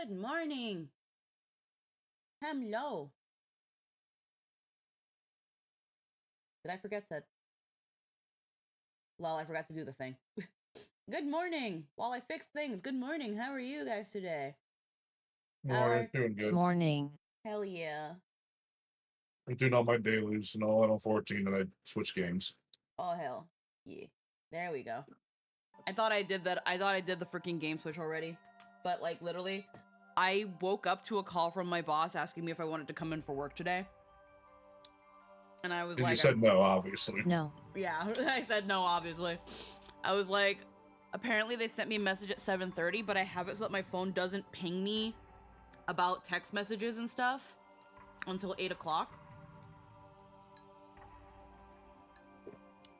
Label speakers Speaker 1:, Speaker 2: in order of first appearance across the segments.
Speaker 1: Good morning. Hello. Did I forget to? Well, I forgot to do the thing. Good morning. While I fix things, good morning. How are you guys today?
Speaker 2: Morning, doing good.
Speaker 3: Morning.
Speaker 1: Hell yeah.
Speaker 2: I'm doing all my dailies and all on 14, and I switch games.
Speaker 1: Oh hell. Yeah. There we go. I thought I did that. I thought I did the freaking game switch already. But like literally, I woke up to a call from my boss asking me if I wanted to come in for work today. And I was
Speaker 2: And
Speaker 1: like,
Speaker 2: you said no, obviously.
Speaker 3: No.
Speaker 1: yeah, I said no, obviously. I was like, apparently they sent me a message at 7:30, but I have it so that my phone doesn't ping me about text messages and stuff until 8 o'clock.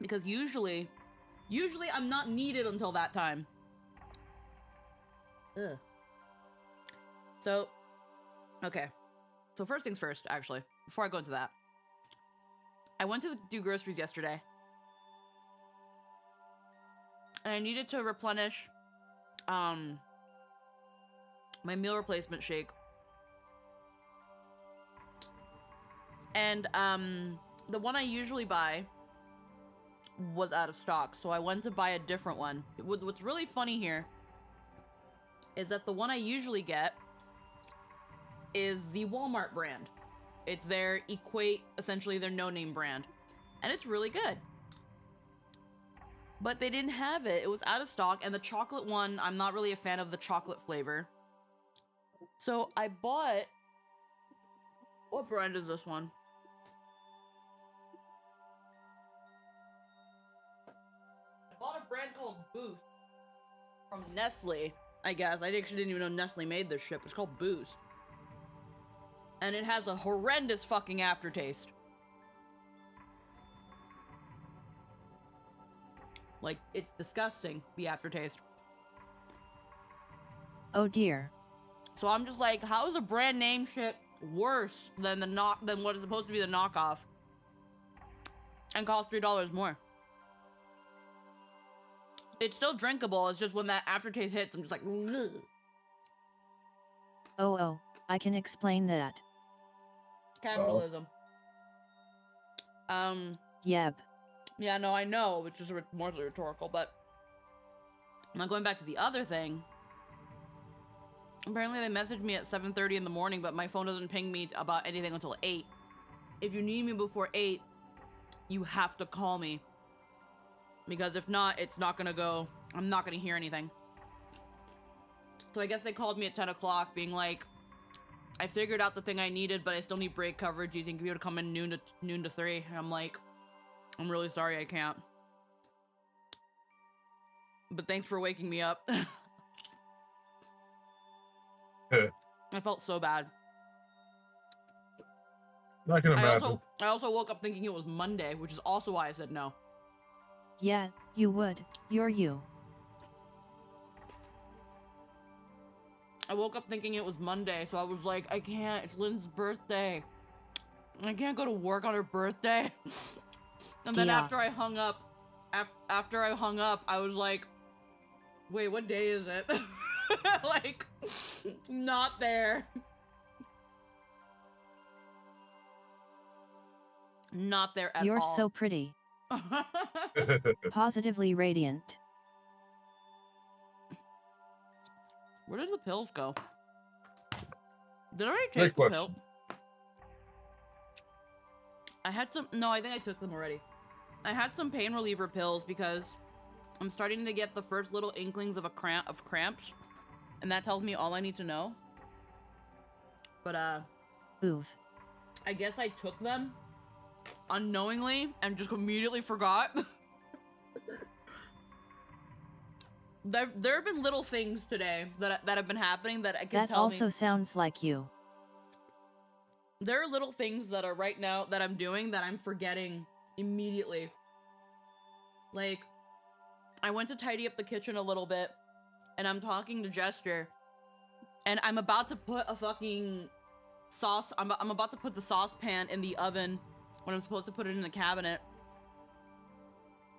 Speaker 1: Because usually I'm not needed until that time. Ugh. So, okay. So first things first, actually, before I go into that. I went to do groceries yesterday. And I needed to replenish my meal replacement shake. And the one I usually buy was out of stock, so I went to buy a different one. What's really funny here is that the one I usually get is the Walmart brand. It's their essentially their no-name brand. And it's really good. But they didn't have it. It was out of stock, and the chocolate one, I'm not really a fan of the chocolate flavor. So I bought... What brand is this one? I bought a brand called Boost from Nestle, I guess. I actually didn't even know Nestle made this shit. It's called Boost. And it has a horrendous fucking aftertaste. Like, it's disgusting, the aftertaste.
Speaker 3: Oh dear.
Speaker 1: So I'm just like, how is a brand name shit worse than what is supposed to be the knockoff? And costs $3 more. It's still drinkable, it's just when that aftertaste hits, I'm just like, ugh.
Speaker 3: Oh, I can explain that.
Speaker 1: Capitalism.
Speaker 3: Yep.
Speaker 1: Yeah, no, I know, which is more rhetorical, but I'm not going back to the other thing. Apparently they messaged me at 7:30 in the morning, but my phone doesn't ping me about anything until 8. If you need me before 8, you have to call me. Because if not, it's not gonna go. I'm not gonna hear anything. So I guess they called me at 10 o'clock being like, I figured out the thing I needed, but I still need break coverage. Do you think you'll be able to come in noon to 3? And I'm like, I'm really sorry, I can't. But thanks for waking me up. I felt so bad.
Speaker 2: I can imagine.
Speaker 1: I also woke up thinking it was Monday, which is also why I said no.
Speaker 3: Yeah, you would. You're you.
Speaker 1: I woke up thinking it was Monday, so I was like, I can't. It's Lynn's birthday. I can't go to work on her birthday. And then after I hung up, I was like, wait, what day is it? Like, not there. Not there at all.
Speaker 3: You're so pretty. Positively radiant.
Speaker 1: Where did the pills go? Did I already take the pill? I had some... No, I think I took them already. I had some pain reliever pills because I'm starting to get the first little inklings of cramps. And that tells me all I need to know. But,
Speaker 3: Oof.
Speaker 1: I guess I took them unknowingly and just immediately forgot. There have been little things today that have been happening that I can tell me.
Speaker 3: That also sounds like you.
Speaker 1: There are little things that are right now that I'm doing that I'm forgetting immediately. Like, I went to tidy up the kitchen a little bit, and I'm talking to Jester, and I'm about to put a fucking sauce. I'm about to put the saucepan in the oven when I'm supposed to put it in the cabinet,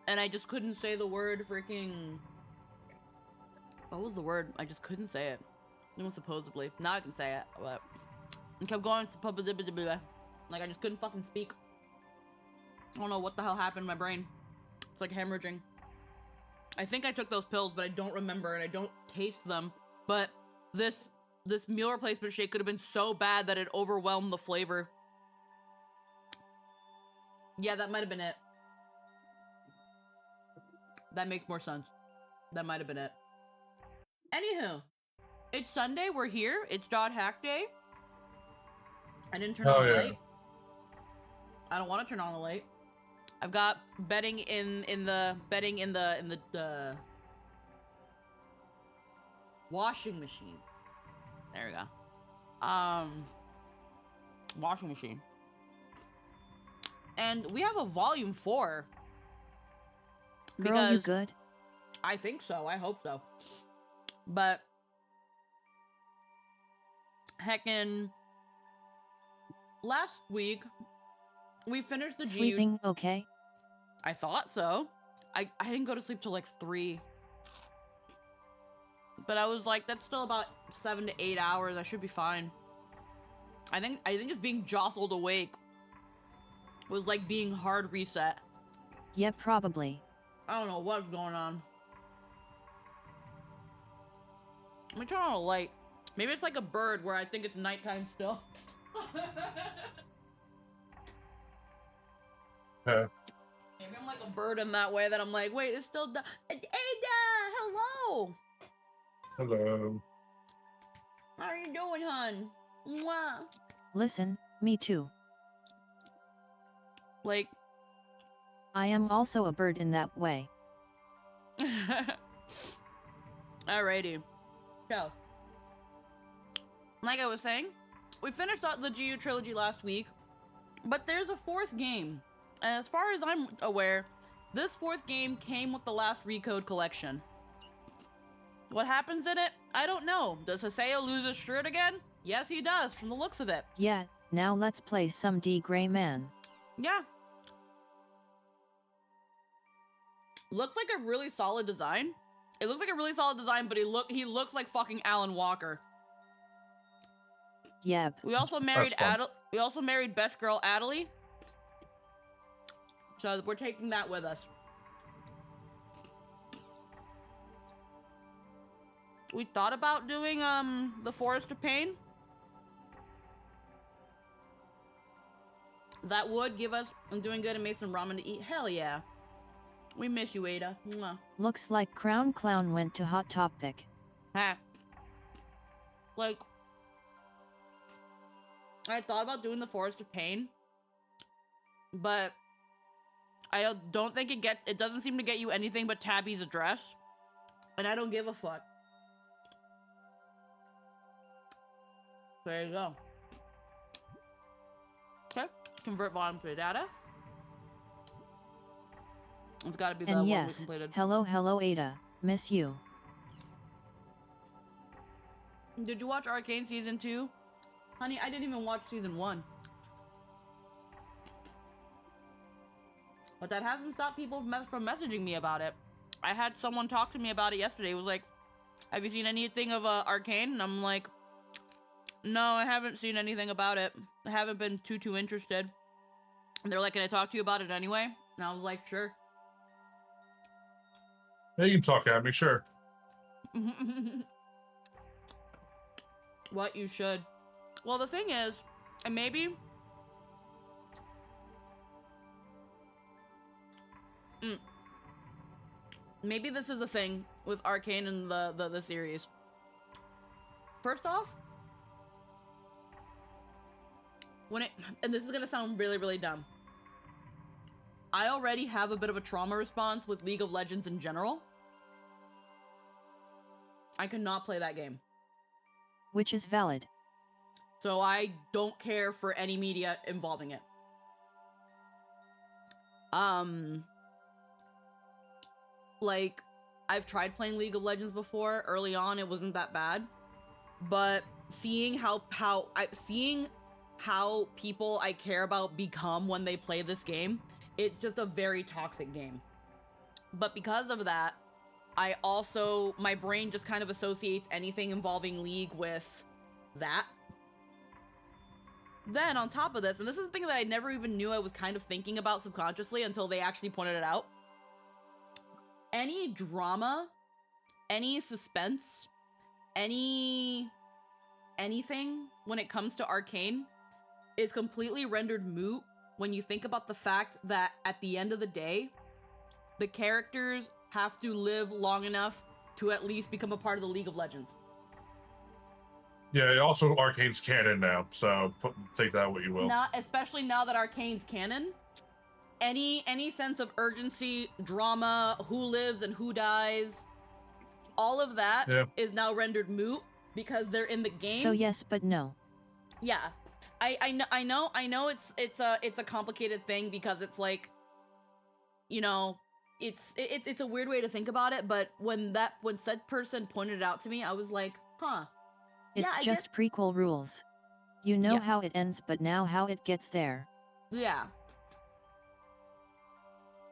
Speaker 1: and I just couldn't say the word freaking... What was the word? I just couldn't say it. It was supposedly. Now I can say it, but I kept going. Like I just couldn't fucking speak. I don't know what the hell happened in my brain. It's like hemorrhaging. I think I took those pills, but I don't remember and I don't taste them. But this meal replacement shake could have been so bad that it overwhelmed the flavor. Yeah, that might have been it. That makes more sense. That might have been it. Anywho, it's Sunday. We're here. It's Dot Hack Day. I didn't turn on the light. I don't want to turn on the light. I've got bedding in the washing machine. There we go. Washing machine. And we have a volume 4.
Speaker 3: Girl, you good?
Speaker 1: I think so. I hope so. But heckin' last week we finished the
Speaker 3: Sleeping okay?
Speaker 1: I thought so. I didn't go to sleep till like 3. But I was like, that's still about 7 to 8 hours. I should be fine. I think just being jostled awake was like being hard reset.
Speaker 3: Yeah, probably.
Speaker 1: I don't know what's going on. Let me turn on a light. Maybe it's like a bird where I think it's nighttime still.
Speaker 2: Yeah.
Speaker 1: Maybe I'm like a bird in that way that I'm like, wait, it's still Ada, hello.
Speaker 2: Hello.
Speaker 1: How are you doing, hun? Mwah.
Speaker 3: Listen, me too.
Speaker 1: Like,
Speaker 3: I am also a bird in that way.
Speaker 1: alrighty. So, like I was saying, we finished out the GU trilogy last week, but there's a 4th game. And as far as I'm aware, this 4th game came with the last Recode collection. What happens in it? I don't know. Does Haseo lose his shirt again? Yes, he does, from the looks of it.
Speaker 3: Yeah, now let's play some D Gray Man.
Speaker 1: Yeah. Looks like a really solid design. It looks like a really solid design, but he looks like fucking Alan Walker.
Speaker 3: Yep.
Speaker 1: We also married Best Girl Adelie. So we're taking that with us. We thought about doing the Forest of Pain. That would give us I'm doing good and made some ramen to eat. Hell yeah. We miss you, Ada. Mwah.
Speaker 3: Looks like Crown Clown went to Hot Topic.
Speaker 1: Ha. Like, I thought about doing the Forest of Pain, but I don't think it doesn't seem to get you anything but Tabby's address, and I don't give a fuck. There you go. Okay, convert volume to data. It's gotta be the
Speaker 3: And
Speaker 1: one we
Speaker 3: yes,
Speaker 1: completed.
Speaker 3: hello Ada, miss you.
Speaker 1: Did you watch Arcane Season 2? Honey, I didn't even watch Season 1. But that hasn't stopped people from messaging me about it. I had someone talk to me about it yesterday. It was like, have you seen anything of Arcane? And I'm like, no, I haven't seen anything about it. I haven't been too interested. And they're like, can I talk to you about it anyway? And I was like, sure.
Speaker 2: Yeah, you can talk at me, sure.
Speaker 1: What you should. Well, the thing is, and maybe maybe this is a thing with Arcane and the series. First off, and this is gonna sound really dumb, I already have a bit of a trauma response with League of Legends in general. I cannot play that game.
Speaker 3: Which is valid.
Speaker 1: So I don't care for any media involving it. Like, I've tried playing League of Legends before. Early on, it wasn't that bad. But seeing how people I care about become when they play this game, it's just a very toxic game. But because of that, I also, my brain just kind of associates anything involving League with that. Then on top of this, and this is the thing that I never even knew I was kind of thinking about subconsciously until they actually pointed it out. Any drama, any suspense, anything when it comes to Arcane is completely rendered moot when you think about the fact that at the end of the day, the characters have to live long enough to at least become a part of the League of Legends.
Speaker 2: Yeah, also Arcane's canon now, so take that what you will.
Speaker 1: Not especially now that Arcane's canon. Any sense of urgency, drama, who lives and who dies, all of that is now rendered moot because they're in the game.
Speaker 3: So yes, but no.
Speaker 1: Yeah, I know it's a complicated thing because it's like, you know, it's a weird way to think about it. But when said person pointed it out to me, I was like, huh.
Speaker 3: It's just prequel rules. You know how it ends, but now how it gets there.
Speaker 1: Yeah.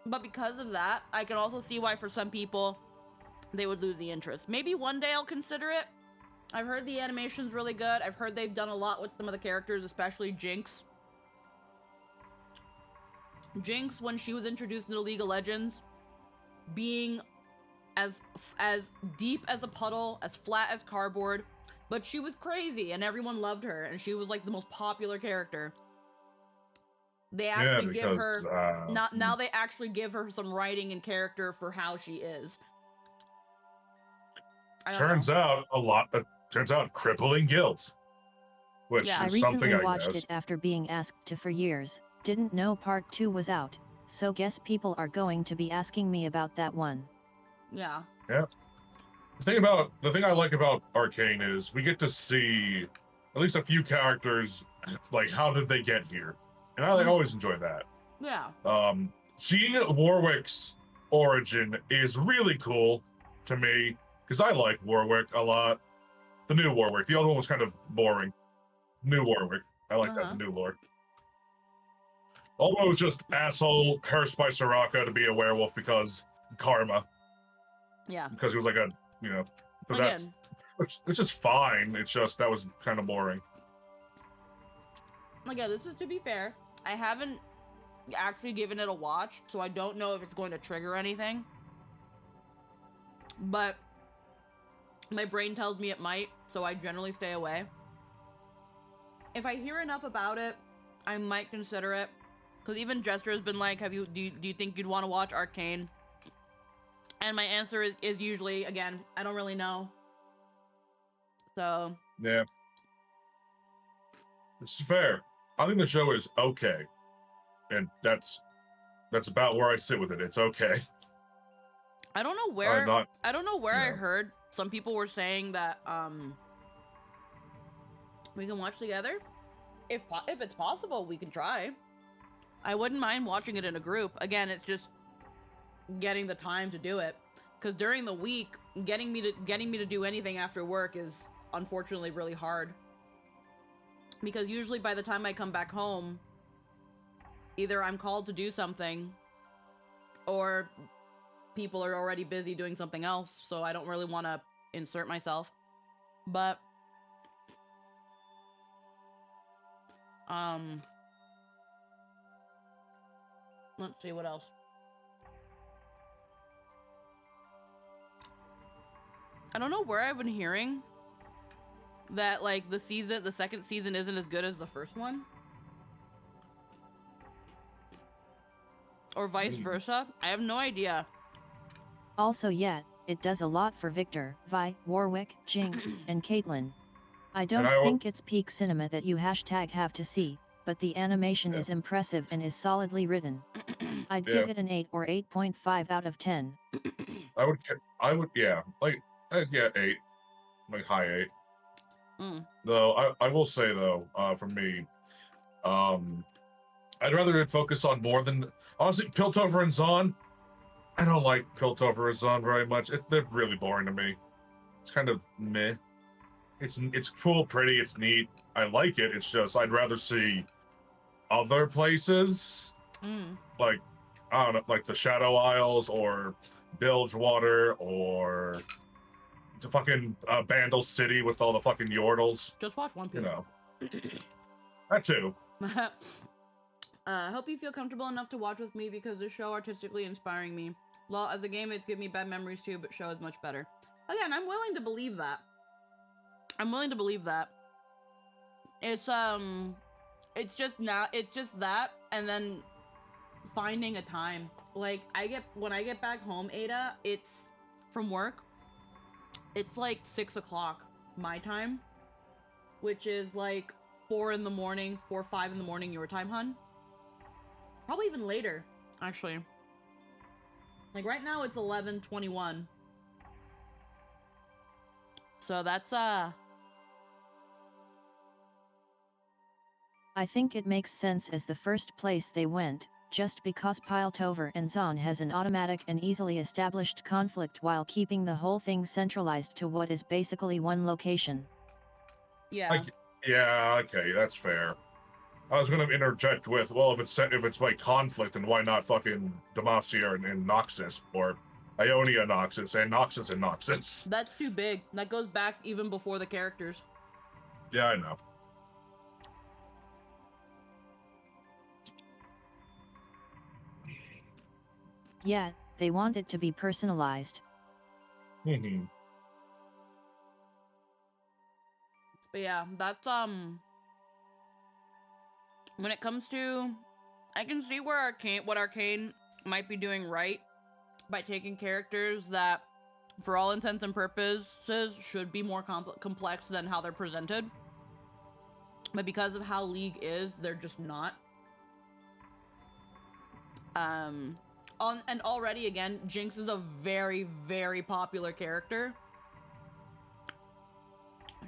Speaker 1: But because of that, I can also see why for some people they would lose the interest. Maybe one day I'll consider it. I've heard the animation's really good. I've heard they've done a lot with some of the characters, especially Jinx. Jinx, when she was introduced into League of Legends, being as deep as a puddle, as flat as cardboard, but she was crazy and everyone loved her and she was like the most popular character. They actually give her now they actually give her some writing and character for how she is. Turns
Speaker 2: out crippling guilt, which is
Speaker 3: I
Speaker 2: something
Speaker 3: recently
Speaker 2: I
Speaker 3: watched
Speaker 2: guess.
Speaker 3: it after being asked to for years. Didn't know part 2 was out, so guess people are going to be asking me about that one.
Speaker 1: Yeah.
Speaker 2: Yeah. The thing I like about Arcane is we get to see at least a few characters, like how did they get here, and I always enjoy that.
Speaker 1: Yeah.
Speaker 2: Seeing Warwick's origin is really cool to me because I like Warwick a lot. The new Warwick, the old one was kind of boring. New Warwick, I like that. The new lore. Old one was just asshole cursed by Soraka to be a werewolf because karma.
Speaker 1: Yeah.
Speaker 2: Because he was like a, but that's which is fine. It's just that was kind of boring.
Speaker 1: Again, this is to be fair. I haven't actually given it a watch, so I don't know if it's going to trigger anything. But my brain tells me it might, so I generally stay away. If I hear enough about it, I might consider it. Because even Jester has been like, do you think you'd want to watch Arcane? And my answer is usually, again, I don't really know. So.
Speaker 2: Yeah. It's fair. I think the show is okay. And that's about where I sit with it. It's okay.
Speaker 1: I don't know where I heard some people were saying that we can watch together. If it's possible, we can try. I wouldn't mind watching it in a group. Again, it's just getting the time to do it, because during the week getting me to do anything after work is unfortunately really hard, because usually by the time I come back home, either I'm called to do something or people are already busy doing something else, so I don't really want to insert myself. But let's see what else. I don't know where I've been hearing that like the second season isn't as good as the first one, or vice versa. I have no idea.
Speaker 3: Also, it does a lot for Victor, Vi, Warwick, Jinx, and Caitlyn. I don't think it's peak cinema that you have to see, but the animation is impressive and is solidly written. I'd give it an 8 or 8.5 out of 10.
Speaker 2: I would, 8, like high 8. Though I will say though, for me, I'd rather it focus on more than honestly Piltover and Zahn. I don't like Piltover and Zahn very much. They're really boring to me. It's kind of meh. It's cool, pretty, it's neat. I like it. It's just I'd rather see other places, like I don't know, like the Shadow Isles or Bilgewater or the fucking Bandle City with all the fucking Yordles.
Speaker 1: Just watch One Piece.
Speaker 2: You know. That too.
Speaker 1: Hope you feel comfortable enough to watch with me because the show artistically inspiring me. Well, as a game, it's given me bad memories too, but show is much better. Again, I'm willing to believe that. It's just that, and then finding a time. Like, when I get back home, Ada, it's from work. It's like 6 o'clock my time, which is like 4 in the morning, 4 or 5 in the morning your time, hun. Probably even later, actually. Like right now it's 11:21. So that's
Speaker 3: I think it makes sense as the first place they went, just because Piltover and Zon has an automatic and easily established conflict while keeping the whole thing centralized to what is basically one location.
Speaker 1: yeah.
Speaker 2: Yeah, okay, that's fair. I was gonna interject with, well, if it's like conflict, then why not fucking Demacia and Noxus, or Ionia Noxus, and Noxus and Noxus?
Speaker 1: That's too big. That goes back even before the characters.
Speaker 2: Yeah, I know.
Speaker 3: Yeah, they want it to be personalized.
Speaker 2: Mm-hmm.
Speaker 1: But yeah, that's when it comes to, I can see where what Arcane might be doing right by taking characters that, for all intents and purposes, should be more complex than how they're presented. But because of how League is, they're just not. And already, again, Jinx is a very, very popular character.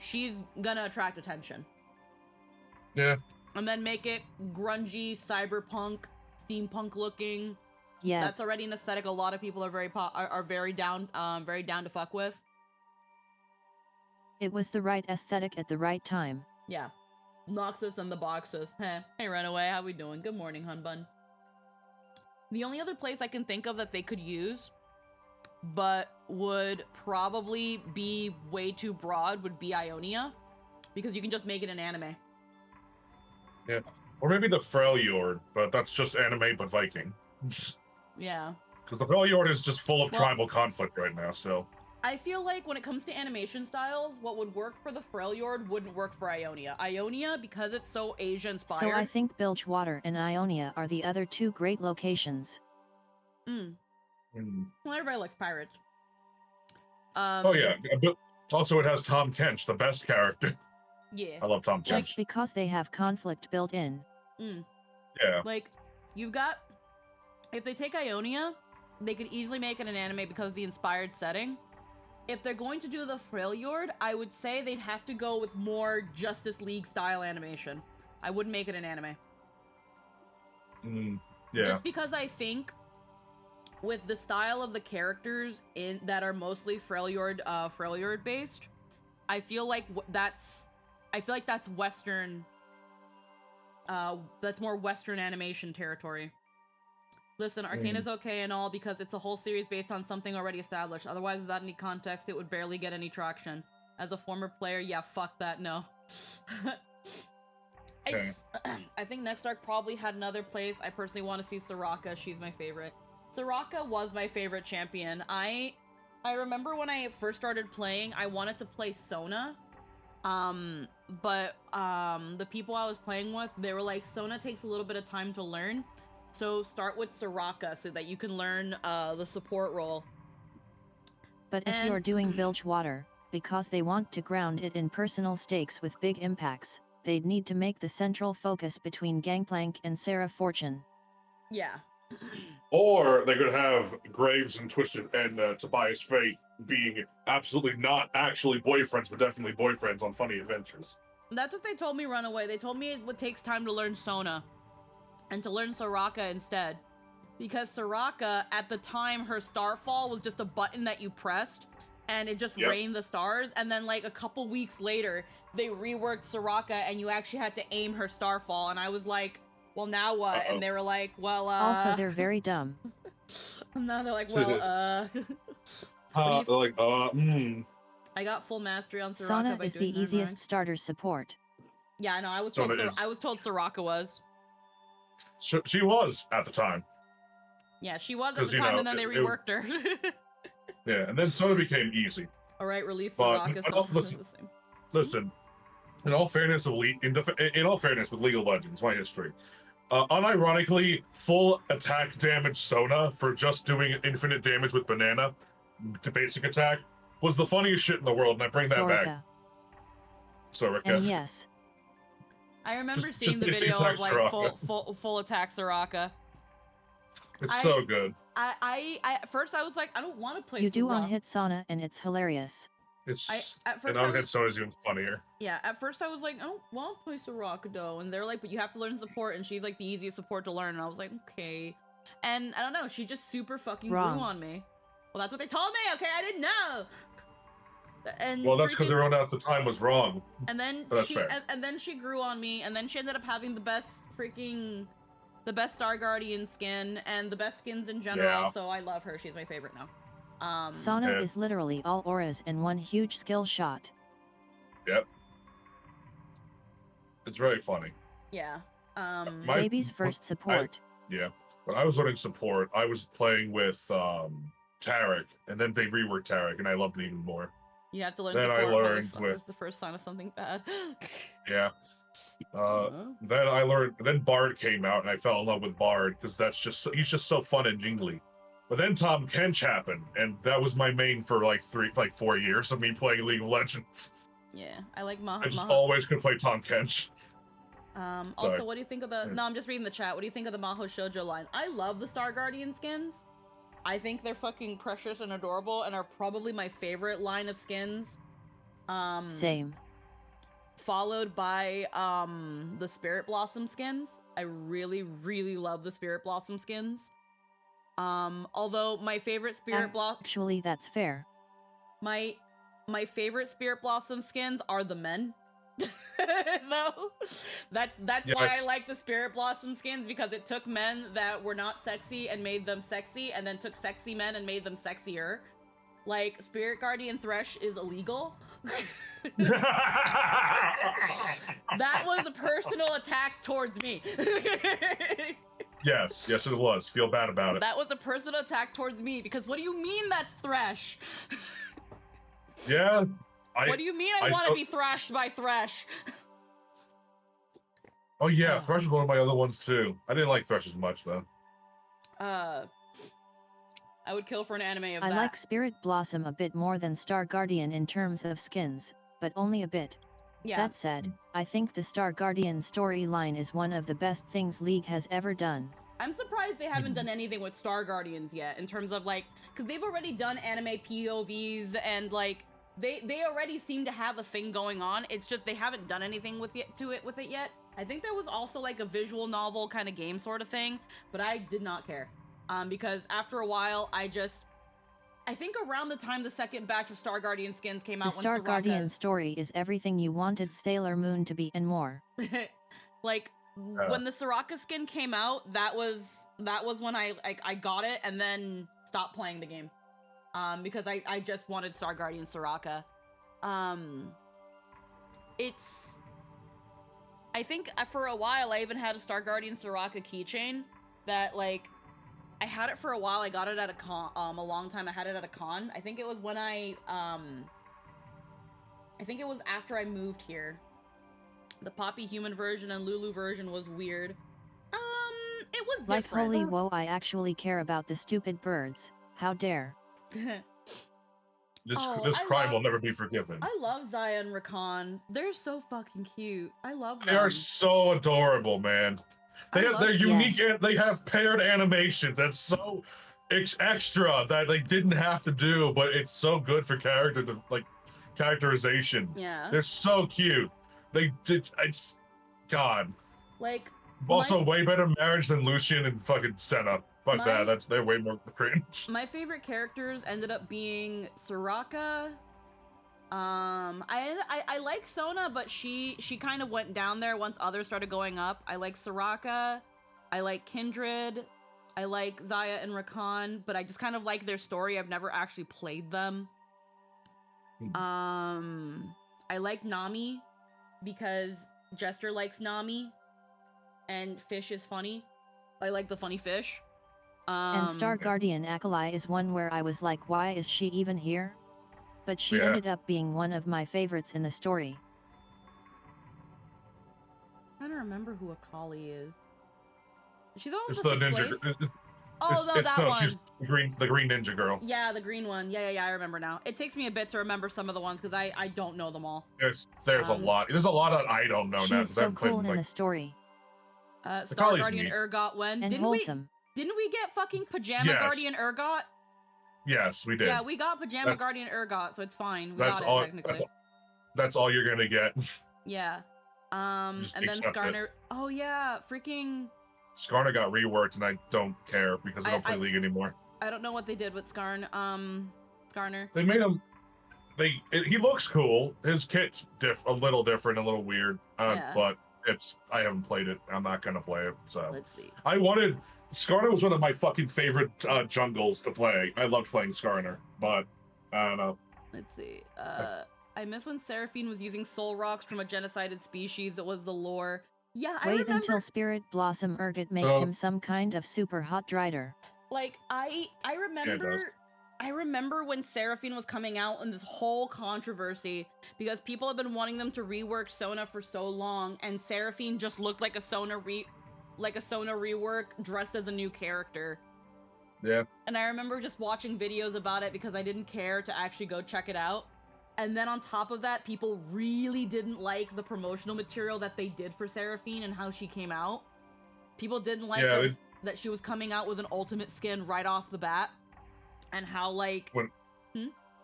Speaker 1: She's gonna attract attention.
Speaker 2: Yeah.
Speaker 1: And then make it grungy, cyberpunk, steampunk looking.
Speaker 3: Yeah.
Speaker 1: That's already an aesthetic a lot of people are very down to fuck with.
Speaker 3: It was the right aesthetic at the right time.
Speaker 1: Yeah. Noxus and the boxes. Hey, Runaway, how we doing? Good morning, hun bun. The only other place I can think of that they could use, but would probably be way too broad, would be Ionia, because you can just make it an anime.
Speaker 2: Yeah. Or maybe the Freljord, but that's just anime but Viking.
Speaker 1: Yeah.
Speaker 2: Because the Freljord is just full of tribal conflict right now still.
Speaker 1: I feel like when it comes to animation styles, what would work for the Freljord wouldn't work for Ionia. Ionia, because it's so Asia-inspired.
Speaker 3: So I think Bilgewater and Ionia are the other two great locations.
Speaker 1: Well, everybody likes pirates.
Speaker 2: Oh yeah, but also it has Tom Kench, the best character.
Speaker 1: Yeah.
Speaker 2: I love Tom Kench.
Speaker 3: Just because they have conflict built in.
Speaker 2: Yeah.
Speaker 1: Like, you've got, if they take Ionia, they could easily make it an anime because of the inspired setting. If they're going to do the Freljord, I would say they'd have to go with more Justice League style animation. I wouldn't make it an anime.
Speaker 2: Yeah.
Speaker 1: Just because I think with the style of the characters that are mostly Freljord based, I feel like that's Western. That's more Western animation territory. Listen, Arcane is okay and all because it's a whole series based on something already established. Otherwise, without any context, it would barely get any traction. As a former player, yeah, fuck that, no. I think Next Arc probably had another place. I personally want to see Soraka. She's my favorite. Soraka was my favorite champion. I remember when I first started playing, I wanted to play Sona. But the people I was playing with, they were like, Sona takes a little bit of time to learn. So start with Soraka so that you can learn the support role.
Speaker 3: But if you're doing Bilgewater, because they want to ground it in personal stakes with big impacts, they'd need to make the central focus between Gangplank and Sarah Fortune.
Speaker 1: Yeah.
Speaker 2: Or they could have Graves and Twisted and Tobias Fate being absolutely not actually boyfriends, but definitely boyfriends on Funny Adventures.
Speaker 1: That's what they told me, Runaway. They told me it would take time to learn Sona. And to learn Soraka instead. Because Soraka, at the time, her starfall was just a button that you pressed, and it just rained the stars, and then like a couple weeks later, they reworked Soraka, and you actually had to aim her starfall, and I was like, well, now what? And they were like, well,
Speaker 3: Also, they're very dumb.
Speaker 1: And now they're like, well,
Speaker 2: they're like,
Speaker 1: I got full mastery on Soraka
Speaker 3: Sana
Speaker 1: by
Speaker 3: is
Speaker 1: doing
Speaker 3: the easiest starter support.
Speaker 1: Yeah, I know. I was told Soraka was.
Speaker 2: She was at the time.
Speaker 1: Yeah, she was at the time, and then they reworked her.
Speaker 2: Yeah, and then Sona became easy.
Speaker 1: All right, release
Speaker 2: But
Speaker 1: Soraka. So
Speaker 2: listen. In all fairness, in all fairness, with League of Legends, my history, unironically, full attack damage Sona for just doing infinite damage with banana to basic attack was the funniest shit in the world, and I bring that back. Soraka.
Speaker 3: And yes.
Speaker 1: I remember seeing the video of like full attack Soraka.
Speaker 2: It's so good.
Speaker 1: I at first I was like, I don't want to play.
Speaker 3: You do on hit Sana, and it's hilarious.
Speaker 2: And on hit Sona's even funnier.
Speaker 1: Yeah, at first I was like, I don't want to play Soraka though, and they're like, but you have to learn support, and she's like the easiest support to learn, and I was like, okay. And I don't know, she just super fucking grew on me. Well, that's what they told me. Okay, I didn't know. And
Speaker 2: well, that's because everyone at the time was wrong.
Speaker 1: And then then she grew on me, and then she ended up having the best Star Guardian skin and the best skins in general. Yeah. So I love her. She's my favorite now.
Speaker 3: Sana is literally all auras in one huge skill shot.
Speaker 2: Yep. It's very funny.
Speaker 1: Yeah.
Speaker 3: Baby's first support.
Speaker 2: When I was learning support, I was playing with Tarek, and then they reworked Tarek, and I loved it even more.
Speaker 1: You have to learn
Speaker 2: then
Speaker 1: support.
Speaker 2: I learned
Speaker 1: was the first sign of something bad.
Speaker 2: Yeah. Then Bard came out, and I fell in love with Bard because he's just so fun and jingly. But then Tahm Kench happened, and that was my main for like 4 years of me playing League of Legends.
Speaker 1: Yeah, I like Maho.
Speaker 2: I just always could play Tahm Kench.
Speaker 1: Also, what do you think of the? No, I'm just reading the chat. What do you think of the Maho Shoujo line? I love the Star Guardian skins. I think they're fucking precious and adorable, and are probably my favorite line of skins.
Speaker 3: Same.
Speaker 1: Followed by the Spirit Blossom skins. I really, really love the Spirit Blossom skins. Although my favorite Spirit Blossom...
Speaker 3: Actually, that's fair.
Speaker 1: My favorite Spirit Blossom skins are the men. No, that's why I like the Spirit Blossom skins, because it took men that were not sexy and made them sexy, and then took sexy men and made them sexier. Like, Spirit Guardian Thresh is illegal. That was a personal attack towards me.
Speaker 2: Yes, it was. Feel bad about it.
Speaker 1: That was a personal attack towards me, because what do you mean that's Thresh?
Speaker 2: Yeah.
Speaker 1: What do you mean I want to be thrashed by Thresh?
Speaker 2: Oh yeah, Thresh is one of my other ones too. I didn't like Thresh as much though.
Speaker 1: I would kill for an anime of that.
Speaker 3: I like Spirit Blossom a bit more than Star Guardian in terms of skins, but only a bit. Yeah. That said, I think the Star Guardian storyline is one of the best things League has ever done.
Speaker 1: I'm surprised they haven't done anything with Star Guardians yet, in terms of like, because they've already done anime POVs, and like, they already seem to have a thing going on. It's just they haven't done anything with it yet. I think there was also like a visual novel kind of game sort of thing, but I did not care. Because after a while, I think around the time the second batch of Star Guardian skins came out,
Speaker 3: the Star Guardian story is everything you wanted Sailor Moon to be and more.
Speaker 1: Like, when the Soraka skin came out, that was when I got it and then stopped playing the game. Because I just wanted Star Guardian Soraka. I think for a while I even had a Star Guardian Soraka keychain that, like, I had it for a while. I got it at a con, a long time. I had it at a con. I think it was when I think it was after I moved here. The Poppy human version and Lulu version was weird. It was different.
Speaker 3: Like, holy whoa, I actually care about the stupid birds. How dare.
Speaker 2: This crime will never be forgiven.
Speaker 1: I love Zaya and Rakan. They're so fucking cute. I love them.
Speaker 2: They are so adorable, man. They're unique, and they have paired animations. That's so extra that they didn't have to do, but it's so good for characterization.
Speaker 1: Yeah.
Speaker 2: They're so cute. It's God.
Speaker 1: Like,
Speaker 2: also way better marriage than Lucian and fucking Senna. Fuck that. They're way more cringe.
Speaker 1: My favorite characters ended up being Soraka. I like Sona, but she kind of went down there once others started going up. I like Soraka. I like Kindred. I like Zaya and Rakan, but I just kind of like their story. I've never actually played them. I like Nami because Jester likes Nami, and Fish is funny. I like the funny fish.
Speaker 3: And Star Guardian Akalai is one where I was like, why is she even here? But she ended up being one of my favorites in the story.
Speaker 1: I don't remember who Akali is. Is she the one with
Speaker 2: It's
Speaker 1: the
Speaker 2: the
Speaker 1: six
Speaker 2: ninja.
Speaker 1: blades? Oh, no, that one.
Speaker 2: She's the green ninja girl.
Speaker 1: Yeah, the green one. Yeah, I remember now. It takes me a bit to remember some of the ones because I don't know them all.
Speaker 2: There's a lot. There's a lot that I don't know now.
Speaker 3: She's so cool in the story.
Speaker 1: Star Guardian Urgot when?
Speaker 3: And wholesome.
Speaker 1: Didn't we get fucking Pajama Guardian Urgot?
Speaker 2: Yes, we did.
Speaker 1: Yeah, we got Pajama Guardian Urgot, so it's fine. We
Speaker 2: that's
Speaker 1: got
Speaker 2: all.
Speaker 1: it, technically.
Speaker 2: That's all you're gonna get.
Speaker 1: Yeah. And then Skarner. Oh yeah, freaking.
Speaker 2: Skarner got reworked, and I don't care because I don't play League anymore.
Speaker 1: I don't know what they did with Skarner.
Speaker 2: They made him. He looks cool. His kit's a little different, a little weird. But I haven't played it. I'm not gonna play it. So
Speaker 1: let's see.
Speaker 2: Skarner was one of my fucking favorite jungles to play. I loved playing Skarner, but I don't know.
Speaker 1: Let's see. I miss when Seraphine was using soul rocks from a genocided species. It was the lore. Yeah, I remember. Wait
Speaker 3: until Spirit Blossom Urgot makes him some kind of super hot drider.
Speaker 1: Like, I remember... I remember when Seraphine was coming out in this whole controversy because people have been wanting them to rework Sona for so long, and Seraphine just looked like a Sona rework dressed as a new character.
Speaker 2: Yeah.
Speaker 1: And I remember just watching videos about it because I didn't care to actually go check it out. And then on top of that, people really didn't like the promotional material that they did for Seraphine and how she came out. People didn't like that she was coming out with an ultimate skin right off the bat. And how, like...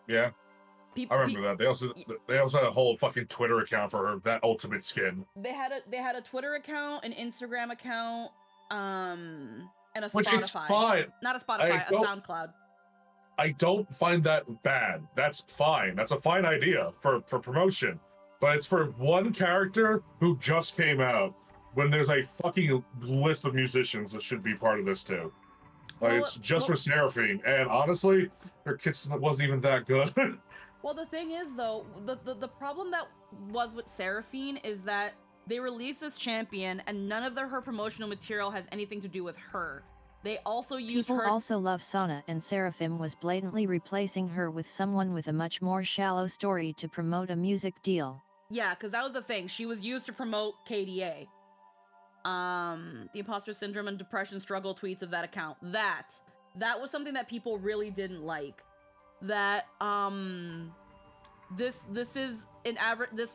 Speaker 2: Yeah. I remember that. They also had a whole fucking Twitter account for her, that ultimate skin.
Speaker 1: They had a Twitter account, an Instagram account, and a Spotify.
Speaker 2: Which it's fine.
Speaker 1: Not a Spotify, a SoundCloud.
Speaker 2: I don't find that bad. That's fine. That's a fine idea for promotion. But it's for one character who just came out when there's a fucking list of musicians that should be part of this too. Like, it's just for Seraphine. And honestly, her kit wasn't even that good.
Speaker 1: Well, the thing is, though, the problem that was with Seraphine is that they released this champion and none of her promotional material has anything to do with her. They also used her...
Speaker 3: People also love Sana, and Seraphim was blatantly replacing her with someone with a much more shallow story to promote a music deal.
Speaker 1: Yeah, because that was the thing. She was used to promote KDA. The imposter syndrome and depression struggle tweets of that account. That was something that people really didn't like. That, this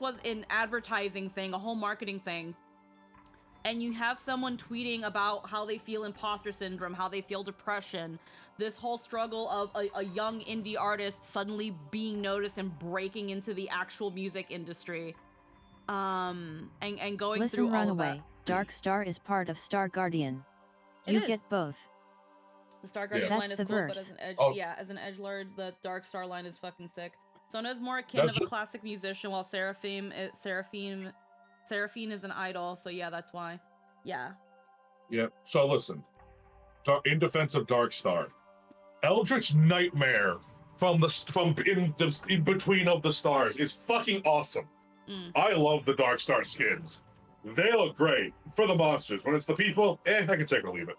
Speaker 1: was an advertising thing, a whole marketing thing. And you have someone tweeting about how they feel imposter syndrome, how they feel depression, this whole struggle of a young indie artist suddenly being noticed and breaking into the actual music industry. And going through all of that.
Speaker 3: Dark Star is part of Star Guardian. You get both.
Speaker 1: The Star Guardian line is cool, but as an as an edgelord, the Dark Star line is fucking sick. Sona is more akin of a classic musician, while Seraphine is an idol, so yeah, that's why. Yeah.
Speaker 2: Yeah. So listen, in defense of Dark Star, Eldritch Nightmare from in between of the stars is fucking awesome. I love the Dark Star skins. They look great for the monsters. When it's the people, I can take or leave it.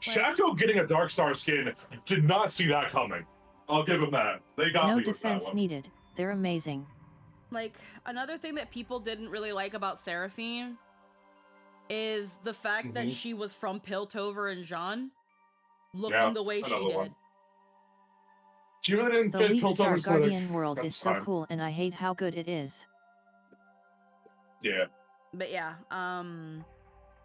Speaker 2: Shaco getting a Dark Star skin, did not see that coming. I'll give him that. They got me with that one.
Speaker 3: No defense needed. They're amazing.
Speaker 1: Like, another thing that people didn't really like about Seraphine is the fact that she was from Piltover and Jean, looking the way she did.
Speaker 2: She really didn't fit Piltover's
Speaker 3: Star Guardian world is so cool, and I hate how good it is.
Speaker 2: Yeah.
Speaker 1: But yeah,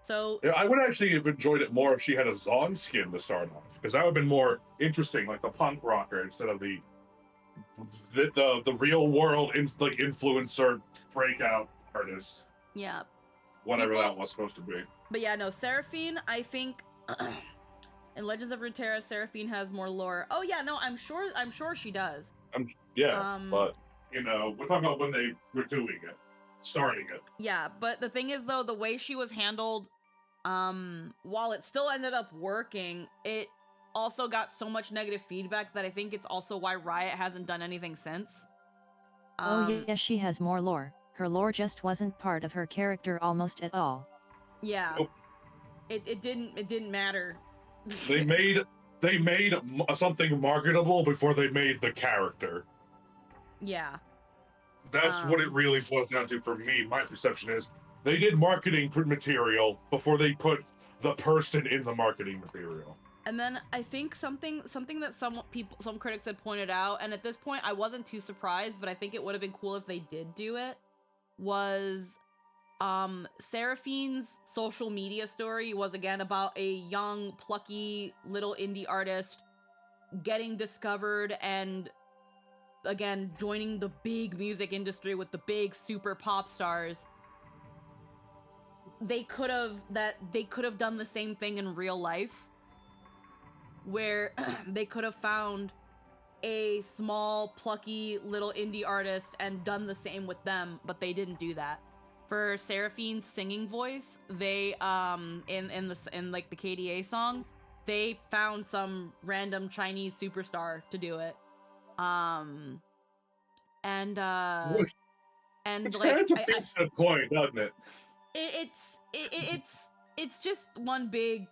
Speaker 1: so...
Speaker 2: Yeah, I would actually have enjoyed it more if she had a Zon skin to start off, because that would have been more interesting, like the punk rocker instead of the real world influencer breakout artist.
Speaker 1: Yeah.
Speaker 2: Whatever that was supposed to be.
Speaker 1: But yeah, no, Seraphine, I think in Legends of Runeterra, Seraphine has more lore. Oh yeah, no, I'm sure she does.
Speaker 2: But you know, we're talking about when they were doing it, starting it.
Speaker 1: Yeah, but the thing is though, the way she was handled while it still ended up working, it also got so much negative feedback that I think it's also why Riot hasn't done anything since.
Speaker 3: Oh yes, she has more lore. Her lore just wasn't part of her character almost at all.
Speaker 1: Yeah.
Speaker 2: Nope.
Speaker 1: It didn't matter.
Speaker 2: They made something marketable before they made the character.
Speaker 1: Yeah.
Speaker 2: That's what it really boils down to for me. My perception is they did marketing material before they put the person in the marketing material.
Speaker 1: And then I think something that some critics had pointed out, and at this point I wasn't too surprised, but I think it would have been cool if they did do it, was Seraphine's social media story was again about a young, plucky little indie artist getting discovered and again joining the big music industry with the big super pop stars. They could have done the same thing in real life, where they could have found a small, plucky little indie artist and done the same with them, but they didn't do that. For Seraphine's singing voice, they in like the KDA song, they found some random Chinese superstar to do it. And
Speaker 2: It's
Speaker 1: like
Speaker 2: hard to fix that point, doesn't it?
Speaker 1: It's just one big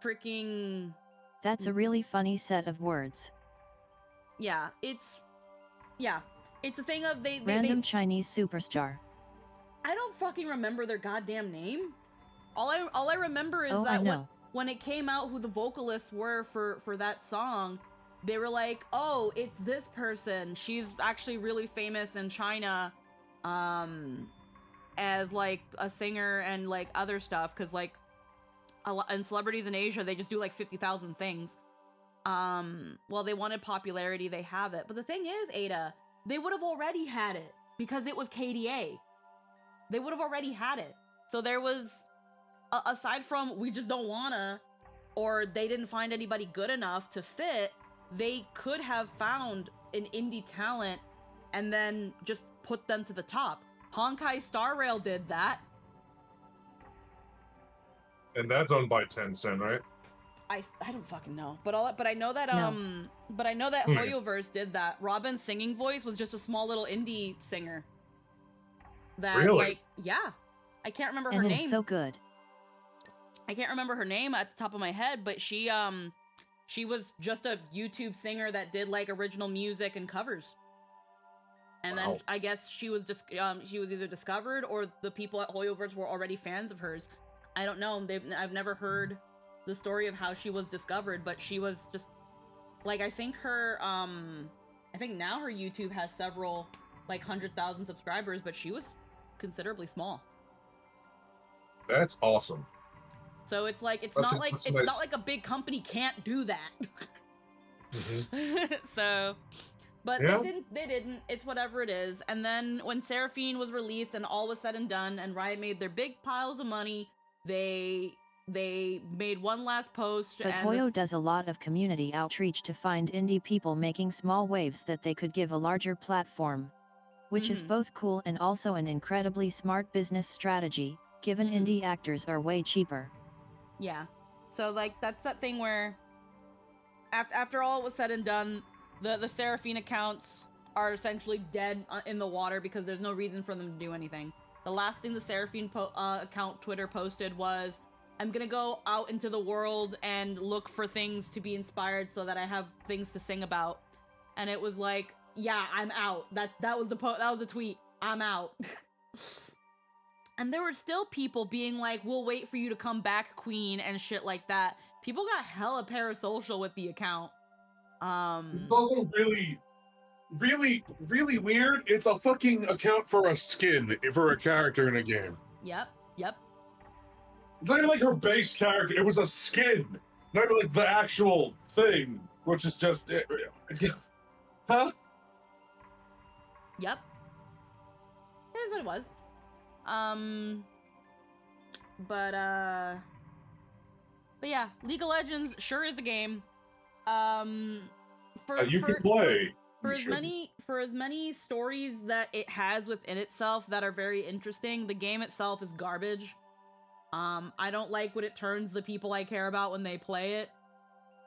Speaker 1: freaking.
Speaker 3: That's a really funny set of words.
Speaker 1: Yeah, it's a thing of
Speaker 3: random Chinese superstar.
Speaker 1: I don't fucking remember their goddamn name. All I remember is that when it came out who the vocalists were for that song, they were like, "Oh, it's this person. She's actually really famous in China, as like a singer and like other stuff, because like and celebrities in Asia, they just do like 50,000 things. Well, they wanted popularity, they have it. But the thing is, Ada, they would have already had it because it was KDA. They would have already had it. So there was, aside from we just don't wanna, or they didn't find anybody good enough to fit, they could have found an indie talent and then just put them to the top. Honkai Star Rail did that.
Speaker 2: And that's owned by Tencent, right?
Speaker 1: I don't fucking know, but I know that Hoyoverse did that. Robin's singing voice was just a small little indie singer. That
Speaker 2: really?
Speaker 1: Like, yeah, I can't remember her name.
Speaker 3: It's so good.
Speaker 1: I can't remember her name at the top of my head, but she was just a YouTube singer that did like original music and covers. And then I guess she was either discovered or the people at Hoyoverse were already fans of hers. I don't know. I've never heard the story of how she was discovered, but she was just like, I think now her YouTube has several like 100,000 subscribers, but she was considerably small.
Speaker 2: That's awesome.
Speaker 1: So it's like not like a big company can't do that. Mm-hmm. So, but yeah. They didn't. It's whatever it is. And then when Seraphine was released and all was said and done, and Riot made their big piles of money, they made one last post.
Speaker 3: But Hoyo does a lot of community outreach to find indie people making small waves that they could give a larger platform, which is both cool and also an incredibly smart business strategy, given indie actors are way cheaper.
Speaker 1: Yeah. So like that's that thing where after all was said and done, the Seraphine accounts are essentially dead in the water because there's no reason for them to do anything. The last thing the Seraphine account Twitter posted was, I'm gonna go out into the world and look for things to be inspired so that I have things to sing about. And it was like, yeah, I'm out. That was the tweet. I'm out. And there were still people being like, we'll wait for you to come back, queen, and shit like that. People got hella parasocial with the account.
Speaker 2: It's also really, really, really weird. It's a fucking account for a skin for a character in a game.
Speaker 1: Yep.
Speaker 2: Literally, like her base character, it was a skin, not like the actual thing, which is just, huh?
Speaker 1: Yep. That's what it was. But yeah, League of Legends sure is a game.
Speaker 2: You can play.
Speaker 1: For as many stories that it has within itself that are very interesting, the game itself is garbage. I don't like when it turns the people I care about when they play it.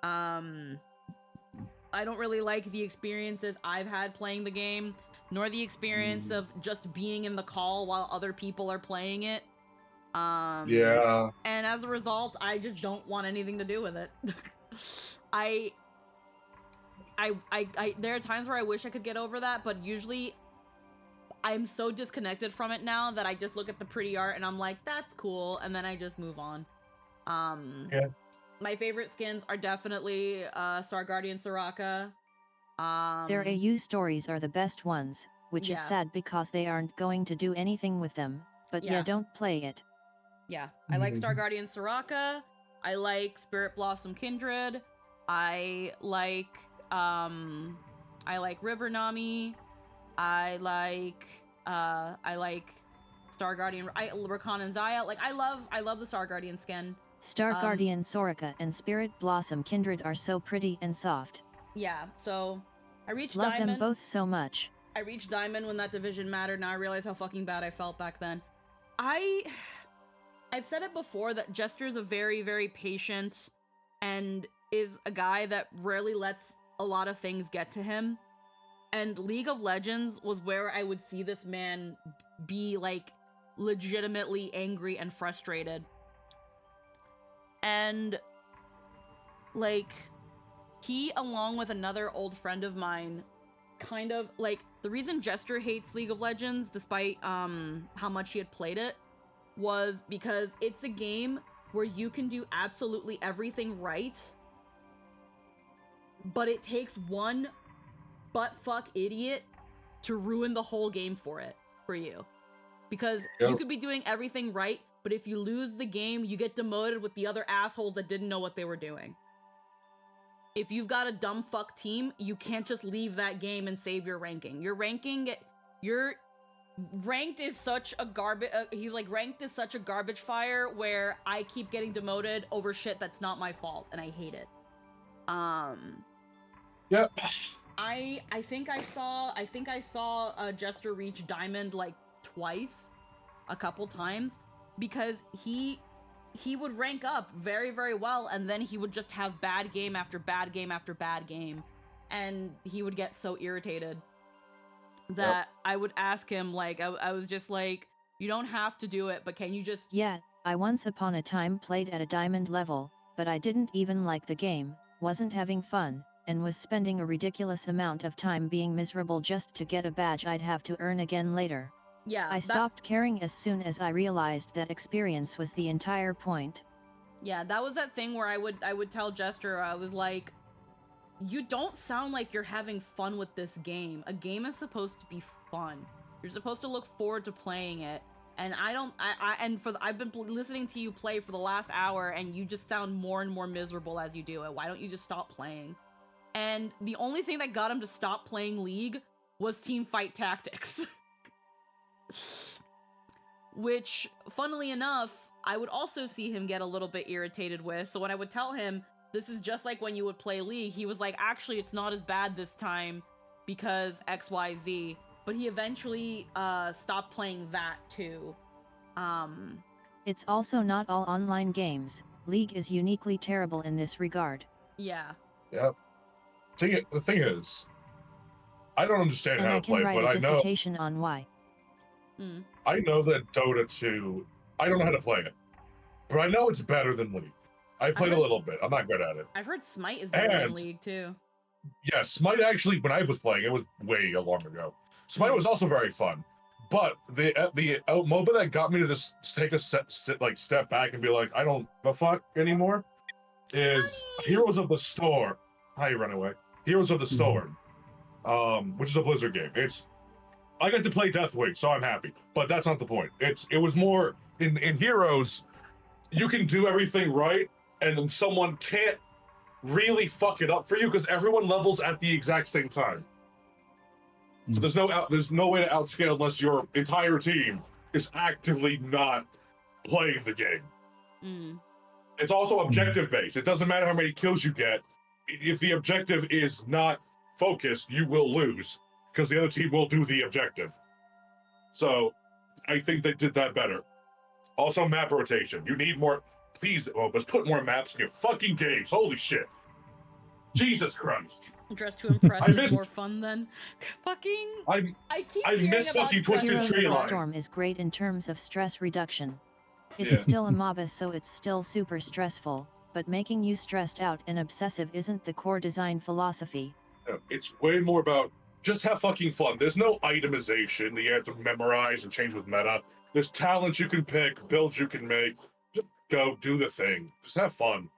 Speaker 1: I don't really like the experiences I've had playing the game, nor the experience of just being in the call while other people are playing it.
Speaker 2: Yeah.
Speaker 1: And as a result, I just don't want anything to do with it. There are times where I wish I could get over that, but usually I'm so disconnected from it now that I just look at the pretty art and I'm like, that's cool, and then I just move on.
Speaker 2: Yeah.
Speaker 1: My favorite skins are definitely Star Guardian Soraka.
Speaker 3: Their AU stories are the best ones, which is sad because they aren't going to do anything with them, but yeah, don't play it.
Speaker 1: Yeah, I like Star Guardian Soraka. I like Spirit Blossom Kindred. I like River Nami. I like Star Guardian Rakan and Zaya. Like I love the Star Guardian skin.
Speaker 3: Star Guardian Soraka and Spirit Blossom Kindred are so pretty and soft.
Speaker 1: Yeah, so I reached
Speaker 3: Love
Speaker 1: Diamond.
Speaker 3: them both so much.
Speaker 1: I reached Diamond when that division mattered. Now I realize how fucking bad I felt back then. I've said it before that Jester's a very, very patient and is a guy that rarely lets a lot of things get to him. And League of Legends was where I would see this man be like legitimately angry and frustrated. And like he, along with another old friend of mine, kind of like the reason Jester hates League of Legends despite how much he had played it was because it's a game where you can do absolutely everything right, but it takes one butt-fuck idiot to ruin the whole game for you. Because you could be doing everything right, but if you lose the game, you get demoted with the other assholes that didn't know what they were doing. If you've got a dumb fuck team, you can't just leave that game and save your ranking. Your ranked is such a garbage. Ranked is such a garbage fire where I keep getting demoted over shit that's not my fault, and I hate it.
Speaker 2: Yep.
Speaker 1: I think I saw Jester reach Diamond like twice, a couple times, because he would rank up very, very well, and then he would just have bad game after bad game after bad game, and he would get so irritated that I would ask him, like, I was just like, you don't have to do it, but can you just...
Speaker 3: Yeah, I once upon a time played at a diamond level, but I didn't even like the game, wasn't having fun, and was spending a ridiculous amount of time being miserable just to get a badge I'd have to earn again later.
Speaker 1: Yeah.
Speaker 3: I stopped caring as soon as I realized that experience was the entire point.
Speaker 1: Yeah, that was that thing where I would tell Jester, I was like, you don't sound like you're having fun with this game. A game is supposed to be fun. You're supposed to look forward to playing it. And I've been listening to you play for the last hour, and you just sound more and more miserable as you do it. Why don't you just stop playing? And the only thing that got him to stop playing League was team fight tactics. Which, funnily enough, I would also see him get a little bit irritated with. So when I would tell him, this is just like when you would play League, he was like, actually, it's not as bad this time because XYZ. But he eventually stopped playing that too.
Speaker 3: It's also not all online games. League is uniquely terrible in this regard.
Speaker 1: Yeah.
Speaker 2: Yep. The thing is, I don't understand
Speaker 3: and
Speaker 2: how
Speaker 3: I
Speaker 2: to play,
Speaker 3: can write
Speaker 2: but
Speaker 3: a dissertation on why.
Speaker 2: I know that Dota 2, I don't know how to play it, but I know it's better than League. I played a little bit. I'm not good at it.
Speaker 1: I've heard Smite is better than League too.
Speaker 2: Yeah, Smite actually, when I was playing, it was way long ago. Smite was also very fun, but the MOBA that got me to just take a step back and be like, I don't give a fuck anymore, is Heroes of the Storm. Hi, Runaway. Heroes of the Storm, which is a Blizzard game. I got to play Deathwing, so I'm happy. But that's not the point. It was more in Heroes, you can do everything right, and someone can't really fuck it up for you because everyone levels at the exact same time. So there's no way to outscale unless your entire team is actively not playing the game. It's also objective based. It doesn't matter how many kills you get. If the objective is not focused, you will lose because the other team will do the objective. So I think they did that better. Also, map rotation. You need more. Please, let's put more maps in your fucking games. Holy shit. Jesus Christ.
Speaker 1: Dress to Impress
Speaker 2: I
Speaker 1: is
Speaker 2: missed-
Speaker 1: more fun than fucking. I keep
Speaker 2: I
Speaker 1: hearing
Speaker 2: miss
Speaker 1: about
Speaker 2: fucking Twisted
Speaker 3: Heroes
Speaker 2: Tree
Speaker 3: of the
Speaker 2: Line.
Speaker 3: Storm is great in terms of stress reduction. It's
Speaker 2: Yeah.
Speaker 3: still a MOBA, so it's still super stressful, but making you stressed out and obsessive isn't the core design philosophy.
Speaker 2: No, it's way more about just have fucking fun. There's no itemization that you have to memorize and change with meta. There's talents you can pick, builds you can make. Just go do the thing. Just have fun.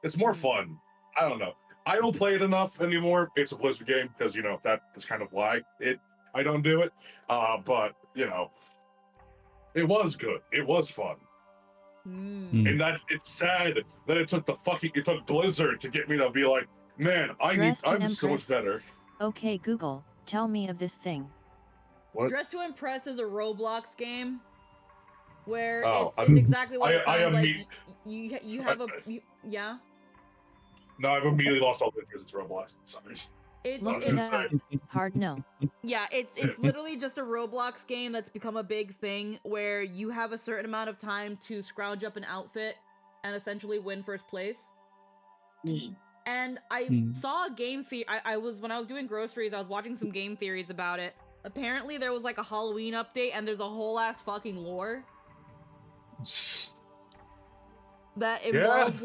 Speaker 2: It's more fun. I don't know. I don't play it enough anymore. It's a Blizzard game because that's kind of why I don't do it. But it was good. It was fun. And that it's sad that it took Blizzard to get me to be like, man, I'm so much better.
Speaker 3: Okay, Google, tell me of this thing.
Speaker 2: What?
Speaker 1: Dress to Impress is a Roblox game where
Speaker 2: Oh,
Speaker 1: it's exactly what it
Speaker 2: I
Speaker 1: sounds like.
Speaker 2: imme-
Speaker 1: You have yeah.
Speaker 2: No, I've immediately lost all interest. It's Roblox. Sorry.
Speaker 3: Look it up. Hard no.
Speaker 1: Yeah, it's literally just a Roblox game that's become a big thing where you have a certain amount of time to scrounge up an outfit and essentially win first place. And I saw a game theory. When I was doing groceries, I was watching some game theories about it. Apparently, there was like a Halloween update, and there's a whole ass fucking lore that involves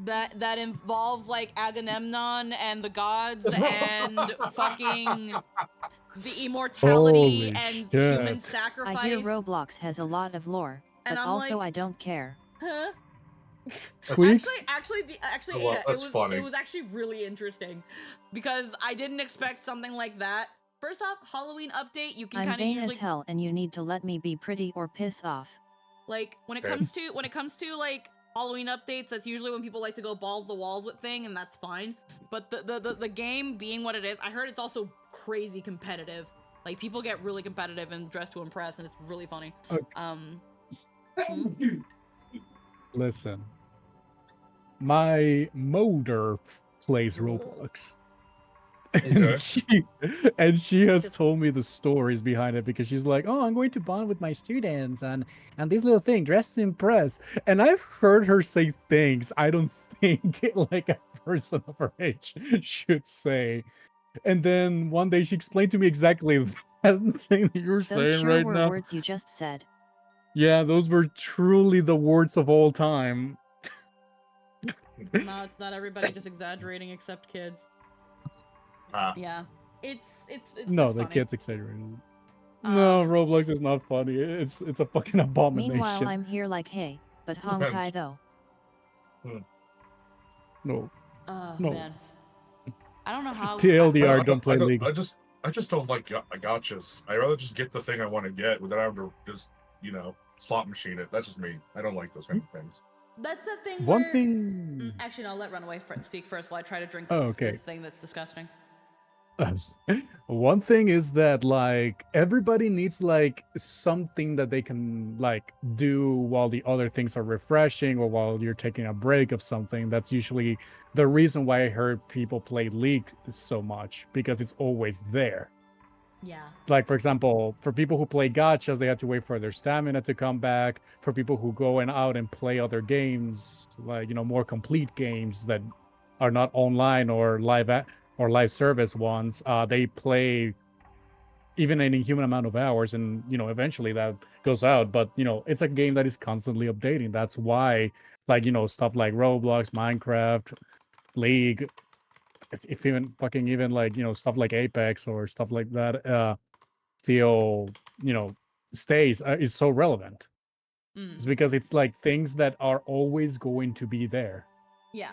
Speaker 1: that involves like Agamemnon and the gods and fucking the immortality and human sacrifice.
Speaker 3: I hear Roblox has a lot of lore, but also I don't care.
Speaker 1: Huh?
Speaker 4: Tweaks?
Speaker 1: Actually,
Speaker 2: Well,
Speaker 1: Ada, it was actually really interesting because I didn't expect something like that. First off, Halloween update, you can
Speaker 3: I'm
Speaker 1: kind of
Speaker 3: vain
Speaker 1: usually
Speaker 3: as hell, and you need to let me be pretty or piss off.
Speaker 1: like when it comes to like Halloween updates, that's usually when people like to go balls the walls with thing, and that's fine. But the game being what it is, I heard it's also crazy competitive. Like people get really competitive and Dress to Impress, and it's really funny.
Speaker 4: Okay. Listen, my motor plays Roblox. And she has told me the stories behind it because she's like, oh, I'm going to bond with my students and this little thing, Dress to Impress. And I've heard her say things I don't think like a person of her age should say. And then one day she explained to me exactly that thing that you're saying right now.
Speaker 3: Those were words you just said.
Speaker 4: Yeah, those were truly the words of all time.
Speaker 1: No, it's not everybody just exaggerating except kids. Yeah, it's
Speaker 4: no,
Speaker 1: it's
Speaker 4: the
Speaker 1: funny.
Speaker 4: kids exaggerating. No, Roblox is not funny. It's a fucking abomination.
Speaker 3: Meanwhile, I'm here like, hey, but Honkai though.
Speaker 4: No.
Speaker 1: Oh
Speaker 4: no.
Speaker 1: man, I don't know how.
Speaker 4: TLDR, don't play League.
Speaker 2: I just don't like gotchas. I rather just get the thing I want to get without having to just slot machine it. That's just me. I don't like those kind of things.
Speaker 1: That's the thing.
Speaker 4: One thing.
Speaker 1: Actually, no. Let Runaway speak first while I try to drink this thing that's disgusting.
Speaker 4: One thing is that like everybody needs like something that they can like do while the other things are refreshing or while you're taking a break of something. That's usually the reason why I heard people play League so much, because it's always there.
Speaker 1: Yeah.
Speaker 4: Like, for example, for people who play gachas, they have to wait for their stamina to come back. For people who go out and play other games, like, more complete games that are not online or live service ones, they play even an inhuman amount of hours, and eventually that goes out. But it's a game that is constantly updating. That's why, like, stuff like Roblox, Minecraft, League, if even like stuff like Apex or stuff like that still stays is so relevant. It's because it's like things that are always going to be there.
Speaker 1: Yeah.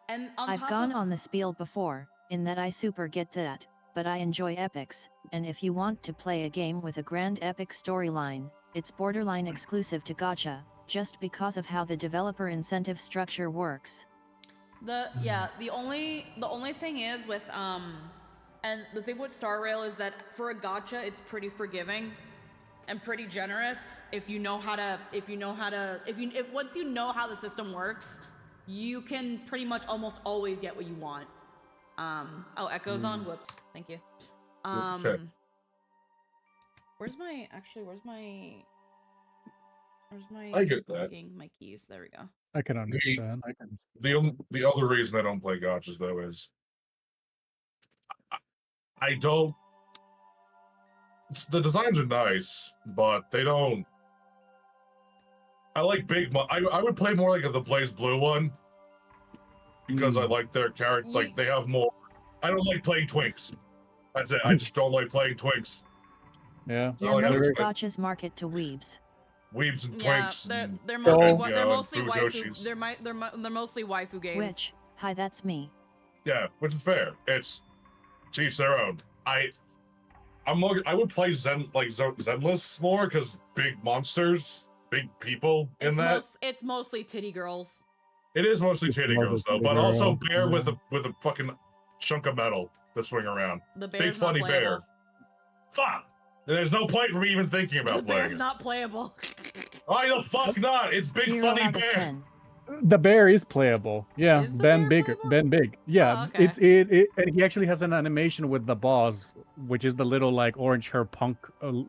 Speaker 1: And
Speaker 3: I've gone on the spiel before, in that I super get that, but I enjoy epics, and if you want to play a game with a grand epic storyline, it's borderline exclusive to gacha, just because of how the developer incentive structure works.
Speaker 1: The only thing is with and the thing with Star Rail is that for a gacha it's pretty forgiving and pretty generous if once you know how the system works, you can pretty much almost always get what you want. Echo's on. Whoops. Thank you.
Speaker 2: Okay.
Speaker 1: Where's my Where's my
Speaker 2: I get that.
Speaker 1: logging? My keys. There we go.
Speaker 4: I can understand. I can.
Speaker 2: The other reason I don't play gotchas though is I don't. The designs are nice, but they don't. I like I would play more like the Blaze Blue one because I like their character. Like they have more. I don't like playing twinks. That's it. I just don't like playing twinks.
Speaker 4: Yeah.
Speaker 3: Yeah,
Speaker 2: like,
Speaker 3: most
Speaker 2: like,
Speaker 3: gotchas market to weebs.
Speaker 2: Weebs and
Speaker 1: Yeah,
Speaker 2: twinks.
Speaker 1: they're
Speaker 2: and
Speaker 1: mostly
Speaker 2: fucking,
Speaker 1: they're mostly
Speaker 2: Fujoshis.
Speaker 1: waifu. They're mostly waifu games.
Speaker 3: Which, hi, that's me.
Speaker 2: Yeah, which is fair. It's to each their own. I would play Zenless more because big monsters, big people in that.
Speaker 1: It's mostly titty girls.
Speaker 2: It is mostly titty
Speaker 4: more
Speaker 2: girls
Speaker 4: the
Speaker 2: though,
Speaker 4: titty
Speaker 2: but also
Speaker 4: girl,
Speaker 2: bear
Speaker 4: yeah.
Speaker 2: with a fucking chunk of metal that swing around.
Speaker 1: The
Speaker 2: Big
Speaker 1: bear's
Speaker 2: funny
Speaker 1: not
Speaker 2: bear.
Speaker 1: playable.
Speaker 2: Fuck. There's no point for me even thinking about
Speaker 1: The
Speaker 2: playing
Speaker 1: bear's
Speaker 2: it.
Speaker 1: not playable.
Speaker 2: Why the fuck not? It's big
Speaker 3: 0
Speaker 2: funny
Speaker 3: out of
Speaker 2: bear.
Speaker 3: 10.
Speaker 4: The bear is playable. Yeah,
Speaker 1: Is the
Speaker 4: Ben
Speaker 1: bear
Speaker 4: Big.
Speaker 1: playable?
Speaker 4: Ben Big. Yeah,
Speaker 1: Oh, okay.
Speaker 4: it and he actually has an animation with the boss, which is the little like orange hair punk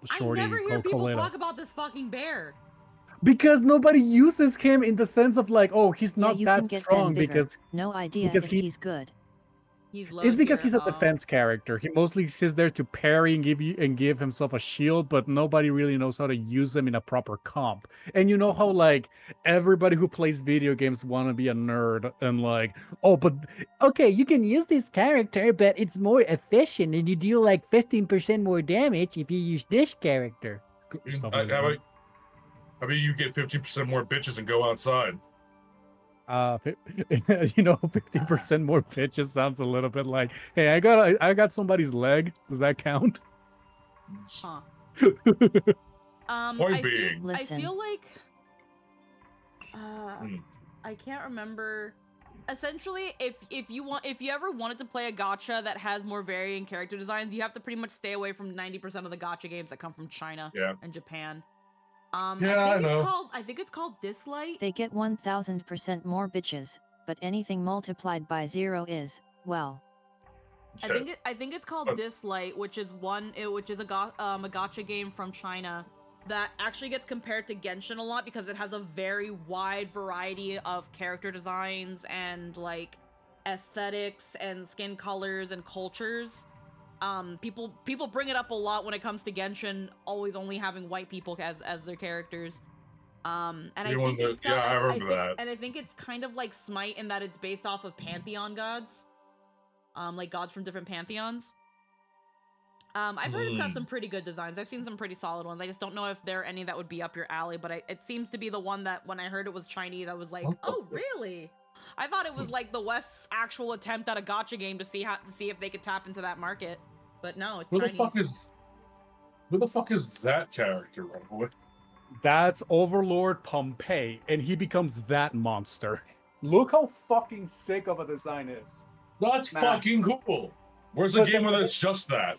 Speaker 4: shorty.
Speaker 1: I never hear people
Speaker 4: Coletta.
Speaker 1: talk about this fucking bear.
Speaker 4: Because nobody uses him in the sense of like, oh, he's
Speaker 3: Yeah,
Speaker 4: not
Speaker 3: you can
Speaker 4: that
Speaker 3: get
Speaker 4: strong
Speaker 3: Ben bigger.
Speaker 4: because
Speaker 3: No idea
Speaker 4: because
Speaker 3: if
Speaker 4: he-
Speaker 3: he's good.
Speaker 1: He's low
Speaker 4: it's because
Speaker 1: tier.
Speaker 4: he's a
Speaker 1: Oh.
Speaker 4: defense character. He mostly sits there to parry and give himself a shield, but nobody really knows how to use him in a proper comp. And you know how like everybody who plays video games want to be a nerd and like, oh, but okay, you can use this character, but it's more efficient and you do like 15% more damage if you use this character. Stuff like that.
Speaker 2: I mean, you get 50% more bitches and go outside.
Speaker 4: You know, 50% more pitches sounds a little bit like, hey, I got somebody's leg. Does that count?
Speaker 1: Huh.
Speaker 2: Point
Speaker 1: I
Speaker 2: being,
Speaker 3: Listen.
Speaker 1: feel like I can't remember. Essentially, if you ever wanted to play a gacha that has more varying character designs, you have to pretty much stay away from 90% of the gacha games that come from China and Japan.
Speaker 2: I know.
Speaker 1: I think it's called Dislight.
Speaker 3: They get 1000% more bitches, but anything multiplied by 0 is, well.
Speaker 1: I think it's called Dislight, which is a gacha game from China that actually gets compared to Genshin a lot because it has a very wide variety of character designs and like aesthetics and skin colors and cultures. People bring it up a lot when it comes to Genshin always only having white people as their characters. And I think
Speaker 2: I remember that.
Speaker 1: And I think it's kind of like Smite in that it's based off of pantheon gods. Like gods from different pantheons. I've heard it's got some pretty good designs. I've seen some pretty solid ones. I just don't know if there are any that would be up your alley, but it seems to be the one that when I heard it was Chinese, I was like, oh, really? I thought it was like the West's actual attempt at a gacha game to see if they could tap into that market. But no, it's Chinese.
Speaker 2: Who the fuck is that character, boy?
Speaker 4: That's Overlord Pompeii, and he becomes that monster. Look how fucking sick of a design is.
Speaker 2: That's fucking cool. Where's the game where it's just that?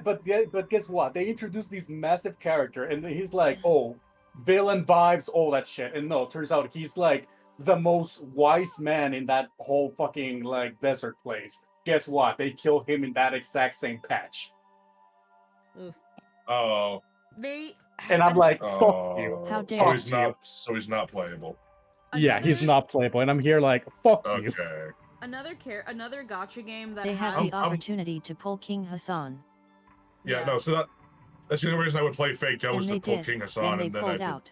Speaker 4: But guess what? They introduced this massive character, and he's like, oh, villain vibes, all that shit. And no, it turns out he's like the most wise man in that whole fucking like desert place. Guess what? They kill him in that exact same patch.
Speaker 2: Oh.
Speaker 4: And I'm like, fuck you.
Speaker 3: How dare
Speaker 2: So he's not playable.
Speaker 4: Yeah, he's not playable, and I'm here like, fuck you.
Speaker 2: Okay.
Speaker 1: Another gacha game that
Speaker 3: they had the opportunity to pull King Hassan.
Speaker 2: Yeah, no, so that's the only reason I would play Fate Go was to pull King Hassan,
Speaker 3: and then pulled out.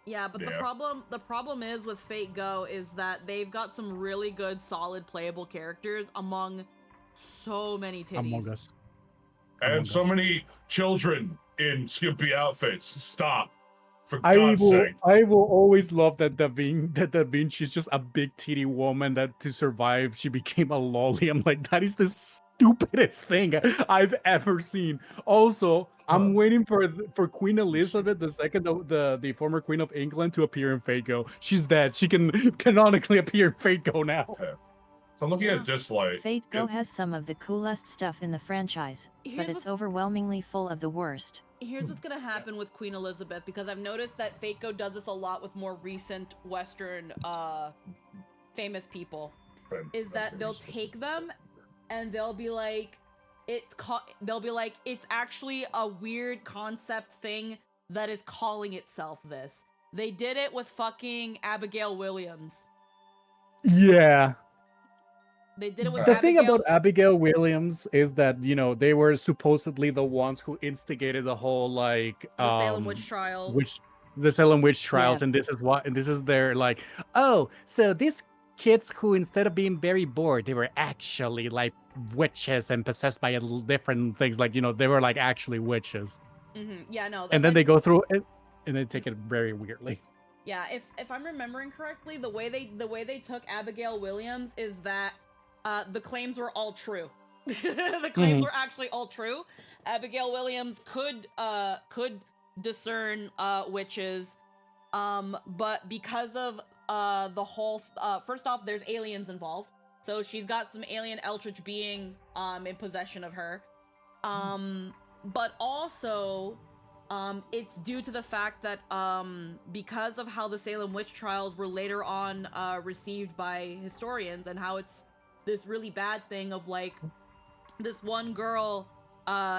Speaker 1: Yeah, but the problem is with Fate Go is that they've got some really good, solid, playable characters among so many titties.
Speaker 4: Among Us.
Speaker 2: And so many children in skimpy outfits. Stop. For God's sake.
Speaker 4: I will always love that Da Vinci's just a big titty woman that to survive she became a lolly. I'm like, that is the stupidest thing I've ever seen. Also, I'm waiting for Queen Elizabeth II, the former Queen of England, to appear in Fate Go. She's dead. She can canonically appear in Fate Go now.
Speaker 2: Okay. So I'm looking at Dislight.
Speaker 3: Fate Go has some of the coolest stuff in the franchise, but it's overwhelmingly full of the worst.
Speaker 1: Here's what's gonna happen with Queen Elizabeth, because I've noticed that Fate Go does this a lot with more recent Western famous people. Is that they'll take them and they'll be like, it's actually a weird concept thing that is calling itself this. They did it with fucking Abigail Williams.
Speaker 4: Yeah.
Speaker 1: They did it with
Speaker 4: The
Speaker 1: Abigail.
Speaker 4: thing about Abigail Williams is that, you know, they were supposedly the ones who instigated the whole, like,
Speaker 1: the Salem witch trials.
Speaker 4: The Salem witch trials,
Speaker 3: Yeah.
Speaker 4: and this is their, like, oh, so these kids who, instead of being very bored, they were actually like witches and possessed by different things, like, you know, they were like actually witches.
Speaker 1: Yeah, no.
Speaker 4: And then they go through it and they take it very weirdly.
Speaker 1: Yeah, if I'm remembering correctly, the way they took Abigail Williams is that the claims were all true. The claims were actually all true. Abigail Williams could discern witches, but because of the whole first off, there's aliens involved, so she's got some alien eldritch being in possession of her, but also it's due to the fact that because of how the Salem witch trials were later on received by historians, and how it's this really bad thing of like this one girl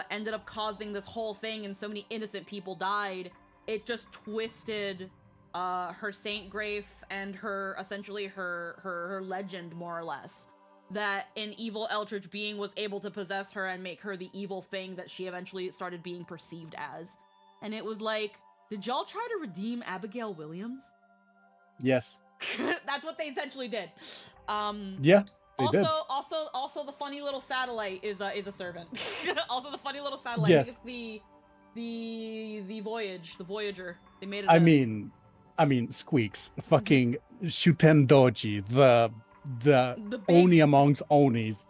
Speaker 1: ended up causing this whole thing and so many innocent people died, it just twisted her saint grave and her essentially her legend, more or less, that an evil eldritch being was able to possess her and make her the evil thing that she eventually started being perceived as. And it was like, did y'all try to redeem Abigail Williams?
Speaker 4: Yes.
Speaker 1: That's what they essentially did.
Speaker 4: Yeah. They did.
Speaker 1: Also, the funny little satellite is a servant. Also, the funny little satellite.
Speaker 4: Yes.
Speaker 1: I think it's the Voyager. They made it.
Speaker 4: I mean, Squeaks, fucking Shuten Doji, the big Oni amongst Onis,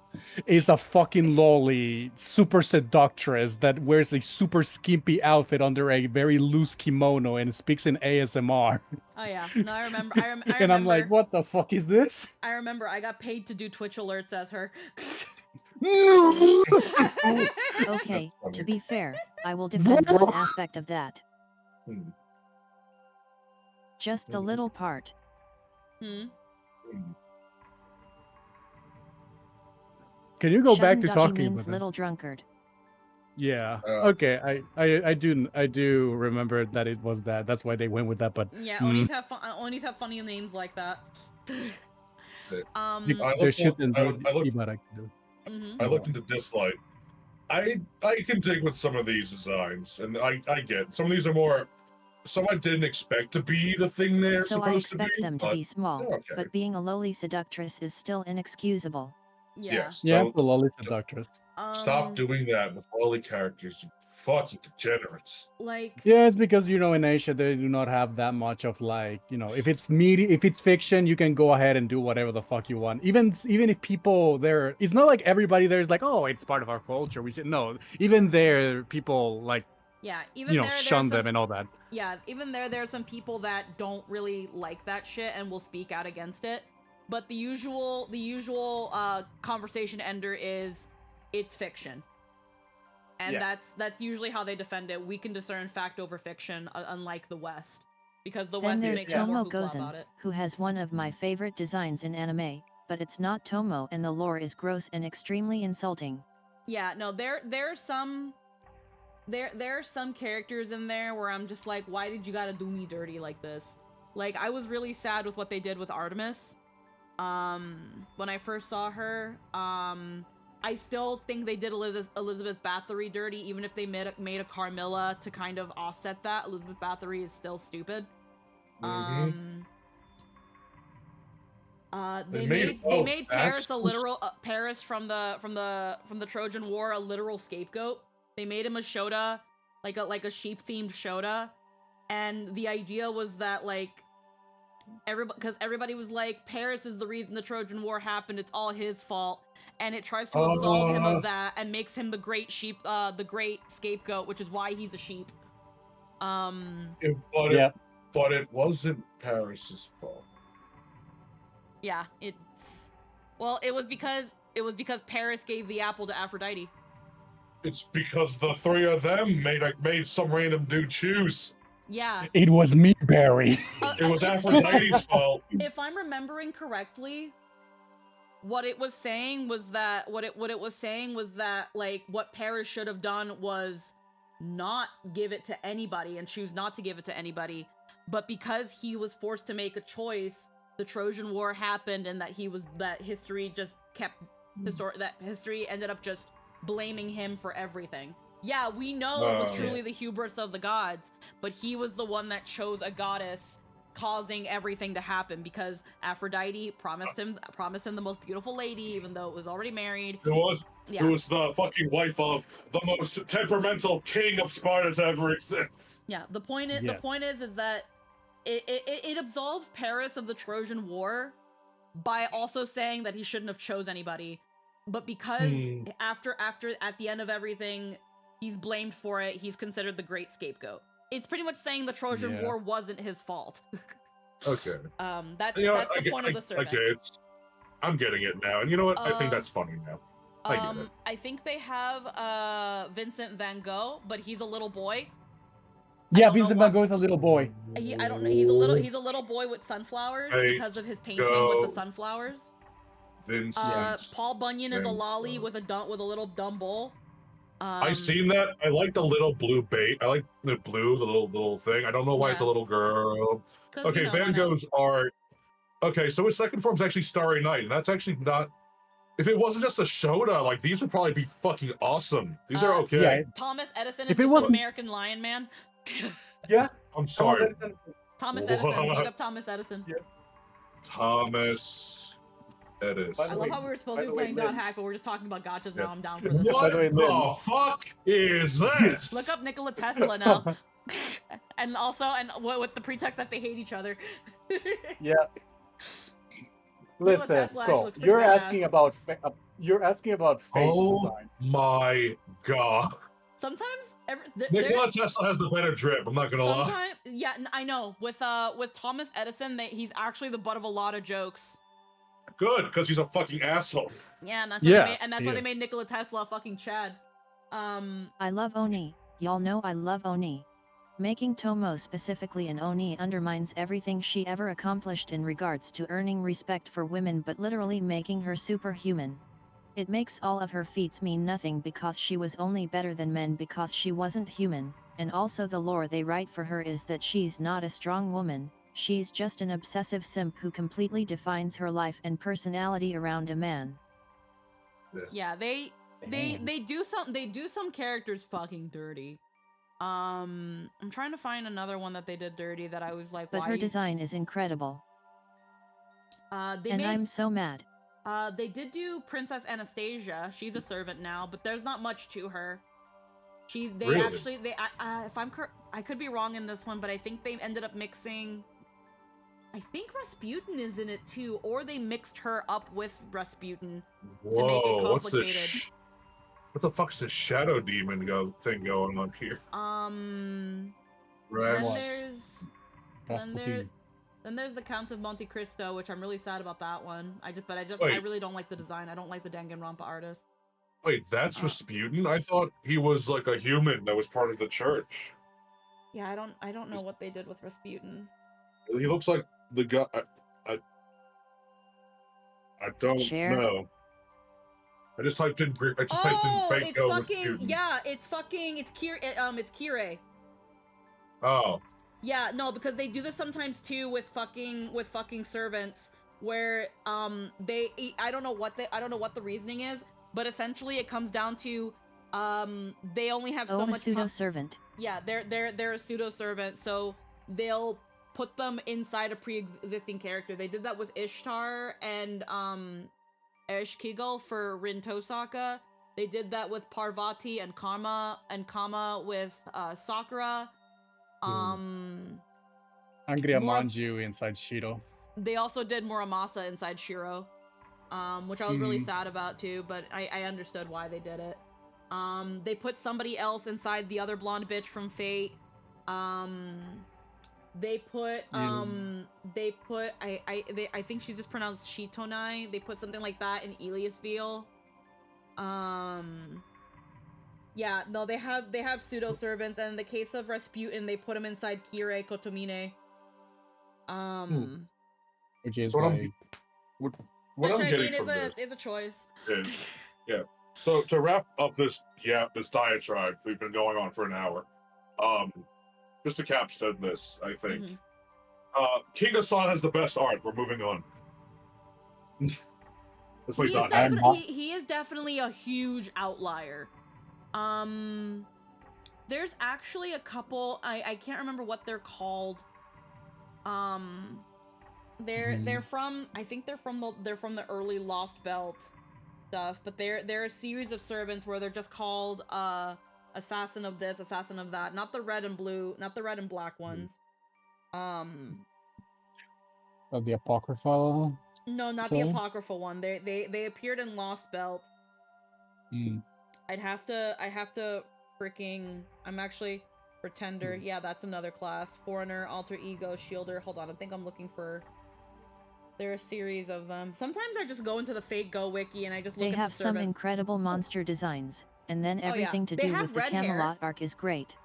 Speaker 4: is a fucking lolly, super seductress that wears a super skimpy outfit under a very loose kimono and speaks in ASMR.
Speaker 1: Oh yeah, no, I remember. I remember.
Speaker 4: And I'm like, what the fuck is this?
Speaker 1: I remember. I got paid to do Twitch alerts as her.
Speaker 3: Okay, to be fair, I will defend one aspect of that. Just the little part.
Speaker 4: Can you go back to talking
Speaker 3: means
Speaker 4: about
Speaker 3: little drunkard.
Speaker 4: Yeah. Okay. I do remember that it was that. That's why they went with that. But
Speaker 1: yeah, Onis have Onis have funny names like that.
Speaker 4: There's shit in
Speaker 2: I looked into Dislight. I can dig with some of these designs, and I get some of these are more. Some I didn't expect to be the thing they're supposed to be.
Speaker 3: So I expect them to be small, but being a lowly seductress is still inexcusable.
Speaker 1: Yeah.
Speaker 2: Yes.
Speaker 4: Yeah, the lolly seductress.
Speaker 2: Stop doing that with lolly characters, you fucking degenerates.
Speaker 1: Like.
Speaker 4: Yeah, it's because, you know, in Asia they do not have that much of, like, you know, if it's media, if it's fiction, you can go ahead and do whatever the fuck you want. Even if people there, it's not like everybody there is like, oh, it's part of our culture. We say no. Even there, people like.
Speaker 1: Yeah, even
Speaker 4: you know,
Speaker 1: there,
Speaker 4: shun them and all that.
Speaker 1: Yeah, even there are some people that don't really like that shit and will speak out against it. But the usual conversation ender is, it's fiction, and that's usually how they defend it. We can discern fact over fiction, unlike the West, because the West makes more hoopla about it.
Speaker 3: Who has one of my favorite designs in anime, but it's not Tomo, and the lore is gross and extremely insulting.
Speaker 1: Yeah, no, there are some characters in there where I'm just like, why did you gotta do me dirty like this? Like, I was really sad with what they did with Artemis. When I first saw her, I still think they did Elizabeth Bathory dirty, even if they made a Carmilla to kind of offset that. Elizabeth Bathory is still stupid. They made Paris a literal Paris from the Trojan War a literal scapegoat. They made him a Shota, like a sheep themed Shota, and the idea was that like because everybody was like, Paris is the reason the Trojan War happened, it's all his fault, and it tries to absolve him of that and makes him the great sheep, the great scapegoat, which is why he's a sheep.
Speaker 2: But it wasn't Paris's fault.
Speaker 1: Yeah, it was because Paris gave the apple to Aphrodite.
Speaker 2: It's because the three of them made some random dude choose.
Speaker 1: Yeah.
Speaker 4: It was me, Barry.
Speaker 2: It was Aphrodite's fault.
Speaker 1: If I'm remembering correctly, what it was saying was that like what Paris should have done was not give it to anybody and choose not to give it to anybody, but because he was forced to make a choice, the Trojan War happened, and that history just kept that history ended up just blaming him for everything. Yeah, we know it was truly the hubris of the gods, but he was the one that chose a goddess, causing everything to happen, because Aphrodite promised him the most beautiful lady, even though it was already married.
Speaker 2: It was the fucking wife of the most temperamental king of Sparta to ever exist.
Speaker 1: Yeah, the point is that it absolves Paris of the Trojan War by also saying that he shouldn't have chose anybody, but because after at the end of everything, he's blamed for it, he's considered the great scapegoat. It's pretty much saying the Trojan War wasn't his fault.
Speaker 2: Okay.
Speaker 1: That's the point of the sermon.
Speaker 2: Okay, I'm getting it now, and you know what? I think that's funny now. I get it.
Speaker 1: I think they have Vincent van Gogh, but he's a little boy.
Speaker 4: Yeah, Vincent van Gogh is a little boy.
Speaker 1: I don't know. He's a little boy with sunflowers because of his painting with the sunflowers.
Speaker 2: Vincent.
Speaker 1: Paul Bunyan is a lolly with a little dumb bowl.
Speaker 2: I've seen that. I like the little blue bait. I like the blue, the little thing. I don't know why it's a little girl. Okay, Van Gogh's art. Okay, so his second form's actually Starry Night, and that's actually not. If it wasn't just a Shota, like these would probably be fucking awesome. These are okay.
Speaker 1: Yeah. Thomas Edison is just an American Lion Man.
Speaker 4: Yeah.
Speaker 2: I'm sorry.
Speaker 1: Thomas Edison. Look up Thomas Edison.
Speaker 2: Yeah. Thomas Edison.
Speaker 1: I love how we were supposed to be playing Dot Hack, but we're just talking about gotchas now. I'm down for this.
Speaker 2: What the fuck is this?
Speaker 1: Look up Nikola Tesla now. and with the pretext that they hate each other.
Speaker 4: Yeah. Listen, Skull, you're asking about fake designs.
Speaker 2: Oh my god.
Speaker 1: Sometimes
Speaker 2: Nikola Tesla has the better drip. I'm not gonna lie.
Speaker 1: Yeah, I know. With Thomas Edison, he's actually the butt of a lot of jokes.
Speaker 2: Good, because he's a fucking asshole.
Speaker 1: Yeah, and that's why they made Nikola Tesla a fucking Chad.
Speaker 3: I love Oni. Y'all know I love Oni. Making Tomo specifically an Oni undermines everything she ever accomplished in regards to earning respect for women, but literally making her superhuman. It makes all of her feats mean nothing because she was only better than men because she wasn't human, and also the lore they write for her is that she's not a strong woman, she's just an obsessive simp who completely defines her life and personality around a man.
Speaker 1: Yeah, they do some characters fucking dirty. I'm trying to find another one that they did dirty that I was like,
Speaker 3: but her design is incredible. I'm so mad.
Speaker 1: They did do Princess Anastasia. She's a servant now, but there's not much to her. I could be wrong in this one, but I think they ended up mixing. I think Rasputin is in it too, or they mixed her up with Rasputin to make it complicated.
Speaker 2: What the fuck's this shadow demon thing going on here?
Speaker 1: Then there's the Count of Monte Cristo, which I'm really sad about that one. I really don't like the design. I don't like the Danganronpa artist.
Speaker 2: Wait, that's Rasputin? I thought he was like a human that was part of the church.
Speaker 1: Yeah, I don't know what they did with Rasputin.
Speaker 2: He looks like the guy. I don't know. I just typed in fake Rasputin.
Speaker 1: Yeah, it's Kire.
Speaker 2: Oh.
Speaker 1: Yeah, no, because they do this sometimes too with fucking servants, where I don't know what the reasoning is, but essentially it comes down to they only have so much
Speaker 3: pseudo servant.
Speaker 1: Yeah, they're a pseudo servant, so they'll put them inside a pre-existing character. They did that with Ishtar and Eshkigal for Rin Tosaka. They did that with Parvati and Kama with Sakura.
Speaker 4: Angria Manju inside Shiro.
Speaker 1: They also did Muramasa inside Shiro, which I was really sad about too, but I understood why they did it. They put somebody else inside the other blonde bitch from Fate. They put I think she's just pronounced Shitonai. They put something like that in Eliasville. Yeah, no, they have pseudo servants, and in the case of Rasputin, they put him inside Kire Kotomine.
Speaker 4: Which is
Speaker 2: what I'm getting from
Speaker 1: this is a choice.
Speaker 2: Yeah. So to wrap up this diatribe we've been going on for an hour, just to capstone this, I think King Hassan has the best art. We're moving on. That's what
Speaker 1: He
Speaker 2: he
Speaker 1: is,
Speaker 2: thought.
Speaker 1: he is definitely a huge outlier. There's actually a couple. I can't remember what they're called. They're from. I think they're from the early Lost Belt stuff. But they're a series of servants where they're just called assassin of this, assassin of that. Not the red and blue, not the red and black ones.
Speaker 4: Of the Apocrypha.
Speaker 1: No, not the apocryphal one. They appeared in Lost Belt. I have to freaking. I'm actually Pretender. Yeah, that's another class. Foreigner, Alter Ego, Shielder. Hold on, I think I'm looking for. There are a series of them. Sometimes I just go into the Fate Go wiki and I just look at the servants.
Speaker 3: They have some incredible monster designs, and then everything to do with the Camelot arc is great.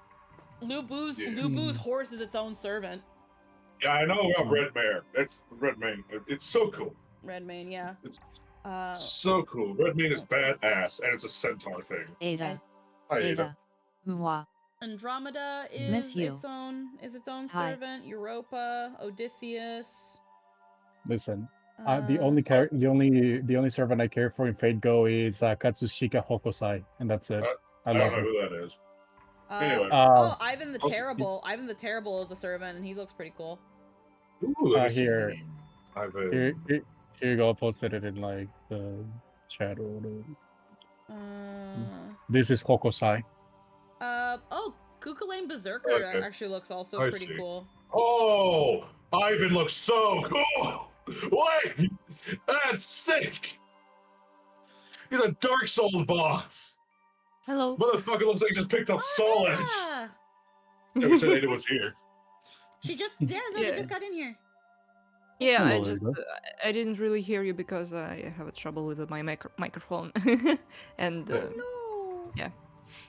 Speaker 1: Lu Bu's horse is its own servant.
Speaker 2: Yeah, I know about Redmane. That's Redmane. It's so cool.
Speaker 1: Redmane, yeah.
Speaker 2: It's so cool. Redmane is badass, and it's a centaur thing.
Speaker 3: Ada.
Speaker 2: Hi, Ada.
Speaker 3: Mwah.
Speaker 1: Andromeda is its own servant. Europa, Odysseus.
Speaker 4: Listen, the only servant I care for in Fate Go is Katsushika Hokusai, and that's it.
Speaker 2: I don't know who that is. Anyway.
Speaker 1: Ivan the Terrible. Ivan the Terrible is a servant, and he looks pretty cool.
Speaker 2: Ooh,
Speaker 4: here you go. I posted it in like the chat or whatever. This is Hokusai.
Speaker 1: Kukulane Berserker actually looks also pretty cool.
Speaker 2: Oh, Ivan looks so cool. Wait, that's sick. He's a Dark Souls boss.
Speaker 5: Hello.
Speaker 2: Motherfucker looks like he just picked up Soul Edge. Never said Ada was here.
Speaker 1: She just, they just got in here.
Speaker 5: Yeah, I didn't really hear you because I have trouble with my microphone. And, yeah.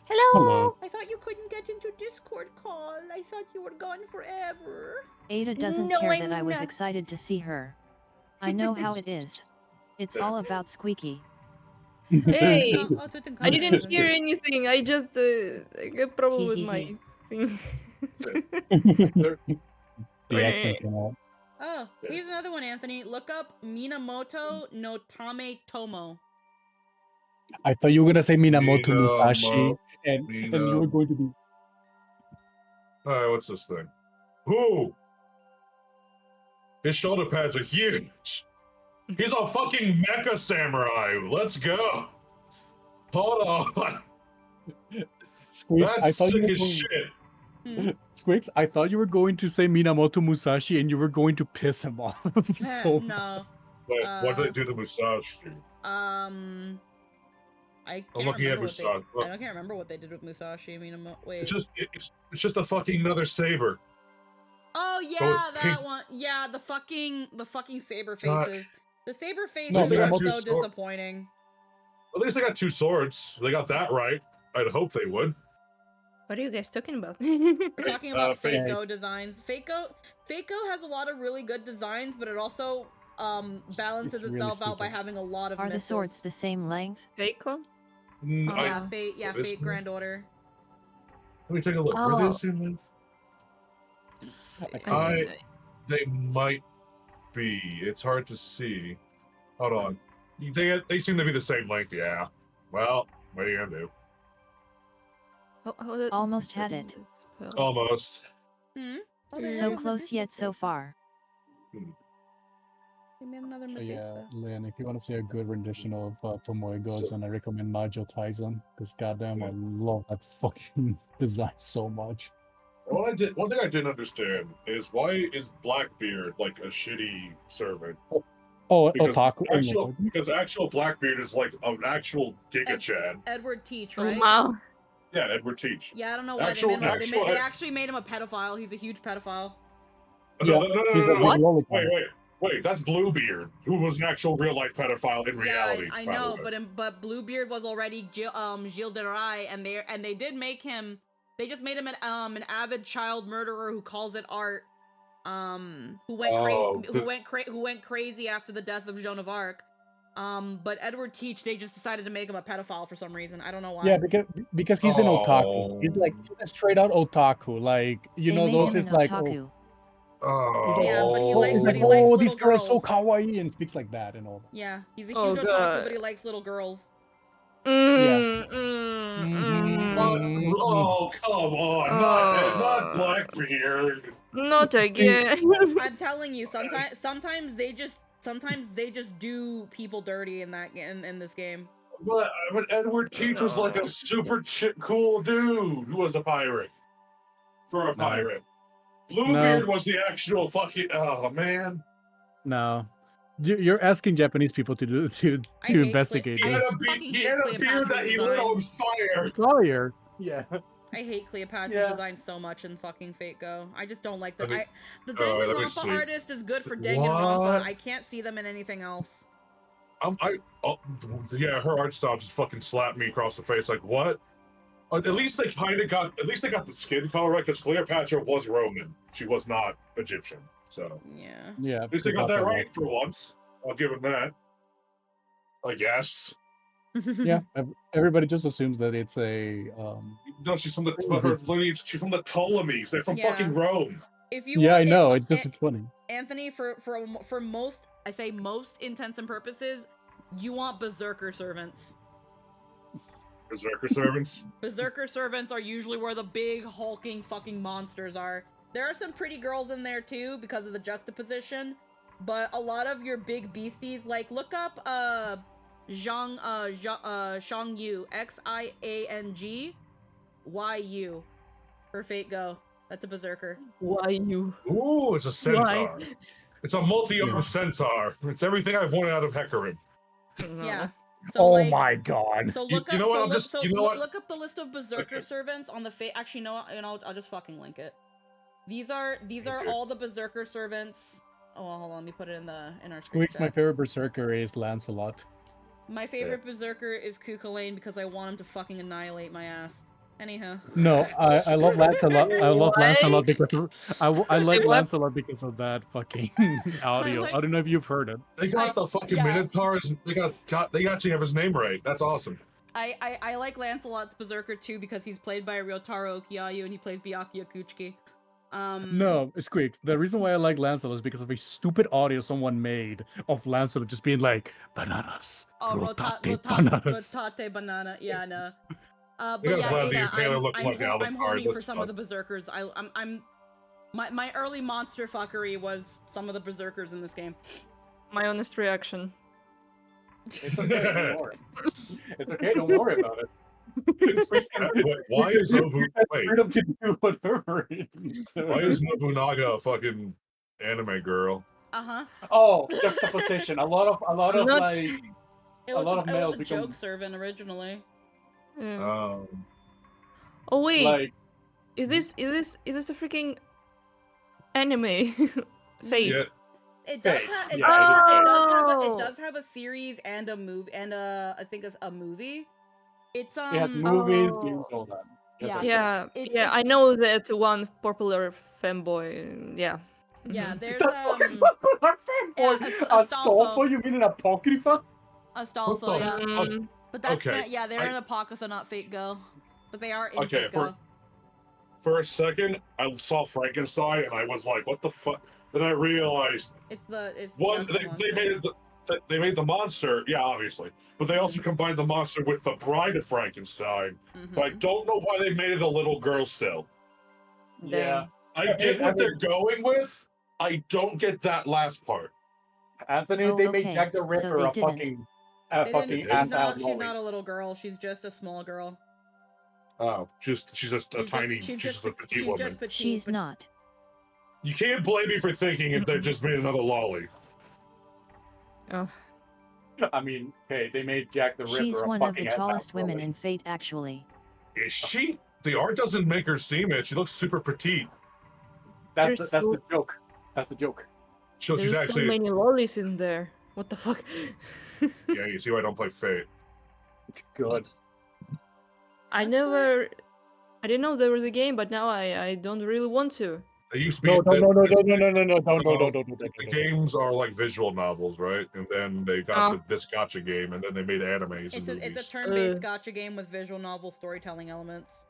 Speaker 5: Hello.
Speaker 1: I thought you couldn't get into Discord call. I thought you were gone forever.
Speaker 3: Ada doesn't care that I was excited to see her. I know how it is. It's all about Squeaky.
Speaker 5: Hey, I didn't hear anything. I just got problem with my thing.
Speaker 4: The accent came out.
Speaker 1: Oh, here's another one, Anthony. Look up Minamoto no Tame Tomo.
Speaker 4: I thought you were gonna say Minamoto Musashi, and you were going to be.
Speaker 2: Alright, what's this thing? Ooh! His shoulder pads are huge! He's a fucking mecha samurai! Let's go! Hold on!
Speaker 4: Squeaks,
Speaker 2: that's sick as shit!
Speaker 4: Squeaks, I thought you were going to say Minamoto Musashi and you were going to piss him off.
Speaker 1: No.
Speaker 2: Wait, what did they do to Musashi?
Speaker 1: I can't remember what they did with Musashi. Wait.
Speaker 2: It's just a fucking another saber.
Speaker 1: Oh yeah, that one. Yeah, the fucking saber faces. The saber faces are so disappointing.
Speaker 2: At least they got two swords. They got that right. I'd hope they would.
Speaker 5: What are you guys talking about?
Speaker 1: We're talking about Fate Go designs. Fate Go has a lot of really good designs, but it also balances itself out by having a lot of
Speaker 3: Are
Speaker 1: missiles.
Speaker 3: the swords the same length?
Speaker 5: Fate Go?
Speaker 1: Fate Granddaughter.
Speaker 2: Let me take a look. Are they the same length? They might be. It's hard to see. Hold on. They seem to be the same length, yeah. Well, what are you gonna do?
Speaker 3: Almost had it.
Speaker 2: Almost.
Speaker 3: So close yet so far.
Speaker 4: Yeah, Lynn, if you want to see a good rendition of Tomoe Gozen, I recommend Najo Taizan, because goddamn, I love that fucking design so much.
Speaker 2: One thing I didn't understand is why is Blackbeard like a shitty servant?
Speaker 4: Otaku.
Speaker 2: Because actual Blackbeard is like an actual Giga Chad.
Speaker 1: Edward Teach, right?
Speaker 5: Wow.
Speaker 2: Yeah, Edward Teach.
Speaker 1: Yeah, I don't know why they actually made him a pedophile. He's a huge pedophile.
Speaker 2: No. Wait, that's Bluebeard, who was an actual real-life pedophile in reality.
Speaker 1: I know, but Bluebeard was already Gilles de Rais, and they did make him. They just made him an avid child murderer who calls it art. Who went crazy after the death of Joan of Arc. But Edward Teach, they just decided to make him a pedophile for some reason. I don't know why.
Speaker 4: Yeah, because he's an otaku. He's a straight out otaku. Like those is like.
Speaker 2: Oh.
Speaker 1: Yeah, but he
Speaker 4: Oh,
Speaker 1: likes-
Speaker 4: he's
Speaker 1: but
Speaker 4: like,
Speaker 1: he likes
Speaker 4: oh, these
Speaker 1: little
Speaker 4: girls so
Speaker 1: girls."
Speaker 4: kawaii and speaks like that and all that.
Speaker 1: Yeah, he's a
Speaker 5: Oh,
Speaker 1: huge otaku,
Speaker 5: God.
Speaker 1: but he likes little girls.
Speaker 2: Oh, come on, not Blackbeard.
Speaker 5: Not again.
Speaker 1: I'm telling you, sometimes they just do people dirty in this game.
Speaker 2: But Edward Teach was like a super cool dude who was a pirate. For a
Speaker 4: No.
Speaker 2: pirate. Bluebeard was the actual fucking. Oh man.
Speaker 4: No, you're asking Japanese people to
Speaker 1: I hate
Speaker 4: investigate.
Speaker 2: He
Speaker 1: I
Speaker 2: had
Speaker 4: this.
Speaker 1: fucking
Speaker 2: he
Speaker 1: hate
Speaker 2: had a beard that
Speaker 1: Cleopatra's
Speaker 2: he lit
Speaker 1: design.
Speaker 2: on fire.
Speaker 4: Fire. Yeah.
Speaker 1: I hate Cleopatra's
Speaker 4: Yeah.
Speaker 1: design so much in fucking Fate Go. I just don't like the
Speaker 2: Let me-
Speaker 1: the
Speaker 2: let me
Speaker 1: Danganronpa
Speaker 2: see.
Speaker 1: artist is good for
Speaker 2: What?
Speaker 1: Danganronpa. I can't see them in anything else.
Speaker 2: Yeah, her art style just fucking slapped me across the face. Like what? At least they got the skin color right because Cleopatra was Roman. She was not Egyptian. So
Speaker 1: Yeah.
Speaker 4: Yeah.
Speaker 2: at least they got that right for once. I'll give them that. I guess.
Speaker 4: Yeah. Everybody just assumes that it's a.
Speaker 2: No, she's from her lineage. She's from the Ptolemies. They're from
Speaker 1: Yeah.
Speaker 2: fucking Rome.
Speaker 1: If you
Speaker 4: Yeah,
Speaker 1: want,
Speaker 4: I know. It's funny.
Speaker 1: Anthony, for most, I say most intents and purposes, you want berserker servants.
Speaker 2: Berserker servants.
Speaker 1: Berserker servants are usually where the big hulking fucking monsters are. There are some pretty girls in there too because of the juxtaposition, but a lot of your big beasties, like look up Shang Yu, XIANGYU for Fate Go. That's a berserker.
Speaker 5: Why you?
Speaker 2: Ooh, it's a centaur. It's a multi-armed centaur. It's everything I've wanted out of Hecarim.
Speaker 5: No.
Speaker 1: Yeah. So
Speaker 4: Oh
Speaker 1: like,
Speaker 4: my god.
Speaker 1: So
Speaker 2: You-
Speaker 1: look
Speaker 2: you
Speaker 1: up.
Speaker 2: know what,
Speaker 1: So
Speaker 2: I'm
Speaker 1: look,
Speaker 2: just-
Speaker 1: so
Speaker 2: you know
Speaker 1: look,
Speaker 2: what?
Speaker 1: look up the list of berserker
Speaker 2: Okay.
Speaker 1: servants on the Fate. Actually, no. And I'll just fucking link it. These are
Speaker 2: Okay.
Speaker 1: all the berserker servants. Oh, well, hold on. Let me put it in our screen
Speaker 4: Squeaks, my
Speaker 1: chat.
Speaker 4: favorite berserker is Lancelot.
Speaker 1: My favorite berserker is Cuchulainn because I want him to fucking annihilate my ass. Anyhow.
Speaker 4: No, I love Lancelot. I love
Speaker 5: Why?
Speaker 4: Lancelot because I like
Speaker 5: Say what?
Speaker 4: Lancelot because of that fucking audio.
Speaker 1: like-
Speaker 4: I don't know if you've heard it.
Speaker 2: They got the fucking
Speaker 1: yeah.
Speaker 2: Minotaurs. They actually have his name right. That's awesome.
Speaker 1: I like Lancelot's berserker too because he's played by Ryotaro Kiyayu and he plays Byakuya Kuchiki.
Speaker 4: No, Squeaks. The reason why I like Lancelot is because of a stupid audio someone made of Lancelot just being like bananas,
Speaker 1: Oh,
Speaker 4: rotate bananas.
Speaker 1: rotate banana. Yeah, no.
Speaker 2: They
Speaker 1: But
Speaker 2: got
Speaker 1: yeah,
Speaker 2: Vladimir
Speaker 1: Ada,
Speaker 2: Taylor looking like Alucard.
Speaker 1: I'm horny for
Speaker 2: That's
Speaker 1: some of the
Speaker 2: fucked.
Speaker 1: berserkers. My early monster fuckery was some of the berserkers in this game.
Speaker 5: My honest reaction.
Speaker 4: It's okay. Don't worry. It's okay. Don't worry about it.
Speaker 2: Why is wait?
Speaker 4: Freedom to do whatever.
Speaker 2: Why is Nobunaga a fucking anime girl?
Speaker 4: Oh, juxtaposition. A lot of
Speaker 5: Not-
Speaker 4: like
Speaker 1: It
Speaker 4: A
Speaker 1: was
Speaker 4: lot of
Speaker 1: it
Speaker 4: males
Speaker 1: was a
Speaker 4: become-
Speaker 1: joke servant originally.
Speaker 5: Yeah.
Speaker 2: Um,
Speaker 5: Oh wait,
Speaker 4: like
Speaker 5: is this a freaking anime? Fate.
Speaker 2: yeah,
Speaker 1: It does
Speaker 4: Fate.
Speaker 1: have
Speaker 5: Yeah,
Speaker 1: it does have a series and a movie and I think it's a movie. It's
Speaker 4: it has movies, games, all that. Yes,
Speaker 1: Yeah.
Speaker 4: it
Speaker 5: Yeah,
Speaker 1: It-
Speaker 5: I know that one popular femboy. Yeah.
Speaker 1: yeah,
Speaker 5: Mhm.
Speaker 1: there's
Speaker 4: Fanboy.
Speaker 1: Astolfo.
Speaker 4: Astolfo? You mean an apocrypha?
Speaker 1: Astolfo,
Speaker 2: What the
Speaker 1: yeah.
Speaker 2: fuck?
Speaker 5: Mm,
Speaker 1: But that's
Speaker 2: Okay,
Speaker 1: not, yeah, they're
Speaker 2: I-
Speaker 1: in Apocrypha, not Fate Go. But they are in
Speaker 2: Okay,
Speaker 1: Fate Go.
Speaker 2: for a second, I saw Frankenstein and I was like, "What the fuck?" Then I realized
Speaker 1: It's the
Speaker 2: one,
Speaker 1: the
Speaker 2: they made the monster, yeah, obviously, but they also combined the monster with the Bride of Frankenstein. But I don't know why they made it a little girl still.
Speaker 4: Yeah.
Speaker 2: I
Speaker 4: Yeah,
Speaker 2: get
Speaker 4: I
Speaker 2: what they're
Speaker 4: mean-
Speaker 2: going with. I don't get that last part.
Speaker 4: Anthony,
Speaker 3: Oh,
Speaker 4: they made
Speaker 3: okay,
Speaker 4: Jack the
Speaker 3: so
Speaker 4: Ripper
Speaker 3: they
Speaker 4: a
Speaker 3: didn't.
Speaker 4: fucking
Speaker 2: didn't.
Speaker 4: ass out
Speaker 1: she's
Speaker 4: lolly.
Speaker 1: not a little girl. She's just a small girl.
Speaker 2: Oh, she's just a tiny,
Speaker 1: She's
Speaker 2: she's just a petite
Speaker 1: she's
Speaker 2: woman.
Speaker 1: just petite.
Speaker 3: She's
Speaker 1: but-
Speaker 3: not.
Speaker 2: You can't blame me for thinking if they just made another lolly.
Speaker 5: oh.
Speaker 4: I mean, hey, they made Jack the Ripper
Speaker 3: She's
Speaker 4: a
Speaker 3: one of
Speaker 4: fucking
Speaker 3: the
Speaker 4: ass out
Speaker 3: tallest women
Speaker 4: lolly.
Speaker 3: in Fate, actually.
Speaker 2: Is she? The art doesn't make her seem it. She looks super petite.
Speaker 4: That's
Speaker 5: There's
Speaker 4: the
Speaker 5: so-
Speaker 4: joke. That's the joke.
Speaker 2: So she's
Speaker 5: There's
Speaker 2: actually
Speaker 5: so many lollies in there. What the fuck?
Speaker 2: yeah. You see why I don't play Fate.
Speaker 4: Good.
Speaker 5: I didn't know there was a game, but now I don't really want to.
Speaker 2: They used to be.
Speaker 4: No,
Speaker 2: the
Speaker 4: games.
Speaker 2: games are like visual novels, right? And then they got this gotcha game, and then they made animes and movies.
Speaker 1: It's a turn-based gotcha game with visual novel storytelling elements.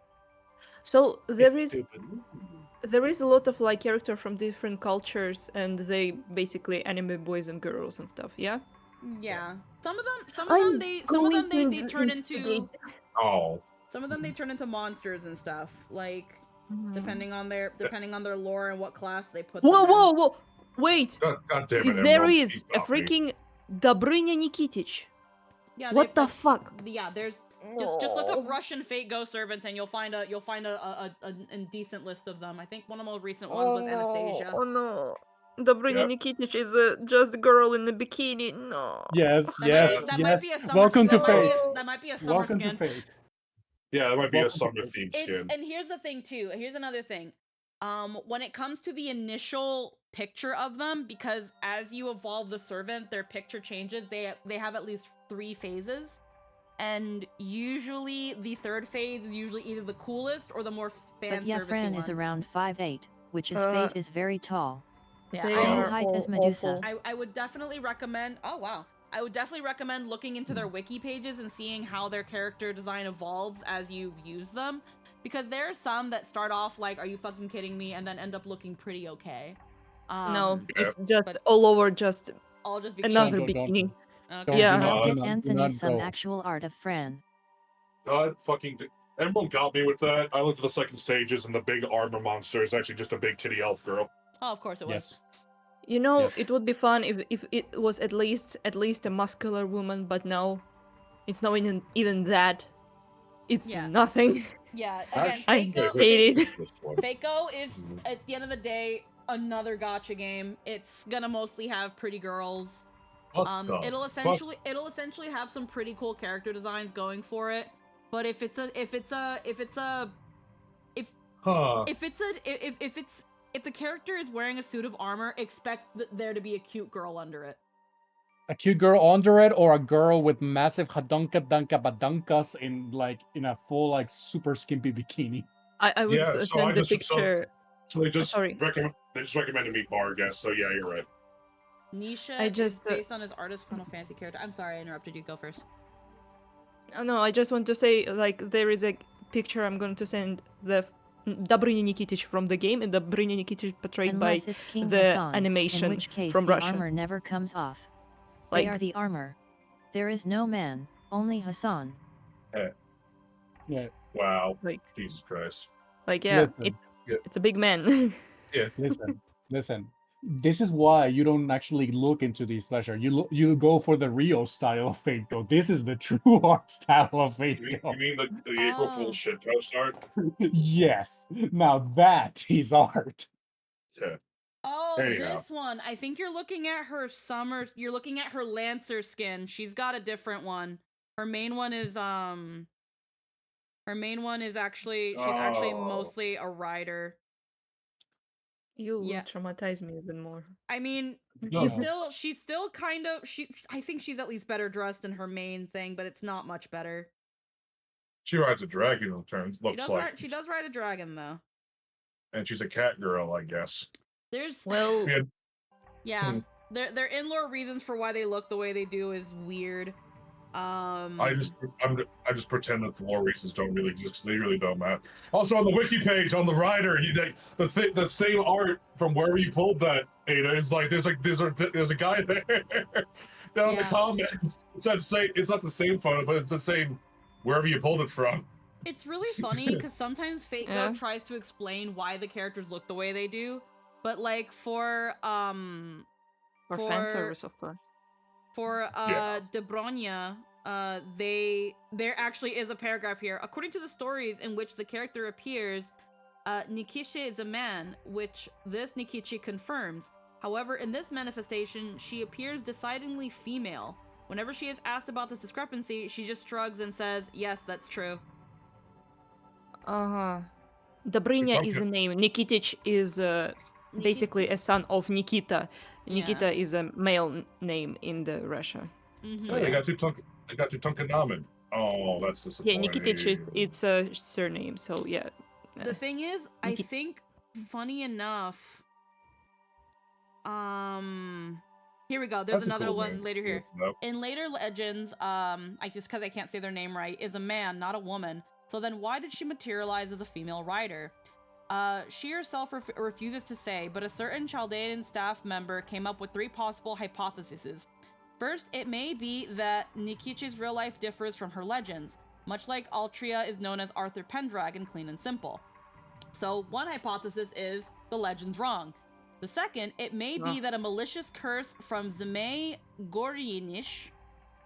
Speaker 5: So there is there is a lot of like character from different cultures, and they basically anime boys and girls and stuff. Yeah.
Speaker 1: Yeah. Some of them
Speaker 5: I'm
Speaker 1: they
Speaker 5: going
Speaker 1: they
Speaker 5: to
Speaker 1: turn
Speaker 5: investigate.
Speaker 1: into
Speaker 2: Oh,
Speaker 1: some of them they turn into monsters and stuff. Like
Speaker 5: Mhm.
Speaker 1: depending on their lore and what class they put
Speaker 5: Whoa,
Speaker 1: them in.
Speaker 5: whoa, whoa! Wait,
Speaker 2: God damn it,
Speaker 5: there
Speaker 2: Emerald.
Speaker 5: is a freaking Dobrynya Nikitic.
Speaker 1: Yeah,
Speaker 5: What the fuck?
Speaker 1: Yeah, there's just look up Russian Fate Ghost servants and you'll find a decent list of them. I think one of the most recent ones was Anastasia.
Speaker 5: Oh no. Dobrynya
Speaker 2: Yep.
Speaker 5: Nikitic is just a girl in a bikini. No.
Speaker 4: Yes,
Speaker 1: That
Speaker 4: yes,
Speaker 1: might be
Speaker 4: yes.
Speaker 1: a summer.
Speaker 4: Welcome to
Speaker 1: that might be
Speaker 4: Fate.
Speaker 1: that might be a summer
Speaker 4: Welcome
Speaker 1: skin.
Speaker 4: to Fate.
Speaker 2: Yeah, that might be a
Speaker 4: Welcome to
Speaker 2: summer
Speaker 4: Fate.
Speaker 2: themed skin.
Speaker 1: And here's the thing too. Here's another thing. When it comes to the initial picture of them, because as you evolve the servant, their picture changes. They have at least 3 phases, and usually the 3rd phase is usually either the coolest or the more fan
Speaker 3: But yeah,
Speaker 1: servicey
Speaker 3: Fran
Speaker 1: one.
Speaker 3: is around 5'8", which is Fate is very tall.
Speaker 1: Yeah,
Speaker 5: They
Speaker 3: Same
Speaker 5: are
Speaker 3: height as
Speaker 5: all
Speaker 3: Medusa.
Speaker 5: awful.
Speaker 1: I would definitely recommend. Oh wow. I would definitely recommend looking into their wiki pages and seeing how their character design evolves as you use them. Because there are some that start off like, are you fucking kidding me? And then end up looking pretty okay.
Speaker 5: No,
Speaker 2: Yeah.
Speaker 5: it's just
Speaker 1: but-
Speaker 5: all over just
Speaker 1: All just bikini.
Speaker 5: another
Speaker 4: Don't-
Speaker 5: bikini.
Speaker 1: Okay.
Speaker 4: Don't
Speaker 5: Yeah.
Speaker 4: do not,
Speaker 3: Get
Speaker 4: do not- do
Speaker 3: Anthony
Speaker 4: not
Speaker 3: some
Speaker 4: go.
Speaker 3: actual art of Fran.
Speaker 2: God fucking. Emerald got me with that. I looked at the second stages, and the big armor monster is actually just a big titty elf girl.
Speaker 1: Oh, of course it was.
Speaker 4: Yes.
Speaker 5: You know,
Speaker 4: Yes.
Speaker 5: it would be fun if it was at least a muscular woman, but no, it's not even that. It's
Speaker 1: Yeah.
Speaker 5: nothing.
Speaker 1: Yeah. Again,
Speaker 5: I
Speaker 1: Fako.
Speaker 5: hate it.
Speaker 1: Fako is at the end of the day another gotcha game. It's gonna mostly have pretty girls.
Speaker 2: What the
Speaker 1: It'll
Speaker 2: fuck?
Speaker 1: essentially have some pretty cool character designs going for it. But if the character is wearing a suit of armor, expect there to be a cute girl under it.
Speaker 4: A cute girl under it, or a girl with massive hadunka dunka badunkas in a full like super skimpy bikini.
Speaker 5: I would
Speaker 2: Yeah, so
Speaker 5: send
Speaker 2: I
Speaker 5: the
Speaker 2: just
Speaker 5: picture.
Speaker 2: so they just
Speaker 5: Sorry.
Speaker 2: recommended me bar guess. So yeah, you're right.
Speaker 1: Nisha
Speaker 5: I just,
Speaker 1: is based on his artist Final Fantasy character. I'm sorry, I interrupted you. Go first.
Speaker 5: Oh, no, I just want to say, like, there is a picture I'm going to send the Dobrynya Nikitic from the game, and Dobrynya Nikitic portrayed
Speaker 3: Unless
Speaker 5: by
Speaker 3: it's King
Speaker 5: the
Speaker 3: Hassan,
Speaker 5: animation
Speaker 3: in which case
Speaker 5: from
Speaker 3: the
Speaker 5: Russia.
Speaker 3: armor never comes off.
Speaker 5: Like,
Speaker 3: They are the armor. There is no man, only Hassan.
Speaker 4: Yeah.
Speaker 2: Wow.
Speaker 5: Like,
Speaker 2: Jesus Christ.
Speaker 5: like yeah,
Speaker 4: Listen.
Speaker 5: it's a big man.
Speaker 2: Yeah.
Speaker 4: Listen. This is why you don't actually look into these pleasure. You go for the Rio style of Fate Go. This is the true art style of Fate
Speaker 2: You
Speaker 4: Go.
Speaker 2: mean the April
Speaker 1: Oh.
Speaker 2: Fool's shit post art?
Speaker 4: Yes. Now that is art.
Speaker 2: Yeah.
Speaker 1: Oh,
Speaker 2: Anyhow.
Speaker 1: this one. I think you're looking at her summer. You're looking at her Lancer skin. She's got a different one. Her main one is actually she's actually
Speaker 2: Oh.
Speaker 1: mostly a rider.
Speaker 5: You
Speaker 1: Yeah.
Speaker 5: will traumatize me even more.
Speaker 1: I mean,
Speaker 4: No.
Speaker 1: she's still kind of I think she's at least better dressed in her main thing, but it's not much better.
Speaker 2: She rides a dragon in turns,
Speaker 1: She
Speaker 2: looks
Speaker 1: does
Speaker 2: like.
Speaker 1: she does ride a dragon though.
Speaker 2: And she's a cat girl, I guess.
Speaker 1: There's
Speaker 5: Well,
Speaker 2: Yeah.
Speaker 1: yeah. Their in-lore reasons for why they look the way they do is weird.
Speaker 2: I just pretend that the lore reasons don't really exist because they really don't matter. Also, on the wiki page on the rider, the same art from wherever you pulled that, Ada, is like there's a guy there down in the
Speaker 1: Yeah.
Speaker 2: comments. It's not the same photo, but it's the same wherever you pulled it from.
Speaker 1: It's really funny because sometimes Fate Go
Speaker 5: Yeah.
Speaker 1: tries to explain why the characters look the way they do, but like for
Speaker 5: fan service, of course.
Speaker 1: For
Speaker 2: Yeah.
Speaker 1: Dobrynya, there actually is a paragraph here. According to the stories in which the character appears, Nikishi is a man, which this Nikishi confirms. However, in this manifestation, she appears decidedly female. Whenever she is asked about this discrepancy, she just shrugs and says, "Yes, that's true."
Speaker 5: Dobrynya is
Speaker 2: Okay.
Speaker 5: the name. Nikitic is basically a son of Nikita. Nikita is a male name in the Russia.
Speaker 1: Mhm.
Speaker 2: So they got two Tunkanami. Oh, that's
Speaker 5: Yeah,
Speaker 2: disappointing.
Speaker 5: Nikitic it's a surname, so yeah.
Speaker 1: The thing is, I think, funny enough, here we go. There's
Speaker 2: That's a
Speaker 1: another
Speaker 2: cool
Speaker 1: one
Speaker 2: name.
Speaker 1: later here.
Speaker 2: Nope.
Speaker 1: In later legends, I just because I can't say their name right, is a man, not a woman. So then why did she materialize as a female rider? She herself refuses to say, but a certain Chaldean staff member came up with 3 possible hypotheses. First, it may be that Nikiche's real life differs from her legends, much like Altria is known as Arthur Pendragon, clean and simple. So one hypothesis is the legend's wrong. The second, it may be that a malicious curse from Zmei Goryinish,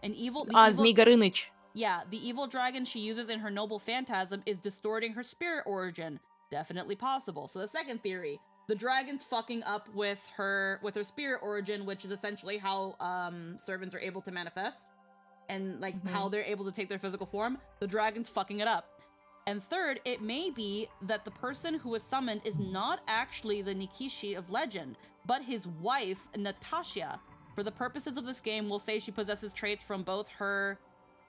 Speaker 1: an evil...
Speaker 5: Zmei Gorynich.
Speaker 1: Yeah, the evil dragon she uses in her noble phantasm is distorting her spirit origin. Definitely possible. So the second theory, the dragon's fucking up with her spirit origin, which is essentially how servants are able to manifest and like how they're able to take their physical form. The dragon's fucking it up. And third, it may be that the person who was summoned is not actually the Nikishi of legend, but his wife, Natasha. For the purposes of this game, we'll say she possesses traits from both her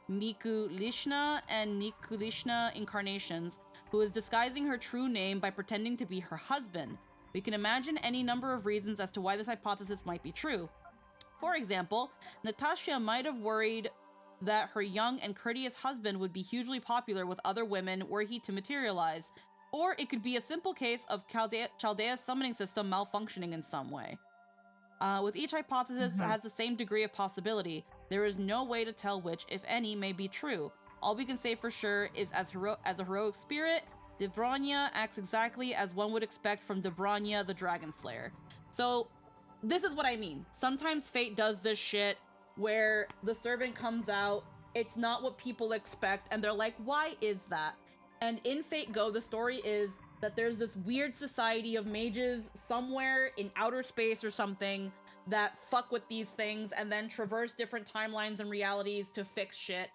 Speaker 1: Nikulishna and Nikulishna incarnations, who is disguising her true name by pretending to be her husband. We can imagine any number of reasons as to why this hypothesis might be true. For example, Natasha might have worried that her young and courteous husband would be hugely popular with other women were he to materialize. Or it could be a simple case of Chaldea's summoning system malfunctioning in some way. With each hypothesis has the same degree of possibility. There is no way to tell which, if any, may be true. All we can say for sure is as a heroic spirit, Debrania acts exactly as one would expect from Debrania the Dragon Slayer. So, this is what I mean. Sometimes fate does this shit where the servant comes out, it's not what people expect, and they're like, why is that? And in Fate Go, the story is that there's this weird society of mages somewhere in outer space or something that fuck with these things and then traverse different timelines and realities to fix shit.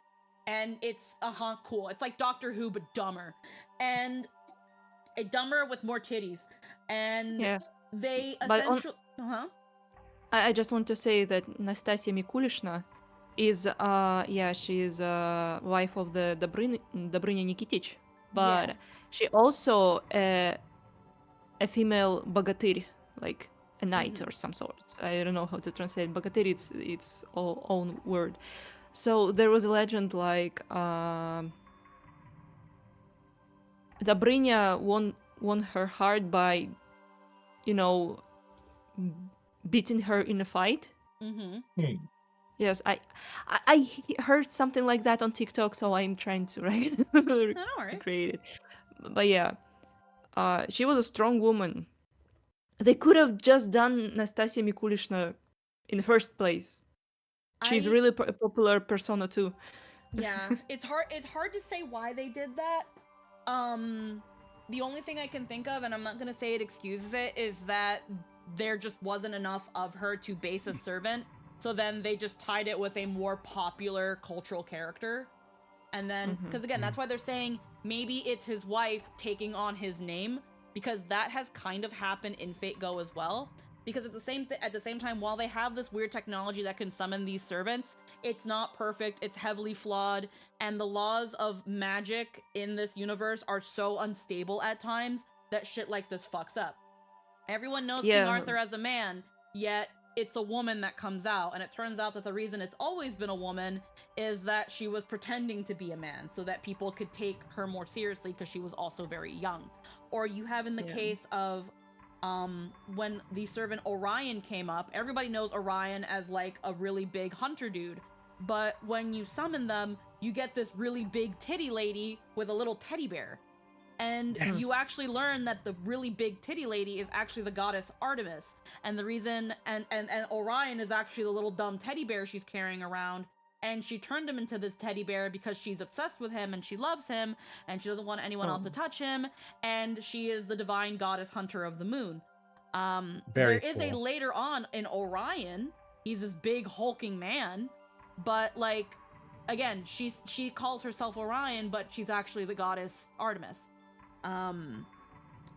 Speaker 1: And it's, cool. It's like Doctor Who, but dumber. And dumber with more titties. And they essentially...
Speaker 5: I just want to say that Nastasia Mikulishna is, she is wife of the Dobrynya Nikitich, but she also a female bogatyr, like a knight or some sort. I don't know how to translate bogatyr. It's all own word. So there was a legend like Dobrynya won her heart by, beating her in a fight. Yes, I heard something like that on TikTok, so I'm trying to recreate it. But yeah, she was a strong woman. They could have just done Nastasia Mikulishna in the first place. She's really a popular persona too.
Speaker 1: Yeah, it's hard to say why they did that. The only thing I can think of, and I'm not gonna say it excuses it, is that there just wasn't enough of her to base a servant, so then they just tied it with a more popular cultural character. And then, because again, that's why they're saying maybe it's his wife taking on his name, because that has kind of happened in Fate Go as well. Because at the same time, while they have this weird technology that can summon these servants, it's not perfect, it's heavily flawed, and the laws of magic in this universe are so unstable at times that shit like this fucks up. Everyone knows King Arthur as a man, yet it's a woman that comes out, and it turns out that the reason it's always been a woman is that she was pretending to be a man so that people could take her more seriously because she was also very young. Or you have in the case of when the servant Orion came up, everybody knows Orion as like a really big hunter dude, but when you summon them, you get this really big titty lady with a little teddy bear. And you actually learn that the really big titty lady is actually the goddess Artemis. And the reason, and Orion is actually the little dumb teddy bear she's carrying around. And she turned him into this teddy bear because she's obsessed with him and she loves him and she doesn't want anyone else to touch him. And she is the divine goddess hunter of the moon. There is a later on in Orion, he's this big hulking man, but like, again, she calls herself Orion, but she's actually the goddess Artemis.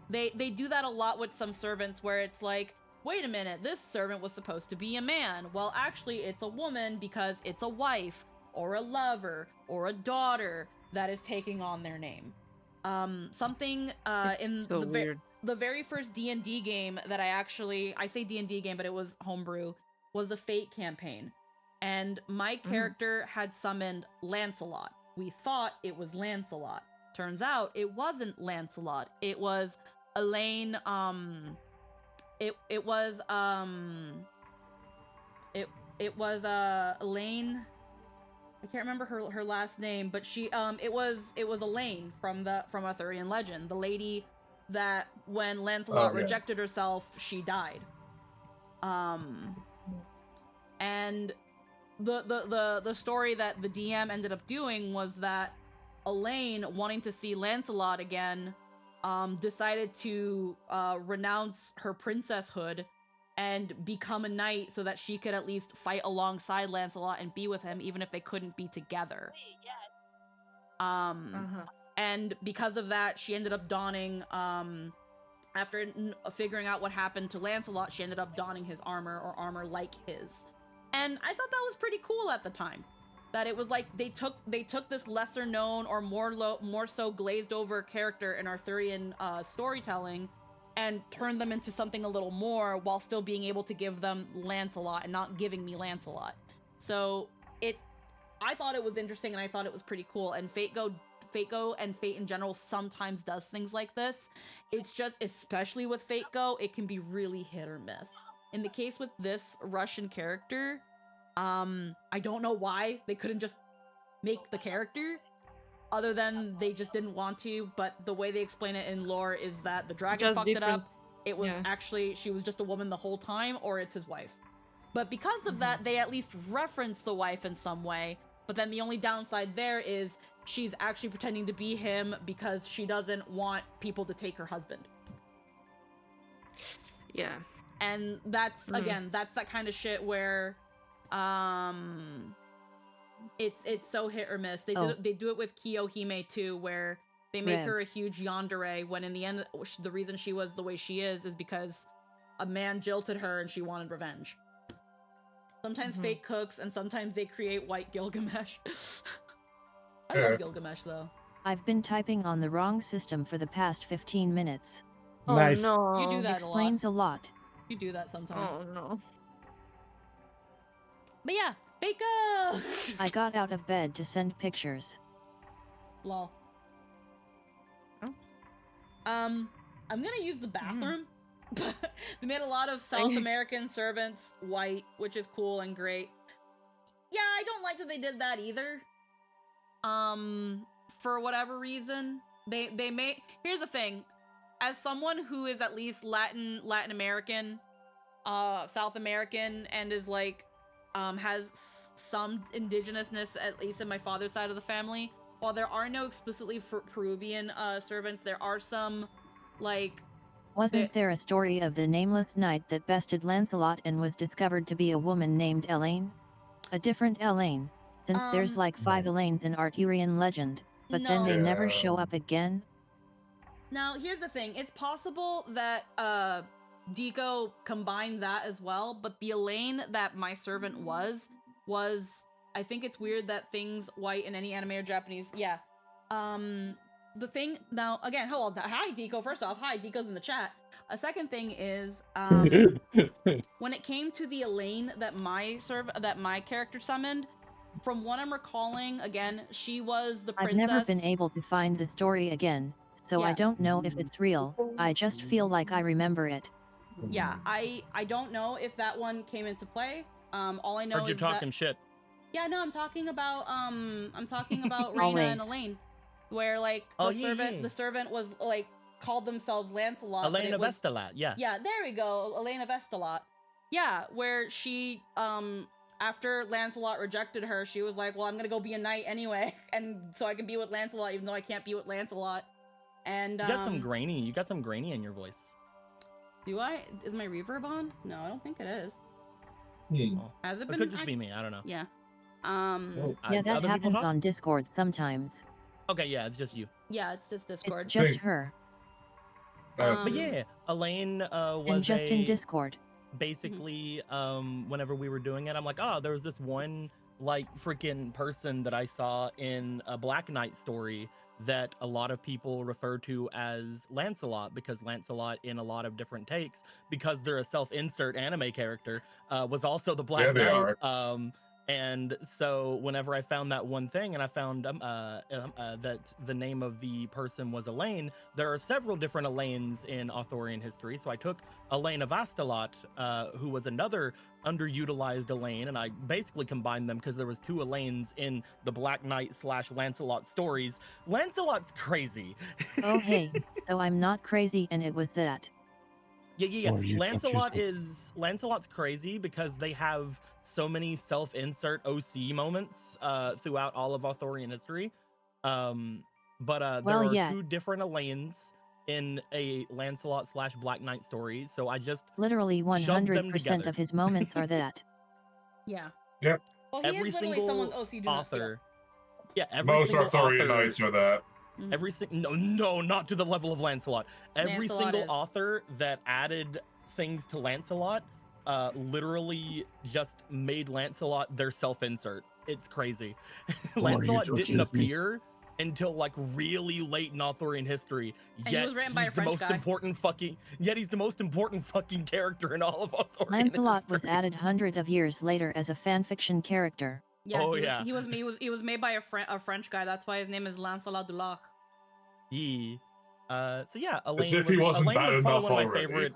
Speaker 1: They do that a lot with some servants where it's like, wait a minute, this servant was supposed to be a man. Well, actually, it's a woman because it's a wife or a lover or a daughter that is taking on their name. Something in the very first D&D game that I say D&D game, but it was homebrew, was the Fate campaign. And my character had summoned Lancelot. We thought it was Lancelot. Turns out it wasn't Lancelot. It was Elaine, it was Elaine. I can't remember her last name, but she it was Elaine from Arthurian legend, the lady that when Lancelot rejected herself, she died. And the story that the DM ended up doing was that Elaine, wanting to see Lancelot again, decided to renounce her princesshood and become a knight so that she could at least fight alongside Lancelot and be with him, even if they couldn't be together. And because of that, she ended up donning, after figuring out what happened to Lancelot, she ended up donning his armor, or armor like his. And I thought that was pretty cool at the time. That it was like they took this lesser known or more so glazed over character in Arthurian storytelling and turned them into something a little more, while still being able to give them Lancelot and not giving me Lancelot. So I thought it was interesting, and I thought it was pretty cool. And FateGo and Fate in general sometimes does things like this. It's just, especially with FateGo, it can be really hit or miss. In the case with this Russian character, I don't know why they couldn't just make the character, other than they just didn't want to. But the way they explain it in lore is that the dragon fucked it up. It was actually, she was just a woman the whole time, or it's his wife. But because of that, they at least reference the wife in some way. But then the only downside there is she's actually pretending to be him because she doesn't want people to take her husband.
Speaker 5: Yeah.
Speaker 1: And that's, again, that's that kind of shit where it's so hit or miss. They do it with Kiyohime too, where they make her a huge yandere, when in the end the reason she was the way she is because a man jilted her and she wanted revenge. Sometimes fate cooks, and sometimes they create white Gilgamesh. I love Gilgamesh though.
Speaker 3: I've been typing on the wrong system for the past 15 minutes.
Speaker 4: Nice.
Speaker 5: Oh no.
Speaker 1: You do that
Speaker 3: Explains a lot.
Speaker 1: You do that sometimes.
Speaker 5: Oh no.
Speaker 1: But yeah, FateGo!
Speaker 3: I got out of bed to send pictures.
Speaker 1: Lol. I'm gonna use the bathroom. They made a lot of South American servants white, which is cool and great. Yeah, I don't like that they did that either. For whatever reason, they made. Here's the thing: as someone who is at least Latin American, South American, and is like, has some indigenousness, at least in my father's side of the family. While there are no explicitly Peruvian servants, there are some, like.
Speaker 3: Wasn't there a story of the nameless knight that bested Lancelot and was discovered to be a woman named Elaine? A different Elaine, since there's like 5 Elaines in Arthurian legend, but then they never show up again?
Speaker 1: Now, here's the thing. It's possible that Deco combined that as well, but the Elaine that my servant was, I think it's weird that things white in any anime or Japanese, the thing, now, again, hold on. Hi, Deco. First off, hi, Deco's in the chat. A second thing is, when it came to the Elaine that my character summoned, from what I'm recalling, again, she was the princess.
Speaker 3: I've never been able to find the story again, so I don't know if it's real. I just feel like I remember it.
Speaker 1: Yeah, I don't know if that one came into play. All I know is
Speaker 6: you're talking shit.
Speaker 1: Yeah, no, I'm talking about Reyna and Elaine. Where like the servant was like called themselves Lancelot.
Speaker 6: Elena Vestalot, yeah.
Speaker 1: Yeah, there we go, Elena Vestalot. Yeah, where she after Lancelot rejected her, she was like, "Well, I'm gonna go be a knight anyway, and so I can be with Lancelot, even though I can't be with Lancelot." And
Speaker 6: you got some grainy. You got some grainy in your voice.
Speaker 1: Do I? Is my reverb on? No, I don't think it is.
Speaker 6: Oh.
Speaker 1: Has it been?
Speaker 6: It could just be me. I don't know.
Speaker 1: Yeah.
Speaker 3: Yeah, that happens on Discord sometimes.
Speaker 6: Okay, yeah, it's just you.
Speaker 1: Yeah, it's just Discord.
Speaker 3: It's just her.
Speaker 6: But yeah, Elaine was
Speaker 3: and just in Discord.
Speaker 6: Basically, whenever we were doing it, I'm like, oh, there was this one like freaking person that I saw in a Black Knight story that a lot of people refer to as Lancelot, because Lancelot in a lot of different takes, because they're a self-insert anime character, was also the Black Knight. And so whenever I found that one thing and I found that the name of the person was Elaine, there are several different Elaines in Arthurian history. So I took Elaine of Astolat, who was another underutilized Elaine, and I basically combined them because there was two Elaines in the Black Knight / Lancelot stories. Lancelot's crazy.
Speaker 3: Oh hey, though I'm not crazy and it was that.
Speaker 6: Yeah.
Speaker 4: Or you
Speaker 6: Lancelot's crazy because they have so many self-insert OC moments throughout all of Arthurian history. But there
Speaker 3: Well,
Speaker 6: are
Speaker 3: yeah.
Speaker 6: two different Elaines in a Lancelot / Black Knight story, so I just
Speaker 3: Literally
Speaker 6: shoved them
Speaker 3: 100%
Speaker 6: together.
Speaker 3: of his moments are that.
Speaker 1: Yeah.
Speaker 2: Yep.
Speaker 1: Well, he
Speaker 6: Every
Speaker 1: is literally
Speaker 6: single
Speaker 1: someone's OC do not steal.
Speaker 6: author. Yeah, every
Speaker 2: Most
Speaker 6: single
Speaker 2: Arthurian
Speaker 6: author.
Speaker 2: knights are that.
Speaker 6: No, not to the level of Lancelot. Every
Speaker 1: Lancelot
Speaker 6: single
Speaker 1: is.
Speaker 6: author that added things to Lancelot literally just made Lancelot their self-insert. It's crazy. Lancelot didn't appear until like really late in Arthurian history.
Speaker 1: And he
Speaker 6: Yet
Speaker 1: was written by a
Speaker 6: he's the
Speaker 1: French
Speaker 6: most
Speaker 1: guy.
Speaker 6: important fucking. Yet he's the most important fucking character in all of Arthurian
Speaker 3: Lancelot was
Speaker 6: history.
Speaker 3: added hundreds of years later as a fanfiction character.
Speaker 1: Yeah,
Speaker 6: Oh,
Speaker 1: he was,
Speaker 6: yeah.
Speaker 1: he was made by a French guy. That's why his name is Lancelot du Lac.
Speaker 6: Yeah. So yeah,
Speaker 2: As if he wasn't bad enough already.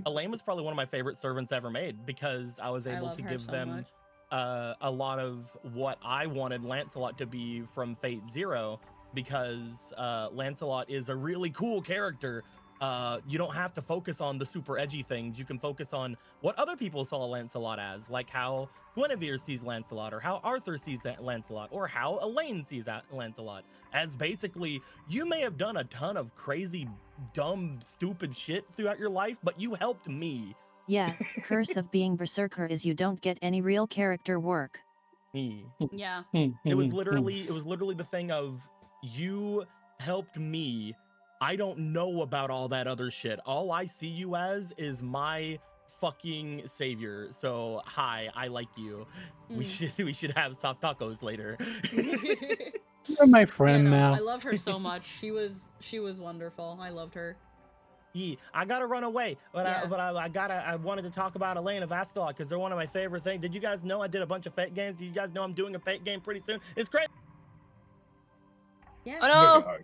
Speaker 6: Elaine was probably one of my favorite servants ever made because I was
Speaker 1: I
Speaker 6: able
Speaker 1: love
Speaker 6: to
Speaker 1: her
Speaker 6: give
Speaker 1: so
Speaker 6: them
Speaker 1: much.
Speaker 6: a lot of what I wanted Lancelot to be from Fate Zero, because Lancelot is a really cool character. You don't have to focus on the super edgy things. You can focus on what other people saw Lancelot as, like how Guinevere sees Lancelot, or how Arthur sees that Lancelot, or how Elaine sees Lancelot. As basically, you may have done a ton of crazy, dumb, stupid shit throughout your life, but you helped me.
Speaker 3: Yeah, curse of being berserker is you don't get any real character work.
Speaker 1: Yeah.
Speaker 6: It was literally the thing of, you helped me. I don't know about all that other shit. All I see you as is my fucking savior. So hi, I like you. We should have soft tacos later.
Speaker 4: You're my friend now.
Speaker 1: I love her so much. She was wonderful. I loved her.
Speaker 6: Yeah, I gotta run away, but I wanted to talk about Elaine of Astolat because they're one of my favorite things. Did you guys know I did a bunch of Fate games? Do you guys know I'm doing a Fate game pretty soon? It's great.
Speaker 1: Yeah.
Speaker 5: Oh no!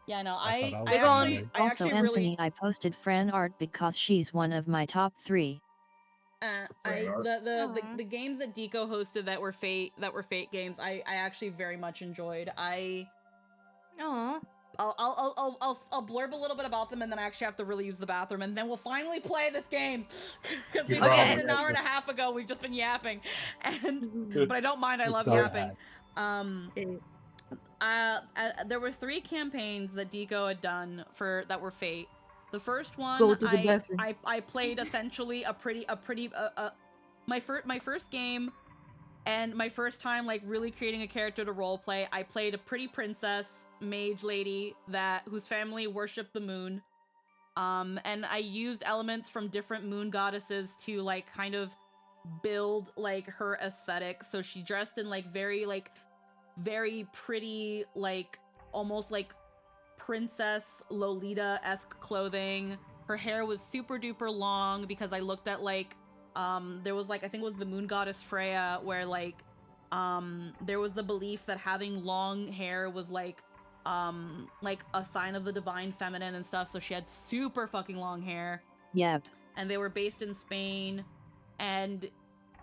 Speaker 1: Yeah, no,
Speaker 4: I
Speaker 1: I
Speaker 4: actually
Speaker 3: Also,
Speaker 1: actually
Speaker 3: Anthony,
Speaker 1: really
Speaker 3: I posted Fran art because she's one of my top 3.
Speaker 1: the games that Deco hosted that were Fate games, I actually very much enjoyed.
Speaker 5: Aww.
Speaker 1: I'll blurb a little bit about them, and then I actually have to really use the bathroom, and then we'll finally play this game because we played it an hour and a half ago. We've just been yapping, but I don't mind. I love yapping. There were 3 campaigns that Deco had done that were Fate. The first one,
Speaker 5: Go to the bathroom.
Speaker 1: I played essentially my first game. And my first time, like, really creating a character to roleplay, I played a pretty princess mage lady whose family worshipped the moon. And I used elements from different moon goddesses to, like, kind of build, like, her aesthetic. So she dressed in, like, very pretty, like, almost, like, princess Lolita-esque clothing. Her hair was super duper long because I looked at, like, there was, like, I think it was the moon goddess Freya, where, like, there was the belief that having long hair was, like a sign of the divine feminine and stuff, so she had super fucking long hair.
Speaker 3: Yep.
Speaker 1: And they were based in Spain, and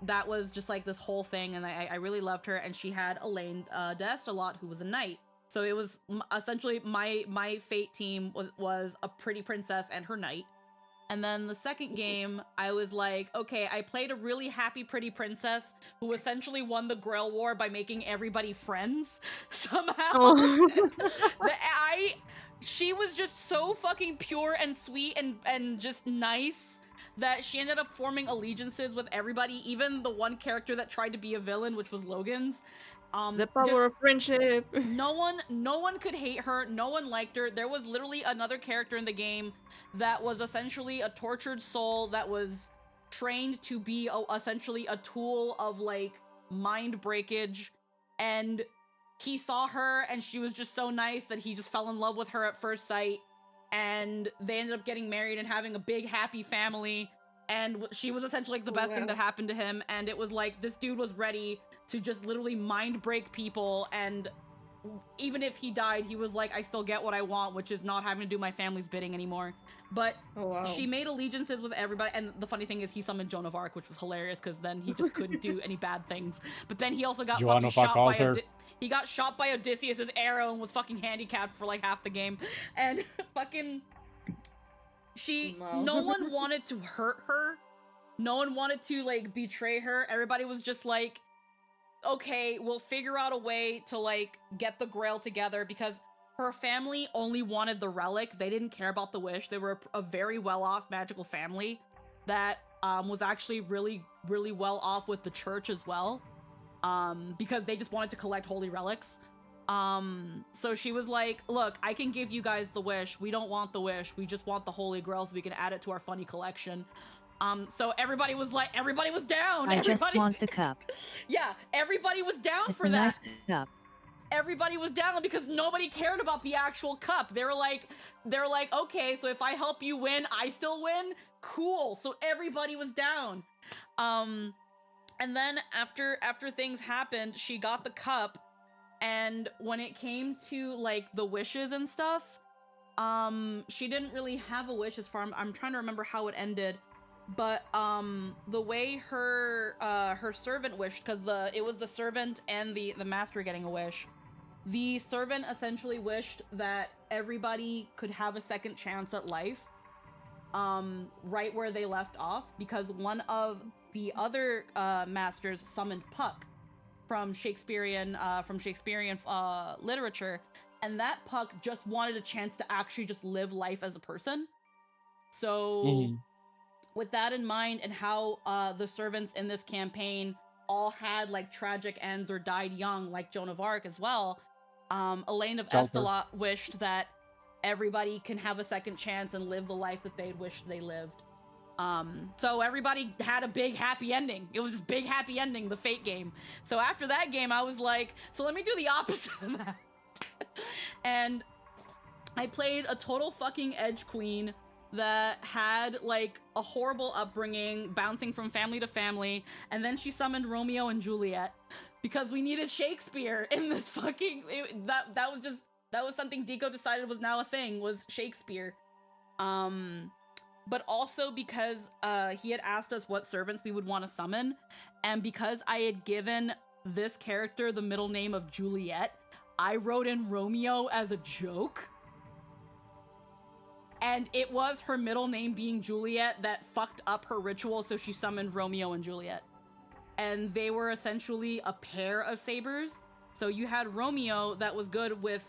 Speaker 1: that was just, like, this whole thing, and I really loved her, and she had Elaine d'Astolat, who was a knight. So it was essentially my Fate team was a pretty princess and her knight. And then the second game, I was like, okay, I played a really happy, pretty princess who essentially won the Grail War by making everybody friends somehow. She was just so fucking pure and sweet and just nice that she ended up forming allegiances with everybody, even the one character that tried to be a villain, which was Logan's.
Speaker 5: The power of friendship.
Speaker 1: No one could hate her. No one liked her. There was literally another character in the game that was essentially a tortured soul that was trained to be essentially a tool of, like, mind breakage. And he saw her and she was just so nice that he just fell in love with her at first sight. And they ended up getting married and having a big happy family. And she was essentially, like, the best thing that happened to him. And it was like, this dude was ready to just literally mind break people, and even if he died, he was like, I still get what I want, which is not having to do my family's bidding anymore. But she made allegiances with everybody, and the funny thing is he summoned Joan of Arc, which was hilarious because then he just couldn't do any bad things. But then he also got fucking shot by he got shot by Odysseus's arrow and was fucking handicapped for like half the game. And fucking no one wanted to hurt her. No one wanted to like betray her. Everybody was just like, okay, we'll figure out a way to like get the Grail together, because her family only wanted the relic. They didn't care about the wish. They were a very well-off magical family that was actually really, really well off with the church as well, because they just wanted to collect holy relics. So she was like, look, I can give you guys the wish. We don't want the wish. We just want the Holy Grail so we can add it to our funny collection. So everybody was down.
Speaker 3: I just want the cup.
Speaker 1: Yeah, everybody was down
Speaker 3: It's
Speaker 1: for
Speaker 3: a
Speaker 1: that.
Speaker 3: nice cup.
Speaker 1: Everybody was down because nobody cared about the actual cup. They were like, okay, so if I help you win, I still win? Cool. So everybody was down. And then after things happened, she got the cup, and when it came to like the wishes and stuff, she didn't really have a wish as far. I'm trying to remember how it ended. But the way her servant wished, because it was the servant and the master getting a wish. The servant essentially wished that everybody could have a second chance at life, right where they left off, because one of the other masters summoned Puck from Shakespearean literature, and that Puck just wanted a chance to actually just live life as a person. So. With that in mind, and how the servants in this campaign all had like tragic ends or died young, like Joan of Arc as well, Elaine of Estalot wished that everybody can have a second chance and live the life that they'd wished they lived. So everybody had a big happy ending. It was this big happy ending, the Fate game. So after that game, I was like, so let me do the opposite of that. And I played a total fucking edge queen that had like a horrible upbringing, bouncing from family to family, and then she summoned Romeo and Juliet because we needed Shakespeare in this fucking that was something Deco decided was now a thing, was Shakespeare. But also because he had asked us what servants we would want to summon, and because I had given this character the middle name of Juliet, I wrote in Romeo as a joke. And it was her middle name being Juliet that fucked up her ritual, so she summoned Romeo and Juliet. And they were essentially a pair of sabers. So you had Romeo that was good with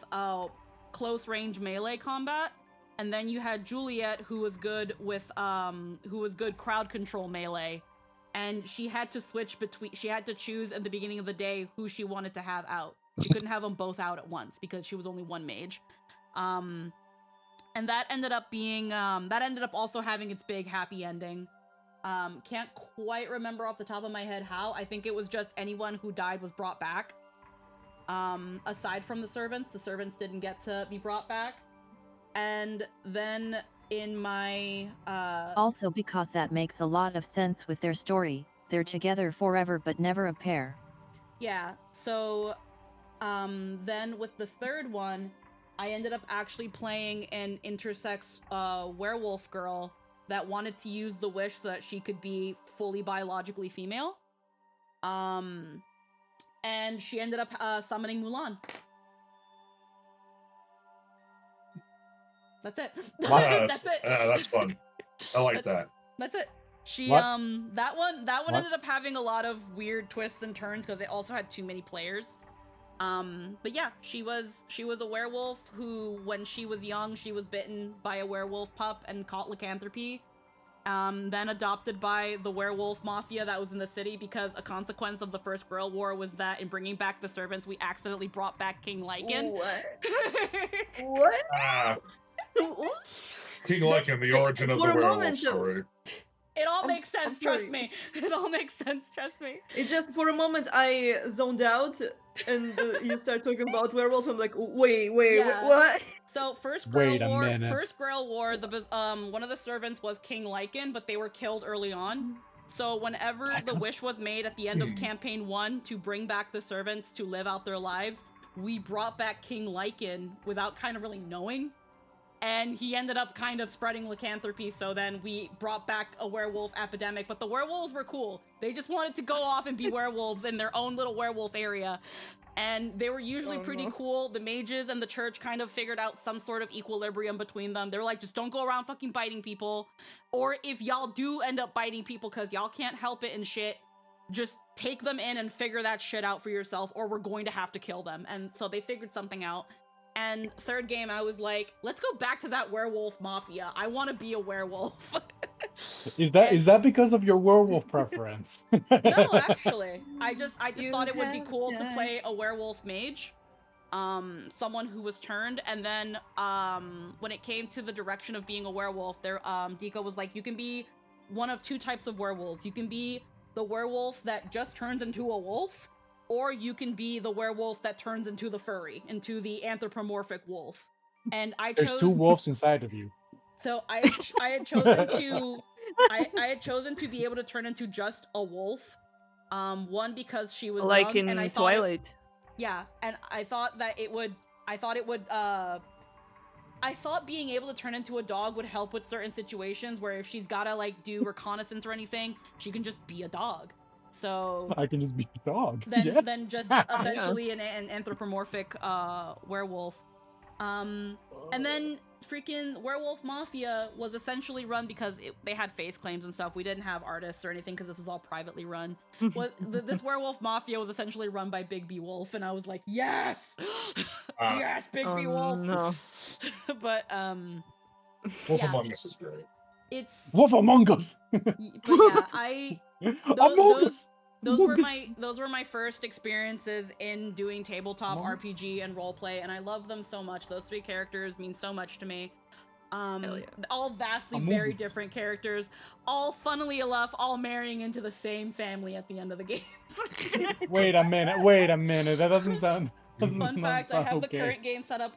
Speaker 1: close range melee combat, and then you had Juliet who was good with crowd control melee. And she had to choose at the beginning of the day who she wanted to have out. She couldn't have them both out at once because she was only one mage. And that ended up also having its big happy ending. Can't quite remember off the top of my head how. I think it was just anyone who died was brought back. Aside from the servants didn't get to be brought back. And then in my
Speaker 3: Also because that makes a lot of sense with their story. They're together forever but never a pair.
Speaker 1: Yeah, so then with the third one, I ended up actually playing an intersex werewolf girl that wanted to use the wish so that she could be fully biologically female. And she ended up summoning Mulan. That's it. That's it.
Speaker 2: That's fun. I like that.
Speaker 1: That's it. She
Speaker 4: What?
Speaker 1: that one
Speaker 4: What?
Speaker 1: ended up having a lot of weird twists and turns because it also had too many players. But yeah, she was a werewolf who, when she was young, she was bitten by a werewolf pup and caught lycanthropy. Then adopted by the werewolf mafia that was in the city, because a consequence of the first Grail War was that in bringing back the servants, we accidentally brought back King Lycan.
Speaker 5: What? What?
Speaker 2: King Lycan, the origin of the
Speaker 5: For a
Speaker 2: werewolf
Speaker 5: moment,
Speaker 2: story.
Speaker 1: It all
Speaker 5: I'm
Speaker 1: makes sense, trust
Speaker 5: sorry.
Speaker 1: me. It all makes sense, trust me.
Speaker 5: It just, for a moment, I zoned out, and you start talking about werewolf. I'm like, wait,
Speaker 1: Yeah.
Speaker 5: what?
Speaker 1: So first
Speaker 4: Wait
Speaker 1: Grail
Speaker 4: a
Speaker 1: War,
Speaker 4: minute.
Speaker 1: one of the servants was King Lycan, but they were killed early on. So whenever the wish was made at the end of campaign 1 to bring back the servants to live out their lives, we brought back King Lycan without kind of really knowing. And he ended up kind of spreading lycanthropy, so then we brought back a werewolf epidemic. But the werewolves were cool. They just wanted to go off and be werewolves in their own little werewolf area. And they were usually pretty cool. The mages and the church kind of figured out some sort of equilibrium between them. They were like, just don't go around fucking biting people. Or if y'all do end up biting people because y'all can't help it and shit, just take them in and figure that shit out for yourself, or we're going to have to kill them. And so they figured something out. And third game, I was like, let's go back to that werewolf mafia. I want to be a werewolf.
Speaker 4: Is that because of your werewolf preference?
Speaker 1: No, actually. I just thought it would be cool to play a werewolf mage. Someone who was turned, and then when it came to the direction of being a werewolf, there Dika was like, you can be one of two types of werewolves. You can be the werewolf that just turns into a wolf, or you can be the werewolf that turns into the furry, into the anthropomorphic wolf. And I chose...
Speaker 4: There's two wolves inside of you.
Speaker 1: So I had chosen to I had chosen to be able to turn into just a wolf. One, because she was
Speaker 5: like
Speaker 1: young,
Speaker 5: in
Speaker 1: and I
Speaker 5: Twilight.
Speaker 1: Yeah, and I thought that it would I thought being able to turn into a dog would help with certain situations where if she's gotta like do reconnaissance or anything, she can just be a dog. So
Speaker 4: I can just be a dog.
Speaker 1: Then just essentially an anthropomorphic werewolf. And then freaking Werewolf Mafia was essentially run because they had face claims and stuff. We didn't have artists or anything because this was all privately run. This Werewolf Mafia was essentially run by Big B Wolf, and I was like, yes, yes, Big B Wolf. No. But
Speaker 2: Wolf Among Us is great.
Speaker 1: It's
Speaker 4: Wolf Among Us.
Speaker 1: But yeah, those were my first experiences in doing tabletop RPG and roleplay, and I love them so much. Those three characters mean so much to me. All vastly very different characters, all funnily enough, all marrying into the same family at the end of the game.
Speaker 4: Wait a minute. That doesn't sound...
Speaker 1: Fun fact, I have the current game set up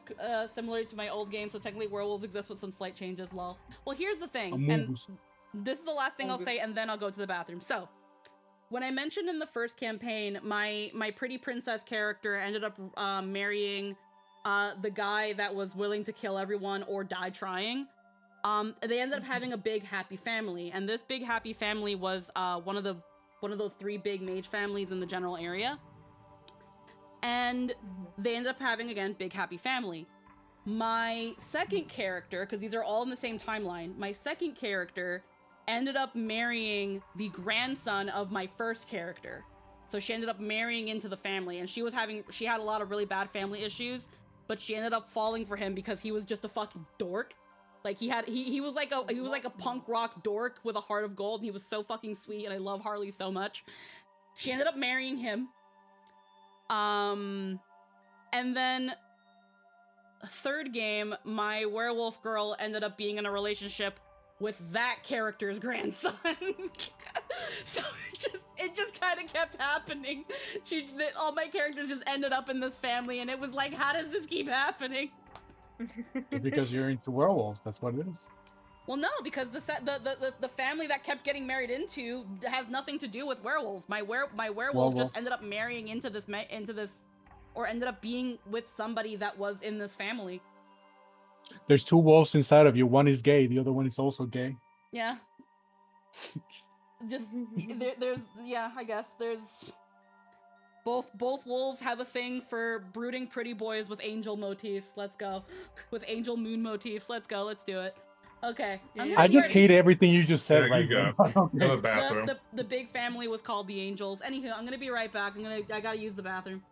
Speaker 1: similar to my old game, so technically werewolves exist with some slight changes, lol. Well, here's the thing, and this is the last thing I'll say, and then I'll go to the bathroom. So, when I mentioned in the first campaign, my pretty princess character ended up marrying the guy that was willing to kill everyone or die trying. They ended up having a big happy family, and this big happy family was one of those three big mage families in the general area. And they ended up having, again, big happy family. My second character, because these are all in the same timeline, my second character ended up marrying the grandson of my first character. So she ended up marrying into the family, and she had a lot of really bad family issues, but she ended up falling for him because he was just a fucking dork. Like he was like a punk rock dork with a heart of gold, and he was so fucking sweet, and I love Harley so much. She ended up marrying him. And then third game, my werewolf girl ended up being in a relationship with that character's grandson. So it just kind of kept happening. All my characters just ended up in this family, and it was like, how does this keep happening?
Speaker 4: It's because you're into werewolves. That's what it is.
Speaker 1: Well, no, because the family that kept getting married into has nothing to do with werewolves. My werewolf just ended up marrying into this, or ended up being with somebody that was in this family.
Speaker 4: There's two wolves inside of you. One is gay. The other one is also gay.
Speaker 1: Yeah. Just I guess there's both wolves have a thing for brooding pretty boys with angel motifs. Let's go. With angel moon motifs. Let's go. Let's do it. Okay.
Speaker 4: I just hate everything you just said right
Speaker 2: now. Go to the bathroom.
Speaker 1: The big family was called the Angels. Anywho, I'm gonna be right back. I gotta use the bathroom.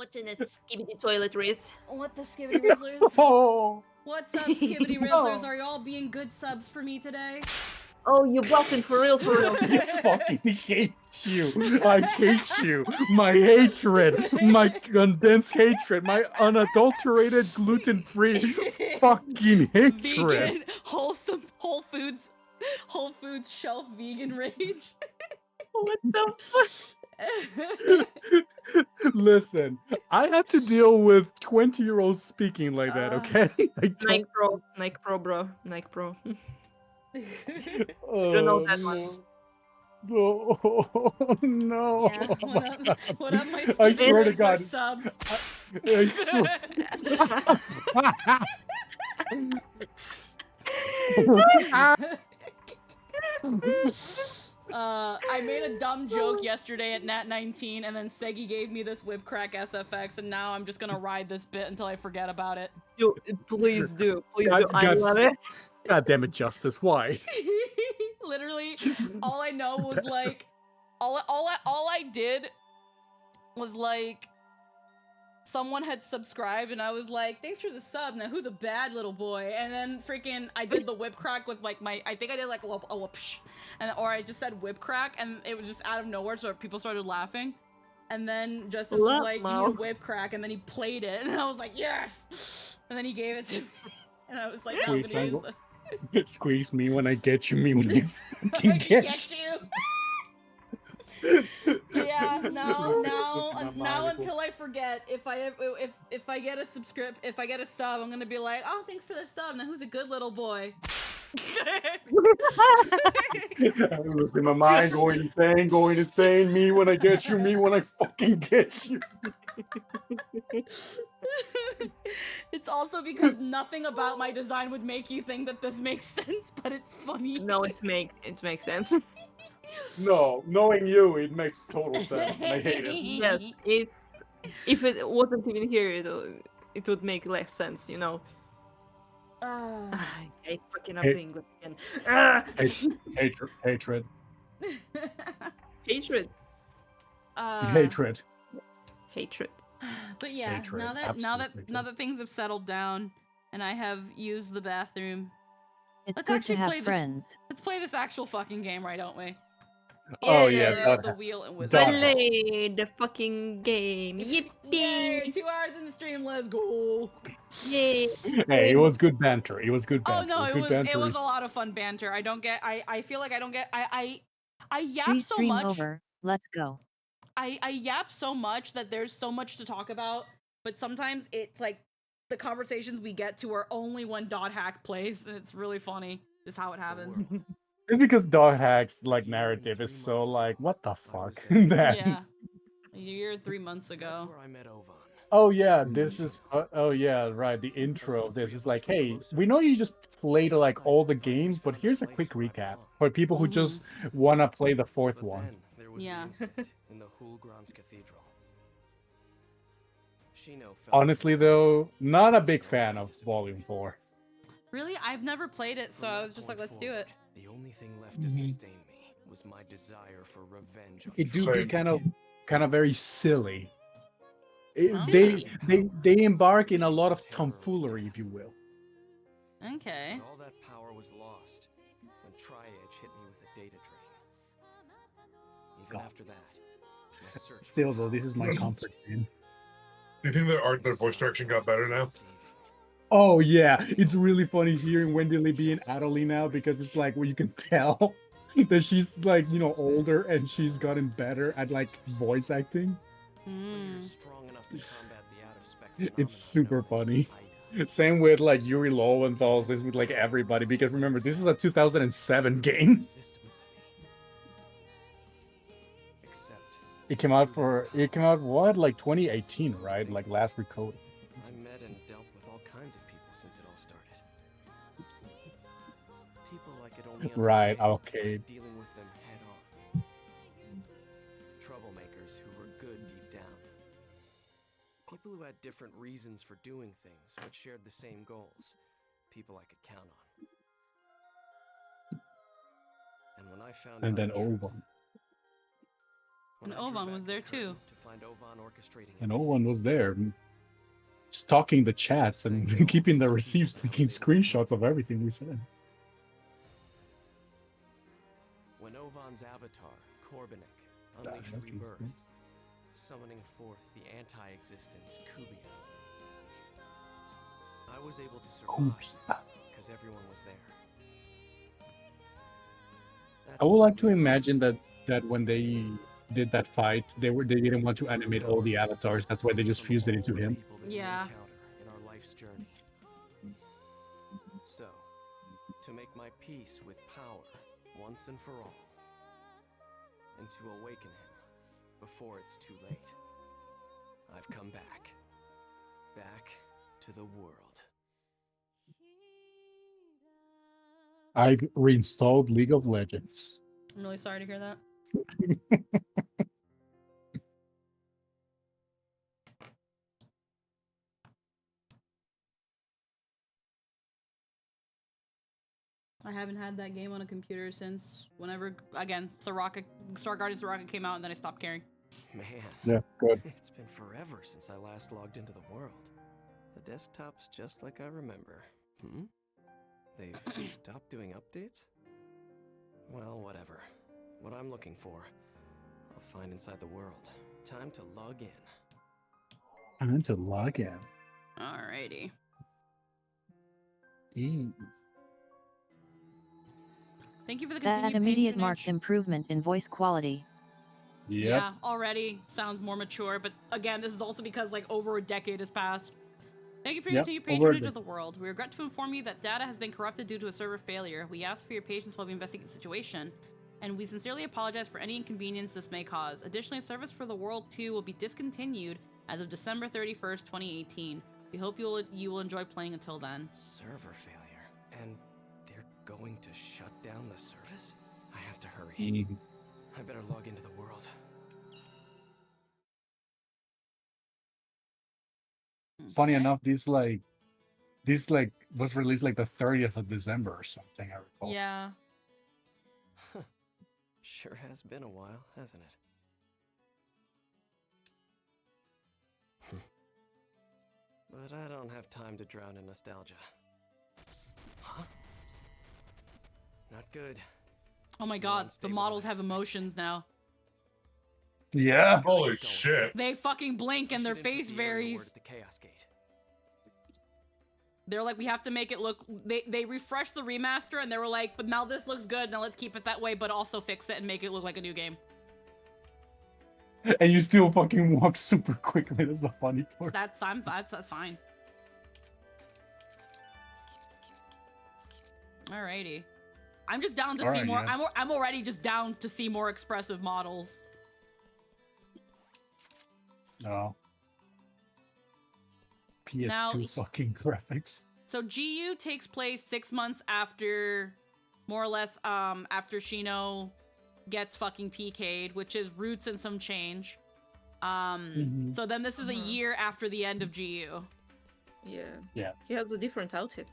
Speaker 5: What's in a skibidi toiletries?
Speaker 1: What the Skibbity Rizzlers?
Speaker 4: Oh,
Speaker 1: What's up, Skibbity Rizzlers?
Speaker 4: No.
Speaker 1: Are y'all being good subs for me today?
Speaker 5: Oh, you busting for real, for real.
Speaker 4: I fucking hate you. I hate you. My hatred, my condensed hatred, my unadulterated gluten-free fucking hatred.
Speaker 1: Vegan, wholesome, Whole Foods shelf vegan rage.
Speaker 5: What the fuck?
Speaker 4: Listen, I had to deal with 20-year-olds speaking like that, okay? I don't,
Speaker 5: Nike Pro, bro. Nike Pro.
Speaker 4: oh,
Speaker 5: don't know that
Speaker 4: no. No, no.
Speaker 1: Yeah,
Speaker 4: Oh my God.
Speaker 1: what up, my
Speaker 4: I
Speaker 1: Skibbity
Speaker 4: swear to
Speaker 1: Rizzler
Speaker 4: God.
Speaker 1: subs?
Speaker 4: I swear.
Speaker 1: I made a dumb joke yesterday at Nat 19, and then Segi gave me this whip crack SFX, and now I'm just gonna ride this bit until I forget about it.
Speaker 5: Please do. Please
Speaker 4: God-
Speaker 5: do. I
Speaker 4: God-
Speaker 5: love it.
Speaker 4: God damn it, Justice, why?
Speaker 1: Literally, all I know was
Speaker 4: Best.
Speaker 1: like, all I did was like, someone had subscribed, and I was like, thanks for the sub. Now who's a bad little boy? And then freaking, I did the whip crack with like I think I did like a whoopsh, or I just said whip crack, and it was just out of nowhere, so people started laughing. And then Justice was like, you need a whip crack, and then he played it, and I was like, yes! And then he gave it to me, and I was like, no, I'm gonna use this.
Speaker 4: Squeeze me when I get you, me when I
Speaker 1: I
Speaker 4: fucking
Speaker 1: can
Speaker 4: get
Speaker 1: get
Speaker 4: you.
Speaker 1: you. Yeah, now
Speaker 4: This is my
Speaker 1: until I forget, if I get a sub, I'm gonna be like, oh, thanks for the sub. Now who's a good little boy?
Speaker 4: I'm losing my mind, going insane. Me when I get you, me when I fucking get you.
Speaker 1: It's also because nothing about my design would make you think that this makes sense, but it's funny.
Speaker 5: No, it makes sense.
Speaker 4: No, knowing you, it makes total sense. And I hate it.
Speaker 5: Yes, it's if it wasn't even here, it would make less sense, you know. I fucking up
Speaker 4: Hey.
Speaker 5: the English again. Ah!
Speaker 4: Hatred.
Speaker 5: Hatred.
Speaker 4: Hatred.
Speaker 1: But yeah,
Speaker 4: Hatred,
Speaker 1: now
Speaker 4: absolute hatred.
Speaker 1: that things have settled down and I have used the bathroom,
Speaker 3: It's
Speaker 1: Let's
Speaker 3: good
Speaker 1: actually
Speaker 3: to have
Speaker 1: play this.
Speaker 3: friends.
Speaker 1: let's play this actual fucking game, right? Don't we?
Speaker 4: Oh yeah,
Speaker 1: the wheel and wizard.
Speaker 4: Dot.
Speaker 5: Play the fucking game.
Speaker 1: Yay!
Speaker 5: Yippee!
Speaker 1: 2 hours in the stream. Let's go.
Speaker 5: Yay!
Speaker 4: Hey, it was good banter. It was good
Speaker 1: Oh
Speaker 4: banter.
Speaker 1: no, it
Speaker 4: Good
Speaker 1: was
Speaker 4: banter is-
Speaker 1: a lot of fun banter. I feel like I don't get I yap
Speaker 3: Free
Speaker 1: so
Speaker 3: stream
Speaker 1: much.
Speaker 3: over. Let's go.
Speaker 1: I yap so much that there's so much to talk about, but sometimes it's like the conversations we get to are only when Dot Hack plays, and it's really funny just how it happens.
Speaker 4: It's because Dog Hack's like narrative is so like, what the fuck? That-
Speaker 1: Yeah. A year, 3 months
Speaker 7: That's
Speaker 1: ago.
Speaker 7: where I met Ovan.
Speaker 4: Oh yeah, this is. Oh yeah, right. The intro. of This is like, hey, we know you just played like all the games, but here's a quick recap for people who just wanna play the fourth
Speaker 7: But
Speaker 4: one.
Speaker 7: then there was
Speaker 1: Yeah.
Speaker 7: the incident in the Hulgrans Cathedral. Shino felt
Speaker 4: Honestly, though, not a big fan of Volume 4.
Speaker 1: Really? I've never played it, so
Speaker 7: From
Speaker 1: I
Speaker 7: that
Speaker 1: was just like,
Speaker 7: point
Speaker 1: let's do it.
Speaker 7: forward, The only thing left to
Speaker 4: Mhm.
Speaker 7: sustain me was my desire for revenge on
Speaker 4: It do be
Speaker 2: Same.
Speaker 4: kind of very silly.
Speaker 1: Okay.
Speaker 4: They embark in a lot of tomfoolery, if you will.
Speaker 1: Okay.
Speaker 7: But all that power was lost when Tri-Edge hit me with a data drain. Even
Speaker 4: God.
Speaker 7: after that, my search for
Speaker 4: Still, though, this
Speaker 7: power
Speaker 4: is my
Speaker 7: continued.
Speaker 4: comfort game.
Speaker 2: Do you think their voice direction got better now?
Speaker 4: Oh yeah, it's really funny hearing Wendy Libby and Adelie now because it's like well, you can tell that she's like older and she's gotten better at like voice acting. It's super funny. Same with like Yuri Lowenthal's is with like everybody because remember this is a 2007 game. It came out what like 2018, right? Like last recoded.
Speaker 7: I met and dealt with all kinds of people since it all started. People I could only
Speaker 4: Right,
Speaker 7: understand
Speaker 4: okay.
Speaker 7: by dealing with them head on. Troublemakers who were good deep down. People who had different reasons for doing things but shared the same goals. People I could count on. And when I found
Speaker 4: And
Speaker 7: out
Speaker 4: then
Speaker 7: the truth,
Speaker 4: over.
Speaker 1: And
Speaker 7: When I drew
Speaker 1: Ovan
Speaker 7: back
Speaker 1: was
Speaker 7: the
Speaker 1: there
Speaker 7: curtain
Speaker 1: too.
Speaker 7: To find Ovan orchestrating
Speaker 4: And
Speaker 7: everything.
Speaker 4: Owen was there, stalking the chats and keeping the receipts, taking screenshots of everything we said.
Speaker 7: When Ovan's avatar, Korbanik,
Speaker 4: That
Speaker 7: unleashed
Speaker 4: makes
Speaker 7: rebirth,
Speaker 4: sense.
Speaker 7: summoning forth the anti-existence Kubia. I was able to survive because everyone was there.
Speaker 4: I would
Speaker 7: when
Speaker 4: like to
Speaker 7: realized
Speaker 4: imagine that when they did that fight, they didn't want to animate all the avatars. That's why they just fused it into him.
Speaker 7: people that we
Speaker 1: Yeah.
Speaker 7: encounter in our life's journey. So, to make my peace with power once and for all, and to awaken him before it's too late, I've come back. Back to the world.
Speaker 4: I reinstalled League of Legends.
Speaker 1: I'm really sorry to hear that. I haven't had that game on a computer since whenever, again, Star Guardian Soraka came out, and then I stopped caring.
Speaker 7: Man,
Speaker 4: Yeah, good.
Speaker 7: it's been forever since I last logged into the world. The desktop's just like I remember. They've stopped doing updates? Well, whatever. What I'm looking for, I'll find inside the world. Time to log in.
Speaker 4: Time to log in.
Speaker 1: Alrighty. Thank you for the continued
Speaker 3: That immediate
Speaker 1: patronage.
Speaker 3: marked improvement in voice quality.
Speaker 4: Yep.
Speaker 1: Yeah, already sounds more mature, but again, this is also because like over a decade has passed. Thank you for your
Speaker 4: Yep,
Speaker 1: continued
Speaker 4: over a
Speaker 1: patronage of
Speaker 4: decade.
Speaker 1: the world. We regret to inform you that data has been corrupted due to a server failure. We ask for your patience while we investigate the situation, and we sincerely apologize for any inconvenience this may cause. Additionally, service for the World 2 will be discontinued as of December 31st, 2018. We hope you will enjoy playing until then.
Speaker 7: Server failure. And they're going to shut down the service? I have to hurry. I better log into the world.
Speaker 4: Funny
Speaker 1: Okay.
Speaker 4: enough, this was released like the 30th of December or something, I recall.
Speaker 1: Yeah.
Speaker 7: Sure has been a while, hasn't it? But I don't have time to drown in nostalgia. Huh? Not good.
Speaker 1: Oh my
Speaker 7: It's more
Speaker 1: god, the
Speaker 7: unstable
Speaker 1: models
Speaker 7: than I
Speaker 1: have
Speaker 7: expected.
Speaker 1: emotions now.
Speaker 4: Yeah.
Speaker 2: Holy shit.
Speaker 1: They fucking blink and
Speaker 7: I
Speaker 1: their
Speaker 7: should input
Speaker 1: face
Speaker 7: the area
Speaker 1: varies.
Speaker 7: word at the Chaos Gate.
Speaker 1: They're like, we have to make it look. They refreshed the remaster and they were like, but now this looks good. Now let's keep it that way, but also fix it and make it look like a new game.
Speaker 4: And you still fucking walk super quickly. That's the funny part.
Speaker 1: That's fine. Alrighty, I'm just down to see
Speaker 4: Alright,
Speaker 1: more.
Speaker 4: yeah.
Speaker 1: I'm already just down to see more expressive models.
Speaker 4: No. PS2
Speaker 1: Now-
Speaker 4: fucking graphics.
Speaker 1: So GU takes place 6 months after, more or less, after Shino gets fucking PK'd, which is roots and some change. So then this is a year after the end of GU.
Speaker 5: Yeah.
Speaker 4: Yeah.
Speaker 5: He has a different outfit.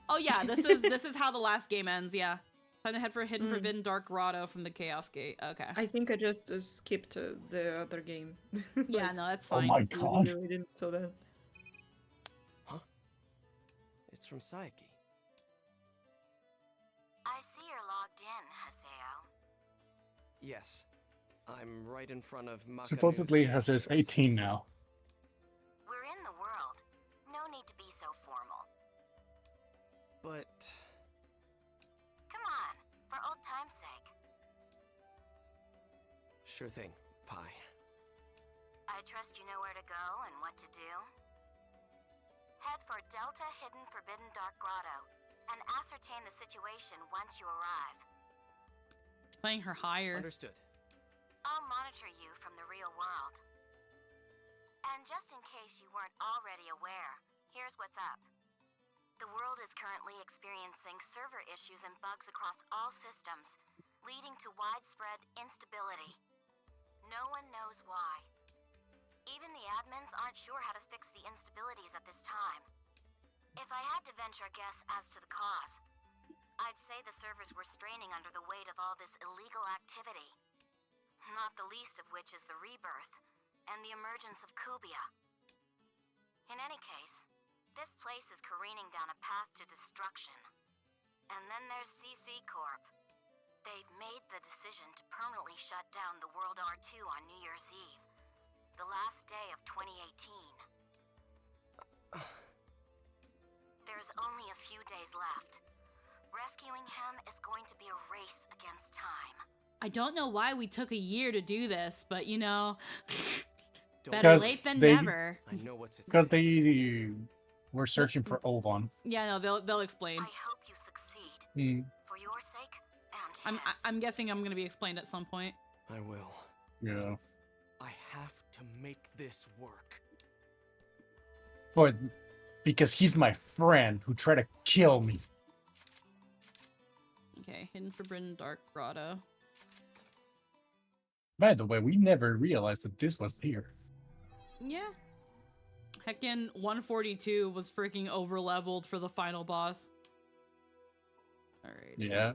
Speaker 1: Oh yeah, this is how the last game ends. Yeah, time to head for a hidden forbidden dark grotto from the Chaos Gate. Okay.
Speaker 5: I think I just skipped the other game.
Speaker 1: Yeah, no, that's
Speaker 4: Oh
Speaker 1: fine.
Speaker 4: my god.
Speaker 5: I didn't saw that.
Speaker 7: Huh? It's from Saiki.
Speaker 8: I see you're logged in, Haseo.
Speaker 7: Yes. I'm right in front of Makanu's
Speaker 4: Supposedly
Speaker 7: gas
Speaker 4: has 18 now.
Speaker 8: We're in the world. No need to be so formal.
Speaker 7: But
Speaker 8: Come on, for old time's sake.
Speaker 7: sure thing, Pi.
Speaker 8: I trust you know where to go and what to do. Head for Delta Hidden Forbidden Dark Grotto and ascertain the situation once you arrive.
Speaker 1: Playing her higher.
Speaker 7: Understood.
Speaker 8: I'll monitor you from the real world. And just in case you weren't already aware, here's what's up. The world is currently experiencing server issues and bugs across all systems, leading to widespread instability. No one knows why. Even the admins aren't sure how to fix the instabilities at this time. If I had to venture a guess as to the cause, I'd say the servers were straining under the weight of all this illegal activity. not the least of which is the rebirth and the emergence of Kubia. In any case, this place is careening down a path to destruction. And then there's CC Corp. They've made the decision to permanently shut down the World R2 on New Year's Eve, the last day of 2018. There's only a few days left. Rescuing him is going to be a race against time.
Speaker 1: I don't know why we took a year to do this, but you know, better
Speaker 4: Because
Speaker 1: late than
Speaker 4: they-
Speaker 1: never.
Speaker 7: I know what's at
Speaker 4: Because
Speaker 7: stake.
Speaker 4: they were searching for Ovan.
Speaker 1: Yeah, no, they'll explain.
Speaker 8: I hope you succeed.
Speaker 4: Mm,
Speaker 8: For your sake and his.
Speaker 1: I'm guessing I'm gonna be explained at some point.
Speaker 7: I will.
Speaker 4: yeah.
Speaker 7: I have to make this work.
Speaker 4: But because he's my friend who tried to kill me.
Speaker 1: Okay, Hidden Forbidden Dark Grotto.
Speaker 4: By the way, we never realized that this was here.
Speaker 1: Yeah. Heckin' 142 was freaking over-leveled for the final boss. Alright.
Speaker 4: Yeah.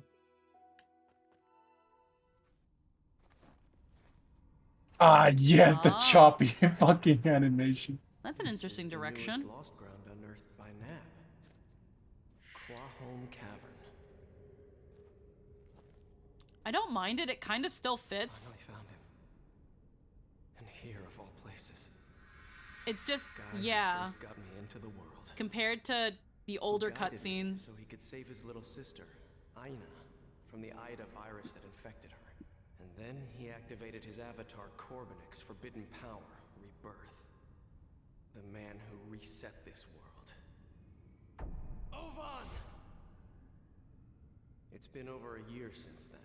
Speaker 4: Ah, yes, the
Speaker 1: Ah.
Speaker 4: choppy fucking animation.
Speaker 1: That's an
Speaker 7: This
Speaker 1: interesting
Speaker 7: is the newest
Speaker 1: direction.
Speaker 7: lost ground unearthed by Nab. Quahome Cavern.
Speaker 1: I don't mind it, it kind of still fits.
Speaker 7: Finally found him. And here of all places.
Speaker 1: It's just,
Speaker 7: Guy who
Speaker 1: yeah,
Speaker 7: first got me into the world.
Speaker 1: compared to the
Speaker 7: Who
Speaker 1: older
Speaker 7: guided me
Speaker 1: cutscenes.
Speaker 7: so he could save his little sister, Aina, from the Ida virus that infected her. And then he activated his avatar Corbinix Forbidden Power, Rebirth. The man who reset this world. Ovan! It's been over a year since then.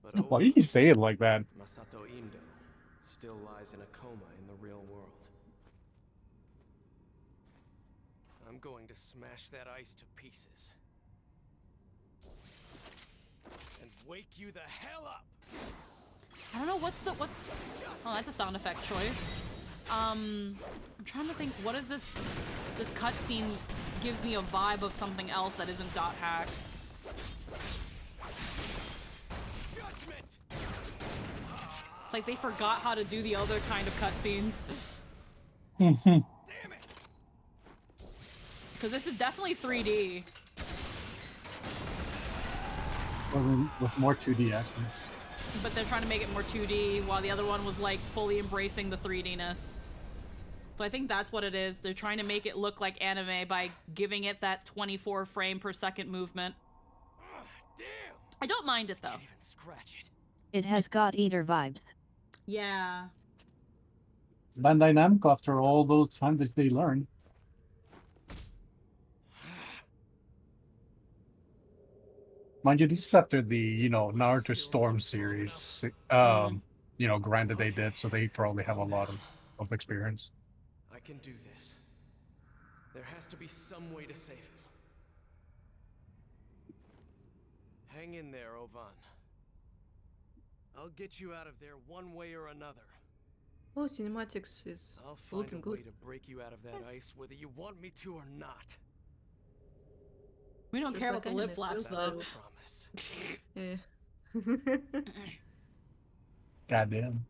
Speaker 7: But
Speaker 4: Why did you say it like that?
Speaker 7: Masato Indo still lies in a coma in the real world. I'm going to smash that ice to pieces. And wake you the hell up!
Speaker 1: I don't know, what's... Oh, that's a sound effect choice. I'm trying to think, what is this cutscene gives me a vibe of something else that isn't dot hack.
Speaker 7: Judgment!
Speaker 1: It's like they forgot how to do the other kind of cutscenes.
Speaker 7: Damn it!
Speaker 1: Because this is definitely 3D.
Speaker 4: With more 2D accents.
Speaker 1: But they're trying to make it more 2D, while the other one was like fully embracing the 3D-ness. So I think that's what it is. They're trying to make it look like anime by giving it that 24 frame per second movement.
Speaker 7: Damn!
Speaker 1: I don't mind it though.
Speaker 7: Can't even scratch it.
Speaker 3: It has got eater vibes.
Speaker 1: Yeah.
Speaker 4: It's Bandai Namco after all those times that they learned. Mind you, this is after the, Naruto Storm series. Granted they did, so they probably have a lot of experience.
Speaker 7: I can do this. There has to be some way to save him. Hang in there, Ovan. I'll get you out of there one way or another.
Speaker 5: Oh, cinematics is
Speaker 7: I'll find
Speaker 5: looking
Speaker 7: a way
Speaker 5: good.
Speaker 7: to break you out of that ice, whether you want me to or not.
Speaker 1: We don't
Speaker 5: Just
Speaker 1: care
Speaker 5: like
Speaker 1: about the lip
Speaker 5: anime,
Speaker 1: flaps
Speaker 7: That's a
Speaker 1: though.
Speaker 7: promise.
Speaker 5: Yeah.
Speaker 4: Goddamn.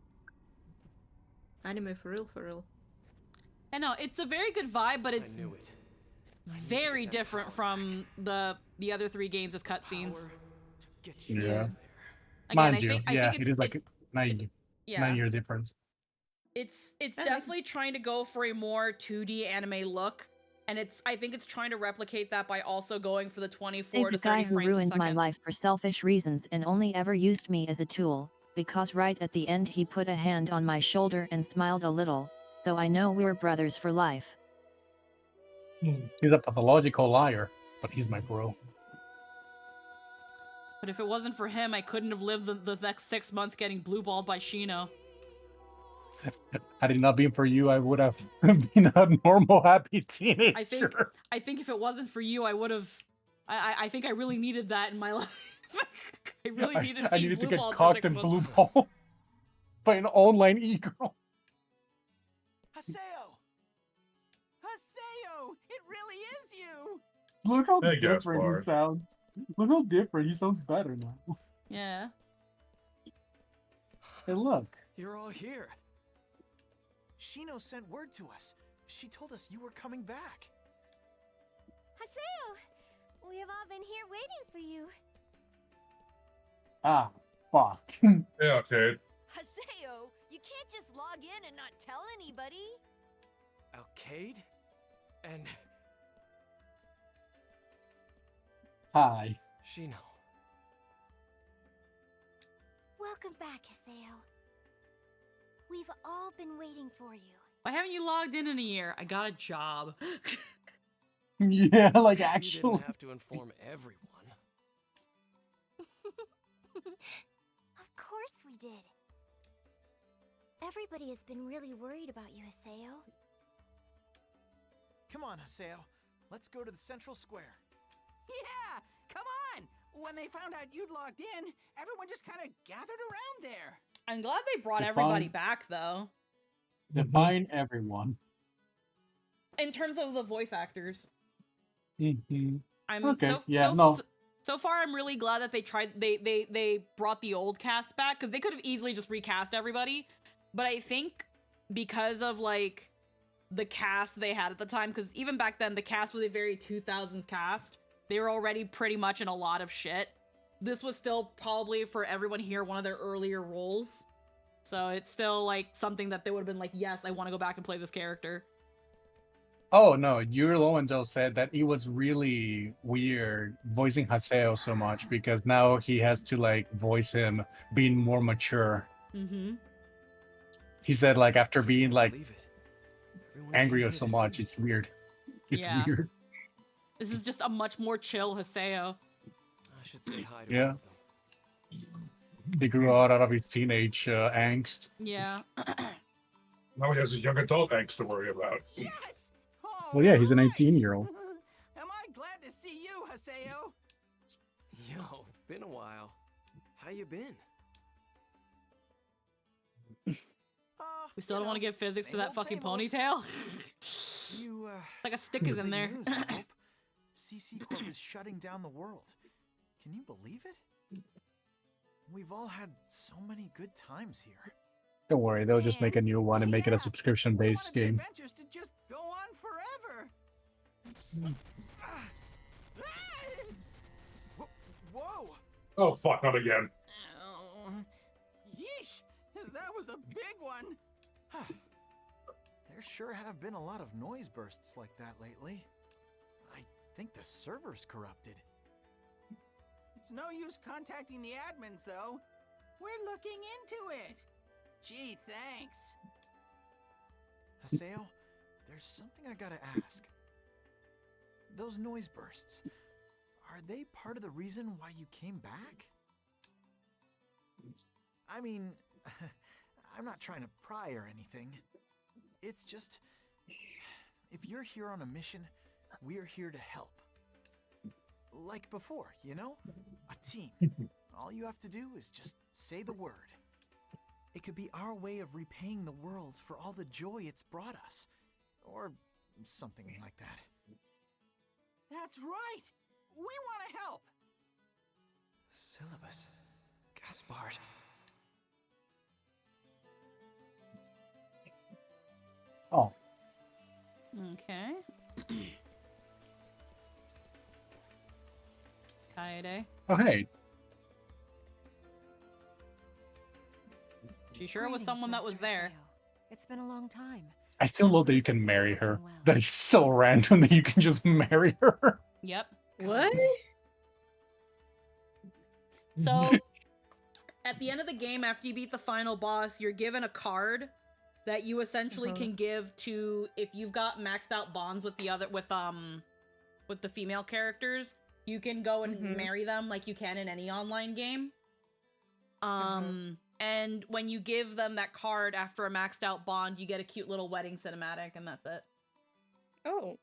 Speaker 5: Anime for real, for real.
Speaker 1: I know, it's a very good vibe, but
Speaker 7: I
Speaker 1: it's
Speaker 7: knew it. I need to
Speaker 1: very
Speaker 7: get that
Speaker 1: different
Speaker 7: power
Speaker 1: from the other 3 games as cutscenes.
Speaker 7: Power to get you
Speaker 4: Yeah.
Speaker 7: out of there.
Speaker 1: Again,
Speaker 4: Mind
Speaker 1: I
Speaker 4: you,
Speaker 1: think
Speaker 4: it is like a 9-year difference.
Speaker 1: It's
Speaker 5: like
Speaker 1: definitely trying to go for a more 2D anime look, and I think it's trying to replicate that by also going for the 24
Speaker 3: Save
Speaker 1: to
Speaker 3: the
Speaker 1: 30
Speaker 3: guy who
Speaker 1: frames a
Speaker 3: ruined my
Speaker 1: second.
Speaker 3: life for selfish reasons and only ever used me as a tool, because right at the end he put a hand on my shoulder and smiled a little, so I know we're brothers for life.
Speaker 4: He's a pathological liar, but he's my bro.
Speaker 1: But if it wasn't for him, I couldn't have lived the next 6 months getting blue-balled by Shino.
Speaker 4: Had it not been for you, I would have been a normal, happy teenager.
Speaker 1: I think if it wasn't for you, I would have. I think I really needed that in my life. I really needed.
Speaker 4: I needed to get
Speaker 1: blue-balled for
Speaker 4: cocked
Speaker 1: 6
Speaker 4: and
Speaker 1: months.
Speaker 4: blue ball by an online e-girl.
Speaker 9: Haseo! Haseo! It really is you!
Speaker 4: Look how
Speaker 2: Hey, guest
Speaker 4: different
Speaker 2: bar.
Speaker 4: he sounds. Look how different he sounds better now.
Speaker 1: Yeah.
Speaker 4: Hey, look.
Speaker 7: You're all here.
Speaker 9: Shino sent word to us. She told us you were coming back.
Speaker 8: Haseo, we have all been here waiting for you.
Speaker 4: Ah, fuck.
Speaker 2: Yeah, okay.
Speaker 9: Haseo, you can't just log in and not tell anybody.
Speaker 7: Alcade? And
Speaker 4: Hi.
Speaker 7: Shino.
Speaker 8: Welcome back, Haseo. We've all been waiting for you.
Speaker 1: Why haven't you logged in a year? I got a job.
Speaker 4: Yeah, like
Speaker 7: You
Speaker 4: actually.
Speaker 7: didn't have to inform everyone.
Speaker 8: Of course we did. Everybody has been really worried about you, Haseo.
Speaker 9: Come on, Haseo. Let's go to the central square. Yeah, come on. When they found out you'd logged in, everyone just kind of gathered around there.
Speaker 1: I'm glad they brought
Speaker 4: Define-
Speaker 1: everybody back, though.
Speaker 4: Define everyone.
Speaker 1: In terms of the voice actors.
Speaker 4: Mm-hmm.
Speaker 1: I'm
Speaker 4: Okay, yeah, no.
Speaker 1: So far, I'm really glad that they brought the old cast back, because they could have easily just recast everybody. But I think because of, like, the cast they had at the time, because even back then, the cast was a very 2000s cast. They were already pretty much in a lot of shit. This was still probably, for everyone here, one of their earlier roles. So it's still, like, something that they would have been like, yes, I want to go back and play this character.
Speaker 4: Oh no, Yuri Lowenthal said that it was really weird voicing Haseo so much because now he has to like voice him being more mature.
Speaker 1: Mm-hmm.
Speaker 4: He said like after
Speaker 7: I
Speaker 4: being
Speaker 7: can't
Speaker 4: like
Speaker 7: believe it. Everyone
Speaker 4: angry
Speaker 7: came
Speaker 4: or
Speaker 7: here
Speaker 4: so
Speaker 7: to
Speaker 4: much,
Speaker 7: see.
Speaker 4: it's weird. It's
Speaker 1: Yeah.
Speaker 4: weird.
Speaker 1: This is just a much more chill Haseo.
Speaker 7: I should say hi to
Speaker 4: Yeah.
Speaker 7: all of them.
Speaker 4: He grew out of his teenage angst.
Speaker 1: Yeah.
Speaker 2: Now he has a young adult angst to worry about.
Speaker 9: Yes!
Speaker 4: Well, yeah, he's a
Speaker 9: Alright.
Speaker 4: 19-year-old.
Speaker 9: Am I glad to see you, Haseo?
Speaker 7: Yo, been a while. How you been?
Speaker 1: We still
Speaker 9: You
Speaker 1: don't want to
Speaker 9: know,
Speaker 1: give physics to
Speaker 9: same
Speaker 1: that
Speaker 9: old,
Speaker 1: fucking
Speaker 9: same old.
Speaker 1: ponytail.
Speaker 9: You,
Speaker 1: Like a stick is in
Speaker 9: big
Speaker 1: there.
Speaker 9: news, I hope. CC Corp is shutting down the world. Can you believe it? We've all had so many good times here.
Speaker 4: Don't worry, they'll just make a new one and make it
Speaker 9: Yeah,
Speaker 4: a subscription-based
Speaker 9: we wanted the
Speaker 4: game.
Speaker 9: adventures to just go on forever. Whoa!
Speaker 2: Oh, fuck, not again.
Speaker 9: Oh, yeesh! That was a big one. There sure have been a lot of noise bursts like that lately. I think the server's corrupted. It's no use contacting the admins, though. We're looking into it. Gee, thanks. Haseo, there's something I gotta ask. Those noise bursts, are they part of the reason why you came back? I mean, I'm not trying to pry or anything. It's just, if you're here on a mission, we're here to help. Like before, you know? A team. All you have to do is just say the word. It could be our way of repaying the world for all the joy it's brought us. Or something like that. That's right! We want to help!
Speaker 7: Syllabus. Gaspard.
Speaker 4: Oh,
Speaker 1: Okay. Kaede.
Speaker 4: oh hey.
Speaker 1: She sure was someone that was there.
Speaker 8: It's been a long time.
Speaker 4: I still love that you can marry her. That is so random that you can just marry her.
Speaker 1: Yep.
Speaker 5: What?
Speaker 1: So, at the end of the game, after you beat the final boss, you're given a card that you essentially can give to if you've got maxed out bonds with the other with the female characters. You can go and marry them like you can in any online game. And when you give them that card after a maxed out bond, you get a cute little wedding cinematic, and that's it.
Speaker 5: Oh.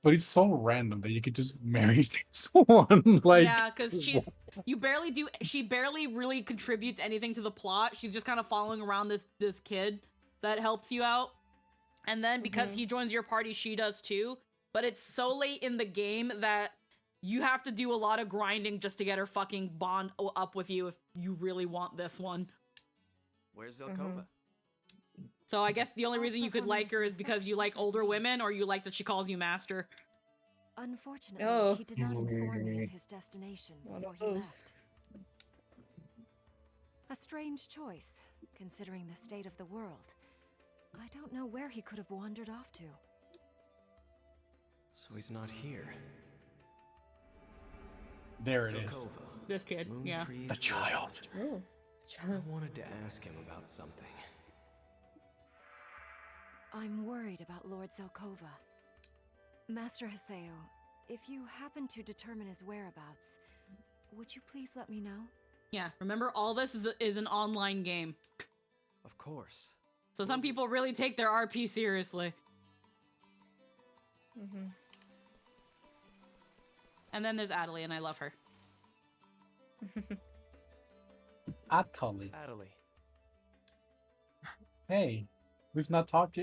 Speaker 4: But it's so random that you could just marry this one. Like,
Speaker 1: yeah, because she barely really contributes anything to the plot. She's just kind of following around this kid that helps you out. And then because he joins your party, she does too. But it's so late in the game that you have to do a lot of grinding just to get her fucking bond up with you if you really want this one.
Speaker 7: Where's Zelkova?
Speaker 1: So I guess the only
Speaker 8: All
Speaker 1: reason you could
Speaker 8: performing
Speaker 1: like her is because you like
Speaker 8: inspections, I
Speaker 1: older
Speaker 8: believe.
Speaker 1: women, or you like that she calls you master.
Speaker 8: Unfortunately,
Speaker 5: Oh.
Speaker 8: he did not inform me of his destination
Speaker 5: One
Speaker 8: before
Speaker 5: of
Speaker 8: he
Speaker 5: those.
Speaker 8: left. A strange choice, considering the state of the world. I don't know where he could have wandered off to.
Speaker 7: So he's not here.
Speaker 4: There it is.
Speaker 7: Zelkova,
Speaker 1: This kid,
Speaker 7: Moon
Speaker 1: yeah.
Speaker 7: Tree's
Speaker 4: The child.
Speaker 7: Master.
Speaker 5: Oh.
Speaker 7: I wanted to ask him about something.
Speaker 8: I'm worried about Lord Zelkova. Master Haseo, if you happen to determine his whereabouts, would you please let me know?
Speaker 1: Yeah, remember all this is an online game.
Speaker 7: Of course.
Speaker 1: So some people really take their RP seriously.
Speaker 5: Mm-hmm.
Speaker 1: And then there's Adelie, and I love her.
Speaker 4: Atali.
Speaker 7: Adelie,
Speaker 4: Hey, we've not talked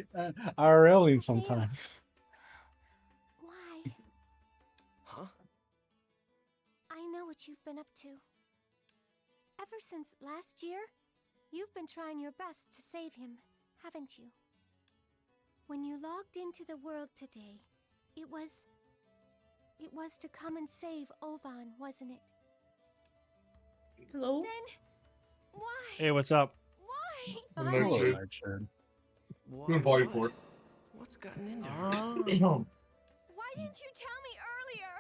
Speaker 4: IRL in some time.
Speaker 10: Why?
Speaker 7: huh?
Speaker 10: I know what you've been up to. Ever since last year, you've been trying your best to save him, haven't you? When you logged into the world today, it was to come and save Ovan, wasn't it?
Speaker 5: Hello.
Speaker 10: Then, why?
Speaker 11: Hey, what's up?
Speaker 10: Why?
Speaker 2: Hello,
Speaker 4: Hello,
Speaker 2: Richard.
Speaker 4: Richard.
Speaker 2: Good fight for it.
Speaker 7: What's gotten into her?
Speaker 10: Why didn't you tell me earlier?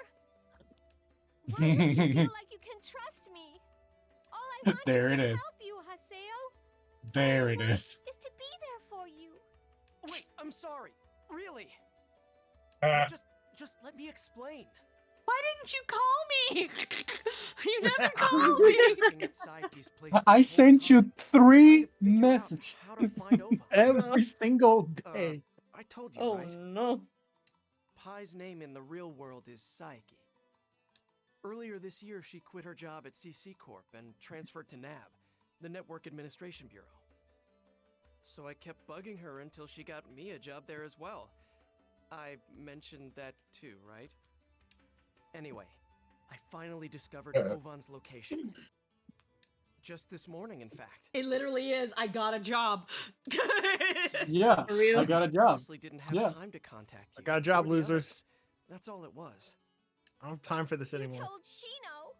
Speaker 10: Why don't you feel like you can trust me? All I want
Speaker 4: There
Speaker 10: is
Speaker 4: it
Speaker 10: to
Speaker 4: is.
Speaker 10: help you, Haseo.
Speaker 4: There
Speaker 10: All I
Speaker 4: it
Speaker 10: want
Speaker 4: is.
Speaker 10: Is to be there for you.
Speaker 7: Wait, I'm sorry. Really?
Speaker 2: Ah,
Speaker 7: Just let me explain.
Speaker 1: Why didn't you call me? You never called me.
Speaker 7: Looking at side piece place this
Speaker 4: I
Speaker 7: whole
Speaker 4: sent you
Speaker 7: time,
Speaker 4: 3
Speaker 7: trying to figure out
Speaker 4: messages
Speaker 7: how to find Ovan.
Speaker 4: every single day.
Speaker 7: I told you,
Speaker 5: Oh
Speaker 7: right?
Speaker 5: no.
Speaker 7: Pi's name in the real world is Psyche. Earlier this year, she quit her job at CC Corp and transferred to NAB, the Network Administration Bureau. So I kept bugging her until she got me a job there as well. I mentioned that too, right? Anyway, I finally discovered Ovan's location. Just this morning, in fact.
Speaker 1: It literally is. I got a job.
Speaker 4: Yeah,
Speaker 5: For real?
Speaker 4: I got a job.
Speaker 7: Honestly, didn't have
Speaker 4: Yeah.
Speaker 7: time to contact you.
Speaker 11: I got a job,
Speaker 7: or the
Speaker 11: losers.
Speaker 7: others. That's all it was.
Speaker 11: I don't have time for this
Speaker 10: You
Speaker 11: anymore.
Speaker 10: told Shino.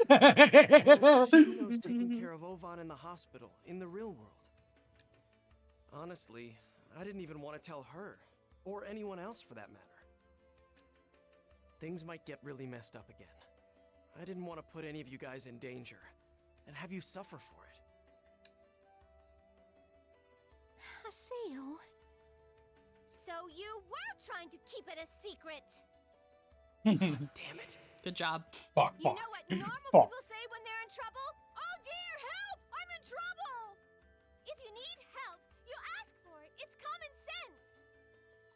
Speaker 7: Shino's taking care of Ovan in the hospital, in the real world. Honestly, I didn't even want to tell her, or anyone else for that matter. Things might get really messed up again. I didn't want to put any of you guys in danger, and have you suffer for it.
Speaker 10: Haseo. So you were trying to keep it a secret.
Speaker 7: Damn it.
Speaker 1: Good job.
Speaker 2: fuck,
Speaker 10: You
Speaker 2: fuck.
Speaker 10: know what normal
Speaker 4: Fuck.
Speaker 10: people say when they're in trouble? Oh dear, help! I'm in trouble! If you need help, you ask for it. It's common sense.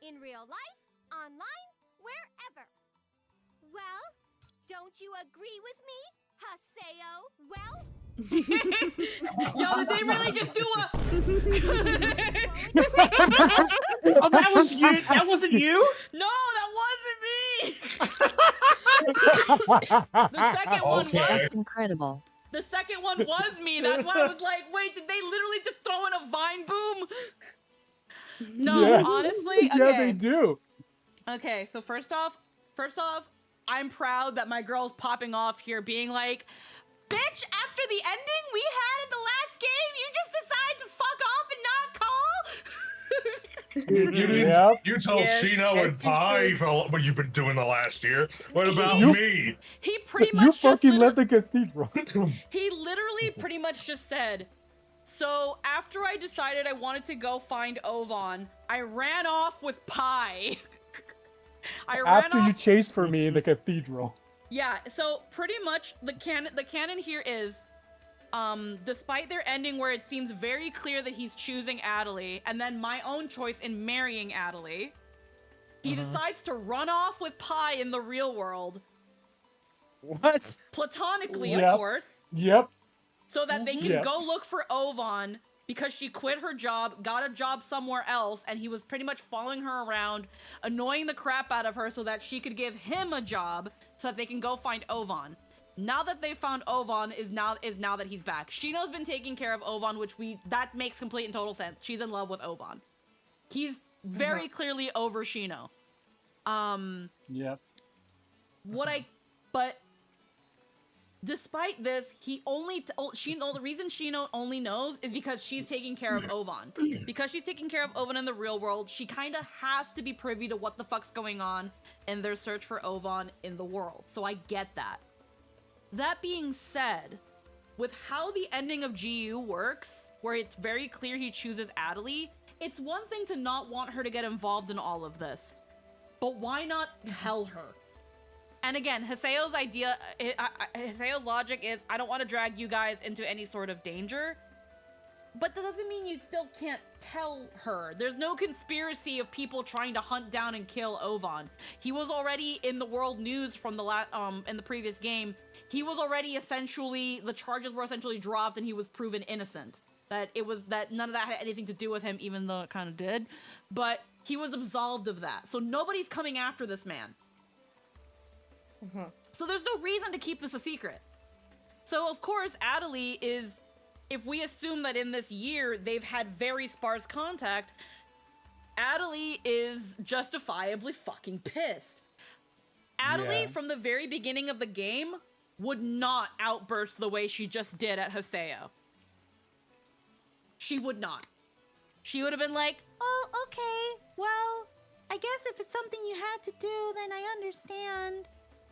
Speaker 10: In real life, online, wherever. Well, don't you agree with me, Haseo? Well,
Speaker 1: Yo, did they really just do a?
Speaker 11: Oh, that was you. That wasn't you.
Speaker 1: No, that wasn't me. The second one
Speaker 2: Okay.
Speaker 1: was.
Speaker 3: That's incredible.
Speaker 1: The second one was me. That's why I was like, wait, did they literally just throw in a vine boom? No,
Speaker 4: Yeah.
Speaker 1: honestly, okay.
Speaker 4: Yeah, they do.
Speaker 1: Okay, so first off, I'm proud that my girl's popping off here being like, bitch, after the ending we had in the last game, you just decide to fuck off and not call?
Speaker 4: Yep.
Speaker 2: You told
Speaker 1: Yes,
Speaker 2: Shino
Speaker 1: yes,
Speaker 2: and Pi
Speaker 1: it's true.
Speaker 2: for what you've been doing the last year. What about
Speaker 4: You-
Speaker 2: me?
Speaker 1: He pretty
Speaker 4: You
Speaker 1: much just
Speaker 4: fucking
Speaker 1: literally,
Speaker 4: left the cathedral.
Speaker 1: he literally pretty much just said, so after I decided I wanted to go find Ovan, I ran off with Pi. I ran
Speaker 4: After
Speaker 1: off.
Speaker 4: you chased for me in the cathedral.
Speaker 1: Yeah, so pretty much the canon here is, despite their ending where it seems very clear that he's choosing Adelie, and then my own choice in marrying Adelie, he decides to run off with Pi in the real world,
Speaker 11: What?
Speaker 1: platonically,
Speaker 4: Yep.
Speaker 1: of course,
Speaker 4: Yep.
Speaker 1: so that they can
Speaker 4: Yep.
Speaker 1: go look for Ovan, because she quit her job, got a job somewhere else, and he was pretty much following her around, annoying the crap out of her so that she could give him a job so that they can go find Ovan. now that they found Ovan is now that he's back. Shino's been taking care of Ovan, which that makes complete and total sense. She's in love with Ovan. He's very clearly over Shino.
Speaker 4: Yep.
Speaker 1: But despite this, the reason Shino only knows is because she's taking care of Ovan. Because she's taking care of Ovan in the real world, she kind of has to be privy to what the fuck's going on in their search for Ovan in the world. So I get that. That being said, with how the ending of GU works, where it's very clear he chooses Adelie, it's one thing to not want her to get involved in all of this, but why not tell her? And again, Haseo's logic is, I don't want to drag you guys into any sort of danger, but that doesn't mean you still can't tell her. There's no conspiracy of people trying to hunt down and kill Ovan. He was already in the world news from in the previous game. He was already the charges were essentially dropped and he was proven innocent. That none of that had anything to do with him, even though it kind of did. But he was absolved of that. So nobody's coming after this man. So there's no reason to keep this a secret. So of course, Adelie is, if we assume that in this year they've had very sparse contact, Adelie is justifiably fucking pissed. Adelie, from the very beginning of the game, would not outburst the way she just did at Haseo. She would not. She would have been like,
Speaker 10: oh, okay, well, I guess if it's something you had to do, then I understand.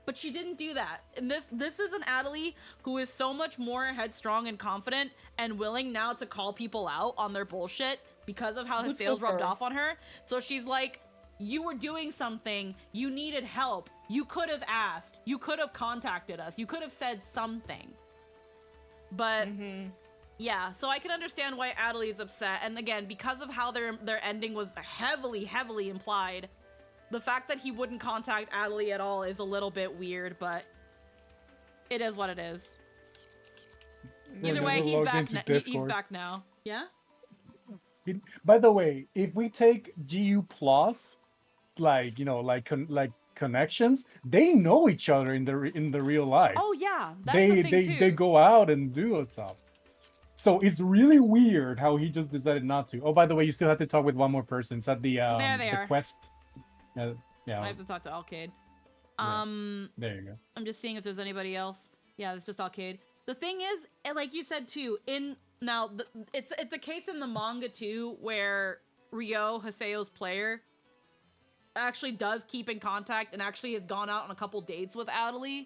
Speaker 1: But she didn't do that. And this is an Adelie who is so much more headstrong and confident and willing now to call people out on their bullshit because of how his sales rubbed off on her. So she's like, you were doing something, you needed help, you could have asked, you could have contacted us, you could have said something. But yeah, so I can understand why Adelie is upset. And again, because of how their ending was heavily implied, the fact that he wouldn't contact Adelie at all is a little bit weird, but it is what it is. Either way, he's back. He's back now. Yeah.
Speaker 4: By the way, if we take GU Plus, like connections, they know each other in the real life.
Speaker 1: Oh yeah, that's the thing too.
Speaker 4: They go out and do stuff. So it's really weird how he just decided not to. Oh, by the way, you still have to talk with one more person. It's at the quest. Yeah.
Speaker 1: I have to talk to Alcade.
Speaker 4: There you go.
Speaker 1: I'm just seeing if there's anybody else. Yeah, it's just Alcade. The thing is, like you said too, it's a case in the manga too where Ryo, Haseo's player, actually does keep in contact and actually has gone out on a couple dates with Adelie,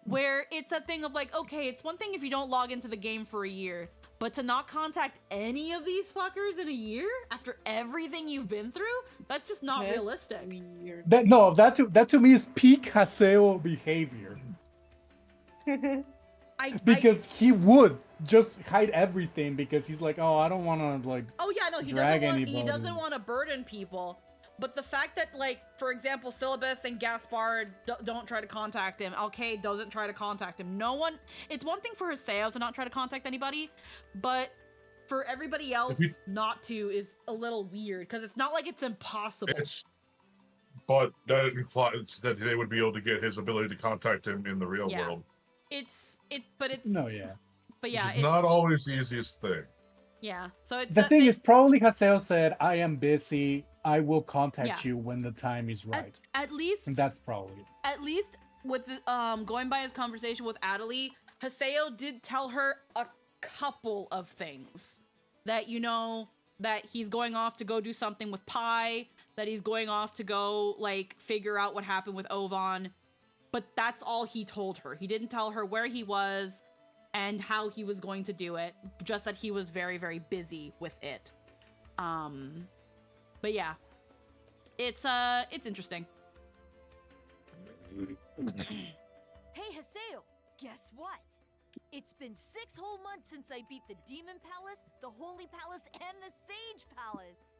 Speaker 1: where it's a thing of like, okay, it's one thing if you don't log into the game for a year, but to not contact any of these fuckers in a year after everything you've been through, that's just not realistic.
Speaker 5: Weird.
Speaker 4: That to me is peak Haseo behavior. Because he would just hide everything because he's like, oh, I don't want to like.
Speaker 1: Oh yeah, no, he doesn't want to burden people. But the fact that, like, for example, Syllabus and Gaspard don't try to contact him, Alcade doesn't try to contact him. No one. It's one thing for Haseo to not try to contact anybody, but for everybody else not to is a little weird because it's not like it's impossible.
Speaker 2: But that implies that they would be able to get his ability to contact him in the real world. But it's not always the easiest thing.
Speaker 1: Yeah. So it's
Speaker 4: the thing is probably Haseo said, I am busy. I will contact you when the time is right.
Speaker 1: At least,
Speaker 4: and that's probably it.
Speaker 1: At least with going by his conversation with Adelie, Haseo did tell her a couple of things that that he's going off to go do something with Pi, that he's going off to go like figure out what happened with Ovan, but that's all he told her. He didn't tell her where he was and how he was going to do it, just that he was very, very busy with it. But yeah, it's interesting.
Speaker 12: Hey Haseo, guess what? It's been 6 whole months since I beat the Demon Palace, the Holy Palace, and the Sage Palace.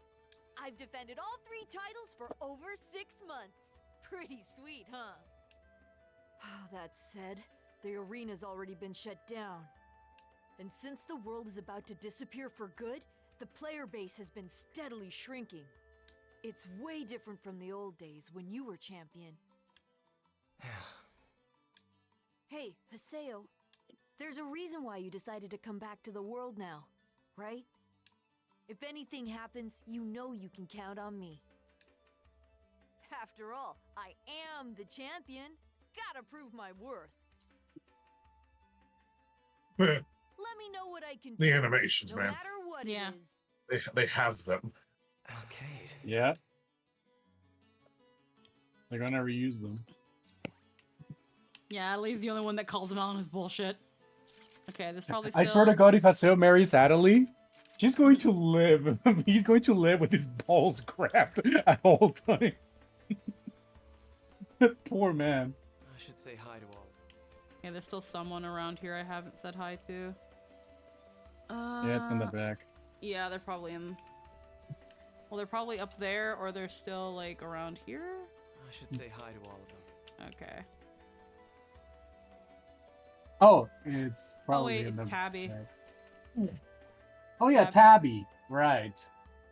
Speaker 12: I've defended all 3 titles for over 6 months. Pretty sweet, huh? That said, the arena's already been shut down. And since the world is about to disappear for good, the player base has been steadily shrinking. It's way different from the old days when you were champion. Hey, Haseo. There's a reason why you decided to come back to the world now, right? If anything happens, you know you can count on me. After all, I am the champion. Gotta prove my worth.
Speaker 2: Eh,
Speaker 12: Let me know what I can do.
Speaker 2: the animations,
Speaker 12: no
Speaker 2: man.
Speaker 12: matter what
Speaker 1: Yeah.
Speaker 12: it is.
Speaker 2: They have them.
Speaker 7: Alcade.
Speaker 4: Yeah. They're gonna reuse them.
Speaker 1: Yeah, Adelie's the only one that calls him out on his bullshit. Okay, this probably still...
Speaker 4: I swear to God, if Haseo marries Adelie, she's going to live. He's going to live with his balls grabbed at all time. Poor man.
Speaker 7: I should say hi to all.
Speaker 1: Yeah, there's still someone around here I haven't said hi to.
Speaker 4: Yeah, it's in the back.
Speaker 1: Yeah, they're probably in... Well, they're probably up there, or they're still, like, around here?
Speaker 7: I should say hi to all of them.
Speaker 1: Okay.
Speaker 4: Oh, it's probably
Speaker 1: wait,
Speaker 4: in the
Speaker 1: Tabby.
Speaker 4: back. Oh yeah, Tabby. Right.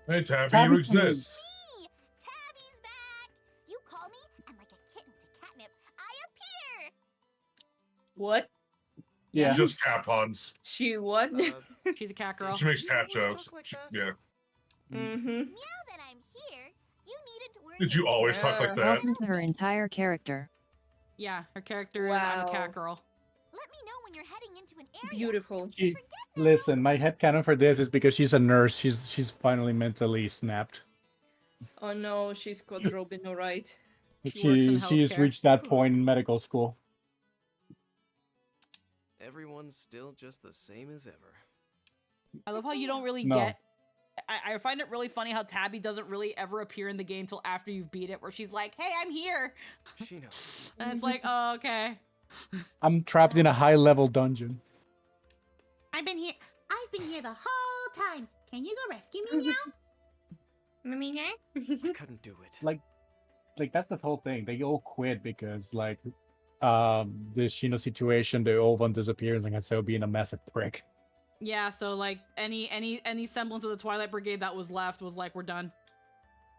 Speaker 2: Hey, Tabby,
Speaker 4: Tabby
Speaker 2: you exist.
Speaker 10: Me! Tabby's back! You call me, and like a kitten to catnip, I appear!
Speaker 5: What?
Speaker 4: Yeah.
Speaker 2: It's just cat puns.
Speaker 5: She what?
Speaker 1: She's a cat girl.
Speaker 2: She makes
Speaker 7: you
Speaker 2: cat
Speaker 7: always
Speaker 2: jokes.
Speaker 7: talk like
Speaker 2: She-
Speaker 7: that?
Speaker 2: yeah.
Speaker 5: Mm-hmm.
Speaker 10: Now that I'm here, you needed to worry.
Speaker 2: Did you always talk like that?
Speaker 3: Welcome to her entire character.
Speaker 1: Yeah, her character is I'm a cat girl.
Speaker 10: Let me know when you're heading into an area.
Speaker 5: Beautiful.
Speaker 4: Listen, my headcanon for this is because she's a nurse. She's finally mentally snapped.
Speaker 5: Oh no, she's quadrobin, alright.
Speaker 4: She's reached that point in medical school.
Speaker 7: Everyone's still just the same as ever.
Speaker 1: I love how you don't really
Speaker 4: No.
Speaker 1: get... I find it really funny how Tabby doesn't really ever appear in the game till after you've beat it, where she's like, hey, I'm here!
Speaker 7: She knows.
Speaker 1: And it's like, oh, okay.
Speaker 4: I'm trapped in a high-level dungeon.
Speaker 10: I've been here the whole time. Can you go rescue me now?
Speaker 7: I couldn't do it.
Speaker 4: Like that's the whole thing. They all quit because like the Shino situation, the old one disappears and Haseo being a massive prick.
Speaker 1: Yeah, so like any semblance of the Twilight Brigade that was left was like, we're done.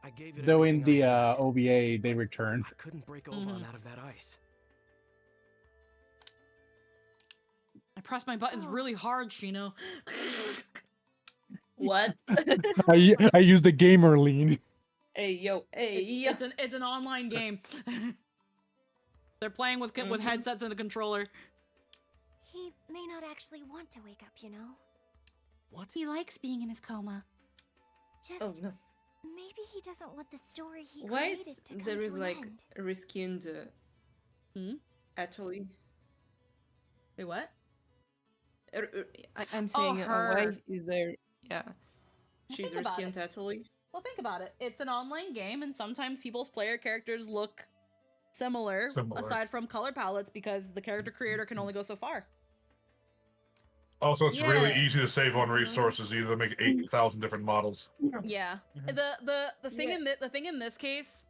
Speaker 7: I gave it
Speaker 4: Though in
Speaker 7: everything
Speaker 4: the
Speaker 7: I had.
Speaker 4: OVA they return.
Speaker 7: I couldn't break Ovan out of that ice.
Speaker 1: I pressed my buttons really hard, Shino.
Speaker 5: What?
Speaker 4: I use the gamer lean.
Speaker 5: Hey yo, hey yo.
Speaker 1: It's an online game. They're playing with headsets and a controller.
Speaker 10: He may not actually want to wake up, you know.
Speaker 7: What?
Speaker 10: He likes being in his coma. Just
Speaker 5: Oh no.
Speaker 10: maybe he doesn't want the story he
Speaker 5: Why
Speaker 10: created to come
Speaker 5: there
Speaker 10: to
Speaker 5: is
Speaker 10: an
Speaker 5: like
Speaker 10: end.
Speaker 5: a reskinned Atoli?
Speaker 1: Wait, what?
Speaker 5: I'm
Speaker 1: Oh,
Speaker 5: saying why
Speaker 1: her.
Speaker 5: is there she's
Speaker 1: think about
Speaker 5: reskinned Atoli?
Speaker 1: Well, think about it. It's an online game, and sometimes people's player characters look similar, aside from color palettes, because the character creator can only go so far.
Speaker 2: Also, it's really
Speaker 1: Yeah.
Speaker 2: easy to save on resources. You either make 8,000 different models.
Speaker 1: Yeah. The thing in this case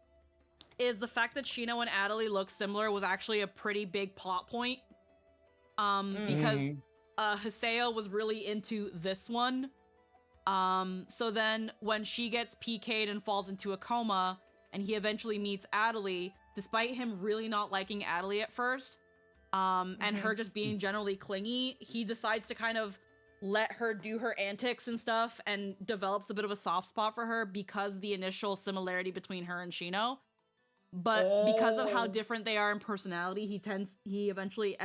Speaker 1: is the fact that Shino and Adelie look similar was actually a pretty big plot point. Because Haseo was really into this one. So then when she gets PK'd and falls into a coma, and he eventually meets Adelie, despite him really not liking Adelie at first, and her just being generally clingy, he decides to kind of let her do her antics and stuff, and develops a bit of a soft spot for her because the initial similarity between her and Shino. But because of how different they are in personality, he eventually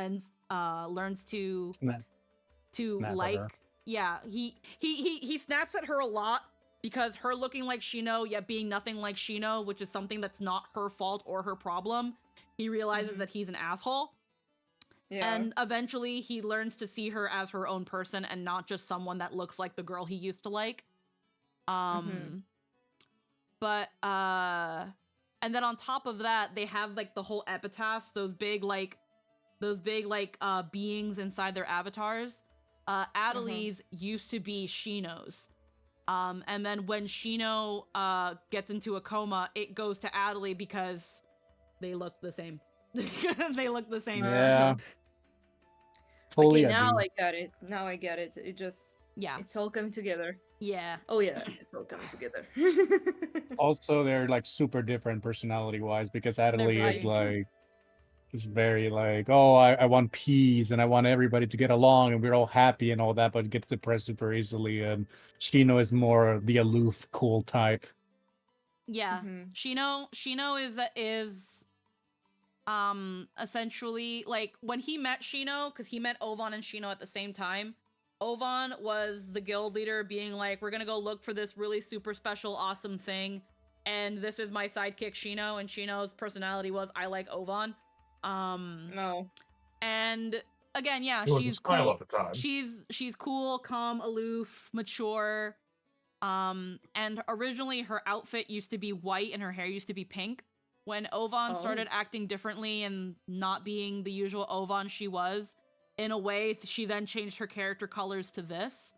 Speaker 1: learns to
Speaker 4: Snap at
Speaker 1: like
Speaker 4: her.
Speaker 1: yeah, he snaps at her a lot because her looking like Shino yet being nothing like Shino, which is something that's not her fault or her problem. He realizes that he's an asshole.
Speaker 5: Yeah.
Speaker 1: And eventually he learns to see her as her own person and not just someone that looks like the girl he used to like. But and then on top of that, they have like the whole epitaphs, those big beings inside their avatars. Adelie's used to be Shino's. And then when Shino gets into a coma, it goes to Adelie because they look the same. They look the same.
Speaker 4: Yeah. Fully
Speaker 5: Okay, now
Speaker 4: agree.
Speaker 5: I got it. Now I get it. It just it's all coming together.
Speaker 1: Yeah.
Speaker 5: Oh yeah, it's all coming together.
Speaker 4: Also, they're like super different personality-wise because Adelie is
Speaker 1: very-
Speaker 4: like It's very like, oh, I want peace and I want everybody to get along and we're all happy and all that, but gets depressed super easily. And Shino is more the aloof, cool type.
Speaker 1: Yeah, Shino is essentially like when he met Shino, because he met Ovan and Shino at the same time. Ovan was the guild leader being like, we're gonna go look for this really super special awesome thing, and this is my sidekick Shino, and Shino's personality was, I like Ovan.
Speaker 5: No.
Speaker 1: And again, yeah,
Speaker 2: It was
Speaker 1: she's
Speaker 2: the style
Speaker 1: cool.
Speaker 2: at the time.
Speaker 1: She's cool, calm, aloof, mature. And originally her outfit used to be white and her hair used to be pink. When Ovan started acting differently and not being the usual Ovan she was, in a way, she then changed her character colors to this,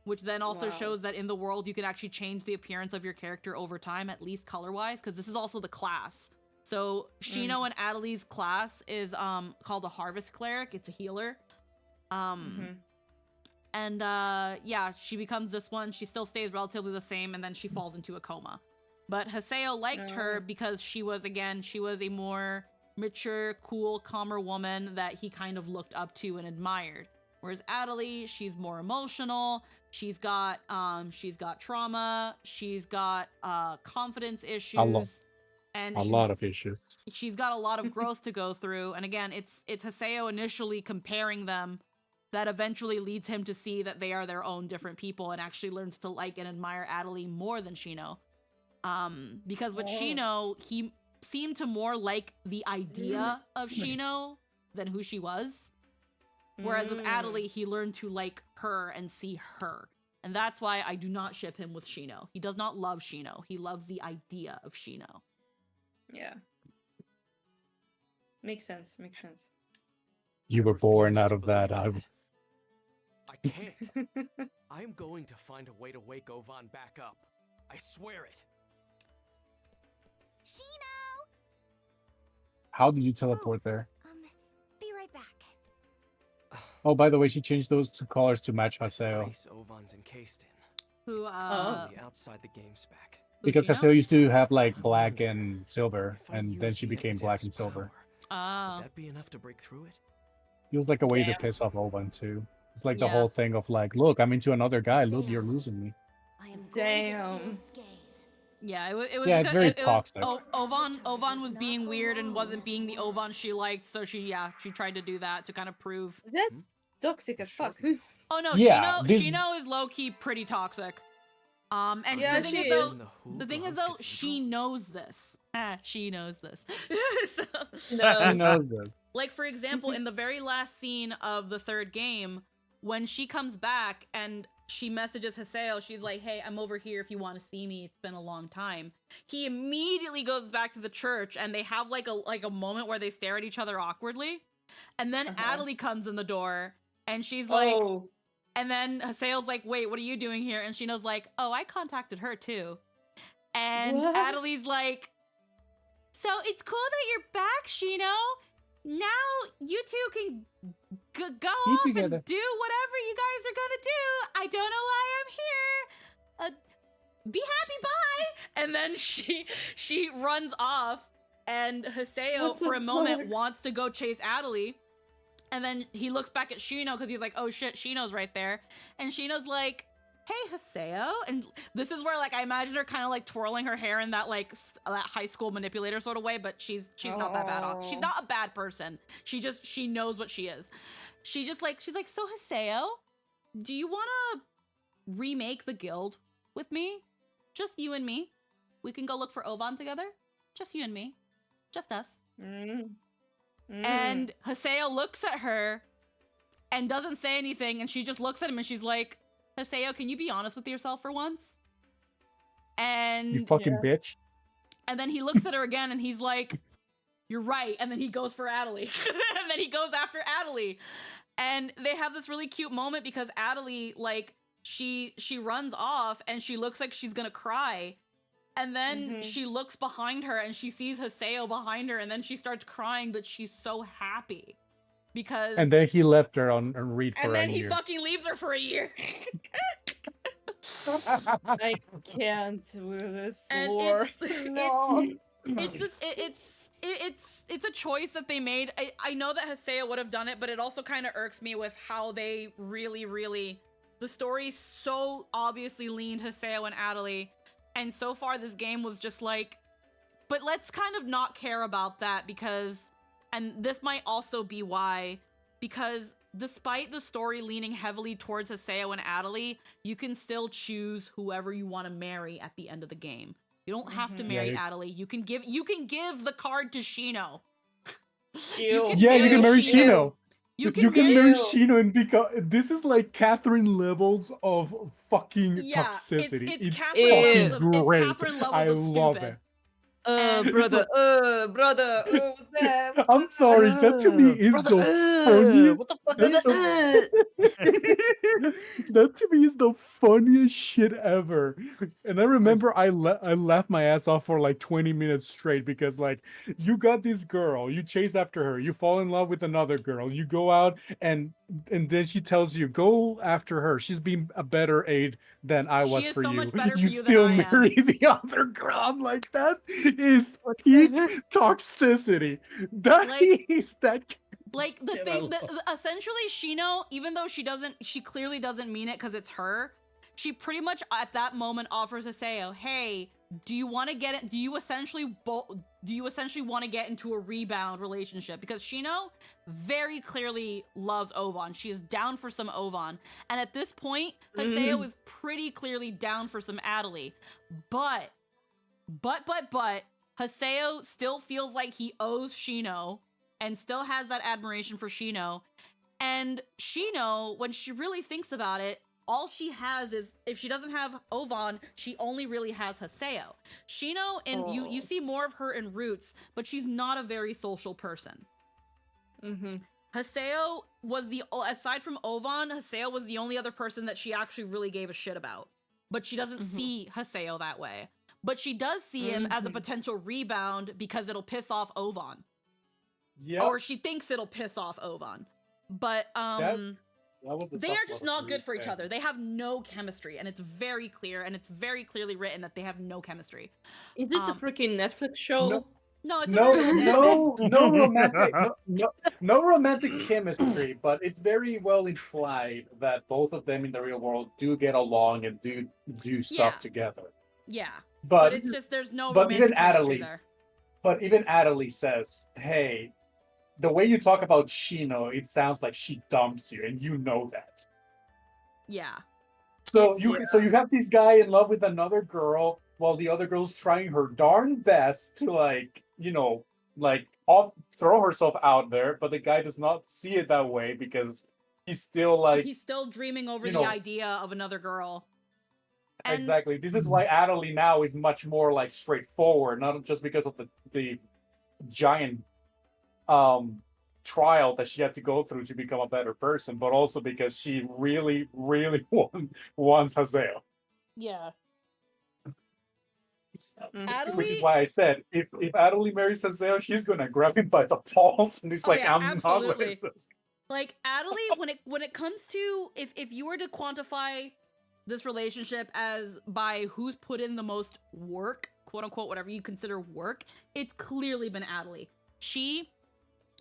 Speaker 1: which then also shows that in the world you can actually change the appearance of your character over time, at least color-wise, because this is also the class. So Shino and Adeli's class is called a Harvest Cleric. It's a healer. And yeah, she becomes this one. She still stays relatively the same, and then she falls into a coma. But Haseo liked her because she was a more mature, cool, calmer woman that he kind of looked up to and admired. Whereas Adeli, she's more emotional. She's got trauma. She's got confidence issues. And
Speaker 4: a lot of issues.
Speaker 1: She's got a lot of growth to go through. And again, it's Haseo initially comparing them that eventually leads him to see that they are their own different people and actually learns to like and admire Adeli more than Shino. Because with Shino, he seemed to more like the idea of Shino than who she was. Whereas with Adeli, he learned to like her and see her. And that's why I do not ship him with Shino. He does not love Shino. He loves the idea of Shino.
Speaker 5: Yeah. Makes sense.
Speaker 4: You were born out of that.
Speaker 7: I can't. I'm going to find a way to wake Ovan back up. I swear it.
Speaker 10: Shino!
Speaker 4: How did you teleport there?
Speaker 10: Be right back.
Speaker 4: Oh, by the way, she changed those two colors to match Haseo.
Speaker 7: Nice Ovan's encased in.
Speaker 1: Who,
Speaker 7: outside the game spec.
Speaker 4: Because Haseo used to have like black and silver, and then she became black and silver.
Speaker 7: Would that be enough to break through it?
Speaker 4: It was like a way to piss off Ovan too. It's like the whole thing of like, look, I'm into another guy. Look, you're losing me.
Speaker 10: I am going to see
Speaker 1: Yeah, it was.
Speaker 4: Yeah, it's very toxic.
Speaker 1: Ovan was being weird and wasn't being the Ovan she liked, so she tried to do that to kind of prove.
Speaker 5: That's toxic as fuck.
Speaker 1: Oh no,
Speaker 4: Yeah,
Speaker 1: Shino is low key pretty toxic. And
Speaker 5: Yeah,
Speaker 1: the thing is though, she knows this. She knows this.
Speaker 4: She knows this.
Speaker 1: Like for example, in the very last scene of the third game, when she comes back and she messages Haseo, she's like, hey, I'm over here if you want to see me. It's been a long time. He immediately goes back to the church and they have like a moment where they stare at each other awkwardly. And then Adeli comes in the door and she's like, and then Haseo's like, wait, what are you doing here? And Shino's like, oh, I contacted her too. And Adeli's like, so it's cool that you're back, Shino. Now you two can go off and do whatever you guys are gonna do. I don't know why I'm here. Be happy, bye. And then she runs off, and Haseo for a moment wants to go chase Adeli. And then he looks back at Shino because he's like, oh shit, Shino's right there. And Shino's like, hey, Haseo. And this is where like I imagine her kind of like twirling her hair in that like that high school manipulator sort of way, but she's not that bad. She's not a bad person. She knows what she is. She's like, so Haseo, do you want to remake the guild with me? Just you and me. We can go look for Ovan together. Just you and me. Just us. And Haseo looks at her and doesn't say anything, and she just looks at him and she's like, Haseo, can you be honest with yourself for once? And
Speaker 4: you fucking bitch.
Speaker 1: And then he looks at her again and he's like, you're right. And then he goes for Adeli. And then he goes after Adeli. And they have this really cute moment because Adeli, like, she runs off and she looks like she's gonna cry. And then she looks behind her and she sees Haseo behind her and then she starts crying, but she's so happy. Because
Speaker 4: and then he left her on read for a year.
Speaker 1: And then he fucking leaves her for a year.
Speaker 5: I can't with this lore.
Speaker 1: It's it's a choice that they made. I know that Haseo would have done it, but it also kind of irks me with how they really the story so obviously leaned Haseo and Adelie, and so far this game was just like, but let's kind of not care about that because, and this might also be why, because despite the story leaning heavily towards Haseo and Adelie, you can still choose whoever you want to marry at the end of the game. You don't have to marry Adelie. You can give the card to Shino.
Speaker 11: You
Speaker 4: can marry Shino.
Speaker 1: You
Speaker 4: can marry Shino, and because this is like Catherine levels of fucking toxicity. It's
Speaker 1: Catherine
Speaker 4: fucking
Speaker 1: levels of,
Speaker 4: great.
Speaker 1: It's Catherine levels
Speaker 4: I
Speaker 1: of
Speaker 4: love
Speaker 1: stupid.
Speaker 4: it.
Speaker 5: Brother, what's that?
Speaker 4: I'm sorry, that to me is the funniest.
Speaker 11: What the fuck?
Speaker 4: That to me is the funniest shit ever. And I remember I laughed my ass off for like 20 minutes straight because like you got this girl, you chase after her, you fall in love with another girl, you go out and then she tells you go after her. She's been a better aid than I was
Speaker 1: She is
Speaker 4: for
Speaker 1: so
Speaker 4: you.
Speaker 1: much better
Speaker 4: You
Speaker 1: for you
Speaker 4: still
Speaker 1: than I am.
Speaker 4: marry the other girl. I'm like, that is peak toxicity. That is that.
Speaker 1: Like the
Speaker 4: shit I
Speaker 1: thing that
Speaker 4: love.
Speaker 1: essentially Shino, even though she clearly doesn't mean it because it's her, she pretty much at that moment offers Haseo, hey, do you want to get it? Do you essentially want to get into a rebound relationship? Because Shino very clearly loves Ovan. She is down for some Ovan, and at this point, Haseo is pretty clearly down for some Adelie, but Haseo still feels like he owes Shino and still has that admiration for Shino. And Shino, when she really thinks about it, all she has is, if she doesn't have Ovan, she only really has Haseo. Shino, and you see more of her in Roots, but she's not a very social person. Haseo was aside from Ovan, Haseo was the only other person that she actually really gave a shit about. But she doesn't see Haseo that way. But she does see him as a potential rebound because it'll piss off Ovan.
Speaker 4: Yeah.
Speaker 1: Or she thinks it'll piss off Ovan. But
Speaker 4: that was the
Speaker 1: they are just not good for each other. They have no chemistry, and it's very clear, and it's very clearly written that they have no chemistry.
Speaker 5: Is this a freaking Netflix show?
Speaker 1: No, it's
Speaker 4: no romantic chemistry, but it's very well implied that both of them in the real world do get along and do stuff together.
Speaker 1: Yeah.
Speaker 4: But
Speaker 1: it's just there's no
Speaker 4: but
Speaker 1: romantic
Speaker 4: even
Speaker 1: chemistry
Speaker 4: Adelie,
Speaker 1: there.
Speaker 4: but even Adelie says, hey, the way you talk about Shino, it sounds like she dumps you, and you know that.
Speaker 1: Yeah.
Speaker 4: So you have this guy in love with another girl while the other girl's trying her darn best to throw herself out there, but the guy does not see it that way because he's still
Speaker 1: dreaming over the idea of another girl. And
Speaker 4: exactly. This is why Adelie now is much more like straightforward, not just because of the giant trial that she had to go through to become a better person, but also because she really, really wants Haseo.
Speaker 1: Yeah.
Speaker 4: Which is why I said if Adelie marries Haseo, she's gonna grab him by the balls, and he's I'm
Speaker 1: absolutely.
Speaker 4: not letting this.
Speaker 1: Like Adelie, when it comes to if you were to quantify this relationship as by who's put in the most work, quote unquote, whatever you consider work, it's clearly been Adelie. She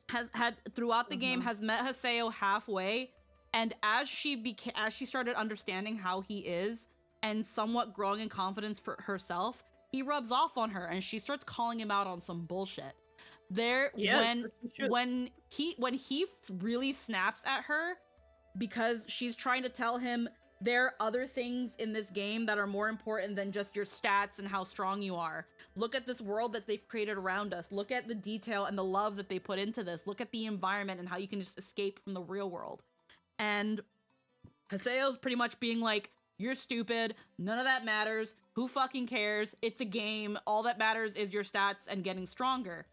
Speaker 1: has had throughout the game has met Haseo halfway, and as she started understanding how he is and somewhat growing in confidence for herself, he rubs off on her and she starts calling him out on some bullshit. When he really snaps at her because she's trying to tell him there are other things in this game that are more important than just your stats and how strong you are. Look at this world that they've created around us. Look at the detail and the love that they put into this. Look at the environment and how you can just escape from the real world. And Haseo's pretty much being like, you're stupid. None of that matters. Who fucking cares? It's a game. All that matters is your stats and getting stronger.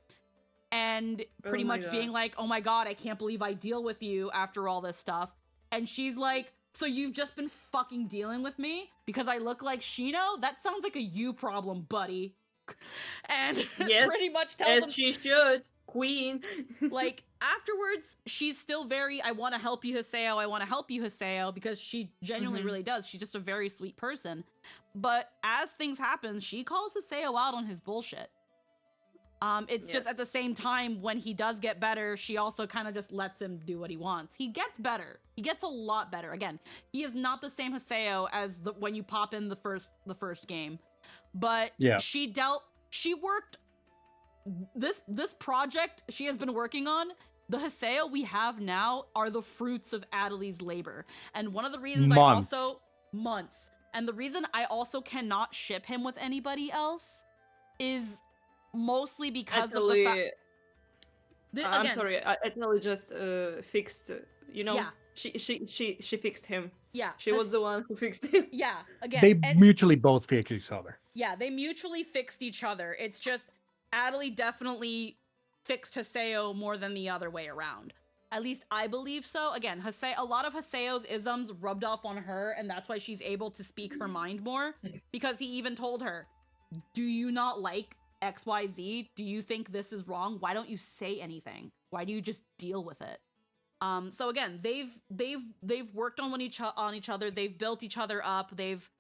Speaker 1: And pretty much being like, oh my god, I can't believe I deal with you after all this stuff. And she's like, so you've just been fucking dealing with me because I look like Shino? That sounds like a you problem, buddy. And pretty much tells him,
Speaker 5: she should. Queen.
Speaker 1: Like, afterwards, she's still very, I want to help you, Haseo. I want to help you, Haseo, because she genuinely really does. She's just a very sweet person. But as things happen, she calls Haseo out on his bullshit. It's just at the same time, when he does get better, she also kind of just lets him do what he wants. He gets better. He gets a lot better. Again, he is not the same Haseo as when you pop in the first game. But she worked this project she has been working on. The Haseo we have now are the fruits of Adelie's labor. And one of the reasons months. And the reason I also cannot ship him with anybody else is mostly because of the fact.
Speaker 5: I'm sorry, Italy just fixed. She fixed him.
Speaker 1: Yeah,
Speaker 5: she was the one who fixed him.
Speaker 1: Yeah, again,
Speaker 4: they mutually both fix each other.
Speaker 1: Yeah, they mutually fixed each other. It's just Adelie definitely fixed Haseo more than the other way around. At least I believe so. Again, a lot of Haseo's isms rubbed off on her, and that's why she's able to speak her mind more. Because he even told her, "Do you not like XYZ? Do you think this is wrong? Why don't you say anything? Why do you just deal with it?" So again, they've worked on each other. They've built each other up. They've,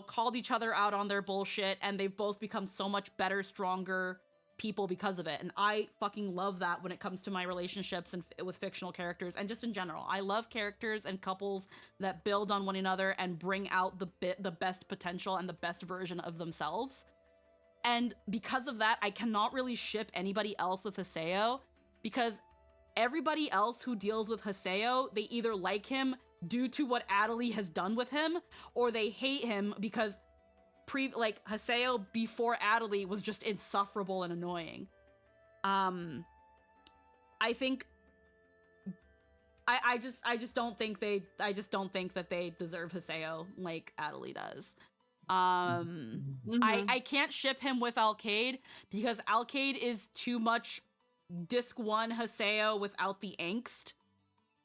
Speaker 1: called each other out on their bullshit, and they've both become so much better, stronger people because of it. And I fucking love that when it comes to my relationships and with fictional characters, and just in general. I love characters and couples that build on one another and bring out the best potential and the best version of themselves. And because of that, I cannot really ship anybody else with Haseo, because everybody else who deals with Haseo, they either like him due to what Adelie has done with him, or they hate him because Haseo before Adelie was just insufferable and annoying. I think I just don't think that they deserve Haseo like Adelie does. I can't ship him with Alkaid because Alkaid is too much Disc 1 Haseo without the angst.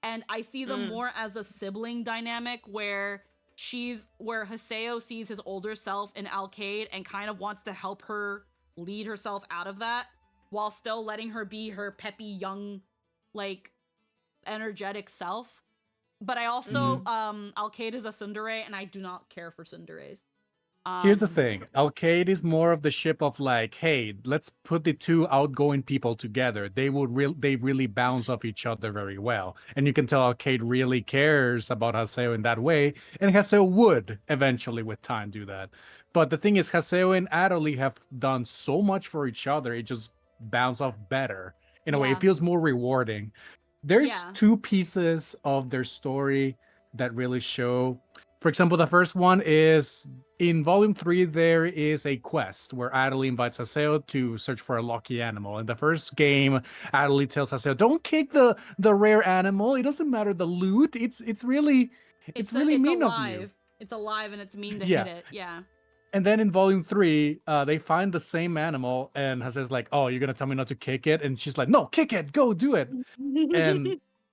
Speaker 1: And I see them more as a sibling dynamic where Haseo sees his older self in Alkaid and kind of wants to help her lead herself out of that while still letting her be her peppy, young, energetic self. But I also, Alkaid is a tsundere, and I do not care for tsunderes.
Speaker 4: Here's the thing. Alkaid is more of the ship of hey, let's put the two outgoing people together. They really bounce off each other very well. And you can tell Alkaid really cares about Haseo in that way. And Haseo would eventually with time do that. But the thing is, Haseo and Adelie have done so much for each other. It just bounce off better. In a way, it feels more rewarding. There's two pieces of their story that really show. For example, the first one is in Volume 3, there is a quest where Adelie invites Haseo to search for a lucky animal. In the first game, Adelie tells Haseo, "Don't kick the rare animal. It doesn't matter the loot. It's really mean
Speaker 1: alive.
Speaker 4: of you.
Speaker 1: It's alive and it's mean to hit it." Yeah.
Speaker 4: And then in Volume 3, they find the same animal, and Haseo's like, "Oh, you're gonna tell me not to kick it?" And she's like, "No, kick it. Go do it."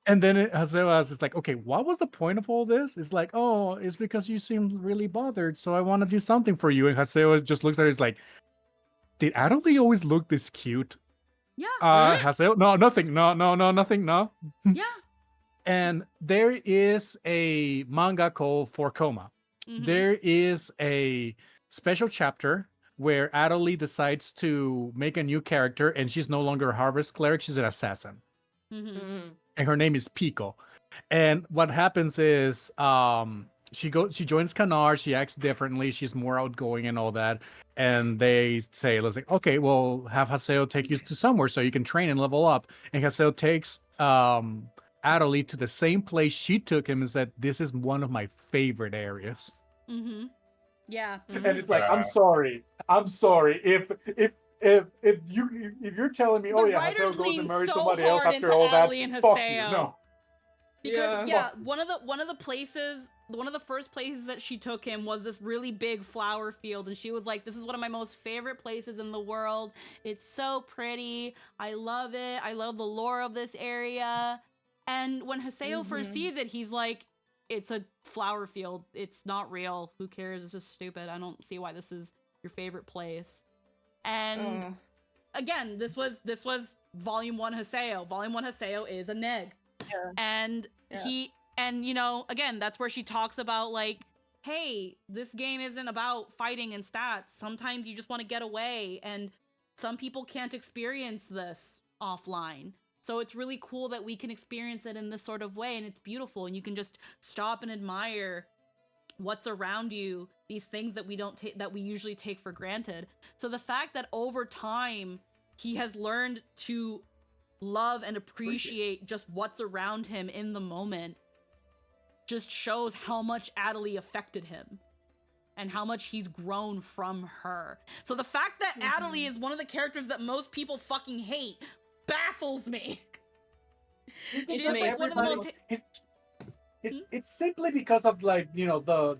Speaker 4: And then Haseo is like, "Okay, what was the point of all this?" It's like, "Oh, it's because you seem really bothered, so I want to do something for you." And Haseo just looks at her, is like, "Did Adelie always look this cute?"
Speaker 1: Yeah.
Speaker 4: Haseo, no, nothing, no, nothing, no.
Speaker 1: Yeah.
Speaker 4: And there is a manga called For Coma. There is a special chapter where Adelie decides to make a new character, and she's no longer a harvest cleric; she's an assassin. And her name is Pico. And what happens is she joins Canar, she acts differently, she's more outgoing and all that. And they say, let's like, okay, well, have Haseo take you to somewhere so you can train and level up. And Haseo takes Adelie to the same place she took him and said, "This is one of my favorite areas."
Speaker 1: Yeah.
Speaker 4: And it's like, I'm sorry. If you're telling me, Haseo goes and marries somebody else after all that, fuck you, no.
Speaker 1: Because one of the first places that she took him was this really big flower field, and she was like, "This is one of my most favorite places in the world. It's so pretty. I love it. I love the lore of this area." And when Haseo first sees it, he's like, "It's a flower field. It's not real. Who cares? It's just stupid. I don't see why this is your favorite place." And again, this was Volume 1 Haseo. Volume 1 Haseo is a neg.
Speaker 5: Yeah.
Speaker 1: And again, that's where she talks about hey, this game isn't about fighting and stats. Sometimes you just want to get away. And some people can't experience this offline. So it's really cool that we can experience it in this sort of way, and it's beautiful, and you can just stop and admire what's around you, these things that we don't take, that we usually take for granted. So the fact that over time he has learned to love and appreciate just what's around him in the moment just shows how much Adelie affected him and how much he's grown from her. So the fact that Adelie is one of the characters that most people fucking hate baffles me. She is like one of the most
Speaker 4: it's simply because of, like, you know, the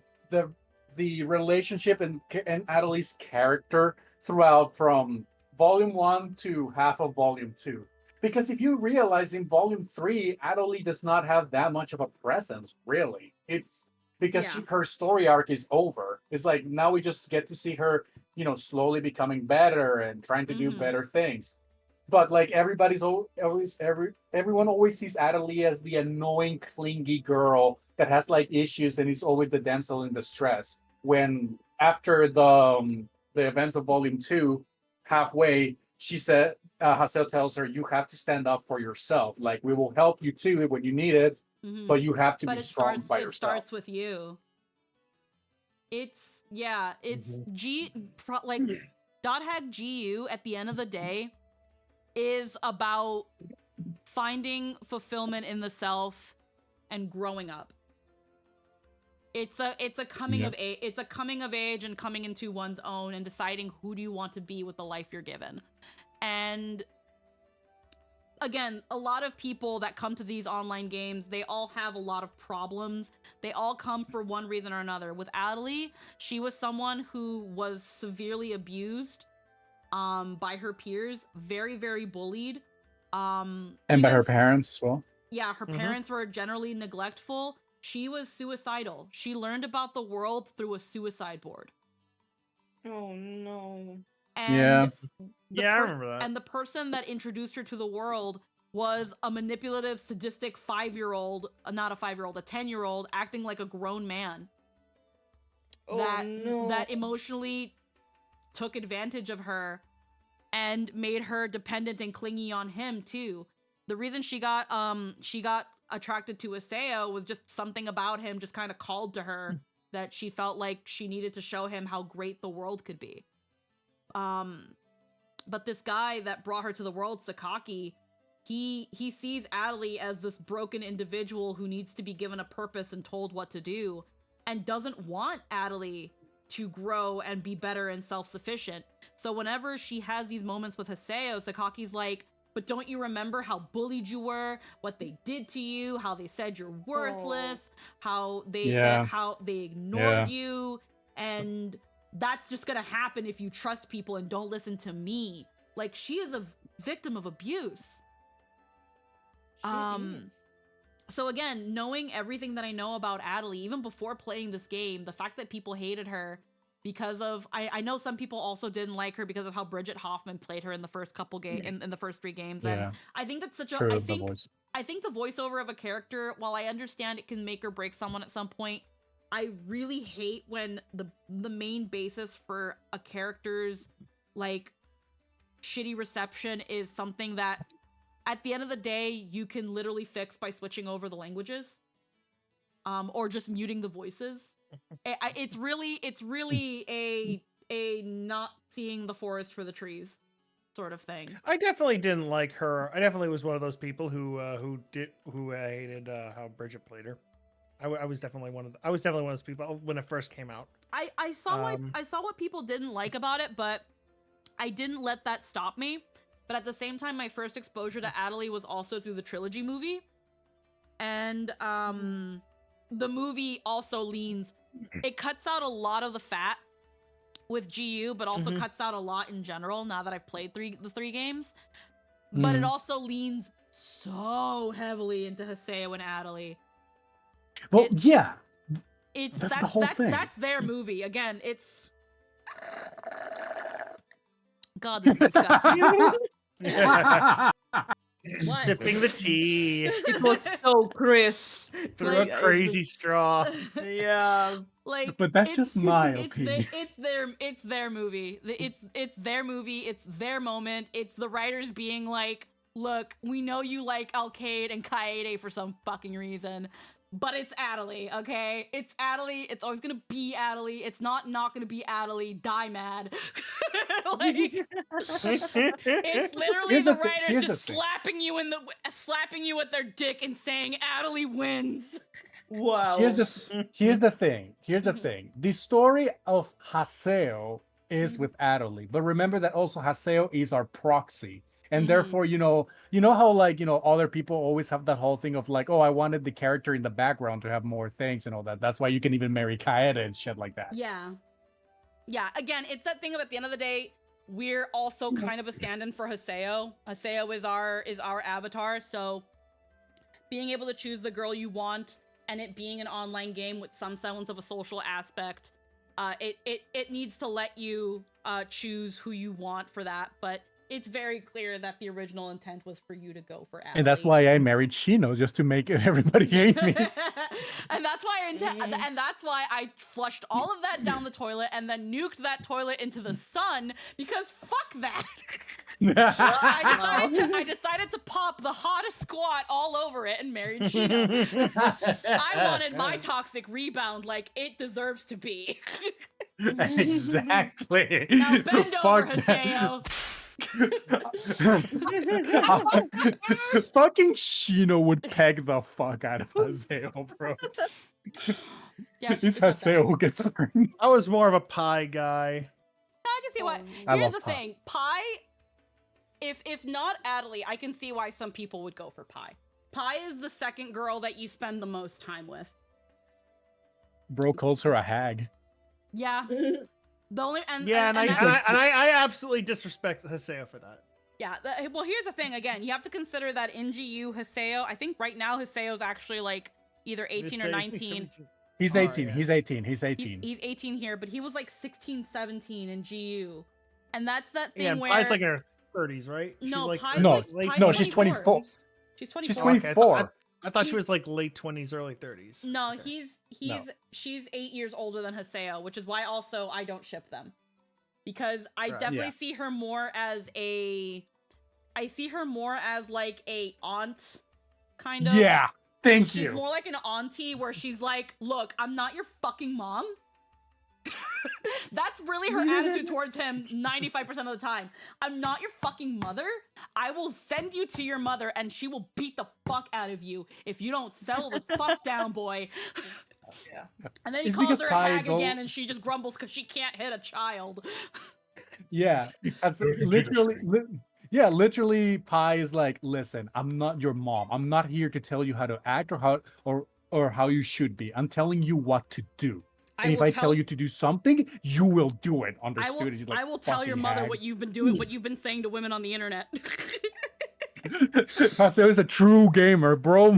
Speaker 4: relationship and Adelie's character throughout from volume 1 to half of volume 2. Because if you realize in volume 3, Adelie does not have that much of a presence, really. It's because her story arc is over. It's like now we just get to see her, you know, slowly becoming better and trying to do better things. But like everyone always sees Adelie as the annoying, clingy girl that has like issues and is always the damsel in distress. When after the events of volume 2, halfway, she said, Haseo tells her, you have to stand up for yourself. Like, we will help you too when you need it, but you have to be strong by yourself. It
Speaker 1: starts with you. It's Dot Hack GU at the end of the day is about finding fulfillment in the self and growing up. It's a coming of age. It's a coming of age and coming into one's own and deciding who do you want to be with the life you're given. And again, a lot of people that come to these online games, they all have a lot of problems. They all come for one reason or another. With Adelie, she was someone who was severely abused by her peers, very, very bullied.
Speaker 4: And by her parents as well.
Speaker 1: Yeah, her parents were generally neglectful. She was suicidal. She learned about the world through a suicide board.
Speaker 11: Oh no.
Speaker 1: And
Speaker 11: I remember that.
Speaker 1: And the person that introduced her to the world was a manipulative, sadistic 5-year-old, not a 5-year-old, a 10-year-old acting like a grown man. That emotionally took advantage of her and made her dependent and clingy on him too. The reason she got attracted to Haseo was just something about him just kind of called to her that she felt like she needed to show him how great the world could be. But this guy that brought her to the world, Sakaki, he sees Adelie as this broken individual who needs to be given a purpose and told what to do, and doesn't want Adelie to grow and be better and self-sufficient. So whenever she has these moments with Haseo, Sakaki's like, but don't you remember how bullied you were, what they did to you, how they said you're worthless, how they said how they ignored you, and that's just gonna happen if you trust people and don't listen to me. Like, she is a victim of abuse. So again, knowing everything that I know about Adelie, even before playing this game, the fact that people hated her because of, I know some people also didn't like her because of how Bridget Hoffman played her in the first couple in the first 3 games. And I think that's such I think the voiceover of a character, while I understand it can make or break someone at some point, I really hate when the main basis for a character's like shitty reception is something that at the end of the day you can literally fix by switching over the languages, or just muting the voices. It's really a not seeing the forest for the trees sort of thing.
Speaker 11: I definitely didn't like her. I definitely was one of those people who hated how Bridget played her. I was definitely one of those people when it first came out.
Speaker 1: I saw what people didn't like about it, but I didn't let that stop me. But at the same time, my first exposure to Adelie was also through the trilogy movie. And the movie also it cuts out a lot of the fat with GU, but also cuts out a lot in general now that I've played the 3 games. But it also leans so heavily into Haseo and Adelie.
Speaker 4: Well,
Speaker 1: that's
Speaker 4: the whole thing.
Speaker 1: That's their movie. Again, it's... God, this is disgusting. What?
Speaker 11: Sipping the tea
Speaker 5: It was so crisp.
Speaker 11: through
Speaker 5: Like,
Speaker 11: a crazy straw.
Speaker 5: Yeah.
Speaker 1: Like,
Speaker 4: But that's just my
Speaker 1: it's
Speaker 4: opinion.
Speaker 1: it's their movie. It's their movie. It's their moment. It's the writers being like, look, we know you like Alcade and Kaede for some fucking reason, but it's Adelie, okay? It's Adelie. It's always gonna be Adelie. It's not gonna be Adelie. Die mad. Like, it's literally
Speaker 4: Here's
Speaker 1: the
Speaker 4: the thi-
Speaker 1: writers
Speaker 4: here's the
Speaker 1: just
Speaker 4: thing.
Speaker 1: slapping you with their dick and saying Adelie wins.
Speaker 5: Wow.
Speaker 4: Here's the thing. Here's the
Speaker 1: Mhm.
Speaker 4: thing. The story of Haseo is with Adelie, but remember that also Haseo is our proxy. And
Speaker 1: Mhm.
Speaker 4: therefore, you know how like, other people always have that whole thing of like, oh, I wanted the character in the background to have more things and all that. That's why you can even marry Kaede and shit like that.
Speaker 1: Yeah. Yeah, again, it's that thing of at the end of the day, we're also kind of a stand-in for Haseo. Haseo is our avatar, so being able to choose the girl you want and it being an online game with some semblance of a social aspect, it needs to let you choose who you want for that, but it's very clear that the original intent was for you to go for Adelie.
Speaker 4: And that's why I married Shino, just to make everybody hate me.
Speaker 1: And that's why I flushed all of that down the toilet and then nuked that toilet into the sun, because fuck that. I decided to pop the hottest squat all over it and married Shino. I wanted my toxic rebound like it deserves to be.
Speaker 4: Exactly.
Speaker 1: Now bend over,
Speaker 4: Fuck that.
Speaker 1: Haseo.
Speaker 4: Fucking Shino would peg the fuck out of Haseo, bro.
Speaker 1: Yeah,
Speaker 4: It's Haseo who gets hurt.
Speaker 11: I was more of a pie guy.
Speaker 1: I can see why.
Speaker 4: I
Speaker 1: Here's
Speaker 4: love
Speaker 1: the
Speaker 4: Pi.
Speaker 1: thing, Pi. If not Adelie, I can see why some people would go for Pi. Pi is the second girl that you spend the most time with.
Speaker 4: Bro calls her a hag.
Speaker 1: Yeah. The only and
Speaker 11: I absolutely disrespect Haseo for that.
Speaker 1: yeah. Well, here's the thing. Again, you have to consider that in GU Haseo. I think right now Haseo's actually like either 18 or 19.
Speaker 4: He's 18. He's 18. He's 18.
Speaker 1: He's 18 here, but he was like 16, 17 in GU, and that's that thing
Speaker 11: Yeah,
Speaker 1: where
Speaker 11: Pi's like in her 30s, right?
Speaker 1: No,
Speaker 11: she's
Speaker 1: Pi's
Speaker 4: no,
Speaker 1: like, Pi's
Speaker 4: no, she's 24.
Speaker 1: She's 24.
Speaker 4: She's
Speaker 11: Okay,
Speaker 4: 24.
Speaker 11: I thought she was like late 20s, early 30s.
Speaker 1: No,
Speaker 11: Okay.
Speaker 1: she's 8 years older than Haseo, which is why also I don't ship them. Because I definitely see her more as like a aunt kind of.
Speaker 4: Yeah. Thank you.
Speaker 1: She's more like an auntie where she's like, look, I'm not your fucking mom. That's really her attitude towards him 95% of the time. I'm not your fucking mother. I will send you to your mother and she will beat the fuck out of you if you don't settle the fuck down, boy.
Speaker 5: Yeah.
Speaker 1: And then he
Speaker 4: It's
Speaker 1: calls
Speaker 4: because
Speaker 1: her a
Speaker 4: Pi
Speaker 1: hag
Speaker 4: is all-
Speaker 1: again and she just grumbles because she can't hit a child.
Speaker 4: Yeah. As
Speaker 2: Those are
Speaker 4: literally,
Speaker 2: computer
Speaker 4: literally, Pi is like, listen, I'm not your mom. I'm not here to tell you how to act or how you should be. I'm telling you what to do. And if I tell you to do something, you will do it. Understood? He's like,
Speaker 1: I will tell your
Speaker 4: "Fucking
Speaker 1: mother
Speaker 4: hag."
Speaker 1: what you've been doing, what you've been saying to women on the internet.
Speaker 4: Haseo is a true gamer, bro.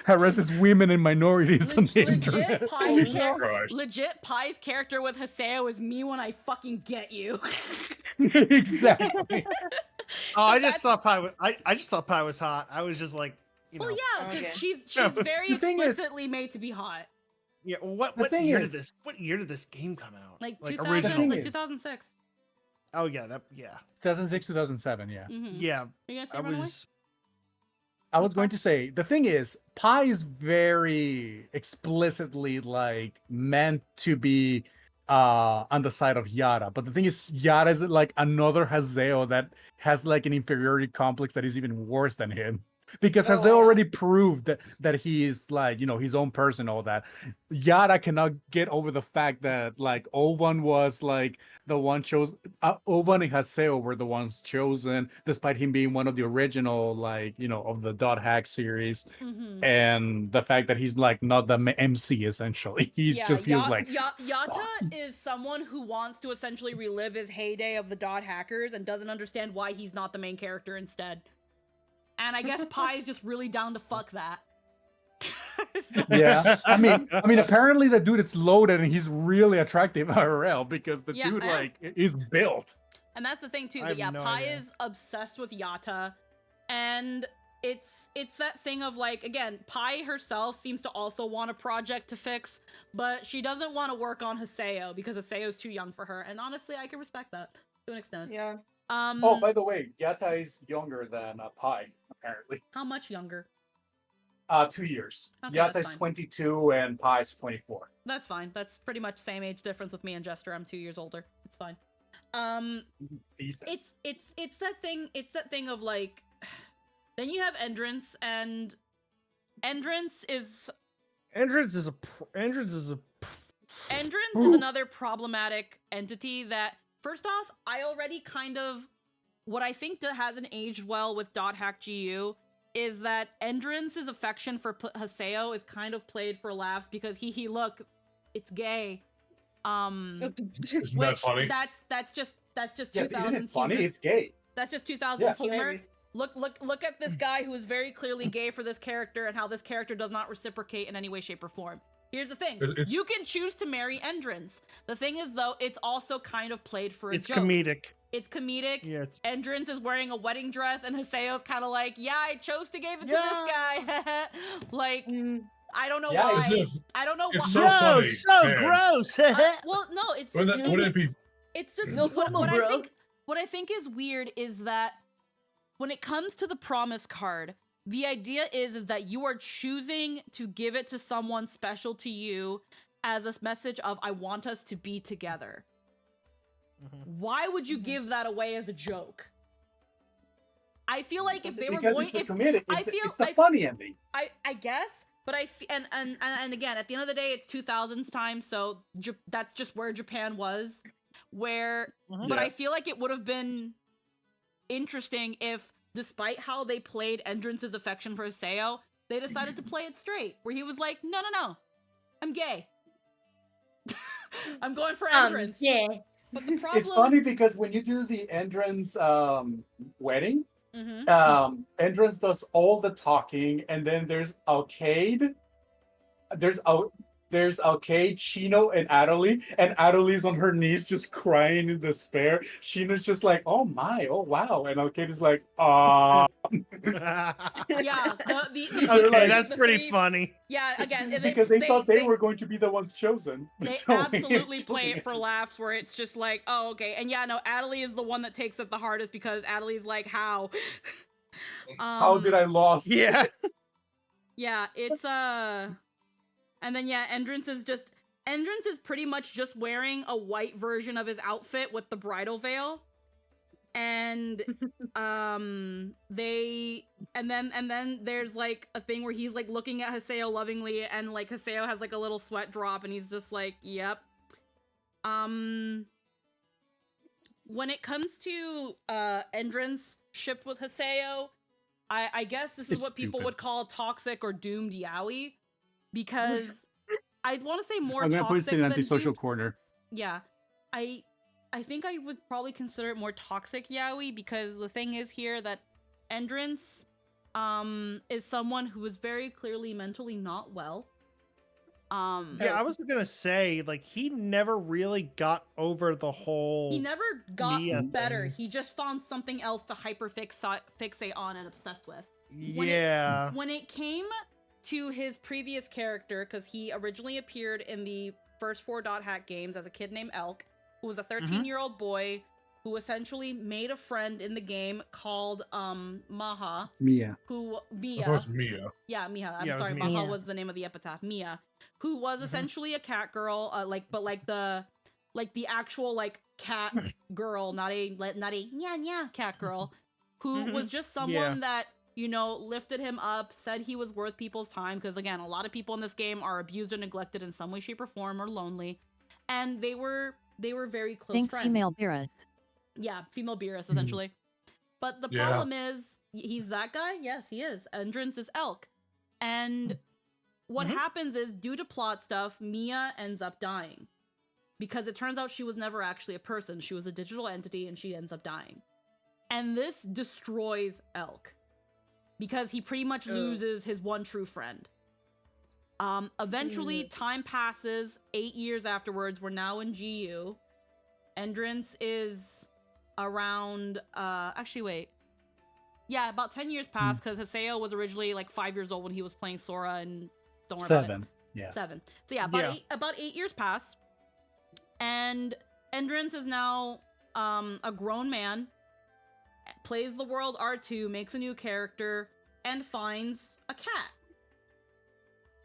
Speaker 4: Harasses women and minorities on the internet.
Speaker 2: Jesus Christ.
Speaker 1: Legit, Pi's character with Haseo is me when I fucking get you.
Speaker 4: Exactly.
Speaker 11: Oh, I just thought Pi was hot. I was just like,
Speaker 1: Well, yeah, because
Speaker 5: Okay.
Speaker 1: she's
Speaker 11: No,
Speaker 1: very
Speaker 4: the thing is-
Speaker 1: explicitly made to be hot.
Speaker 11: yeah.
Speaker 4: The
Speaker 11: What
Speaker 4: thing
Speaker 11: year
Speaker 4: is-
Speaker 11: did this? What year did this game come out?
Speaker 1: Like,
Speaker 11: original.
Speaker 1: 2000, like
Speaker 4: is-
Speaker 1: 2006.
Speaker 11: Oh yeah, that yeah
Speaker 4: 2006, 2007, yeah.
Speaker 1: Mm-hmm.
Speaker 11: yeah.
Speaker 1: Are you gonna say
Speaker 11: I
Speaker 1: Runaway?
Speaker 11: was
Speaker 4: I was going to say, the thing is, Pi is very explicitly like meant to be on the side of Yara. But the thing is, Yara is like another Haseo that has like an inferiority complex that is even worse than him. Because Haseo already proved that he is like, his own person, all that. Yara cannot get over the fact that like Ovan was like the one chosen. Ovan and Haseo were the ones chosen, despite him being one of the original, like, of the Dot Hack series.
Speaker 1: Mm-hmm.
Speaker 4: And the fact that he's like not the MC essentially. He just feels like
Speaker 1: Yata is someone who wants to essentially relive his heyday of the Dot Hackers and doesn't understand why he's not the main character instead. And I guess Pi is just really down to fuck that.
Speaker 4: yeah. I mean, apparently the dude is loaded and he's really attractive IRL because the dude like is built.
Speaker 1: And that's the thing too.
Speaker 11: I
Speaker 1: That
Speaker 11: have no
Speaker 1: Pi
Speaker 11: idea.
Speaker 1: is obsessed with Yata, and it's that thing of like, again, Pai herself seems to also want a project to fix, but she doesn't want to work on Haseo because Haseo's too young for her. And honestly, I can respect that to an extent.
Speaker 5: Yeah.
Speaker 4: Oh, by the way, Yatta is younger than Pai, apparently.
Speaker 1: How much younger?
Speaker 4: 2 years.
Speaker 1: Okay,
Speaker 4: Yatta
Speaker 1: that's
Speaker 4: is
Speaker 1: fine.
Speaker 4: 22 and Pai is 24.
Speaker 1: That's fine. That's pretty much same age difference with me and Jester. I'm 2 years older. It's fine.
Speaker 4: Decent.
Speaker 1: It's that thing. It's that thing of like, then you have Endrance, and Endrance is another problematic entity that, first off, I already kind of, what I think that hasn't aged well with .hack GU is that Endrance's affection for Haseo is kind of played for laughs because look, it's gay.
Speaker 2: Isn't that funny?
Speaker 1: That's just
Speaker 4: Yeah,
Speaker 1: 2000s
Speaker 4: isn't it funny?
Speaker 1: humor.
Speaker 4: It's gay.
Speaker 1: That's just 2000s
Speaker 4: Yeah.
Speaker 1: humor. Look at this guy who is very clearly gay for this character and how this character does not reciprocate in any way, shape, or form. Here's the thing. You can choose to marry Endrance. The thing is, though, it's also kind of played for a joke.
Speaker 11: It's comedic.
Speaker 1: It's comedic.
Speaker 11: Yeah,
Speaker 1: Endrance is wearing a wedding dress, and Haseo's kind of like, yeah, I chose to give it to this guy. Like, I don't know why. I don't know why.
Speaker 2: It's so funny. Man.
Speaker 11: Gross.
Speaker 1: Well, no, it's
Speaker 2: Wouldn't it be?
Speaker 1: It's this,
Speaker 12: No
Speaker 1: what
Speaker 12: homo, bro.
Speaker 1: what I think is weird is that when it comes to the promise card, the idea is that you are choosing to give it to someone special to you as a message of, I want us to be together. Why would you give that away as a joke? I feel like if they were going,
Speaker 4: it's comedic. It's the funny ending.
Speaker 1: I guess, but and again, at the end of the day, it's 2000s time, so that's just where Japan was. But I feel like it would have been interesting if, despite how they played Endrance's affection for Haseo, they decided to play it straight, where he was like, no, I'm gay. I'm going for Endrance.
Speaker 12: Yeah.
Speaker 1: But the problem...
Speaker 4: It's funny because when you do the Endrance wedding, Endrance does all the talking, and then there's Arcade. There's Arcade, Shino, and Adderley's on her knees just crying in despair. Shino's just like, oh my, oh wow. And Arcade is like,
Speaker 1: Yeah,
Speaker 11: okay, that's pretty funny.
Speaker 1: Yeah, again,
Speaker 4: because they thought they were going to be the ones chosen.
Speaker 1: They
Speaker 4: So
Speaker 1: absolutely play it for laughs, where it's just like, oh, okay. And yeah, no, Adderley is the one that takes it the hardest because Adderley's like, how?
Speaker 4: How did I lose?
Speaker 11: Yeah.
Speaker 1: Yeah, it's and then yeah, Endrance is pretty much just wearing a white version of his outfit with the bridal veil. And then there's like a thing where he's like looking at Haseo lovingly, and like Haseo has like a little sweat drop, and he's just like, yep. When it comes to Endrance shipped with Haseo, I guess this is what people would call toxic or doomed yaoi, because I want to say more
Speaker 4: I'm
Speaker 1: toxic
Speaker 4: gonna put it in
Speaker 1: than
Speaker 4: the antisocial
Speaker 1: doomed.
Speaker 4: corner.
Speaker 1: Yeah, I think I would probably consider it more toxic yaoi, because the thing is here that Endrance is someone who is very clearly mentally not well.
Speaker 11: Yeah, I was gonna say, like, he never really got over the whole.
Speaker 1: He never got
Speaker 11: Mia
Speaker 1: better.
Speaker 11: thing.
Speaker 1: He just found something else to fixate on and obsess with.
Speaker 11: Yeah.
Speaker 1: When it came to his previous character, because he originally appeared in the first 4 .hack games as a kid named Elk, who was a 13-year-old boy who essentially made a friend in the game called Maha.
Speaker 4: Mia.
Speaker 2: I thought it was Mia.
Speaker 1: Yeah, Mia. I'm
Speaker 11: Yeah, it was
Speaker 1: sorry,
Speaker 11: Mia.
Speaker 1: Maha was the name of the epitaph. Mia, who was essentially a cat girl, the actual like cat girl, not a nya cat girl, who was just someone that, you know, lifted him up, said he was worth people's time, because again, a lot of people in this game are abused or neglected in some way, shape, or form, or lonely, and they were very close
Speaker 3: Think
Speaker 1: friends.
Speaker 3: female Beerus.
Speaker 1: Yeah, female Beerus, essentially. But the problem is, he's that guy? Yes, he is. Endrance is Elk. And what happens is, due to plot stuff, Mia ends up dying. Because it turns out she was never actually a person. She was a digital entity, and she ends up dying. And this destroys Elk. Because he pretty much loses his one true friend. Eventually, time passes. 8 years afterwards, we're now in GU. Endrance is around, actually wait. Yeah, about 10 years passed because Haseo was originally like 5 years old when he was playing Sora, and don't worry about it.
Speaker 4: 7. Yeah.
Speaker 1: 7. So yeah, about 8 years passed, and Endrance is now a grown man, plays the world R2, makes a new character, and finds a cat.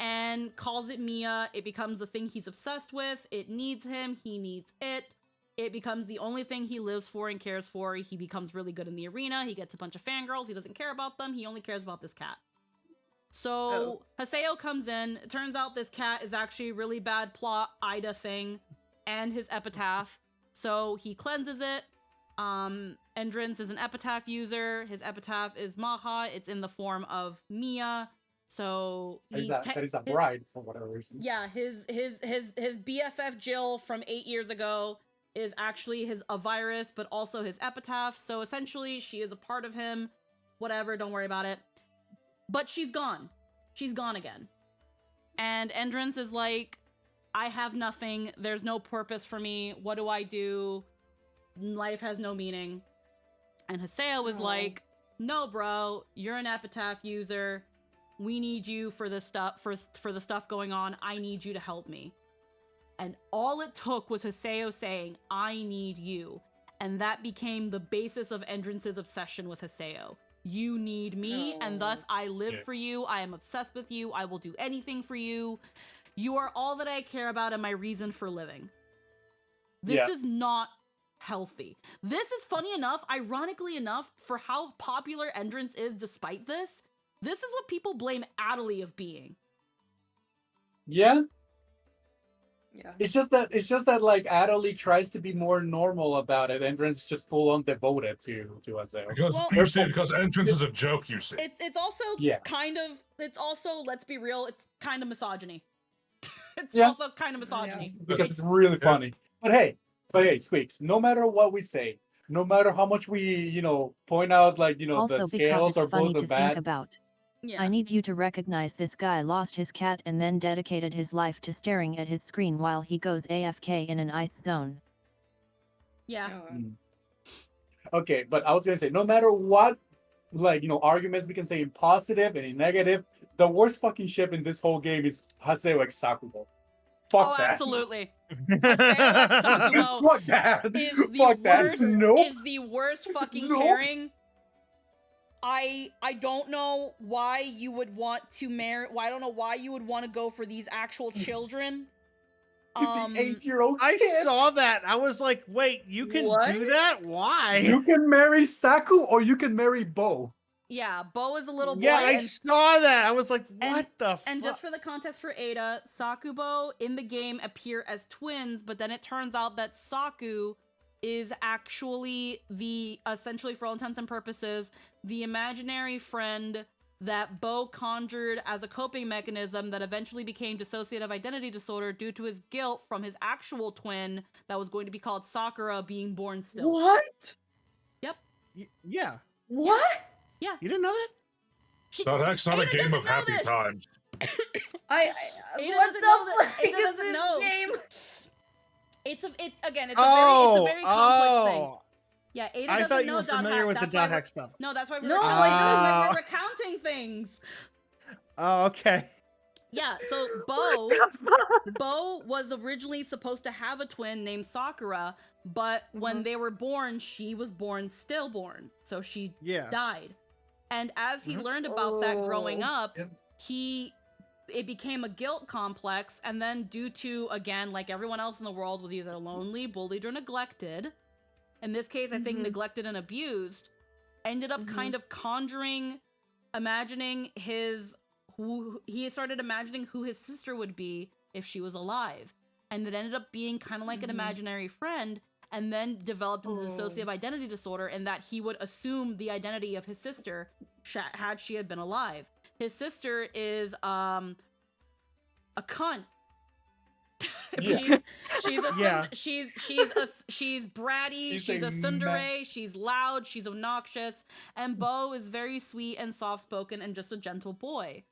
Speaker 1: And calls it Mia. It becomes the thing he's obsessed with. It needs him. He needs it. It becomes the only thing he lives for and cares for. He becomes really good in the arena. He gets a bunch of fangirls. He doesn't care about them. He only cares about this cat. So Haseo comes in. It turns out this cat is actually a really bad plot Ida thing and his epitaph. So he cleanses it. Endrance is an epitaph user. His epitaph is Maha. It's in the form of Mia. So
Speaker 4: that is a bride for whatever reason.
Speaker 1: Yeah, his BFF Jill from 8 years ago is actually a virus, but also his epitaph. So essentially, she is a part of him. Whatever, don't worry about it. But she's gone. She's gone again. And Endrance is like, I have nothing. There's no purpose for me. What do I do? Life has no meaning. And Haseo was like, no, bro, you're an epitaph user. We need you for the stuff for the stuff going on. I need you to help me. And all it took was Haseo saying, I need you. And that became the basis of Endrance's obsession with Haseo. You need me, and thus I live for you. I am obsessed with you. I will do anything for you. You are all that I care about and my reason for living. This is not healthy. This is funny enough, ironically enough, for how popular Endrance is despite this. This is what people blame Adelie of being.
Speaker 4: Yeah.
Speaker 5: Yeah.
Speaker 4: It's just that like Adelie tries to be more normal about it. Endrance is just full on devoted to Haseo.
Speaker 2: Because Entrance is a joke, you see.
Speaker 1: It's also kind of, it's also, let's be real, it's kind of misogyny. It's also kind of misogyny.
Speaker 4: Because it's really funny. But hey, Squeaks, no matter what we say, no matter how much we, point out
Speaker 3: also
Speaker 4: the scales are
Speaker 3: funny
Speaker 4: both
Speaker 3: to
Speaker 4: bad.
Speaker 3: think about.
Speaker 1: Yeah.
Speaker 3: I need you to recognize this guy lost his cat and then dedicated his life to staring at his screen while he goes AFK in an ice zone.
Speaker 1: Yeah.
Speaker 4: Okay, but I was gonna say, no matter what, arguments we can say in positive and in negative, the worst fucking ship in this whole game is Haseo x Sakubo. Fuck that.
Speaker 1: Absolutely. Haseo x Sakubo
Speaker 4: Fuck that.
Speaker 1: Is the worst fucking pairing. I don't know why you would want to marry. Well, I don't know why you would want to go for these actual children.
Speaker 11: The 8-year-old. I saw that. I was like, wait, you can do that? Why?
Speaker 4: You can marry Saku or you can marry Bo.
Speaker 1: Yeah, Bo is a little boy.
Speaker 11: Yeah, I saw that. I was like, what the fuck?
Speaker 1: And just for the context for Ada, Sakubo in the game appear as twins, but then it turns out that Saku is actually essentially for all intents and purposes, the imaginary friend that Bo conjured as a coping mechanism that eventually became dissociative identity disorder due to his guilt from his actual twin that was going to be called Sakura being born still.
Speaker 11: What?
Speaker 1: Yep.
Speaker 11: Yeah.
Speaker 12: What?
Speaker 1: Yeah.
Speaker 11: You didn't know that?
Speaker 2: That's not a game of happy times.
Speaker 12: Ada doesn't know. Game?
Speaker 1: It's a very complex thing. Yeah, Ada
Speaker 11: I
Speaker 1: doesn't
Speaker 11: thought you
Speaker 1: know
Speaker 11: were familiar with the dot hack stuff.
Speaker 1: No, that's why we're
Speaker 11: No.
Speaker 1: recounting things.
Speaker 11: Oh, okay.
Speaker 1: Yeah, so Bo was originally supposed to have a twin named Sakura, but when they were born, she was born stillborn, so she died. And as he learned about that growing up, it became a guilt complex, and then due to, again, like everyone else in the world, was either lonely, bullied, or neglected. In this case, I think neglected and abused, ended up kind of imagining he started imagining who his sister would be if she was alive. And it ended up being kind of like an imaginary friend, and then developed into dissociative identity disorder in that he would assume the identity of his sister had she had been alive. His sister is a cunt. She's bratty, she's a tsundere, she's loud, she's obnoxious, and Bo is very sweet and soft-spoken and just a gentle boy.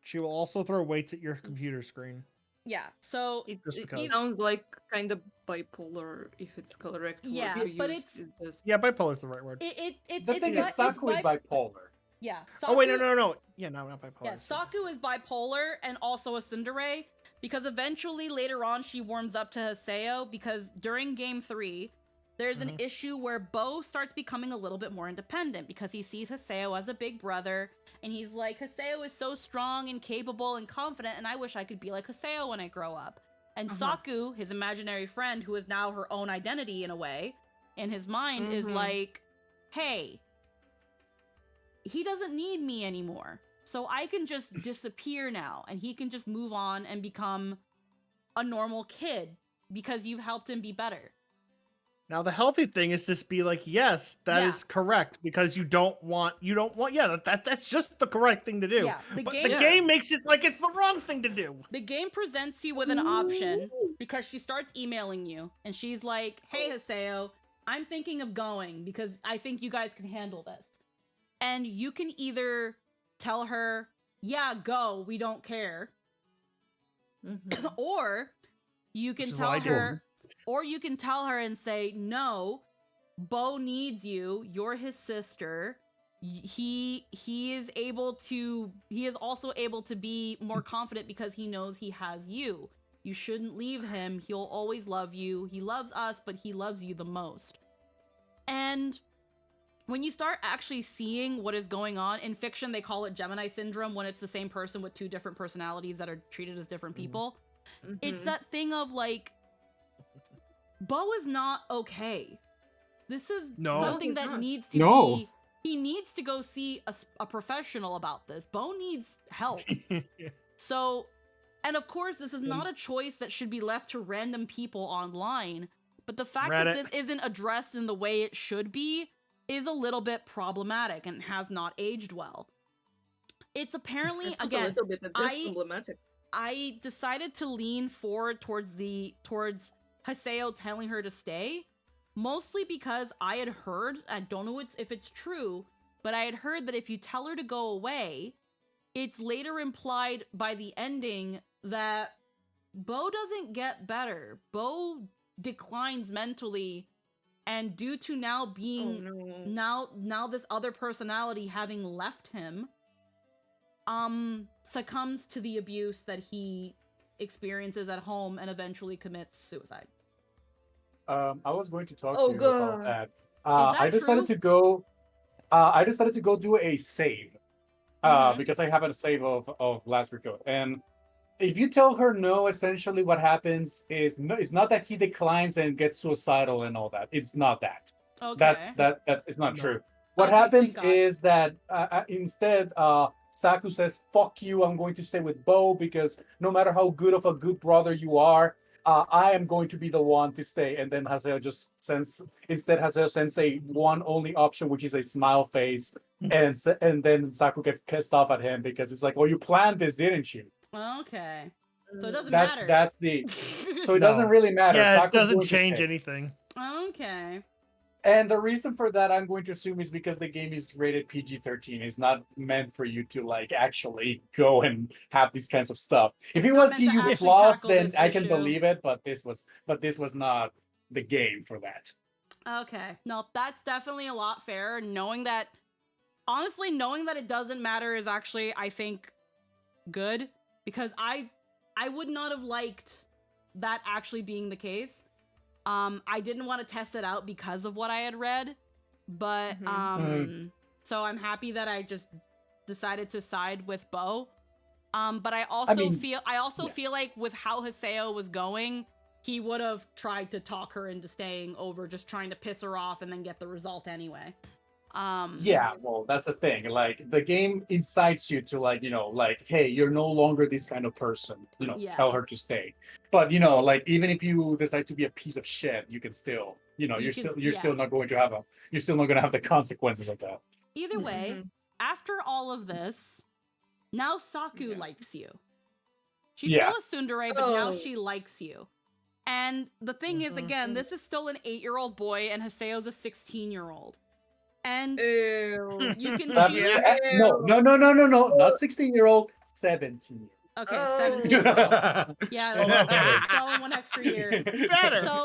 Speaker 11: She will also throw weights at your computer screen.
Speaker 1: Yeah. So
Speaker 11: Just because.
Speaker 5: It sounds like kind of bipolar, if it's correct
Speaker 1: Yeah,
Speaker 5: word to
Speaker 1: but
Speaker 5: use.
Speaker 11: Yeah, bipolar is the right word.
Speaker 4: The thing is, Saku is bipolar.
Speaker 1: Yeah.
Speaker 11: Oh wait, no. Yeah, no, not bipolar.
Speaker 1: Yeah, Saku is bipolar and also a tsundere because eventually later on she warms up to Haseo because during game 3 there's an issue where Bo starts becoming a little bit more independent because he sees Haseo as a big brother and he's like, Haseo is so strong and capable and confident and I wish I could be like Haseo when I grow up. And Saku, his imaginary friend who is now her own identity in a way, in his mind is like, hey, he doesn't need me anymore. So I can just disappear now and he can just move on and become a normal kid because you've helped him be better.
Speaker 11: Now the healthy thing is just be like, yes, that is correct because you don't want that's just the correct thing to do.
Speaker 1: Yeah,
Speaker 11: the game makes it like it's the wrong thing to do.
Speaker 1: The game presents you with an option because she starts emailing you and she's like, hey Haseo, I'm thinking of going because I think you guys can handle this. And you can either tell her, yeah, go, we don't care. Or you can tell her, or you can tell her and say, no, Bo needs you. You're his sister. He is also able to be more confident because he knows he has you. You shouldn't leave him. He'll always love you. He loves us, but he loves you the most. And when you start actually seeing what is going on, in fiction they call it Gemini syndrome when it's the same person with two different personalities that are treated as different people. It's that thing of like, Bo is not okay. This is something that needs to be... He needs to go see a professional about this. Bo needs help. So, and of course, this is not a choice that should be left to random people online. But the fact that this isn't addressed in the way it should be is a little bit problematic and has not aged well. It's apparently, again,
Speaker 5: a little bit problematic.
Speaker 1: I decided to lean forward towards Haseo telling her to stay, mostly because I had heard, I don't know if it's true, but I had heard that if you tell her to go away, it's later implied by the ending that Bo doesn't get better. Bo declines mentally, and due to now being now this other personality having left him, succumbs to the abuse that he experiences at home and eventually commits suicide.
Speaker 4: I was going to talk to you about that. I decided
Speaker 1: true?
Speaker 4: to go. I decided to go do a save because I have a save of last record. And if you tell her no, essentially what happens is it's not that he declines and gets suicidal and all that. It's not that.
Speaker 1: Okay.
Speaker 4: That's it's not true. What happens is that instead, Saku says, "Fuck you! I'm going to stay with Bo because no matter how good of a good brother you are, I am going to be the one to stay." And then Haseo just sends a one only option, which is a smile face, and then Saku gets pissed off at him because it's like, "Oh, you planned this, didn't you?"
Speaker 1: Okay. So it doesn't matter.
Speaker 4: So it doesn't really matter.
Speaker 11: Yeah,
Speaker 4: Saku's
Speaker 11: it doesn't
Speaker 4: going to
Speaker 11: change
Speaker 4: stay.
Speaker 11: anything.
Speaker 1: Okay.
Speaker 4: And the reason for that, I'm going to assume, is because the game is rated PG-13. It's not meant for you to like actually go and have these kinds of stuff. If it was GU plots, then I can believe it. But this was not the game for that.
Speaker 1: Okay. No, that's definitely a lot fairer. Knowing that it doesn't matter is actually, I think, good, because I would not have liked that actually being the case. I didn't want to test it out because of what I had read, but so I'm happy that I just decided to side with Bo. But I also feel like with how Haseo was going, he would have tried to talk her into staying over just trying to piss her off and then get the result anyway.
Speaker 4: Yeah, well, that's the thing. Like, the game incites you to like, hey, you're no longer this kind of person. Tell her to stay. But like, even if you decide to be a piece of shit, you can still, you're still not going to have the consequences of that.
Speaker 1: Either way, after all of this, now Saku likes you. She's still a tsundere, but now she likes you. And the thing is, again, this is still an 8-year-old boy, and Haseo's a 16-year-old. And you can choose.
Speaker 4: No, not 16-year-old, 17-year-old.
Speaker 1: Okay,
Speaker 11: Oh.
Speaker 1: 17. Yeah,
Speaker 2: Still not better.
Speaker 1: throw in 1 extra year.
Speaker 11: Better.
Speaker 1: So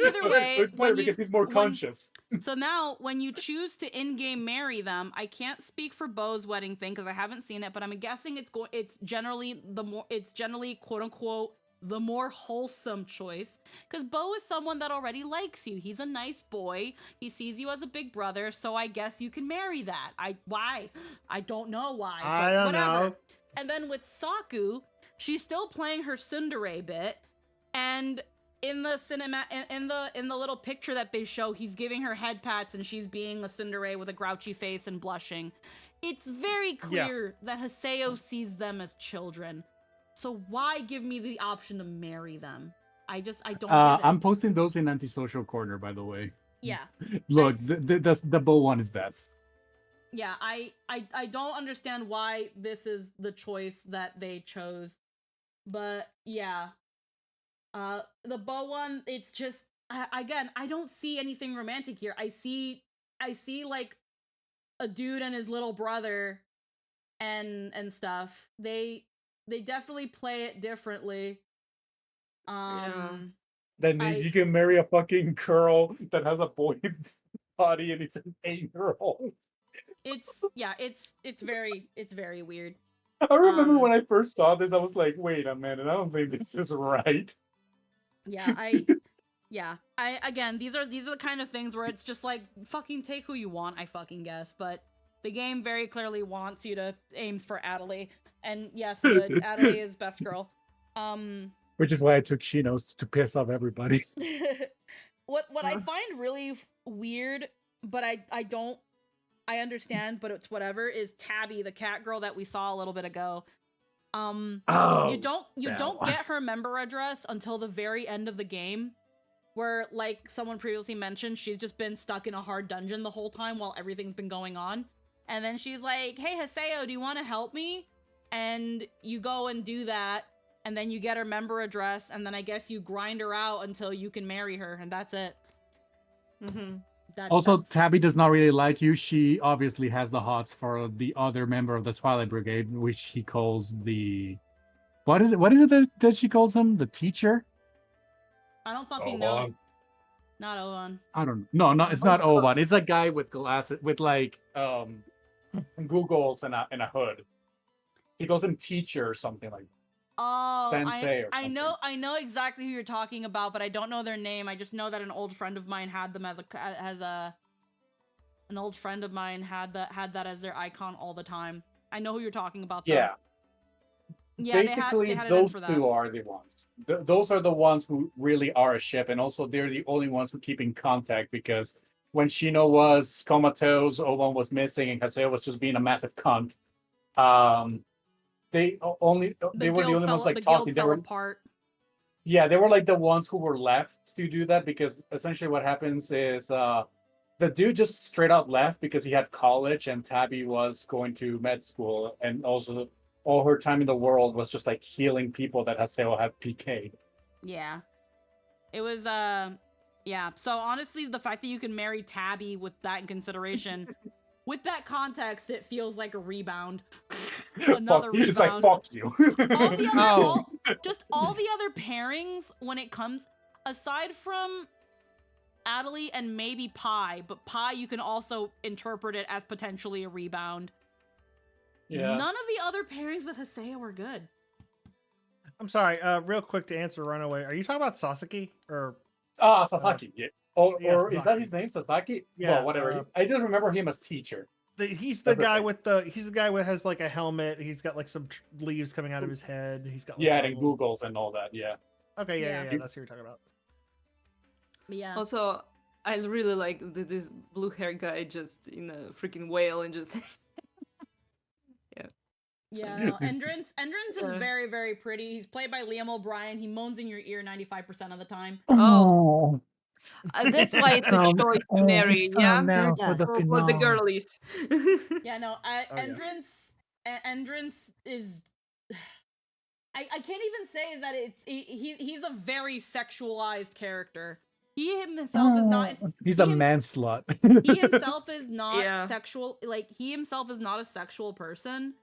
Speaker 1: either way,
Speaker 4: it's better
Speaker 1: when you,
Speaker 4: because he's more
Speaker 1: when-
Speaker 4: conscious.
Speaker 1: So now, when you choose to in-game marry them, I can't speak for Bo's wedding thing because I haven't seen it, but I'm guessing it's generally quote unquote the more wholesome choice because Bo is someone that already likes you. He's a nice boy. He sees you as a big brother, so I guess you can marry that. Why? I don't know why. But
Speaker 11: I don't
Speaker 1: whatever.
Speaker 11: know.
Speaker 1: And then with Saku, she's still playing her tsundere bit, and in the cinema, in the little picture that they show, he's giving her head pats and she's being a tsundere with a grouchy face and blushing. It's very clear that Haseo sees them as children. So why give me the option to marry them? I don't get it.
Speaker 4: I'm posting those in Antisocial Corner, by the way.
Speaker 1: Yeah.
Speaker 4: Look, the bow one is that.
Speaker 1: Yeah, I don't understand why this is the choice that they chose. But yeah. The bow one, it's just again, I don't see anything romantic here. I see like a dude and his little brother and stuff. They definitely play it differently.
Speaker 4: Then you can marry a fucking girl that has a boy body and it's an 8-year-old.
Speaker 1: It's very weird.
Speaker 4: I remember when I first saw this, I was like, wait a minute, I don't think this is right.
Speaker 1: Again, these are the kind of things where it's just like, fucking take who you want, I fucking guess, but the game very clearly wants you to aim for Adelie, and yes, good, Adelie is best girl.
Speaker 4: Which is why I took Shino to piss off everybody.
Speaker 1: What I find really weird, but I understand, but it's whatever, is Tabby, the cat girl that we saw a little bit ago. You don't get her member address until the very end of the game, where, like someone previously mentioned, she's just been stuck in a hard dungeon the whole time while everything's been going on. And then she's like, hey, Haseo, do you want to help me? And you go and do that, and then you get her member address, and then I guess you grind her out until you can marry her, and that's it.
Speaker 4: Also, Tabby does not really like you. She obviously has the hots for the other member of the Twilight Brigade, which she calls the... What is it that she calls him? The teacher?
Speaker 1: I don't fucking know. Not Ovan.
Speaker 4: I don't know. No, it's not Ovan. It's a guy with glasses, with like googles and a hood. He calls him teacher or something like that.
Speaker 1: Oh,
Speaker 4: Sensei or something.
Speaker 1: I know exactly who you're talking about, but I don't know their name. I just know that an old friend of mine had them an old friend of mine had that as their icon all the time. I know who you're talking about though.
Speaker 4: Yeah.
Speaker 1: Yeah,
Speaker 4: basically,
Speaker 1: they had
Speaker 4: those
Speaker 1: for
Speaker 4: two are the ones. Those are the ones who really are a ship, and also they're the only ones who keep in contact, because when Shino was comatose, Oban was missing, and Haseo was just being a massive cunt. They were the only ones like talking. They were
Speaker 1: apart.
Speaker 4: Yeah, they were like the ones who were left to do that, because essentially what happens is the dude just straight out left because he had college and Tabby was going to med school, and also all her time in the world was just like healing people that Haseo had PK'd.
Speaker 1: Yeah. It was yeah. So honestly, the fact that you can marry Tabby with that in consideration, with that context, it feels like a rebound. Another rebound.
Speaker 4: It's like, fuck you.
Speaker 1: all the other pairings when it comes, aside from Adelie and maybe Pi, but Pi you can also interpret it as potentially a rebound.
Speaker 4: Yeah.
Speaker 1: None of the other pairings with Haseo were good.
Speaker 11: I'm sorry, real quick to answer Runaway. Are you talking about Sasaki or
Speaker 4: Sasaki? Yeah. Or
Speaker 11: Sasaki.
Speaker 4: Is that his name, Sasaki?
Speaker 11: Yeah,
Speaker 4: Well, whatever. I just remember him as teacher.
Speaker 11: He's the guy with has like a helmet. He's got like some leaves coming out of his head. He's got like,
Speaker 4: and googles and all that. Yeah.
Speaker 11: Okay, yeah. That's what you're talking about.
Speaker 1: Yeah.
Speaker 5: Also, I really like this blue hair guy just in a freaking whale and just.
Speaker 1: Yeah, no, Endrance is very, very pretty. He's played by Liam O'Brien. He moans in your ear 95% of the time.
Speaker 5: Oh. That's why it's a choice to marry, yeah?
Speaker 4: Now for
Speaker 5: the girlies.
Speaker 1: Yeah, no, Endrance is... I can't even say that he's a very sexualized character. He himself is not...
Speaker 4: He's a man slut.
Speaker 1: He himself is not sexual. Like, he himself is not a sexual person.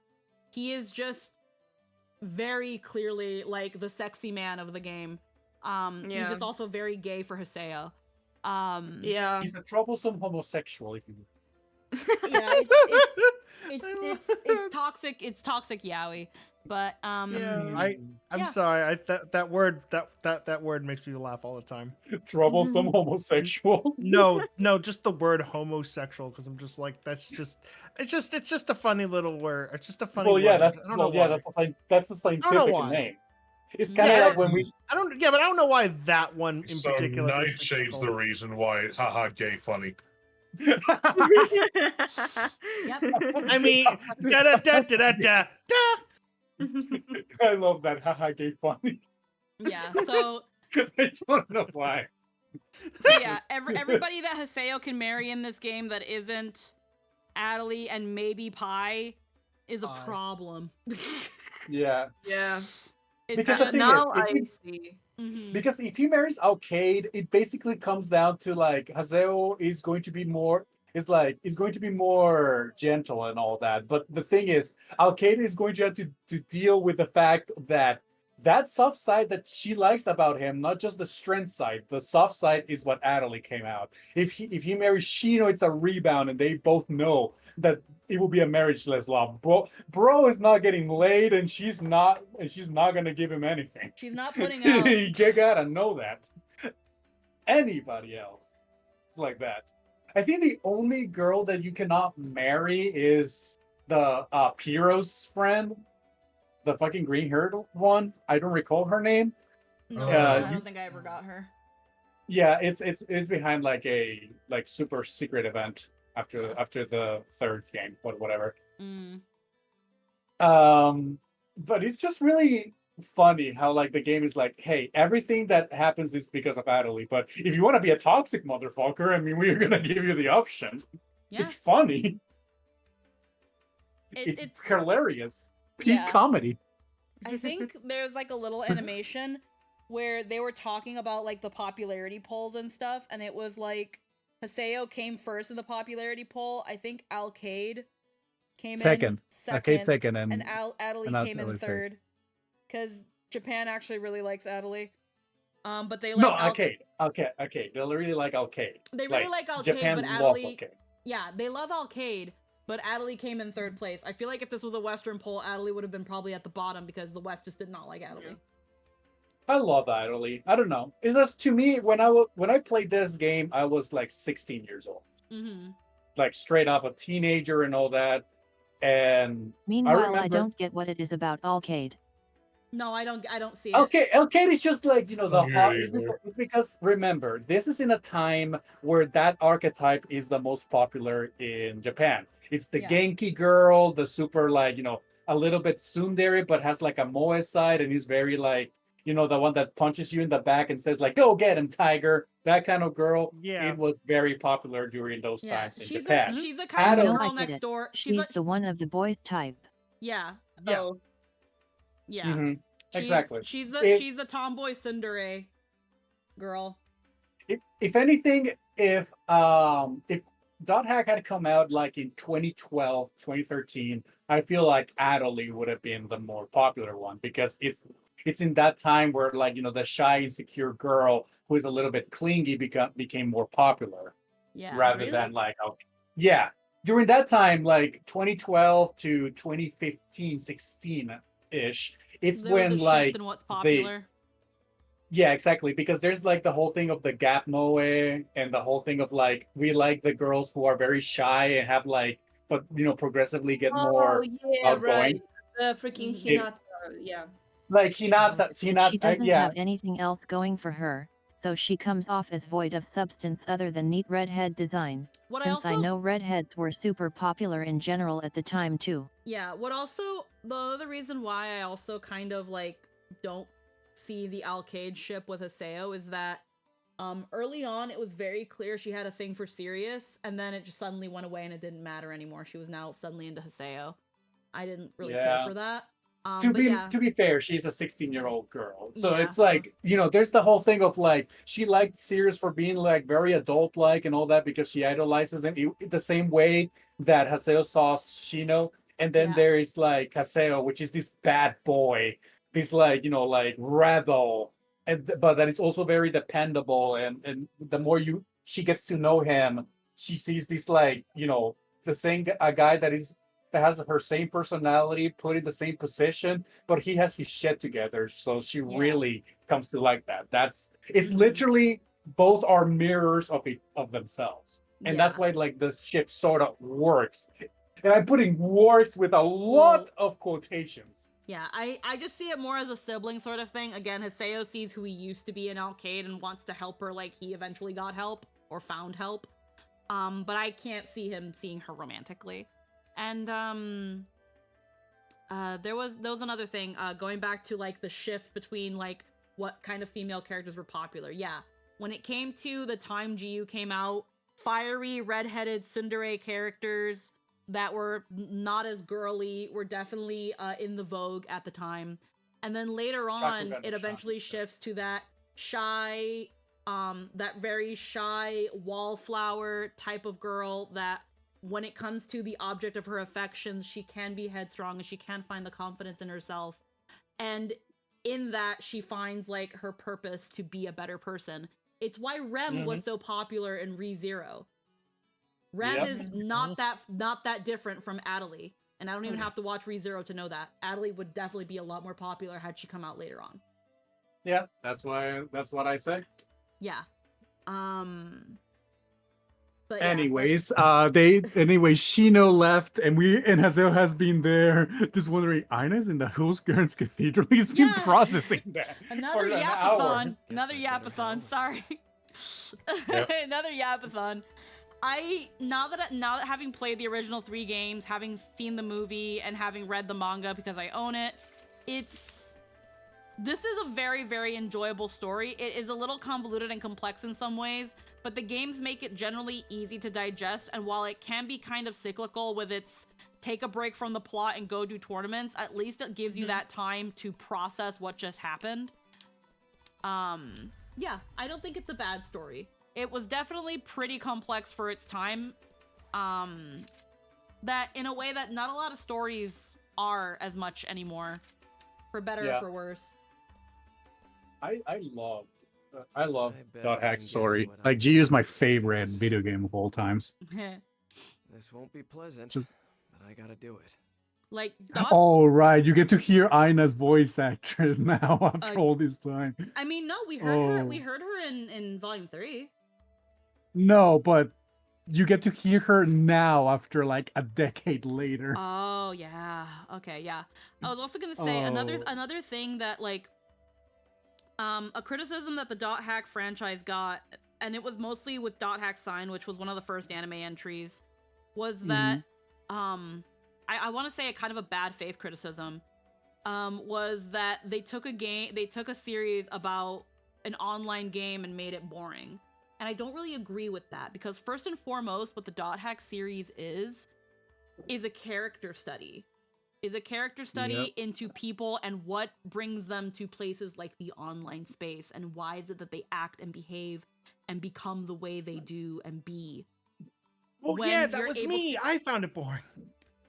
Speaker 1: He is just very clearly like the sexy man of the game. He's just also very gay for Haseo.
Speaker 5: Yeah.
Speaker 4: He's a troublesome homosexual, if you will.
Speaker 1: Yeah, it's toxic. It's toxic yaoi. But
Speaker 11: I'm
Speaker 1: yeah.
Speaker 11: sorry. That word makes me laugh all the time.
Speaker 4: Troublesome homosexual.
Speaker 11: No, just the word homosexual, because I'm just like, it's just a funny little word. It's just a funny word.
Speaker 4: Yeah,
Speaker 11: I don't know why.
Speaker 4: that's the scientific name. It's kind of like when we.
Speaker 11: But I don't know why that one in
Speaker 2: So
Speaker 11: particular.
Speaker 2: Nightshade's the reason why haha gay funny.
Speaker 1: Yep.
Speaker 11: I mean, da da da da da da.
Speaker 4: I love that haha gay funny.
Speaker 1: Yeah. So
Speaker 4: I don't know why.
Speaker 1: So yeah, everybody that Haseo can marry in this game that isn't Adelie and maybe Pi is a problem.
Speaker 4: Yeah.
Speaker 5: Yeah.
Speaker 4: Because the thing
Speaker 5: now
Speaker 4: is,
Speaker 5: I see.
Speaker 4: Because if he marries Alcade, it basically comes down to like Haseo is going to be more gentle and all that. But the thing is, Alcade is going to have to deal with the fact that soft side that she likes about him, not just the strength side, the soft side is what Adelie came out. If he marries Shino, it's a rebound, and they both know that it will be a marriageless love. Bro is not getting laid, and she's not gonna give him anything.
Speaker 1: She's not putting out.
Speaker 4: You gotta know that. Anybody else, it's like that. I think the only girl that you cannot marry is the Piro's friend, the fucking green-haired one. I don't recall her name.
Speaker 1: No, I don't think I ever got her.
Speaker 4: Yeah, it's behind like a super secret event after the third game, whatever. But it's just really funny how like the game is like, hey, everything that happens is because of Adelie, but if you want to be a toxic motherfucker, I mean, we're gonna give you the option. Yeah. It's funny. It's hilarious. Peak comedy.
Speaker 1: I think there's like a little animation where they were talking about like the popularity polls and stuff, and it was like Haseo came first in the popularity poll. I think Alcade came
Speaker 4: second.
Speaker 1: in
Speaker 4: Alcade second, and
Speaker 1: Adelie came in third. Because Japan actually really likes Adelie. But they like
Speaker 4: no Alcade. They really like Alcade.
Speaker 1: They really like Alcade,
Speaker 4: Japan
Speaker 1: but Adelie.
Speaker 4: loves Alcade.
Speaker 1: Yeah, they love Alcade, but Adelie came in third place. I feel like if this was a Western poll, Adelie would have been probably at the bottom because the West just did not like Adelie.
Speaker 4: I love Adelie. I don't know. It's just to me when I played this game, I was like 16 years old. Like straight up a teenager and all that. And
Speaker 3: meanwhile, I don't get what it is about Alcade.
Speaker 1: No, I don't see it.
Speaker 4: Okay, Alcade is just like, the hot. It's because remember, this is in a time where that archetype is the most popular in Japan. It's the Genki girl, the super like, a little bit tsundere, but has like a moe side, and he's very like, the one that punches you in the back and says like, "Go get him, tiger." That kind of girl.
Speaker 11: Yeah.
Speaker 4: It was very popular during those times in Japan.
Speaker 1: She's the kind of girl next door.
Speaker 3: She's the one of the boys type.
Speaker 1: Yeah.
Speaker 11: Yeah.
Speaker 1: Oh. Yeah.
Speaker 4: Mm-hmm. Exactly.
Speaker 1: She's a tomboy tsundere girl.
Speaker 4: If anything, if Dot Hack had come out like in 2012, 2013, I feel like Adelie would have been the more popular one because it's in that time where like, the shy, insecure girl who is a little bit clingy became more popular.
Speaker 1: Yeah.
Speaker 4: Rather than like, yeah. During that time, like 2012 to 2015, 16-ish, it's
Speaker 1: there
Speaker 4: when
Speaker 1: was a
Speaker 4: like
Speaker 1: shift in what's popular.
Speaker 4: Yeah, exactly. Because there's like the whole thing of the gap moe and the whole thing of like we like the girls who are very shy and have like, but progressively get more outgoing.
Speaker 5: Right. The freaking Hinata,
Speaker 4: Like Hinata,
Speaker 3: She doesn't have anything else going for her, so she comes off as void of substance other than neat redhead design. Since I know redheads were super popular in general at the time too.
Speaker 1: Yeah, the other reason why I also kind of like don't see the Alcade ship with Haseo is that early on it was very clear she had a thing for Sirius, and then it just suddenly went away and it didn't matter anymore. She was now suddenly into Haseo. I didn't really care for that.
Speaker 4: To be fair, she's a 16-year-old girl. So it's like, there's the whole thing of like, she liked Sirius for being like very adult-like and all that because she idolizes him the same way that Haseo saw Shino. And then there is like Haseo, which is this bad boy, this like, you know, like rebel, but that is also very dependable. And the more she gets to know him, she sees this like, you know, a guy that has her same personality, put in the same position, but he has his shit together. So she really comes to like that. It's literally both are mirrors of themselves. And that's why like this ship sort of works. And I'm putting works with a lot of quotations.
Speaker 1: Yeah, I just see it more as a sibling sort of thing. Again, Haseo sees who he used to be in Alcade and wants to help her like he eventually got help or found help. But I can't see him seeing her romantically. And there was another thing, going back to like the shift between like what kind of female characters were popular. Yeah, when it came to the time GU came out, fiery redheaded tsundere characters that were not as girly were definitely in the vogue at the time. And then later on, it eventually shifts to that shy, that very shy wallflower type of girl that when it comes to the object of her affections, she can be headstrong and she can find the confidence in herself. And in that, she finds like her purpose to be a better person. It's why Rem was so popular in ReZero. Rem is not that different from Adelie, and I don't even have to watch ReZero to know that. Adelie would definitely be a lot more popular had she come out later on.
Speaker 4: Yeah, that's what I say.
Speaker 1: Yeah. But
Speaker 4: anyways, Shino left, and Haseo has been there, just wondering. Ina's in the Hillskirts Cathedral. He's been processing that.
Speaker 1: Another yapathon. Another yapathon. Sorry. Another yapathon. Now that having played the original 3 games, having seen the movie, and having read the manga because I own it, this is a very, very enjoyable story. It is a little convoluted and complex in some ways, but the games make it generally easy to digest, and while it can be kind of cyclical with its take a break from the plot and go do tournaments, at least it gives you that time to process what just happened. Yeah, I don't think it's a bad story. It was definitely pretty complex for its time, that in a way that not a lot of stories are as much anymore, for better or for worse.
Speaker 4: I love Dot Hack's story. Like, G is my favorite video game of all times.
Speaker 7: This won't be pleasant, but I gotta do it.
Speaker 1: Like,
Speaker 4: oh right, you get to hear Ina's voice actress now after all this time.
Speaker 1: I mean, no, we heard her. We heard her in Volume 3.
Speaker 4: No, but you get to hear her now after like a decade later.
Speaker 1: Oh yeah. Okay, yeah. I was also gonna say another thing that like a criticism that the Dot Hack franchise got, and it was mostly with Dot Hack Sign, which was one of the first anime entries, was that I want to say a kind of a bad faith criticism, was that they took a series about an online game and made it boring. And I don't really agree with that, because first and foremost, what the Dot Hack series is a character study. Into people and what brings them to places like the online space, and why is it that they act and behave and become the way they do and be.
Speaker 11: Oh yeah, that was me. I found it boring.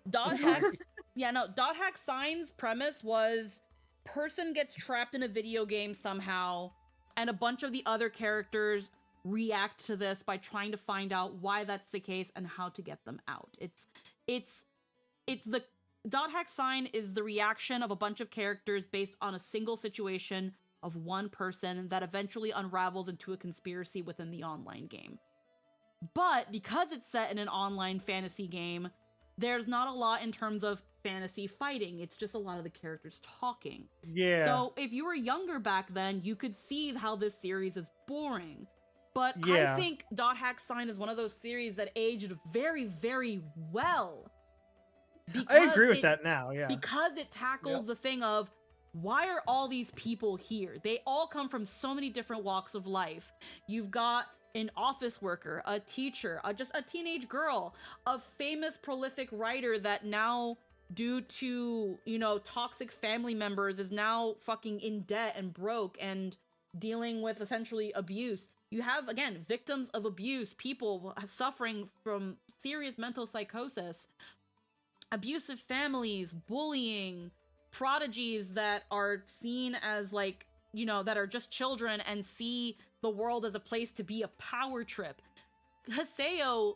Speaker 1: Dot Hack Sign's premise was person gets trapped in a video game somehow, and a bunch of the other characters react to this by trying to find out why that's the case and how to get them out. It's the Dot Hack Sign is the reaction of a bunch of characters based on a single situation of one person that eventually unravels into a conspiracy within the online game. But because it's set in an online fantasy game, there's not a lot in terms of fantasy fighting. It's just a lot of the characters talking.
Speaker 11: Yeah.
Speaker 1: So if you were younger back then, you could see how this series is boring. But
Speaker 11: yeah.
Speaker 1: I think Dot Hack Sign is one of those series that aged very, very well.
Speaker 11: I agree with that now, yeah.
Speaker 1: Because it tackles the thing of, why are all these people here? They all come from so many different walks of life. You've got an office worker, a teacher, just a teenage girl, a famous prolific writer that now, due to, toxic family members, is now fucking in debt and broke and dealing with essentially abuse. You have, again, victims of abuse, people suffering from serious mental psychosis. abusive families, bullying, prodigies that are seen as like, you know, that are just children and see the world as a place to be a power trip. Haseo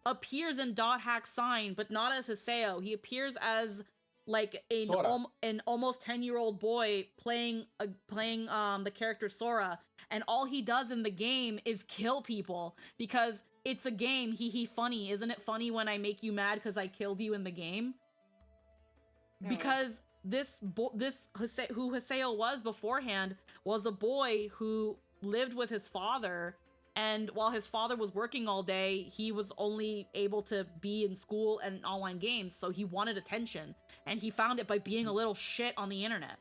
Speaker 1: appears in Dot Hack Sign, but not as Haseo. He appears as like an almost 10-year-old boy playing the character Sora, and all he does in the game is kill people because it's a game. He funny. Isn't it funny when I make you mad because I killed you in the game? Because who Haseo was beforehand was a boy who lived with his father, and while his father was working all day, he was only able to be in school and online games, so he wanted attention, and he found it by being a little shit on the internet.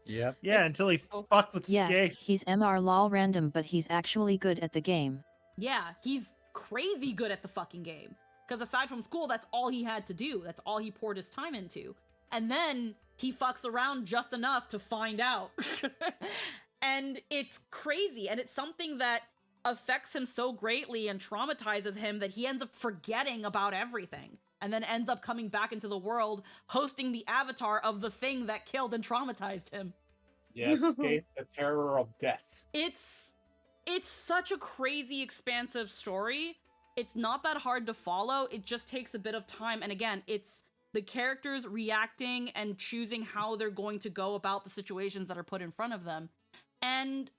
Speaker 4: Yep.
Speaker 11: Yeah, until he fucked with Skate.
Speaker 3: He's MR lol random, but he's actually good at the game.
Speaker 1: Yeah, he's crazy good at the fucking game. Because aside from school, that's all he had to do. That's all he poured his time into. And then he fucks around just enough to find out. And it's crazy. And it's something that affects him so greatly and traumatizes him that he ends up forgetting about everything. And then ends up coming back into the world, hosting the avatar of the thing that killed and traumatized him.
Speaker 4: Yes, Escape the terror of death.
Speaker 1: It's such a crazy, expansive story. It's not that hard to follow. It just takes a bit of time. And again, it's the characters reacting and choosing how they're going to go about the situations that are put in front of them. And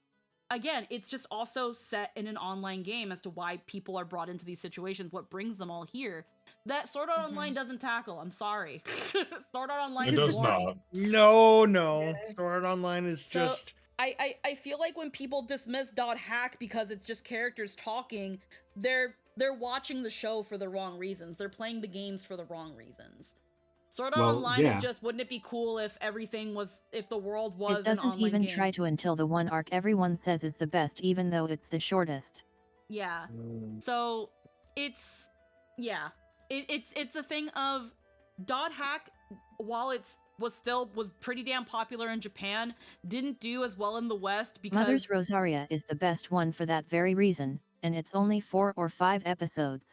Speaker 1: again, it's just also set in an online game as to why people are brought into these situations, what brings them all here. That Sword Art Online doesn't tackle. I'm sorry. Sword Art Online
Speaker 2: It
Speaker 1: is
Speaker 2: does
Speaker 1: boring.
Speaker 2: not.
Speaker 11: No. Sword Art Online is just...
Speaker 1: I feel like when people dismiss Dot Hack because it's just characters talking, they're watching the show for the wrong reasons. They're playing the games for the wrong reasons. Sword Art Online is just, wouldn't it be cool if the world was an online game?
Speaker 3: It doesn't even try to until the one arc everyone says is the best, even though it's the shortest.
Speaker 1: Yeah. So it's a thing of Dot Hack, while was pretty damn popular in Japan, didn't do as well in the West because
Speaker 3: Mother's Rosaria is the best one for that very reason, and it's only 4 or 5 episodes.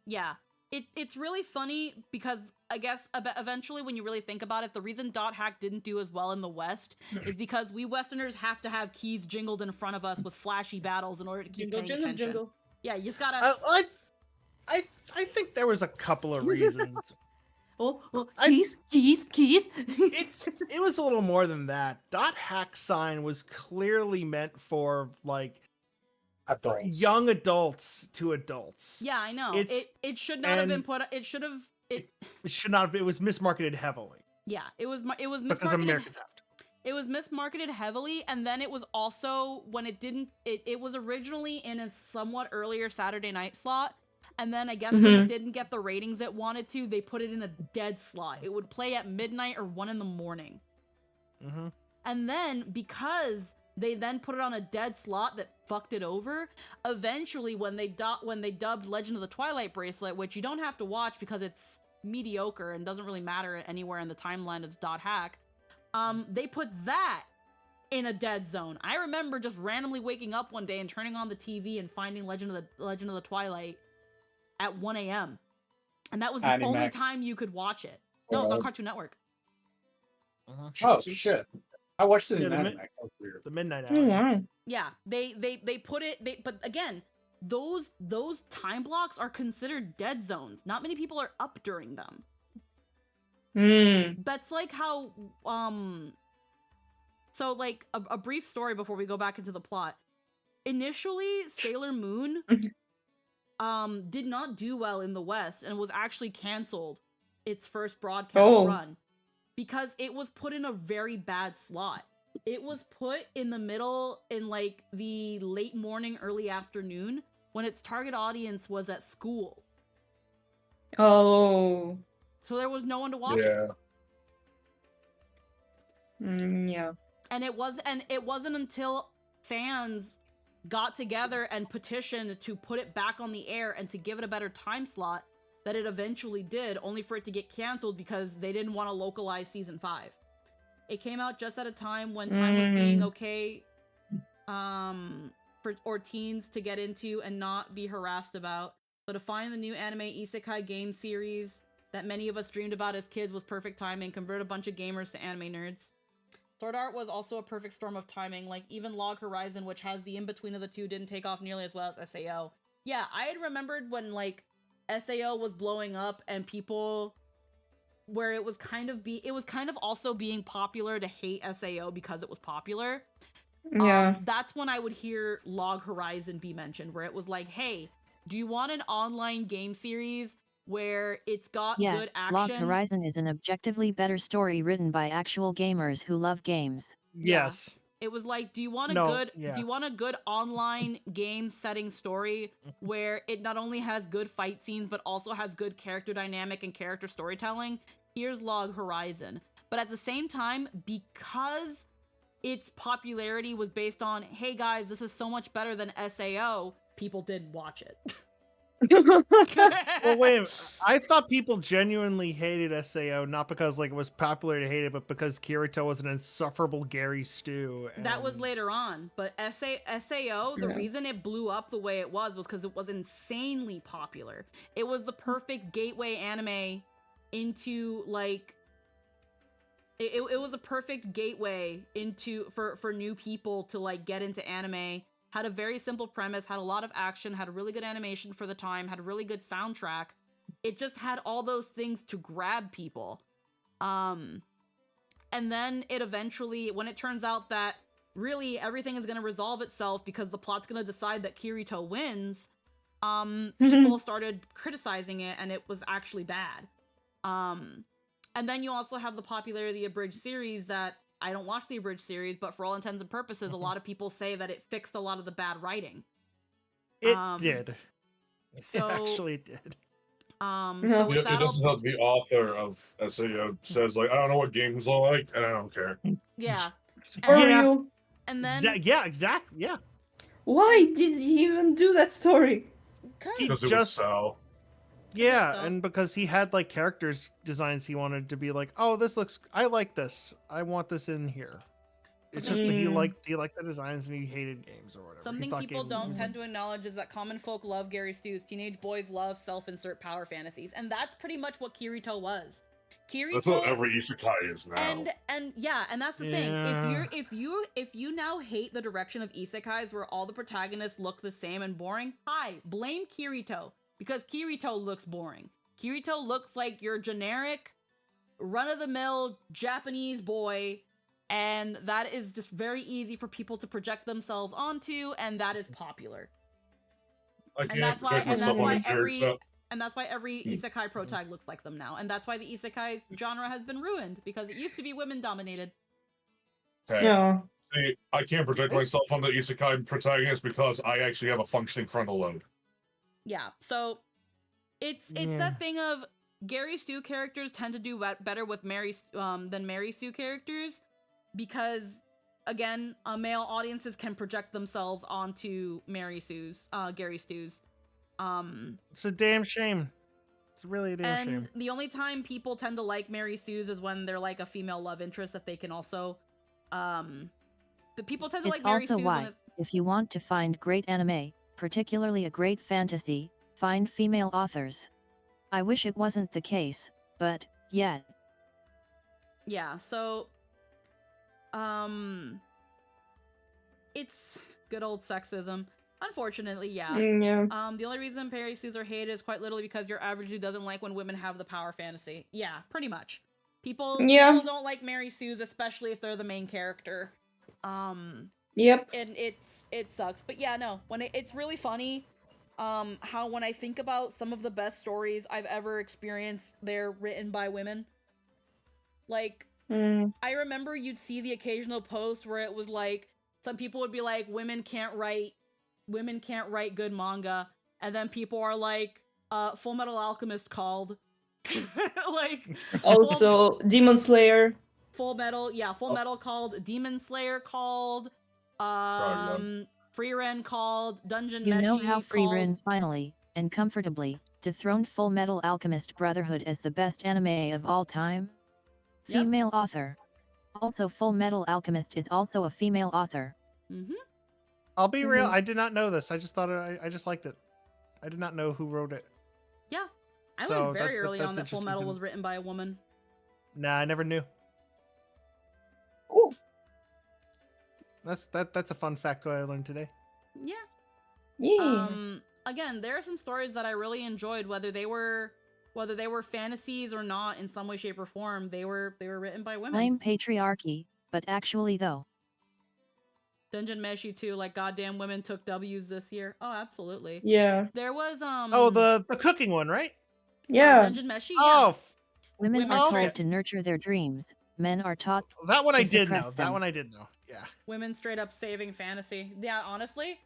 Speaker 1: Yeah. It's really funny because I guess eventually when you really think about it, the reason Dot Hack didn't do as well in the West is because we Westerners have to have keys jingled in front of us with flashy battles in order to keep paying attention. Jingle. Yeah, you just gotta...
Speaker 11: I think there was a couple of reasons.
Speaker 5: Keys.
Speaker 11: It was a little more than that. Dot Hack Sign was clearly meant for like
Speaker 4: adults.
Speaker 11: Young adults to adults.
Speaker 1: Yeah, I know. It should not have been put. It should have.
Speaker 11: It should not have. It was mismarketed heavily.
Speaker 1: Yeah, it was mismarketed.
Speaker 11: Because Americans have to.
Speaker 1: It was mismarketed heavily, and then it was also when it didn't. It was originally in a somewhat earlier Saturday night slot. And then I guess when it didn't get the ratings it wanted to, they put it in a dead slot. It would play at midnight or 1 a.m. And then because they then put it on a dead slot that fucked it over, eventually when they dubbed Legend of the Twilight Bracelet, which you don't have to watch because it's mediocre and doesn't really matter anywhere in the timeline of Dot Hack, they put that in a dead zone. I remember just randomly waking up one day and turning on the TV and finding Legend of the Twilight at 1 a.m. And that was the only time you could watch it. No, it was on Cartoon Network.
Speaker 4: Oh, shit. I watched it in Animax. That was weird.
Speaker 11: The midnight hour.
Speaker 1: Yeah, they put it, but again, those time blocks are considered dead zones. Not many people are up during them. That's like how, so like a brief story before we go back into the plot. Initially, Sailor Moon did not do well in the West and was actually canceled its first broadcast run because it was put in a very bad slot. It was put in the middle in like the late morning, early afternoon when its target audience was at school.
Speaker 13: Oh.
Speaker 1: So there was no one to watch it.
Speaker 13: Yeah.
Speaker 1: And it wasn't until fans got together and petitioned to put it back on the air and to give it a better time slot that it eventually did, only for it to get canceled because they didn't want to localize season 5. It came out just at a time when time was being okay for teens to get into and not be harassed about. So to find the new anime isekai game series that many of us dreamed about as kids was perfect timing, convert a bunch of gamers to anime nerds. Sword Art was also a perfect storm of timing, like even Log Horizon, which has the in-between of the two, didn't take off nearly as well as SAO. Yeah, I had remembered when, like, SAO was blowing up and people... where it was kind of also being popular to hate SAO because it was popular.
Speaker 5: Yeah.
Speaker 1: That's when I would hear Log Horizon be mentioned, where it was like, hey, do you want an online game series where it's got good
Speaker 3: Log
Speaker 1: action?
Speaker 3: Horizon is an objectively better story written by actual gamers who love games.
Speaker 11: Yes.
Speaker 1: It was like, do you want a good online game setting story where it not only has good fight scenes but also has good character dynamic and character storytelling? Here's Log Horizon. But at the same time, because its popularity was based on, hey guys, this is so much better than SAO, people didn't watch it.
Speaker 11: Well, wait a minute. I thought people genuinely hated SAO, not because like it was popular to hate it, but because Kirito was an insufferable Gary Stew.
Speaker 1: That was later on, but SAO, the reason it blew up the way it was because it was insanely popular. It was the perfect gateway anime into, like, it was a perfect gateway into for new people to, like, get into anime. Had a very simple premise, had a lot of action, had a really good animation for the time, had a really good soundtrack. It just had all those things to grab people. And then it eventually, when it turns out that really everything is going to resolve itself because the plot's going to decide that Kirito wins, people started criticizing it and it was actually bad. And then you also have the popularity of the abridged series that I don't watch the abridged series, but for all intents and purposes, a lot of people say that it fixed a lot of the bad writing.
Speaker 11: It did.
Speaker 1: So,
Speaker 11: it actually did.
Speaker 1: So with that,
Speaker 2: it doesn't help the author of SAO says, like, I don't know what games are like, and I don't care.
Speaker 1: Yeah. And then...
Speaker 11: yeah, exactly, yeah.
Speaker 5: Why did he even do that story?
Speaker 2: Because it would sell.
Speaker 11: Yeah, and because he had like characters designs he wanted to be like, oh, this looks, I like this, I want this in here. It's just that he liked the designs and he hated games or whatever.
Speaker 1: Something people don't tend to acknowledge is that common folk love Gary Stew's teenage boys love self-insert power fantasies, and that's pretty much what Kirito was.
Speaker 2: That's what every isekai is now.
Speaker 1: And yeah, and that's the thing. If you now hate the direction of isekais where all the protagonists look the same and boring, blame Kirito. Because Kirito looks boring. Kirito looks like your generic, run-of-the-mill Japanese boy, and that is just very easy for people to project themselves onto, and that is popular. And that's why every isekai protag looks like them now, and that's why the isekai genre has been ruined, because it used to be women-dominated.
Speaker 2: Okay. Yeah. See, I can't project myself on the isekai protagonist because I actually have a functioning frontal lobe.
Speaker 1: Yeah, so it's that thing of Gary Stu characters tend to do better with than Mary Sue characters because, again, male audiences can project themselves onto Gary Stu's.
Speaker 11: It's a damn shame. It's really a damn shame.
Speaker 1: And the only time people tend to like Mary Sue's is when they're like a female love interest that they can also, the people tend to like Mary Sue's.
Speaker 3: If you want to find great anime, particularly a great fantasy, find female authors. I wish it wasn't the case, but, yeah.
Speaker 1: Yeah, so, it's good old sexism. Unfortunately, yeah. The only reason Mary Sue's are hated is quite literally because your average dude doesn't like when women have the power fantasy. Yeah, pretty much. People don't like Mary Sue's, especially if they're the main character.
Speaker 5: Yep.
Speaker 1: And it sucks. But yeah, no, when it's really funny, how when I think about some of the best stories I've ever experienced, they're written by women. Like, I remember you'd see the occasional post where it was like, some people would be like, women can't write good manga, and then people are like, Full Metal Alchemist called. Like,
Speaker 5: also Demon Slayer.
Speaker 1: Full Metal called, Demon Slayer called, Frieren called, Dungeon Meshi called.
Speaker 3: You know how Frieren finally, and comfortably, dethroned Full Metal Alchemist Brotherhood as the best anime of all time?
Speaker 1: Yep.
Speaker 3: Female author. Also Full Metal Alchemist is also a female author.
Speaker 1: Mm-hmm.
Speaker 11: I'll be real, I did not know this. I just thought I just liked it. I did not know who wrote it.
Speaker 1: Yeah. I
Speaker 11: So
Speaker 1: learned very early
Speaker 11: that's
Speaker 1: on that Full
Speaker 11: interesting
Speaker 1: Metal
Speaker 11: to-
Speaker 1: was written by a woman.
Speaker 11: Nah, I never knew.
Speaker 13: Cool.
Speaker 11: That's a fun fact that I learned today.
Speaker 1: Yeah.
Speaker 13: Yeah.
Speaker 1: Again, there are some stories that I really enjoyed, whether they were fantasies or not in some way, shape, or form. They were written by women.
Speaker 3: Blame patriarchy, but actually though.
Speaker 1: Dungeon Meshi too, like goddamn women took W's this year. Oh, absolutely.
Speaker 13: Yeah.
Speaker 1: There was
Speaker 11: Oh, the cooking one, right?
Speaker 13: Yeah.
Speaker 1: Dungeon Meshi, yeah.
Speaker 11: Oh,
Speaker 3: Women
Speaker 1: Women
Speaker 3: are
Speaker 1: straight-
Speaker 3: told to nurture their dreams. Men are taught
Speaker 11: that one
Speaker 3: to
Speaker 11: I did
Speaker 3: suppress
Speaker 11: know. That
Speaker 3: them.
Speaker 11: one I did know. Yeah.
Speaker 1: Women straight up saving fantasy. Yeah, honestly,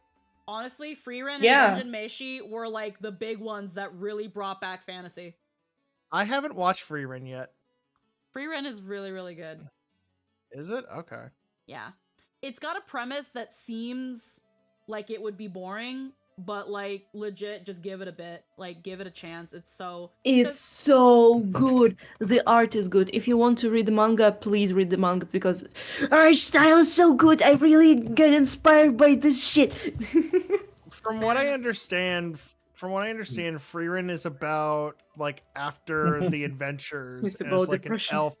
Speaker 1: Freerun and
Speaker 13: Yeah.
Speaker 1: Dungeon Meshi were like the big ones that really brought back fantasy.
Speaker 11: I haven't watched Freerun yet.
Speaker 1: Freerun is really, really good.
Speaker 11: Is it? Okay.
Speaker 1: Yeah. It's got a premise that seems like it would be boring, but like legit just give it a bit. Like give it a chance. It's
Speaker 5: so good. The art is good. If you want to read the manga, please read the manga because art style is so good. I really get inspired by this shit.
Speaker 11: From what I understand, Freerun is about like after the adventures.
Speaker 5: It's
Speaker 11: and
Speaker 5: about
Speaker 11: it's like
Speaker 5: depression.
Speaker 11: an elf.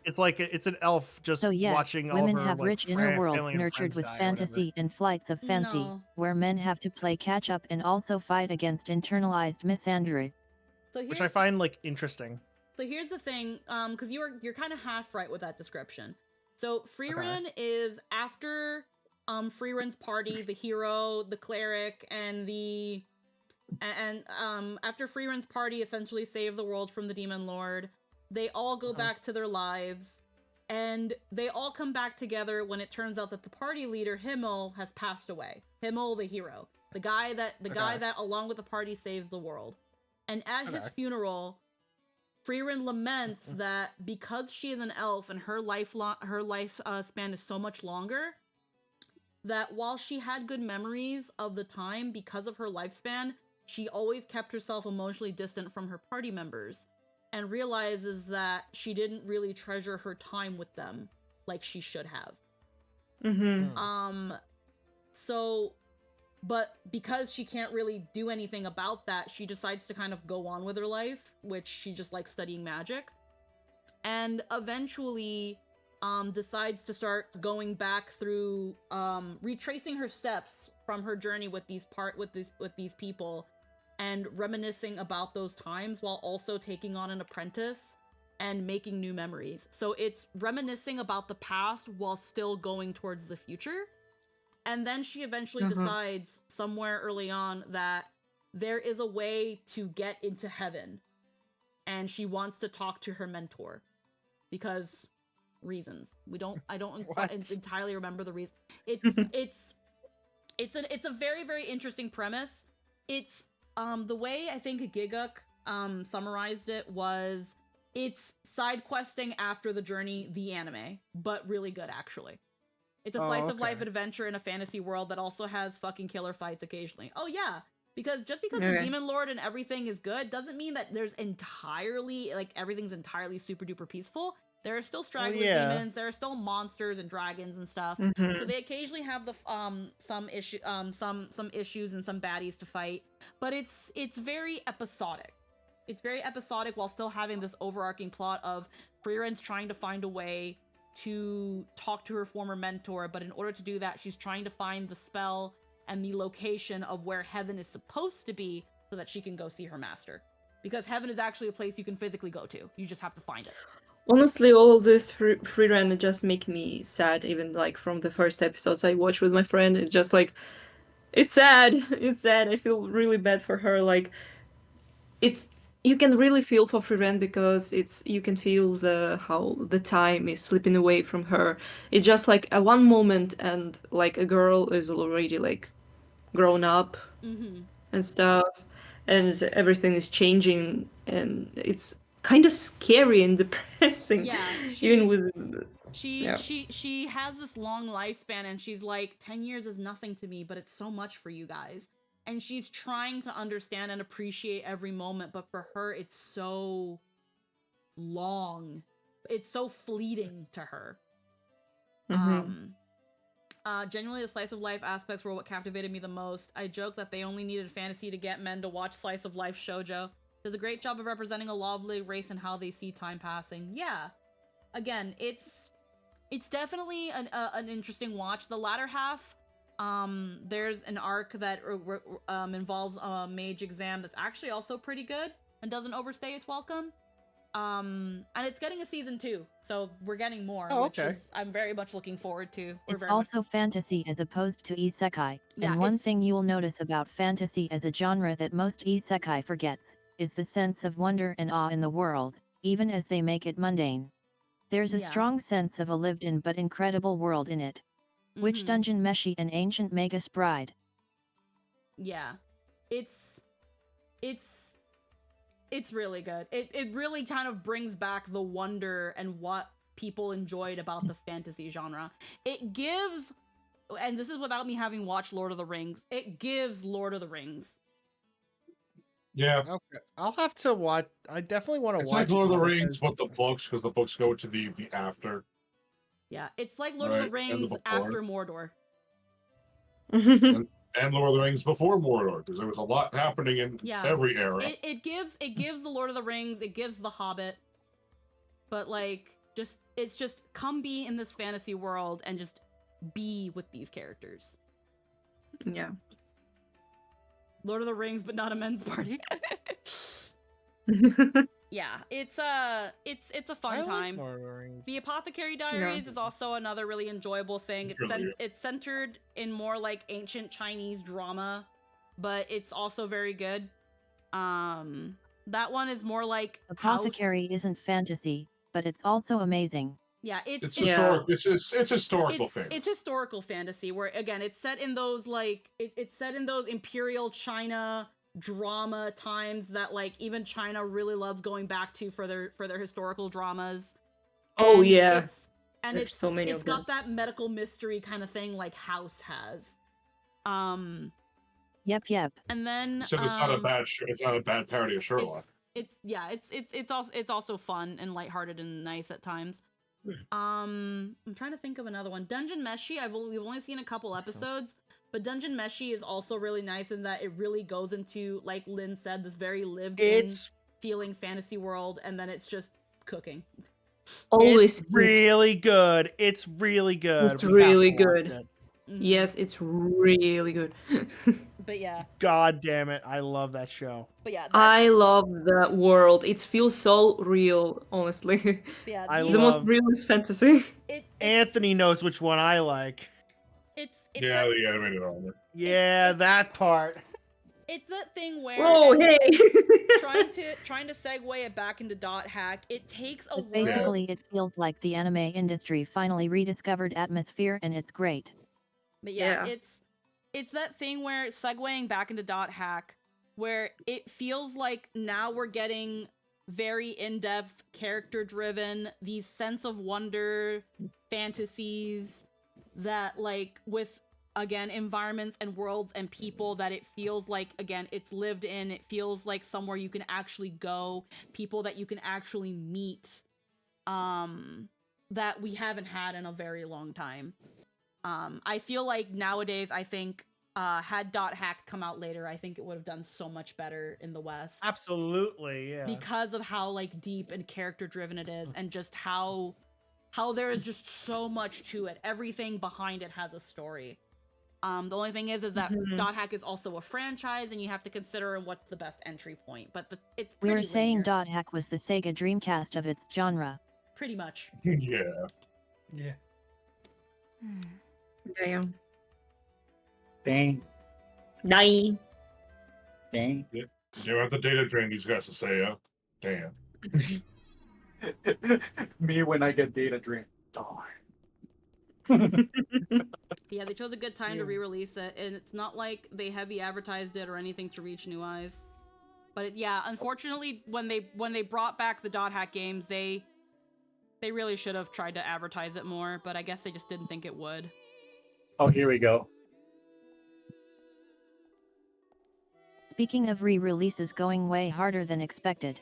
Speaker 11: It's an elf just
Speaker 3: So yeah,
Speaker 11: watching all
Speaker 3: women
Speaker 11: her
Speaker 3: have
Speaker 11: like
Speaker 3: rich inner worlds
Speaker 11: family and
Speaker 3: nurtured
Speaker 11: friends
Speaker 3: with
Speaker 11: die or whatever.
Speaker 3: fantasy and flights of fancy,
Speaker 1: No.
Speaker 3: where men have to play catch up and also fight against internalized misandry.
Speaker 11: Which I find like interesting.
Speaker 1: So here's the thing, because you're kind of half right with that description. So Freerun is after Freerun's party, the hero, the cleric, and after Freerun's party essentially save the world from the demon lord, they all go back to their lives, and they all come back together when it turns out that the party leader Himmel has passed away. Himmel, the hero, the guy that along with the party saves the world. And at his funeral, Freerun laments that because she is an elf and her life span is so much longer, that while she had good memories of the time because of her lifespan, she always kept herself emotionally distant from her party members, and realizes that she didn't really treasure her time with them like she should have. But because she can't really do anything about that, she decides to kind of go on with her life, which she just likes studying magic. And eventually decides to start going back through retracing her steps from her journey with these people and reminiscing about those times while also taking on an apprentice and making new memories. So it's reminiscing about the past while still going towards the future. And then she eventually decides somewhere early on that there is a way to get into heaven. And she wants to talk to her mentor because reasons. I don't entirely remember the reason. It's a very, very interesting premise. It's the way I think Giguk summarized it was it's side questing after the journey, the anime, but really good actually. It's a slice of life adventure in a fantasy world that also has fucking killer fights occasionally. Oh yeah, because just because the demon lord and everything is good doesn't mean that there's entirely everything's entirely super duper peaceful. There are still straggler demons, there are still monsters and dragons and stuff. So they occasionally have the some issues and some baddies to fight, but it's very episodic. It's very episodic while still having this overarching plot of Freerun's trying to find a way to talk to her former mentor, but in order to do that, she's trying to find the spell and the location of where heaven is supposed to be so that she can go see her master. Because heaven is actually a place you can physically go to. You just have to find it.
Speaker 5: Honestly, all of this Freerun just make me sad, even like from the first episodes I watched with my friend. It's just like, it's sad. It's sad. I feel really bad for her. Like, you can really feel for Freerun because you can feel how the time is slipping away from her. It's just like a one moment and like a girl is already like grown up and stuff, and everything is changing, and it's kind of scary and depressing.
Speaker 1: Yeah, she has this long lifespan, and she's like, 10 years is nothing to me, but it's so much for you guys. And she's trying to understand and appreciate every moment, but for her, it's so long. It's so fleeting to her. Genuinely, the slice of life aspects were what captivated me the most. I joke that they only needed fantasy to get men to watch slice of life shoujo. Does a great job of representing a lovely race and how they see time passing. Yeah, again, it's definitely an interesting watch. The latter half, there's an arc that involves a mage exam that's actually also pretty good and doesn't overstay its welcome. And it's getting a season 2, so we're getting more, which is I'm very much looking forward to.
Speaker 3: It's also fantasy as opposed to isekai, and one thing you'll notice about fantasy as a genre that most isekai forgets is the sense of wonder and awe in the world, even as they make it mundane. There's a strong sense of a lived-in but incredible world in it. Which Dungeon Meshi and Ancient Magus Bride?
Speaker 1: Yeah, it's really good. It really kind of brings back the wonder and what people enjoyed about the fantasy genre. It gives, and this is without me having watched Lord of the Rings, it gives Lord of the Rings.
Speaker 2: Yeah.
Speaker 11: Okay. I'll have to watch. I definitely want to watch.
Speaker 2: It's like Lord of the
Speaker 11: now
Speaker 2: Rings,
Speaker 11: because-
Speaker 2: but the books, because the books go to the after.
Speaker 1: Yeah, it's like Lord of the Rings after Mordor.
Speaker 2: and Lord of the Rings before Mordor, because there was a lot happening in every era.
Speaker 1: It gives the Lord of the Rings, it gives the Hobbit, but like it's just come be in this fantasy world and just be with these characters.
Speaker 5: Yeah.
Speaker 1: Lord of the Rings, but not a men's party. Yeah, it's a fun time. The Apothecary Diaries is also another really enjoyable thing. It's centered in more like ancient Chinese drama, but it's also very good. That one is more like
Speaker 3: Apothecary isn't fantasy, but it's also amazing.
Speaker 1: Yeah,
Speaker 2: it's historical. It's historical fantasy.
Speaker 1: It's historical fantasy where again it's set in those like it's set in those imperial China drama times that like even China really loves going back to for their historical dramas.
Speaker 5: Oh
Speaker 1: And
Speaker 5: yeah.
Speaker 1: There's
Speaker 5: so many
Speaker 1: it's
Speaker 5: of them.
Speaker 1: got that medical mystery kind of thing like House has.
Speaker 3: Yep.
Speaker 1: And then
Speaker 2: Except it's not a bad it's not a bad parody of Sherlock.
Speaker 1: It's also fun and lighthearted and nice at times. I'm trying to think of another one. Dungeon Meshi, we've only seen a couple episodes, but Dungeon Meshi is also really nice in that it really goes into, like Lynn said, this very lived-in feeling fantasy world, and then it's just cooking.
Speaker 5: Always
Speaker 11: It's really good. It's really good.
Speaker 5: It's
Speaker 11: We have
Speaker 5: really
Speaker 11: to watch
Speaker 5: good.
Speaker 11: it.
Speaker 5: Yes, it's really good.
Speaker 1: But yeah.
Speaker 11: God damn it. I love that show.
Speaker 1: But yeah,
Speaker 5: I love the world. It feels so real, honestly.
Speaker 1: Yeah,
Speaker 5: the most realist fantasy.
Speaker 11: Anthony knows which one I like.
Speaker 1: It's
Speaker 2: the animated armor.
Speaker 11: Yeah, that part.
Speaker 1: It's that thing where trying to segue it back into dot hack. It takes a
Speaker 3: But
Speaker 1: world.
Speaker 3: basically, it feels like the anime industry finally rediscovered atmosphere, and it's great.
Speaker 1: But yeah, it's that thing where segueing back into dot hack, where it feels like now we're getting very in-depth, character-driven, these sense of wonder fantasies that like with again environments and worlds and people that it feels like again it's lived in. It feels like somewhere you can actually go, people that you can actually meet, that we haven't had in a very long time. I feel like nowadays, I think, had Dot Hack come out later, I think it would have done so much better in the West.
Speaker 11: Absolutely, yeah.
Speaker 1: Because of how like deep and character driven it is, and just how there is just so much to it. Everything behind it has a story. The only thing is that Dot Hack is also a franchise, and you have to consider what's the best entry point. But it's pretty
Speaker 3: We're saying
Speaker 1: linear.
Speaker 3: Dot Hack was the Sega Dreamcast of its genre.
Speaker 1: Pretty much.
Speaker 2: Yeah.
Speaker 5: Damn.
Speaker 4: Dang.
Speaker 5: Nine.
Speaker 4: Dang.
Speaker 2: Yeah. You have the data drain these guys to say, damn.
Speaker 4: Me when I get data drain. Darn.
Speaker 1: Yeah, they chose a good time to re-release it, and it's not like they heavy advertised it or anything to reach new eyes. But unfortunately, when they brought back the Dot Hack games, they really should have tried to advertise it more, but I guess they just didn't think it would.
Speaker 4: Oh, here we go.
Speaker 3: Speaking of re-releases going way harder than expected.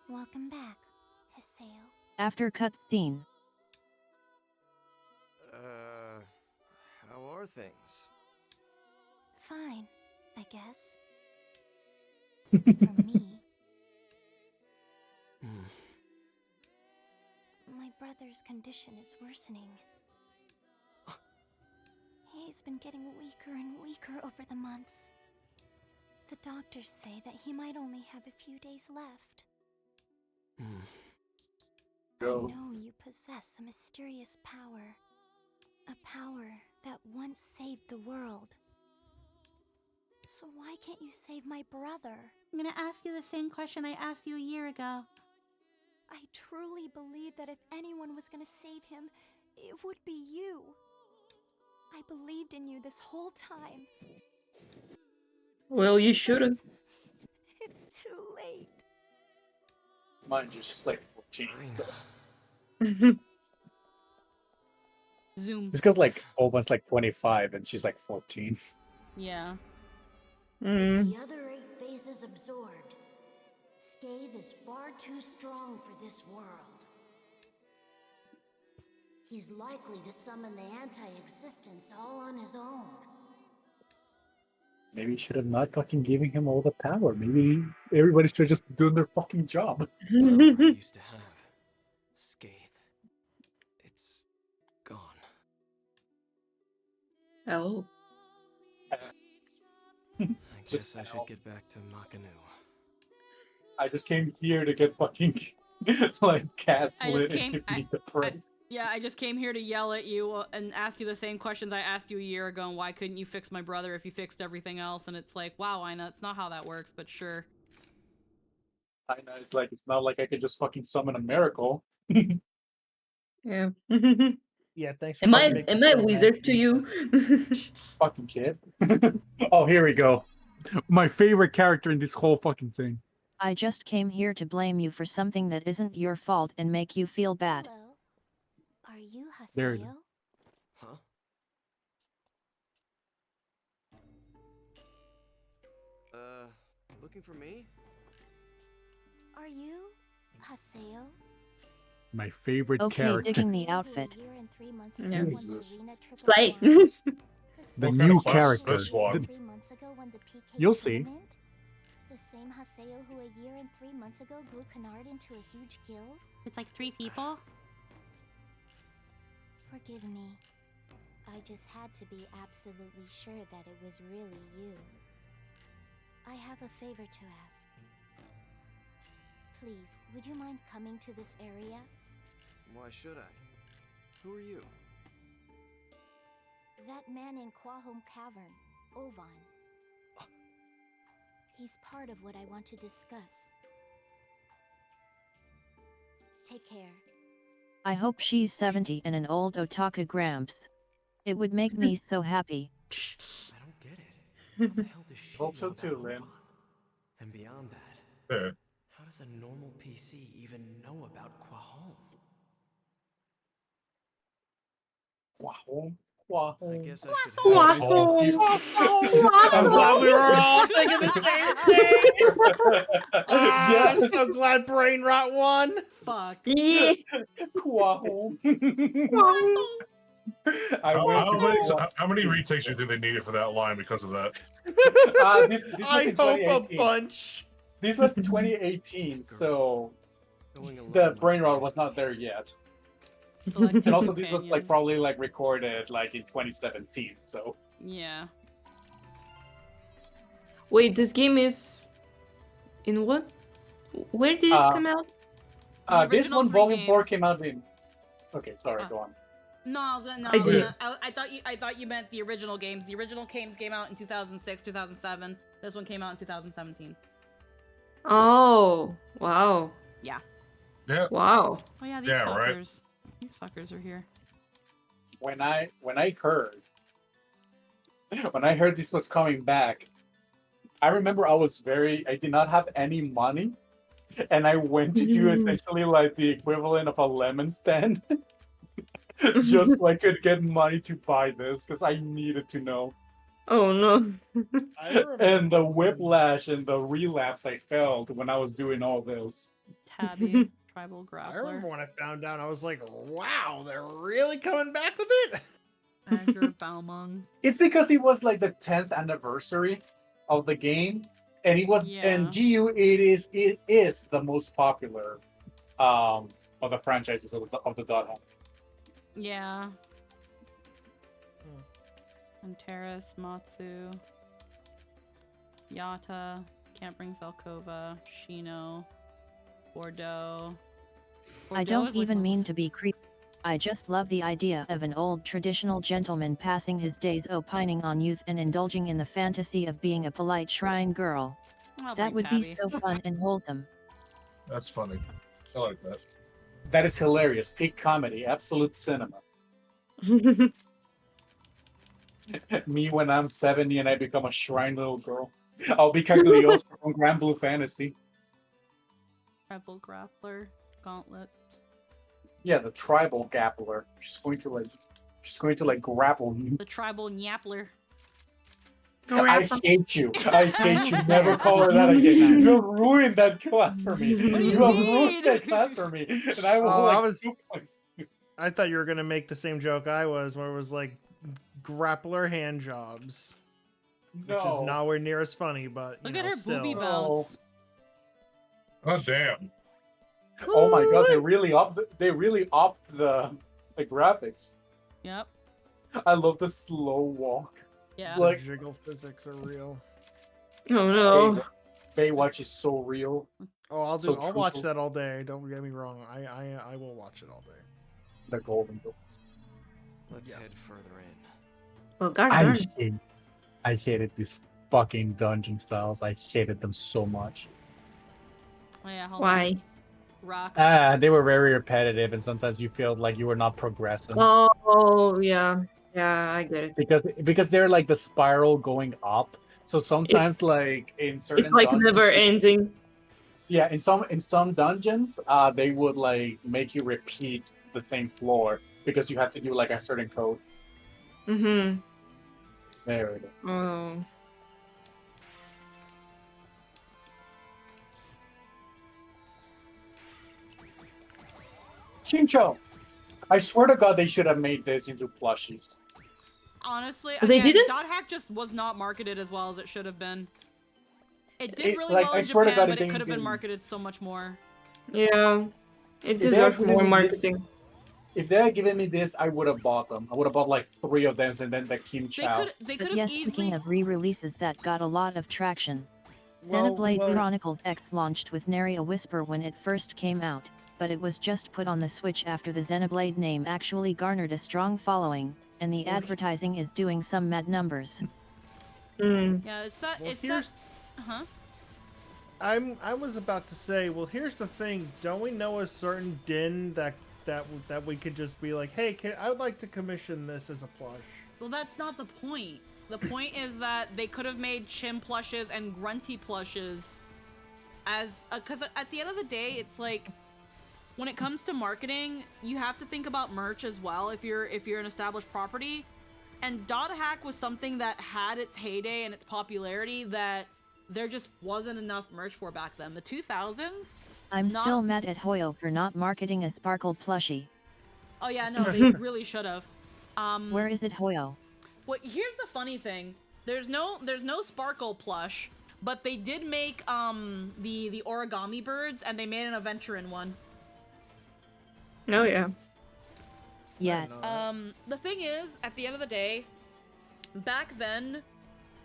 Speaker 10: Welcome back, Haseo.
Speaker 3: After cutscene.
Speaker 7: How are things?
Speaker 8: Fine, I guess. For me. My brother's condition is worsening. He's been getting weaker and weaker over the months. The doctors say that he might only have a few days left. I know you possess a mysterious power. A power that once saved the world. So why can't you save my brother?
Speaker 14: I'm gonna ask you the same question I asked you a year ago.
Speaker 8: I truly believe that if anyone was gonna save him, it would be you. I believed in you this whole time.
Speaker 13: Well, you shouldn't.
Speaker 8: It's too late.
Speaker 4: Mind you, she's like 14, so.
Speaker 1: Zoom.
Speaker 4: It's because like Owen's like 25 and she's like 14.
Speaker 1: Yeah.
Speaker 8: The other 8 phases absorbed. Scathe is far too strong for this world. He's likely to summon the anti-existence all on his own.
Speaker 4: Maybe you should have not fucking giving him all the power. Maybe everybody should just be doing their fucking job.
Speaker 7: Whatever I used to have, Scathe, it's gone.
Speaker 13: Oh.
Speaker 7: I guess I should get back to Makanu.
Speaker 4: I just came here to get fucking like gaslit and to beat the price.
Speaker 1: I just came here to yell at you and ask you the same questions I asked you a year ago. And why couldn't you fix my brother if you fixed everything else? And it's like, wow, Ina, it's not how that works, but sure.
Speaker 4: I know, it's like, it's not like I could just fucking summon a miracle.
Speaker 13: Yeah.
Speaker 11: Yeah, thanks for
Speaker 13: Am I
Speaker 11: making
Speaker 13: a
Speaker 11: me
Speaker 13: wizard to you?
Speaker 4: Fucking kid. Oh, here we go. My favorite character in this whole fucking thing.
Speaker 3: I just came here to blame you for something that isn't your fault and make you feel bad.
Speaker 8: Hello. Are you
Speaker 4: There it
Speaker 8: Haseo?
Speaker 7: Huh? Looking for me?
Speaker 8: Are you Haseo?
Speaker 4: My favorite
Speaker 3: Okay,
Speaker 4: character.
Speaker 3: digging the outfit.
Speaker 13: Yeah.
Speaker 2: Jesus.
Speaker 13: Slay.
Speaker 4: The
Speaker 2: What kind
Speaker 4: new
Speaker 2: of class is
Speaker 4: character.
Speaker 2: this one?
Speaker 4: You'll see.
Speaker 8: The same Haseo who a year and 3 months ago grew Canard into a huge guild?
Speaker 14: It's like 3 people.
Speaker 8: Forgive me. I just had to be absolutely sure that it was really you. I have a favor to ask. Please, would you mind coming to this area?
Speaker 7: Why should I? Who are you?
Speaker 8: That man in Quahome Cavern, Ovan. He's part of what I want to discuss. Take care.
Speaker 3: I hope she's 70 and an old otaku gramps. It would make me so happy.
Speaker 7: I don't get it. How the hell does she
Speaker 4: Hope so
Speaker 7: know
Speaker 4: too,
Speaker 7: about
Speaker 4: Lynn.
Speaker 7: Ovan? And beyond that,
Speaker 2: Yeah.
Speaker 7: how does a normal PC even know about Quahome?
Speaker 4: Quahome.
Speaker 7: I guess I should
Speaker 11: Quahome. I'm glad we were all thinking the same thing. I'm so glad Brain Rot won.
Speaker 1: Fuck.
Speaker 13: Yeah.
Speaker 4: Quahome.
Speaker 2: How many retakes do you think they needed for that line because of that?
Speaker 4: This was
Speaker 11: I
Speaker 4: in
Speaker 11: hope
Speaker 4: 2018.
Speaker 11: a bunch.
Speaker 4: This was 2018, so
Speaker 7: Going alone
Speaker 4: the
Speaker 7: might
Speaker 4: brain
Speaker 7: be
Speaker 4: rot
Speaker 7: best.
Speaker 4: was not there yet.
Speaker 1: Selective
Speaker 4: And also this was
Speaker 1: companion.
Speaker 4: like probably like recorded like in 2017, so
Speaker 1: Yeah.
Speaker 13: Wait, this game is in what? Where did it come out?
Speaker 4: this
Speaker 1: original
Speaker 4: one
Speaker 1: 3
Speaker 4: volume 4
Speaker 1: games.
Speaker 4: came out in Okay, sorry, go on.
Speaker 1: No, I was gonna, no,
Speaker 13: I did.
Speaker 1: I thought you meant the original games. The original games came out in 2006, 2007. This one came out in 2017.
Speaker 13: Oh, wow.
Speaker 1: Yeah.
Speaker 2: Yeah.
Speaker 13: Wow.
Speaker 1: Oh yeah, these
Speaker 2: Yeah, right.
Speaker 1: fuckers. These fuckers are here.
Speaker 4: When I heard this was coming back, I remember I did not have any money, and I went to do essentially like the equivalent of a lemon stand, just so I could get money to buy this because I needed to know.
Speaker 13: Oh no.
Speaker 4: And the whiplash and the relapse I felt when I was doing all this.
Speaker 1: Tabby, tribal
Speaker 11: I remember
Speaker 1: grappler.
Speaker 11: when I found out, I was like, wow, they're really coming back with it?
Speaker 1: Azure Balmung.
Speaker 4: It's because it was like the 10th anniversary of the game, and it was and GU it is the most popular of the franchises of the Dot Hack.
Speaker 1: Yeah. And Terrace, Matsu, Yata, Can't Bring Zelkova, Shino, Bordeaux.
Speaker 3: I don't even mean to be creepy. I just love the idea of an old traditional gentleman passing his days opining on youth and indulging in the fantasy of being a polite shrine girl. That would be so fun and wholesome.
Speaker 2: That's funny. I like that.
Speaker 4: That is hilarious. Peak comedy, absolute cinema. Me when I'm 70 and I become a shrine little girl. I'll be Cagliostro from Grand Blue Fantasy.
Speaker 1: Rebel Grappler, Gauntlet.
Speaker 4: Yeah, the tribal gappler. She's going to like grapple you.
Speaker 1: The tribal Nyappler.
Speaker 4: I hate you. I hate you. Never call her that again. You have ruined that class for me. You have ruined that class for me. And I will suplex you.
Speaker 11: I thought you were gonna make the same joke I was, where it was like grappler hand jobs.
Speaker 4: No.
Speaker 11: Which is nowhere near as funny, but
Speaker 1: look at her booby bounce.
Speaker 2: Oh damn.
Speaker 4: Oh my god, they really upped the graphics.
Speaker 1: Yep.
Speaker 4: I love the slow walk.
Speaker 1: Yeah.
Speaker 4: It's like
Speaker 11: jiggle physics are real.
Speaker 13: Oh no.
Speaker 4: Baywatch is so real.
Speaker 11: Oh, I'll watch
Speaker 4: crucial.
Speaker 11: that all day. Don't get me wrong. I will watch it all day.
Speaker 4: The Golden Girls.
Speaker 7: Let's head further in.
Speaker 13: Well, God
Speaker 4: I hated these fucking dungeon styles. I hated them so much.
Speaker 1: Oh, yeah,
Speaker 13: Why?
Speaker 1: Rock.
Speaker 4: They were very repetitive, and sometimes you feel like you were not progressing.
Speaker 13: Oh yeah. Yeah, I get it.
Speaker 4: Because they're like the spiral going up. So sometimes like in certain
Speaker 13: It's like
Speaker 4: dungeons,
Speaker 13: never ending.
Speaker 4: Yeah, in some dungeons, they would like make you repeat the same floor because you have to do like a certain code.
Speaker 13: Mm-hmm.
Speaker 4: There it is.
Speaker 13: Oh.
Speaker 4: Chincho! I swear to God, they should have made this into plushies.
Speaker 1: Honestly,
Speaker 13: They
Speaker 1: again,
Speaker 13: didn't?
Speaker 1: Dot Hack just was not marketed as well as it should have been. It did really
Speaker 4: like,
Speaker 1: well
Speaker 4: I
Speaker 1: in
Speaker 4: swear to
Speaker 1: Japan,
Speaker 4: God,
Speaker 1: but
Speaker 4: it
Speaker 1: it could have been
Speaker 4: didn't-
Speaker 1: marketed so much more.
Speaker 13: Yeah. It
Speaker 4: If they
Speaker 13: deserves
Speaker 4: had
Speaker 13: more
Speaker 4: given me this-
Speaker 13: marketing.
Speaker 4: If they had given me this, I would have bought them. I would have bought like 3 of them and then the Kim Chow.
Speaker 1: They
Speaker 3: But
Speaker 1: could
Speaker 3: yes,
Speaker 1: have
Speaker 3: speaking
Speaker 1: easily.
Speaker 3: of re-releases that got a lot of traction.
Speaker 11: Well,
Speaker 3: Xenoblade
Speaker 11: well-
Speaker 3: Chronicles X launched with Nary a Whisper when it first came out, but it was just put on the Switch after the Xenoblade name actually garnered a strong following, and the advertising is doing some mad numbers.
Speaker 1: Yeah, it's that.
Speaker 11: Well,
Speaker 1: it's
Speaker 11: here's-
Speaker 1: that. Huh?
Speaker 11: I was about to say, well, here's the thing. Don't we know a certain din that we could just be like, hey, I would like to commission this as a plush.
Speaker 1: Well, that's not the point. The point is that they could have made Chim plushes and Grunty plushes as because at the end of the day, it's like when it comes to marketing, you have to think about merch as well if you're an established property. And Dot Hack was something that had its heyday and its popularity that there just wasn't enough merch for back then. The 2000s.
Speaker 3: I'm still mad at Hoyo for not marketing a Sparkle plushie.
Speaker 1: Oh yeah, no, they really should have.
Speaker 3: Where is it, Hoyo?
Speaker 1: Well, here's the funny thing. There's no Sparkle plush, but they did make the origami birds, and they made an Aventurin one.
Speaker 13: Oh yeah.
Speaker 3: Yeah.
Speaker 1: The thing is, at the end of the day, back then,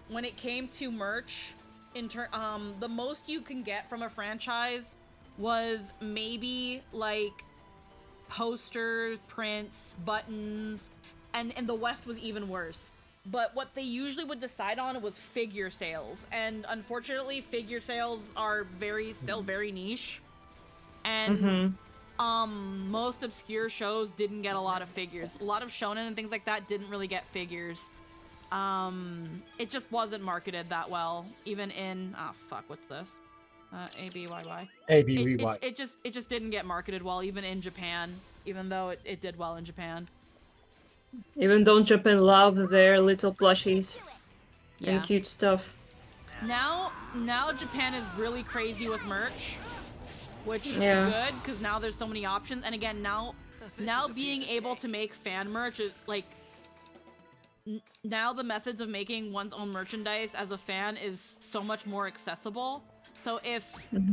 Speaker 1: when it came to merch, the most you can get from a franchise was maybe like posters, prints, buttons, and in the West was even worse. But what they usually would decide on was figure sales, and unfortunately, figure sales are still very niche. And most obscure shows didn't get a lot of figures. A lot of shonen and things like that didn't really get figures. It just wasn't marketed that well, even in what's this? ABYY.
Speaker 4: ABYY.
Speaker 1: It just didn't get marketed well, even in Japan, even though it did well in Japan.
Speaker 13: Even though Japan love their little plushies
Speaker 1: Yeah.
Speaker 13: and cute stuff.
Speaker 1: Now Japan is really crazy with merch, which is
Speaker 13: Yeah.
Speaker 1: good because now there's so many options. And again, now being able to make fan merch is like now the methods of making one's own merchandise as a fan is so much more accessible. So if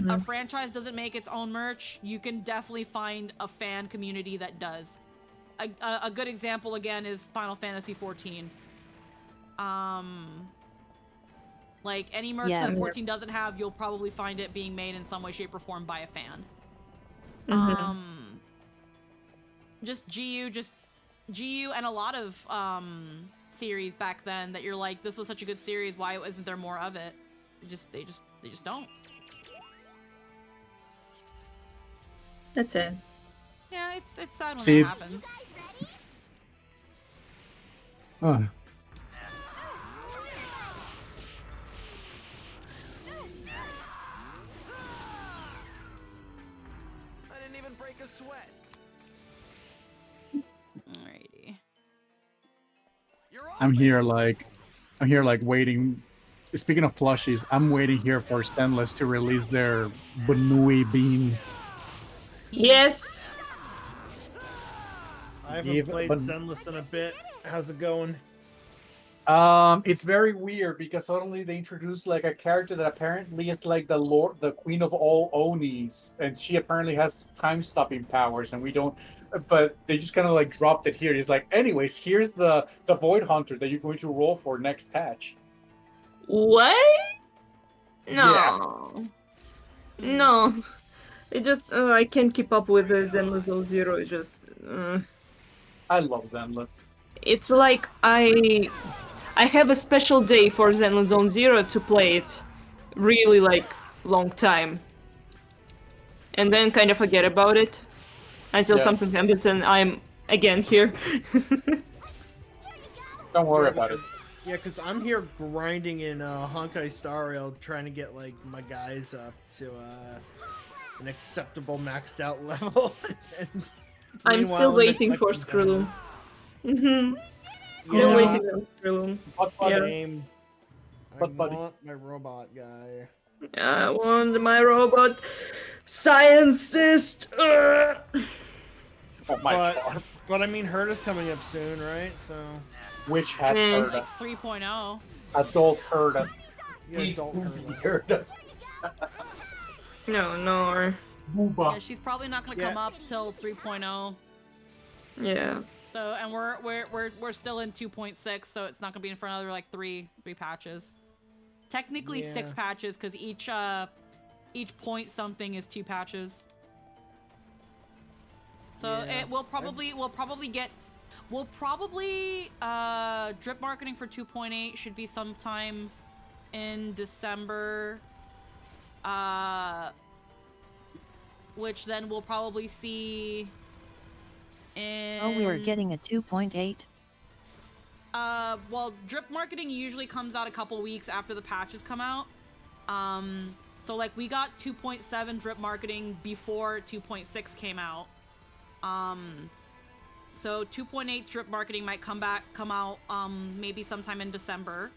Speaker 1: a franchise doesn't make its own merch, you can definitely find a fan community that does. A good example again is Final Fantasy XIV. Like any merch that 14 doesn't have, you'll probably find it being made in some way, shape, or form by a fan. Just GU and a lot of series back then that you're like, this was such a good series, why isn't there more of it? They just don't.
Speaker 13: That's it.
Speaker 1: Yeah, it's sad when that happens.
Speaker 4: Huh.
Speaker 7: I didn't even break a sweat.
Speaker 1: Alrighty.
Speaker 4: I'm here like waiting. Speaking of plushies, I'm waiting here for Zenless to release their Banui beans.
Speaker 13: Yes.
Speaker 11: I haven't played Zenless in a bit. How's it going?
Speaker 4: It's very weird because suddenly they introduced like a character that apparently is like the queen of all Onis, and she apparently has time-stopping powers, and we don't. But they just kind of like dropped it here. It's like, anyways, here's the Void Hunter that you're going to roll for next patch.
Speaker 13: What?
Speaker 4: No.
Speaker 13: Yeah. No. It just I can't keep up with the Zenless Zero. It just.
Speaker 4: I love Zenless.
Speaker 13: It's like I have a special day for Zenless Zone Zero to play it, really like long time, and then kind of forget about it until something happens and I'm again here.
Speaker 4: Don't worry about it.
Speaker 11: Yeah, because I'm here grinding in Honkai Star Rail, trying to get like my guys up to an acceptable maxed out level. And
Speaker 13: I'm still waiting for Skrillum. Still waiting on Skrillum.
Speaker 11: I want my robot guy.
Speaker 13: I want my robot scientist.
Speaker 11: But I mean, Herda's coming up soon, right? So.
Speaker 4: Which had Herda?
Speaker 1: Like 3.0.
Speaker 4: Adult Herda.
Speaker 11: Yeah, adult Herda.
Speaker 13: No.
Speaker 1: Yeah, she's probably not gonna come up till 3.0.
Speaker 13: Yeah.
Speaker 1: So, and we're still in 2.6, so it's not gonna be for another like three patches. Technically 6 patches, because each point something is 2 patches. So it will probably drip marketing for 2.8 should be sometime in December. Which then we'll probably see in...
Speaker 3: Oh, we were getting a 2.8?
Speaker 1: Well, drip marketing usually comes out a couple weeks after the patches come out. So like we got 2.7 drip marketing before 2.6 came out. So 2.8 drip marketing might come out maybe sometime in December.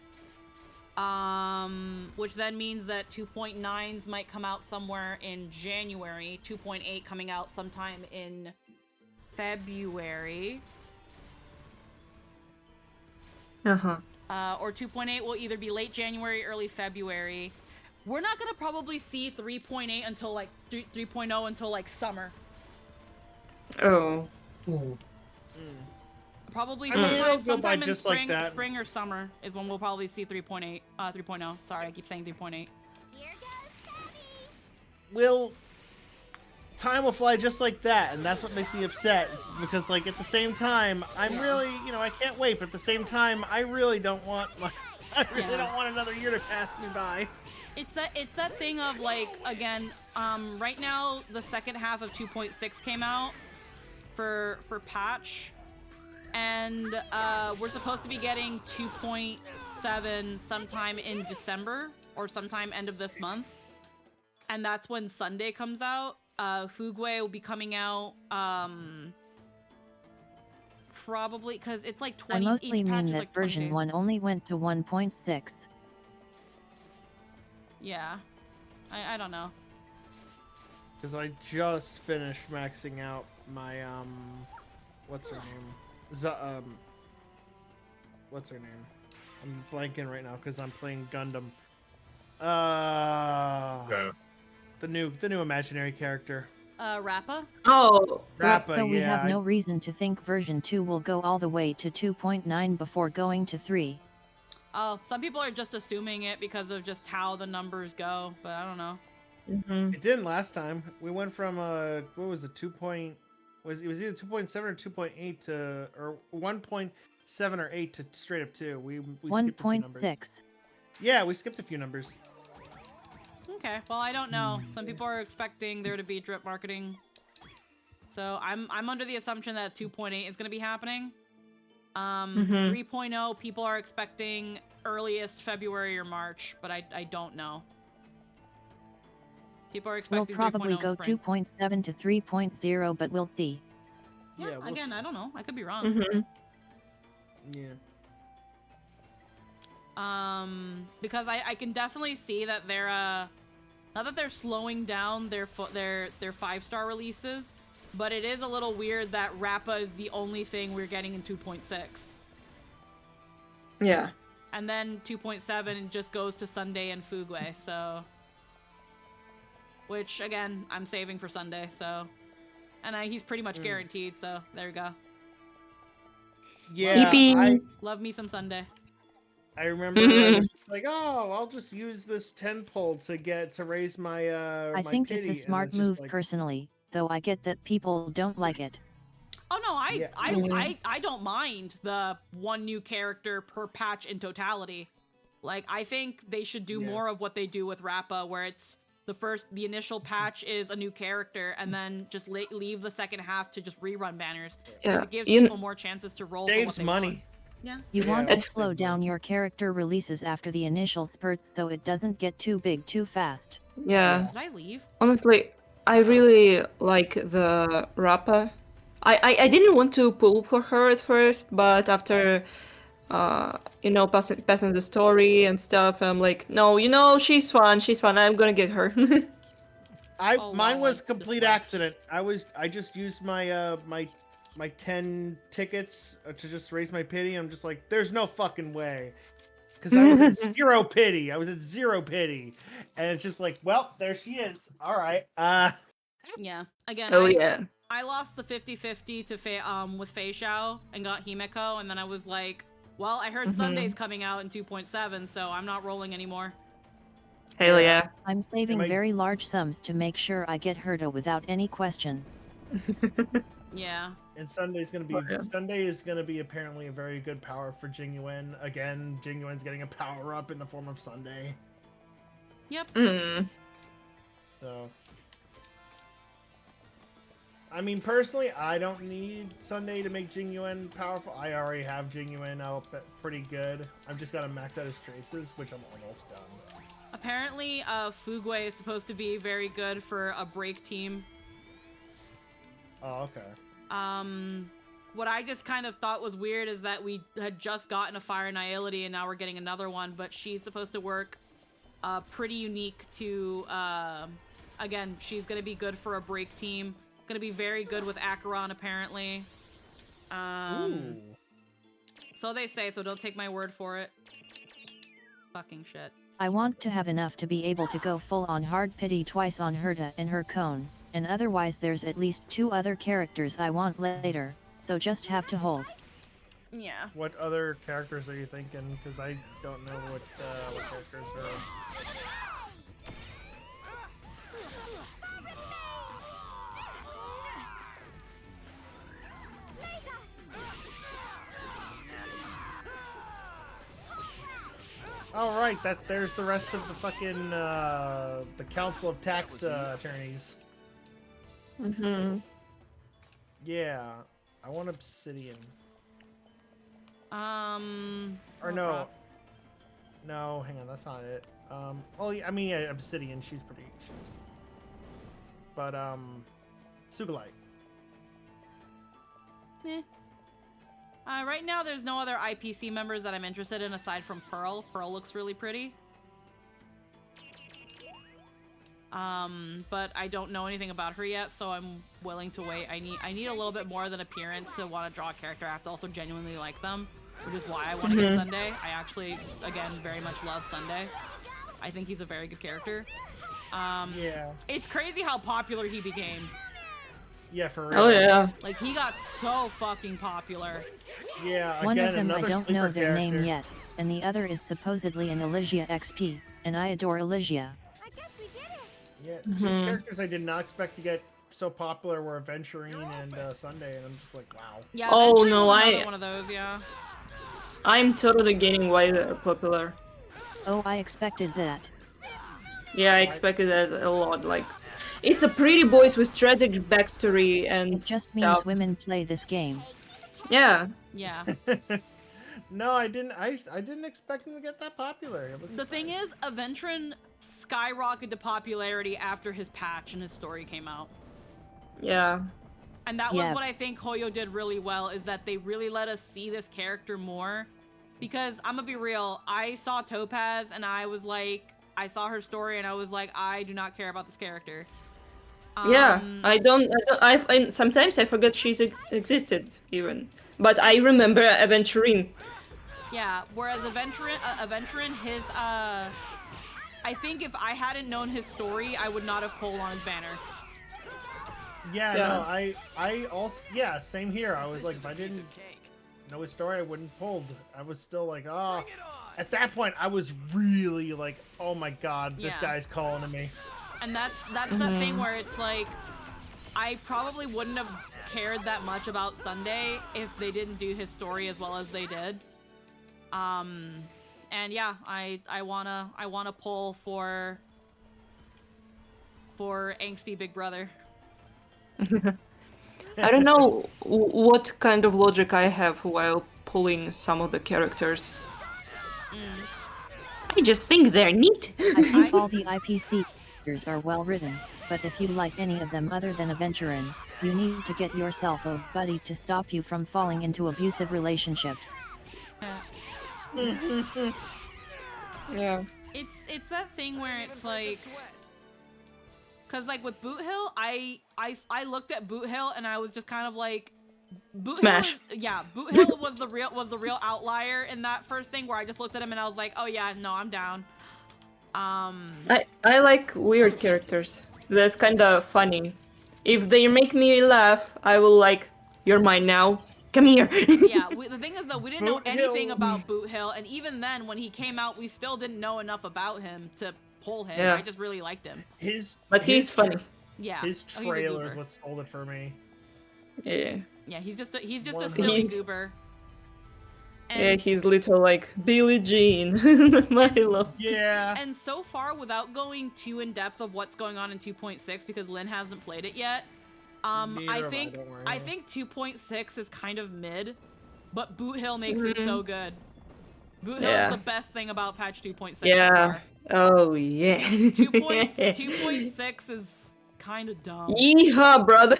Speaker 1: Which then means that 2.9s might come out somewhere in January, 2.8 coming out sometime in February. Or 2.8 will either be late January, early February. We're not gonna probably see 3.8 until like 3.0 until like summer.
Speaker 13: Oh.
Speaker 1: Probably
Speaker 11: sometime
Speaker 1: in
Speaker 11: just
Speaker 1: spring,
Speaker 11: like that.
Speaker 1: spring or summer is when we'll probably see 3.8. 3.0. Sorry, I keep saying 3.8.
Speaker 11: Will time will fly just like that, and that's what makes me upset. Because like at the same time, I'm really, I can't wait, but at the same time, I really don't want don't want another year to pass me by.
Speaker 1: It's that thing of like, again, right now the second half of 2.6 came out for patch. And we're supposed to be getting 2.7 sometime in December or sometime end of this month. And that's when Sunday comes out. Fugwe will be coming out probably because it's like 20.
Speaker 3: I mostly
Speaker 1: each patch
Speaker 3: mean
Speaker 1: is
Speaker 3: that
Speaker 1: like 20
Speaker 3: version
Speaker 1: days.
Speaker 3: 1 only went to 1.6.
Speaker 1: Yeah. I don't know.
Speaker 11: Because I just finished maxing out my what's her name? what's her name? I'm blanking right now because I'm playing Gundam.
Speaker 2: Yeah.
Speaker 11: The new imaginary character.
Speaker 1: Rappa?
Speaker 13: Oh,
Speaker 11: Rappa,
Speaker 3: So we
Speaker 11: yeah.
Speaker 3: have no reason to think version 2 will go all the way to 2.9 before going to 3.
Speaker 1: Oh, some people are just assuming it because of just how the numbers go, but I don't know.
Speaker 11: It didn't last time. We went from what was it, it was either 2.7 or 2.8 to or 1.7 or 8 to straight up 2. We skipped a few numbers.
Speaker 3: 1.6.
Speaker 11: Yeah, we skipped a few numbers.
Speaker 1: Okay, well I don't know. Some people are expecting there to be drip marketing. So I'm under the assumption that 2.8 is going to be happening. 3.0 people are expecting earliest February or March, but I don't know. People are
Speaker 3: We'll
Speaker 1: expecting
Speaker 3: probably
Speaker 1: 3.0
Speaker 3: go
Speaker 1: in spring.
Speaker 3: 2.7 to 3.0, but we'll see.
Speaker 1: Yeah,
Speaker 11: we'll
Speaker 1: again,
Speaker 11: see.
Speaker 1: I don't know. I could be wrong.
Speaker 11: Yeah.
Speaker 1: Because I can definitely see that they're not that they're slowing down their 5-star releases, but it is a little weird that Rappa is the only thing we're getting in 2.6.
Speaker 13: Yeah.
Speaker 1: And then 2.7 just goes to Sunday and Fugwe, so which again, I'm saving for Sunday, so and he's pretty much guaranteed, so there you go.
Speaker 11: Yeah,
Speaker 1: Love me some Sunday.
Speaker 11: I remember I was just like, oh, I'll just use this 10 pull to raise my
Speaker 3: I
Speaker 11: my
Speaker 3: think
Speaker 11: pity.
Speaker 3: it's a smart move personally, though I get that people don't like it.
Speaker 1: Oh no, I don't mind the one new character per patch in totality. Like I think they should do more of what they do with Rappa, where it's the initial patch is a new character, and then just leave the second half to just rerun banners.
Speaker 13: Yeah,
Speaker 1: It gives people more chances to roll.
Speaker 11: Saves
Speaker 1: for what they
Speaker 11: money.
Speaker 1: Want. Yeah.
Speaker 3: You want to slow down your character releases after the initial spurt, so it doesn't get too big too fast.
Speaker 13: Yeah.
Speaker 1: Did I leave?
Speaker 13: Honestly, I really like the Rappa. I didn't want to pull for her at first, but after passing the story and stuff, I'm like, no, she's fun. I'm gonna get her.
Speaker 11: Mine was complete accident. I just used my my 10 tickets to just raise my pity. I'm just like, there's no fucking way. Because I was at 0 pity. I was at 0 pity. And it's just like, well, there she is. All right.
Speaker 1: Yeah. Again,
Speaker 13: Oh, yeah.
Speaker 1: I lost the 50-50 to with Fei Xiao and got Himeko, and then I was like, well, I heard Sunday's coming out in 2.7, so I'm not rolling anymore.
Speaker 13: Hell yeah.
Speaker 3: I'm saving very large sums to make sure I get Herta without any question.
Speaker 1: Yeah.
Speaker 11: And Sunday is gonna be apparently a very good power for Jingyuan. Again, Jingyuan's getting a power up in the form of Sunday.
Speaker 1: Yep.
Speaker 11: So, I mean, personally, I don't need Sunday to make Jingyuan powerful. I already have Jingyuan up pretty good. I've just got to max out his traces, which I'm almost done.
Speaker 1: Apparently, Fugwe is supposed to be very good for a break team.
Speaker 11: Oh, okay.
Speaker 1: What I just kind of thought was weird is that we had just gotten a Fire Nihility and now we're getting another one, but she's supposed to work pretty unique to, again, she's going to be good for a break team. Going to be very good with Acheron, apparently.
Speaker 11: Ooh.
Speaker 1: So they say, so don't take my word for it. Fucking shit.
Speaker 3: I want to have enough to be able to go full on hard pity twice on Herta and her cone, and otherwise there's at least 2 other characters I want later, so just have to hold.
Speaker 1: Yeah.
Speaker 11: What other characters are you thinking? Because I don't know what characters are. All right, there's the rest of the fucking the Council of Tax Attorneys. Yeah, I want Obsidian. Or no. No, hang on, that's not it. Well, yeah, I mean, yeah, Obsidian, she's pretty. But Sugalite.
Speaker 1: Eh. Right now, there's no other IPC members that I'm interested in aside from Pearl. Pearl looks really pretty. But I don't know anything about her yet, so I'm willing to wait. I need a little bit more than appearance to want to draw a character. I have to also genuinely like them. which is why I want to get Sunday. I actually, again, very much love Sunday. I think he's a very good character.
Speaker 11: Yeah.
Speaker 1: It's crazy how popular he became.
Speaker 11: Yeah, for real.
Speaker 13: Oh yeah.
Speaker 1: Like, he got so fucking popular.
Speaker 11: Yeah,
Speaker 3: One
Speaker 11: again,
Speaker 3: of them I
Speaker 11: another
Speaker 3: don't know
Speaker 11: sleeper
Speaker 3: their
Speaker 11: character.
Speaker 3: name yet, and the other is supposedly an Elysia XP, and I adore Elysia.
Speaker 11: Yeah, two characters I did not expect to get so popular were Aventurine and Sunday, and I'm just like, wow.
Speaker 1: Yeah,
Speaker 13: Oh,
Speaker 1: Venturing
Speaker 13: no,
Speaker 1: was another one of those, yeah.
Speaker 13: I'm totally getting why they're popular.
Speaker 3: Oh, I expected that.
Speaker 13: Yeah, I expected that a lot. Like, it's a pretty boys with tragic backstory and
Speaker 3: It just
Speaker 13: stuff.
Speaker 3: means women play this game.
Speaker 13: Yeah.
Speaker 1: Yeah.
Speaker 11: No, I didn't. I didn't expect him to get that popular. It was
Speaker 1: The thing is, Aventrin skyrocketed to popularity after his patch and his story came out.
Speaker 13: Yeah.
Speaker 1: And that was what I think Hoyo did really well, is that they really let us see this character more. Because, I'm gonna be real, I saw Topaz and I was like, I saw her story and I was like, I do not care about this character.
Speaker 13: Yeah, I sometimes I forget she's existed even, but I remember Aventurine.
Speaker 1: Yeah, whereas Aventurin, his, I think if I hadn't known his story, I would not have pulled on his banner.
Speaker 11: Yeah, no, I also, yeah, same here. I was like, if I didn't know his story, I wouldn't pulled. I was still like, oh. At that point, I was really like, oh my god, this guy's calling to me.
Speaker 1: And that's that thing where it's like, I probably wouldn't have cared that much about Sunday if they didn't do his story as well as they did. And yeah, I wanna pull for angsty big brother.
Speaker 13: I don't know what kind of logic I have while pulling some of the characters. I just think they're neat.
Speaker 3: I think all the IPC characters are well written, but if you like any of them other than Aventurin, you need to get yourself a buddy to stop you from falling into abusive relationships.
Speaker 13: Yeah.
Speaker 1: It's that thing where it's like, cause like with Boot Hill, I looked at Boot Hill and I was just kind of like,
Speaker 13: Smash.
Speaker 1: Boot Hill was the real outlier in that first thing where I just looked at him and I was like, oh yeah, no, I'm down.
Speaker 13: I like weird characters. That's kind of funny. If they make me laugh, I will like, you're mine now. Come here.
Speaker 1: Yeah, the thing is though, we didn't know anything about Boot Hill, and even then, when he came out, we still didn't know enough about him to pull him.
Speaker 13: Yeah.
Speaker 1: I just really liked him.
Speaker 13: He's
Speaker 1: he's
Speaker 13: funny.
Speaker 1: Yeah.
Speaker 11: His
Speaker 1: Oh, he's a
Speaker 11: trailer is
Speaker 1: goober.
Speaker 11: what sold it for me.
Speaker 13: Yeah.
Speaker 1: Yeah, he's just a
Speaker 11: One
Speaker 1: silly
Speaker 13: of-
Speaker 1: goober.
Speaker 13: Yeah, he's little like Billie Jean. My love.
Speaker 11: Yeah.
Speaker 1: And so far, without going too in depth of what's going on in 2.6, because Lynn hasn't played it yet,
Speaker 11: Neither
Speaker 1: I
Speaker 11: have I,
Speaker 1: think
Speaker 11: don't worry.
Speaker 1: 2.6 is kind of mid, but Boot Hill makes it so good. Boot Hill
Speaker 13: Yeah.
Speaker 1: is the best thing about patch 2.6.
Speaker 13: Yeah. Oh yeah.
Speaker 1: 2.6 is kind of dumb.
Speaker 13: Yeehaw, brother.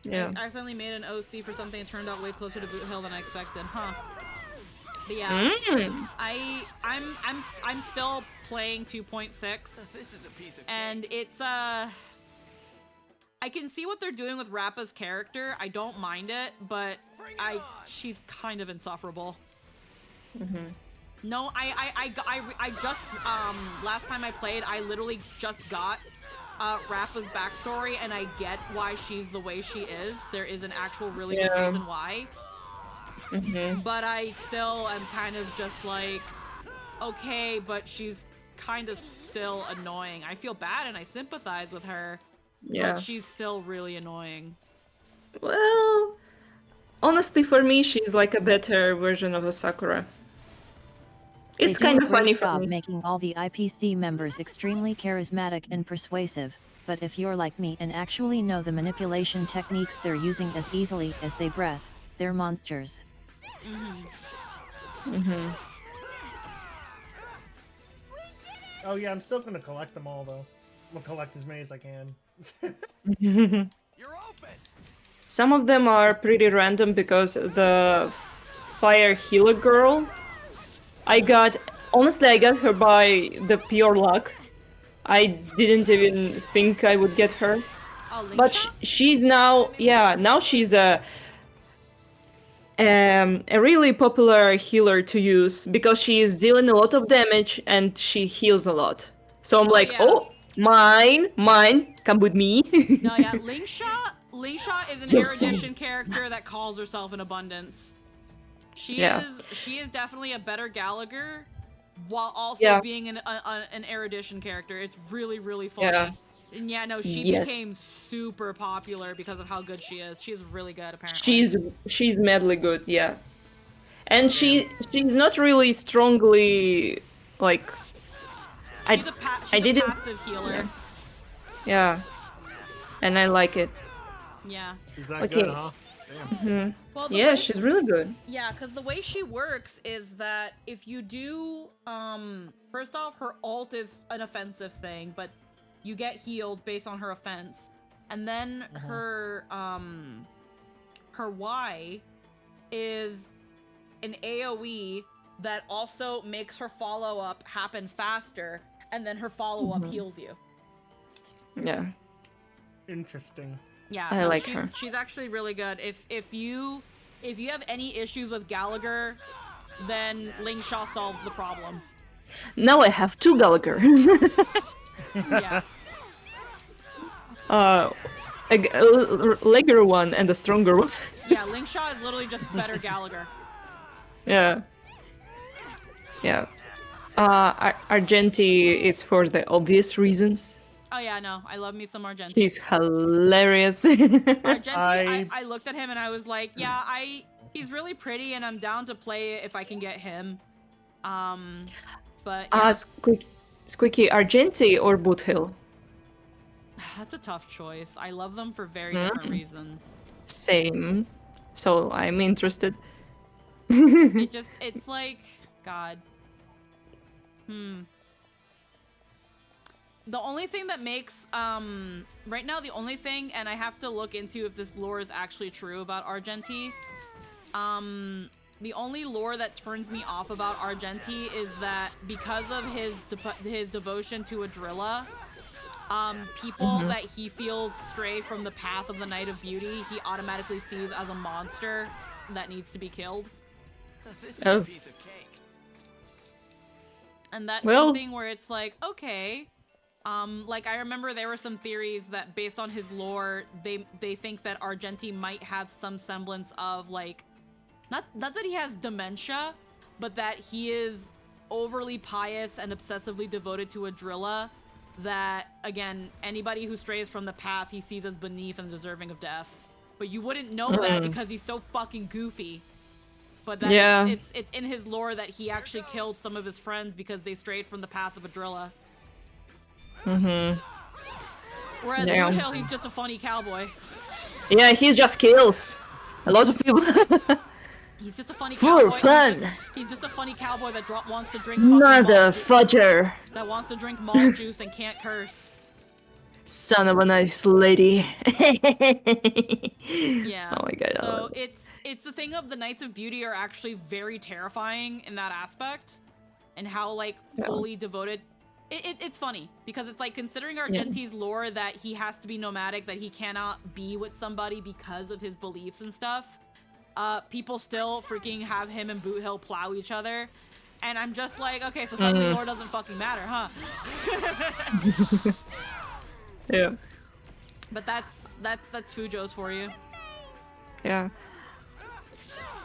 Speaker 13: Yeah.
Speaker 1: I accidentally made an OC for something that turned out way closer to Boot Hill than I expected, huh? But yeah, I'm still playing 2.6, and it's I can see what they're doing with Rappa's character. I don't mind it, but she's kind of insufferable. No, I just last time I played, I literally just got Rappa's backstory, and I get why she's the way she is. There is an actual really good reason why. But I still am kind of just like, okay, but she's kind of still annoying. I feel bad and I sympathize with her, but she's still really annoying.
Speaker 13: Well, honestly, for me, she's like a better version of a Sakura. It's kind of funny for me.
Speaker 3: Making all the IPC members extremely charismatic and persuasive, but if you're like me and actually know the manipulation techniques they're using as easily as they breath, they're monsters.
Speaker 11: Oh yeah, I'm still gonna collect them all though. I'm gonna collect as many as I can.
Speaker 13: Some of them are pretty random because the fire healer girl, honestly, I got her by the pure luck. I didn't even think I would get her. But she's now, now she's a a really popular healer to use because she is dealing a lot of damage and she heals a lot. So I'm like,
Speaker 1: yeah.
Speaker 13: oh, mine, come with me.
Speaker 1: No, yeah, Lingsha is an erudition character that calls herself an abundance. She is definitely a better Gallagher, while also being an erudition character. It's really, really funny.
Speaker 13: Yeah.
Speaker 1: And yeah, no, she became super popular because of how good she is. She's really good, apparently.
Speaker 13: She's madly good, yeah. And she's not really strongly like.
Speaker 1: She's a passive healer.
Speaker 13: Yeah. And I like it.
Speaker 1: Yeah.
Speaker 11: She's that good, huh? Damn.
Speaker 1: Well,
Speaker 13: yeah, she's really good.
Speaker 1: Yeah, because the way she works is that if you do, first off, her ult is an offensive thing, but you get healed based on her offense. And then her Y is an AoE that also makes her follow-up happen faster, and then her follow-up heals you.
Speaker 13: Yeah.
Speaker 11: Interesting.
Speaker 1: Yeah,
Speaker 13: I like her.
Speaker 1: She's actually really good. If you have any issues with Gallagher, then Lingsha solves the problem.
Speaker 13: Now I have 2 Gallagher.
Speaker 1: Yeah.
Speaker 13: A legger one and a stronger one.
Speaker 1: Yeah, Lingsha is literally just better Gallagher.
Speaker 13: Yeah. Yeah. Argenti is for the obvious reasons.
Speaker 1: Oh yeah, no, I love me some Argenti.
Speaker 13: He's hilarious.
Speaker 1: Argenti, I looked at him and I was like, yeah, he's really pretty and I'm down to play if I can get him. But yeah.
Speaker 13: Squeaky, Argenti or Boothill?
Speaker 1: That's a tough choice. I love them for very different reasons.
Speaker 13: Same. So I'm interested.
Speaker 1: It's like, God. The only thing that makes, right now the only thing, and I have to look into if this lore is actually true about Argenti, the only lore that turns me off about Argenti is that because of his devotion to Adrilla, people that he feels stray from the path of the Night of Beauty, he automatically sees as a monster that needs to be killed.
Speaker 7: This is a piece of cake.
Speaker 1: And that's something where it's like, okay, like I remember there were some theories that based on his lore, they think that Argenti might have some semblance of like, not that he has dementia, but that he is overly pious and obsessively devoted to Adrilla, that again, anybody who strays from the path he sees as beneath and deserving of death. But you wouldn't know that because he's so fucking goofy. But that it's in his lore that he actually killed some of his friends because they strayed from the path of Adrilla. Whereas Boothill, he's just a funny cowboy.
Speaker 13: Yeah, he just kills a lot of people.
Speaker 1: He's just a funny cowboy.
Speaker 13: For fun.
Speaker 1: He's just a funny cowboy that wants to drink
Speaker 13: Motherfudger.
Speaker 1: That wants to drink malt juice and can't curse.
Speaker 13: Son of a nice lady.
Speaker 1: Yeah.
Speaker 13: Oh my god.
Speaker 1: So it's the thing of the Knights of Beauty are actually very terrifying in that aspect, and how like fully devoted. It's funny because it's like considering Argenti's lore that he has to be nomadic, that he cannot be with somebody because of his beliefs and stuff. People still freaking have him and Boothill plow each other, and I'm just like, okay, so suddenly lore doesn't fucking matter, huh?
Speaker 13: Yeah.
Speaker 1: But that's Fujo's for you.
Speaker 13: Yeah.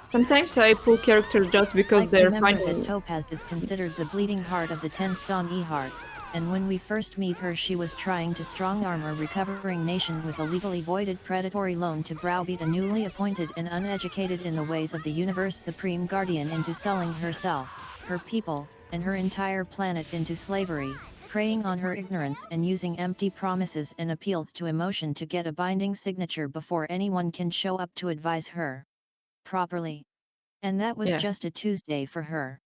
Speaker 13: Sometimes I pull characters just because they're
Speaker 3: remember
Speaker 13: finding.
Speaker 3: that Topaz is considered the bleeding heart of the 10th Dawn E-Heart, and when we first meet her she was trying to strong-arm a recovering nation with a legally voided predatory loan to browbeat a newly appointed and uneducated in the ways of the universe supreme guardian into selling herself, her people, and her entire planet into slavery, preying on her ignorance and using empty promises and appeals to emotion to get a binding signature before anyone can show up to advise her properly. And that was just a Tuesday for her.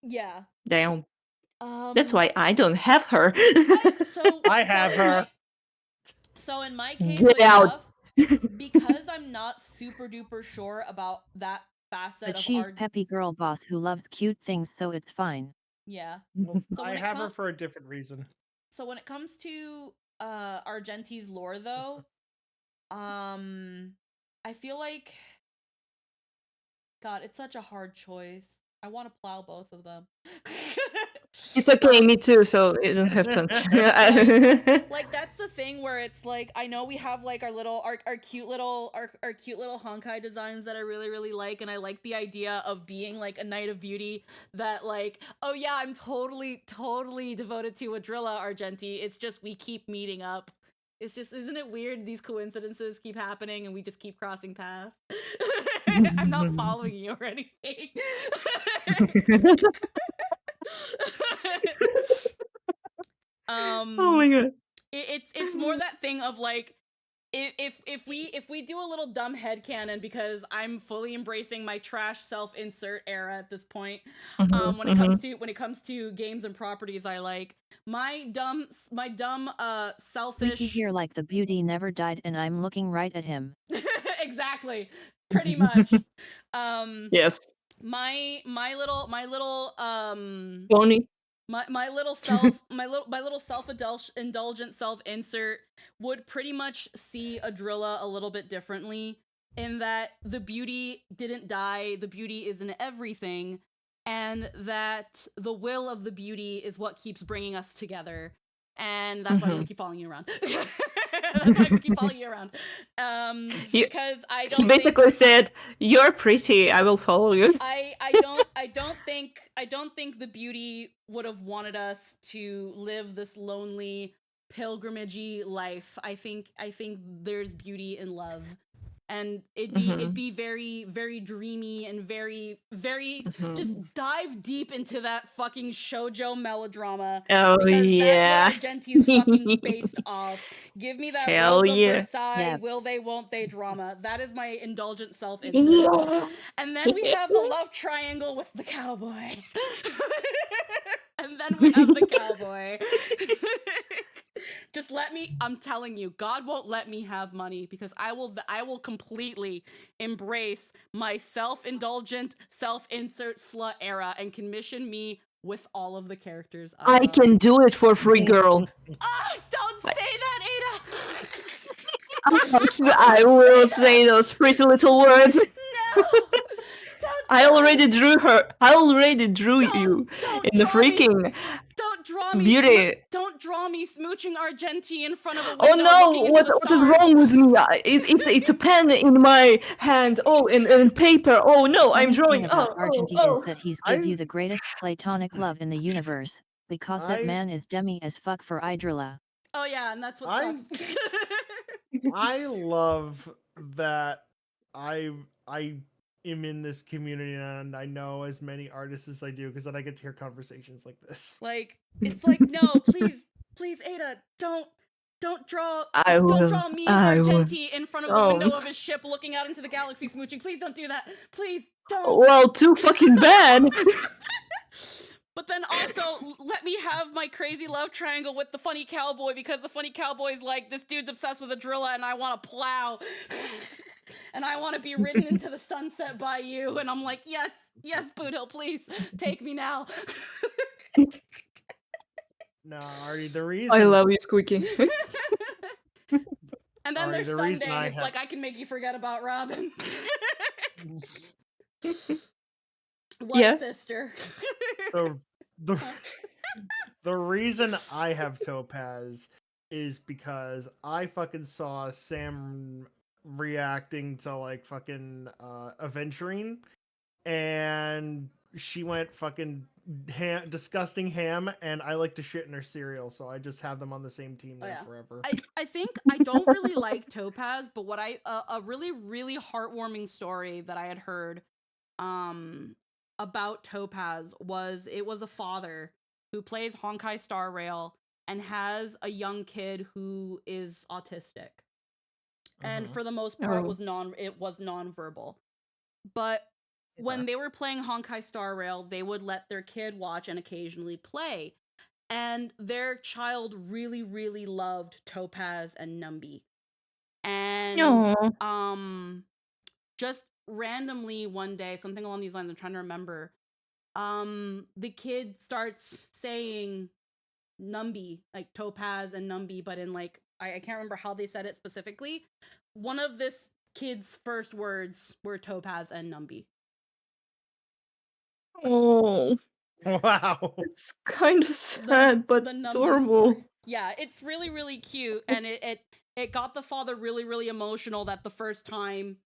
Speaker 1: Yeah.
Speaker 13: Damn. That's why I don't have her.
Speaker 11: I have her.
Speaker 1: So in my case,
Speaker 13: Get out.
Speaker 1: because I'm not super duper sure about that facet
Speaker 3: But
Speaker 1: of
Speaker 3: she's peppy girl boss who loves cute things, so it's fine.
Speaker 1: Yeah. So
Speaker 11: I have her for a different reason.
Speaker 1: So when it comes to Argenti's lore though, I feel like God, it's such a hard choice. I want to plow both of them.
Speaker 13: It's okay, me too, so you don't have to answer.
Speaker 1: Like that's the thing where it's like I know we have like our cute little Honkai designs that I really like, and I like the idea of being like a Knight of Beauty that like, oh yeah, I'm totally devoted to Adrilla Argenti. It's just we keep meeting up. It's just, isn't it weird these coincidences keep happening and we just keep crossing paths? I'm not following you or anything.
Speaker 13: Oh my god.
Speaker 1: It's more that thing of like if we do a little dumb headcanon, because I'm fully embracing my trash self-insert era at this point. When it comes to games and properties I like, my dumb selfish
Speaker 3: Freaky here like the beauty never died and I'm looking right at him.
Speaker 1: Exactly. Pretty much.
Speaker 13: Yes.
Speaker 1: My little
Speaker 13: Pony.
Speaker 1: my little self-indulgent self-insert would pretty much see Adrilla a little bit differently, in that the beauty didn't die, the beauty is in everything, and that the will of the beauty is what keeps bringing us together. And that's why I'm gonna keep following you around. That's why I'm gonna keep following you around. Because I don't.
Speaker 13: He basically said, "You're pretty. I will follow you."
Speaker 1: I don't think the beauty would have wanted us to live this lonely pilgrimagey life. I think there's beauty in love. And it'd be very, very dreamy and very, very just dive deep into that fucking shoujo melodrama.
Speaker 13: Oh,
Speaker 1: because
Speaker 13: yeah.
Speaker 1: that's what Argenti's fucking based off. Give me that
Speaker 13: Hell
Speaker 1: Rose
Speaker 13: yeah.
Speaker 1: of Versailles,
Speaker 3: Yeah.
Speaker 1: will they, won't they drama. That is my indulgent self-insert. And then we have the love triangle with the cowboy. And then we have the cowboy. Just let me, I'm telling you, God won't let me have money, because I will completely embrace my self-indulgent, self-insert slut era and commission me with all of the characters
Speaker 13: I can do it for free, girl.
Speaker 1: Don't say that, Ada!
Speaker 13: I will say those pretty little words.
Speaker 1: No!
Speaker 13: I already drew her. I already drew you in the freaking
Speaker 1: Don't draw me.
Speaker 13: beauty.
Speaker 1: Don't draw me smooching Argenti in front of a
Speaker 13: Oh
Speaker 1: window
Speaker 13: no!
Speaker 1: looking into the
Speaker 13: What is
Speaker 1: stars.
Speaker 13: wrong with me? It's a pen in my hand. Oh, and paper. Oh no! I'm
Speaker 3: Funny
Speaker 13: drawing.
Speaker 3: thing about
Speaker 13: Oh.
Speaker 3: Argenti is that he's gives you the greatest platonic love in the universe, because that man is demi as fuck for Idrilla.
Speaker 1: Oh yeah, and that's what sucks.
Speaker 11: I love that I am in this community and I know as many artists as I do, because then I get to hear conversations like this.
Speaker 1: Like, it's like, no, please, Ada, don't draw me Argenti in front of the window of his ship looking out into the galaxy smooching. Please don't do that. Please don't.
Speaker 13: Well, too fucking bad.
Speaker 1: But then also, let me have my crazy love triangle with the funny cowboy, because the funny cowboy's like, this dude's obsessed with Adrilla and I want to plow. And I want to be ridden into the sunset by you. And I'm like, yes, Boothill, please, take me now.
Speaker 11: No, Artie, the reason...
Speaker 13: I love you, Squeaky.
Speaker 1: And then there's Sunday, and it's like, I can make you forget about Robin. What, sister?
Speaker 11: The reason I have Topaz is because I fucking saw Sam reacting to like fucking Aventurine, and she went fucking disgusting ham, and I like to shit in her cereal, so I just have them on the same team now forever.
Speaker 1: I think I don't really like Topaz, but what a really, really heartwarming story that I had heard about Topaz was, it was a father who plays Honkai Star Rail and has a young kid who is autistic. And for the most part, it was nonverbal. But when they were playing Honkai Star Rail, they would let their kid watch and occasionally play. And their child really, really loved Topaz and Numby. And just randomly one day, something along these lines, I'm trying to remember, the kid starts saying Numby, like Topaz and Numby, but in like, I can't remember how they said it specifically. One of this kid's first words were Topaz and Numby.
Speaker 13: Oh,
Speaker 11: Wow.
Speaker 13: it's kind of sad, but
Speaker 1: the Numby
Speaker 13: adorable.
Speaker 1: story. Yeah, it's really, really cute, and it got the father really, really emotional that the first time,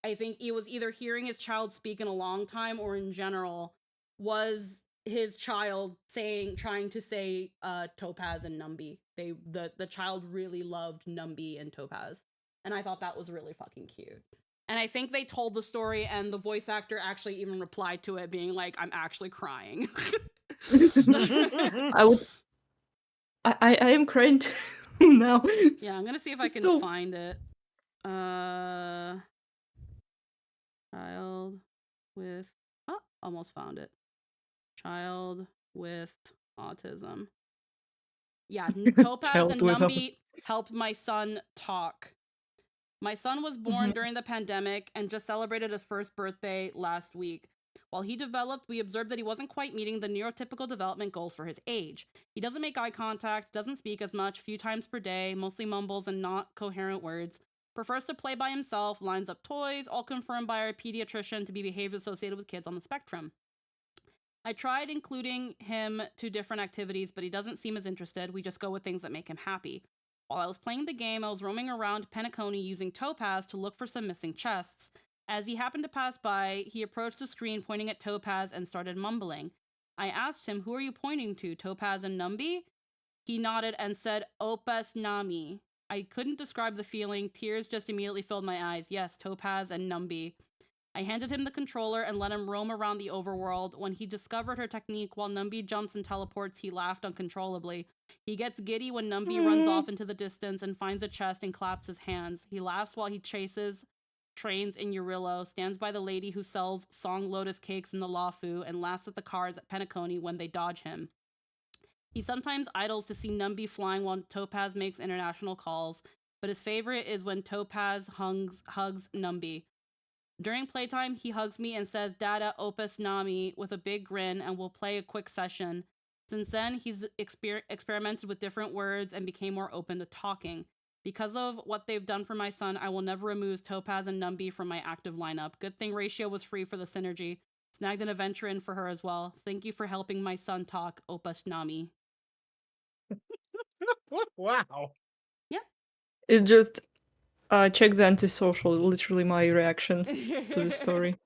Speaker 1: I think he was either hearing his child speak in a long time or in general, was his child trying to say Topaz and Numby. The child really loved Numby and Topaz. And I thought that was really fucking cute. And I think they told the story and the voice actor actually even replied to it being like, I'm actually crying.
Speaker 13: I am crying too now.
Speaker 1: Yeah, I'm gonna see if I can
Speaker 13: So-
Speaker 1: find it. Child with almost found it. Child with autism. Yeah, Topaz
Speaker 13: Child
Speaker 1: and
Speaker 13: with
Speaker 1: Numby helped my son talk. My son was born during the pandemic and just celebrated his first birthday last week. While he developed, we observed that he wasn't quite meeting the neurotypical development goals for his age. He doesn't make eye contact, doesn't speak as much, few times per day, mostly mumbles and not coherent words, prefers to play by himself, lines up toys, all confirmed by our pediatrician to be behavior associated with kids on the spectrum. I tried including him to different activities, but he doesn't seem as interested. We just go with things that make him happy. While I was playing the game, I was roaming around Penacony using Topaz to look for some missing chests. As he happened to pass by, he approached the screen pointing at Topaz and started mumbling. I asked him, "Who are you pointing to, Topaz and Numby?" He nodded and said, "Opus Nami." I couldn't describe the feeling. Tears just immediately filled my eyes. Yes, Topaz and Numby. I handed him the controller and let him roam around the overworld. When he discovered her technique, while Numby jumps and teleports, he laughed uncontrollably. He gets giddy when Numby runs off into the distance and finds a chest and claps his hands. He laughs while he chases trains in Urillo, stands by the lady who sells Song Lotus cakes in the Lafu, and laughs at the cars at Penacony when they dodge him. He sometimes idles to see Numby flying while Topaz makes international calls, but his favorite is when Topaz hugs Numby. During playtime, he hugs me and says "Dada Opus Nami" with a big grin, and we'll play a quick session. Since then, he's experimented with different words and became more open to talking. Because of what they've done for my son, I will never remove Topaz and Numby from my active lineup. Good thing Ratio was free for the synergy. Snagged an adventure in for her as well. Thank you for helping my son talk, Opus Nami.
Speaker 11: Wow.
Speaker 1: Yep.
Speaker 13: It just check the antisocial, literally my reaction to the story.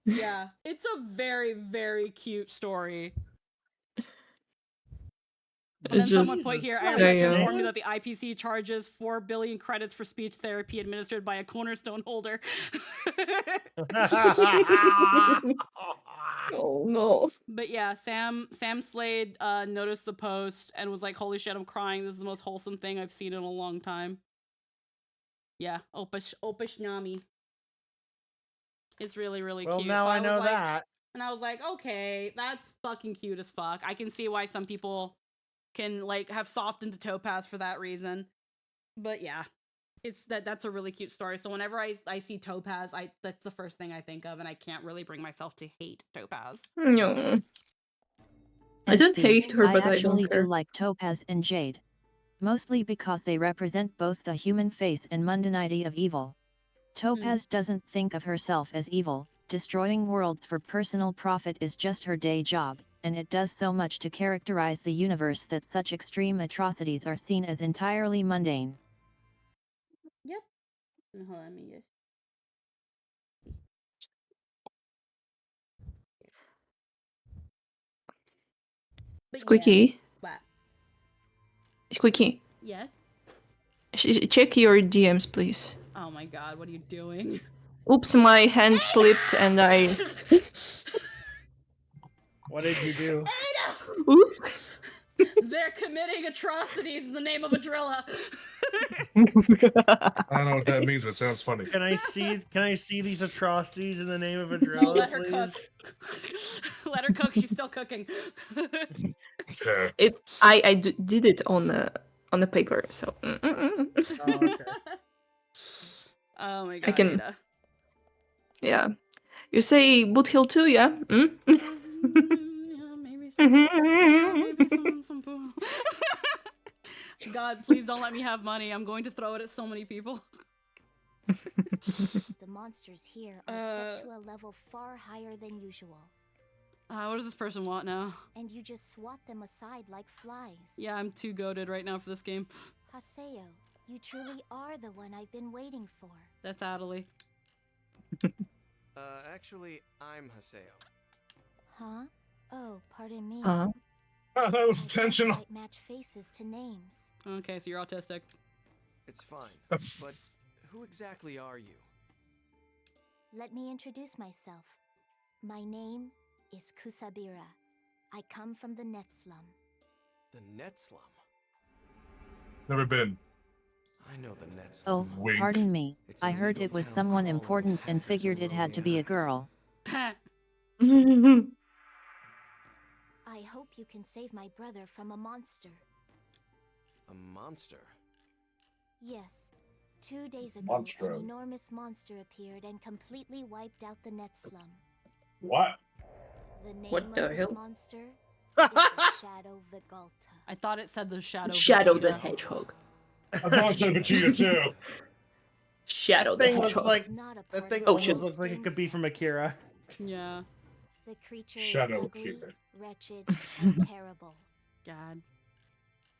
Speaker 1: Yeah, it's a very, very cute story. But then someone put here, I regret to inform you that the IPC charges 4 billion credits for speech therapy administered by a cornerstone holder.
Speaker 13: Oh no.
Speaker 1: But yeah, Sam Slade noticed the post and was like, "Holy shit, I'm crying. This is the most wholesome thing I've seen in a long time." Yeah, Opus Nami. It's really, really
Speaker 11: Well,
Speaker 1: cute.
Speaker 11: now
Speaker 1: So
Speaker 11: I know
Speaker 1: was like,
Speaker 11: that.
Speaker 1: And I was like, okay, that's fucking cute as fuck. I can see why some people can like have softened to Topaz for that reason. But yeah, it's that's a really cute story. So whenever I see Topaz, that's the first thing I think of, and I can't really bring myself to hate Topaz.
Speaker 13: No. I don't hate her, but
Speaker 3: I
Speaker 13: I
Speaker 3: actually
Speaker 13: don't care.
Speaker 3: do like Topaz and Jade. Mostly because they represent both the human face and mundanity of evil. Topaz doesn't think of herself as evil. Destroying worlds for personal profit is just her day job, and it does so much to characterize the universe that such extreme atrocities are seen as entirely mundane.
Speaker 1: Yep. Hold on, let me just... But
Speaker 13: Squeaky.
Speaker 1: Yeah. What?
Speaker 13: Squeaky.
Speaker 1: Yes?
Speaker 13: Check your DMs, please.
Speaker 1: Oh my god, what are you doing?
Speaker 13: Oops, my hand slipped and I...
Speaker 11: What did you do?
Speaker 13: Oops.
Speaker 1: They're committing atrocities in the name of a drilla.
Speaker 2: I don't know what that means, but it sounds funny.
Speaker 11: Can I see these atrocities in the name of a
Speaker 1: No,
Speaker 11: drill,
Speaker 1: let her
Speaker 11: please?
Speaker 1: cook. Let her cook. She's still cooking.
Speaker 13: I did it on the paper, so.
Speaker 11: Oh, okay.
Speaker 1: Oh my god,
Speaker 13: I can.
Speaker 1: Ada.
Speaker 13: Yeah. You say Boot Hill too, yeah? Mm?
Speaker 1: Maybe some poo. God, please don't let me have money. I'm going to throw it at so many people.
Speaker 10: The monsters here are set to a level far higher than usual.
Speaker 1: What does this person want now?
Speaker 10: And you just swat them aside like flies.
Speaker 1: Yeah, I'm too goated right now for this game.
Speaker 10: Haseo, you truly are the one I've been waiting for.
Speaker 1: That's Adelie.
Speaker 7: Actually, I'm Haseo.
Speaker 10: Huh? Oh, pardon me.
Speaker 2: Oh, that was intentional.
Speaker 10: Might match faces to names.
Speaker 1: Okay, so you're autistic.
Speaker 7: It's fine. But who exactly are you?
Speaker 10: Let me introduce myself. My name is Kusabira. I come from the net slum.
Speaker 7: The net slum?
Speaker 2: Never been.
Speaker 7: I know the net
Speaker 3: Oh,
Speaker 7: slum.
Speaker 2: Wink.
Speaker 3: pardon me.
Speaker 7: It's a
Speaker 3: I heard
Speaker 7: legal
Speaker 3: it was
Speaker 7: town
Speaker 3: someone
Speaker 7: crawling with
Speaker 3: important and
Speaker 7: hackers
Speaker 3: figured
Speaker 7: and
Speaker 3: it had to be a
Speaker 7: lonely
Speaker 3: girl.
Speaker 10: I hope you can save my brother from a monster.
Speaker 7: A monster?
Speaker 10: Yes. 2 days ago,
Speaker 2: Monstro.
Speaker 10: an enormous monster appeared and completely wiped out the net slum.
Speaker 2: What?
Speaker 10: The name
Speaker 13: What the
Speaker 10: of this
Speaker 13: hell?
Speaker 10: monster is the Shadow Vigalta.
Speaker 1: I thought it said the Shadow
Speaker 13: Shadow the
Speaker 1: Vegeta.
Speaker 13: Hedgehog.
Speaker 2: I thought it said Vegeta too.
Speaker 13: Shadow the
Speaker 11: Thing looks
Speaker 13: Hedgehog.
Speaker 11: like
Speaker 10: Not a
Speaker 11: that
Speaker 10: part
Speaker 11: thing
Speaker 10: of
Speaker 11: almost
Speaker 10: the
Speaker 11: looks like it could be
Speaker 10: wingspan.
Speaker 11: from Akira.
Speaker 1: Yeah.
Speaker 10: The creature
Speaker 2: Shadow
Speaker 10: is ugly,
Speaker 2: Kid.
Speaker 10: wretched, and terrible.
Speaker 1: God.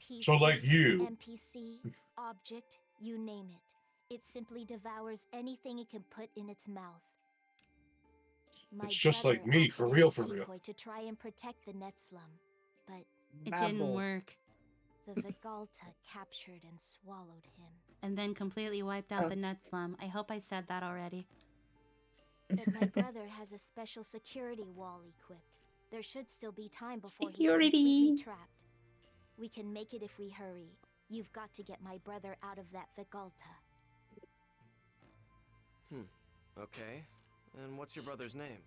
Speaker 10: PC,
Speaker 2: So like you.
Speaker 10: NPC, object, you name it. It simply devours anything it can put in its mouth. My
Speaker 2: It's just
Speaker 10: brother
Speaker 2: like me,
Speaker 10: acted
Speaker 2: for
Speaker 10: as
Speaker 2: real,
Speaker 10: a
Speaker 2: for real.
Speaker 10: decoy to try and protect the net slum, but
Speaker 1: It didn't work.
Speaker 10: the Vigalta captured and swallowed him.
Speaker 14: And then completely wiped out the net slum. I hope I said that already.
Speaker 10: But my brother has a special security wall equipped. There should still be time before he's
Speaker 13: Security.
Speaker 10: completely trapped. We can make it if we hurry. You've got to get my brother out of that Vigalta.
Speaker 7: Okay. And what's your brother's name?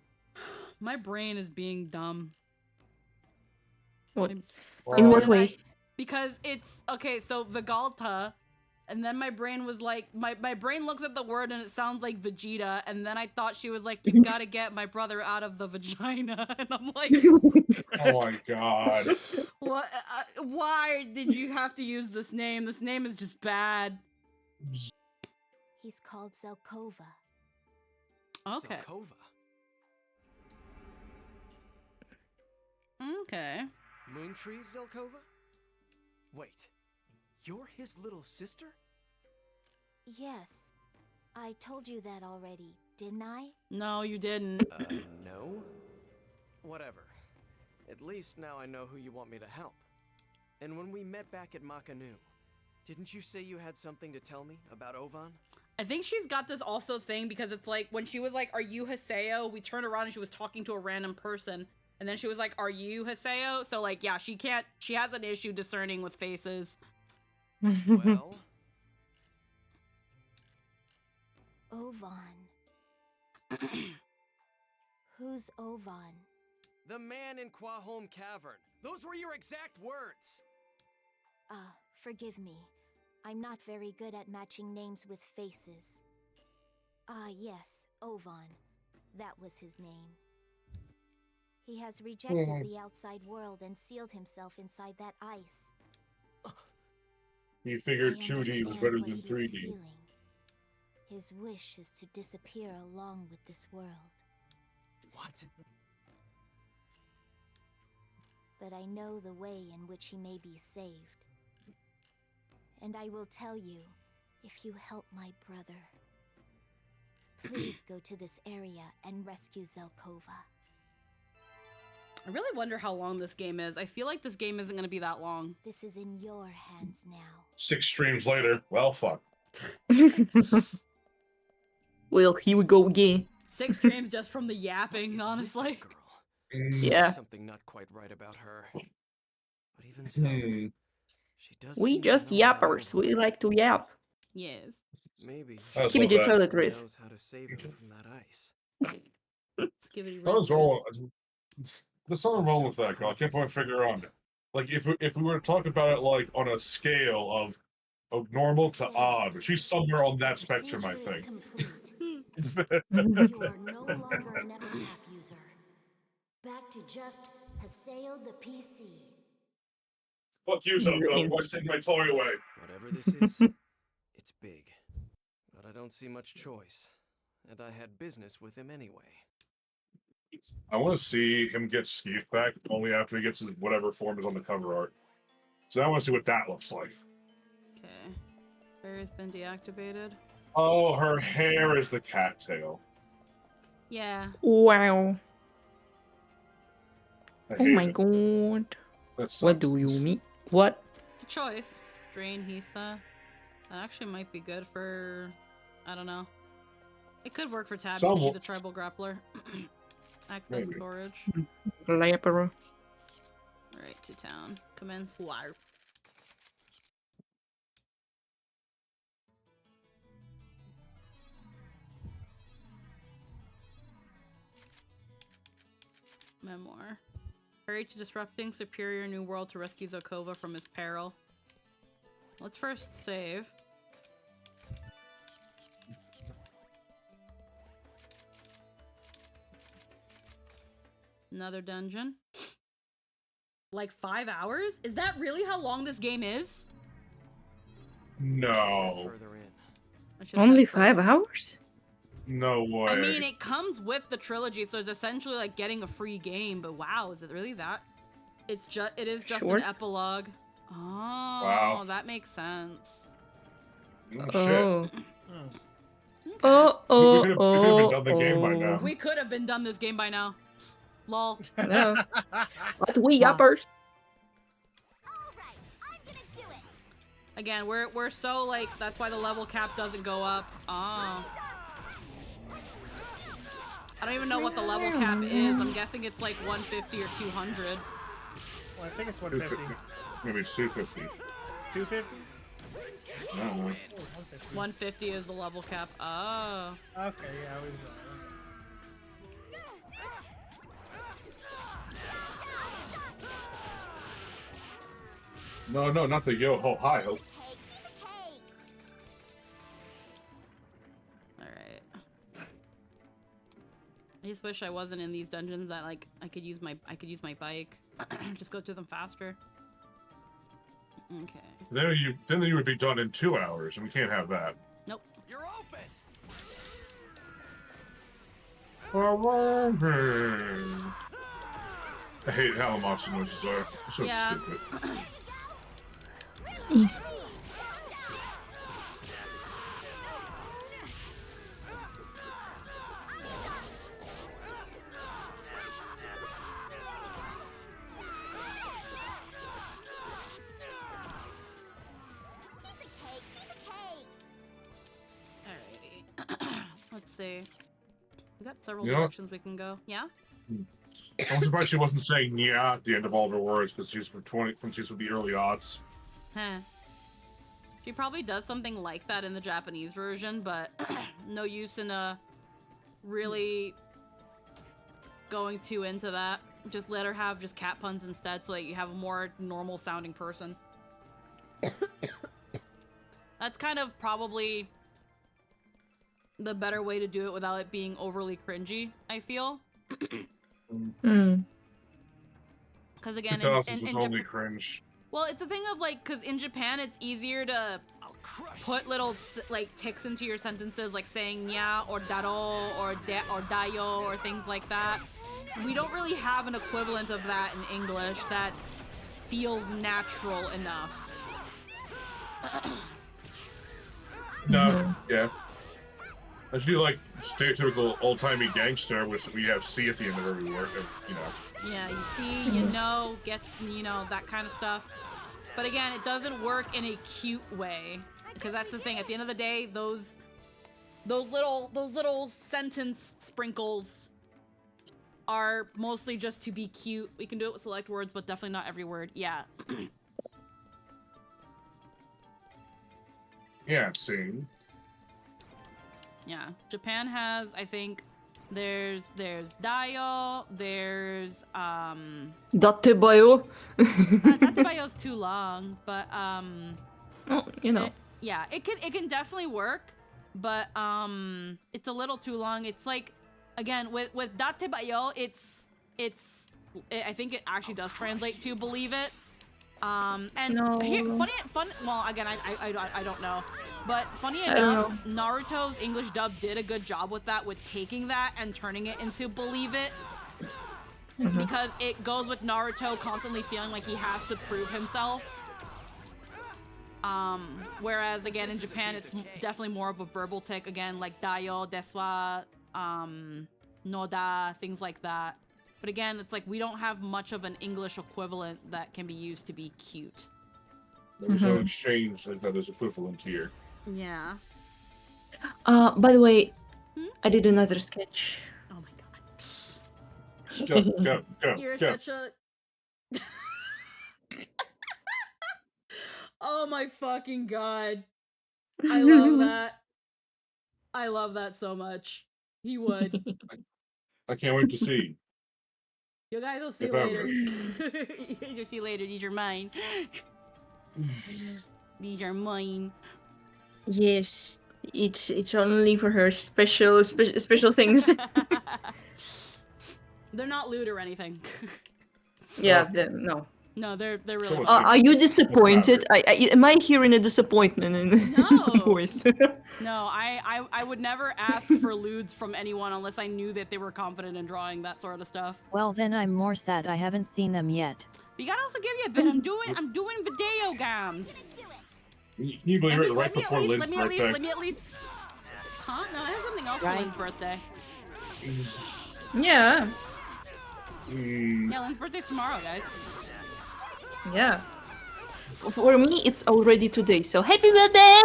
Speaker 1: My brain is being dumb.
Speaker 13: What?
Speaker 1: For
Speaker 13: In what
Speaker 1: did
Speaker 13: way?
Speaker 1: Because it's okay, so Vigalta, and then my brain was like, my brain looks at the word and it sounds like Vegeta, and then I thought she was like, you've got to get my brother out of the vagina, and I'm like,
Speaker 2: Oh my god.
Speaker 1: what? Why did you have to use this name? This name is just bad.
Speaker 10: He's called Zelkova.
Speaker 1: Okay.
Speaker 7: Zelkova.
Speaker 1: Okay.
Speaker 7: Moontree Zelkova? Wait. You're his little sister?
Speaker 10: Yes. I told you that already, didn't I?
Speaker 1: No, you didn't.
Speaker 7: No? Whatever. At least now I know who you want me to help. And when we met back at Makanu, didn't you say you had something to tell me about Ovan?
Speaker 1: I think she's got this also thing because it's like when she was like, are you Haseo? We turned around and she was talking to a random person. And then she was like, are you Haseo? So like, yeah, she has an issue discerning with faces.
Speaker 7: Well,
Speaker 10: Ovan. Who's Ovan?
Speaker 7: the man in Quahome Cavern. Those were your exact words.
Speaker 10: Forgive me. I'm not very good at matching names with faces. Yes, Ovan. That was his name. He has rejected the outside world and sealed himself inside that ice.
Speaker 2: You figured
Speaker 10: I
Speaker 2: 2D was
Speaker 10: understand
Speaker 2: better
Speaker 10: what
Speaker 2: than
Speaker 10: he's
Speaker 2: 3D.
Speaker 10: feeling. His wish is to disappear along with this world.
Speaker 7: What?
Speaker 10: But I know the way in which he may be saved. And I will tell you, if you help my brother, please go to this area and rescue Zelkova.
Speaker 1: I really wonder how long this game is. I feel like this game isn't going to be that long.
Speaker 10: This is in your hands now.
Speaker 2: 6 streams later. Well, fuck.
Speaker 13: Well, here we go again.
Speaker 1: 6 streams just from the yapping, honestly.
Speaker 7: Girl.
Speaker 13: Yeah.
Speaker 7: Something not quite right about her. But even so, she does.
Speaker 13: We
Speaker 7: seem to
Speaker 13: just
Speaker 7: know about
Speaker 13: yappers.
Speaker 7: Ovan.
Speaker 13: We like to yap.
Speaker 1: Yes.
Speaker 7: Maybe.
Speaker 13: Skibidi
Speaker 2: that.
Speaker 13: toiletries.
Speaker 7: Knows how to save him from that ice.
Speaker 1: Skibidi
Speaker 2: What's
Speaker 1: red
Speaker 2: wrong?
Speaker 1: juice.
Speaker 2: There's something wrong with that, girl. I can't put my finger on it. Like, if we were to talk about it, like, on a scale of normal to odd, she's somewhere on that spectrum, I think.
Speaker 10: You are no longer an epitaph user. Back to just Haseo the PC.
Speaker 2: Fuck you, Zelkova. Why'd you take my toy away?
Speaker 7: Whatever this is, it's big. But I don't see much choice. And I had business with him anyway.
Speaker 2: I want to see him get Skeeth back only after he gets his whatever form is on the cover art. So I want to see what that looks like.
Speaker 1: Okay. Fairy's been deactivated.
Speaker 2: Oh, her hair is the cattail.
Speaker 1: Yeah.
Speaker 5: Wow.
Speaker 2: I
Speaker 5: Oh
Speaker 2: hate
Speaker 5: my
Speaker 2: it.
Speaker 5: god.
Speaker 2: That sucks.
Speaker 5: What do you mean? What?
Speaker 1: It's a choice. Drain Hisa. That actually might be good for... I don't know. It could work for Tabby.
Speaker 2: Some-
Speaker 1: She's a tribal grappler. Access
Speaker 2: Maybe.
Speaker 1: storage.
Speaker 5: Glapper.
Speaker 1: Alright, to town. Commence war. Memoir. Hurry to disrupting Superior New World to rescue Zokova from his peril. Let's first save. Another dungeon. Like 5 hours? Is that really how long this game is?
Speaker 2: No.
Speaker 1: I should
Speaker 5: Only
Speaker 1: head further.
Speaker 5: 5 hours?
Speaker 2: No way.
Speaker 1: I mean, it comes with the trilogy, so it's essentially like getting a free game. But wow, is it really that? It is just
Speaker 5: Sure.
Speaker 1: an epilogue. Oh,
Speaker 2: Wow.
Speaker 1: that makes sense.
Speaker 2: Oh,
Speaker 5: Oh.
Speaker 2: shit.
Speaker 5: Oh,
Speaker 2: We could have been done the game by now.
Speaker 1: We could have been done this game by now. Lol.
Speaker 5: No. But we uppers.
Speaker 1: Again, we're so like that's why the level cap doesn't go up. Oh. I don't even know what the level cap is. I'm guessing it's like 150 or 200.
Speaker 11: Well, I think it's 150.
Speaker 2: Maybe it's 250.
Speaker 11: 250?
Speaker 2: I don't know.
Speaker 1: 150 is the level cap. Oh.
Speaker 11: Okay, yeah, we was
Speaker 2: No, not the yo-ho hi-ho.
Speaker 1: Alright. I just wish I wasn't in these dungeons that like I could use my bike. Just go through them faster. Okay.
Speaker 2: Then you would be done in 2 hours, and we can't have that.
Speaker 1: Nope.
Speaker 7: You're open.
Speaker 2: I hate how monster noises are. So
Speaker 1: Yeah.
Speaker 2: stupid.
Speaker 1: Alrighty. Let's see. We got several
Speaker 2: You know what?
Speaker 1: directions we can go. Yeah?
Speaker 2: I'm surprised she wasn't saying yeah at the end of all of her words because she's from the early aughts.
Speaker 1: Huh. She probably does something like that in the Japanese version, but no use in really going too into that. Just let her have just cat puns instead so that you have a more normal sounding person. That's kind of probably the better way to do it without it being overly cringy, I feel.
Speaker 5: Hmm.
Speaker 2: Because
Speaker 1: Because again,
Speaker 2: was
Speaker 1: in
Speaker 2: only cringe.
Speaker 1: well, it's a thing of like, because in Japan it's easier to put little like ticks into your sentences, like saying nya or daro or de or dayo or things like that. We don't really have an equivalent of that in English that feels natural enough.
Speaker 2: No, yeah. I should do like stereotypical old-timey gangster, which we have C at the end of every word, you know.
Speaker 1: Yeah, you see, you know, get, you know, that kind of stuff. But again, it doesn't work in a cute way, because that's the thing. At the end of the day, those little sentence sprinkles are mostly just to be cute. We can do it with select words, but definitely not every word. Yeah.
Speaker 2: Yeah, see.
Speaker 1: Yeah. Japan has, I think, there's dayo, there's
Speaker 5: Datebayo.
Speaker 1: datebayo's too long, but
Speaker 5: Oh, you know.
Speaker 1: yeah, it can definitely work, but it's a little too long. It's like, again, with datebayo, it's I think it actually does translate to believe it. And
Speaker 5: No.
Speaker 1: here, well, again, I don't know, but funny
Speaker 5: I don't
Speaker 1: enough, Naruto's English dub did a good job with that, with taking that and turning it into believe it. because it goes with Naruto constantly feeling like he has to prove himself. Whereas again in Japan, it's definitely more of a verbal tick. Again, like dayo, deswa, noda, things like that. But again, it's like we don't have much of an English equivalent that can be used to be cute.
Speaker 2: There's no exchange that is equivalent here.
Speaker 1: Yeah.
Speaker 13: By the way, I did another sketch.
Speaker 1: Oh my
Speaker 2: Go, go, go,
Speaker 1: You're
Speaker 2: go.
Speaker 1: such a... Oh my fucking god. I love that. I love that so much. He would.
Speaker 2: I can't wait to see.
Speaker 1: You guys will see
Speaker 2: If
Speaker 1: later.
Speaker 2: ever.
Speaker 1: You'll see later. These are mine. These are mine.
Speaker 13: Yes, it's only for her special things.
Speaker 1: They're not lewd or anything.
Speaker 13: Yeah, no.
Speaker 1: No, they're really.
Speaker 13: Are you disappointed? Am I hearing a disappointment in your voice?
Speaker 1: No, I would never ask for lewds from anyone unless I knew that they were confident in drawing that sort of stuff.
Speaker 3: Well, then I'm more sad I haven't seen them yet.
Speaker 1: But you gotta also give you a bit. I'm doing video games.
Speaker 2: Can you believe it? Right before Lynn's birthday.
Speaker 1: Let me at least. Huh? No, I have something else for Lynn's birthday.
Speaker 13: Yeah.
Speaker 1: Yeah, Lynn's birthday's tomorrow, guys.
Speaker 13: Yeah. For me, it's already today. So happy birthday!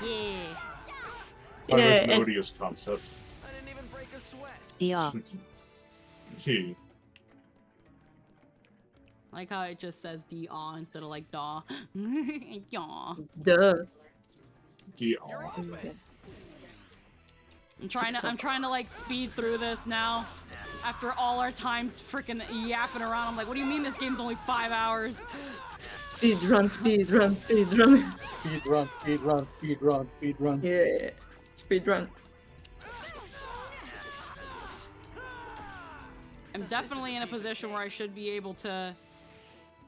Speaker 1: Yeah.
Speaker 2: That's an odious concept.
Speaker 3: Yeah.
Speaker 2: Gee.
Speaker 1: I like how it just says D-aw instead of like daw. Yaw.
Speaker 13: Duh.
Speaker 2: Yeah.
Speaker 1: I'm trying to like speed through this now. After all our time freaking yapping around, I'm like, what do you mean this game's only 5 hours?
Speaker 13: Speed run, speed run, speed run.
Speaker 4: Speed run, speed run, speed run, speed run.
Speaker 13: Yeah, speed run.
Speaker 1: I'm definitely in a position where I should be able to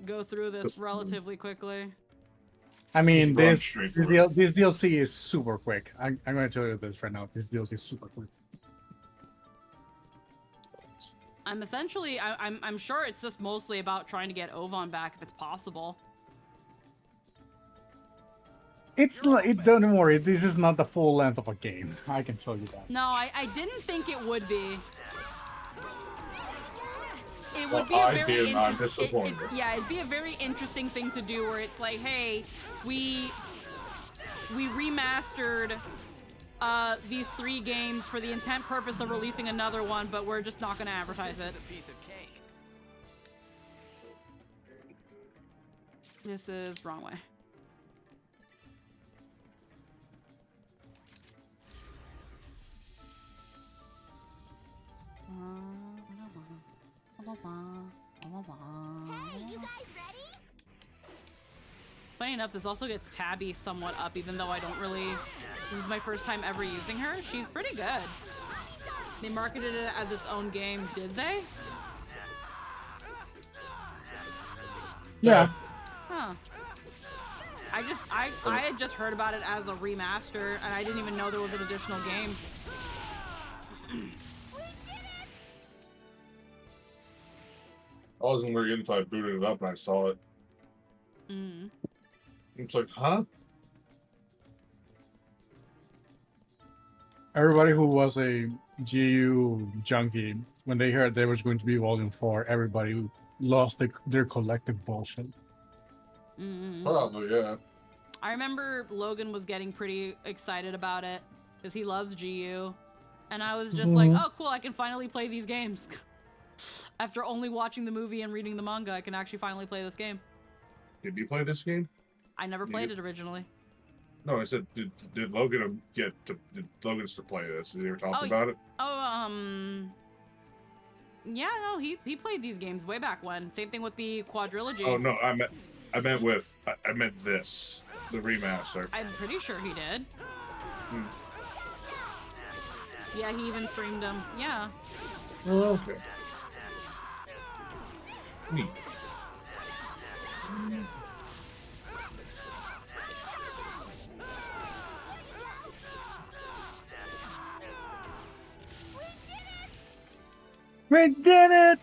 Speaker 1: go through this relatively quickly.
Speaker 4: I mean, this DLC is super quick. I'm going to tell you this right now. This DLC is super quick.
Speaker 1: I'm essentially, I'm sure it's just mostly about trying to get Ovan back if it's possible.
Speaker 4: It's like, don't worry, this is not the full length of a game. I can tell you that.
Speaker 1: No, I didn't think it would be. It
Speaker 2: Well,
Speaker 1: would be a
Speaker 2: I
Speaker 1: very
Speaker 2: did, I'm disappointed.
Speaker 1: yeah, it'd be a very interesting thing to do where it's like, hey, we remastered these 3 games for the intent purpose of releasing another one, but we're just not going to advertise it. This is wrong way.
Speaker 10: Hey, you guys ready?
Speaker 1: Funny enough, this also gets Tabby somewhat up, even though I don't really... This is my first time ever using her. She's pretty good. They marketed it as its own game, did they?
Speaker 4: Yeah.
Speaker 1: Huh. I had just heard about it as a remaster, and I didn't even know there was an additional game.
Speaker 2: I wasn't really until I booted it up and I saw it. It's like, huh?
Speaker 4: Everybody who was a GU junkie, when they heard there was going to be Volume 4, everybody lost their collective bullshit.
Speaker 2: Probably, yeah.
Speaker 1: I remember Logan was getting pretty excited about it, because he loves GU. And I was just like, oh cool, I can finally play these games. After only watching the movie and reading the manga, I can actually finally play this game.
Speaker 2: Did you play this game?
Speaker 1: I never played it originally.
Speaker 2: No, I said, did Logan did Logan to play this? Did he ever talk about it?
Speaker 1: Yeah, no, he played these games way back when. Same thing with the quadrilogy.
Speaker 2: Oh no, I meant this, the remaster.
Speaker 1: I'm pretty sure he did. Yeah, he even streamed them. Yeah.
Speaker 2: Oh, okay. Neat.
Speaker 4: We did it!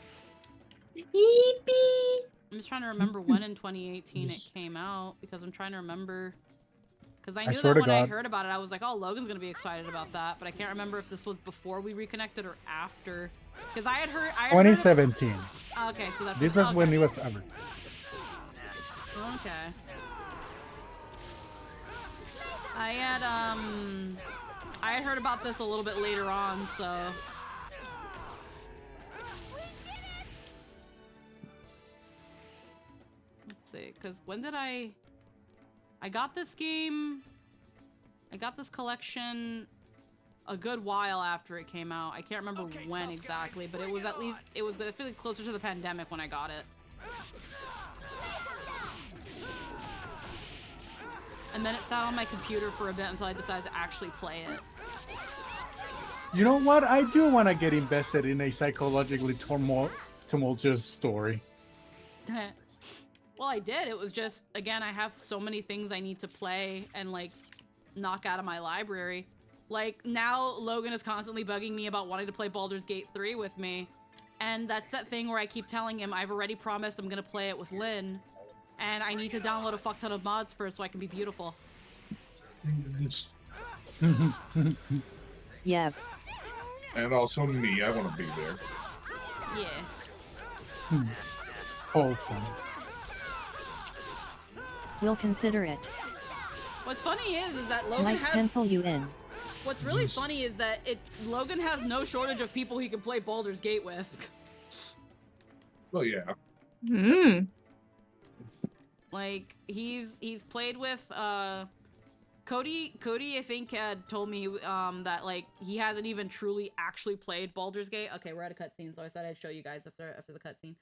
Speaker 13: Yippee!
Speaker 1: I'm just trying to remember when in 2018 it came out because I'm trying to remember. Because I knew
Speaker 4: swear
Speaker 1: that
Speaker 4: to
Speaker 1: when I
Speaker 4: God.
Speaker 1: heard about it, I was like, oh, Logan's gonna be excited about that. But I can't remember if this was before we reconnected or after. Because I had heard.
Speaker 4: 2017.
Speaker 1: Okay, so that's.
Speaker 4: This was
Speaker 1: okay.
Speaker 4: when it was ever.
Speaker 1: Okay. I had heard about this a little bit later on, so. Let's see, because when did I got this game, I got this collection a good while after it came out. I can't remember when exactly, but it was at least, it was I feel like closer to the pandemic when I got it. And then it sat on my computer for a bit until I decided to actually play it.
Speaker 4: You know what? I do want to get invested in a psychologically tumultuous story.
Speaker 1: Well, I did. It was just, again, I have so many things I need to play and, like, knock out of my library. Like, now Logan is constantly bugging me about wanting to play Baldur's Gate 3 with me. And that's that thing where I keep telling him I've already promised I'm going to play it with Lynn. And I need to download a fuck ton of mods first so I can be beautiful.
Speaker 3: Yep.
Speaker 2: And also me, I want to be there.
Speaker 1: Yeah.
Speaker 4: Wholesome.
Speaker 3: We'll consider it.
Speaker 1: What's funny is that Logan
Speaker 3: Might
Speaker 1: has...
Speaker 3: pencil you in.
Speaker 1: What's really funny is that Logan has no shortage of people he can play Baldur's Gate with.
Speaker 2: Well, yeah.
Speaker 13: Hmm.
Speaker 1: Like, he's played with, Cody, I think, had told me, that, like, he hasn't even truly actually played Baldur's Gate. Okay, we're at a cutscene, so I said I'd show you guys after the cutscene.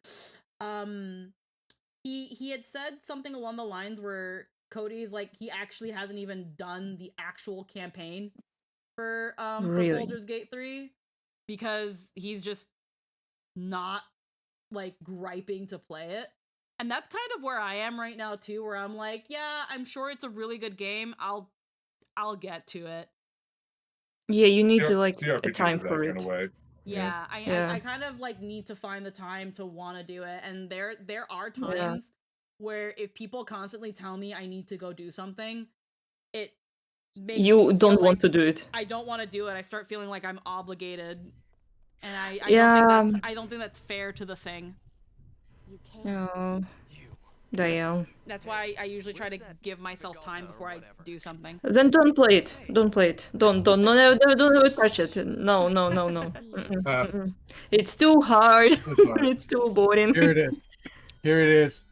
Speaker 1: He had said something along the lines where Cody's, like, he actually hasn't even done the actual campaign for Baldur's Gate 3, because he's just not, like, griping to play it. And that's kind of where I am right now too, where I'm like, yeah, I'm sure it's a really good game. I'll get to it.
Speaker 13: Yeah, you need
Speaker 2: The
Speaker 13: to like
Speaker 2: RPGs
Speaker 13: a time
Speaker 2: are that
Speaker 13: for
Speaker 2: kind
Speaker 13: it.
Speaker 2: of way.
Speaker 1: Yeah,
Speaker 13: Yeah.
Speaker 1: I kind of like need to find the time to want to do it. And there are times where if people constantly tell me I need to go do something, it makes me
Speaker 13: You
Speaker 1: feel
Speaker 13: don't want
Speaker 1: like
Speaker 13: to do it.
Speaker 1: I don't want to do it. I start feeling like I'm obligated. And I don't think that's fair to the thing.
Speaker 13: No. Damn.
Speaker 1: That's why I usually try to give myself time before I do something.
Speaker 13: Then don't play it. Don't play it. Don't ever touch it. No. Mm-mm. It's too hard. It's too boring.
Speaker 4: Here it is. Here it is.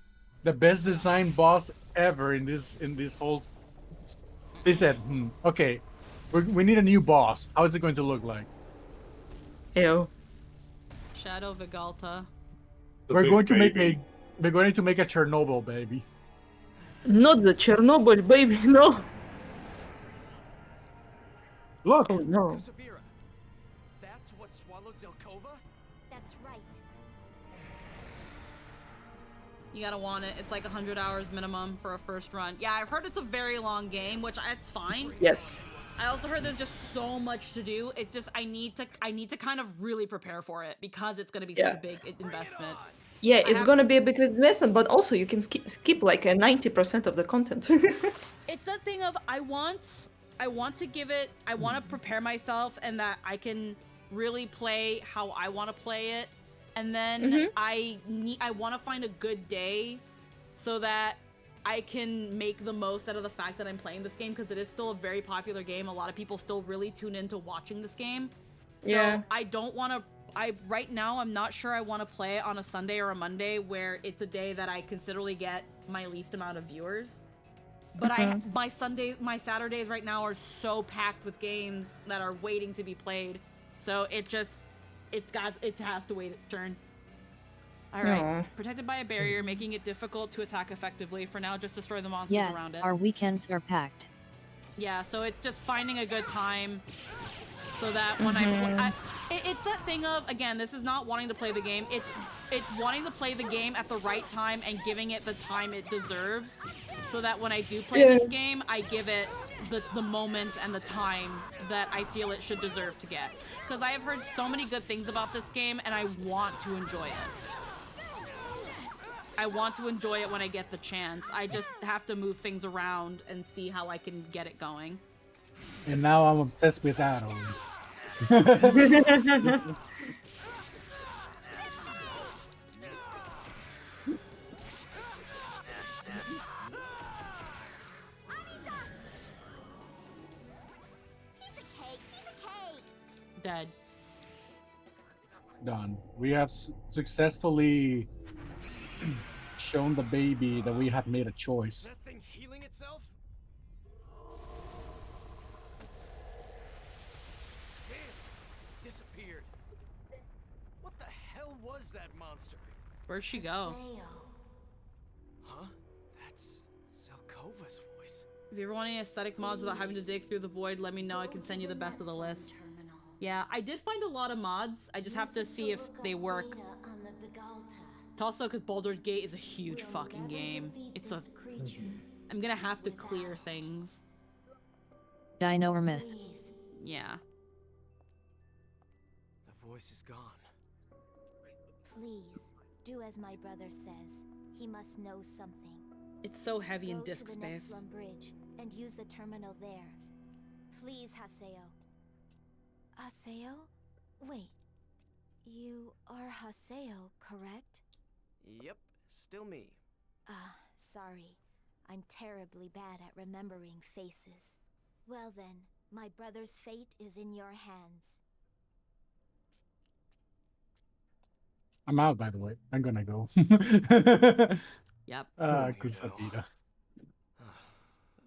Speaker 4: The best designed boss ever in this whole. They said, okay, we need a new boss. How is it going to look like?
Speaker 13: Ew.
Speaker 1: Shadow Vigalta.
Speaker 4: We're going to make a Chernobyl baby.
Speaker 13: Not the Chernobyl baby, no.
Speaker 4: Look.
Speaker 13: Oh no.
Speaker 7: Sabira, that's what swallowed Zelkova?
Speaker 10: That's right.
Speaker 1: You gotta want it. It's like 100 hours minimum for a first run. Yeah, I've heard it's a very long game, which that's fine.
Speaker 13: Yes.
Speaker 1: I also heard there's just so much to do. It's just I need to kind of really prepare for it because it's gonna be such a big investment.
Speaker 13: Yeah, it's gonna be a big investment, but also you can skip like 90% of the content.
Speaker 1: It's that thing of I want to prepare myself and that I can really play how I want to play it, and then I want to find a good day so that I can make the most out of the fact that I'm playing this game, because it is still a very popular game. A lot of people still really tune into watching this game. So I don't want to. Right now I'm not sure I want to play it on a Sunday or a Monday where it's a day that I considerably get my least amount of viewers. But my Saturdays right now are so packed with games that are waiting to be played. So it has to wait its turn. All right. Protected by a barrier, making it difficult to attack effectively. For now, just destroy the monsters around it.
Speaker 3: Our weekends are packed.
Speaker 1: Yeah, so it's just finding a good time so that when it's that thing of, again, this is not wanting to play the game. It's wanting to play the game at the right time and giving it the time it deserves, so that when I do play this game, I give it the moment and the time that I feel it should deserve to get. Because I have heard so many good things about this game, and I want to enjoy it. I want to enjoy it when I get the chance. I just have to move things around and see how I can get it going.
Speaker 4: And now I'm obsessed with Adam.
Speaker 1: Dead.
Speaker 4: Done. We have successfully shown the baby that we have made a choice.
Speaker 7: Is that thing healing itself? Damn, disappeared. What the hell was that monster?
Speaker 1: Where'd she go?
Speaker 7: Huh? That's Zelkova's voice.
Speaker 1: If you ever want any aesthetic mods without having to dig through the void, let me know. I can send you the best of the list. Yeah, I did find a lot of mods. I just have to see if they work. It's also because Baldur's Gate is a huge fucking game. It's a... I'm gonna have to clear things.
Speaker 3: Dino or myth?
Speaker 1: Yeah.
Speaker 7: The voice is gone.
Speaker 10: Please, do as my brother says. He must know something.
Speaker 1: It's so heavy in
Speaker 10: Go
Speaker 1: disk
Speaker 10: to the
Speaker 1: space.
Speaker 10: Netslum Bridge and use the terminal there. Please, Haseo. Haseo? Wait. You are Haseo, correct?
Speaker 7: Yep, still me.
Speaker 10: Sorry. I'm terribly bad at remembering faces. Well then, my brother's fate is in your hands.
Speaker 4: I'm out, by the way. I'm gonna go.
Speaker 1: Yep.
Speaker 4: Kusabita.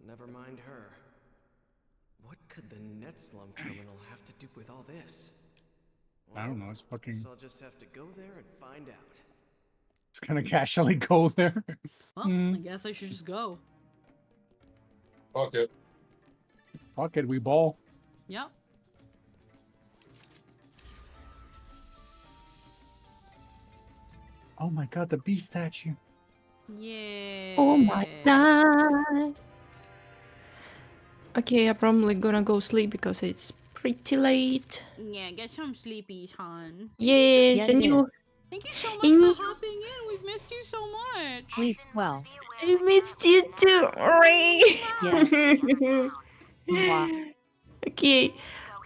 Speaker 7: Never mind her. What could the Netslum terminal have to do with all this?
Speaker 4: I don't know. It's fucking.
Speaker 7: Guess I'll just have to go there and find out.
Speaker 4: It's gonna casually go there.
Speaker 1: Well, I guess I should just go.
Speaker 2: Fuck it.
Speaker 4: Fuck it, we ball.
Speaker 1: Yep.
Speaker 4: Oh my god, the bee statue.
Speaker 1: Yeah.
Speaker 13: Oh my god. Okay, I'm probably gonna go sleep because it's pretty late.
Speaker 1: Yeah, get some sleepies, hon.
Speaker 13: Yes,
Speaker 3: Yeah,
Speaker 13: and
Speaker 3: it
Speaker 13: you.
Speaker 3: is.
Speaker 1: Thank you so much
Speaker 13: And
Speaker 1: for
Speaker 13: you.
Speaker 1: hopping in. We've missed you so much.
Speaker 3: Sleep well.
Speaker 13: I missed you too, Ray.
Speaker 3: Yes. Mwah.
Speaker 13: Okay.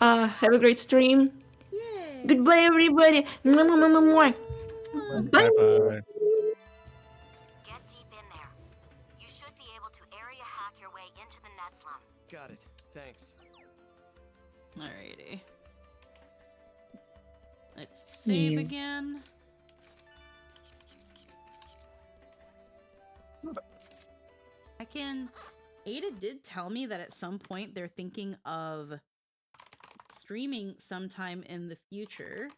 Speaker 13: Have a great stream.
Speaker 1: Yay.
Speaker 13: Goodbye, everybody. Mwah, mwah, mwah, mwah, mwah. Bye.
Speaker 4: Bye.
Speaker 8: Get deep in there. You should be able to area hack your way into the Netslum.
Speaker 7: Got it. Thanks.
Speaker 1: Alrighty. Let's save
Speaker 13: Yeah.
Speaker 1: again. I can... Ada did tell me that at some point they're thinking of streaming sometime in the future.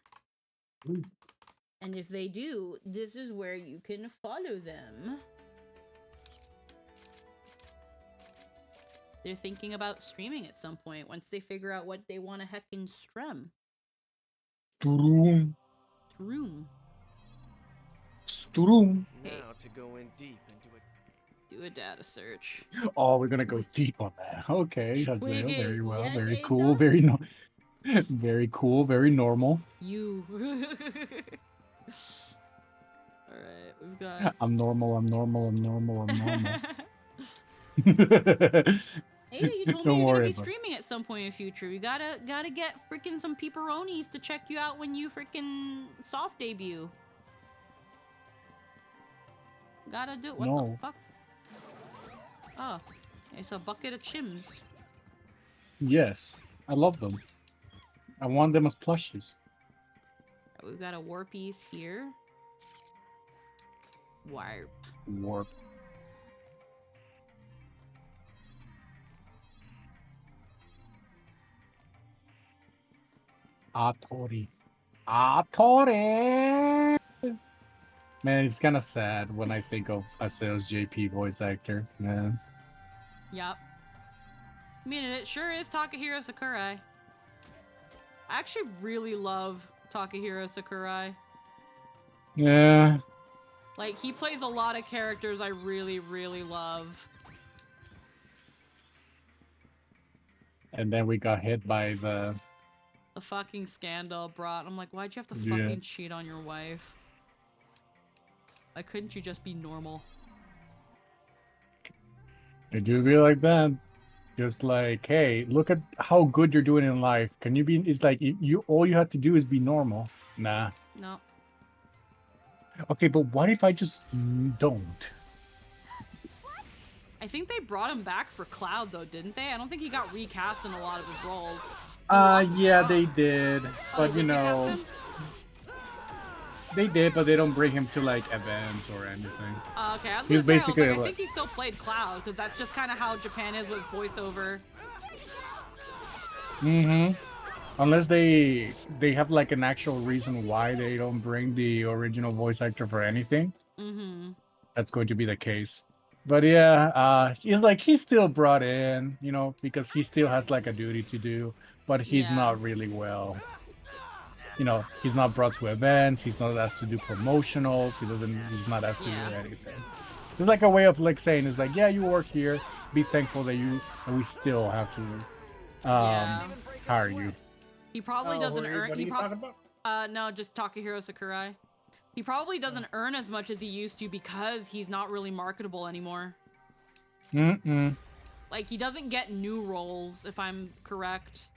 Speaker 1: And if they do, this is where you can follow them. They're thinking about streaming at some point once they figure out what they want to heckin' stream.
Speaker 4: Strum.
Speaker 1: Stream.
Speaker 4: Strum.
Speaker 7: Now to go in deep and
Speaker 1: Do a data search.
Speaker 4: Oh, we're gonna go deep on that. Okay, Shazam.
Speaker 1: Wiggy.
Speaker 4: Very well.
Speaker 1: Yes,
Speaker 4: Very
Speaker 1: Ada?
Speaker 4: cool. Very no. Very cool. Very normal.
Speaker 1: You. Alright, we've got...
Speaker 4: I'm normal. I'm normal. I'm normal. I'm normal.
Speaker 1: Ada, you told me
Speaker 4: Don't
Speaker 1: you're
Speaker 4: worry
Speaker 1: gonna be
Speaker 4: about it.
Speaker 1: streaming at some point in the future. You gotta get freaking some pepperonis to check you out when you freaking soft debut. Gotta do it. What
Speaker 4: No.
Speaker 1: the fuck? Oh, it's a bucket of chims.
Speaker 4: Yes, I love them. I want them as plushies.
Speaker 1: We've got a war piece here. Warp.
Speaker 4: Warp. Atori. Atori! Man, it's kind of sad when I think of Aseo's JP voice actor. Man.
Speaker 1: Yup. I mean, it sure is Takahiro Sakurai. I actually really love Takahiro Sakurai.
Speaker 4: Yeah.
Speaker 1: Like, he plays a lot of characters I really, really love.
Speaker 4: and then we got hit by the
Speaker 1: fucking scandal brought. I'm like, why'd you have to
Speaker 4: Yeah.
Speaker 1: fucking cheat on your wife? Why couldn't you just be normal?
Speaker 4: It do be like that. Just like, hey, look at how good you're doing in life. Can you be? It's like you all you have to do is be normal. Nah.
Speaker 1: No.
Speaker 4: Okay, but what if I just don't?
Speaker 1: I think they brought him back for Cloud though, didn't they? I don't think he got recast in a lot of his roles.
Speaker 4: Yeah, they did, but
Speaker 1: they
Speaker 4: you
Speaker 1: recast
Speaker 4: know,
Speaker 1: him?
Speaker 4: they did, but they don't bring him to like events or anything.
Speaker 1: Okay, I was
Speaker 4: He was
Speaker 1: gonna say,
Speaker 4: basically
Speaker 1: I
Speaker 4: like,
Speaker 1: think he still played Cloud because that's just kind of how Japan is with voiceover.
Speaker 4: unless they have like an actual reason why they don't bring the original voice actor for anything. That's going to be the case. But yeah, he's still brought in, you know, because he still has like a duty to do, but he's not really well. You know, he's not brought to events. He's not asked to do promotionals. He's not asked to do anything. It's like a way of like saying, it's like, yeah, you work here. Be thankful that we still have to hire you.
Speaker 1: He probably doesn't earn.
Speaker 2: What are you talking about?
Speaker 1: No, just Takahiro Sakurai. He probably doesn't earn as much as he used to because he's not really marketable anymore. Like he doesn't get new roles, if I'm correct.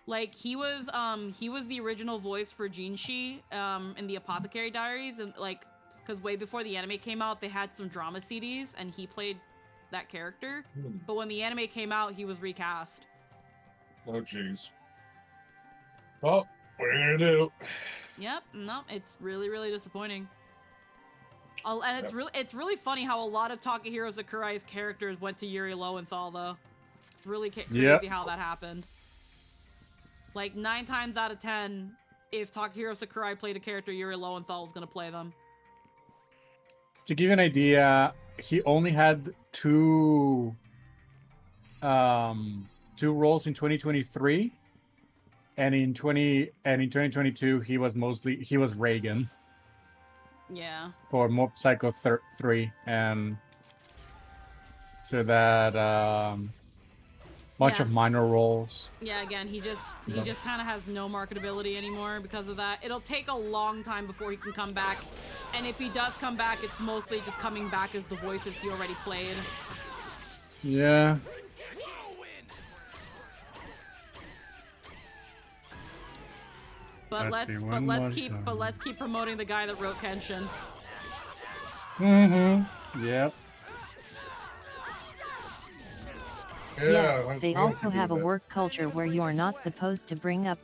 Speaker 1: Like he was the original voice for Jinshi in the Apothecary Diaries, and like because way before the anime came out, they had some drama CDs, and he played that character. But when the anime came out, he was recast.
Speaker 2: Oh jeez. Well, what are you gonna do?
Speaker 1: Yep, no, it's really, really disappointing. And it's really funny how a lot of Takahiro Sakurai's characters went to Yuri Lowenthal, though. It's really crazy how that happened. Like 9 times out of 10, if Takahiro Sakurai played a character, Yuri Lowenthal was gonna play them.
Speaker 4: To give you an idea, he only had two roles in 2023. And in 2022, he was Reagan.
Speaker 1: Yeah.
Speaker 4: For Mob Psycho 3, and so that bunch of minor roles.
Speaker 1: Yeah, again, he just kind of has no marketability anymore because of that. It'll take a long time before he can come back, and if he does come back, it's mostly just coming back as the voices he already played.
Speaker 4: Yeah.
Speaker 1: But let's keep promoting the guy that wrote Kenshin.
Speaker 4: Yep.
Speaker 3: Yeah, they also have a work culture where you are not supposed to bring up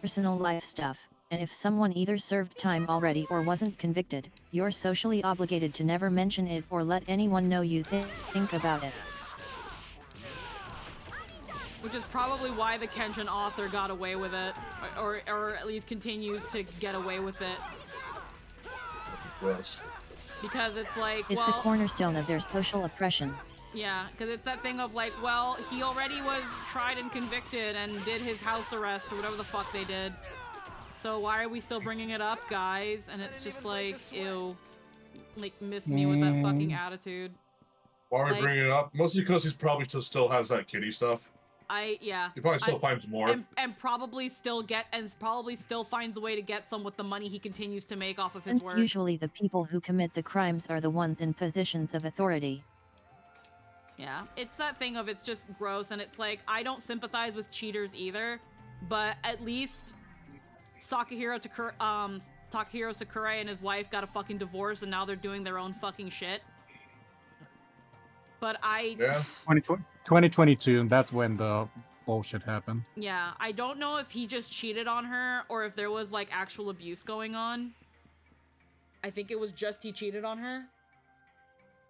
Speaker 3: personal life stuff, and if someone either served time already or wasn't convicted, you're socially obligated to never mention it or let anyone know you think about it.
Speaker 1: Which is probably why the Kenshin author got away with it, or at least continues to get away with it.
Speaker 2: Gross.
Speaker 1: Because it's like,
Speaker 3: it's the cornerstone of their social oppression.
Speaker 1: Yeah, because it's that thing of like, well, he already was tried and convicted and did his house arrest or whatever the fuck they did. So why are we still bringing it up, guys? And it's just like, ew. Like, miss me with that fucking attitude.
Speaker 2: Why are we bringing it up? Mostly because he's probably still has that kitty stuff. He probably still finds more.
Speaker 1: And probably still finds a way to get some with the money he continues to make off of his work.
Speaker 3: Usually the people who commit the crimes are the ones in positions of authority.
Speaker 1: Yeah, it's that thing of it's just gross, and it's like, I don't sympathize with cheaters either, but at least Takahiro Sakurai and his wife got a fucking divorce, and now they're doing their own fucking shit. But
Speaker 4: 2022, that's when the bullshit happened.
Speaker 1: Yeah, I don't know if he just cheated on her or if there was like actual abuse going on. I think it was just he cheated on her.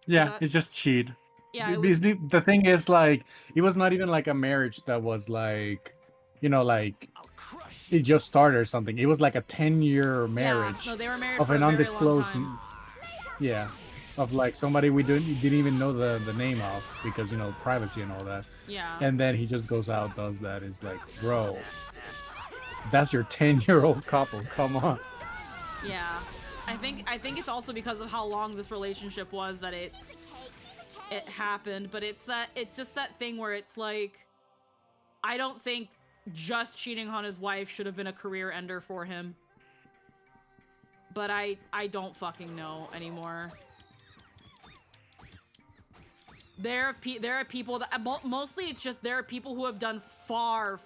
Speaker 4: Yeah, it's just cheat.
Speaker 1: Yeah,
Speaker 4: the thing is, like, it was not even like a marriage that was like, you know, like it just started or something. It was like a 10-year marriage.
Speaker 1: Yeah, no, they were married
Speaker 4: of
Speaker 1: for
Speaker 4: an
Speaker 1: a very
Speaker 4: undisclosed.
Speaker 1: long time.
Speaker 4: Yeah, of like somebody we didn't even know the name of because, you know, privacy and all that.
Speaker 1: Yeah.
Speaker 4: And then he just goes out, does that. It's like, bro, that's your 10-year-old couple. Come on.
Speaker 1: Yeah, I think it's also because of how long this relationship was that it happened. But it's just that thing where it's like, I don't think just cheating on his wife should have been a career ender for him. But I don't fucking know anymore. There are people that mostly it's just there are people who have done far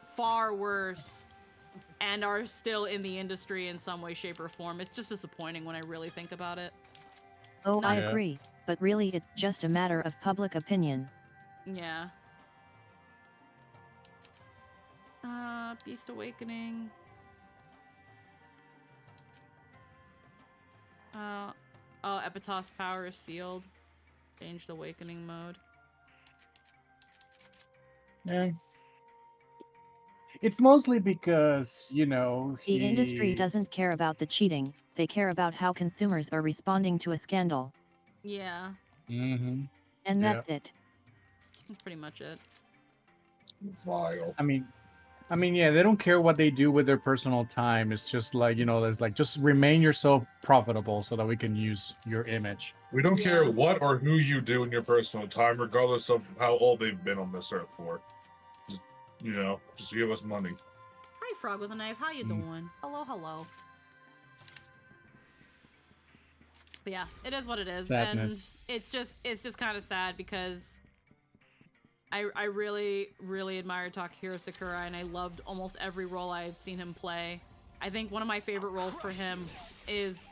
Speaker 1: worse and are still in the industry in some way, shape, or form. It's just disappointing when I really think about it.
Speaker 3: Oh, I agree, but really it's just a matter of public opinion.
Speaker 1: Yeah. Beast Awakening. Oh, Epitaph's power is sealed. Changed Awakening mode.
Speaker 4: Yeah. It's mostly because, you know,
Speaker 3: The industry doesn't care about the cheating, they care about how consumers are responding to a scandal.
Speaker 1: Yeah.
Speaker 4: Mm-hmm.
Speaker 3: And that's it.
Speaker 1: That's pretty much it.
Speaker 2: Vile.
Speaker 4: I mean, yeah, they don't care what they do with their personal time. It's just like, you know, there's like, just remain yourself profitable so that we can use your image.
Speaker 2: We don't care what or who you do in your personal time, regardless of how old they've been on this earth for. Just, you know, just give us money.
Speaker 1: Hi, Frog with a Knife. How you doing? Hello, hello. But yeah, it is what it is.
Speaker 4: Sadness.
Speaker 1: And it's just kind of sad because I really admire Takahiro Sakura, and I loved almost every role I've seen him play. I think one of my favorite roles for him is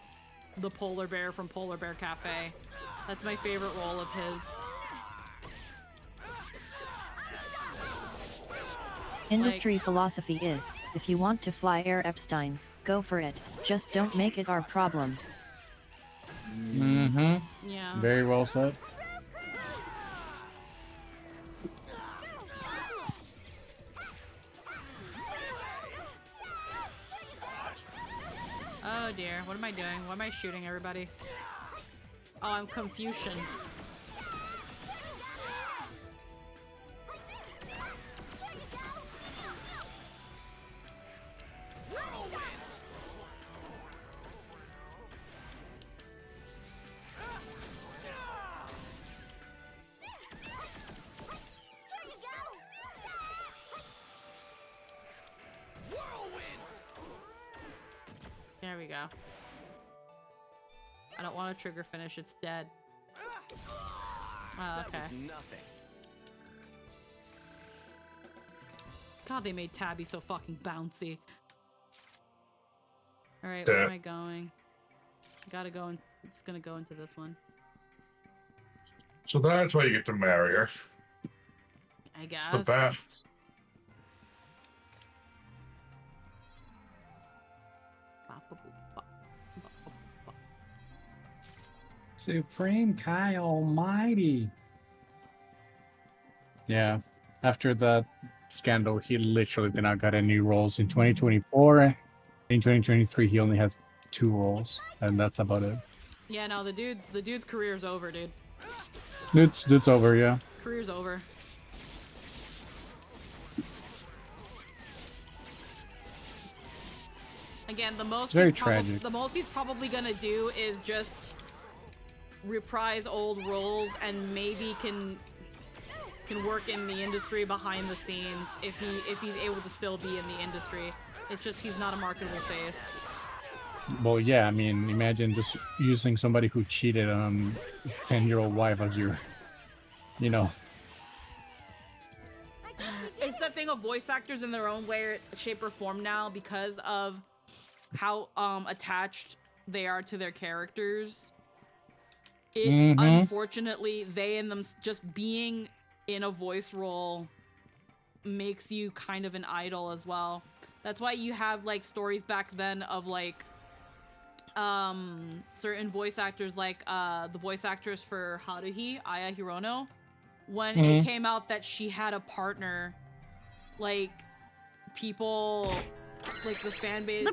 Speaker 1: the polar bear from Polar Bear Cafe. That's my favorite role of his.
Speaker 3: Industry philosophy is, if you want to fly Air Epstein, go for it, just don't make it our problem.
Speaker 4: Mm-hmm.
Speaker 1: Yeah.
Speaker 4: Very well said.
Speaker 1: Oh dear, what am I doing? Why am I shooting everybody? Oh, I'm Confucian. There we go. I don't want to trigger finish, it's dead. Oh, okay.
Speaker 7: That was nothing.
Speaker 1: God, they made Tabby so fucking bouncy. Alright, where am I going? Gotta go in, it's gonna go into this one.
Speaker 2: So that's why you get to marry her.
Speaker 1: I guess.
Speaker 2: It's the best.
Speaker 4: Supreme Kai Almighty. Yeah, after that scandal, he literally did not get any roles in 2024. In 2023, he only had 2 roles, and that's about it.
Speaker 1: Yeah, no, the dude's career's over, dude.
Speaker 4: Dude's over, yeah.
Speaker 1: Career's over. Again, the most
Speaker 4: Very tragic.
Speaker 1: The most he's probably gonna do is just reprise old roles and maybe can work in the industry behind the scenes if he's able to still be in the industry. It's just he's not a marketable face.
Speaker 4: Well, yeah, I mean, imagine just using somebody who cheated on his 10-year-old wife as your, you know.
Speaker 1: It's that thing of voice actors in their own way, shape, or form now because of how attached they are to their characters. It unfortunately, they and them just being in a voice role makes you kind of an idol as well. That's why you have like stories back then of like certain voice actors, like the voice actress for Haruhi, Aya Hirono, when it came out that she had a partner, like people, like the fan base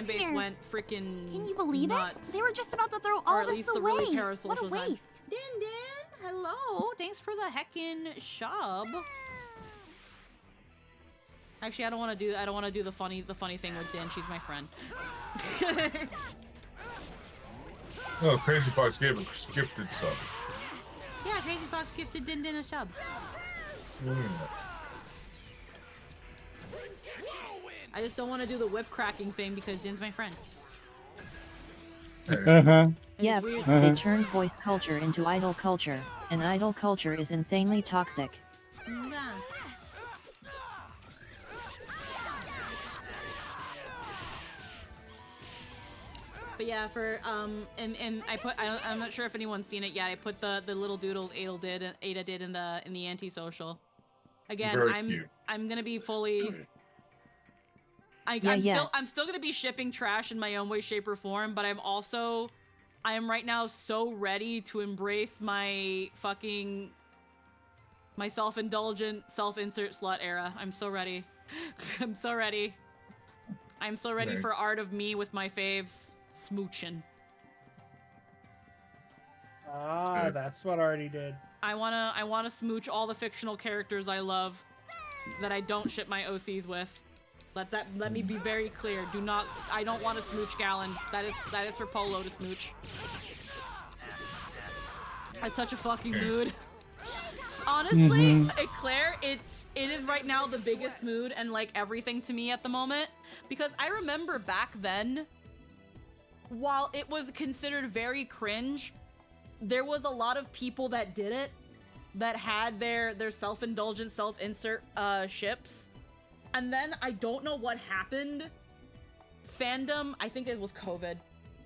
Speaker 10: here.
Speaker 1: went freaking
Speaker 10: Can you believe
Speaker 1: nuts.
Speaker 10: it? They were just about to throw
Speaker 1: Or
Speaker 10: all
Speaker 1: at
Speaker 10: this
Speaker 1: least the
Speaker 10: away.
Speaker 1: really parasocial
Speaker 10: What a
Speaker 1: ones.
Speaker 10: waste.
Speaker 1: Din Din, hello. Thanks for the heckin' shub. Actually, I don't want to do the funny thing with Din. She's my friend.
Speaker 2: Oh, Crazy Fox gave a gifted sub.
Speaker 1: Yeah, Crazy Fox gifted Din Din a shub. I just don't want to do the whip cracking thing because Din's my friend.
Speaker 3: Yeah, they turned voice culture into idol culture, and idol culture is insanely toxic.
Speaker 1: Yeah. But yeah, for and I put I'm not sure if anyone's seen it yet. I put the little doodles Ada did in the anti-social. Again,
Speaker 2: Very cute.
Speaker 1: I'm gonna be fully.
Speaker 3: Yeah.
Speaker 1: I'm still gonna be shipping trash in my own way, shape, or form. But I am right now so ready to embrace my fucking my self-indulgent self-insert slut era. I'm so ready. I'm so ready. I'm so ready
Speaker 2: Right.
Speaker 1: for art of me with my faves smooching.
Speaker 11: Ah, that's what Artie did.
Speaker 1: I wanna smooch all the fictional characters I love that I don't ship my OCs with. Let me be very clear. I don't want to smooch Gallon. That is for Polo to smooch. It's such a fucking mood. Honestly, Claire, it is right now the biggest mood and like everything to me at the moment, because I remember back then, while it was considered very cringe, there was a lot of people that did it, that had their self-indulgent self-insert ships. And then I don't know what happened. Fandom, I think it was COVID.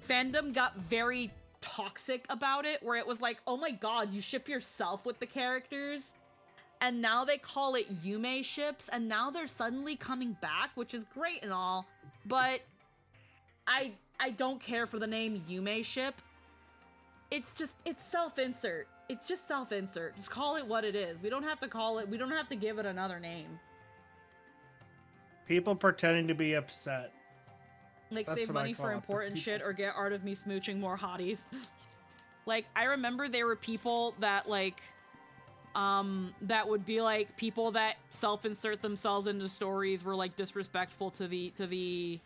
Speaker 1: Fandom got very toxic about it, where it was like, oh my god, you ship yourself with the characters. And now they call it Yume ships, and now they're suddenly coming back, which is great and all, but I don't care for the name Yume ship. It's self-insert. It's just self-insert. Just call it what it is. We don't have to give it another name.
Speaker 11: People pretending to be upset.
Speaker 1: Like,
Speaker 11: That's
Speaker 1: save
Speaker 11: what I
Speaker 1: money
Speaker 11: call
Speaker 1: for
Speaker 11: it, the
Speaker 1: important
Speaker 11: people.
Speaker 1: shit or get art of me smooching more hotties. Like, I remember there were people that, like, that would be, like, people that self-insert themselves into stories were, like, disrespectful to the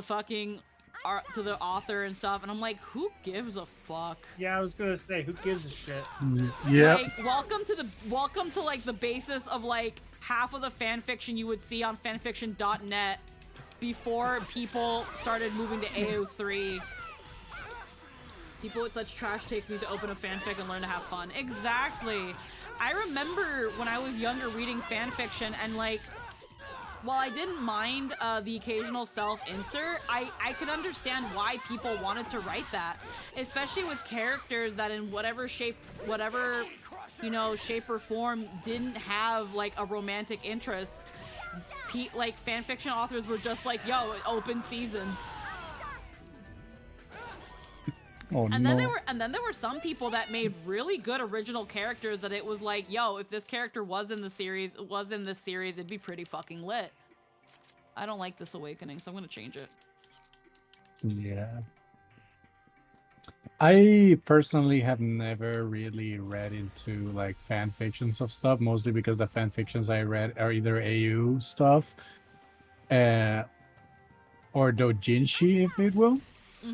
Speaker 1: fucking to the author and stuff, and I'm like, who gives a fuck?
Speaker 11: Yeah, I was gonna say, who gives a shit?
Speaker 4: Yeah.
Speaker 1: Like, welcome to like the basis of like half of the fan fiction you would see on fanfiction.net before people started moving to AO3. People with such trash takes need to open a fanfic and learn to have fun. Exactly. I remember when I was younger reading fanfiction, and like, while I didn't mind the occasional self-insert, I could understand why people wanted to write that, especially with characters that in whatever shape or form didn't have like a romantic interest. Like, fanfiction authors were just like, yo, open season.
Speaker 4: Oh,
Speaker 1: And
Speaker 4: no.
Speaker 1: then there were some people that made really good original characters that it was like, yo, if this character was in this series, it'd be pretty fucking lit. I don't like this awakening, so I'm gonna change it.
Speaker 4: Yeah. I personally have never really read into like fan fictions of stuff, mostly because the fan fictions I read are either AU stuff or doujinshi, if it will.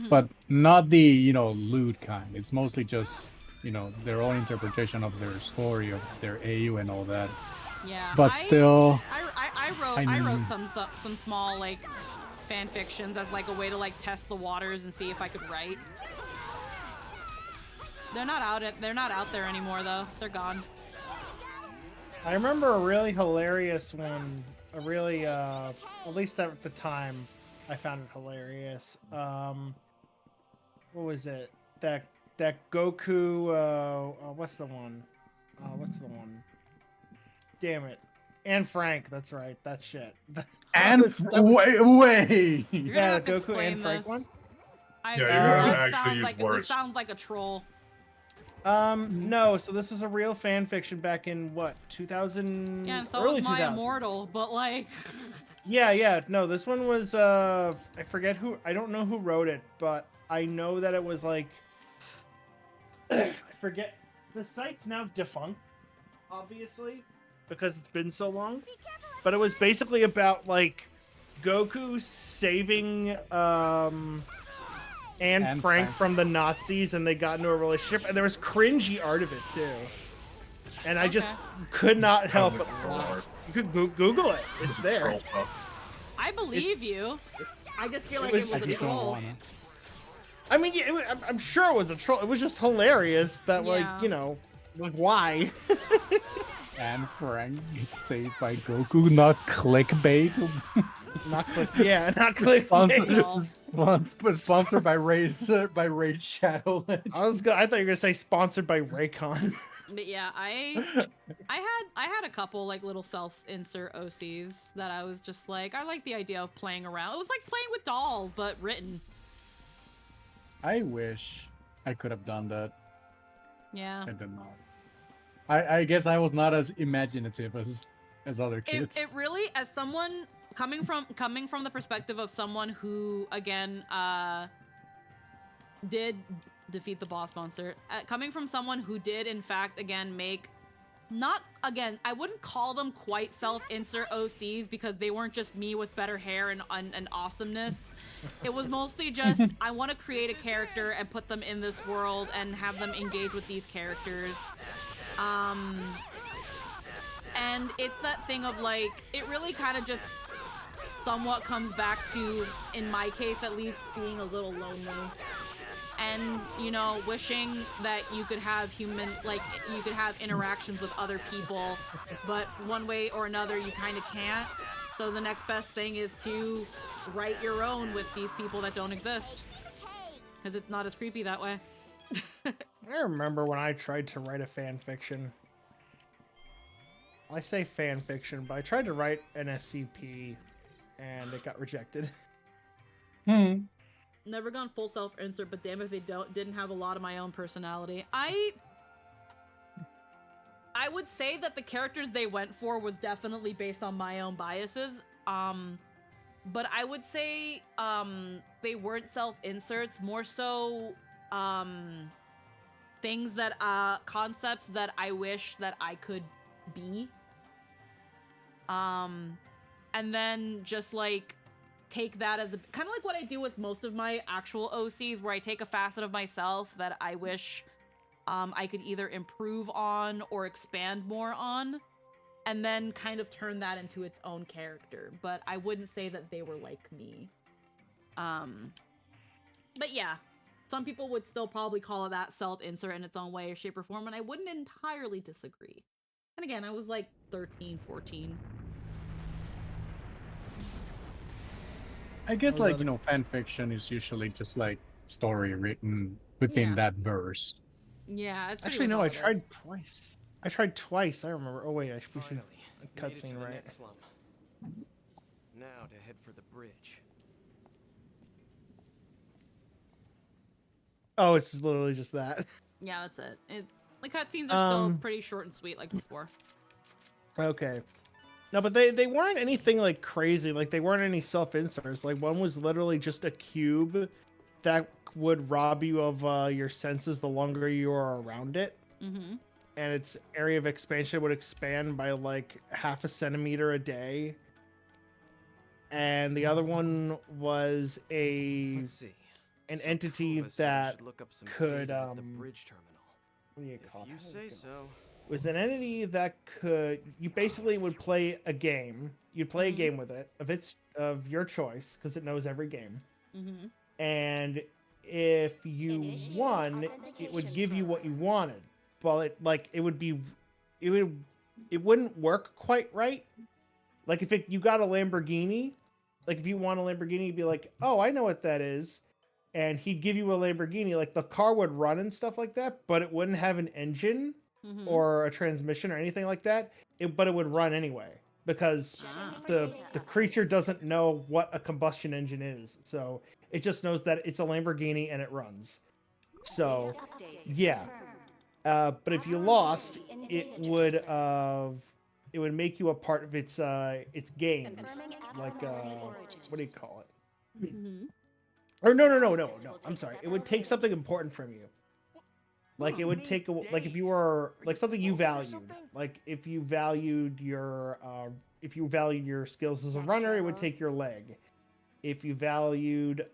Speaker 4: But not the, lewd kind. It's mostly just, their own interpretation of their story, of their AU and all that.
Speaker 1: Yeah.
Speaker 4: But still,
Speaker 1: I wrote some small like fan fictions as like a way to like test the waters and see if I could write. They're not out there anymore though. They're gone.
Speaker 11: I remember a really hilarious one. A really, at least at the time, I found it hilarious. What was it? That Goku. What's the one? Damn it. And Frank. That's right. That shit.
Speaker 4: And wait.
Speaker 1: You're gonna
Speaker 11: Yeah,
Speaker 1: have to
Speaker 11: Goku
Speaker 1: explain
Speaker 11: and Frank
Speaker 1: this.
Speaker 11: one.
Speaker 2: Yeah, you're gonna
Speaker 1: that
Speaker 2: actually
Speaker 1: sounds
Speaker 2: use
Speaker 1: like,
Speaker 2: words.
Speaker 1: This sounds like a troll.
Speaker 11: No. So this was a real fan fiction back in what 2000?
Speaker 1: Yeah, and so
Speaker 11: early
Speaker 1: was My
Speaker 11: 2000s.
Speaker 1: Immortal, but like.
Speaker 11: Yeah. No, this one was I forget who. I don't know who wrote it, but I know that it was like I forget. The site's now defunct, obviously, because it's been so long. But it was basically about like Goku saving and Frank from the Nazis, and they got into a relationship, and there was cringy art of it too. And I just could not help but laugh. You could Google it; it's there.
Speaker 1: I believe you. I just feel like
Speaker 11: It
Speaker 1: it
Speaker 11: was-
Speaker 1: was,
Speaker 11: I
Speaker 1: a
Speaker 11: just don't
Speaker 1: troll.
Speaker 4: wanna.
Speaker 11: I mean, yeah, I'm sure it was a troll. It was just hilarious that, like,
Speaker 1: Yeah.
Speaker 11: you know, like, why?
Speaker 4: And Frank gets saved by Goku, not clickbait.
Speaker 11: Not click. Yeah, not clickbait.
Speaker 4: Sponsored by Raid Shadow Legends.
Speaker 11: I thought you were gonna say sponsored by Raycon.
Speaker 1: But yeah, I had a couple like little self-insert OCs that I was just like, I like the idea of playing around. It was like playing with dolls, but written.
Speaker 4: I wish I could have done that.
Speaker 1: Yeah.
Speaker 4: I did not. I guess I was not as imaginative as other kids.
Speaker 1: It really, as someone coming from the perspective of someone who again did defeat the boss monster, coming from someone who did in fact again make, not again, I wouldn't call them quite self-insert OCs because they weren't just me with better hair and awesomeness. It was mostly just I want to create a character and put them in this world and have them engage with these characters. And it's that thing of like, it really kind of just somewhat comes back to, in my case at least, being a little lonely. And, you know, wishing that you could have you could have interactions with other people, but one way or another you kind of can't. So the next best thing is to write your own with these people that don't exist. Because it's not as creepy that way.
Speaker 11: I remember when I tried to write a fan fiction. I say fan fiction, but I tried to write an SCP, and it got rejected.
Speaker 1: Never gone full self-insert, but damn if they didn't have a lot of my own personality. I would say that the characters they went for was definitely based on my own biases. But I would say they weren't self-inserts, more so things that concepts that I wish that I could be. And then just like take that as a kind of like what I do with most of my actual OCs, where I take a facet of myself that I wish I could either improve on or expand more on, and then kind of turn that into its own character. But I wouldn't say that they were like me. But yeah, some people would still probably call it that self-insert in its own way or shape or form, and I wouldn't entirely disagree. And again, I was like 13, 14.
Speaker 4: I guess, like, you know, fan fiction is usually just like story written within that verse.
Speaker 1: Yeah, it's
Speaker 11: Actually, no, I tried twice. I tried twice. I remember. Oh wait, we should a cutscene, right?
Speaker 7: Now to head for the bridge.
Speaker 11: Oh, it's literally just that.
Speaker 1: Yeah, that's it. The cutscenes are still pretty short and sweet, like before.
Speaker 11: Okay. No, but they weren't anything like crazy. Like they weren't any self-inserts. Like one was literally just a cube that would rob you of your senses the longer you are around it.
Speaker 1: Mm-hmm.
Speaker 11: And its area of expansion would expand by like 0.5 centimeter a day. And the other one was an entity that could
Speaker 7: the bridge terminal.
Speaker 11: What do you call
Speaker 7: it? You say so.
Speaker 11: It was an entity that could, you basically would play a game. You'd play a game with it of your choice, because it knows every game.
Speaker 1: Mm-hmm.
Speaker 11: And if you won, it would give you what you wanted. But it wouldn't work quite right. Like if you got a Lamborghini, like if you want a Lamborghini, you'd be like, oh, I know what that is. And he'd give you a Lamborghini, like the car would run and stuff like that, but it wouldn't have an engine or a transmission or anything like that. But it would run anyway, because the creature doesn't know what a combustion engine is. So it just knows that it's a Lamborghini and it runs. So yeah. But if you lost, it would make you a part of its games. Like what do you call it?
Speaker 1: Mm-hmm.
Speaker 11: Or no. I'm sorry. It would take something important from you. Like it would take if you were like something you valued. Like if you valued your skills as a runner, it would take your leg. If you valued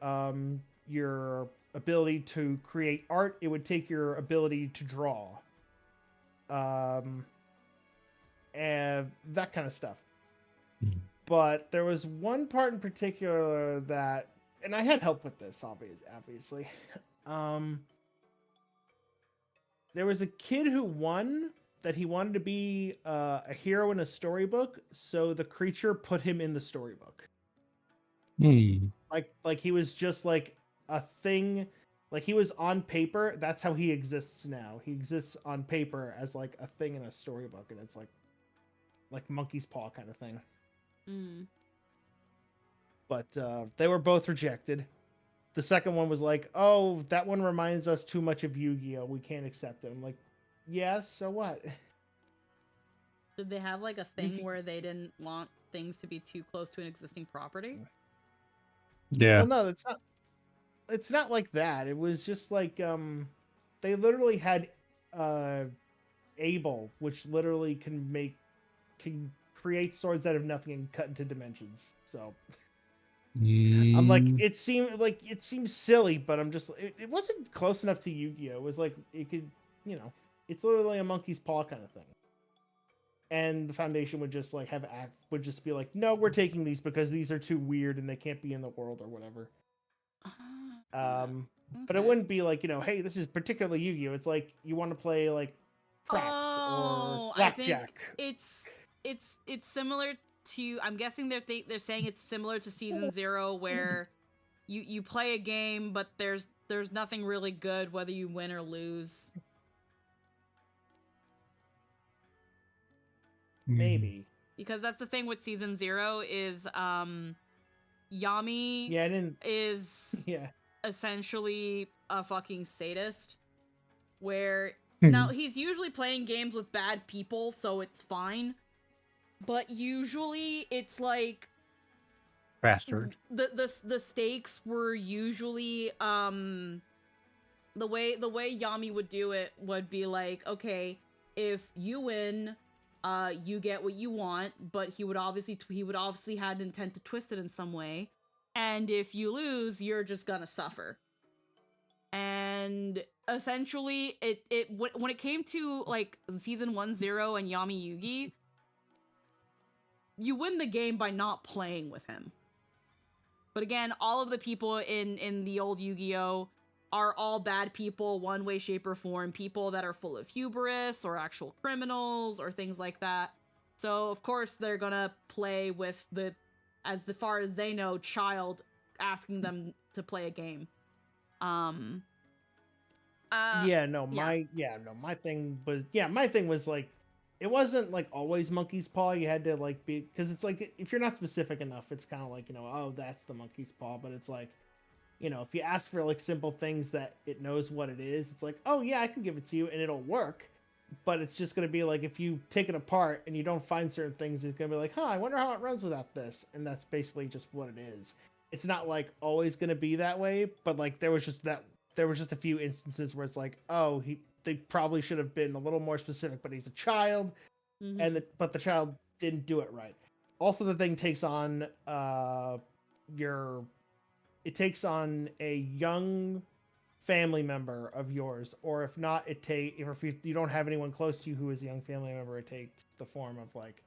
Speaker 11: your ability to create art, it would take your ability to draw. And that kind of stuff. But there was one part in particular that, and I had help with this, obviously. There was a kid who won that he wanted to be a hero in a storybook, so the creature put him in the storybook. Like he was just like a thing, like he was on paper. That's how he exists now. He exists on paper as like a thing in a storybook, and it's like monkey's paw kind of thing. But they were both rejected. The second one was like, oh, that one reminds us too much of Yu-Gi-Oh! We can't accept it. I'm like, yeah, so what?
Speaker 1: Did they have like a thing where they didn't want things to be too close to an existing property?
Speaker 4: Yeah.
Speaker 11: Well, no, it's not like that. It was just like they literally had Abel, which literally can create swords out of nothing and cut into dimensions. So I'm like, it seems silly, but I'm just it wasn't close enough to Yu-Gi-Oh! It was like it could, it's literally a monkey's paw kind of thing. And the Foundation would just like would just be like, no, we're taking these because these are too weird and they can't be in the world or whatever. But it wouldn't be like, hey, this is particularly Yu-Gi-Oh! It's like you want to play like craps or blackjack.
Speaker 1: I think it's similar to. I'm guessing they're saying it's similar to Season 0, where you play a game, but there's nothing really good whether you win or lose.
Speaker 11: Maybe.
Speaker 1: Because that's the thing with Season 0 is Yami is essentially a fucking sadist, where now he's usually playing games with bad people, so it's fine, but usually it's like
Speaker 4: bastard.
Speaker 1: The stakes were usually the way Yami would do it would be like, okay, if you win, you get what you want, but he would obviously had intent to twist it in some way. And if you lose, you're just gonna suffer. And essentially, when it came to like Season 1-0 and Yami Yugi, you win the game by not playing with him. But again, all of the people in the old Yu-Gi-Oh! Are all bad people, one way, shape, or form. People that are full of hubris, or actual criminals, or things like that. So, of course, they're gonna play with as far as they know, child asking them to play a game. My thing was like, it wasn't like always monkey's paw. You had to like be, because it's like, if you're not specific enough, it's kind of like, oh, that's the monkey's paw. But it's like, if you ask for like simple things that it knows what it is, it's like, oh yeah, I can give it to you and it'll work. But it's just going to be like, if you take it apart and you don't find certain things, it's going to be like, I wonder how it runs without this. And that's basically just what it is. It's not like always going to be that way, but like there was just a few instances where it's like, oh, they probably should have been a little more specific, but he's a child, but the child didn't do it right. Also, the thing takes on it takes on a young family member of yours, or if not, if you don't have anyone close to you who is a young family member, it takes the form of like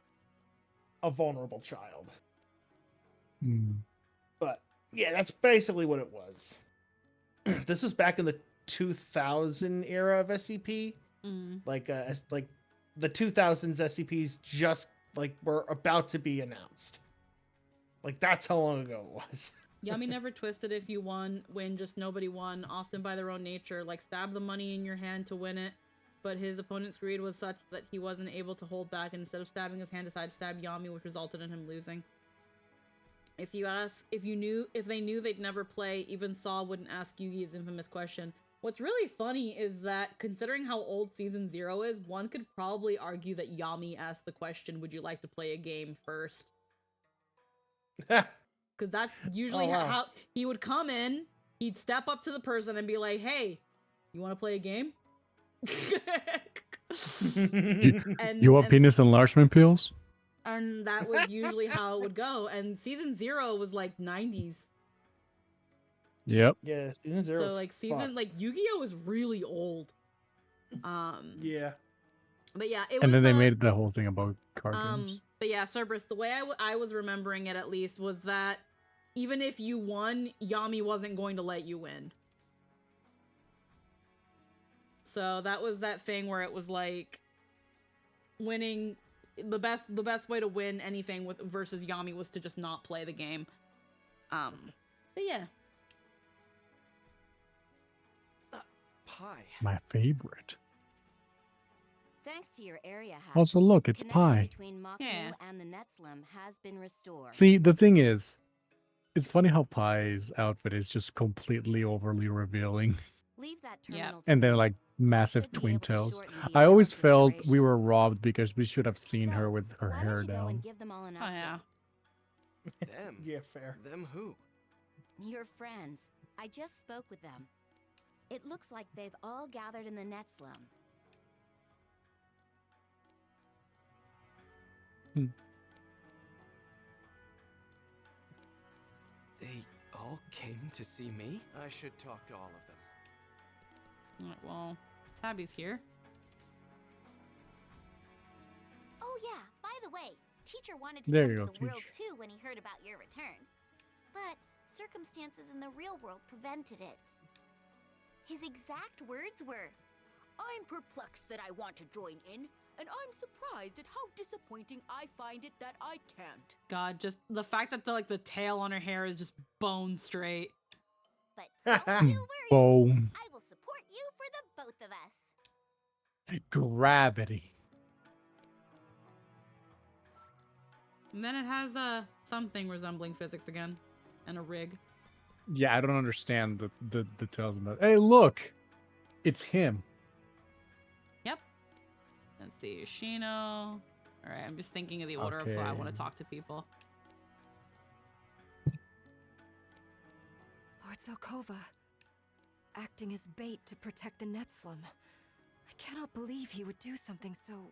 Speaker 1: a vulnerable child. But yeah, that's basically what it was. This is back in the 2000 era of SCP. Like the 2000s SCPs just like were about to be announced. Like that's how long ago it was. Yami never twisted if you win, just nobody won, often by their own nature, like stab the money in your hand to win it, but his opponent's greed was such that he wasn't able to hold back, and instead of stabbing his hand, decided to stab Yami, which resulted in him losing. If they knew they'd never play, even Saw wouldn't ask Yugi's infamous question. What's really funny is that, considering how old Season 0 is, one could probably argue that Yami asked the question, would you like to play a game first? Because that's usually how he would come in, he'd step up to the person and be like, hey, you want to play a game?
Speaker 4: You want penis enlargement pills?
Speaker 1: And that was usually how it would go. And Season 0 was like 90s.
Speaker 4: Yep.
Speaker 11: Yeah, Season 0.
Speaker 1: So like Yu-Gi-Oh! Was really old.
Speaker 11: Yeah.
Speaker 1: But yeah, it
Speaker 4: And
Speaker 1: was.
Speaker 4: then they made the whole thing about card games.
Speaker 1: But yeah, Cerberus, the way I was remembering it at least was that even if you won, Yami wasn't going to let you win. So that was that thing where it was like winning the best way to win anything with versus Yami was to just not play the game. But yeah.
Speaker 7: Pie.
Speaker 4: My favorite.
Speaker 8: Thanks to your area hack,
Speaker 4: Also, look, it's
Speaker 8: connection
Speaker 4: Pie.
Speaker 8: between Makmu and the Netslum has been restored.
Speaker 4: See, the thing is, it's funny how Pie's outfit is just completely overly revealing.
Speaker 8: Leave that terminal to
Speaker 4: And then
Speaker 8: me.
Speaker 4: like massive
Speaker 8: should be
Speaker 4: twin
Speaker 8: able to
Speaker 4: tails.
Speaker 8: shorten the
Speaker 4: I always
Speaker 8: analysis
Speaker 4: felt we
Speaker 8: duration.
Speaker 4: were robbed because we should have seen her
Speaker 8: So,
Speaker 4: with her
Speaker 8: why
Speaker 4: hair
Speaker 8: don't you go
Speaker 4: down.
Speaker 8: and give them all an
Speaker 1: Oh
Speaker 8: update?
Speaker 1: yeah.
Speaker 7: Them.
Speaker 11: Yeah, fair.
Speaker 7: Them who?
Speaker 8: Your friends. I just spoke with them. It looks like they've all gathered in the Netslum.
Speaker 7: They all came to see me? I should talk to all of them.
Speaker 1: Alright, well, Tabby's here.
Speaker 10: Oh yeah, by the way, teacher wanted to
Speaker 4: There
Speaker 10: come
Speaker 4: you
Speaker 10: to
Speaker 4: go,
Speaker 10: the world
Speaker 4: Teach.
Speaker 10: too when he heard about your return. But circumstances in the real world prevented it. His exact words were,
Speaker 12: I'm perplexed that I want to join in, and I'm surprised at how disappointing I find it that I can't.
Speaker 1: God, just the fact that the tail on her hair is just bone straight.
Speaker 10: but don't you worry,
Speaker 4: Boom.
Speaker 10: I will support you for the both of us.
Speaker 4: Gravity.
Speaker 1: And then it has something resembling physics again, and a rig.
Speaker 4: Yeah, I don't understand the details in that. Hey, look, it's him.
Speaker 1: Yep. Let's see, Shino. All right, I'm just thinking of the order of who I want
Speaker 4: Okay.
Speaker 1: to talk to people.
Speaker 15: Lord Zelkova, acting as bait to protect the Netslum. I cannot believe he would do something so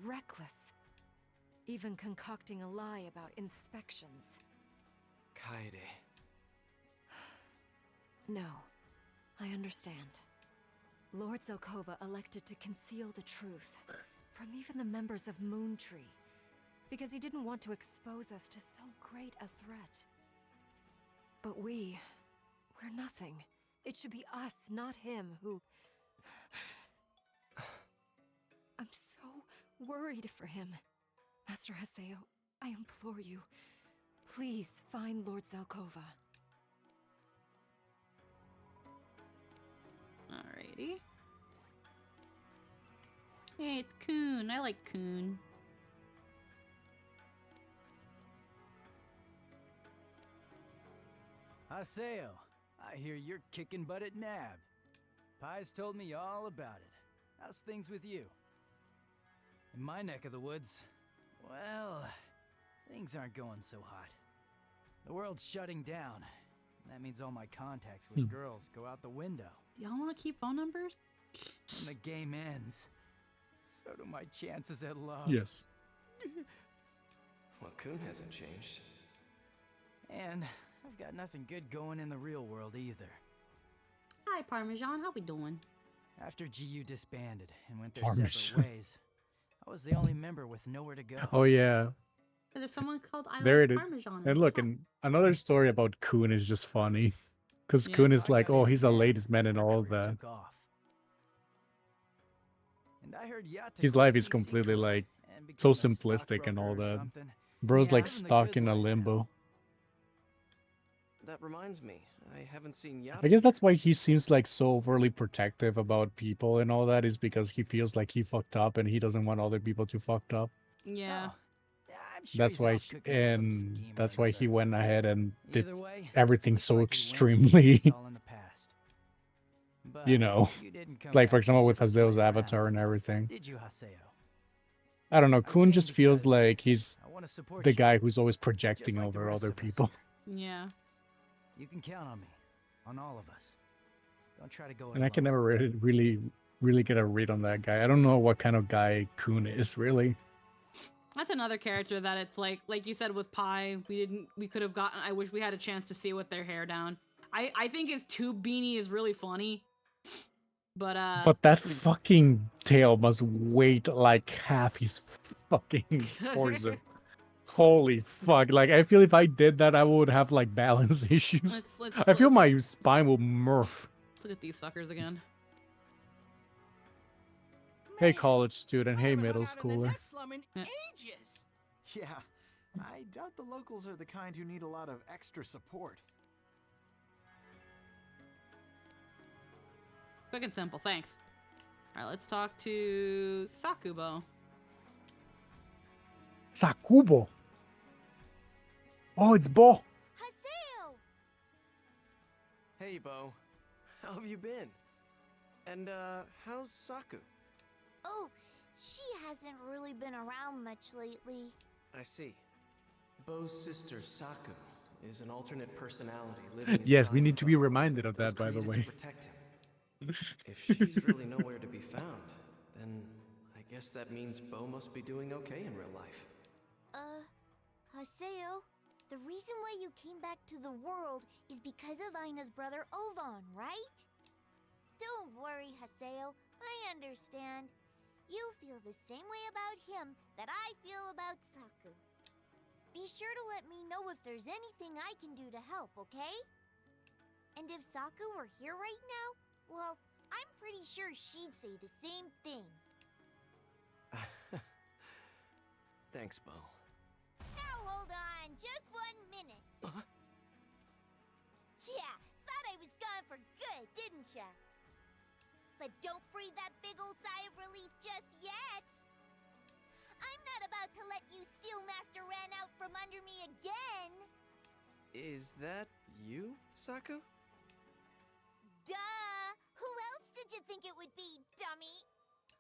Speaker 15: reckless. Even concocting a lie about inspections.
Speaker 7: Kaede.
Speaker 15: No, I understand. Lord Zelkova elected to conceal the truth from even the members of Moontree, because he didn't want to expose us to so great a threat. But we're nothing. It should be us, not him, who... I'm so worried for him. Master Haseo, I implore you, please find Lord Zelkova.
Speaker 1: Alrighty. Hey, it's Coon. I like Coon.
Speaker 16: Haseo, I hear you're kicking butt at Nab. Pie's told me all about it. How's things with you? In my neck of the woods, well, things aren't going so hot. The world's shutting down. That means all my contacts with girls go out the window.
Speaker 1: Do y'all want to keep phone numbers?
Speaker 16: When the game ends, so do my chances at love.
Speaker 4: Yes.
Speaker 7: Well, Kun hasn't changed.
Speaker 16: And I've got nothing good going in the real world either.
Speaker 1: Hi, Parmesan. How we doing?
Speaker 16: After GU disbanded and went their
Speaker 4: Parmesan.
Speaker 16: separate ways, I was the only member with nowhere to go.
Speaker 4: Oh yeah.
Speaker 1: But there's someone called I
Speaker 4: There
Speaker 1: Like
Speaker 4: it is.
Speaker 1: Parmesan. in
Speaker 4: And
Speaker 1: the
Speaker 4: look,
Speaker 1: chat.
Speaker 4: and another story about Kun is just funny. Because
Speaker 1: Yeah.
Speaker 4: Kun is
Speaker 16: I
Speaker 4: like,
Speaker 16: got
Speaker 4: oh,
Speaker 16: in
Speaker 4: he's a
Speaker 16: then,
Speaker 4: ladies' man and all
Speaker 16: career
Speaker 4: that.
Speaker 16: took off. And I heard Yatta
Speaker 4: His
Speaker 16: quit
Speaker 4: life is
Speaker 16: CC
Speaker 4: completely
Speaker 16: Corp
Speaker 4: like
Speaker 16: and
Speaker 4: so
Speaker 16: became a
Speaker 4: simplistic and all
Speaker 16: stockbroker or
Speaker 4: that.
Speaker 16: something.
Speaker 4: Bro's
Speaker 1: Yeah.
Speaker 4: like
Speaker 16: Living the
Speaker 4: stuck
Speaker 16: good
Speaker 4: in a
Speaker 16: life now.
Speaker 4: limbo.
Speaker 7: That reminds me, I haven't seen Yata.
Speaker 4: I guess that's why he seems like so overly protective about people and all that, is because he feels like he fucked up and he doesn't want other people to fucked up.
Speaker 1: Yeah.
Speaker 16: Oh, yeah, I'm sure
Speaker 4: That's
Speaker 16: he's
Speaker 4: why
Speaker 16: off cooking up some scheme or
Speaker 4: that's why he
Speaker 16: another.
Speaker 4: went ahead and did
Speaker 16: Either way,
Speaker 4: everything
Speaker 16: looks
Speaker 4: so
Speaker 16: like he went,
Speaker 4: extremely,
Speaker 16: it's all in the past. But
Speaker 4: you know,
Speaker 16: you didn't come
Speaker 4: like for
Speaker 16: back
Speaker 4: example with
Speaker 16: just to play
Speaker 4: Haseo's avatar
Speaker 16: around,
Speaker 4: and everything.
Speaker 16: did you, Haseo?
Speaker 4: I don't know,
Speaker 16: I
Speaker 4: Kun
Speaker 16: came
Speaker 4: just feels
Speaker 16: because
Speaker 4: like he's
Speaker 16: I want to support
Speaker 4: the
Speaker 16: you,
Speaker 4: guy who's always
Speaker 16: just
Speaker 4: projecting
Speaker 16: like the
Speaker 4: over
Speaker 16: rest
Speaker 4: other
Speaker 16: of us.
Speaker 4: people.
Speaker 1: Yeah.
Speaker 16: You can count on me, on all of us. Don't try to go it
Speaker 4: And I can
Speaker 16: alone.
Speaker 4: never really get a read on that guy. I don't know what kind of guy Kun is really.
Speaker 1: That's another character that it's like you said with Pi, we could have gotten, I wish we had a chance to see with their hair down. I think his tube beanie is really funny,
Speaker 4: But that fucking tail must weight like half his fucking torso. Holy fuck. Like, I feel if I did that, I would have, like, balance issues. I feel my spine will murph.
Speaker 1: Let's look at these fuckers again.
Speaker 4: Hey, college student. Hey, middle schooler.
Speaker 9: Ages. Yeah, I doubt the locals are the kind who need a lot of extra support.
Speaker 1: Quick and simple, thanks. Alright, let's talk to Sakubo.
Speaker 4: Sakubo? Oh, it's Bo.
Speaker 12: Haseo!
Speaker 7: Hey, Bo. How have you been? And, how's Saku?
Speaker 10: Oh, she hasn't really been around much lately.
Speaker 7: I see. Bo's sister, Saku, is an alternate personality living
Speaker 4: Yes, we
Speaker 7: inside
Speaker 4: need to be reminded of that, by the
Speaker 7: created to
Speaker 4: way.
Speaker 7: protect him. If she's really nowhere to be found, then I guess that means Bo must be doing okay in real life.
Speaker 10: Haseo, the reason why you came back to the world is because of Aina's brother Ovan, right? Don't worry, Haseo, I understand. You feel the same way about him that I feel about Saku. Be sure to let me know if there's anything I can do to help, okay? And if Saku were here right now, well, I'm pretty sure she'd say the same thing.
Speaker 7: Thanks, Bo.
Speaker 10: Now hold on, just 1 minute. Yeah, thought I was gone for good, didn't ya? But don't breathe that big old sigh of relief just yet. I'm not about to let you steal Master Ran out from under me again.
Speaker 7: Is that you, Saku?
Speaker 10: Duh! Who else did you think it would be, dummy?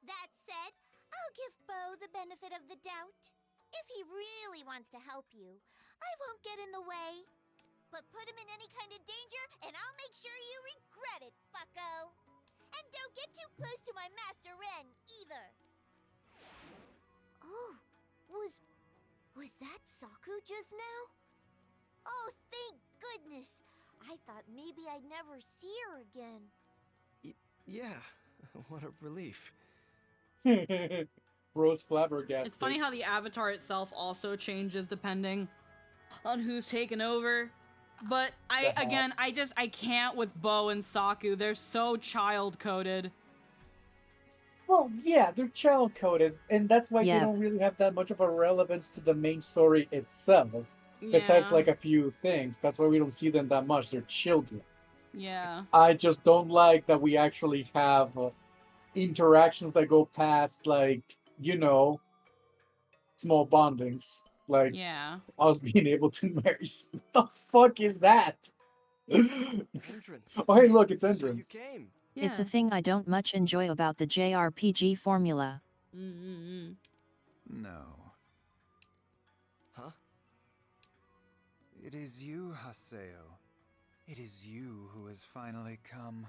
Speaker 10: That said, I'll give Bo the benefit of the doubt. If he really wants to help you, I won't get in the way. But put him in any kind of danger, and I'll make sure you regret it, bucko. And don't get too close to my Master Ren, either. Oh, was that Saku just now? Oh, thank goodness. I thought maybe I'd never see her again.
Speaker 7: Yeah, what a relief.
Speaker 4: Bro's flabbergasted.
Speaker 1: It's funny how the avatar itself also changes depending on who's taken over. But I can't with Bo and Saku. They're so child-coded.
Speaker 4: Well, yeah, they're child-coded, and that's why they
Speaker 3: Yeah.
Speaker 4: don't really have that much of a relevance to the main story itself. Besides,
Speaker 1: Yeah.
Speaker 4: like, a few things. That's why we don't see them that much. They're children.
Speaker 1: Yeah.
Speaker 4: I just don't like that we actually have interactions that go past, like, you know, small bondings. Like,
Speaker 1: Yeah.
Speaker 4: us being able to marry. What the fuck is that?
Speaker 7: Entrance.
Speaker 4: Oh, hey, look, it's
Speaker 7: So you
Speaker 4: entrance.
Speaker 7: came.
Speaker 3: It's a thing I don't much enjoy about the JRPG formula.
Speaker 9: No.
Speaker 7: Huh?
Speaker 9: It is you, Haseo. It is you who has finally come.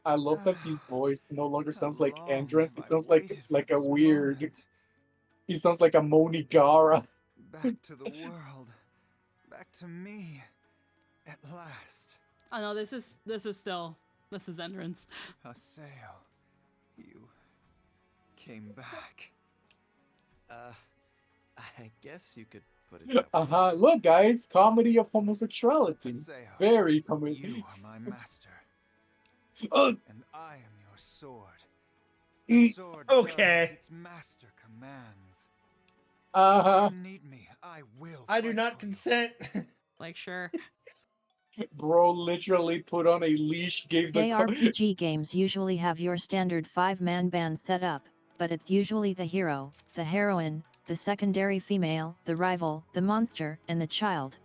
Speaker 4: I love that his voice no longer sounds like
Speaker 9: long
Speaker 4: Andress.
Speaker 9: have
Speaker 4: It
Speaker 9: I
Speaker 4: sounds like
Speaker 9: waited for
Speaker 4: a
Speaker 9: this
Speaker 4: weird.
Speaker 9: moment?
Speaker 4: He sounds like a Monigara.
Speaker 9: Back to the world. Back to me. At last.
Speaker 1: Oh no, this is entrance.
Speaker 9: Haseo. You came back.
Speaker 7: I guess you could put it that way.
Speaker 4: Look, guys, comedy of homosexuality.
Speaker 9: Haseo,
Speaker 4: Very
Speaker 9: you
Speaker 4: comedy.
Speaker 9: are my master.
Speaker 4: Oh.
Speaker 9: And I am your sword. The sword does
Speaker 11: Okay.
Speaker 9: as its master commands.
Speaker 4: Uh-huh.
Speaker 9: Should you need me, I will.
Speaker 11: I do
Speaker 9: fight
Speaker 11: not
Speaker 9: for
Speaker 11: consent.
Speaker 1: Like, sure.
Speaker 4: Bro literally put on a leash, gave the
Speaker 3: JRPG games usually have your standard 5-man band set up, but it's usually the hero, the heroine, the secondary female, the rival, the monster, and the child.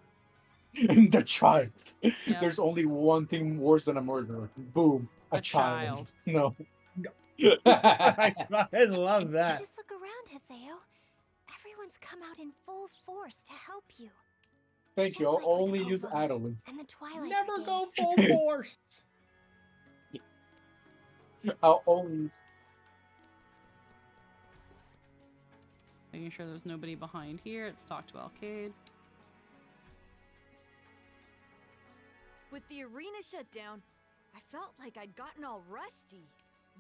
Speaker 4: The child.
Speaker 1: Yep.
Speaker 4: There's only one thing worse than a murderer. Boom. A child. No.
Speaker 11: I love that.
Speaker 10: Just look around, Haseo. Everyone's come out in full force to help you.
Speaker 4: Thank
Speaker 10: Just
Speaker 4: you. I'll
Speaker 10: like with
Speaker 4: only use
Speaker 10: Ovan
Speaker 4: Adolin.
Speaker 10: And the Twilight
Speaker 11: Never
Speaker 10: Brigade.
Speaker 11: go full force.
Speaker 4: I'll only use.
Speaker 1: Making sure there's nobody behind here. Let's talk to Alcade.
Speaker 12: With the arena shut down, I felt like I'd gotten all rusty.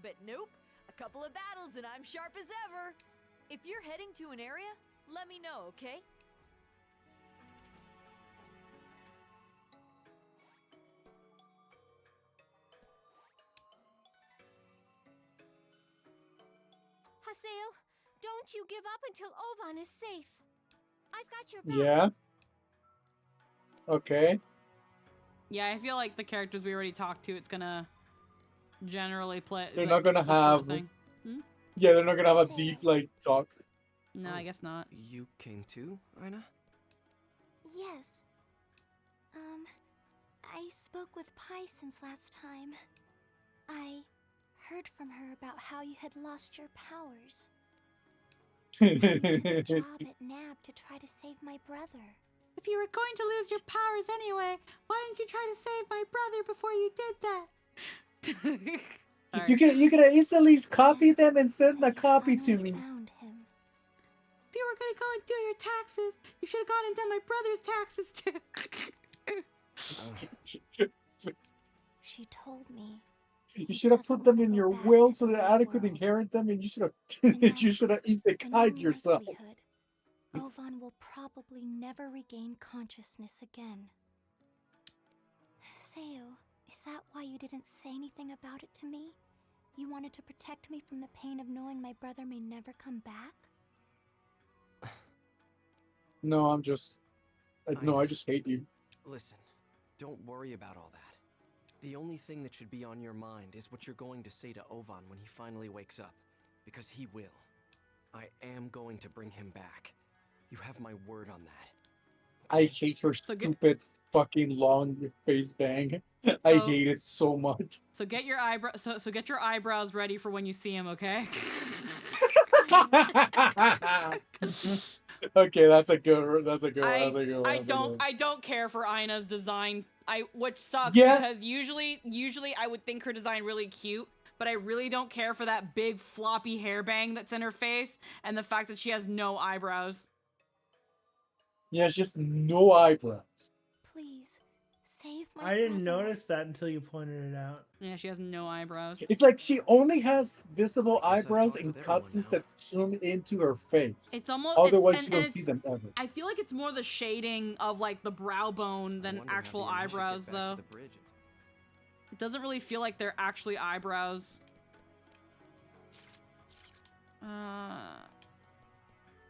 Speaker 12: But nope, a couple of battles and I'm sharp as ever. If you're heading to an area, let me know, okay?
Speaker 10: Haseo, don't you give up until Ovan is safe. I've got your back.
Speaker 4: Yeah. Okay.
Speaker 1: Yeah, I feel like the characters we already talked to, it's gonna generally play.
Speaker 4: They're
Speaker 1: like,
Speaker 4: not gonna
Speaker 1: it's a short
Speaker 4: have.
Speaker 1: thing. Hmm?
Speaker 4: Yeah, they're not gonna have a deep like talk.
Speaker 1: No, I guess not.
Speaker 7: You came too, Ina?
Speaker 8: Yes. I spoke with Pi since last time. I heard from her about how you had lost your powers. You took a job at NAB to try to save my brother.
Speaker 14: If you were going to lose your powers anyway, why didn't you try to save my brother before you did that?
Speaker 4: You could at least copy them and send the copy to me.
Speaker 8: Found him.
Speaker 14: If you were going to go and do your taxes, you should have gone and done my brother's taxes too.
Speaker 8: She told me.
Speaker 4: You should have put them in your will so that Ada could inherit them, and you should have you should have isekai yourself.
Speaker 8: Ovan will probably never regain consciousness again. Haseo, is that why you didn't say anything about it to me? You wanted to protect me from the pain of knowing my brother may never come back?
Speaker 4: No, I just hate you.
Speaker 7: Listen, don't worry about all that. The only thing that should be on your mind is what you're going to say to Ovan when he finally wakes up. Because he will. I am going to bring him back. You have my word on that.
Speaker 4: I hate her stupid fucking long face bang. I hate it so much.
Speaker 1: So get your so get your eyebrows ready for when you see him, okay?
Speaker 4: Okay, that's a good one.
Speaker 1: I don't care for Ina's design. Which sucks
Speaker 4: Yeah.
Speaker 1: because usually I would think her design really cute, but I really don't care for that big floppy hairbang that's in her face and the fact that she has no eyebrows.
Speaker 4: Yeah, it's just no eyebrows.
Speaker 8: Please, save my
Speaker 11: I didn't notice that until you pointed it out.
Speaker 1: Yeah, she has no eyebrows.
Speaker 4: It's like she only has visible eyebrows in cutscenes that zoom into her face.
Speaker 1: It's almost
Speaker 4: Otherwise, you don't see them ever.
Speaker 1: I feel like it's more the shading of like the brow bone than actual eyebrows, though. It doesn't really feel like they're actually eyebrows.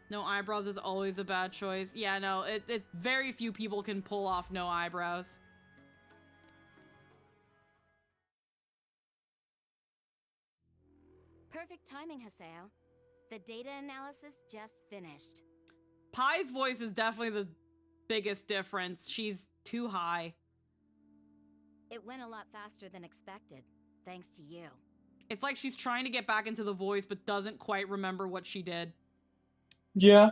Speaker 1: No eyebrows is always a bad choice. Yeah, no, it very few people can pull off no eyebrows.
Speaker 8: Perfect timing, Haseo. The data analysis just finished.
Speaker 1: Pi's voice is definitely the biggest difference. She's too high.
Speaker 8: It went a lot faster than expected, thanks to you.
Speaker 1: It's like she's trying to get back into the voice but doesn't quite remember what she did.
Speaker 4: Yeah,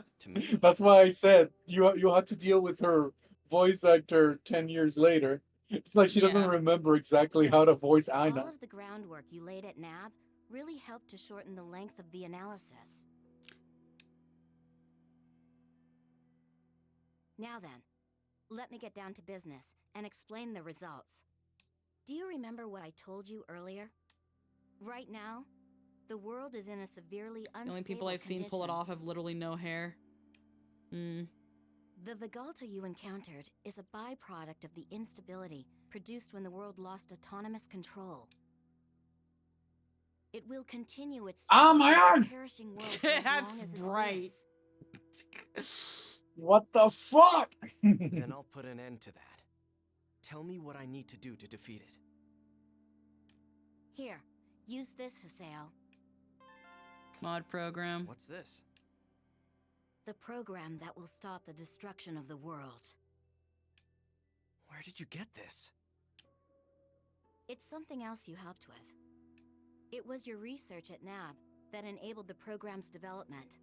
Speaker 4: that's why I said you had to deal with her voice actor 10 years later. It's like she doesn't remember exactly how to voice Ina.
Speaker 8: All of the groundwork you laid at NAB really helped to shorten the length of the analysis. Now then, let me get down to business and explain the results. Do you remember what I told you earlier? Right now, the world is in a severely unstable
Speaker 1: The only people I've seen pull it off have literally no hair.
Speaker 8: The Vigalta you encountered is a byproduct of the instability produced when the world lost autonomous control. It will continue its
Speaker 4: my eyes!
Speaker 8: perishing world for as long as it lives.
Speaker 4: What the fuck?
Speaker 7: Then I'll put an end to that. Tell me what I need to do to defeat it.
Speaker 8: Here, use this, Haseo.
Speaker 1: Mod program.
Speaker 7: What's this?
Speaker 8: The program that will stop the destruction of the world.
Speaker 7: Where did you get this?
Speaker 8: It's something else you helped with. It was your research at NAB that enabled the program's development.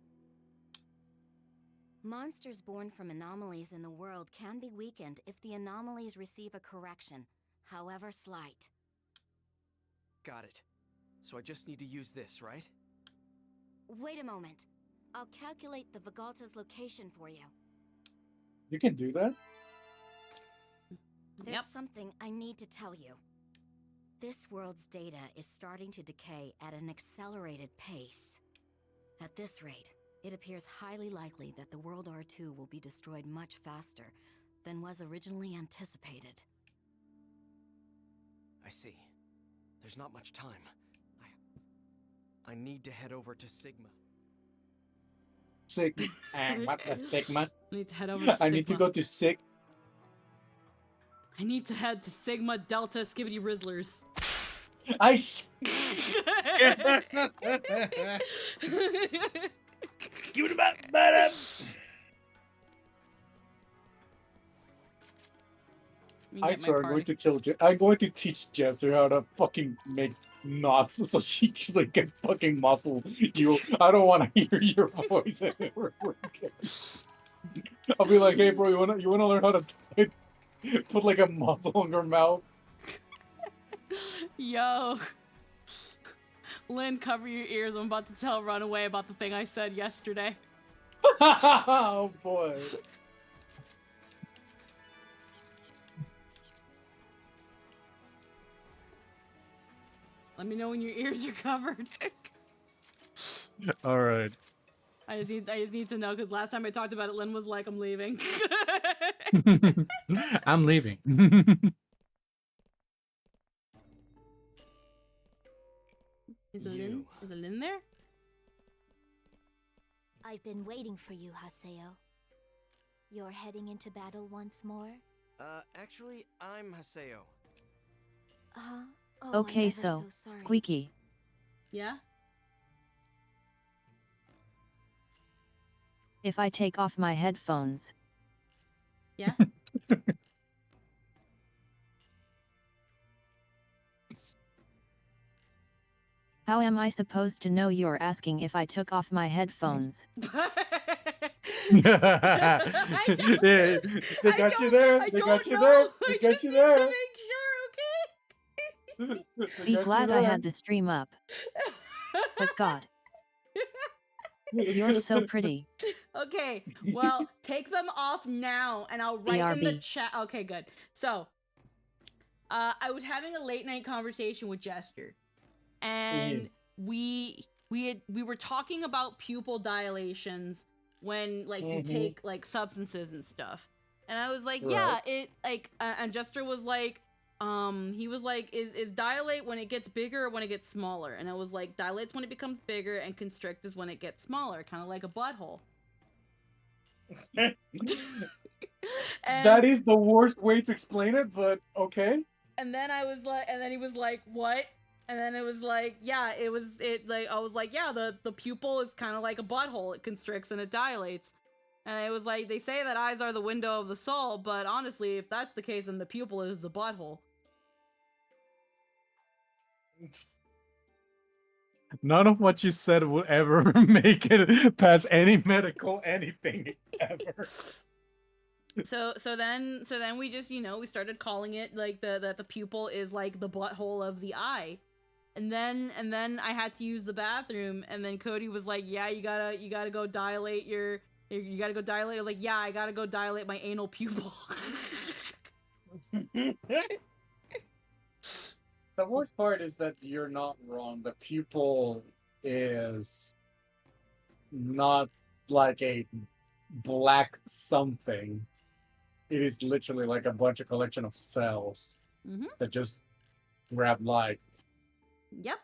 Speaker 8: Monsters born from anomalies in the world can be weakened if the anomalies receive a correction, however slight.
Speaker 7: Got it. So I just need to use this, right?
Speaker 8: Wait a moment. I'll calculate the Vigalta's location for you.
Speaker 4: You can do that?
Speaker 8: There's something I need to tell you. This world's data is starting to decay at an accelerated pace. At this rate, it appears highly likely that the World R2 will be destroyed much faster than was originally anticipated.
Speaker 7: I see. There's not much time. I need to head over to Sigma.
Speaker 4: Sigma. What the Sigma?
Speaker 1: I need to head over to Sigma.
Speaker 4: I need to go to Sig.
Speaker 1: I need to head to Sigma Delta Skibbity Rizzlers.
Speaker 4: Give it about I swear, I'm going to kill. I'm going to teach Jester how to fucking make knots so she's like can fucking muscle you. I don't want to hear your voice anymore. I'll be like, hey, bro, you wanna learn how to put like a muzzle in your mouth?
Speaker 1: Yo. Lynn, cover your ears. I'm about to tell Runaway about the thing I said yesterday.
Speaker 4: Oh, boy.
Speaker 1: Let me know when your ears are covered.
Speaker 4: All right.
Speaker 1: I just need to know, because last time I talked about it, Lynn was like, I'm leaving.
Speaker 4: I'm leaving.
Speaker 1: Is it Lynn there?
Speaker 10: I've been waiting for you, Haseo. You're heading into battle once more?
Speaker 7: Actually, I'm Haseo.
Speaker 3: Oh, okay, so Squeaky.
Speaker 1: Yeah?
Speaker 3: If I take off my headphones.
Speaker 1: Yeah?
Speaker 3: How am I supposed to know you're asking if I took off my headphones?
Speaker 4: They got you there. They got you there. They got you there.
Speaker 1: To make sure, okay?
Speaker 3: Be glad I had the stream up. But God. You're so pretty.
Speaker 1: Okay, well, take them off now, and I'll write in the chat. Okay, good. So, I was having a late night conversation with Jester, and we were talking about pupil dilations when you take like substances and stuff, and I was like, yeah, it like, and Jester was like, he was like, is dilate when it gets bigger or when it gets smaller? And I was like, dilate's when it becomes bigger, and constrict is when it gets smaller, kind of like a butthole.
Speaker 4: That is the worst way to explain it, but okay.
Speaker 1: And then I was like, and then he was like, what? And then it was like, yeah, I was like, yeah, the pupil is kind of like a butthole. It constricts and it dilates. And it was like, they say that eyes are the window of the soul, but honestly, if that's the case, then the pupil is the butthole.
Speaker 4: None of what you said will ever make it past any medical anything ever.
Speaker 1: So then we just, we started calling it like the pupil is like the butthole of the eye. And then I had to use the bathroom, and then Cody was like, yeah, you gotta go dilate you gotta go dilate. I was like, yeah, I gotta go dilate my anal pupil.
Speaker 4: The worst part is that you're not wrong. The pupil is not like a black something. It is literally like a bunch of collection of cells that just grab light.
Speaker 1: Yep.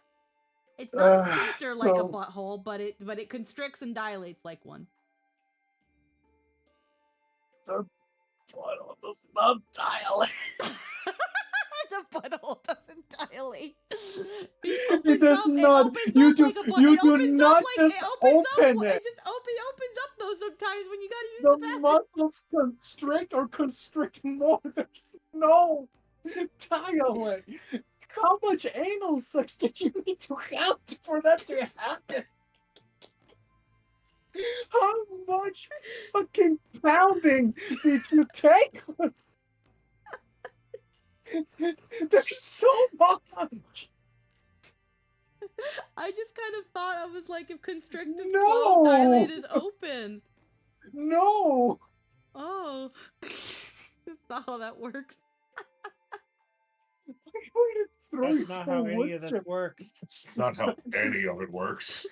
Speaker 1: It's not a sphincter like a butthole, but it constricts and dilates like one.
Speaker 4: The butthole does not dilate.
Speaker 1: The butthole doesn't dilate.
Speaker 4: It does not. You do not just open it.
Speaker 1: It just opens up though sometimes when you gotta use
Speaker 4: the
Speaker 1: bathroom.
Speaker 4: muscles constrict more. There's no dilate. How much anal sex did you need to have for that to happen? How much fucking pounding did you take? There's so much.
Speaker 1: I just kind of thought, I was like, if constrict is closed, dilate is open.
Speaker 4: No.
Speaker 1: Oh. That's not how that works.
Speaker 11: That's not how any of this works.
Speaker 2: It's not how any of it works.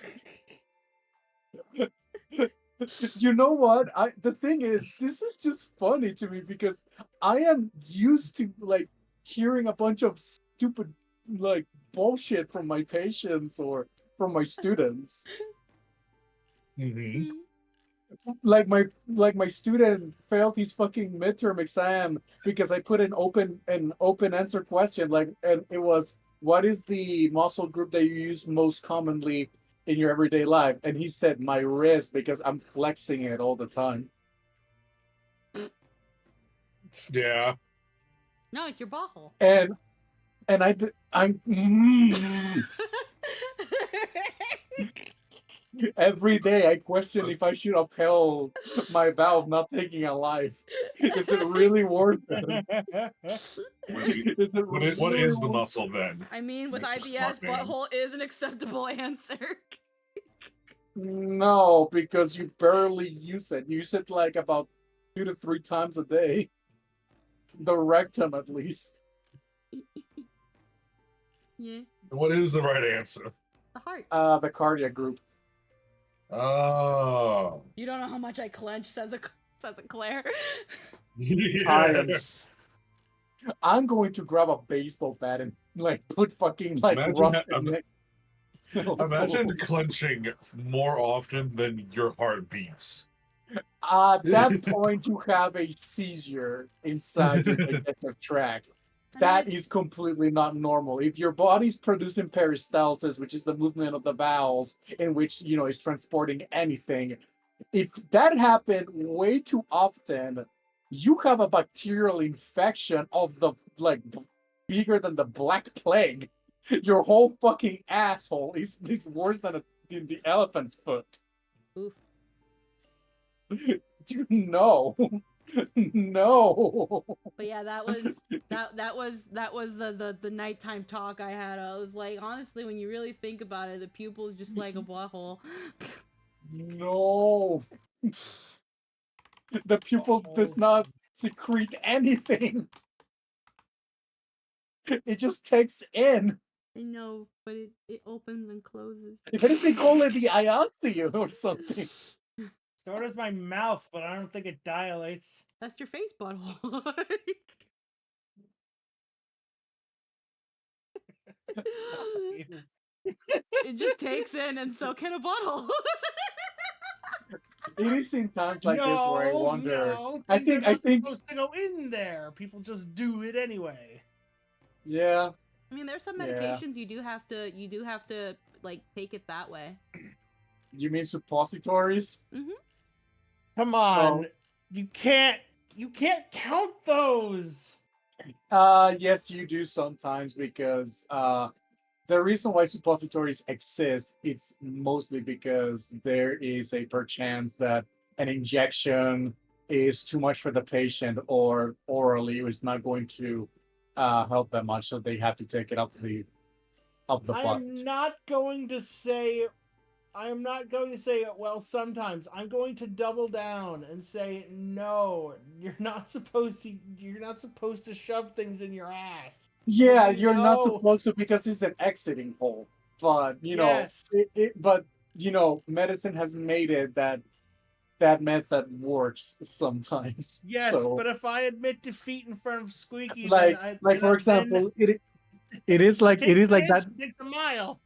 Speaker 4: You know what? The thing is, this is just funny to me because I am used to like hearing a bunch of stupid like bullshit from my patients or from my students.
Speaker 2: Mm-hmm.
Speaker 4: Like my student failed his fucking midterm exam because I put an open answer question, like, and it was, what is the muscle group that you use most commonly in your everyday life? And he said my wrist because I'm flexing it all the time.
Speaker 2: Yeah.
Speaker 1: No, it's your butthole.
Speaker 4: And I'm every day I question if I should upheld my vow of not taking a life. Is it really worth it?
Speaker 2: What is the muscle then?
Speaker 1: I mean, with
Speaker 2: Mr.
Speaker 1: IBS,
Speaker 2: Smart Man?
Speaker 1: butthole is an acceptable answer.
Speaker 4: No, because you barely use it. You use it like about 2 to 3 times a day. The rectum, at least.
Speaker 1: Yeah.
Speaker 2: What is the right answer?
Speaker 1: The heart.
Speaker 4: The cardiac group.
Speaker 2: Oh.
Speaker 1: You don't know how much I clench, says a Claire.
Speaker 2: Yeah.
Speaker 4: I'm going to grab a baseball bat and like put fucking like rusted neck.
Speaker 2: Imagine clenching more often than your heart beats.
Speaker 4: At that point, you have a seizure inside your digestive tract. That is completely not normal. If your body's producing peristalsis, which is the movement of the bowels in which, you know, is transporting anything, if that happened way too often, you have a bacterial infection of the, like, bigger than the Black Plague. Your whole fucking asshole is worse than the elephant's foot.
Speaker 1: Oof.
Speaker 4: No. No.
Speaker 1: But yeah, that was the nighttime talk I had. I was like, honestly, when you really think about it, the pupil is just like a butthole.
Speaker 4: No. The pupil does not secrete anything. It just takes in.
Speaker 1: I know, but it opens and closes.
Speaker 4: If anything, call it the IOSTU or something.
Speaker 11: So does my mouth, but I don't think it dilates.
Speaker 1: That's your face butthole. It just takes in, and so can a bottle.
Speaker 4: It is in times like this where I wonder.
Speaker 11: No,
Speaker 4: I think
Speaker 11: supposed to go in there. People just do it anyway.
Speaker 4: Yeah.
Speaker 1: I mean, there's some medications you do have to like take it that way.
Speaker 4: You mean suppositories?
Speaker 1: Mm-hmm.
Speaker 11: Come on, you can't count those.
Speaker 4: Yes, you do sometimes because the reason why suppositories exist, it's mostly because there is a perchance that an injection is too much for the patient or orally is not going to help them much, so they have to take it up the butt.
Speaker 11: I'm not going to say well, sometimes. I'm going to double down and say no. You're not supposed to shove things in your ass.
Speaker 4: Yeah, you're not supposed to because it's an exiting hole. But you know, but you know, medicine has made it that method works sometimes.
Speaker 11: Yes,
Speaker 4: so,
Speaker 11: but if I admit defeat in front of Squeaky,
Speaker 4: like
Speaker 11: then
Speaker 4: for example, it is like that.
Speaker 11: Takes a mile.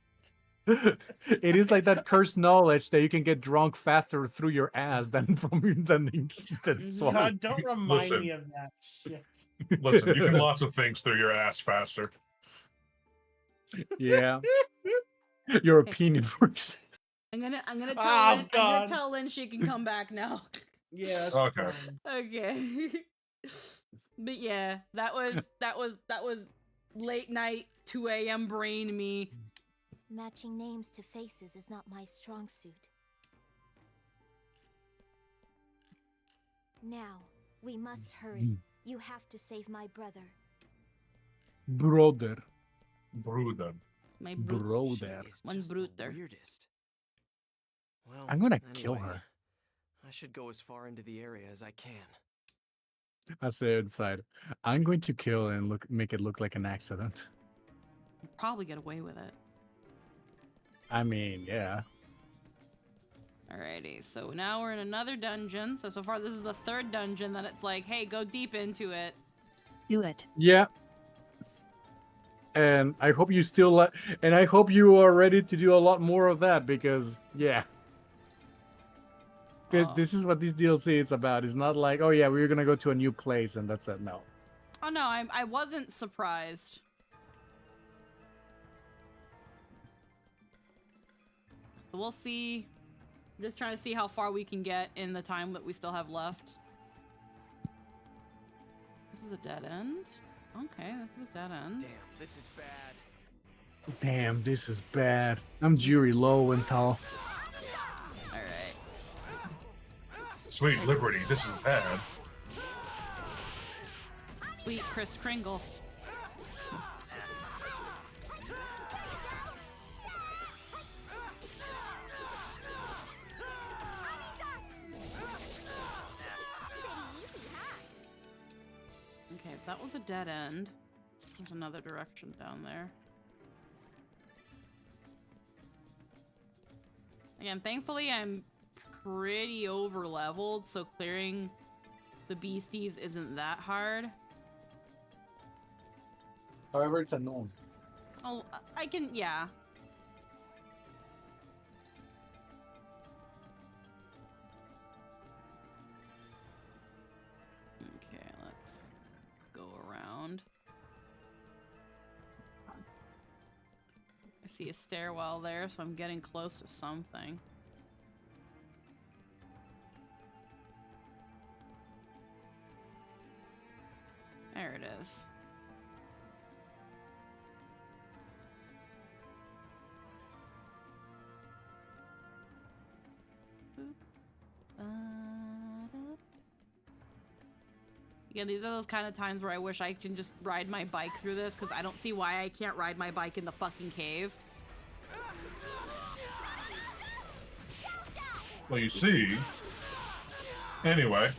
Speaker 4: It is like that cursed knowledge that you can get drunk faster through your ass than swallowing.
Speaker 11: God, don't remind me of that shit.
Speaker 2: Listen, you can lots of things through your ass faster.
Speaker 4: Yeah. Your opinion works.
Speaker 1: I'm gonna tell
Speaker 11: Oh,
Speaker 1: Lynn. I'm
Speaker 11: God.
Speaker 1: gonna tell Lynn she can come back now.
Speaker 11: Yeah. That's
Speaker 2: Okay.
Speaker 11: fine.
Speaker 1: Okay. But yeah, that was late night 2 a.m. brain me.
Speaker 10: Matching names to faces is not my strong suit. Now, we must hurry. You have to save my brother.
Speaker 4: Brother.
Speaker 1: My
Speaker 4: brother.
Speaker 1: One brother.
Speaker 7: Weirdest. Well,
Speaker 4: I'm gonna kill
Speaker 7: anyway,
Speaker 4: her.
Speaker 7: I should go as far into the area as I can.
Speaker 4: I say inside. I'm going to kill and make it look like an accident.
Speaker 1: Probably get away with it.
Speaker 4: I mean, yeah.
Speaker 1: Alrighty, so now we're in another dungeon. So far this is the third dungeon that it's like, hey, go deep into it.
Speaker 3: Do it.
Speaker 4: Yeah. And I hope you still and I hope you are ready to do a lot more of that because yeah. This is what this DLC is about. It's not like, oh yeah, we're gonna go to a new place and that's it. No.
Speaker 1: Oh no, I wasn't surprised. So we'll see. I'm just trying to see how far we can get in the time that we still have left. This is a dead end? Okay, this is a dead end.
Speaker 16: Damn, this is bad.
Speaker 4: Damn, this is bad. I'm Jury Lowenthal.
Speaker 1: Alright.
Speaker 2: Sweet Liberty, this is bad.
Speaker 1: Sweet Kris Kringle. Okay, that was a dead end. There's another direction down there. Again, thankfully I'm pretty over leveled, so clearing the beasties isn't that hard.
Speaker 4: However, it's unknown.
Speaker 1: Oh, I can, yeah. Okay, let's go around. I see a stairwell there, so I'm getting close to something. There it is. Yeah, these are those kind of times where I wish I can just ride my bike through this, because I don't see why I can't ride my bike in the fucking cave.
Speaker 2: Well, you see. Anyway.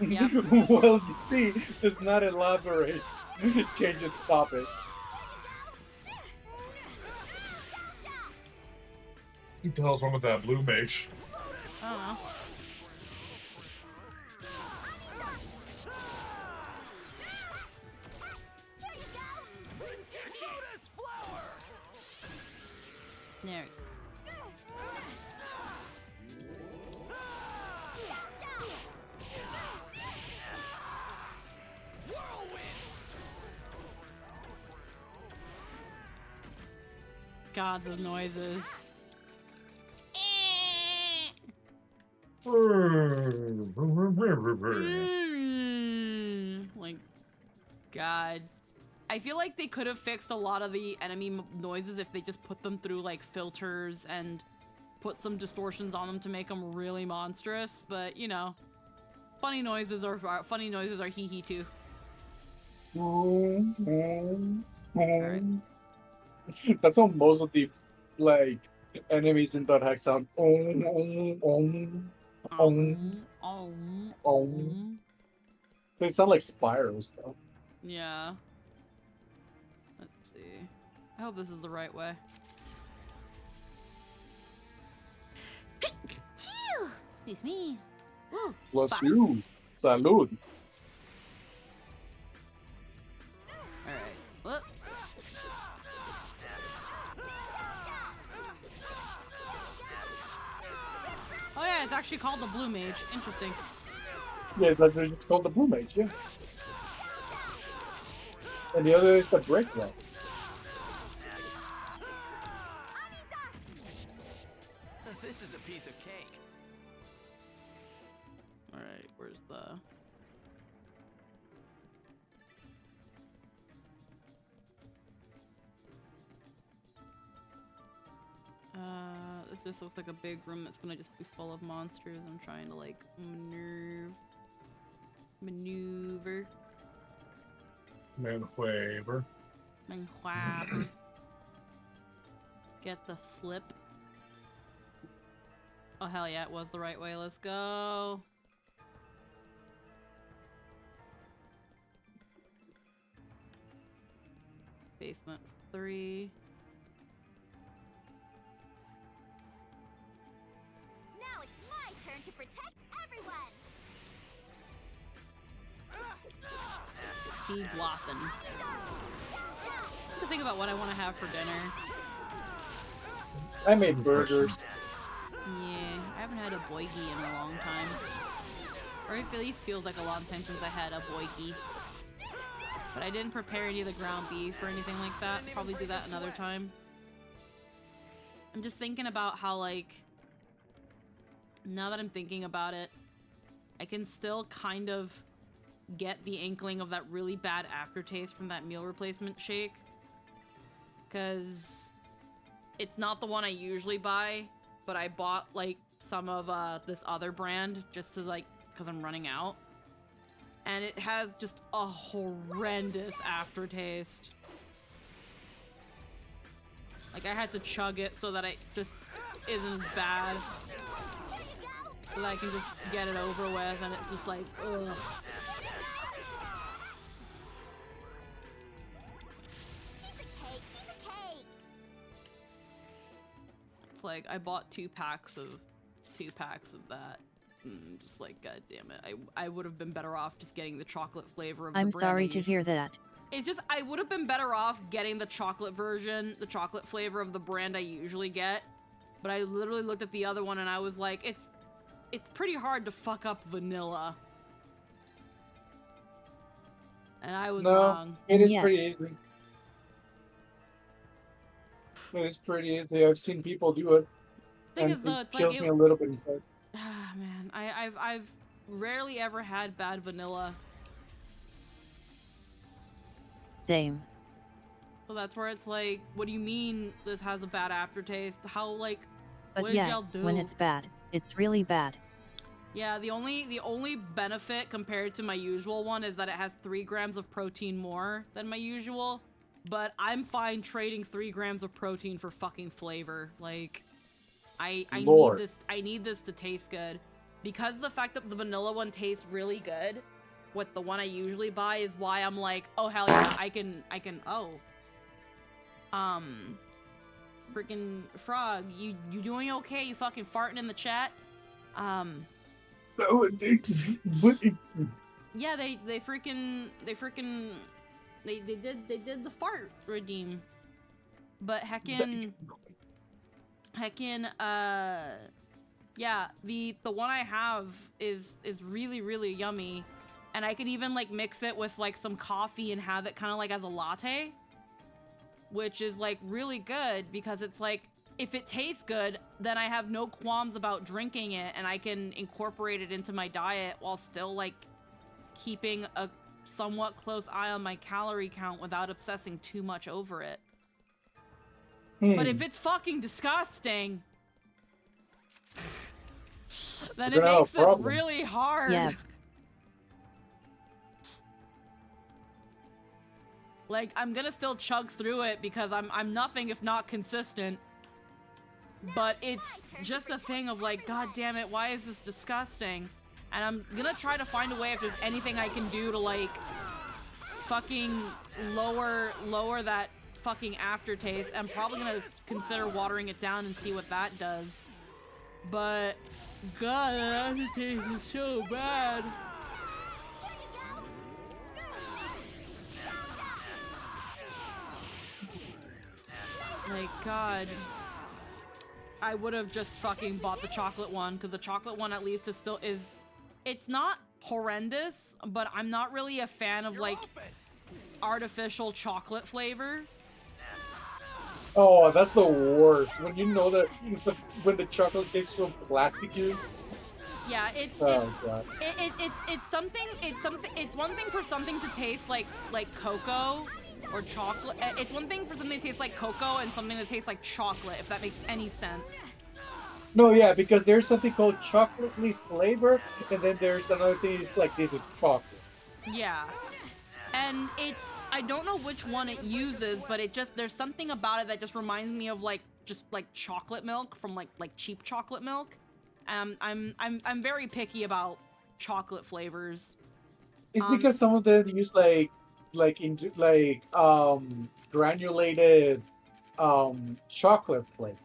Speaker 1: Yeah.
Speaker 4: Well, you see, does not elaborate. Changes the topic.
Speaker 2: What the hell's wrong with that blue mage?
Speaker 1: I don't know. There. God, the noises. Like, God. I feel like they could have fixed a lot of the enemy noises if they just put them through like filters and put some distortions on them to make them really monstrous. But you know, funny noises are hee hee too.
Speaker 4: Right. That's how most of the like enemies in that hack sound. They sound like spirals though.
Speaker 1: Yeah. Let's see. I hope this is the right way. It's me. Woo.
Speaker 4: Bless you. Salud.
Speaker 1: Alright. Whoop. Oh yeah, it's actually called the Blue Mage. Interesting.
Speaker 4: Yeah, it's like they're just called the Blue Mage, yeah. And the other is the Break Rest.
Speaker 16: This is a piece of cake.
Speaker 1: Alright, where's the... This just looks like a big room that's gonna just be full of monsters. I'm trying to like maneuver.
Speaker 2: Maneuver.
Speaker 1: Get the slip. Oh hell yeah, it was the right way. Let's go. Basement 3.
Speaker 8: Now it's my turn to protect everyone.
Speaker 1: See Blothen. To think about what I want to have for dinner.
Speaker 4: I made burgers.
Speaker 1: Yeah, I haven't had a boygi in a long time. Or it at least feels like a long time since I had a boygi. But I didn't prepare any of the ground beef or anything like that. Probably do that another time. I'm just thinking about how, like, now that I'm thinking about it, I can still kind of get the inkling of that really bad aftertaste from that meal replacement shake. Because it's not the one I usually buy, but I bought, like, some of this other brand just to, like, because I'm running out. And it has just a horrendous aftertaste. Like, I had to chug it so that it just isn't as bad. So that I can just get it over with, and it's just like, ugh. It's like, I bought 2 packs of that. Just like, god damn it. I would have been better off just getting the chocolate flavor of the brand.
Speaker 3: I'm sorry to hear that.
Speaker 1: It's just, I would have been better off getting the chocolate version, the chocolate flavor of the brand I usually get. But I literally looked at the other one and I was like, it's pretty hard to fuck up vanilla. And I was wrong.
Speaker 4: It is pretty easy. It is pretty easy. I've seen people do it.
Speaker 1: Thing
Speaker 4: And
Speaker 1: is, though,
Speaker 4: it
Speaker 1: it's
Speaker 4: kills
Speaker 1: like
Speaker 4: me a little bit inside.
Speaker 1: Ah, man, I've rarely ever had bad vanilla.
Speaker 3: Same.
Speaker 1: So that's where it's like, what do you mean this has a bad aftertaste? How, like,
Speaker 3: But
Speaker 1: what did
Speaker 3: yeah,
Speaker 1: y'all do?
Speaker 3: when it's bad, it's really bad.
Speaker 1: Yeah, the only benefit compared to my usual one is that it has 3 grams of protein more than my usual. But I'm fine trading 3 grams of protein for fucking flavor. Like, I need this to taste good. Because the fact that the vanilla one tastes really good with the one I usually buy is why I'm like, oh hell yeah, I can freaking Frog, you doing okay? You fucking farting in the chat? Yeah, they did the fart redeem. But heckin' yeah, the one I have is really, really yummy. And I can even like mix it with like some coffee and have it kind of like as a latte, which is like really good because it's like, if it tastes good, then I have no qualms about drinking it and I can incorporate it into my diet while still like keeping a somewhat close eye on my calorie count without obsessing too much over it. But if it's fucking disgusting, then it makes this really hard.
Speaker 3: Yeah.
Speaker 1: Like, I'm gonna still chug through it because I'm nothing if not consistent. But it's just a thing of like, god damn it, why is this disgusting? And I'm gonna try to find a way if there's anything I can do to like fucking lower that fucking aftertaste. I'm probably gonna consider watering it down and see what that does. But god, that aftertaste is so bad. Like, god, I would have just fucking bought the chocolate one, because the chocolate one at least it's not horrendous, but I'm not really a fan of like artificial chocolate flavor.
Speaker 4: Oh, that's the worst. When you know that when the chocolate tastes so plasticky.
Speaker 1: Yeah, it's one thing for something to taste like cocoa or chocolate. It's one thing for something to taste like cocoa and something that tastes like chocolate, if that makes any sense.
Speaker 4: No, yeah, because there's something called chocolatey flavor, and then there's another thing like this is chocolate.
Speaker 1: Yeah, and I don't know which one it uses, but there's something about it that just reminds me of like chocolate milk from like cheap chocolate milk. I'm very picky about chocolate flavors.
Speaker 4: It's because some of them use like granulated chocolate flake,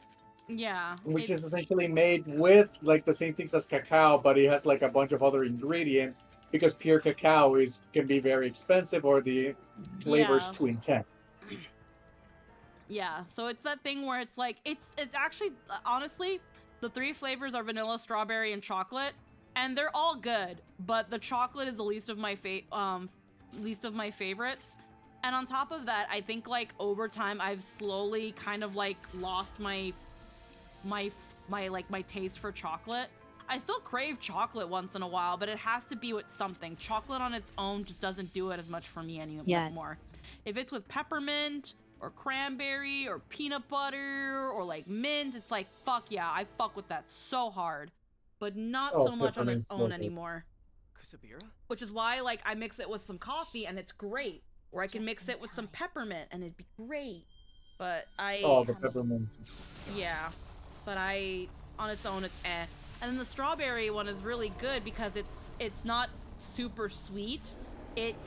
Speaker 1: Yeah.
Speaker 4: which is essentially made with like the same things as cacao, but it has like a bunch of other ingredients because pure cacao can be very expensive or the flavor is
Speaker 1: Yeah.
Speaker 4: too intense.
Speaker 1: Yeah, so it's that thing where it's like it's actually honestly the 3 flavors are vanilla, strawberry, and chocolate, and they're all good, but the chocolate is the least of my favorites. And on top of that, I think like over time I've slowly kind of like lost my taste for chocolate. I still crave chocolate once in a while, but it has to be with something. Chocolate on its own just doesn't do it as much for me anymore. If it's with peppermint or cranberry or peanut butter or like mint, it's like fuck yeah, I fuck with that so hard, but not so much on its own anymore.
Speaker 7: Kusabira?
Speaker 1: Which is why like I mix it with some coffee and it's great, or I can mix it with some peppermint and it'd be great. But
Speaker 4: the peppermint.
Speaker 1: Yeah, but on its own it's eh. And then the strawberry one is really good because it's not super sweet. It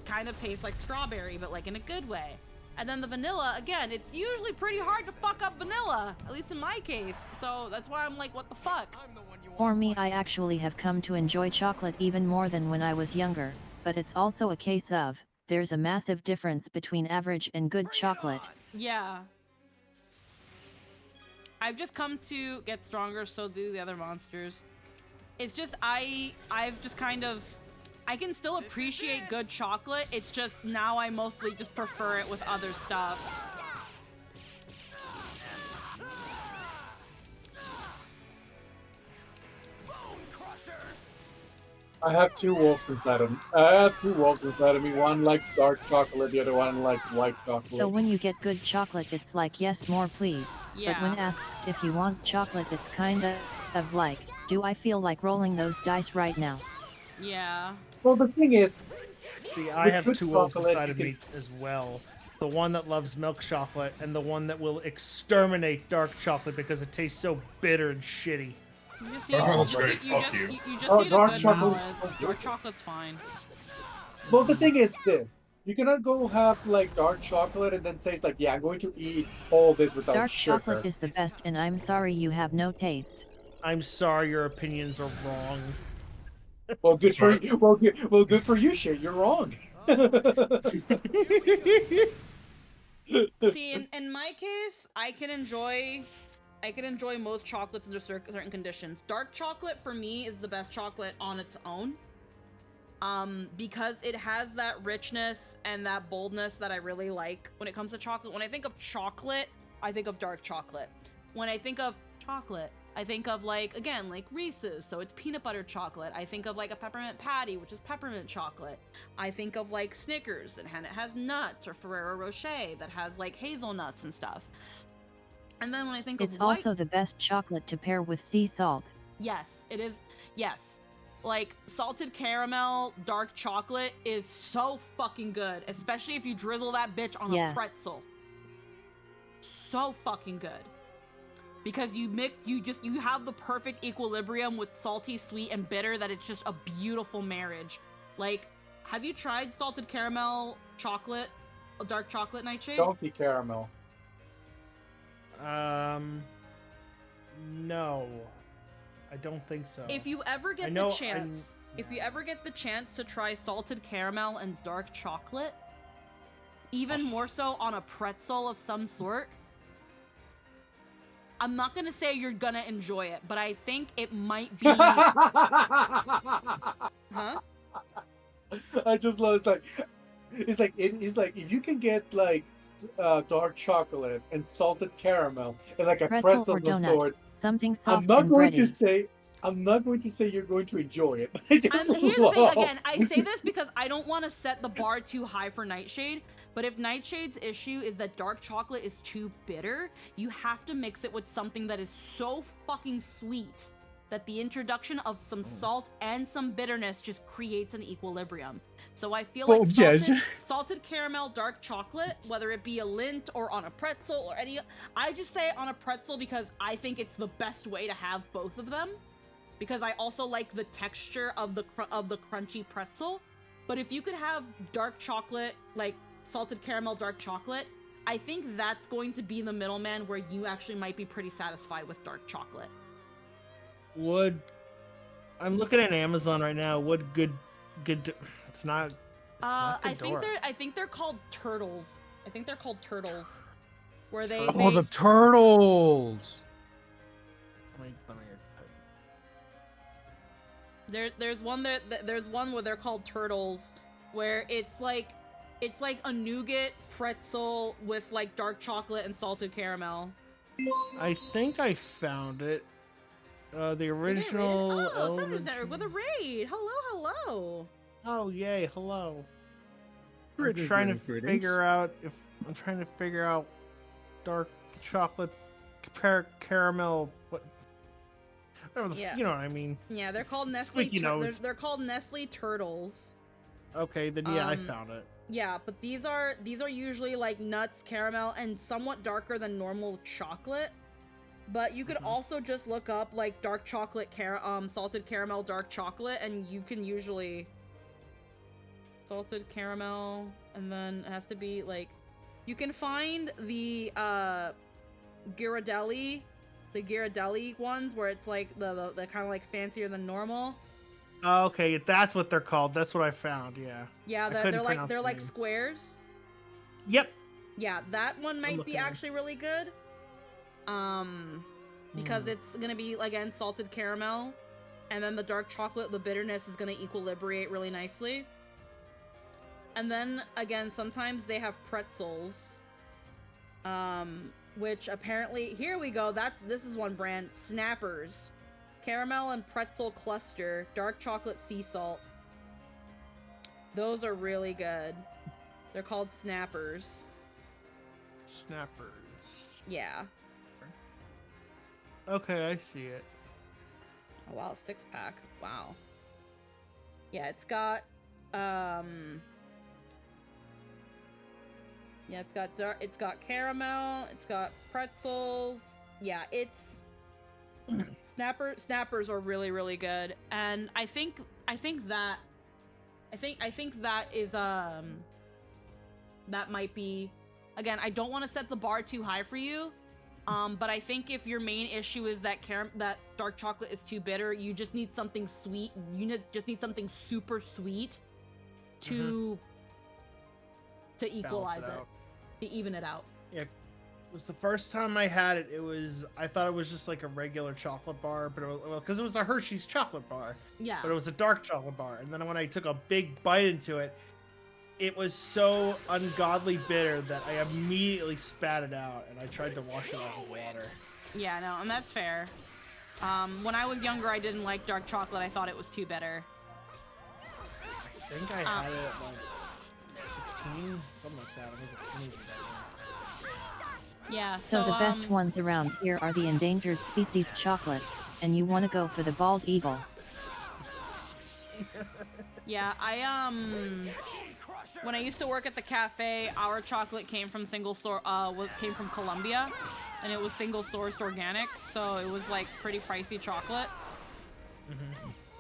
Speaker 1: kind of tastes like strawberry, but like in a good way. And then the vanilla, again, it's usually pretty hard to fuck up vanilla, at least in my case. So that's why I'm like, what the fuck?
Speaker 3: For me, I actually have come to enjoy chocolate even more than when I was younger, but it's also a case of, there's a massive difference between average and good chocolate.
Speaker 1: Yeah. I've just come to get stronger, so do the other monsters. It's just, I've just kind of, I can still appreciate good chocolate, it's just now I mostly just prefer it with other stuff.
Speaker 4: I have 2 wolves inside of me. I have 2 wolves inside of me. One likes dark chocolate, the other one likes white chocolate.
Speaker 3: So when you get good chocolate, it's like, yes, more please.
Speaker 1: Yeah.
Speaker 3: But when asked if you want chocolate, it's kind of like, do I feel like rolling those dice right now?
Speaker 1: Yeah.
Speaker 4: Well, the thing is,
Speaker 11: see, I have 2 wolves inside of me as well. The one that loves milk chocolate and the one that will exterminate dark chocolate because it tastes so bitter and shitty.
Speaker 1: You just
Speaker 2: Dark chocolate's great, fuck
Speaker 1: you.
Speaker 2: you.
Speaker 1: You just need a
Speaker 4: dark
Speaker 1: good
Speaker 4: chocolate's
Speaker 1: balance.
Speaker 4: so good.
Speaker 1: Dark chocolate's fine.
Speaker 4: Well, the thing is this. You cannot go have like dark chocolate and then say it's like, yeah, I'm going to eat all this without
Speaker 3: dark
Speaker 4: sugar.
Speaker 3: Chocolate is the best, and I'm sorry you have no taste.
Speaker 11: I'm sorry your opinions are wrong.
Speaker 4: Well, good for you. Well, good for you, shit. You're wrong.
Speaker 1: See, in my case, I can enjoy most chocolates under certain conditions. Dark chocolate for me is the best chocolate on its own. Because it has that richness and that boldness that I really like when it comes to chocolate. When I think of chocolate, I think of dark chocolate. When I think of chocolate, I think of like, again, like Reese's, so it's peanut butter chocolate. I think of like a peppermint patty, which is peppermint chocolate. I think of like Snickers, and it has nuts, or Ferrero Rocher that has like hazelnuts and stuff. And then when I think
Speaker 3: it's
Speaker 1: of white...
Speaker 3: also the best chocolate to pair with sea salt.
Speaker 1: Yes, it is. Yes. Like, salted caramel dark chocolate is so fucking good, especially if you drizzle that bitch on a pretzel. So fucking good. Because you have the perfect equilibrium with salty, sweet, and bitter that it's just a beautiful marriage. Like, have you tried salted caramel chocolate, dark chocolate, Nightshade?
Speaker 4: Salty caramel.
Speaker 11: No. I don't think so.
Speaker 1: If you ever get the chance, if you ever get the chance to try salted caramel and dark chocolate, even more so on a pretzel of some sort, I'm not gonna say you're gonna enjoy it, but I think it might be. Huh?
Speaker 4: I just love it's like if you can get like dark chocolate and salted caramel and like a pretzel of some sort.
Speaker 3: Something soft
Speaker 4: I'm not
Speaker 3: and
Speaker 4: going
Speaker 3: bready.
Speaker 4: to say you're going to enjoy it. Here's the
Speaker 1: thing, again, I say this because I don't want to set the bar too high for Nightshade, but if Nightshade's issue is that dark chocolate is too bitter, you have to mix it with something that is so fucking sweet that the introduction of some salt and some bitterness just creates an equilibrium. So I feel like salted caramel dark chocolate, whether it be a Lindt or on a pretzel or any, I just say on a pretzel because I think it's the best way to have both of them. Because I also like the texture of the crunchy pretzel. But if you could have dark chocolate, like salted caramel dark chocolate, I think that's going to be the middleman where you actually might be pretty satisfied with dark chocolate.
Speaker 11: I'm looking at Amazon right now. It's not.
Speaker 1: I think they're called turtles. I think they're called turtles. Where they
Speaker 4: Oh, the turtles.
Speaker 1: There's one where they're called turtles, where it's like a nougat pretzel with like dark chocolate and salted caramel.
Speaker 11: I think I found it. The original.
Speaker 1: Oh, Summer's there with a raid. Hello.
Speaker 11: Oh yay! Hello. I'm
Speaker 4: Greetings,
Speaker 11: trying to
Speaker 4: greetings.
Speaker 11: figure out dark chocolate caramel. Whatever
Speaker 1: Yeah.
Speaker 11: you know what I mean.
Speaker 1: Yeah, they're called Nestle.
Speaker 11: Squeaky nose.
Speaker 1: They're called Nestle turtles.
Speaker 11: Okay, then yeah, I found it.
Speaker 1: Yeah, but these are usually like nuts, caramel, and somewhat darker than normal chocolate. But you could also just look up like dark chocolate salted caramel dark chocolate, and you can usually salted caramel, and then it has to be like you can find the Ghirardelli ones where it's like the kind of like fancier than normal.
Speaker 11: Oh, okay, that's what they're called. That's what I found. Yeah.
Speaker 1: Yeah, they're like squares.
Speaker 11: Yep.
Speaker 1: Yeah, that one might be actually really good. Because it's gonna be again salted caramel, and then the dark chocolate, the bitterness is gonna equilibrate really nicely. And then again, sometimes they have pretzels, which apparently here we go. This is one brand, Snappers, caramel and pretzel cluster, dark chocolate sea salt. Those are really good. They're called Snappers.
Speaker 11: Snappers.
Speaker 1: Yeah.
Speaker 11: Okay, I see it.
Speaker 1: Oh wow, 6-pack. Wow. Yeah, it's got yeah, it's got caramel, it's got pretzels. Yeah, it's snappers are really, really good. And I think that is that might be, again, I don't want to set the bar too high for you. But I think if your main issue is that that dark chocolate is too bitter, you just need something sweet. Just need something super sweet to equalize it, to even it out.
Speaker 11: Yeah, it was the first time I had it. I thought it was just like a regular chocolate bar, but because it was a Hershey's chocolate bar.
Speaker 1: Yeah.
Speaker 11: But it was a dark chocolate bar, and then when I took a big bite into it, it was so ungodly bitter that I immediately spat it out, and I tried to wash it off with water.
Speaker 1: Yeah, no, and that's fair. When I was younger, I didn't like dark chocolate. I thought it was too bitter.
Speaker 11: I think I had it at like 16, something like that. I was a teenager then.
Speaker 1: Yeah,
Speaker 3: So the best ones around here are the endangered Sweet Thief chocolate, and you want to go for the bald eagle.
Speaker 1: Yeah, when I used to work at the cafe, our chocolate came from came from Colombia, and it was single sourced organic, so it was like pretty pricey chocolate.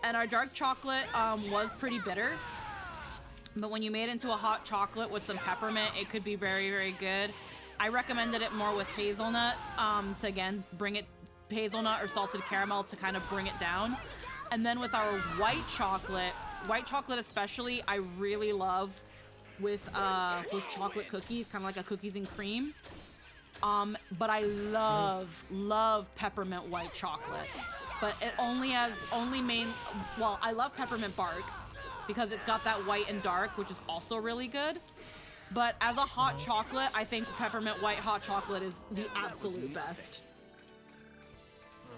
Speaker 1: And our dark chocolate was pretty bitter, but when you made it into a hot chocolate with some peppermint, it could be very, very good. I recommended it more with hazelnut to again bring it, hazelnut or salted caramel to kind of bring it down. And then with our white chocolate especially, I really love with chocolate cookies, kind of like a cookies and cream. But I love peppermint white chocolate. But it I love peppermint bark because it's got that white and dark, which is also really good. But as a hot chocolate, I think peppermint white hot chocolate is the absolute best.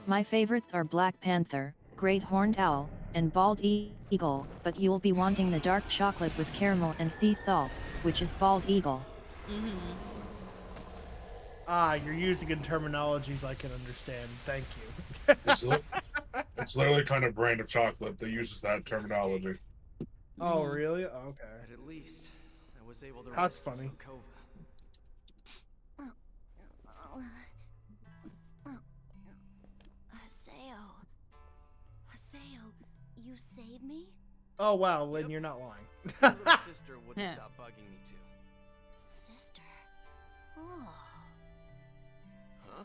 Speaker 3: My favorites are Black Panther, Great Horned Owl, and Bald Eagle, but you'll be wanting the dark chocolate with caramel and sea salt, which is Bald Eagle.
Speaker 11: You're using in terminologies I can understand. Thank you.
Speaker 2: It's literally kind of brand of chocolate that uses that terminology.
Speaker 11: Oh, really? Okay.
Speaker 7: But at least I was able to.
Speaker 11: That's funny.
Speaker 10: Haseo, you saved me?
Speaker 11: Oh wow, Lynn, you're not lying.
Speaker 7: My little sister wouldn't stop bugging me too.
Speaker 8: Sister? Oh.
Speaker 7: Huh?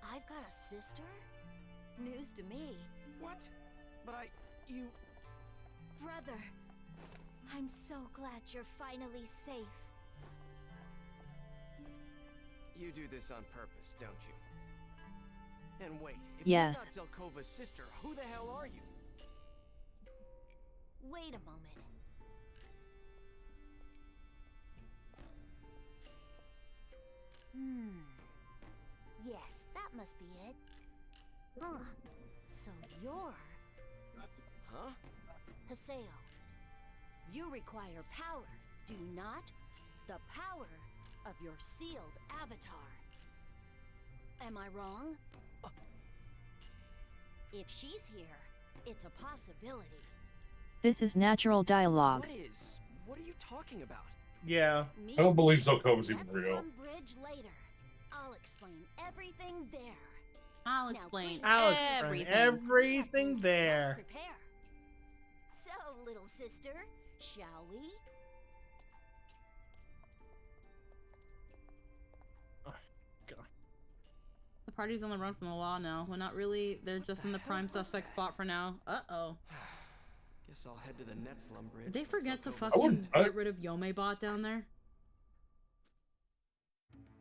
Speaker 8: I've got a sister? News to me.
Speaker 7: What? But you...
Speaker 8: Brother, I'm so glad you're finally safe.
Speaker 7: You do this on purpose, don't you? And wait, if
Speaker 3: Yes.
Speaker 7: you're not Zelkova's sister, who the hell are you?
Speaker 8: Wait a moment. Yes, that must be it. Huh. So you're...
Speaker 7: Huh?
Speaker 8: Haseo. You require power, do you not? The power of your sealed avatar. Am I wrong? If she's here, it's a possibility.
Speaker 3: This is natural dialogue.
Speaker 7: What are you talking about?
Speaker 11: Yeah.
Speaker 2: I don't believe Zelkova's even
Speaker 8: Let's
Speaker 2: real.
Speaker 8: run bridge later. I'll explain everything there.
Speaker 1: I'll explain
Speaker 11: everything there.
Speaker 8: Let's prepare. So, little sister, shall we?
Speaker 1: The party's on the run from the law now. Well, not really. They're just in the prime suspect spot for now. Uh-oh.
Speaker 7: Guess I'll head to the Netslum Bridge.
Speaker 1: Did they forget to
Speaker 7: Zelkova's
Speaker 1: fucking get rid of Yomebot down there?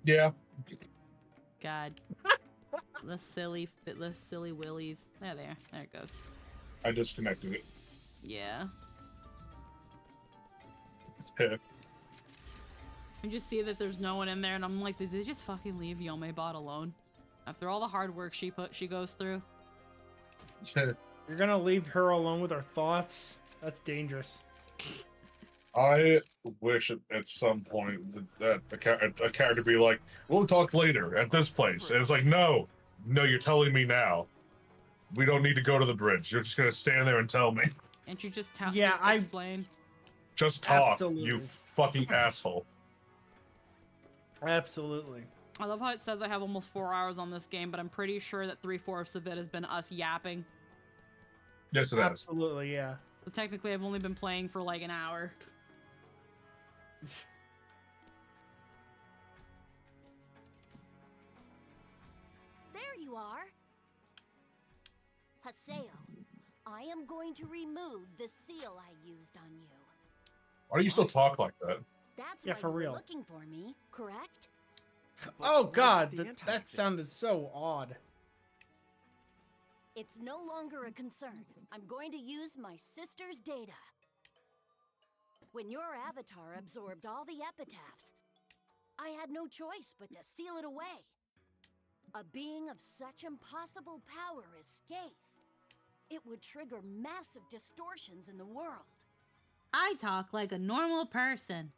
Speaker 2: Yeah.
Speaker 1: God. the silly willies. There. There it goes.
Speaker 2: I disconnected it.
Speaker 1: Yeah.
Speaker 2: Yeah.
Speaker 1: I just see that there's no one in there, and I'm like, did they just fucking leave Yomebot alone? After all the hard work she goes through.
Speaker 11: You're gonna leave her alone with her thoughts? That's dangerous.
Speaker 2: I wish at some point that a character be like, we'll talk later at this place. And it's like, no, you're telling me now. We don't need to go to the bridge. You're just going to stand there and tell me.
Speaker 1: And you just explain.
Speaker 2: Just talk,
Speaker 11: Absolutely.
Speaker 2: you fucking asshole.
Speaker 11: Absolutely.
Speaker 1: I love how it says I have almost 4 hours on this game, but I'm pretty sure that 3/4 of it has been us yapping.
Speaker 2: Yes, it has.
Speaker 11: Absolutely, yeah.
Speaker 1: So technically, I've only been playing for like an hour.
Speaker 8: There you are. Haseo, I am going to remove the seal I used on you.
Speaker 2: Why do you still talk like that?
Speaker 8: That's
Speaker 11: Yeah,
Speaker 8: why
Speaker 11: for
Speaker 8: you were
Speaker 11: real.
Speaker 8: looking for me, correct?
Speaker 11: Oh god, that sounded so odd.
Speaker 8: It's no longer a concern. I'm going to use my sister's data. When your avatar absorbed all the epitaphs, I had no choice but to seal it away. A being of such impossible power as Skaith, it would trigger massive distortions in the world.
Speaker 1: I talk like a normal person.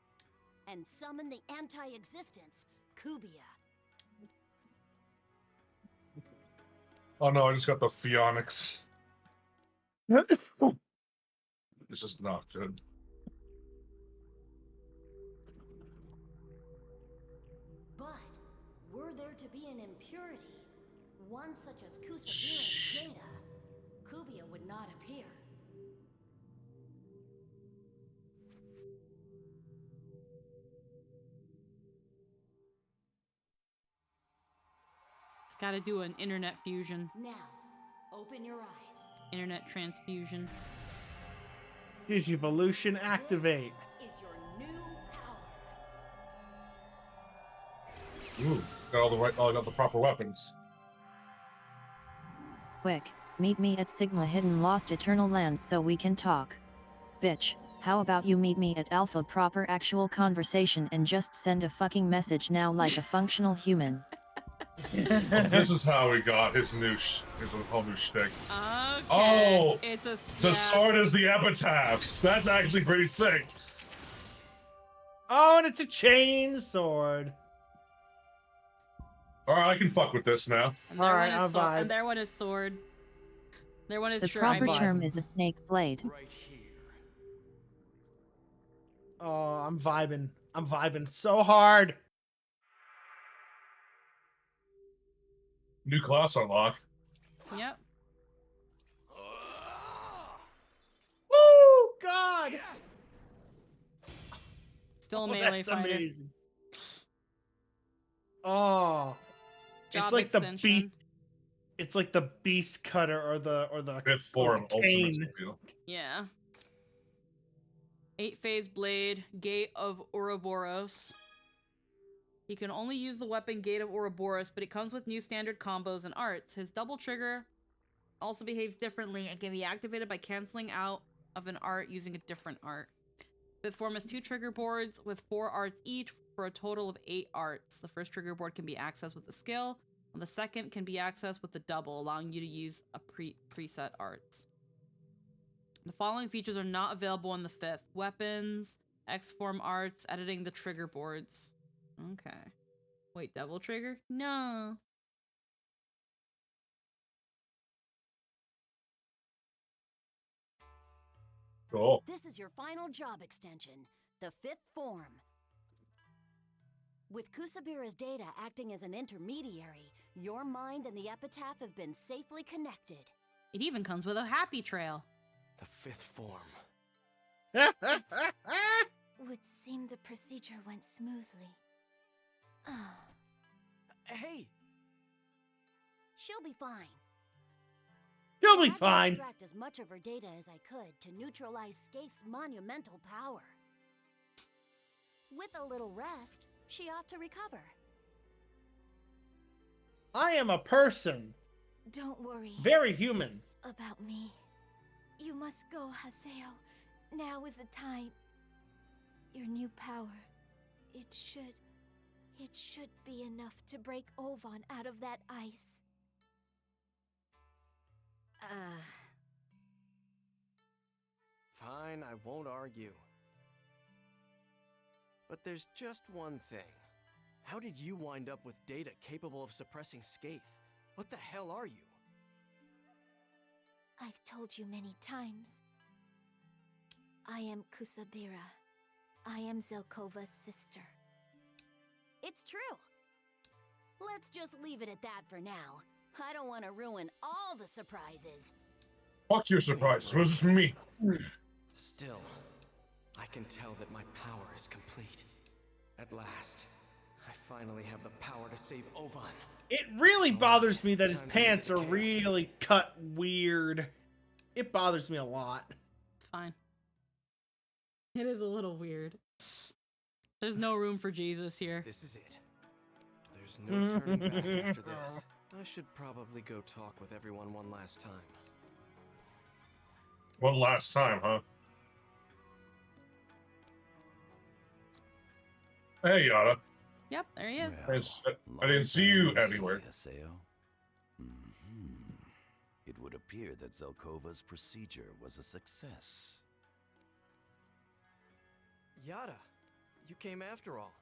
Speaker 8: And summon the anti-existence, Kubia.
Speaker 2: Oh no, I just got the Pheonix. This is not good.
Speaker 8: But were there to be an impurity, one such as Kusabiran's data, Kubia would not appear.
Speaker 1: It's gotta do an internet fusion.
Speaker 8: Now, open your eyes.
Speaker 1: Internet transfusion.
Speaker 11: Digivolution activate.
Speaker 8: Is your new power.
Speaker 2: Ooh, got the proper weapons.
Speaker 3: Quick, meet me at Sigma Hidden Lost Eternal Land so we can talk. Bitch, how about you meet me at Alpha proper actual conversation and just send a fucking message now like a functional human.
Speaker 2: This is how he got his whole new shtick.
Speaker 1: Okay.
Speaker 2: Oh,
Speaker 1: it's a
Speaker 2: the sword is the epitaphs. That's actually pretty sick.
Speaker 11: Oh, and it's a chain sword.
Speaker 2: All right, I can fuck with this now.
Speaker 1: All
Speaker 11: right,
Speaker 1: I'm
Speaker 11: I'm vibe.
Speaker 1: And their one is sword. Their one is
Speaker 3: The
Speaker 1: sure.
Speaker 3: proper
Speaker 1: I'm
Speaker 3: term is a snake blade.
Speaker 7: Right here.
Speaker 11: Oh, I'm vibing. I'm vibing so hard.
Speaker 2: New class unlock.
Speaker 1: Yep.
Speaker 11: Woo! god!
Speaker 1: Still a
Speaker 11: Oh,
Speaker 1: melee
Speaker 11: that's
Speaker 1: fighter.
Speaker 11: amazing. Oh,
Speaker 1: Job
Speaker 11: it's like
Speaker 1: extension.
Speaker 11: the beast. It's like the beast cutter or the
Speaker 2: Fifth form ultimate
Speaker 11: cane.
Speaker 2: skill.
Speaker 1: Yeah. 8-phase blade, Gate of Ouroboros. He can only use the weapon Gate of Ouroboros, but it comes with new standard combos and arts. His double trigger also behaves differently and can be activated by canceling out of an art using a different art. Fifth form has 2 trigger boards with 4 arts each for a total of 8 arts. The first trigger board can be accessed with the skill, and the second can be accessed with the double, allowing you to use a preset arts. The following features are not available in the 5th. Weapons, X-form arts, editing the trigger boards. Okay. Wait, double trigger? No.
Speaker 2: Cool.
Speaker 8: This is your final job extension, the 5th form. With Kusabira's data acting as an intermediary, your mind and the epitaph have been safely connected.
Speaker 1: It even comes with a happy trail.
Speaker 7: The 5th form.
Speaker 10: Would seem the procedure went smoothly.
Speaker 7: Hey!
Speaker 8: She'll be fine.
Speaker 11: You'll
Speaker 8: I
Speaker 11: be
Speaker 8: had to
Speaker 11: fine.
Speaker 8: extract as much of her data as I could to neutralize Skaith's monumental power. With a little rest, she ought to recover.
Speaker 11: I am a person.
Speaker 10: Don't worry.
Speaker 11: Very human.
Speaker 10: About me. You must go, Haseo. Now is the time. Your new power. It should be enough to break Ovan out of that ice.
Speaker 7: Fine, I won't argue. But there's just one thing. How did you wind up with data capable of suppressing Skaith? What the hell are you?
Speaker 10: I've told you many times. I am Kusabira. I am Zelkova's sister.
Speaker 8: It's true. Let's just leave it at that for now. I don't want to ruin all the surprises.
Speaker 2: Fuck your surprise. It was just me.
Speaker 7: Still, I can tell that my power is complete. At last, I finally have the power to save Ovan.
Speaker 11: It really bothers me that his pants are really cut weird. It bothers me a lot.
Speaker 1: It's fine. It is a little weird. There's no room for Jesus here.
Speaker 7: This is it. There's no turning back after this. I should probably go talk with everyone one last time.
Speaker 2: One last time, huh? Hey, Yada.
Speaker 1: Yep, there he is.
Speaker 2: I didn't see you anywhere.
Speaker 17: It would appear that Zelkova's procedure was a success.
Speaker 7: Yada, you came after all.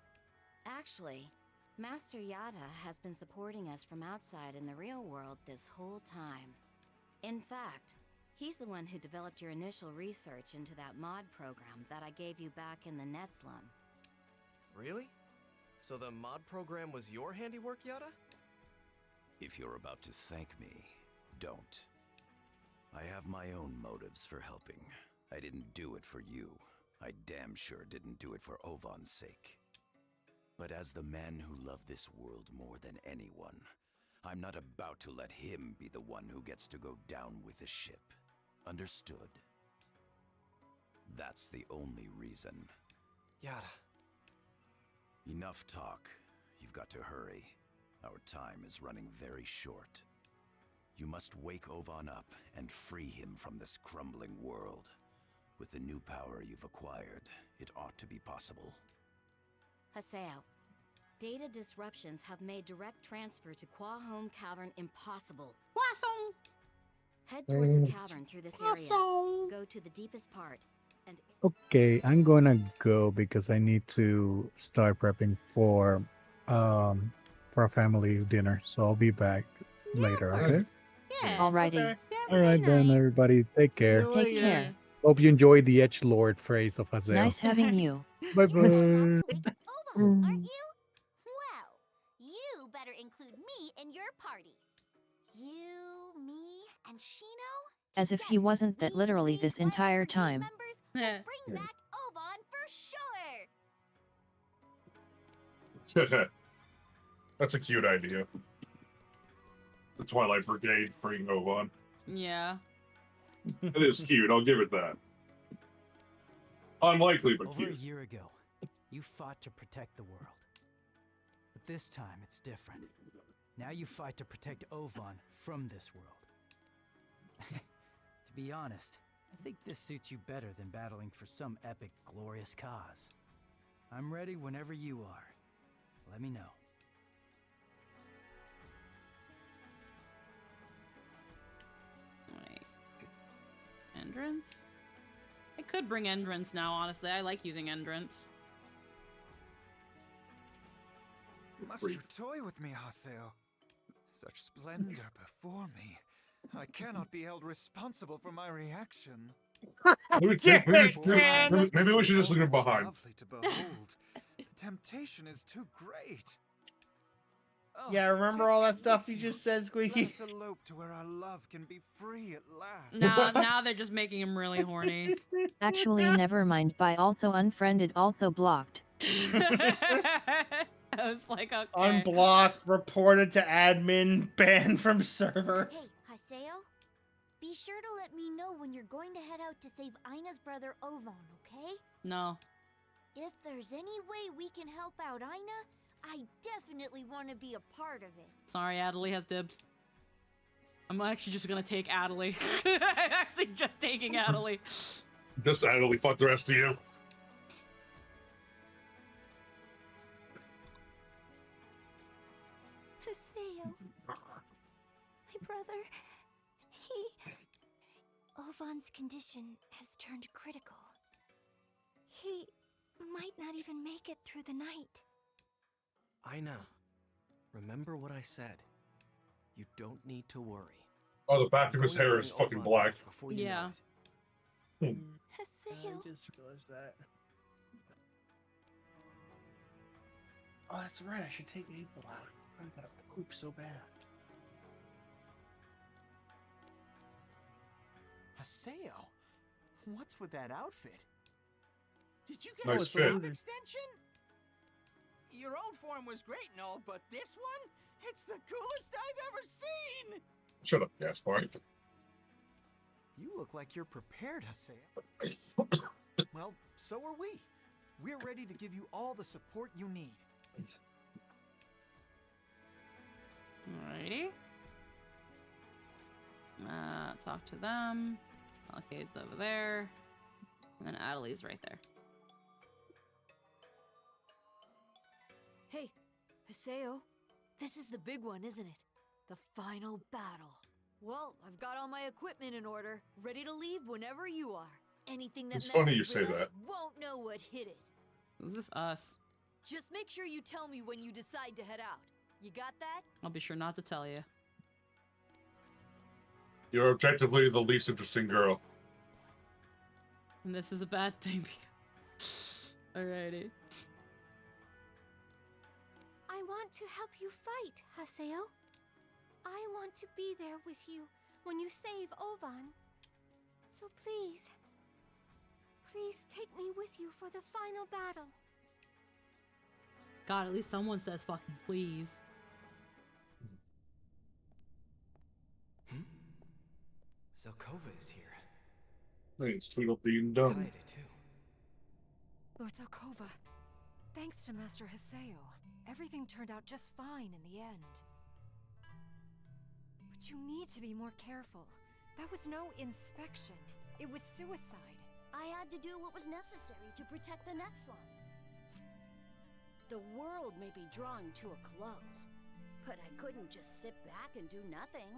Speaker 8: Actually, Master Yada has been supporting us from outside in the real world this whole time. In fact, he's the one who developed your initial research into that mod program that I gave you back in the Netslum.
Speaker 7: Really? So the mod program was your handiwork, Yada?
Speaker 17: If you're about to thank me, don't. I have my own motives for helping. I didn't do it for you. I damn sure didn't do it for Ovan's sake. But as the man who loved this world more than anyone, I'm not about to let him be the one who gets to go down with the ship. Understood? That's the only reason.
Speaker 7: Yada.
Speaker 17: Enough talk. You've got to hurry. Our time is running very short. You must wake Ovan up and free him from this crumbling world. With the new power you've acquired, it ought to be possible.
Speaker 8: Haseo, data disruptions have made direct transfer to Quahome Cavern impossible.
Speaker 1: Poisson!
Speaker 8: Head towards the cavern through this area. Go to the deepest part, and
Speaker 4: Okay, I'm gonna go because I need to start prepping for a family dinner. So I'll be back later, okay?
Speaker 1: Yeah.
Speaker 3: Alrighty.
Speaker 4: All right then, everybody. Take care.
Speaker 3: Take care.
Speaker 4: Hope you enjoyed the edgelord phrase of Haseo.
Speaker 3: Nice having you.
Speaker 4: Bye bye.
Speaker 8: aren't you? Well, you better include me in your party. You, me, and Shino?
Speaker 3: As if he wasn't that literally this entire time.
Speaker 8: Members
Speaker 12: Bring back Ovan for sure!
Speaker 2: That's a cute idea. The Twilight Brigade freeing Ovan.
Speaker 1: Yeah.
Speaker 2: It is cute, I'll give it that. Unlikely, but
Speaker 16: Over
Speaker 2: cute.
Speaker 16: a year ago, you fought to protect the world. But this time, it's different. Now you fight to protect Ovan from this world. To be honest, I think this suits you better than battling for some epic, glorious cause. I'm ready whenever you are. Let me know.
Speaker 1: Wait. Endurance? I could bring Endurance now, honestly. I like using Endurance.
Speaker 9: Must you toy with me, Haseo? Such splendor before me. I cannot be held responsible for my reaction.
Speaker 2: Maybe we should just leave him behind.
Speaker 9: Lovely to behold. The temptation is too great. Oh,
Speaker 11: Yeah, remember all that stuff you just said, Squeaky?
Speaker 9: Let us elope to where our love can be free at last.
Speaker 1: Now they're just making him really horny.
Speaker 3: Actually, never mind. By also unfriended, also blocked.
Speaker 1: I was like, okay.
Speaker 11: Unblocked, reported to admin, banned from server.
Speaker 10: Hey, Haseo, be sure to let me know when you're going to head out to save Ina's brother Ovan, okay?
Speaker 1: No.
Speaker 10: If there's any way we can help out Ina, I definitely want to be a part of it.
Speaker 1: Sorry, Adelie has dibs. I'm actually just gonna take Adelie. I'm actually just taking Adelie.
Speaker 2: Just Adelie, fuck the rest of you.
Speaker 10: Haseo, my brother, Ovan's condition has turned critical. He might not even make it through the night.
Speaker 7: Ina, remember what I said. You don't need to worry.
Speaker 2: Oh, the back of his hair is fucking black.
Speaker 1: Yeah.
Speaker 11: I
Speaker 10: Haseo.
Speaker 11: just realized that. Oh, that's right. I should take April out. I gotta poop so bad.
Speaker 9: Haseo, what's with that outfit?
Speaker 18: Did you get
Speaker 2: Nice
Speaker 18: a
Speaker 2: fit.
Speaker 18: arm extension? Your old form was great and all, but this one? It's the coolest I've ever seen!
Speaker 2: Shut up, Gaspar.
Speaker 9: You look like you're prepared, Haseo. Well, so are we. We're ready to give you all the support you need.
Speaker 1: Alrighty. Talk to them. Alkaid's over there. And then Adelie's right there.
Speaker 15: Hey, Haseo, this is the big one, isn't it? The final battle. Well, I've got all my equipment in order, ready to leave whenever you are. Anything that
Speaker 2: It's funny you
Speaker 15: messes
Speaker 2: say
Speaker 15: with us
Speaker 2: that.
Speaker 15: won't know what hit it.
Speaker 1: Who's this us?
Speaker 15: Just make sure you tell me when you decide to head out. You got that?
Speaker 1: I'll be sure not to tell you.
Speaker 2: You're objectively the least interesting girl.
Speaker 1: And this is a bad thing. Alrighty.
Speaker 10: I want to help you fight, Haseo. I want to be there with you when you save Ovan. So please, please take me with you for the final battle.
Speaker 1: God, at least someone says fucking please.
Speaker 7: Zelkova is here.
Speaker 2: Hey, it's Tweedledee done.
Speaker 7: Kaede, too.
Speaker 15: Lord Zelkova, thanks to Master Haseo, everything turned out just fine in the end. But you need to be more careful. That was no inspection. It was suicide.
Speaker 10: I had to do what was necessary to protect the Netslum. The world may be drawing to a close, but I couldn't just sit back and do nothing.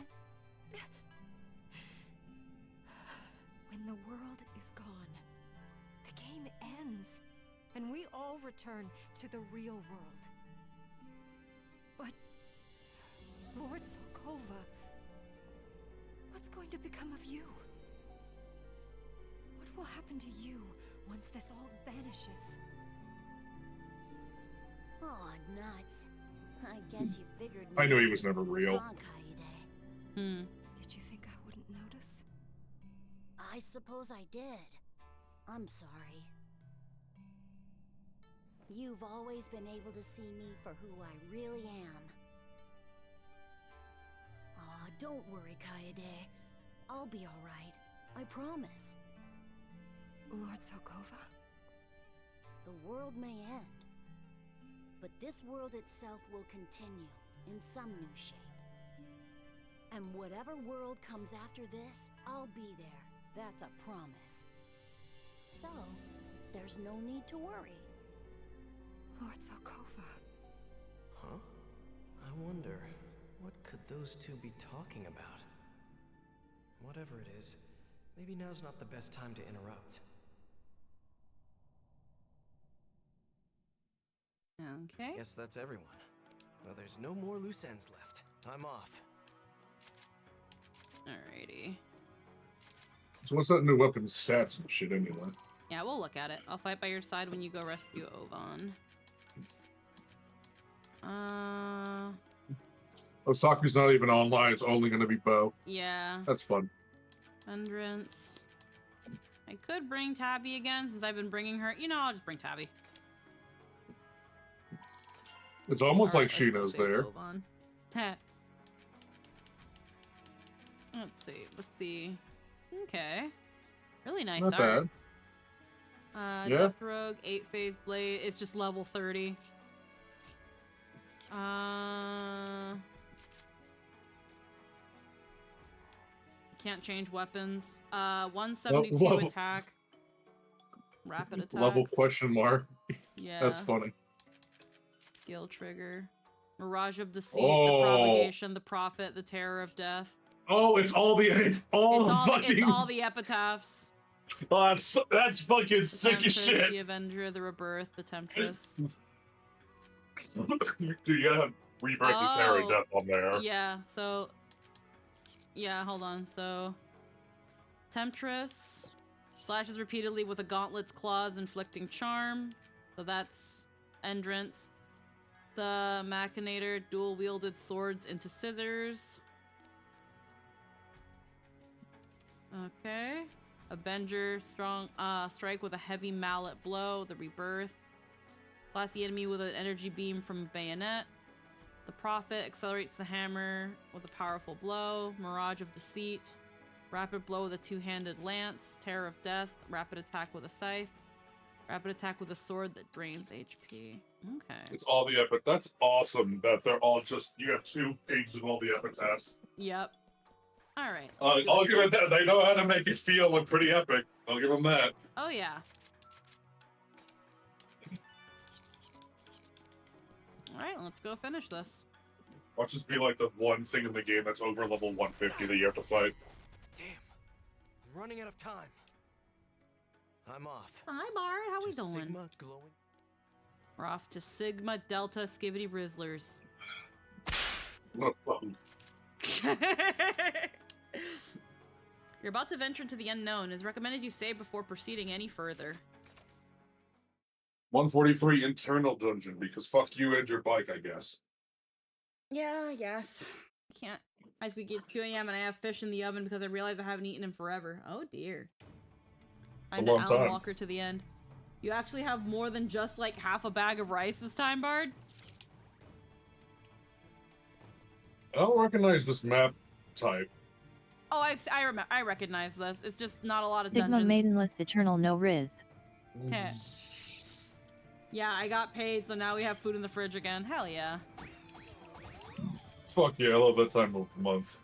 Speaker 15: When the world is gone, the game ends, and we all return to the real world. But, Lord Zelkova, what's going to become of you? What will happen to you once this all vanishes?
Speaker 10: Oh, nuts. I guess you figured
Speaker 2: I knew he was never real.
Speaker 10: wrong, Kaede.
Speaker 15: Did you think I wouldn't notice?
Speaker 10: I suppose I did.
Speaker 8: I'm sorry. You've always been able to see me for who I really am. Aw, don't worry, Kaede. I'll be alright. I promise.
Speaker 15: Lord Zelkova?
Speaker 8: The world may end, but this world itself will continue in some new shape. And whatever world comes after this, I'll be there. That's a promise. So, there's no need to worry.
Speaker 15: Lord Zelkova.
Speaker 7: Huh? I wonder, what could those two be talking about? Whatever it is, maybe now's not the best time to interrupt.
Speaker 1: Okay.
Speaker 7: Guess that's everyone. Well, there's no more loose ends left. I'm off.
Speaker 1: Alrighty.
Speaker 2: So what's that new weapon stats and shit anyway?
Speaker 1: Yeah, we'll look at it. I'll fight by your side when you go rescue Ovan.
Speaker 2: Osaku's not even online. It's only going to be Bo.
Speaker 1: Yeah.
Speaker 2: That's fun.
Speaker 1: Vendrance. I could bring Tabby again since I've been bringing her. You know, I'll just bring Tabby.
Speaker 2: It's almost like
Speaker 1: Alright, let's go
Speaker 2: Shino's
Speaker 1: save
Speaker 2: there.
Speaker 1: Ovan. Let's see. Let's see. Okay. Really nice
Speaker 2: Not
Speaker 1: art.
Speaker 2: bad. Yeah.
Speaker 1: Death Rogue, 8-phase blade. It's just level 30. Can't change weapons. 172
Speaker 2: Whoa.
Speaker 1: attack. Rapid attack.
Speaker 2: Level question mark.
Speaker 1: Yeah.
Speaker 2: That's funny.
Speaker 1: Skill trigger. Mirage of Deceit,
Speaker 2: Oh.
Speaker 1: the Propagation, the Prophet, the Terror of Death.
Speaker 2: Oh, it's all the fucking.
Speaker 1: It's all the epitaphs.
Speaker 2: Oh, that's fucking
Speaker 1: The
Speaker 2: sick as
Speaker 1: Temptress,
Speaker 2: shit.
Speaker 1: The Avenger, the Rebirth, the Temptress.
Speaker 2: Dude, you gotta have Rebirth and Terror of Death on there.
Speaker 1: Yeah, so... Yeah, hold on. So... Temptress slashes repeatedly with a gauntlet's claws, inflicting charm. So that's Entrance. The Machinator dual-wielded swords into scissors. Okay. Avenger strong strike with a heavy mallet blow. The Rebirth. Blast the enemy with an energy beam from a bayonet. The Prophet accelerates the hammer with a powerful blow. Mirage of Deceit. Rapid blow with a two-handed lance. Terror of Death. Rapid attack with a scythe. Rapid attack with a sword that drains HP. Okay.
Speaker 2: It's all the epic. That's awesome that they're all just. You have 2 pages of all the epitaphs.
Speaker 1: Yep. All right.
Speaker 2: I'll give it that. They know how to make it feel like pretty epic. I'll give them that.
Speaker 1: Oh yeah. All right, let's go finish this.
Speaker 2: Watch this be like the one thing in the game that's over level 150 that you have to fight.
Speaker 7: Damn. I'm running out of time. I'm off.
Speaker 1: Hi, Bart. How we doing?
Speaker 7: Sigma glowing.
Speaker 1: We're off to Sigma Delta Skibbity Brizzlers.
Speaker 2: What fucking.
Speaker 1: You're about to venture into the unknown. It's recommended you save before proceeding any further.
Speaker 2: 143 internal dungeon because fuck you and your bike, I guess.
Speaker 1: Yeah, yes. Can't. As we get to 2 a.m. and I have fish in the oven because I realize I haven't eaten in forever. Oh dear.
Speaker 2: It's a
Speaker 1: I'm
Speaker 2: long
Speaker 1: Alan
Speaker 2: time.
Speaker 1: Walker to the end. You actually have more than just like half a bag of rice this time, Bard?
Speaker 2: I don't recognize this map type.
Speaker 1: Oh, I recognize this. It's just not a lot of
Speaker 3: Sigma
Speaker 1: dungeons.
Speaker 3: Maidenless Eternal No Riz.
Speaker 1: Heh. Yeah, I got paid, so now we have food in the fridge again. Hell yeah.
Speaker 2: Fuck yeah, I love that time of the month.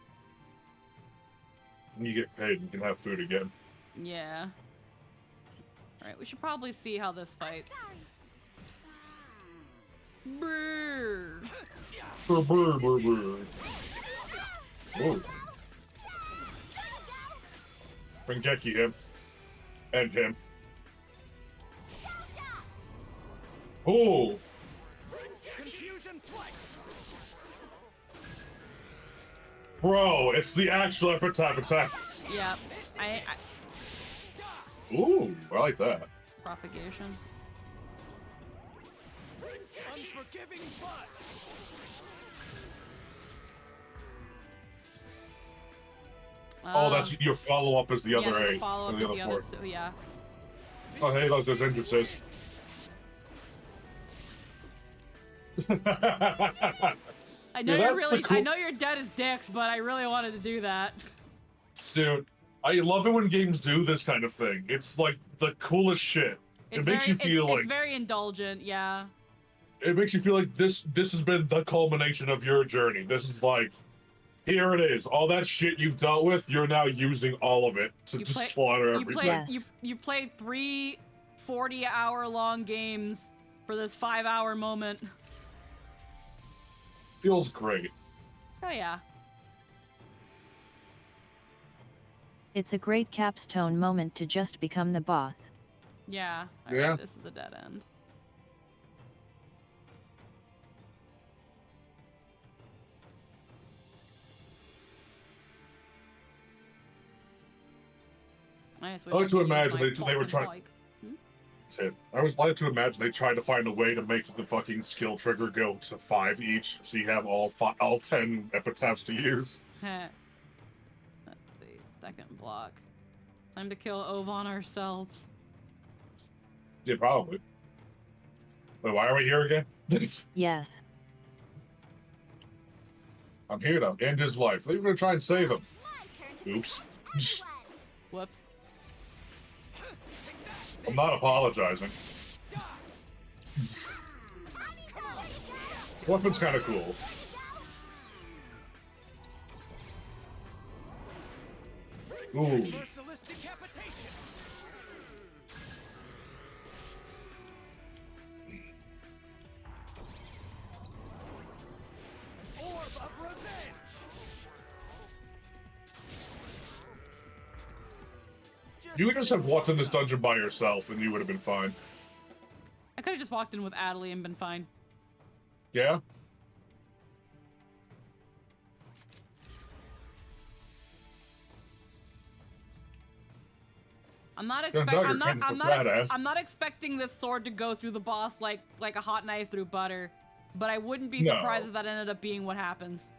Speaker 2: When you get paid, you can have food again.
Speaker 1: Yeah. Alright, we should probably see how this fights. Brrr.
Speaker 2: Brr, brr, brr, brr. Whoa. Bring Geki him. And him. Oh!
Speaker 18: Confusion flight.
Speaker 2: Bro, it's the actual epitaph attacks.
Speaker 1: Yeah.
Speaker 2: Ooh, I like that.
Speaker 1: Propagation.
Speaker 18: Unforgiving butt.
Speaker 2: Oh, that's your follow-up is the other
Speaker 1: yeah,
Speaker 2: A.
Speaker 1: follow-up
Speaker 2: or the
Speaker 1: with
Speaker 2: other
Speaker 1: the
Speaker 2: four.
Speaker 1: other, yeah.
Speaker 2: Oh, hey, look, there's entrances.
Speaker 1: I know
Speaker 2: Yeah,
Speaker 1: you're
Speaker 2: that's
Speaker 1: really.
Speaker 2: the cool-
Speaker 1: I know you're dead as dicks, but I really wanted to do that.
Speaker 2: Dude, I love it when games do this kind of thing. It's like the coolest shit.
Speaker 1: It's
Speaker 2: It makes you feel like
Speaker 1: it's very indulgent. Yeah.
Speaker 2: it makes you feel like this has been the culmination of your journey. This is like, here it is. All that shit you've dealt with, you're now using all of it to just slaughter everything.
Speaker 1: You played 3 40-hour-long games for this 5-hour moment.
Speaker 2: Feels great.
Speaker 1: Oh yeah.
Speaker 3: It's a great capstone moment to just become the boss.
Speaker 1: Yeah.
Speaker 2: Yeah.
Speaker 1: Alright, this is a dead end. I
Speaker 2: like to imagine they were trying. I was like to imagine they tried to find a way to make the fucking skill trigger go to 5 each, so you have all 10 epitaphs to use.
Speaker 1: Let's see. Second block. Time to kill Ovon ourselves.
Speaker 2: Yeah, probably. Wait, why are we here again?
Speaker 3: Yes.
Speaker 2: I'm here to end his life. They're gonna try and save him. Oops.
Speaker 1: Whoops.
Speaker 2: I'm not apologizing. Weapon's kind of cool. Ooh.
Speaker 16: Merciless decapitation. Orb of revenge.
Speaker 2: You could just have walked in this dungeon by yourself and you would have been fine.
Speaker 1: I could have just walked in with Adelie and been fine.
Speaker 2: Yeah?
Speaker 1: I'm not expecting this sword to go through the boss like a hot knife through butter, but I wouldn't be surprised if that ended up being what happens.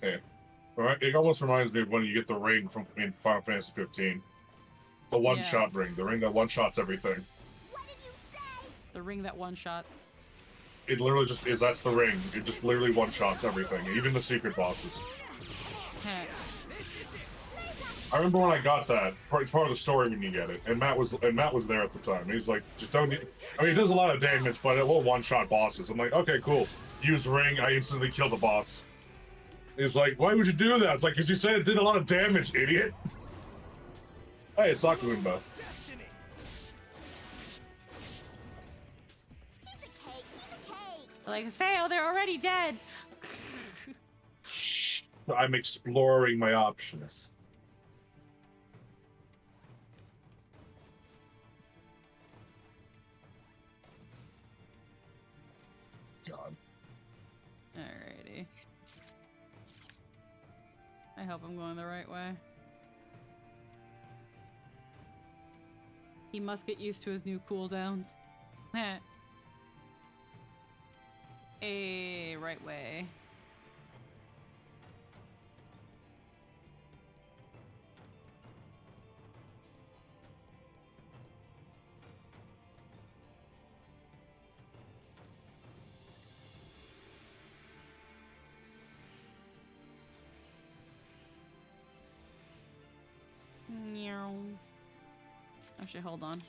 Speaker 2: Okay. Alright, it almost reminds me of when you get the ring from in Final Fantasy 15. The one-shot ring. The ring that one-shots everything.
Speaker 1: The ring that one-shots.
Speaker 2: It literally just is, that's the ring. It just literally one-shots everything, even the secret bosses. I remember when I got that. It's part of the story when you get it, and Matt was there at the time. He's like, just don't. I mean, it does a lot of damage, but it will one-shot bosses. I'm like, okay, cool. Use ring. I instantly kill the boss. He's like, why would you do that? It's like, because you said it did a lot of damage, idiot. Hey, it's Sakuunba.
Speaker 1: Like, Sayo, they're already dead.
Speaker 2: Shh. I'm exploring my options. God.
Speaker 1: Alrighty. I hope I'm going the right way. He must get used to his new cooldowns. Right way. Meow. Actually, hold on.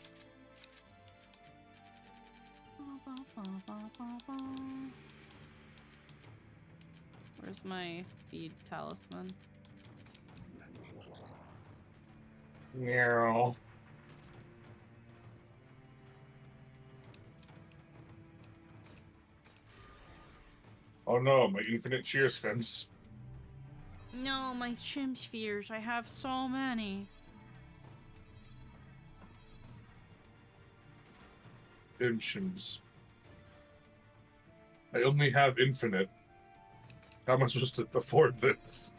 Speaker 1: Where's my speed talisman?
Speaker 2: Meow. Oh no, my infinite cheer spins.
Speaker 1: No, my chim spheres. I have so many.
Speaker 2: Shims. I only have infinite. How am I supposed to afford this?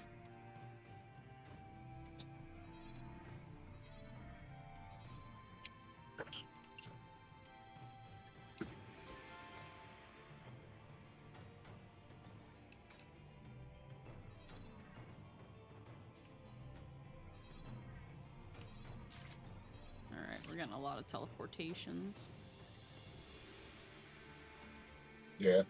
Speaker 1: Alright, we're getting a a lot of teleportations.
Speaker 2: Yeah.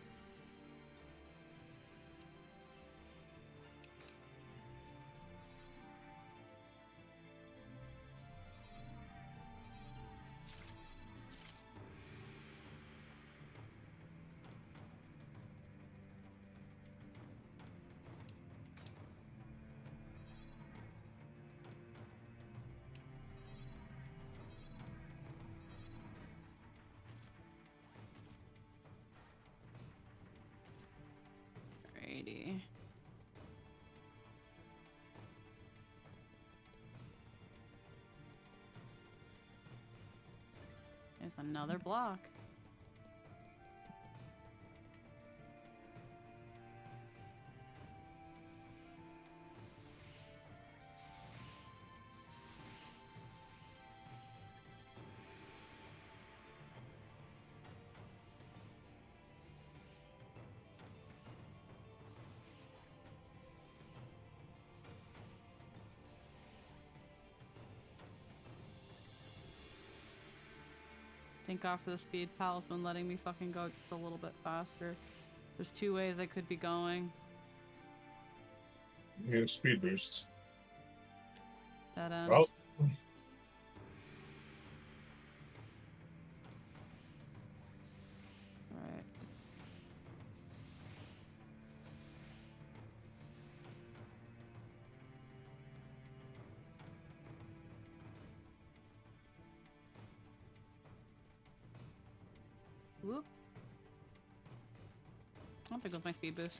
Speaker 1: Alrighty. There's another block. Thank God for the speed. Pal's been letting me fucking go just a little bit faster. There's 2 ways I could be going.
Speaker 2: Yeah, speed boosts.
Speaker 1: Dead end.
Speaker 2: Well.
Speaker 1: Alright. Whoop. I don't think it was my speed boost.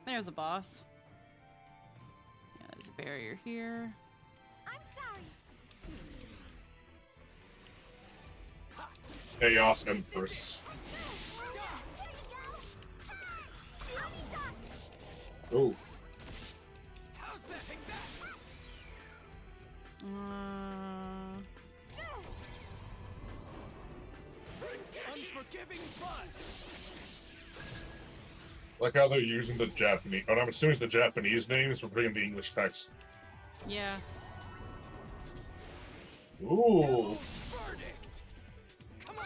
Speaker 1: There's a boss. Yeah, there's a barrier here.
Speaker 10: I'm sorry.
Speaker 2: Hey, Austin first. Oof.
Speaker 18: How's that? Take that. Unforgiving butt.
Speaker 2: Like how they're using the Japanese, but I'm assuming it's the Japanese names for putting the English text.
Speaker 1: Yeah.
Speaker 2: Ooh.
Speaker 18: Verdict. Come on.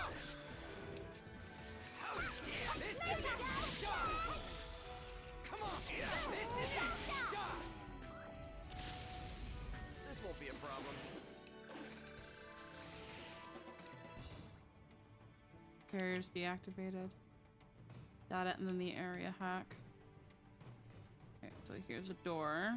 Speaker 18: This is it. Die. Come on. This is it. Die. This won't be a problem.
Speaker 1: Barriers deactivated. Data and then the area hack. Okay, so here's a door.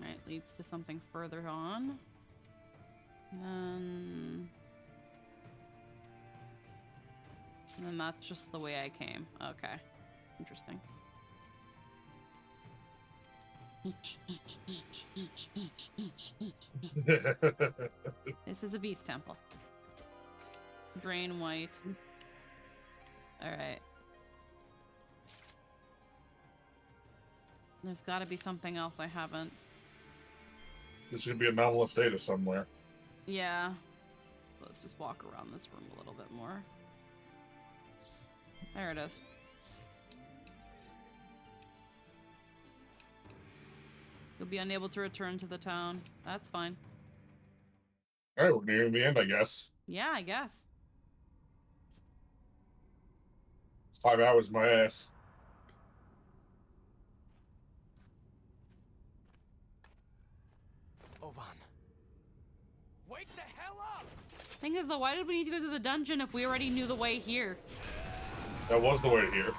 Speaker 1: Right, leads to something further on. And then that's just the way I came. Okay. Interesting. This is a beast temple. Drain white. Alright. There's gotta be something else I haven't.
Speaker 2: This should be anomalous data somewhere.
Speaker 1: Yeah. Let's just walk around this room a little bit more. There it is. You'll be unable to return to the town. That's fine.
Speaker 2: Alright, we're near the end, I guess.
Speaker 1: Yeah, I guess.
Speaker 2: 5 hours, my ass.
Speaker 18: Ovan. Wake the hell up!
Speaker 1: Thing is though, why did we need to go to the dungeon if we already knew the way here?
Speaker 2: That was the way here.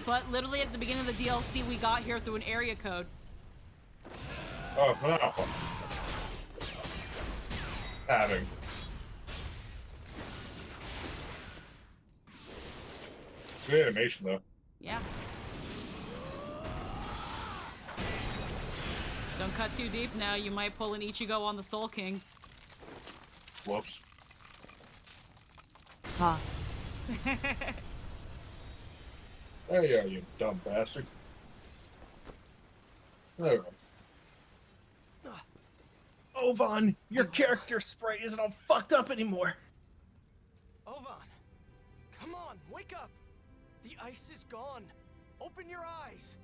Speaker 1: But literally at the beginning of the DLC, we got here through an area code.
Speaker 2: Oh, no. Having. Good animation, though.
Speaker 1: Yeah. Don't cut too deep now, you might pull an Ichigo on the Soul King.
Speaker 2: Whoops.
Speaker 3: Ha.
Speaker 2: There you are, you dumb bastard. Alright.
Speaker 11: Ovan, your character sprite isn't all fucked up anymore.
Speaker 7: Ovan, come on, wake up! The ice is gone. Open your eyes.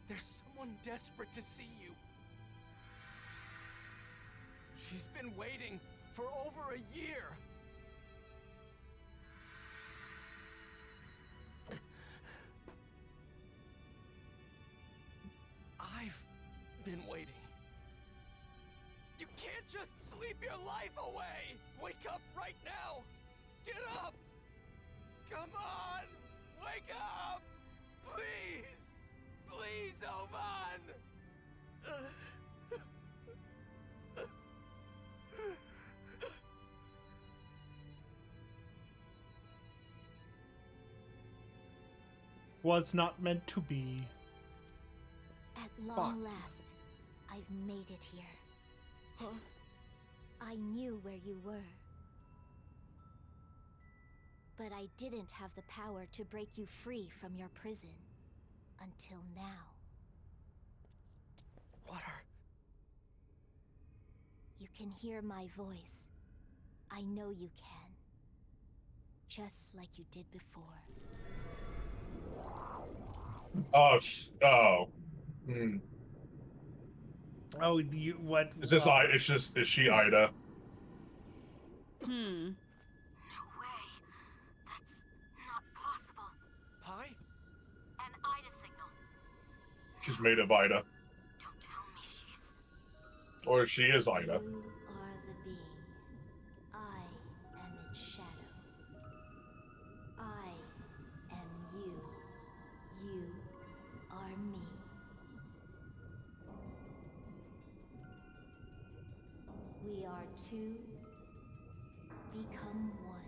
Speaker 7: There's someone desperate to see you. She's been waiting for over a year. I've been waiting. You can't just sleep your life away! Wake up right now! Get up! Come on! Wake up! Please! Please, Ovan!
Speaker 11: Was not meant to be.
Speaker 10: At long last, I've made it here.
Speaker 7: Huh?
Speaker 10: I knew where you were. But I didn't have the power to break you free from your prison. Until now.
Speaker 7: What are...
Speaker 10: You can hear my voice. I know you can. Just like you did before.
Speaker 2: Oh,
Speaker 11: Oh, you what?
Speaker 2: Is this I? It's just, is she Ida?
Speaker 10: No way. That's not possible.
Speaker 7: Pi?
Speaker 10: An Ida signal.
Speaker 2: She's made of Ida.
Speaker 10: Don't tell me she's...
Speaker 2: Or she is Ida.
Speaker 10: You are the being. I am its shadow. I am you. You are me. We are two, become one.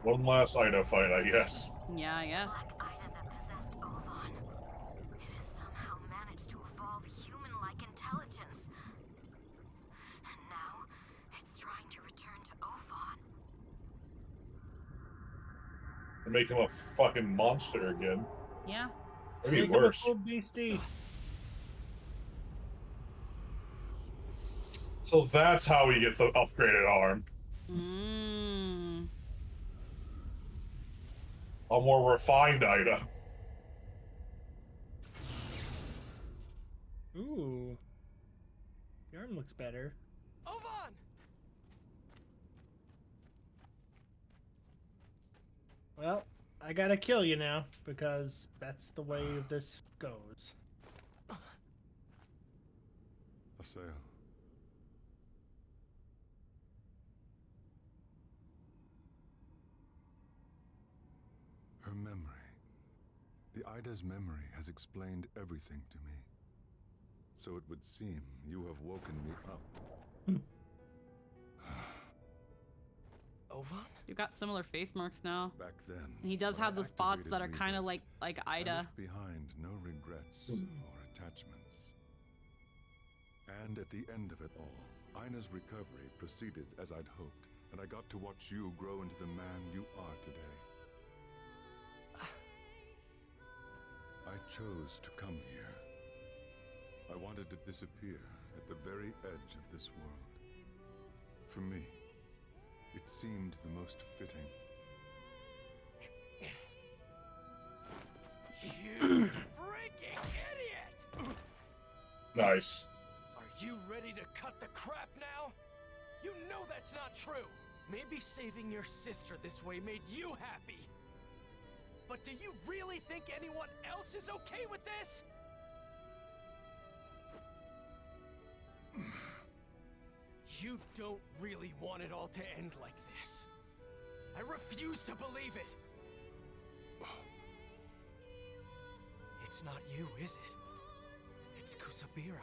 Speaker 2: One last Ida fight, I guess.
Speaker 1: Yeah, I guess.
Speaker 10: Black Ida that possessed Ovan. It has somehow managed to evolve human-like intelligence. And now, it's trying to return to Ovan.
Speaker 2: And make him a fucking monster again.
Speaker 1: Yeah.
Speaker 2: Maybe
Speaker 11: Make him a
Speaker 2: worse.
Speaker 11: full beastie.
Speaker 2: So that's how we get the upgraded arm. A more refined Ida.
Speaker 11: Ooh. Your arm looks better.
Speaker 7: Ovan!
Speaker 11: Well, I gotta kill you now, because that's the way this goes.
Speaker 19: Aseo. Her memory. The Ida's memory has explained everything to me. So it would seem you have woken me up.
Speaker 7: Ovan?
Speaker 1: You've got similar face marks now.
Speaker 19: Back then,
Speaker 1: And he does
Speaker 19: when
Speaker 1: have
Speaker 19: I
Speaker 1: the spots
Speaker 19: activated
Speaker 1: that are kind of
Speaker 19: Rebirth,
Speaker 1: like
Speaker 19: I
Speaker 1: Ida.
Speaker 19: left behind no regrets or attachments. And at the end of it all, Ina's recovery proceeded as I'd hoped, and I got to watch you grow into the man you are today. I chose to come here. I wanted to disappear at the very edge of this world. For me, it seemed the most fitting.
Speaker 7: You freaking idiot!
Speaker 2: Nice.
Speaker 7: Are you ready to cut the crap now? You know that's not true! Maybe saving your sister this way made you happy. But do you really think anyone else is okay with this? You don't really want it all to end like this. I refuse to believe it. It's not you, is it? It's Kusabira.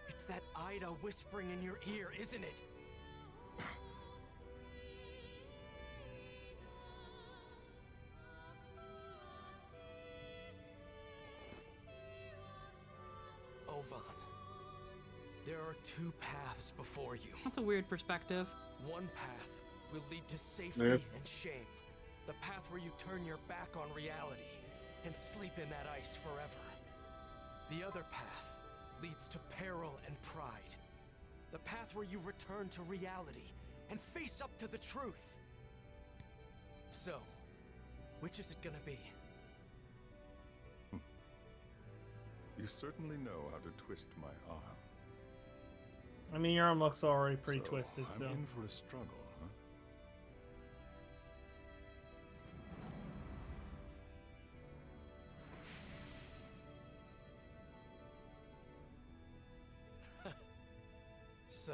Speaker 7: It's that Ida whispering in your ear, isn't it? Ovan, there are two paths before you.
Speaker 1: That's a weird perspective.
Speaker 7: One path will lead to safety
Speaker 2: Yeah.
Speaker 7: and shame. The path where you turn your back on reality and sleep in that ice forever. The other path leads to peril and pride. The path where you return to reality and face up to the truth. So, which is it gonna be?
Speaker 19: You certainly know how to twist my arm.
Speaker 11: I mean, your arm looks already pretty twisted,
Speaker 19: I'm
Speaker 11: so.
Speaker 19: in for a struggle, huh?
Speaker 7: So,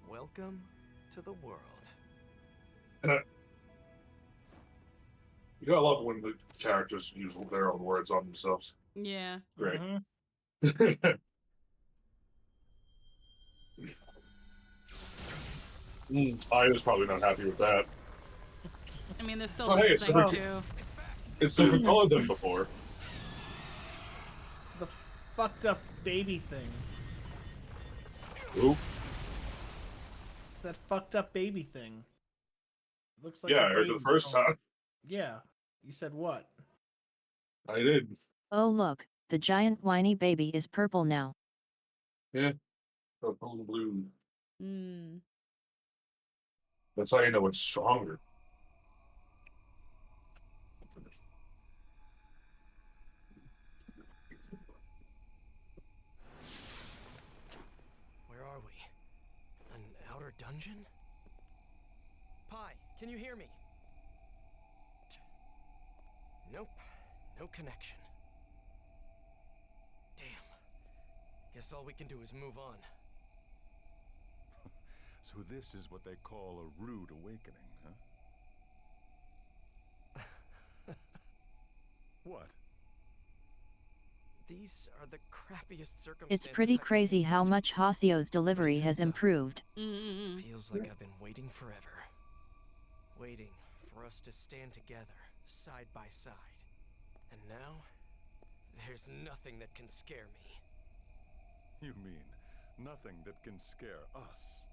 Speaker 7: welcome to the world.
Speaker 2: And you gotta love when the characters use their own words on themselves.
Speaker 1: Yeah.
Speaker 2: Great. I was probably not happy with that.
Speaker 1: I mean, there's still
Speaker 2: Oh,
Speaker 1: this
Speaker 2: hey, it's
Speaker 1: thing
Speaker 2: different.
Speaker 1: too.
Speaker 2: It's different color than before.
Speaker 11: The fucked up baby thing.
Speaker 2: Who?
Speaker 11: It's that fucked up baby thing. It looks like
Speaker 2: Yeah,
Speaker 11: a
Speaker 2: I heard the
Speaker 11: baby.
Speaker 2: first time.
Speaker 11: Yeah. You said what?
Speaker 2: I did.
Speaker 3: Oh look, the giant whiny baby is purple now.
Speaker 2: Yeah. Purple and blue.
Speaker 1: Mm.
Speaker 2: That's how you know it's stronger.
Speaker 7: Where are we? An outer dungeon? Pi, can you hear me? Nope, no connection. Damn. Guess all we can do is move on.
Speaker 19: So this is what they call a rude awakening, huh? What?
Speaker 7: These are the crappiest circumstances.
Speaker 3: It's pretty crazy how much Hosio's delivery has improved.
Speaker 7: Feels like I've been waiting forever. Waiting for us to stand together, side by side. And now, there's nothing that can scare me.
Speaker 19: You mean nothing that can scare us?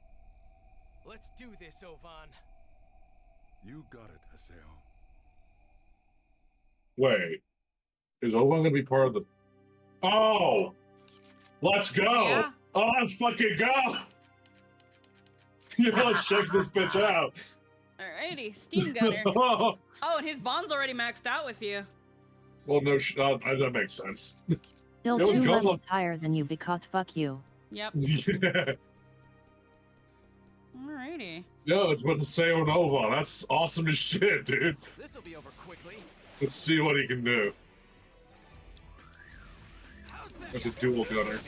Speaker 7: Let's do this, Ovan.
Speaker 19: You got it, Haseo.
Speaker 2: Wait. Is Ovan gonna be part of the... Oh! Let's go!
Speaker 1: Yeah.
Speaker 2: Oh, let's fucking go! Let's check this bitch out.
Speaker 1: Alrighty, Steam Gunner. Oh, and his bond's already maxed out with you.
Speaker 2: Well, no, that makes sense.
Speaker 3: Still
Speaker 2: It was
Speaker 3: 2
Speaker 2: good.
Speaker 3: levels higher than you because fuck you.
Speaker 1: Yep.
Speaker 2: Yeah.
Speaker 1: Alrighty.
Speaker 2: Yo, it's with the Haseo and Ovan. That's awesome as shit, dude.
Speaker 7: This'll be over quickly.
Speaker 2: Let's see what he can do. That's a dual gunner.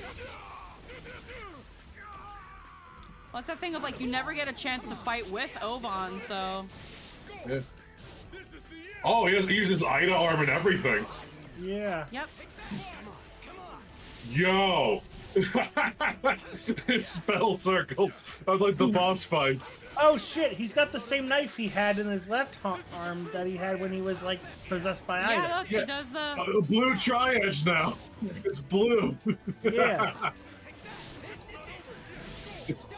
Speaker 1: Well, it's that thing of like you never get a chance to fight with Ovan, so.
Speaker 2: Yeah. Oh, he uses his Ida arm and everything.
Speaker 11: Yeah.
Speaker 1: Yep.
Speaker 2: Yo! His spell circles are like the boss fights.
Speaker 11: Oh shit, he's got the same knife he had in his left arm that he had when he was like possessed by Ida.
Speaker 1: Yeah, look, he does the
Speaker 2: blue tri-edge now. It's blue.
Speaker 11: Yeah.
Speaker 2: It's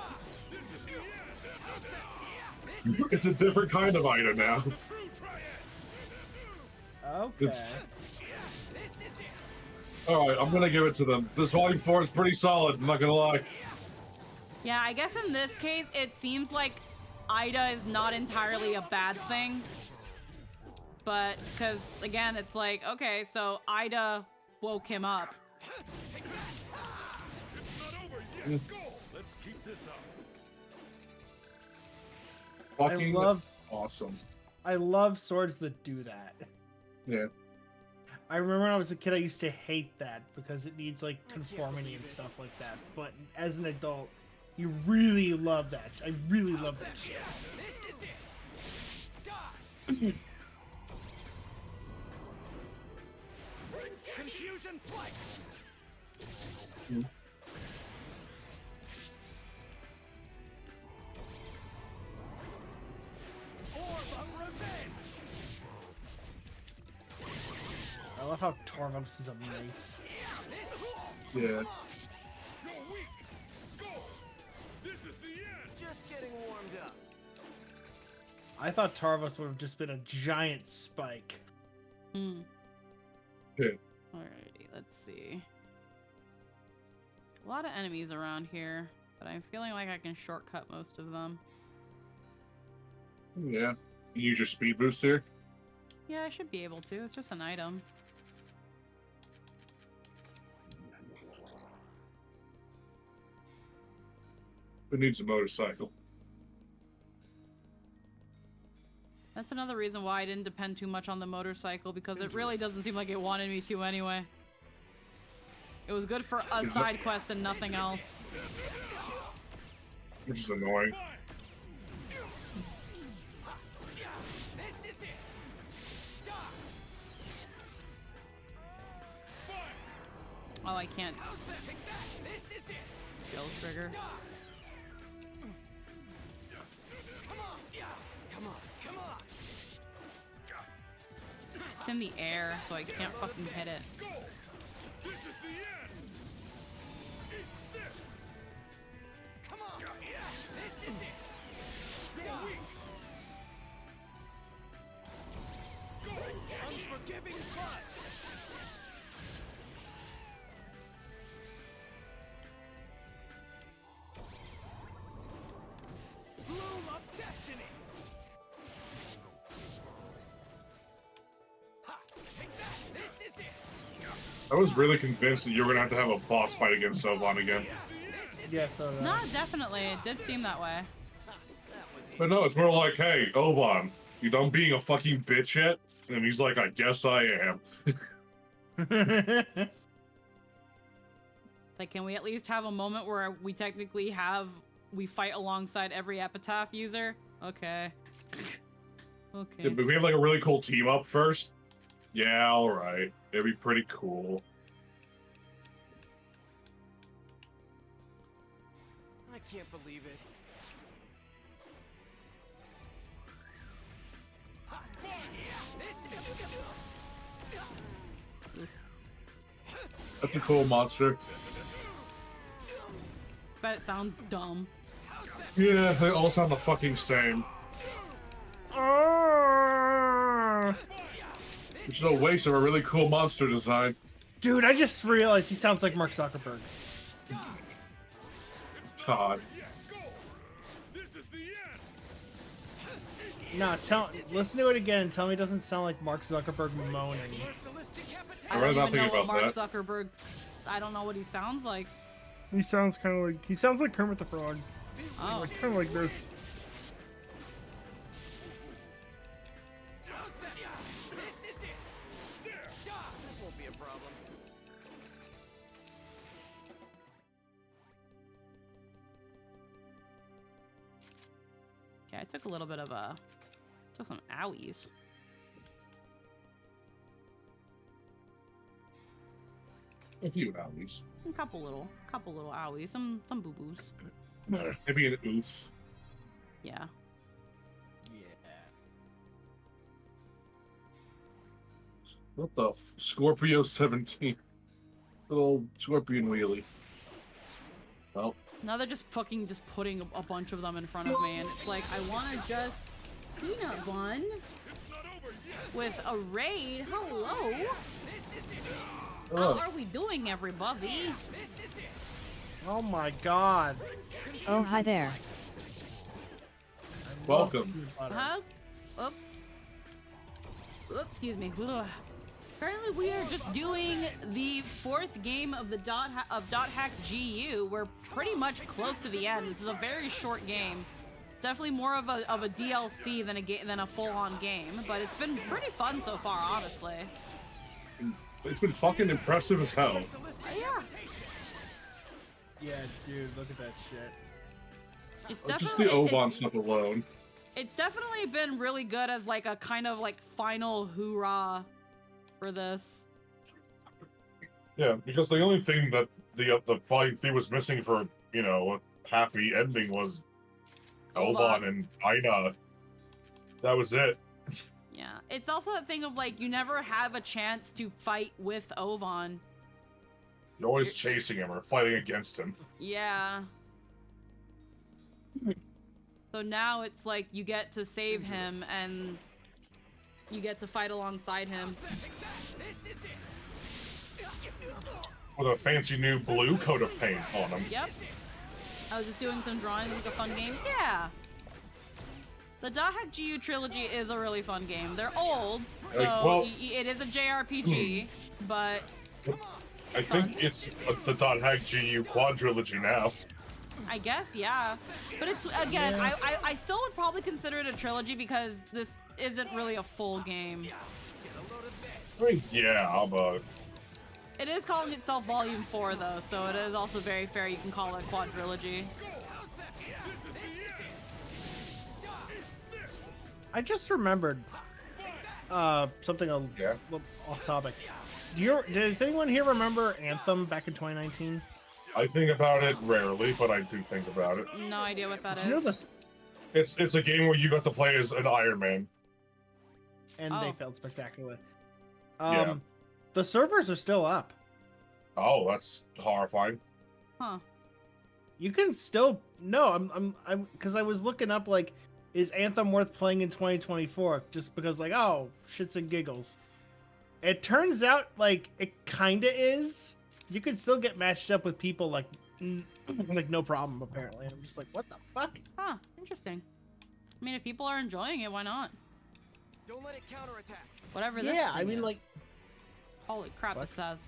Speaker 2: a different kind of Ida now.
Speaker 11: Okay.
Speaker 2: Alright, I'm gonna give it to them. This Volume 4 is pretty solid, I'm not gonna lie.
Speaker 1: Yeah, I guess in this case, it seems like Ida is not entirely a bad thing. But, because, again, it's like, okay, so Ida woke him up.
Speaker 19: Let's keep this up.
Speaker 2: Fucking awesome.
Speaker 11: I love swords that do that.
Speaker 2: Yeah.
Speaker 11: I remember when I was a kid, I used to hate that because it needs like conformity and stuff like that. But as an adult, you really love that. I really love that shit.
Speaker 7: This is it. Confusion flight. Orb of revenge.
Speaker 11: I love how Torvums is a mace.
Speaker 2: Yeah.
Speaker 7: Just getting warmed up.
Speaker 11: I thought Tarvos would have just been a giant spike.
Speaker 1: Hmm.
Speaker 2: Yeah.
Speaker 1: Alrighty, let's see. A lot of enemies around here, but I'm feeling like I can shortcut most of them.
Speaker 2: Yeah. You use your speed boost here?
Speaker 1: Yeah, I should be able to. It's just an item.
Speaker 2: Who needs a motorcycle?
Speaker 1: That's another reason why I didn't depend too much on the motorcycle, because it really doesn't seem like it wanted me to anyway. It was good for a side quest and nothing else.
Speaker 2: Which is annoying.
Speaker 18: This is it.
Speaker 1: Oh, I can't.
Speaker 18: This is it.
Speaker 1: Skill trigger.
Speaker 18: Come on. Come on. Come on.
Speaker 1: It's in the air, so I can't fucking hit it.
Speaker 18: This is the end. Come on. This is it. Unforgiving blood. Bloom of destiny. Ha! Take that. This is it.
Speaker 2: I was really convinced that you were gonna have to have a boss fight against Soban again.
Speaker 11: Yeah, so
Speaker 1: No, definitely. It did seem that way.
Speaker 2: But no, it's more like, hey, Oban, you done being a fucking bitch yet? And he's like, I guess I am.
Speaker 1: It's like, can we at least have a moment where we technically we fight alongside every epitaph user? Okay. Okay.
Speaker 2: Yeah, but we have like a really cool team up first. Yeah, alright. It'd be pretty cool.
Speaker 18: I can't believe it. Ha! This is
Speaker 2: That's a cool monster.
Speaker 1: But it sounds dumb.
Speaker 2: Yeah, they all sound the fucking same. Which is a waste of a really cool monster design.
Speaker 11: Dude, I just realized he sounds like Mark Zuckerberg.
Speaker 2: God.
Speaker 11: No, listen to it again and tell me it doesn't sound like Mark Zuckerberg moaning.
Speaker 1: I don't even know what Mark Zuckerberg. I don't know what he sounds like.
Speaker 11: He sounds like Kermit the Frog.
Speaker 1: Oh.
Speaker 11: Like, kind of like this.
Speaker 18: This is it. This won't be a problem.
Speaker 1: Yeah, I took a little bit of took some owies.
Speaker 2: A few owies.
Speaker 1: A couple little owies, some boo boos.
Speaker 2: Maybe an oof.
Speaker 1: Yeah.
Speaker 2: What the Scorpio 17. Little scorpion wheelie. Well.
Speaker 1: Now they're just putting a bunch of them in front of me, and it's like, I want to just peanut one with a raid. Hello. How are we doing, everybody?
Speaker 11: Oh my god.
Speaker 3: Oh, hi there.
Speaker 2: Welcome.
Speaker 1: Huh? Oh. Oops, excuse me. Ugh. Apparently, we are just doing the 4th game of the Dot Hack GU. We're pretty much close to the end. This is a very short game. It's definitely more of a DLC than a full-on game, but it's been pretty fun so far, honestly.
Speaker 2: It's been fucking impressive as hell.
Speaker 1: Yeah.
Speaker 11: Yeah, dude, look at that shit.
Speaker 1: It's definitely,
Speaker 2: just the Oban stuff alone.
Speaker 1: It's definitely been really good as like a kind of like final hoorah for this.
Speaker 2: Yeah, because the only thing that the Volume 3 was missing for, you know, a happy ending was Oban and Aina. That was it.
Speaker 1: Yeah, it's also that thing of like you never have a chance to fight with Oban.
Speaker 2: You're always chasing him or fighting against him.
Speaker 1: Yeah. So now it's like you get to save him and you get to fight alongside him.
Speaker 2: With a fancy new blue coat of paint on him.
Speaker 1: Yep. I was just doing some drawings, like a fun game. Yeah. The Dahak GU trilogy is a really fun game. They're old, so
Speaker 2: well,
Speaker 1: it is a JRPG, but
Speaker 2: I think it's the .hack GU quadrilogy now.
Speaker 1: I guess, yeah. But it's, again, I still would probably consider it a trilogy because this isn't really a full game.
Speaker 2: I mean, yeah, but...
Speaker 1: It is calling itself Volume 4, though, so it is also very fair you can call it a quadrilogy.
Speaker 11: I just remembered something a little off topic. Does anyone here remember Anthem back in 2019?
Speaker 2: I think about it rarely, but I do think about it.
Speaker 1: No idea what that is.
Speaker 11: You know this?
Speaker 2: It's a game where you got to play as an Iron Man.
Speaker 11: And they failed spectacularly.
Speaker 2: Yeah.
Speaker 11: The servers are still up.
Speaker 2: Oh, that's horrifying.
Speaker 1: Huh.
Speaker 11: You can still I'm because I was looking up like, is Anthem worth playing in 2024? Just because like, oh, shits and giggles. It turns out like it kinda is. You can still get matched up with people like no problem apparently. I'm just like, what the fuck?
Speaker 1: Huh, interesting. I mean, if people are enjoying it, why not?
Speaker 7: Don't let it counterattack.
Speaker 1: Whatever this
Speaker 11: Yeah, I
Speaker 1: thing
Speaker 11: mean
Speaker 1: is.
Speaker 11: like,
Speaker 1: holy crap, it says.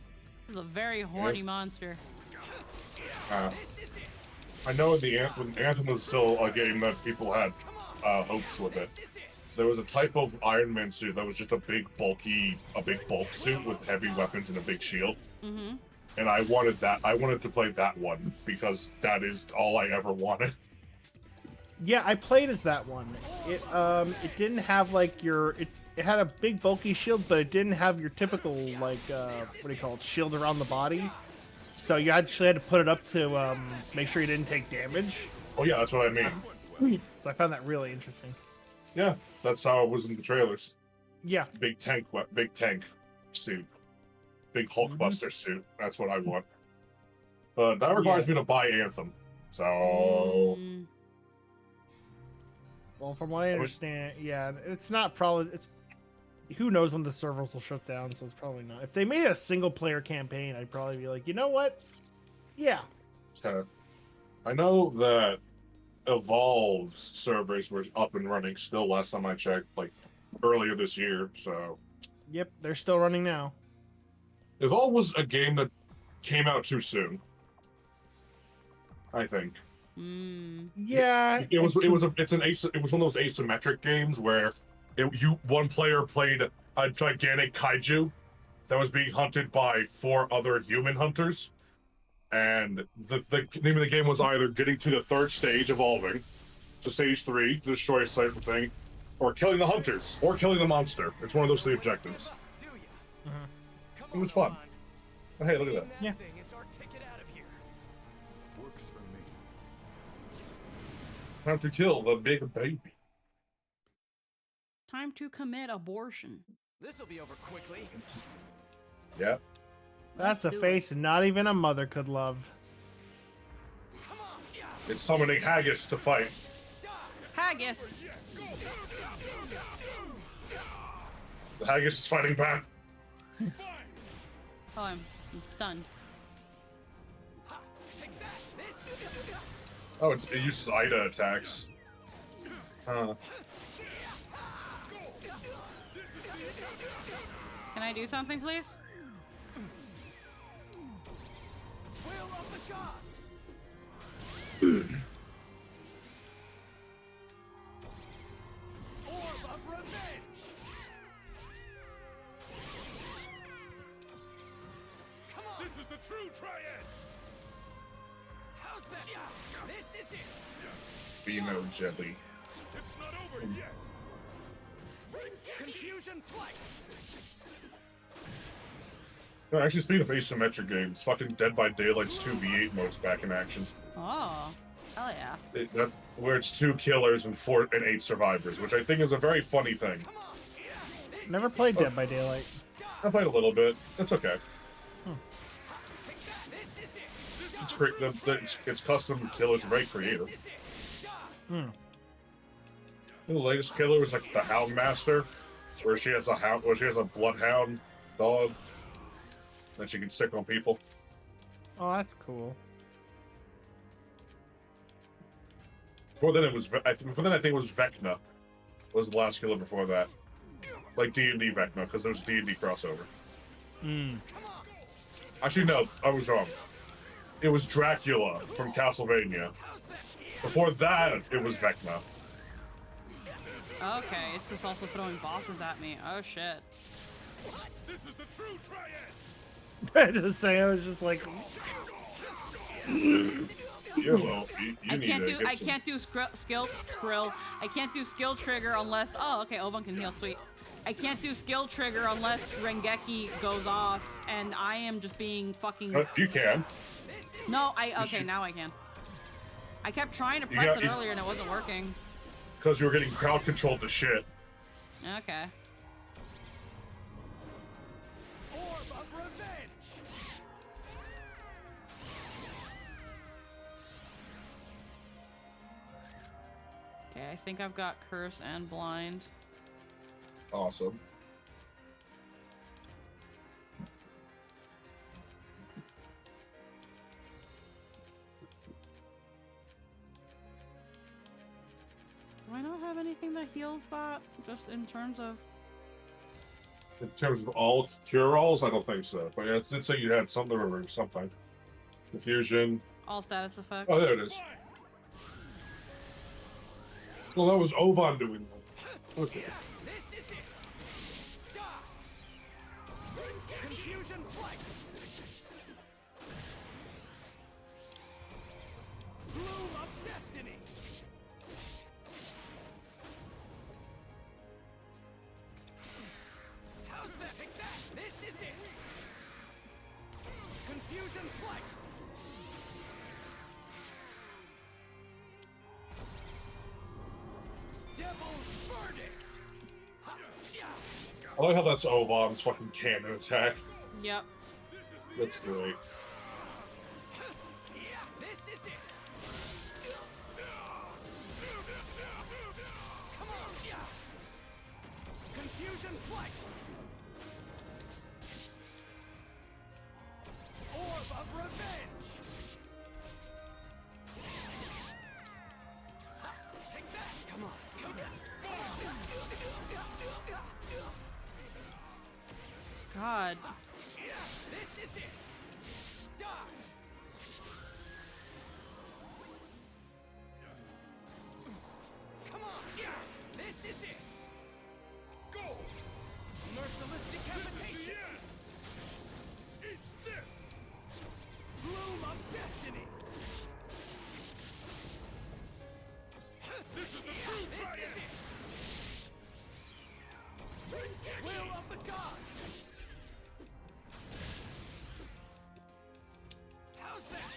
Speaker 1: This is a very horny monster.
Speaker 2: I know when Anthem was still a game that people had hopes with it. There was a type of Iron Man suit that was just a big bulk suit with heavy weapons and a big shield.
Speaker 1: Mm-hmm.
Speaker 2: And I wanted that. I wanted to play that one because that is all I ever wanted.
Speaker 11: yeah, I played as that one. It didn't have like it had a big bulky shield, but it didn't have your typical like what do you call it, shield around the body. So you actually had to put it up to make sure you didn't take damage.
Speaker 2: Oh yeah, that's what I mean.
Speaker 11: So I found that really interesting.
Speaker 2: Yeah, that's how it was in the trailers.
Speaker 11: Yeah.
Speaker 2: Big tank suit. Big Hulkbuster suit. That's what I want. But that requires me to buy Anthem. So...
Speaker 11: Well, from what I understand, yeah, it's not probably... Who knows when the servers will shut down, so it's probably not. If they made it a single-player campaign, I'd probably be like, you know what? Yeah.
Speaker 2: I know that Evolve's servers were up and running still last time I checked, like, earlier this year, so...
Speaker 11: Yep, they're still running now.
Speaker 2: Evolve was a game that came out too soon. I think.
Speaker 11: Yeah.
Speaker 2: It was one of those asymmetric games where one player played a gigantic kaiju that was being hunted by 4 other human hunters. And the name of the game was either getting to the 3rd stage, evolving, to stage 3, to destroy a certain thing, or killing the hunters, or killing the monster. It's one of those 3 objectives. It was fun. Oh, hey, look at that.
Speaker 11: Yeah.
Speaker 19: Works for me.
Speaker 2: Time to kill the big baby.
Speaker 1: Time to commit abortion.
Speaker 7: This'll be over quickly.
Speaker 2: Yeah.
Speaker 11: That's a face not even a mother could love.
Speaker 2: It's summoning Haggis to fight.
Speaker 1: Haggis!
Speaker 2: The Haggis is fighting back.
Speaker 1: Oh, I'm stunned.
Speaker 2: Oh, it uses Ida attacks. Huh.
Speaker 1: Can I do something, please?
Speaker 7: Will of the gods. Orb of revenge. Come on.
Speaker 19: This is the true triad.
Speaker 7: How's that? This is it.
Speaker 2: Beano jelly.
Speaker 19: It's not over yet.
Speaker 7: Confusion flight.
Speaker 2: No, actually, speaking of asymmetric games, fucking Dead by Daylight's 2v8 mode's back in action.
Speaker 1: Oh, hell yeah.
Speaker 2: Where it's 2 killers and 8 survivors, which I think is a very funny thing.
Speaker 11: Never played Dead by Daylight.
Speaker 2: I played a little bit. It's okay. It's custom killers, very creative. The latest killer was like the Hound Master, where she has a bloodhound dog that she can stick on people.
Speaker 11: Oh, that's cool.
Speaker 2: Before then, I think it was Vecna. Was the last killer before that? Like D&D Vecna, because there was D&D crossover. Actually, no, I was wrong. It was Dracula from Castlevania. Before that, it was Vecna.
Speaker 1: Okay, it's just also throwing bosses at me. Oh shit.
Speaker 19: What? This is the true triad.
Speaker 11: I just say I was just like.
Speaker 1: I can't do skill trigger unless. Oh, okay. Ovan can heal. Sweet. I can't do skill trigger unless Rengeki goes off, and I am just being fucking.
Speaker 2: You can.
Speaker 1: No, okay, now I can. I kept trying to press it earlier and it wasn't working.
Speaker 2: Because you were getting crowd controlled to shit.
Speaker 1: Okay.
Speaker 18: Orb of Revenge.
Speaker 1: Okay, I think I've got Curse and Blind.
Speaker 2: Awesome.
Speaker 1: Do I not have anything that heals that? Just in terms of...
Speaker 2: In terms of all cure-alls, I don't think so. But yeah, it did say you had something to remove something. Confusion.
Speaker 1: All status effects.
Speaker 2: Oh, there it is. Well, that was Ovan doing that. Okay.
Speaker 18: This is it. Die. Confusion flight. Bloom of Destiny. How's that? Take that. This is it. Confusion flight. Devil's verdict.
Speaker 2: I like how that's Ovan's fucking cannon attack.
Speaker 1: Yep.
Speaker 2: That's great.
Speaker 18: This is it. Come on. Confusion flight. Orb of Revenge. Take that. Come on. Come on.
Speaker 1: God.
Speaker 18: This is it. Die. Come on. This is it. Go. Merciless decapitation. Eat this. Bloom of Destiny. This is the true This is it. Will of the gods. How's that?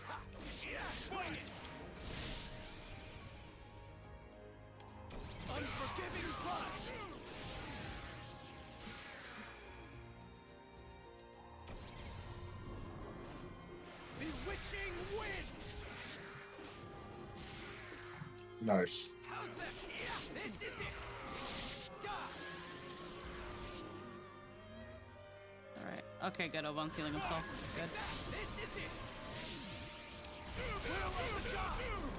Speaker 18: Ha. Bring it. Unforgiving blood. Bewitching wind.
Speaker 2: Nice.
Speaker 18: How's that? This is it. Die.
Speaker 1: Alright. Okay, good. Ovan's healing himself. That's good.
Speaker 18: This is it. Will of the gods.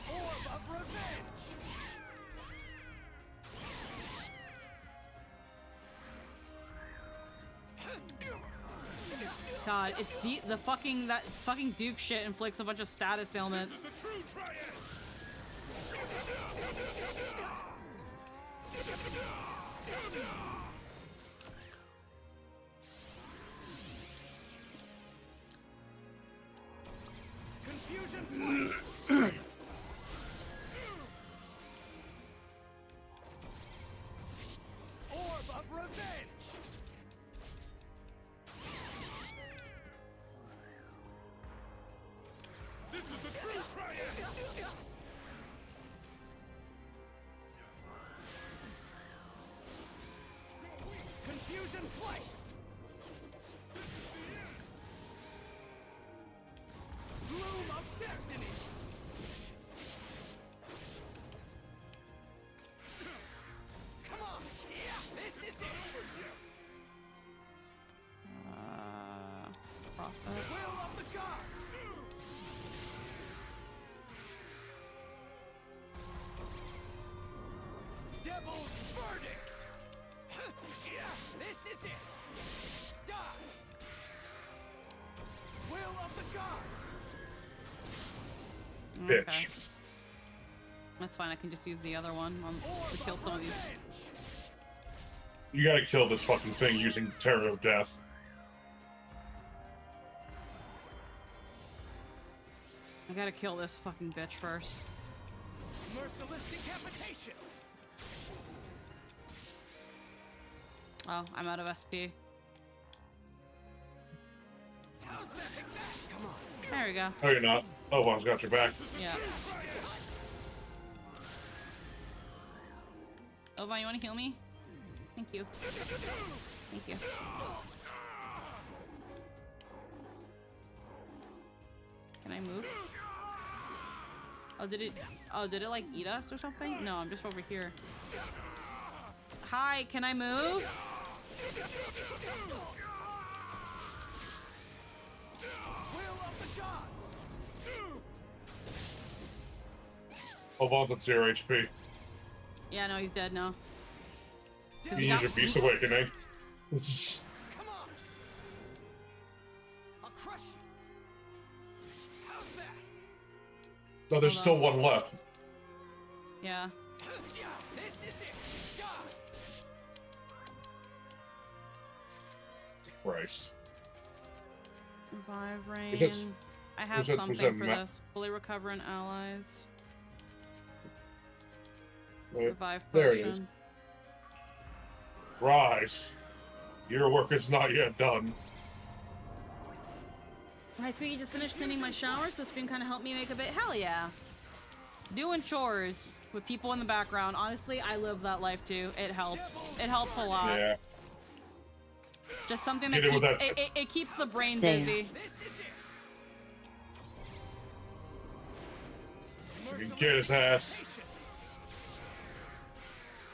Speaker 18: Orb of Revenge.
Speaker 1: God, it's the fucking that fucking Duke shit inflicts a bunch of status ailments.
Speaker 19: This is the true triad.
Speaker 18: Confusion flight. Orb of Revenge.
Speaker 19: This is the true triad.
Speaker 18: Confusion flight.
Speaker 16: devil's verdict. This is it. Die. Will of the gods.
Speaker 2: Bitch.
Speaker 1: That's fine. I can just use the other one to kill some of these.
Speaker 2: You gotta kill this fucking thing using the Terror of Death.
Speaker 1: I gotta kill this fucking bitch first.
Speaker 16: Merciless decapitation.
Speaker 1: Oh, I'm out of SP.
Speaker 16: How's that? Take that. Come on.
Speaker 1: There we go.
Speaker 2: Oh, you're not. Oh, one's got your back.
Speaker 1: Yeah. Ovan, you wanna heal me? Thank you. Thank you. Can I move? Oh, did it like eat us or something? No, I'm just over here. Hi, can I move?
Speaker 16: Will of the gods.
Speaker 2: Oban's at 0 HP.
Speaker 1: Yeah, no, he's dead now.
Speaker 2: You use your Beast Awakening.
Speaker 16: Come on. I'll crush you. How's that?
Speaker 2: No, there's still one left.
Speaker 1: Yeah.
Speaker 16: This is it. Die.
Speaker 2: Christ.
Speaker 1: Revive rain.
Speaker 2: Was that-
Speaker 1: I have
Speaker 2: was that
Speaker 1: something for
Speaker 2: Ma-
Speaker 1: this. Fully recovering allies.
Speaker 2: Wait,
Speaker 1: Revive
Speaker 2: there
Speaker 1: potion.
Speaker 2: it is. Rise. Your work is not yet done.
Speaker 1: Hi, sweetie. Just finished cleaning my shower, so stream kind of helped me make a bit. Hell yeah. Doing chores with people in the background. Honestly, I live that life too. It helps. It helps a lot.
Speaker 2: Yeah.
Speaker 1: Just something that
Speaker 2: Get in with
Speaker 1: keeps
Speaker 2: that
Speaker 1: it keeps the brain
Speaker 3: Same.
Speaker 1: busy.
Speaker 16: This is it.
Speaker 2: You can get his ass.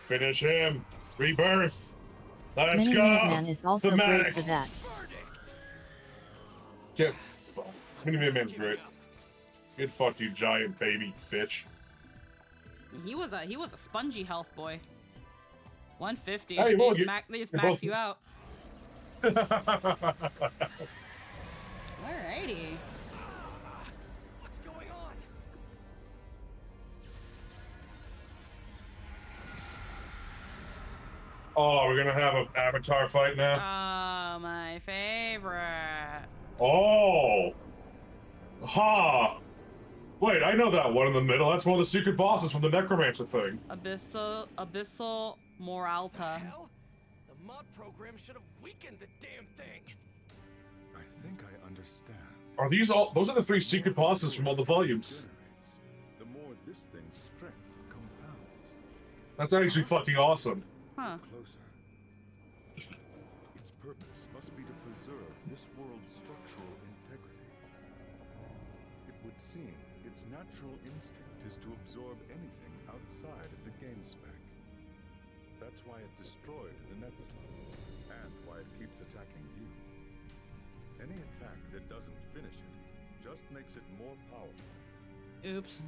Speaker 2: Finish him. Rebirth. Let's
Speaker 3: Mini
Speaker 2: go.
Speaker 3: Man is also
Speaker 2: Thematic.
Speaker 3: great for that.
Speaker 2: Get fucked. Mini Man's great. Get fucked, you giant baby bitch.
Speaker 1: He was a spongy health boy. 150.
Speaker 2: Hey, well, you-
Speaker 1: They just
Speaker 2: you're
Speaker 1: max
Speaker 2: both-
Speaker 1: you out. Alrighty.
Speaker 16: What's going on?
Speaker 2: Oh, we're gonna have an avatar fight now?
Speaker 1: Oh, my favorite.
Speaker 2: Oh! Ha! Wait, I know that one in the middle. That's one of the secret bosses from the Necromancer thing.
Speaker 1: Abyssal Moralta.
Speaker 16: Hell, the mod program should have weakened the damn thing.
Speaker 19: I think I understand.
Speaker 2: Are these all? Those are the 3 secret bosses from all the volumes.
Speaker 19: Generates, the more this thing's strength compounds.
Speaker 2: That's actually fucking awesome.
Speaker 1: Huh.
Speaker 19: Closer. Its purpose must be to preserve this world's structural integrity. It would seem its natural instinct is to absorb anything outside of the game spec. That's why it destroyed the net slug, and why it keeps attacking you. Any attack that doesn't finish it just makes it more powerful.
Speaker 1: Oops.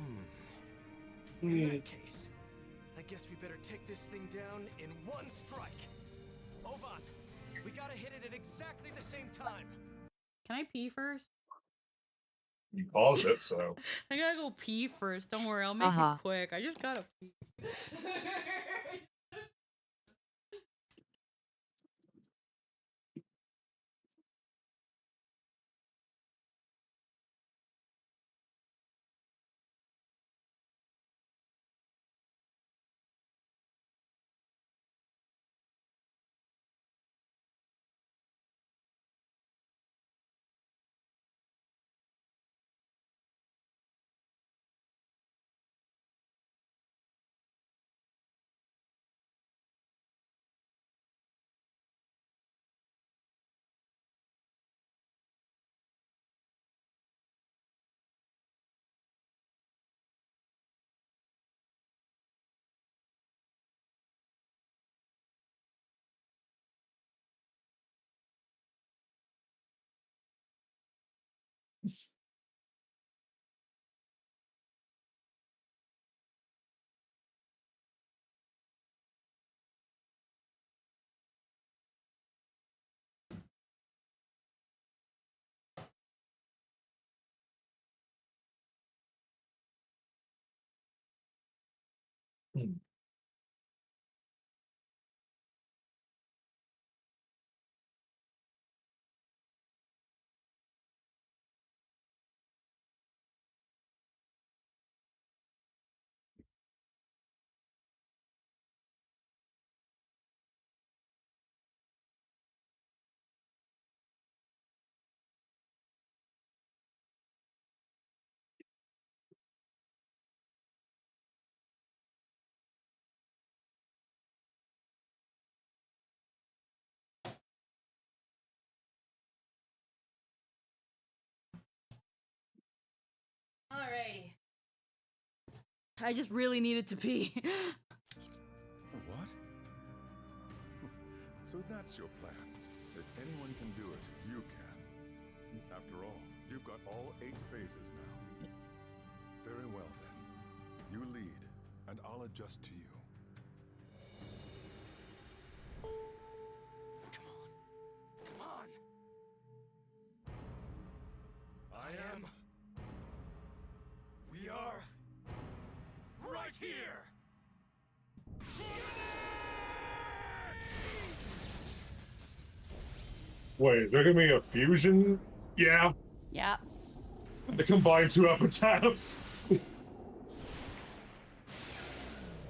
Speaker 16: In that case, I guess we better take this thing down in one strike. Ovan, we gotta hit it at exactly the same time.
Speaker 1: Can I pee first?
Speaker 2: You paused it, so.
Speaker 1: I gotta go pee first. Don't worry, I'll make it quick. I just gotta pee.
Speaker 2: Hmm.
Speaker 1: Alrighty. I just really needed to pee.
Speaker 19: What? So that's your plan. If anyone can do it, you can. After all, you've got all 8 phases now. Very well then. You lead, and I'll adjust to you.
Speaker 7: Come on.
Speaker 19: I am.
Speaker 7: We are right here.
Speaker 2: Wait, they're gonna be a fusion? Yeah.
Speaker 1: Yeah.
Speaker 2: They combine 2 epitaphs.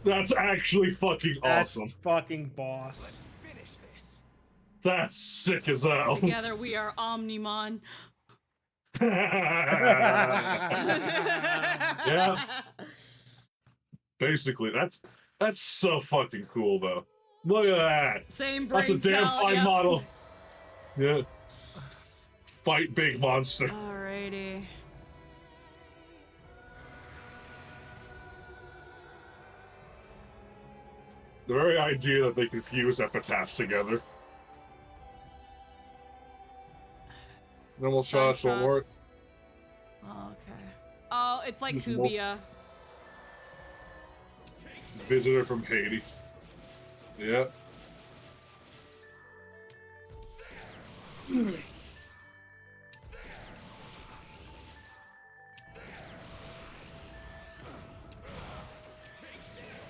Speaker 2: That's actually fucking
Speaker 11: That's
Speaker 2: awesome.
Speaker 11: fucking boss.
Speaker 7: Let's finish this.
Speaker 2: That's sick as hell.
Speaker 1: Together we are Omnimon.
Speaker 2: Yeah. Basically, that's so fucking cool though. Look at that.
Speaker 1: Same
Speaker 2: That's a
Speaker 1: brain
Speaker 2: damn
Speaker 1: cell,
Speaker 2: fine
Speaker 1: yep.
Speaker 2: model. Yeah. Fight big monster.
Speaker 1: Alrighty.
Speaker 2: The very idea that they could fuse epitaphs together. Normal shots won't work.
Speaker 1: Okay. Oh, it's like
Speaker 2: There's more.
Speaker 1: Kubia.
Speaker 2: Visitor from Hades. Yeah.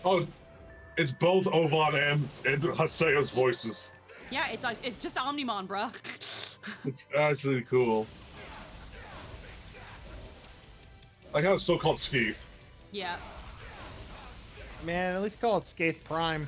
Speaker 2: Oh, it's both Ovan and Haseo's voices.
Speaker 1: Yeah, it's just Omnimon, bruh.
Speaker 2: It's actually cool. Like how it's so called Skeeth.
Speaker 1: Yeah.
Speaker 11: Man, at least call it Skaith Prime.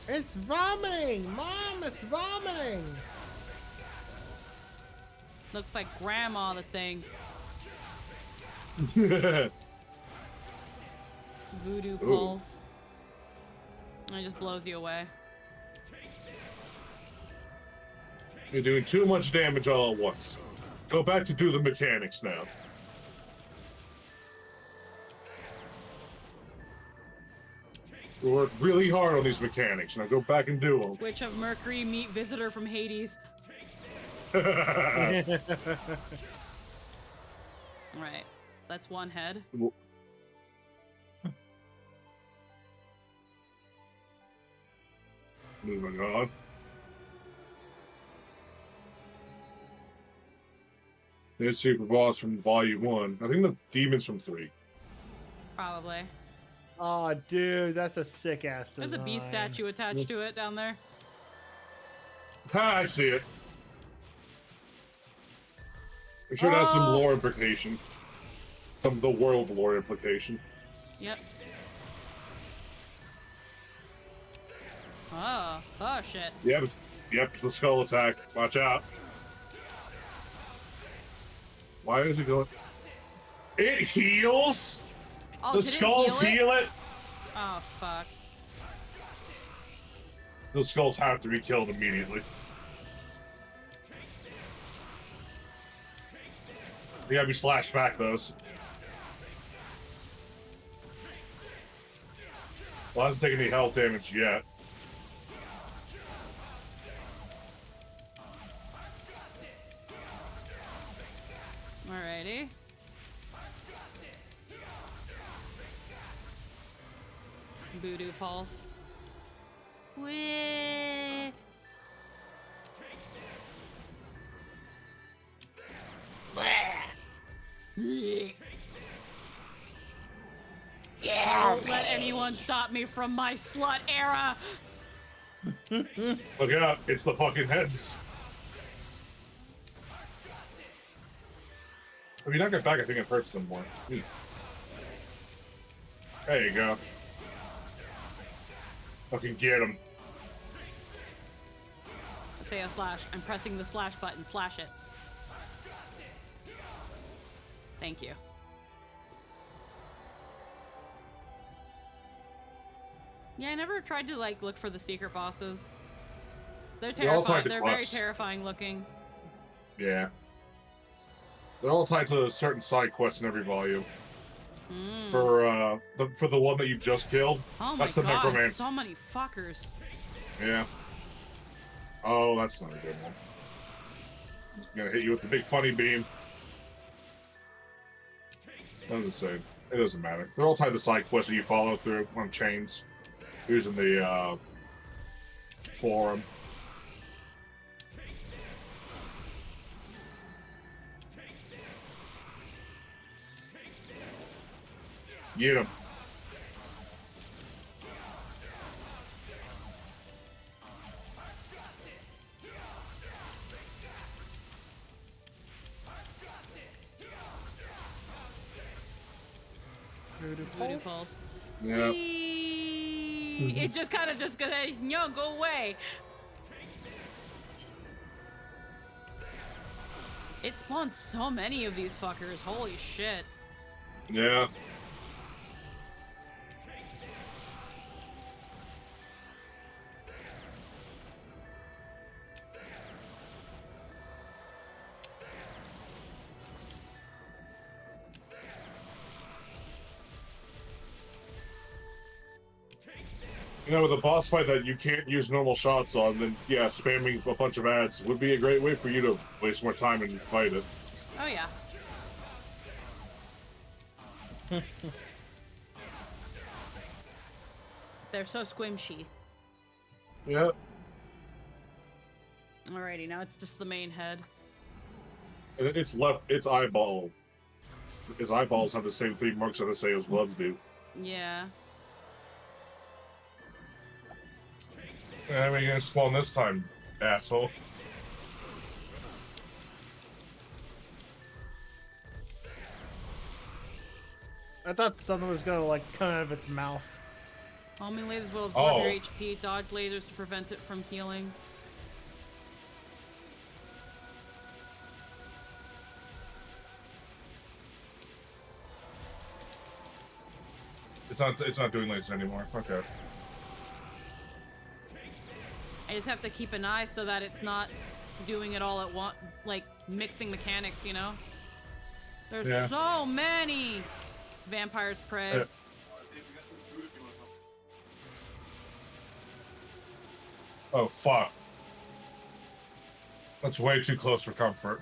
Speaker 11: It's vomiting! Mom, it's vomiting!
Speaker 1: Looks like Grandma, the thing. Voodoo Pulse. It just blows you away.
Speaker 2: You're doing too much damage all at once. Go back to do the mechanics now. We worked really hard on these mechanics. Now go back and do them.
Speaker 1: Witch of Mercury, meet visitor from Hades.
Speaker 2: Moving
Speaker 1: Right. That's one head.
Speaker 2: on. There's Super Boss from Volume 1. I think the Demon's from 3.
Speaker 1: Probably.
Speaker 11: Oh, dude, that's a sick ass design.
Speaker 1: There's a beast statue attached to it down there.
Speaker 2: Ah, I see it. I'm sure it has some lore implication. Some of the world lore implication.
Speaker 1: Yep. Oh shit.
Speaker 2: Yep, it's the skull attack. Watch out. Why is it going? It heals?
Speaker 1: Oh,
Speaker 2: The
Speaker 1: did it
Speaker 2: skulls heal it?
Speaker 1: Oh, fuck.
Speaker 2: Those skulls have to be killed immediately. They gotta be slashed back, those. Well, hasn't taken any health damage yet.
Speaker 1: Voodoo Pulse. Whee! Don't let anyone stop me from my slut era.
Speaker 2: Look out, it's the fucking heads. If you knock it back, I think it hurts them more. There you go. Fucking get him.
Speaker 1: Say a slash. I'm pressing the slash button. Slash it. Thank you. Yeah, I never tried to like look for the secret bosses. They're terrifying. They're very terrifying looking.
Speaker 2: Yeah. They're all tied to a certain side quest in every volume. For the one that you just killed,
Speaker 1: Oh
Speaker 2: that's
Speaker 1: my
Speaker 2: the
Speaker 1: god,
Speaker 2: necromancer.
Speaker 1: so many fuckers.
Speaker 2: Yeah. Oh, that's not a good one. Gonna hit you with the big funny beam. It doesn't matter. They're all tied to side quests that you follow through on chains. Using the forum. Get him.
Speaker 1: Voodoo Pulse.
Speaker 2: Yep.
Speaker 1: It just kind of just goes, no, go away. It spawns so many of these fuckers. Holy shit.
Speaker 2: Yeah. You know, with a boss fight that you can't use normal shots on, then yeah, spamming a bunch of ads would be a great way for you to waste more time and fight it.
Speaker 1: Oh yeah. They're so squishy.
Speaker 2: Yep.
Speaker 1: Alrighty, now it's just the main head.
Speaker 2: And its eyeball. His eyeballs have the same 3 marks that I say his gloves do.
Speaker 1: Yeah.
Speaker 2: How are you gonna spawn this time, asshole?
Speaker 11: I thought something was gonna like come out of its mouth.
Speaker 1: Homing lasers will absorb your HP. Dodge lasers to prevent it from healing.
Speaker 2: It's not doing lasers anymore. Okay.
Speaker 1: I just have to keep an eye so that it's not doing it all at once, like mixing mechanics, you know? There's so many vampires prey.
Speaker 2: Oh, fuck. That's way too close for comfort.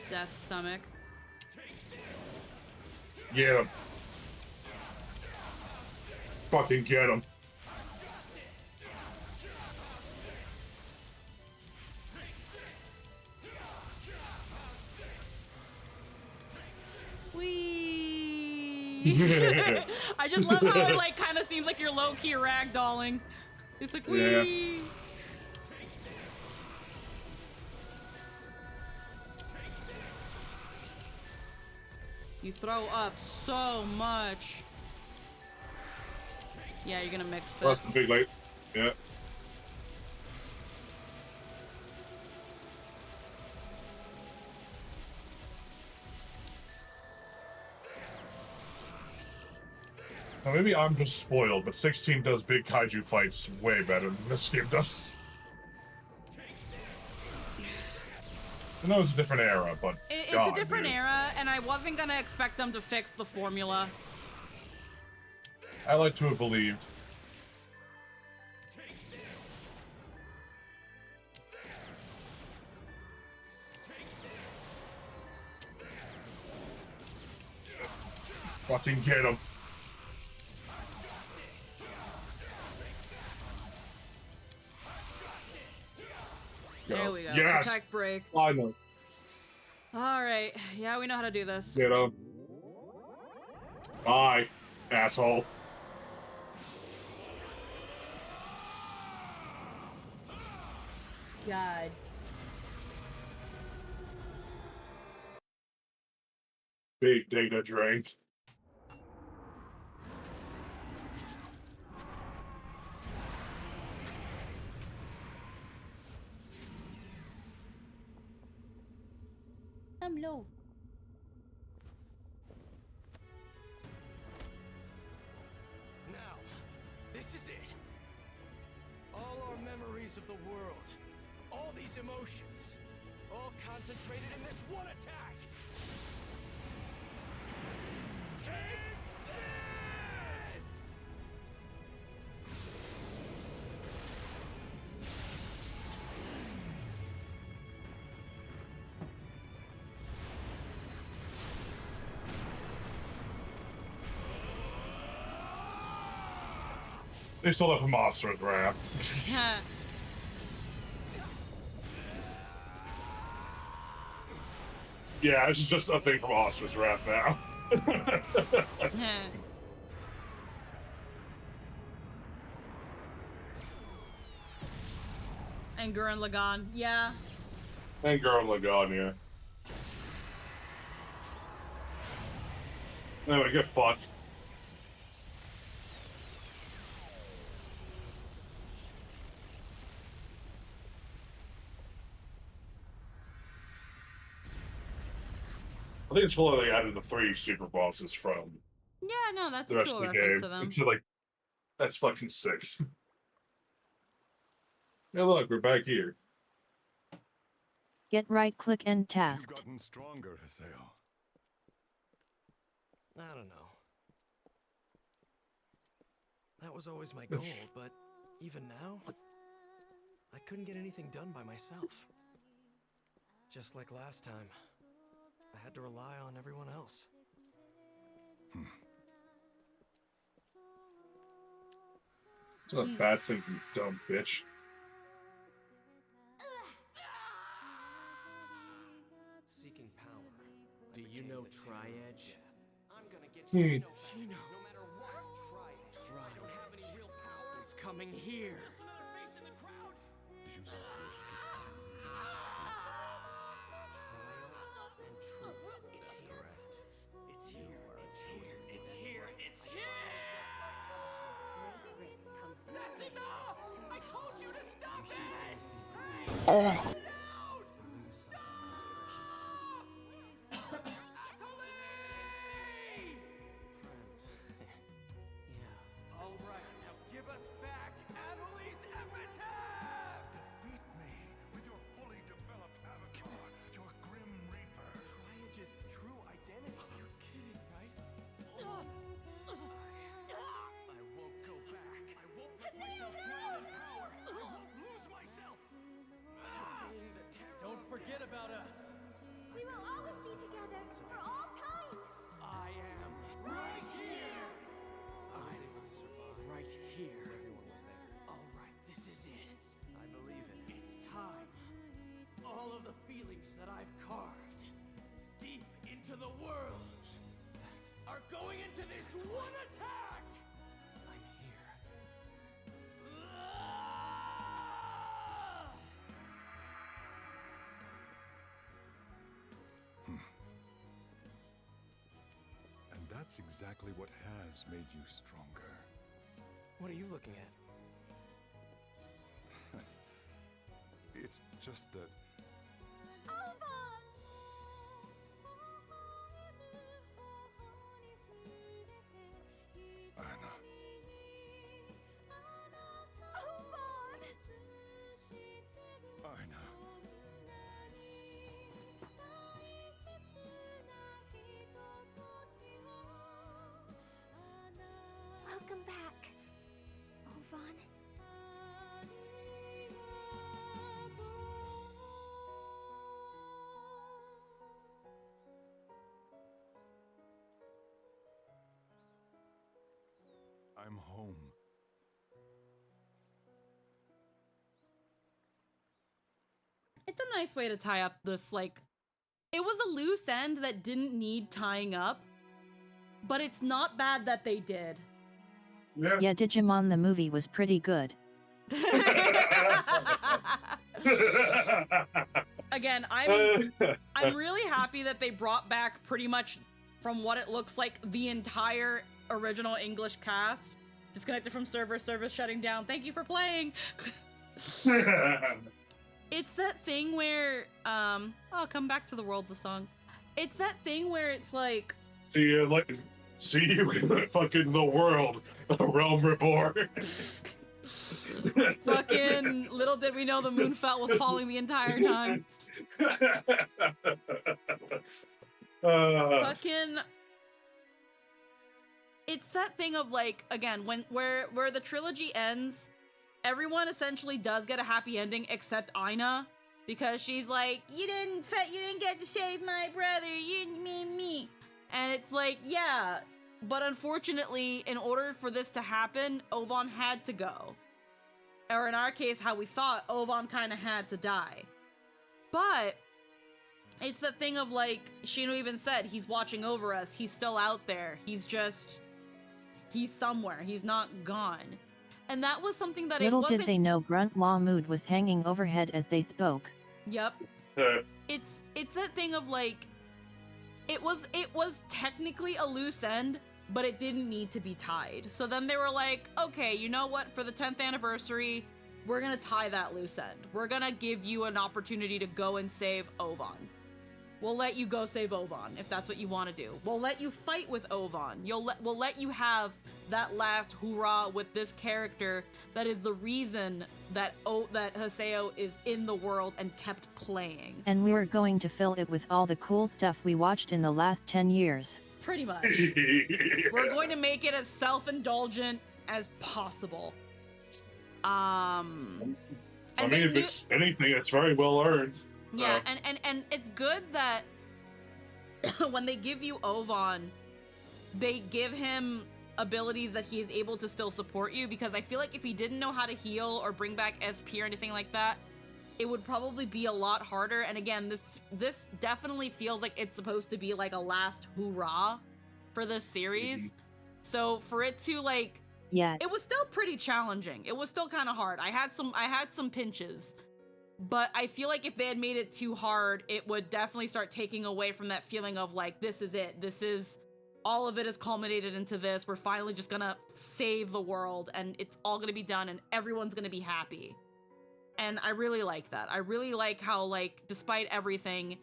Speaker 1: Death stomach.
Speaker 2: Get him. Fucking get him.
Speaker 1: Whee! I just love how it like kind of seems like you're low-key ragdolling. It's like whee!
Speaker 2: Yeah.
Speaker 1: You throw up so much. Yeah, you're gonna mix it.
Speaker 2: Oh, that's the big light. Yeah. Now, maybe I'm just spoiled, but 16 does big kaiju fights way better than this game does. I know it's a different era, but
Speaker 1: It's a different era, and I wasn't gonna expect them to fix the formula.
Speaker 2: I like to have believed. Fucking get him.
Speaker 1: There we go.
Speaker 2: Yes!
Speaker 1: Protect break.
Speaker 2: Finally.
Speaker 1: Alright. Yeah, we know how to do this.
Speaker 2: Get him. Bye, asshole.
Speaker 1: God.
Speaker 2: Big data drain.
Speaker 14: I'm low.
Speaker 7: Now, this is it. All our memories of the world, all these emotions, all concentrated in this one attack. Take this!
Speaker 2: They stole that from Monster's Wrath. Yeah, this is just a thing from Monster's Wrath now.
Speaker 1: And Gurren Lagann, yeah.
Speaker 2: And Gurren Lagann, yeah. Anyway, get fucked. I think it's cool that they added the 3 super bosses from
Speaker 1: Yeah, no, that's
Speaker 2: the
Speaker 1: a
Speaker 2: rest
Speaker 1: cool
Speaker 2: of the
Speaker 1: reference
Speaker 2: game.
Speaker 1: to them.
Speaker 2: It's like, that's fucking sick. Hey, look, we're back here.
Speaker 3: Get right click and task.
Speaker 19: You've gotten stronger, Haseo.
Speaker 7: I don't know. That was always my goal, but even now, I couldn't get anything done by myself. Just like last time, I had to rely on everyone else.
Speaker 2: It's not a bad thing, you dumb bitch.
Speaker 7: Seeking power. Do you know Triedge? I'm gonna get
Speaker 2: Hmm.
Speaker 7: Chino. No matter what, Triedge. I don't have any real power. It's coming here. Just another face in the crowd. Trial and truth. It's here. It's here. It's here. It's here. It's here.
Speaker 8: Risk comes with
Speaker 7: That's enough! I told you to stop it! Hey!
Speaker 8: Oh.
Speaker 7: Get out! Stop! Atali! Friends. Yeah. All right, now give us back Atali's epitaph!
Speaker 19: Defeat me with your fully developed avatar, your Grim Reaper.
Speaker 7: Triage's true identity. You're kidding, right? I won't go back. I won't let myself drown in power. I won't lose myself.
Speaker 16: Don't forget about us.
Speaker 10: We will always be together for all time.
Speaker 7: I am right here. I was able to survive. Right here. Everyone was there. All right, this is it. I believe in it. It's time. All of the feelings that I've carved deep into the world are going into this one attack. I'm here.
Speaker 19: And that's exactly what has made you stronger.
Speaker 7: What are you looking at?
Speaker 19: It's just that Anna. Anna.
Speaker 10: Welcome
Speaker 19: I'm home.
Speaker 1: It's a nice way to tie up this, like, it was a loose end that didn't need tying up, but it's not bad that they did.
Speaker 3: Yeah, Digimon the movie was pretty good.
Speaker 1: Again, I'm really happy that they brought back pretty much, from what it looks like, the entire original English cast. Disconnected from server, service shutting down. Thank you for playing. It's that thing where, I'll come back to the world's a song. It's that thing where it's like,
Speaker 2: see you in fucking the world, a realm reborn.
Speaker 1: fucking little did we know the Moonfell was falling the entire time. Fucking, it's that thing of like, again, where the trilogy ends, everyone essentially does get a happy ending except Aina, because she's like, you didn't get to save my brother, me. And it's like, yeah, but unfortunately, in order for this to happen, Ovan had to go. Or in our case, how we thought, Ovan kind of had to die. But it's the thing of like, Shino even said, he's watching over us, he's still out there, he's somewhere, he's not gone. And that was something that
Speaker 3: Little
Speaker 1: it wasn't...
Speaker 3: did they know Grunt Law Mood was hanging overhead as they spoke.
Speaker 1: Yep. It's that thing of like, it was technically a loose end, but it didn't need to be tied. So then they were like, okay, you know what? For the 10th anniversary, we're gonna tie that loose end. We're gonna give you an opportunity to go and save Ovan. We'll let you go save Ovan if that's what you want to do. We'll let you fight with Ovan. We'll let you have that last hoorah with this character that is the reason that Haseo is in the world and kept playing.
Speaker 3: And we were going to fill it with all the cool stuff we watched in the last 10 years.
Speaker 1: Pretty much. We're going to make it as self-indulgent as possible.
Speaker 2: I mean, if it's anything, it's very well earned.
Speaker 1: Yeah, and it's good that when they give you Ovan, they give him abilities that he is able to still support you, because I feel like if he didn't know how to heal or bring back SP or anything like that, it would probably be a lot harder. And again, this definitely feels like it's supposed to be like a last hoorah for this series. So for it to like,
Speaker 3: yeah,
Speaker 1: it was still pretty challenging. It was still kind of hard. I had some pinches. But I feel like if they had made it too hard, it would definitely start taking away from that feeling of like, this is it. This is, all of it has culminated into this. We're finally just gonna save the world and it's all gonna be done and everyone's gonna be happy. And I really like that. I really like how, like, despite everything,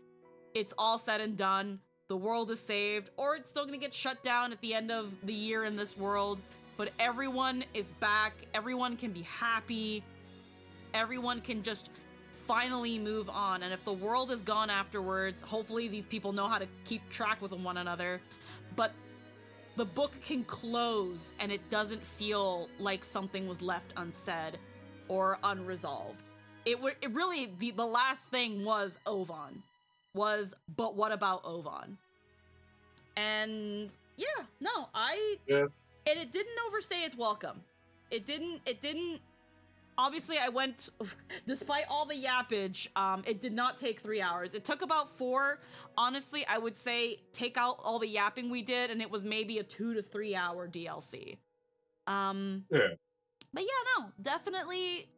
Speaker 1: it's all said and done. The world is saved, or it's still gonna get shut down at the end of the year in this world. But everyone is back. Everyone can be happy. Everyone can just finally move on. And if the world is gone afterwards, hopefully these people know how to keep track with one another. But the book can close and it doesn't feel like something was left unsaid or unresolved. It really, the last thing was Ovan. But what about Ovan? And yeah, no, and it didn't overstay its welcome. It didn't, obviously I went, despite all the yappage, it did not take 3 hours. It took about 4. Honestly, I would say take out all the yapping we did and it was maybe a 2 to 3 hour DLC. But yeah, no, definitely,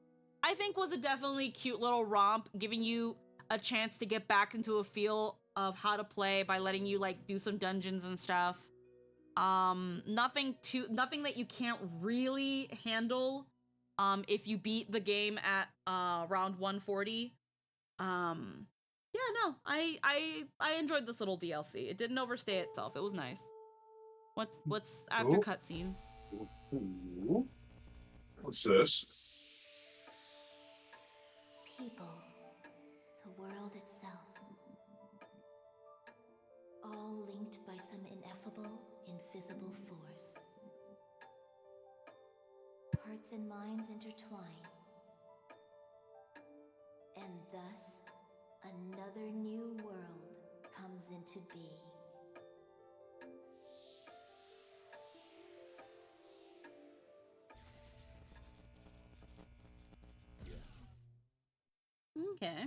Speaker 1: I think was a definitely cute little romp, giving you a chance to get back into a feel of how to play by letting you like do some dungeons and stuff. Nothing that you can't really handle if you beat the game at round 140. Yeah, no, I enjoyed this little DLC. It didn't overstay itself. It was nice. What's after cutscene?
Speaker 2: What's this?
Speaker 8: People, the world itself, all linked by some ineffable, invisible force. Hearts and minds intertwine, and thus another new world comes into being.
Speaker 1: Okay.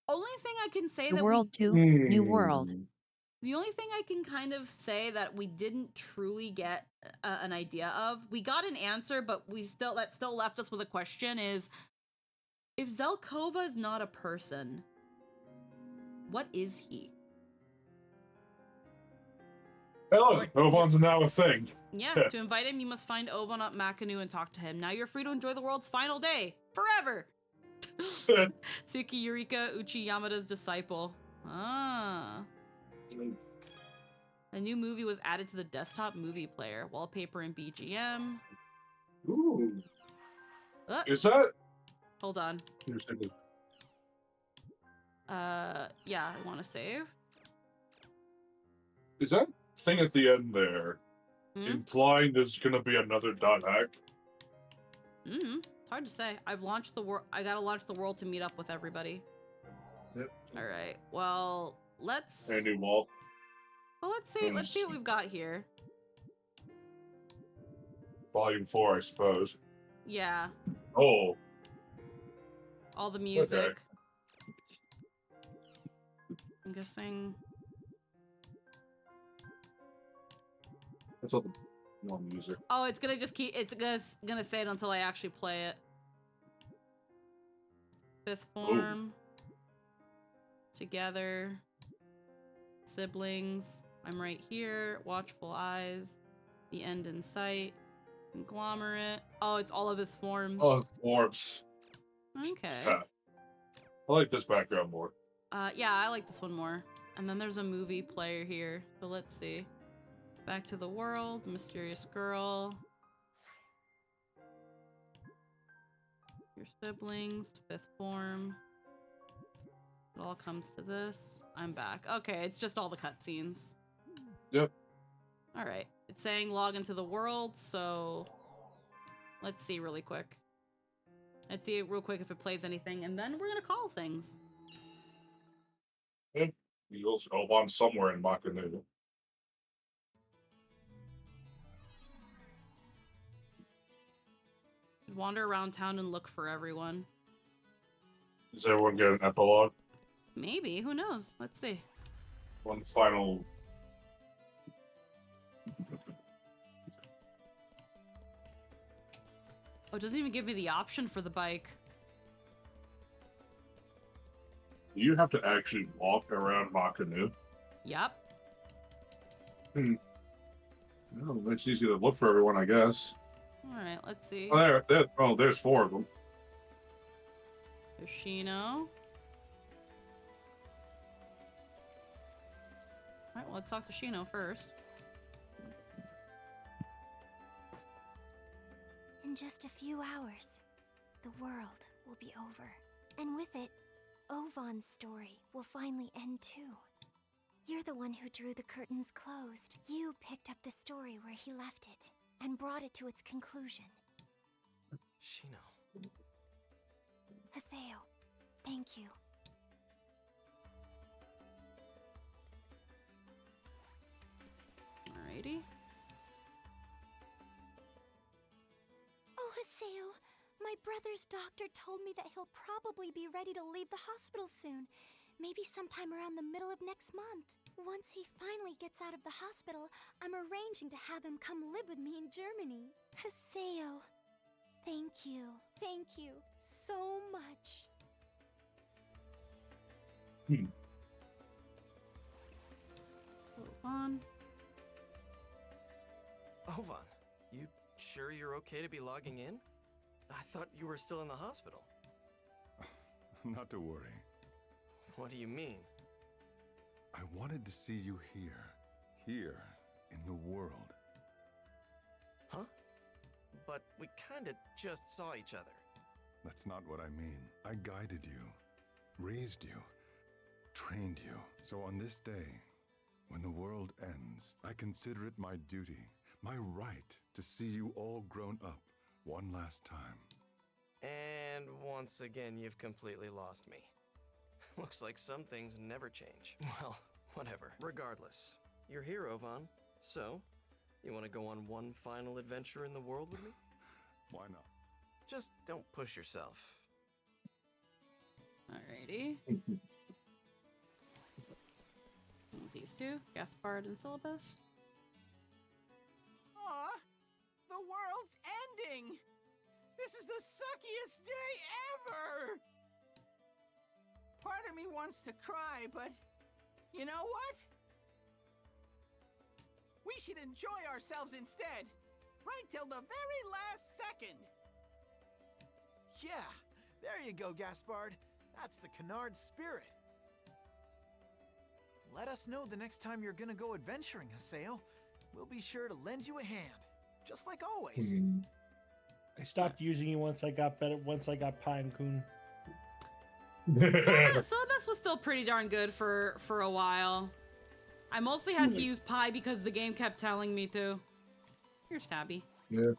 Speaker 1: Only thing I can say
Speaker 3: New
Speaker 1: that
Speaker 3: World 2, New World.
Speaker 1: The only thing I can kind of say that we didn't truly get an idea of, we got an answer, but that still left us with a question is, if Zelkova is not a person, what is he?
Speaker 2: Hello, Ovan's now a thing.
Speaker 1: Yeah, to invite him, you must find Ovan at Makanu and talk to him. Now you're free to enjoy the world's final day, forever! Tsuki Eureka, Uchi Yamada's disciple. Ah. A new movie was added to the desktop movie player. Wallpaper and BGM.
Speaker 2: Ooh. Is that?
Speaker 1: Hold on. Yeah, I want to save.
Speaker 2: Is that thing at the end there implying there's gonna be another dot hack?
Speaker 1: It's hard to say. I've launched the world. I gotta launch the world to meet up with everybody.
Speaker 2: Yep.
Speaker 1: All right. Well, let's.
Speaker 2: A new wall.
Speaker 1: Well, let's see. Let's see what we've got here.
Speaker 2: Volume 4, I suppose.
Speaker 1: Yeah.
Speaker 2: Oh.
Speaker 1: All the music.
Speaker 2: Okay.
Speaker 1: I'm guessing.
Speaker 2: That's all the more music.
Speaker 1: Oh, it's gonna just keep. It's gonna say it until I actually play it. Fifth form. Together. Siblings. I'm right here. Watchful eyes. The end in sight. Conglomerate. Oh, it's all of his forms.
Speaker 2: Oh, forms.
Speaker 1: Okay.
Speaker 2: Yeah. I like this background more.
Speaker 1: Yeah, I like this one more. And then there's a movie player here. So let's see. Back to the World, Mysterious Girl. Your siblings, fifth form. It all comes to this. I'm back. Okay, it's just all the cutscenes.
Speaker 2: Yep.
Speaker 1: Alright. It's saying log into the world, so let's see really quick. Let's see real quick if it plays anything, and then we're gonna call things.
Speaker 2: Yep. You'll go on somewhere in Makanu.
Speaker 1: Wander around town and look for everyone.
Speaker 2: Does everyone get an epilogue?
Speaker 1: Maybe, who knows? Let's see.
Speaker 2: One final.
Speaker 1: Oh, it doesn't even give me the option for the bike.
Speaker 2: You have to actually walk around Makanu.
Speaker 1: Yep.
Speaker 2: Well, it's easy to look for everyone, I guess.
Speaker 1: Alright, let's see.
Speaker 2: Oh, there's 4 of them.
Speaker 1: Yoshino. Alright, well, let's talk to Shino first.
Speaker 8: In just a few hours, the world will be over. And with it, Ovan's story will finally end too. You're the one who drew the curtains closed. You picked up the story where he left it and brought it to its conclusion.
Speaker 7: Shino.
Speaker 8: Haseo, thank you.
Speaker 1: Alrighty.
Speaker 8: Oh, Haseo, my brother's doctor told me that he'll probably be ready to leave the hospital soon. Maybe sometime around the middle of next month. Once he finally gets out of the hospital, I'm arranging to have him come live with me in Germany. Haseo, thank you. Thank you so much.
Speaker 1: On.
Speaker 7: Ovan, you sure you're okay to be logging in? I thought you were still in the hospital.
Speaker 19: Not to worry.
Speaker 7: What do you mean?
Speaker 19: I wanted to see you here. Here, in the world.
Speaker 7: Huh? But we kinda just saw each other.
Speaker 19: That's not what I mean. I guided you, raised you, trained you. So on this day, when the world ends, I consider it my duty, my right to see you all grown up one last time.
Speaker 7: And once again, you've completely lost me. Looks like some things never change. Well, whatever. Regardless, you're here, Ovan. So, you want to go on one final adventure in the world with me?
Speaker 19: Why not?
Speaker 7: Just don't push yourself.
Speaker 1: Alrighty. These two, Gaspard and Syllabus.
Speaker 18: Aw, the world's ending! This is the suckiest day ever! Part of me wants to cry, but you know what? We should enjoy ourselves instead, right till the very last second.
Speaker 9: Yeah, there you go, Gaspard. That's the Canard spirit. Let us know the next time you're gonna go adventuring, Haseo. We'll be sure to lend you a hand, just like always.
Speaker 11: I stopped using you once I got better. Once I got Pine-kun.
Speaker 1: Syllabus was still pretty darn good for a while. I mostly had to use Pi because the game kept telling me to. Here's Tabby.
Speaker 2: Yeah.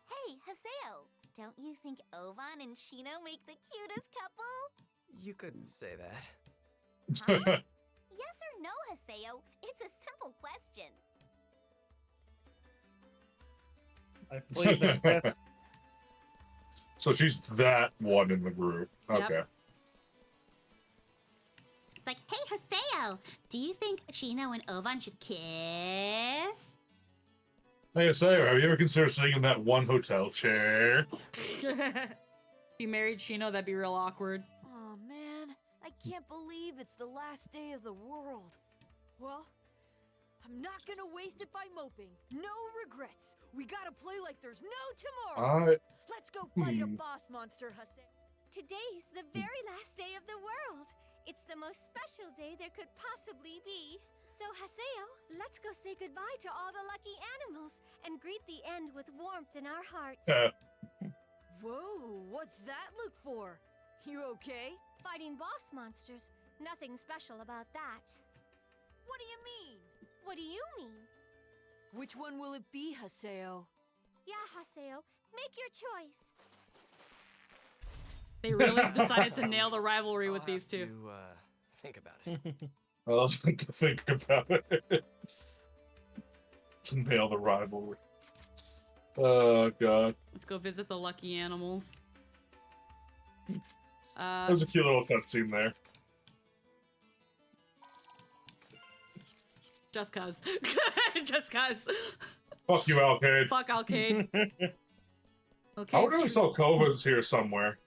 Speaker 8: Hey, Haseo, don't you think Ovan and Chino make the cutest couple?
Speaker 7: You could say that.
Speaker 8: Huh? Yes or no, Haseo? It's a simple question.
Speaker 11: I played that.
Speaker 2: So she's that one in the group.
Speaker 1: Yep.
Speaker 2: Okay.
Speaker 10: It's like, hey, Haseo, do you think Chino and Ovan should kiss?
Speaker 2: Hey, Sayer, have you ever considered sitting in that one hotel chair?
Speaker 1: If you married Shino, that'd be real awkward.
Speaker 12: Oh man, I can't believe it's the last day of the world. Well, I'm not gonna waste it by moping. No regrets. We gotta play like there's no tomorrow. Let's go fight a boss monster, Haseo.
Speaker 10: Today's the very last day of the world. It's the most special day there could possibly be. So, Haseo, let's go say goodbye to all the lucky animals and greet the end with warmth in our hearts.
Speaker 12: Whoa, what's that look for? You okay?
Speaker 10: Fighting boss monsters. Nothing special about that.
Speaker 12: What do you mean?
Speaker 10: What do you mean?
Speaker 12: Which one will it be, Haseo?
Speaker 10: Yeah, Haseo, make your choice.
Speaker 1: They really decided to nail the rivalry with these two.
Speaker 7: To think about it.
Speaker 2: I'll have to think about it. To nail the rivalry. Oh, God.
Speaker 1: Let's go visit the lucky animals.
Speaker 2: There's a cute little cutscene there.
Speaker 1: Just cuz. Just cuz.
Speaker 2: Fuck you, Alcade.
Speaker 1: Fuck Alcade. Okay.
Speaker 2: I wonder if we saw Kova's here somewhere.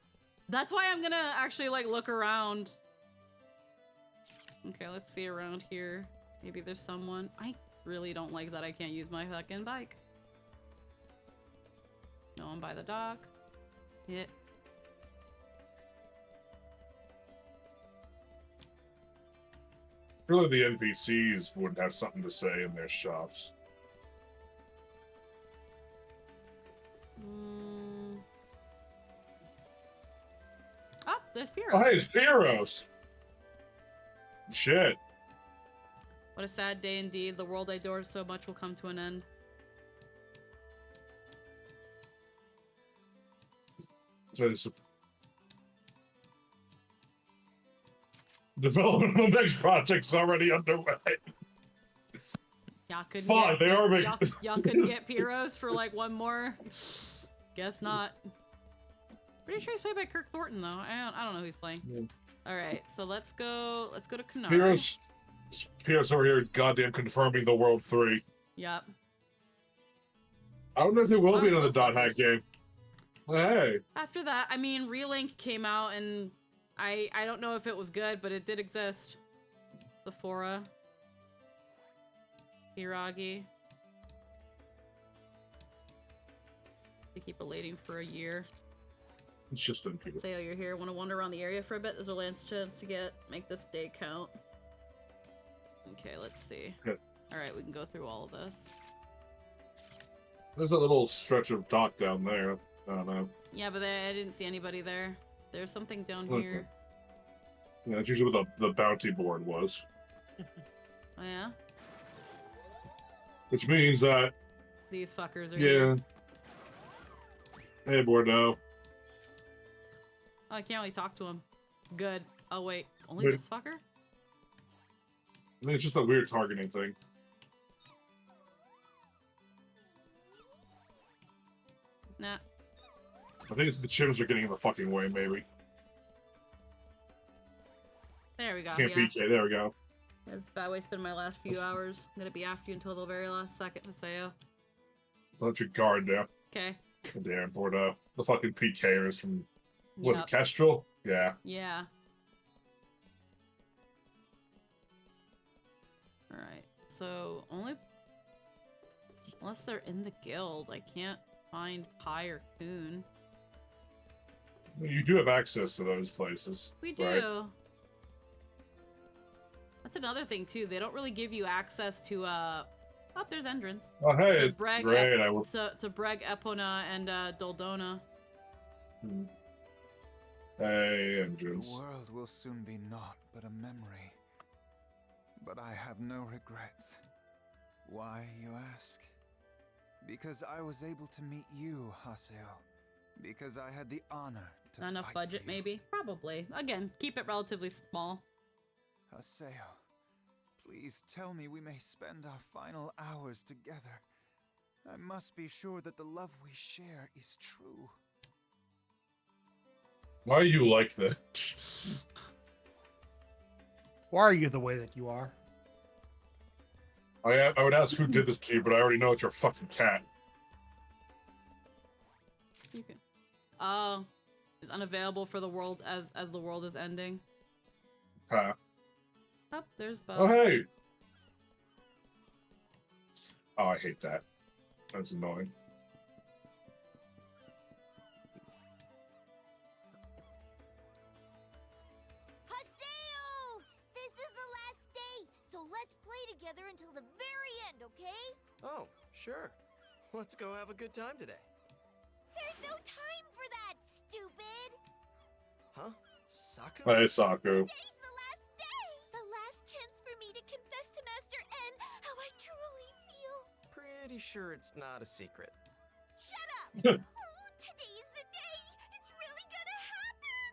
Speaker 1: That's why I'm gonna actually like look around. Okay, let's see around here. Maybe there's someone. I really don't like that I can't use my fucking bike. No one by the dock. Hit.
Speaker 2: Really, the NPCs would have something to say in their shops.
Speaker 1: Oh, there's Pyros.
Speaker 2: Oh, hey, it's Pyros! Shit.
Speaker 1: What a sad day indeed. The world I adored so much will come to an end.
Speaker 2: Development of the next project's already underway.
Speaker 1: Y'all couldn't
Speaker 2: Fuck, they are making...
Speaker 1: y'all couldn't get Pyros for like one more. Guess not. Pretty sure he's played by Kirk Thornton though. I don't know who he's playing.
Speaker 2: Yeah.
Speaker 1: All right, so let's go to Canard.
Speaker 2: Pyros over here, goddamn confirming the World 3.
Speaker 1: Yep.
Speaker 2: I don't know if there will be another dot hack game. Hey.
Speaker 1: After that, I mean, Relink came out, and I don't know if it was good, but it did exist. Sephora. Hiragi. They keep elating for a year.
Speaker 2: It's just in people.
Speaker 1: Say, oh, you're here. Want to wander around the area for a bit? There's a last chance to make this day count. Okay, let's see.
Speaker 2: Okay.
Speaker 1: All right, we can go through all of this.
Speaker 2: There's a little stretch of dock down there. I don't know.
Speaker 1: Yeah, but I didn't see anybody there. There's something down
Speaker 2: Okay.
Speaker 1: here.
Speaker 2: Yeah, that's usually what the bounty board was.
Speaker 1: Oh, yeah?
Speaker 2: Which means that...
Speaker 1: These fuckers are
Speaker 2: Yeah.
Speaker 1: here.
Speaker 2: Hey, Bordeaux.
Speaker 1: Oh, I can't really talk to him. Good. Oh, wait. Only
Speaker 2: Wait.
Speaker 1: this fucker?
Speaker 2: I mean, it's just a weird targeting thing.
Speaker 1: Nah.
Speaker 2: I think it's the chims are getting in the fucking way, maybe.
Speaker 1: There we go.
Speaker 2: Can't
Speaker 1: Yeah.
Speaker 2: PK, there we go.
Speaker 1: That's about way to spend my last few hours. I'm gonna be after you until the very last second, Haseo.
Speaker 2: Don't you guard there.
Speaker 1: Okay.
Speaker 2: Damn, board the fucking PKers from, was it
Speaker 1: Yep.
Speaker 2: Kestrel? Yeah.
Speaker 1: Yeah. Alright, so only... Unless they're in the guild, I can't find Pi or Coon.
Speaker 2: You do have access to those places.
Speaker 1: We do.
Speaker 2: Right?
Speaker 1: That's another thing, too. They don't really give you access to, Oh, there's Endrins.
Speaker 2: Oh, hey,
Speaker 1: To Breg,
Speaker 2: great.
Speaker 1: to Breg, Epona, and, Doldona.
Speaker 2: Hey,
Speaker 9: The
Speaker 2: Engines.
Speaker 9: world will soon be naught but a memory. But I have no regrets. Why, you ask? Because I was able to meet you, Haseo. Because I had the honor to
Speaker 1: Not enough
Speaker 9: fight
Speaker 1: budget,
Speaker 9: for you.
Speaker 1: maybe? Probably. Again, keep it relatively small.
Speaker 9: Haseo, please tell me we may spend our final hours together. I must be sure that the love we share is true.
Speaker 2: Why are you like that?
Speaker 11: Why are you the way that you are?
Speaker 2: I would ask who did this to you, but I already know it's your fucking cat.
Speaker 1: You can. Oh, it's unavailable for the world as the world is ending.
Speaker 2: Huh.
Speaker 1: Oh, there's Bo.
Speaker 2: Oh, hey! Oh, I hate that. That's annoying.
Speaker 12: Haseo! This is the last day, so let's play together until the very end, okay?
Speaker 7: Oh, sure. Let's go have a good time today.
Speaker 12: There's no time for that, stupid!
Speaker 7: Huh? Saku?
Speaker 2: Hey, Saku.
Speaker 12: Today's the last day! The last chance for me to confess to Master N how I truly feel.
Speaker 7: Pretty sure it's not a secret.
Speaker 12: Shut up! Oh, today's the day! It's really gonna happen!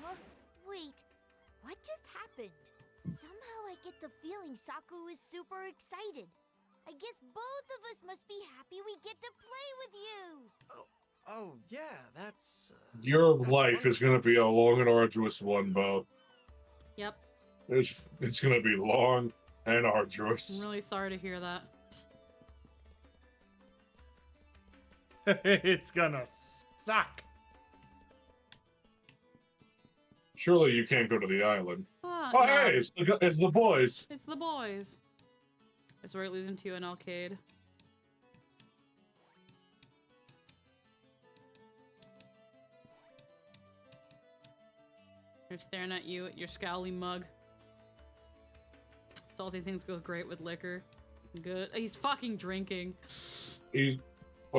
Speaker 12: Huh? Wait, what just happened? Somehow I get the feeling Saku is super excited. I guess both of us must be happy we get to play with you!
Speaker 7: Oh, yeah, that's...
Speaker 2: Your life is going to be a long and arduous one, Bo.
Speaker 1: Yep.
Speaker 2: It's going to be long and
Speaker 1: I'm
Speaker 2: arduous.
Speaker 1: really sorry to hear that.
Speaker 11: It's gonna suck.
Speaker 2: Surely you can't go to the island.
Speaker 1: Ah,
Speaker 2: Oh,
Speaker 1: no.
Speaker 2: hey, it's the boys.
Speaker 1: It's the boys. It's where it leads into an arcade. They're staring at you, at your scowly mug. Salty things go great with liquor. Good. He's fucking drinking.
Speaker 2: A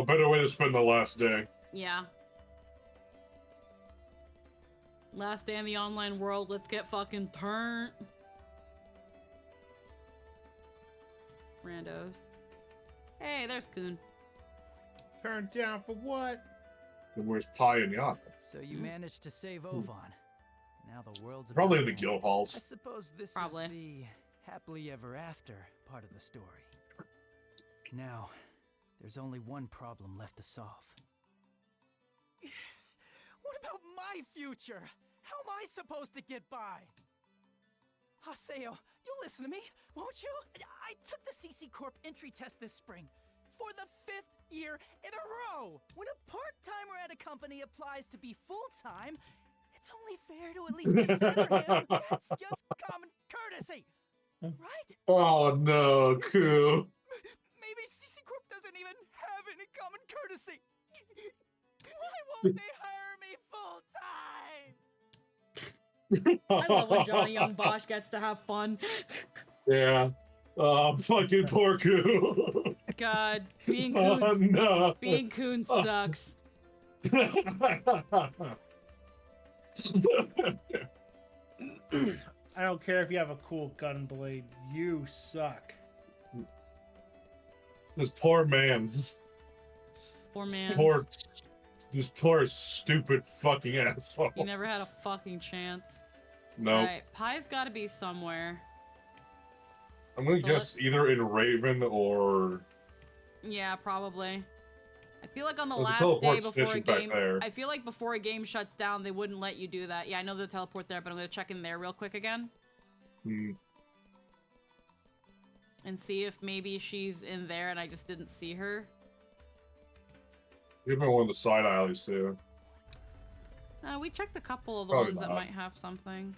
Speaker 2: better way to spend the last day.
Speaker 1: Yeah. Last day in the online world. Let's get fucking turned. Randos. Hey, there's Coon.
Speaker 11: Turned down for what?
Speaker 2: And where's Pi and Yacht?
Speaker 16: So you managed to save Ovan. Now the world's
Speaker 2: Probably in
Speaker 16: about
Speaker 2: the
Speaker 16: to end.
Speaker 2: guild halls.
Speaker 16: I suppose this
Speaker 1: Probably.
Speaker 16: is the happily ever after part of the story. Now, there's only one problem left to solve. What about my future? How am I supposed to get by? Haseo, you listen to me, won't you? I took the CC Corp entry test this spring for the 5th year in a row. When a part-timer at a company applies to be full-time, it's only fair to at least consider him. That's just common courtesy, right?
Speaker 2: Oh no, Koo.
Speaker 16: Maybe CC Corp doesn't even have any common courtesy. Why won't they hire me full-time?
Speaker 1: I love when Johnny Young Bosch gets to have fun.
Speaker 2: Yeah. Fucking poor Koo.
Speaker 1: God, being
Speaker 2: Oh,
Speaker 1: Coon,
Speaker 2: no.
Speaker 1: being Coon sucks.
Speaker 11: I don't care if you have a cool gun blade. You suck.
Speaker 2: This poor man's.
Speaker 1: Poor man.
Speaker 2: This poor stupid fucking asshole.
Speaker 1: He never had a fucking chance.
Speaker 2: Nope.
Speaker 1: Alright, Pie's gotta be somewhere.
Speaker 2: I'm gonna
Speaker 1: So
Speaker 2: guess either in Raven or
Speaker 1: Yeah, probably. I feel like on the
Speaker 2: There's a
Speaker 1: last
Speaker 2: teleport
Speaker 1: day before a
Speaker 2: station back
Speaker 1: game,
Speaker 2: there.
Speaker 1: I feel like before a game shuts down, they wouldn't let you do that. Yeah, I know the teleport there, but I'm gonna check in there real quick again.
Speaker 2: Hmm.
Speaker 1: And see if maybe she's in there and I just didn't see her.
Speaker 2: Give me one of the side alleys too.
Speaker 1: We checked a couple of the
Speaker 2: Probably
Speaker 1: ones that
Speaker 2: not.
Speaker 1: might have something.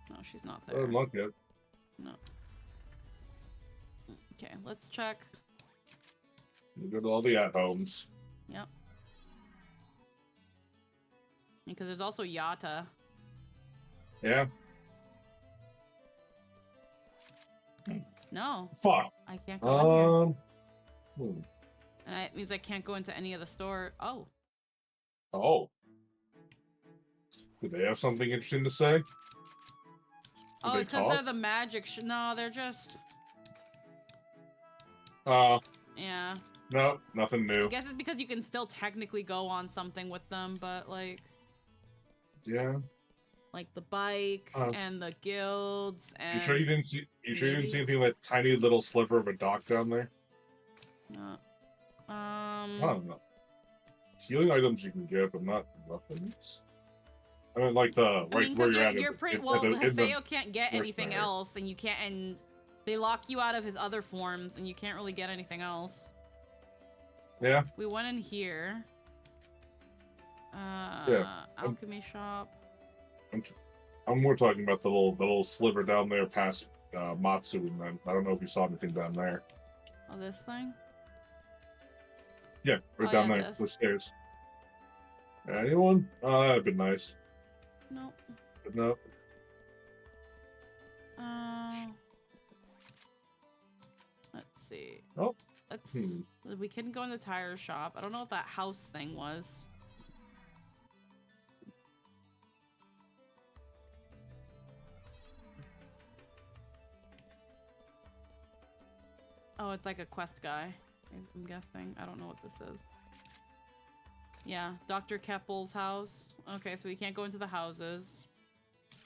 Speaker 1: No, she's not there.
Speaker 2: Doesn't look it.
Speaker 1: No. Okay, let's check.
Speaker 2: We go to all the at-homes.
Speaker 1: Yep. Because there's also Yata.
Speaker 2: Yeah.
Speaker 1: No.
Speaker 2: Fuck.
Speaker 1: I can't go in here.
Speaker 2: Hmm.
Speaker 1: And it means I can't go into any of the store. Oh.
Speaker 2: Oh. Do they have something interesting to say?
Speaker 1: Oh,
Speaker 2: they
Speaker 1: it's because they're
Speaker 2: talk?
Speaker 1: the magic no, they're just... Yeah.
Speaker 2: No, nothing new.
Speaker 1: I guess it's because you can still technically go on something with them, but like...
Speaker 2: Yeah.
Speaker 1: Like the bike and the guilds and...
Speaker 2: You sure you didn't see? You sure you didn't
Speaker 1: maybe-
Speaker 2: see anything like that tiny little sliver of a dock down there?
Speaker 1: No.
Speaker 2: I don't know. Healing items you can get, but not weapons. I mean, like the
Speaker 1: I
Speaker 2: right
Speaker 1: mean,
Speaker 2: where
Speaker 1: because
Speaker 2: you're at.
Speaker 1: you're pretty... Well, Haseo can't get anything else, and you can't... And they lock you out of his other forms, and you can't really get anything else.
Speaker 2: Yeah.
Speaker 1: We went in here.
Speaker 2: Yeah.
Speaker 1: Alchemy shop.
Speaker 2: I'm more talking about the little sliver down there past Matsu, and then I don't know if you saw anything down there.
Speaker 1: Oh, this thing?
Speaker 2: Yeah, right
Speaker 1: Oh,
Speaker 2: down
Speaker 1: yeah,
Speaker 2: there,
Speaker 1: this.
Speaker 2: the stairs. Anyone? Oh, that'd been nice.
Speaker 1: Nope.
Speaker 2: But no.
Speaker 1: Let's see.
Speaker 2: Oh.
Speaker 1: Let's.
Speaker 2: Hmm.
Speaker 1: We couldn't go in the tire shop. I don't know what that house thing was. Oh, it's like a quest guy. I'm guessing. I don't know what this is. Yeah, Dr. Keppel's house. Okay, so we can't go into the houses.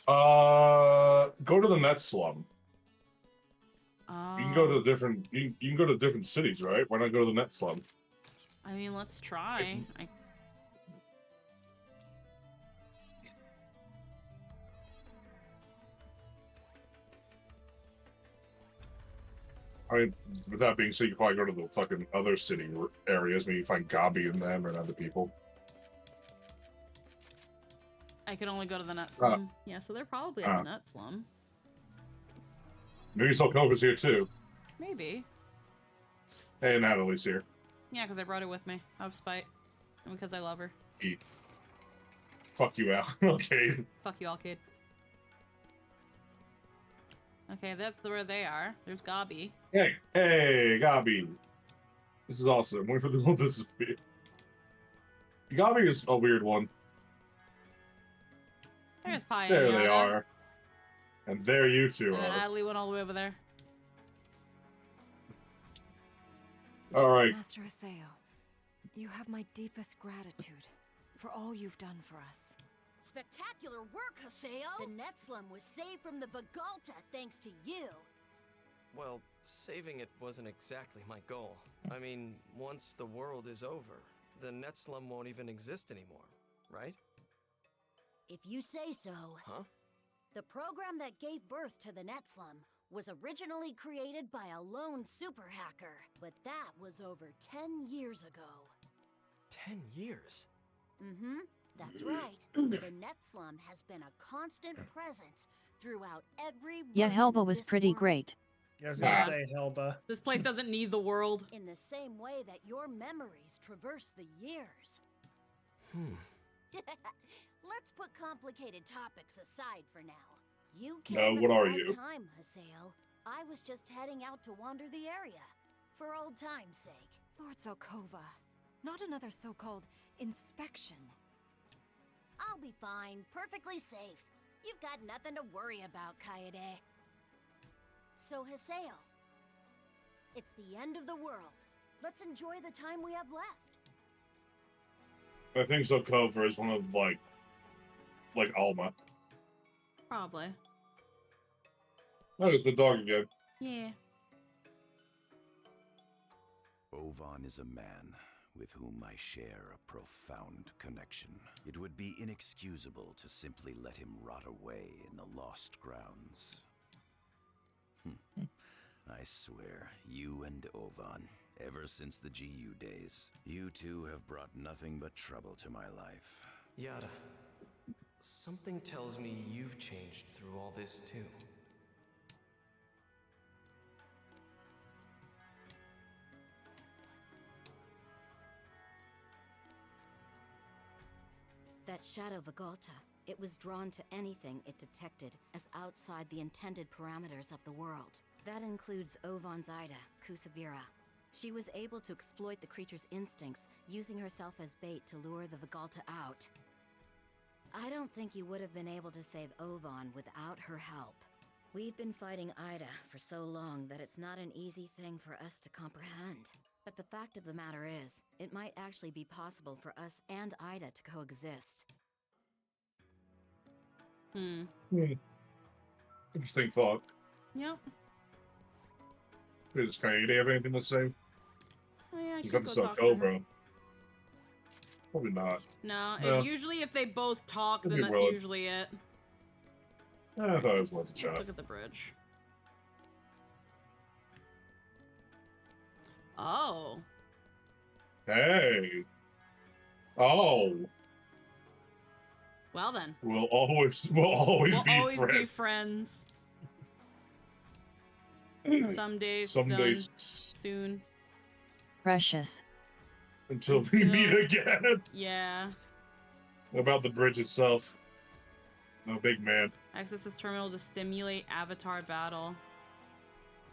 Speaker 2: Go to the net slum. You can go
Speaker 1: Oh.
Speaker 2: to different. You can go to different cities, right? Why not go to the net slum?
Speaker 1: I mean, let's try.
Speaker 2: I mean, with that being said, you probably go to the fucking other city areas. Maybe you find Gabi in them and other people.
Speaker 1: I can only go to the nut slum. Yeah, so they're probably at the nut slum.
Speaker 2: Maybe Sokova's here too.
Speaker 1: Maybe.
Speaker 2: Hey, Natalie's here.
Speaker 1: Yeah, because I brought her with me out of spite. And because I love her.
Speaker 2: Fuck you, Al. Okay.
Speaker 1: Fuck you all, kid. Okay, that's where they are. There's Gabi.
Speaker 2: Hey, Gabi. This is awesome. Wait for the world to disappear. Gabi is a weird one.
Speaker 1: There's Pi
Speaker 2: There
Speaker 1: and
Speaker 2: they
Speaker 1: Yana.
Speaker 2: are. And there you two
Speaker 1: And then
Speaker 2: are.
Speaker 1: Natalie went all the way over there.
Speaker 2: All right.
Speaker 15: Master Haseo, you have my deepest gratitude for all you've done for us.
Speaker 12: Spectacular work, Haseo! The net slum was saved from the Vigalta thanks to you.
Speaker 7: Well, saving it wasn't exactly my goal. I mean, once the world is over, the net slum won't even exist anymore, right?
Speaker 12: If you say so.
Speaker 7: Huh?
Speaker 12: The program that gave birth to the net slum was originally created by a lone super hacker, but that was over 10 years ago.
Speaker 7: 10 years?
Speaker 12: Mm-hmm. That's right. The net slum has been a constant presence throughout every
Speaker 3: Yeah,
Speaker 12: version
Speaker 3: Helba
Speaker 12: of
Speaker 3: was
Speaker 12: this
Speaker 3: pretty
Speaker 12: world.
Speaker 3: great.
Speaker 11: I was gonna say Helba.
Speaker 1: This place doesn't need the world.
Speaker 12: In the same way that your memories traverse the years. Let's put complicated topics aside for now. You came
Speaker 2: what
Speaker 12: at
Speaker 2: are
Speaker 12: the right
Speaker 2: you?
Speaker 12: time, Haseo. I was just heading out to wander the area, for old time's sake.
Speaker 15: Lord Zelkova, not another so-called inspection.
Speaker 12: I'll be fine, perfectly safe. You've got nothing to worry about, Kaede. So, Haseo, it's the end of the world. Let's enjoy the time we have left.
Speaker 2: I think Sokovia is one of like Alma.
Speaker 1: Probably.
Speaker 2: Oh, it's the dog again.
Speaker 1: Yeah.
Speaker 17: Ovan is a man with whom I share a profound connection. It would be inexcusable to simply let him rot away in the lost grounds. I swear, you and Ovan, ever since the GU days, you two have brought nothing but trouble to my life.
Speaker 7: Yada, something tells me you've changed through all this too.
Speaker 8: That shadow Vigalta, it was drawn to anything it detected as outside the intended parameters of the world. That includes Ovan's Ida, Kusabira. She was able to exploit the creature's instincts, using herself as bait to lure the Vigalta out. I don't think you would have been able to save Ovan without her help. We've been fighting Ida for so long that it's not an easy thing for us to comprehend. But the fact of the matter is, it might actually be possible for us and Ida to coexist.
Speaker 2: Interesting thought.
Speaker 1: Yep.
Speaker 2: Is Kaede have anything to say?
Speaker 1: Oh, yeah, I
Speaker 2: She's
Speaker 1: could
Speaker 2: got
Speaker 1: go
Speaker 2: to
Speaker 1: talk to
Speaker 2: sell
Speaker 1: her.
Speaker 2: Cobra. Probably not.
Speaker 1: No,
Speaker 2: No.
Speaker 1: usually if they both talk,
Speaker 2: Could
Speaker 1: then
Speaker 2: be
Speaker 1: that's
Speaker 2: willing.
Speaker 1: usually it.
Speaker 2: I thought it was worth a
Speaker 1: Let's
Speaker 2: chat.
Speaker 1: look at the bridge. Oh.
Speaker 2: Hey. Oh.
Speaker 1: Well then.
Speaker 2: We'll always
Speaker 1: be
Speaker 2: friends.
Speaker 1: friends. Some days,
Speaker 2: Someday
Speaker 1: soon.
Speaker 3: Precious.
Speaker 2: Until we meet again.
Speaker 1: Yeah.
Speaker 2: About the bridge itself. No big man.
Speaker 1: Access this terminal to stimulate avatar battle.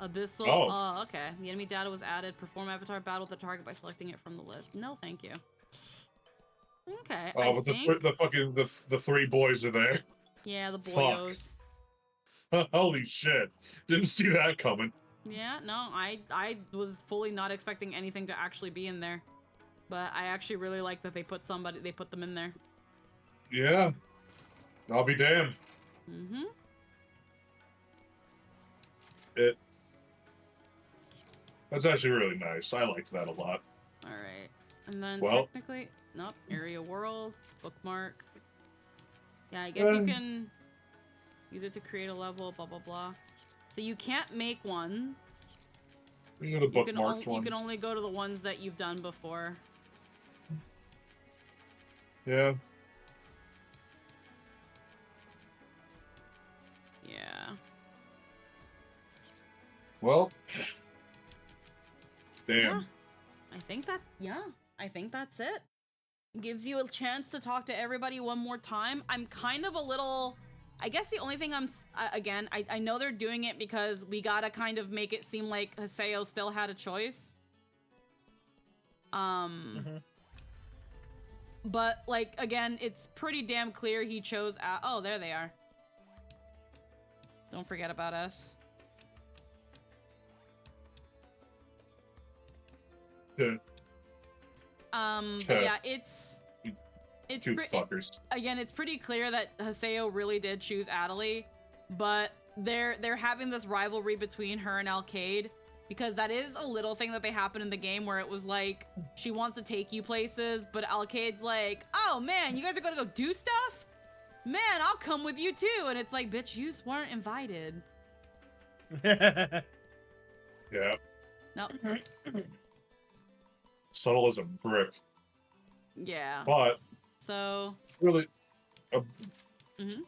Speaker 1: Abyssal.
Speaker 2: Oh.
Speaker 1: Oh, okay. The enemy data was added. Perform avatar battle with the target by selecting it from the list. No, thank you. Okay.
Speaker 2: Oh, but the three boys are there.
Speaker 1: Yeah, the
Speaker 2: Fuck.
Speaker 1: boyos.
Speaker 2: Holy shit. Didn't see that coming.
Speaker 1: Yeah, no, I was fully not expecting anything to actually be in there. But I actually really like that they put them in there.
Speaker 2: Yeah. I'll be damned.
Speaker 1: Mm-hmm.
Speaker 2: That's actually really nice. I liked that a lot.
Speaker 1: Alright. And then
Speaker 2: Well-
Speaker 1: technically, nope, area world, bookmark. Yeah, I guess you can use it to create a level, blah, blah, blah. So you can't make one.
Speaker 2: You go to bookmarked
Speaker 1: You can
Speaker 2: ones.
Speaker 1: only go to the ones that you've done before.
Speaker 2: Yeah.
Speaker 1: Yeah.
Speaker 2: Well. Damn.
Speaker 1: Yeah. I think that's it. Gives you a chance to talk to everybody one more time. I'm kind of a little... I guess the only thing again, I know they're doing it because we gotta kind of make it seem like Haseo still had a choice. But, like, again, it's pretty damn clear he chose... oh, there they are. Don't forget about us.
Speaker 2: Yeah.
Speaker 1: But yeah, it's
Speaker 2: Two fuckers.
Speaker 1: Again, it's pretty clear that Haseo really did choose Adelie, but they're having this rivalry between her and Alkaid because that is a little thing that they happen in the game where it was like she wants to take you places, but Alkaid's like, "Oh man, you guys are gonna go do stuff? Man, I'll come with you too." And it's like, "Bitch, you weren't invited."
Speaker 2: Yeah.
Speaker 1: Nope.
Speaker 2: Subtle as a brick.
Speaker 1: Yeah.
Speaker 2: But
Speaker 1: So
Speaker 2: really,
Speaker 1: Mhm.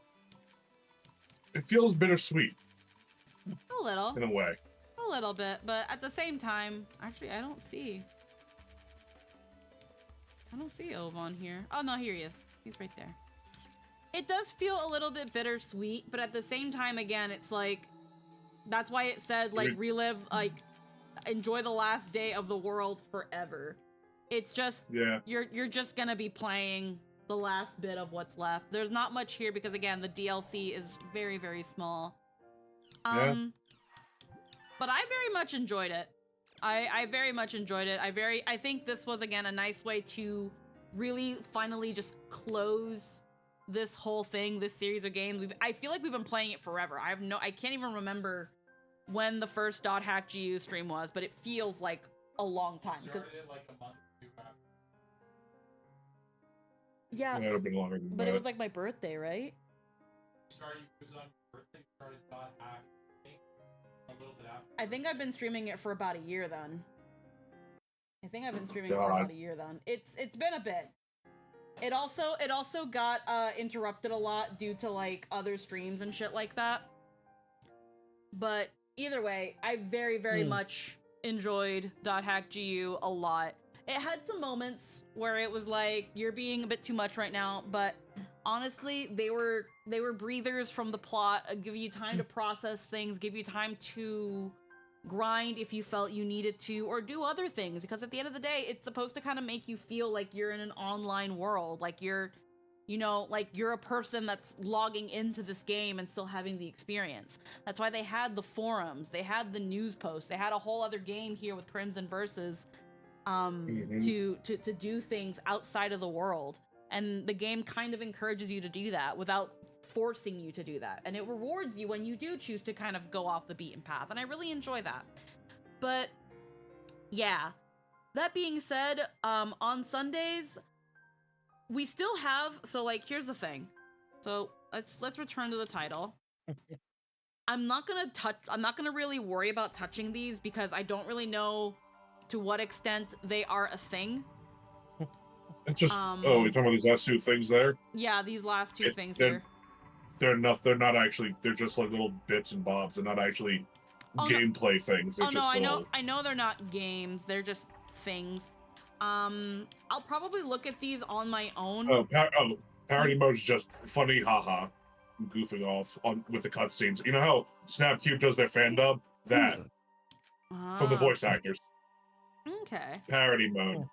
Speaker 2: It feels bittersweet
Speaker 1: a little.
Speaker 2: in a way.
Speaker 1: A little bit, but at the same time, actually, I don't see Ovan here. Oh, no, here he is. He's right there. It does feel a little bit bittersweet, but at the same time, again, it's like, that's why it said, like, relive, like, enjoy the last day of the world forever. It's just, you're just gonna be playing the last bit of what's left. There's not much here because, again, the DLC is very, very small. But I very much enjoyed it. I very much enjoyed it. I think this was, again, a nice way to really finally just close this whole thing, this series of games. I feel like we've been playing it forever. I can't even remember when the first .hack GU stream was, but it feels like a long time.
Speaker 4: Started it like a month or two after.
Speaker 1: Yeah,
Speaker 2: It might have been longer than
Speaker 1: but
Speaker 2: that.
Speaker 1: it was like my birthday, right?
Speaker 4: Started, it was on your birthday, started dot hack, I think, a little bit after.
Speaker 1: I think I've been streaming it for about a year then. It's been a bit. It also got interrupted a lot due to like other streams and shit like that. But either way, I very much enjoyed .hack.gu a lot. It had some moments where it was like, you're being a bit too much right now, but honestly, they were breathers from the plot, give you time to process things, give you time to grind if you felt you needed to, or do other things, because at the end of the day, it's supposed to kind of make you feel like you're in an online world, like you're a person that's logging into this game and still having the experience. That's why they had the forums, they had the news posts, they had a whole other game here with Crimson Versus to do things outside of the world. And the game kind of encourages you to do that without forcing you to do that. And it rewards you when you do choose to kind of go off the beaten path. And I really enjoy that. But yeah, that being said, on Sundays, we still have, so like, here's the thing. So let's return to the title. I'm not gonna really worry about touching these because I don't really know to what extent they are a thing.
Speaker 2: It's just, you're talking about these last two things there?
Speaker 1: Yeah, these last two things here.
Speaker 2: They're not actually, they're just like little bits and bobs. They're not actually gameplay things. They're just
Speaker 1: I know they're not games. They're just things. I'll probably look at these on my own.
Speaker 2: Parody mode's just funny, haha, goofing off with the cutscenes. You know how Snapcube does their fan dub? That from the voice actors.
Speaker 1: Okay.
Speaker 2: Parody mode.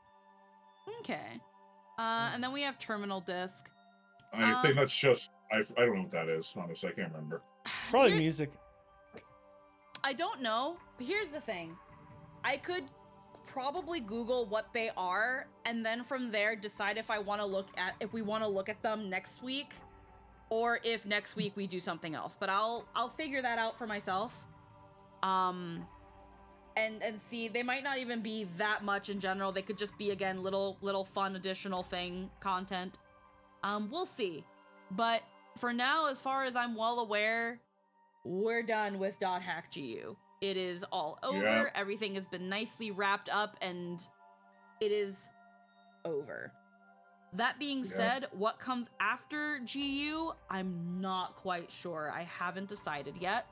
Speaker 1: Okay. And then we have Terminal Disc.
Speaker 2: I think that's just I don't know what that is. Honestly, I can't remember.
Speaker 11: Probably music.
Speaker 1: I don't know. But here's the thing. I could probably Google what they are, and then from there decide if we want to look at them next week, or if next week we do something else. But I'll figure that out for myself. And see, they might not even be that much in general. They could just be, again, little fun additional content. We'll see. But for now, as far as I'm well aware, we're done with .hack.gu. It is all over.
Speaker 2: Yeah.
Speaker 1: Everything has been nicely wrapped up, and it is over. That being said, what comes after GU, I'm not quite sure. I haven't decided yet.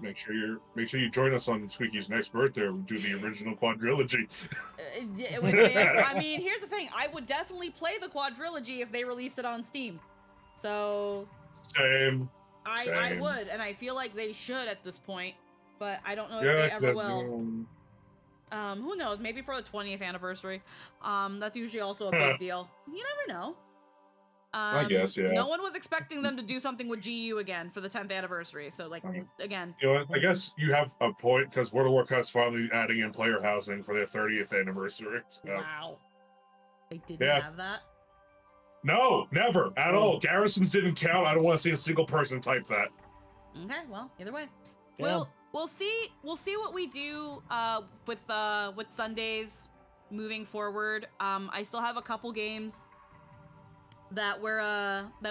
Speaker 2: Make sure you join us on Squeaky's next birthday. We'll do the original quadrilogy.
Speaker 1: I mean, here's the thing. I would definitely play the quadrilogy if they released it on Steam. So
Speaker 2: Same.
Speaker 1: I would, and I feel like they should at this point, but I don't know if they ever will. Who knows? Maybe for the 20th anniversary. That's usually also a big deal. You never know.
Speaker 2: I guess, yeah.
Speaker 1: No one was expecting them to do something with GU again for the 10th anniversary. So, like, again.
Speaker 2: You know what? I guess you have a point, because World of Warcraft's finally adding in player housing for their 30th anniversary. So.
Speaker 1: Wow. They didn't have that?
Speaker 2: No, never at all. Garrisons didn't count. I don't want to see a single person type that.
Speaker 1: Okay, well, either way. We'll see what we do with Sundays moving forward. I still have a couple games that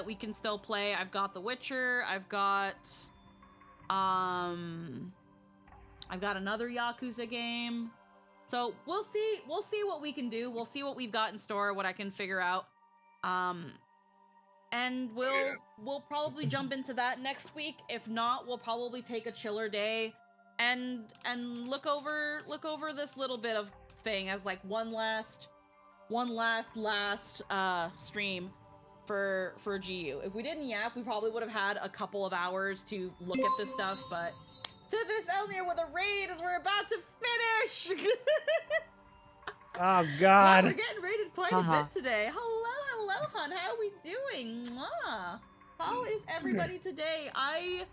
Speaker 1: we can still play. I've got The Witcher. I've got another Yakuza game. So we'll see what we can do. We'll see what we've got in store, what I can figure out. And we'll probably jump into that next week. If not, we'll probably take a chiller day and look over this little bit of thing as like one last stream for GU. If we didn't yap, we probably would have had a couple of hours to look at this stuff, but to this Elnir with a raid as we're about to finish.
Speaker 11: Oh God.
Speaker 1: Wow, we're getting rated quite a bit today. Hello, hon. How are we doing? Mwah. How is everybody today? I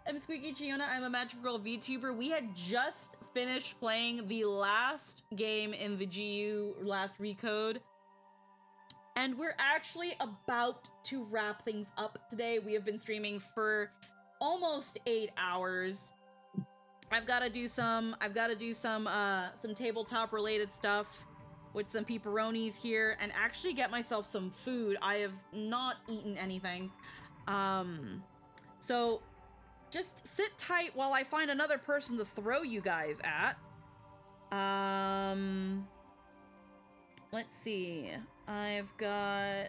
Speaker 1: am Squeaky Chiona. I'm a Magic Girl VTuber. We had just finished playing the last game in the GU last recode, and we're actually about to wrap things up today. We have been streaming for almost 8 hours. I've got to do some tabletop related stuff with some pepperonis here and actually get myself some food. I have not eaten anything. So just sit tight while I find another person to throw you guys at. Let's see. I've got...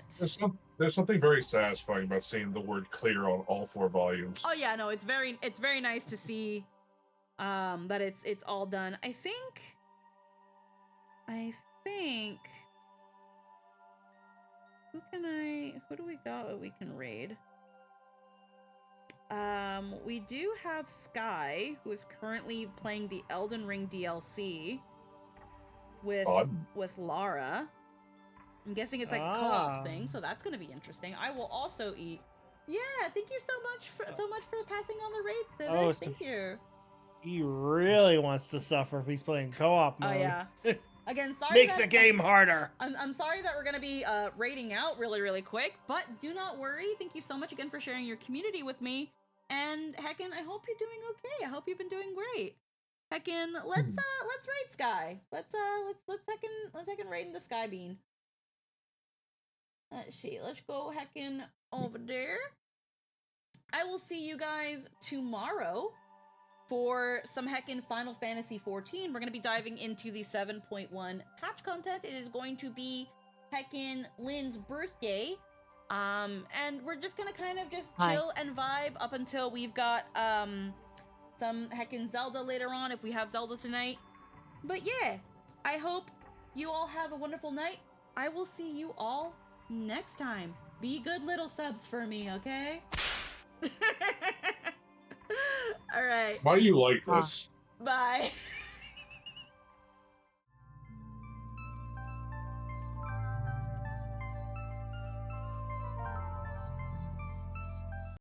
Speaker 2: There's something very satisfying about seeing the word clear on all 4 volumes.
Speaker 1: Oh yeah, no, it's very nice to see that it's all done. I think who do we got that we can raid? We do have Sky, who is currently playing the Elden Ring DLC with Lara. I'm guessing it's like a co-op thing, so that's gonna be interesting. I will also eat. Yeah, thank you so much for passing on the raid, Civic.
Speaker 11: Oh,
Speaker 1: thank you.
Speaker 11: He really wants to suffer if he's playing co-op mode.
Speaker 1: Oh yeah. Again, sorry.
Speaker 11: Make the game harder.
Speaker 1: I'm sorry that we're gonna be raiding out really quick, but do not worry. Thank you so much again for sharing your community with me. And Heckin, I hope you're doing okay. I hope you've been doing great. Heckin, let's raid Sky. Let's Heckin raid into Sky Bean. Let's see. Let's go Heckin over there. I will see you guys tomorrow for some heckin' Final Fantasy XIV. We're going to be diving into the 7.1 patch content. It is going to be heckin' Lynn's birthday. And we're just going to kind of just chill and vibe up until we've got some heckin' Zelda later on, if we have Zelda tonight. But yeah, I hope you all have a wonderful night. I will see you all next time. Be good little subs for me, okay? All right.
Speaker 2: Why do you like this?
Speaker 1: Bye.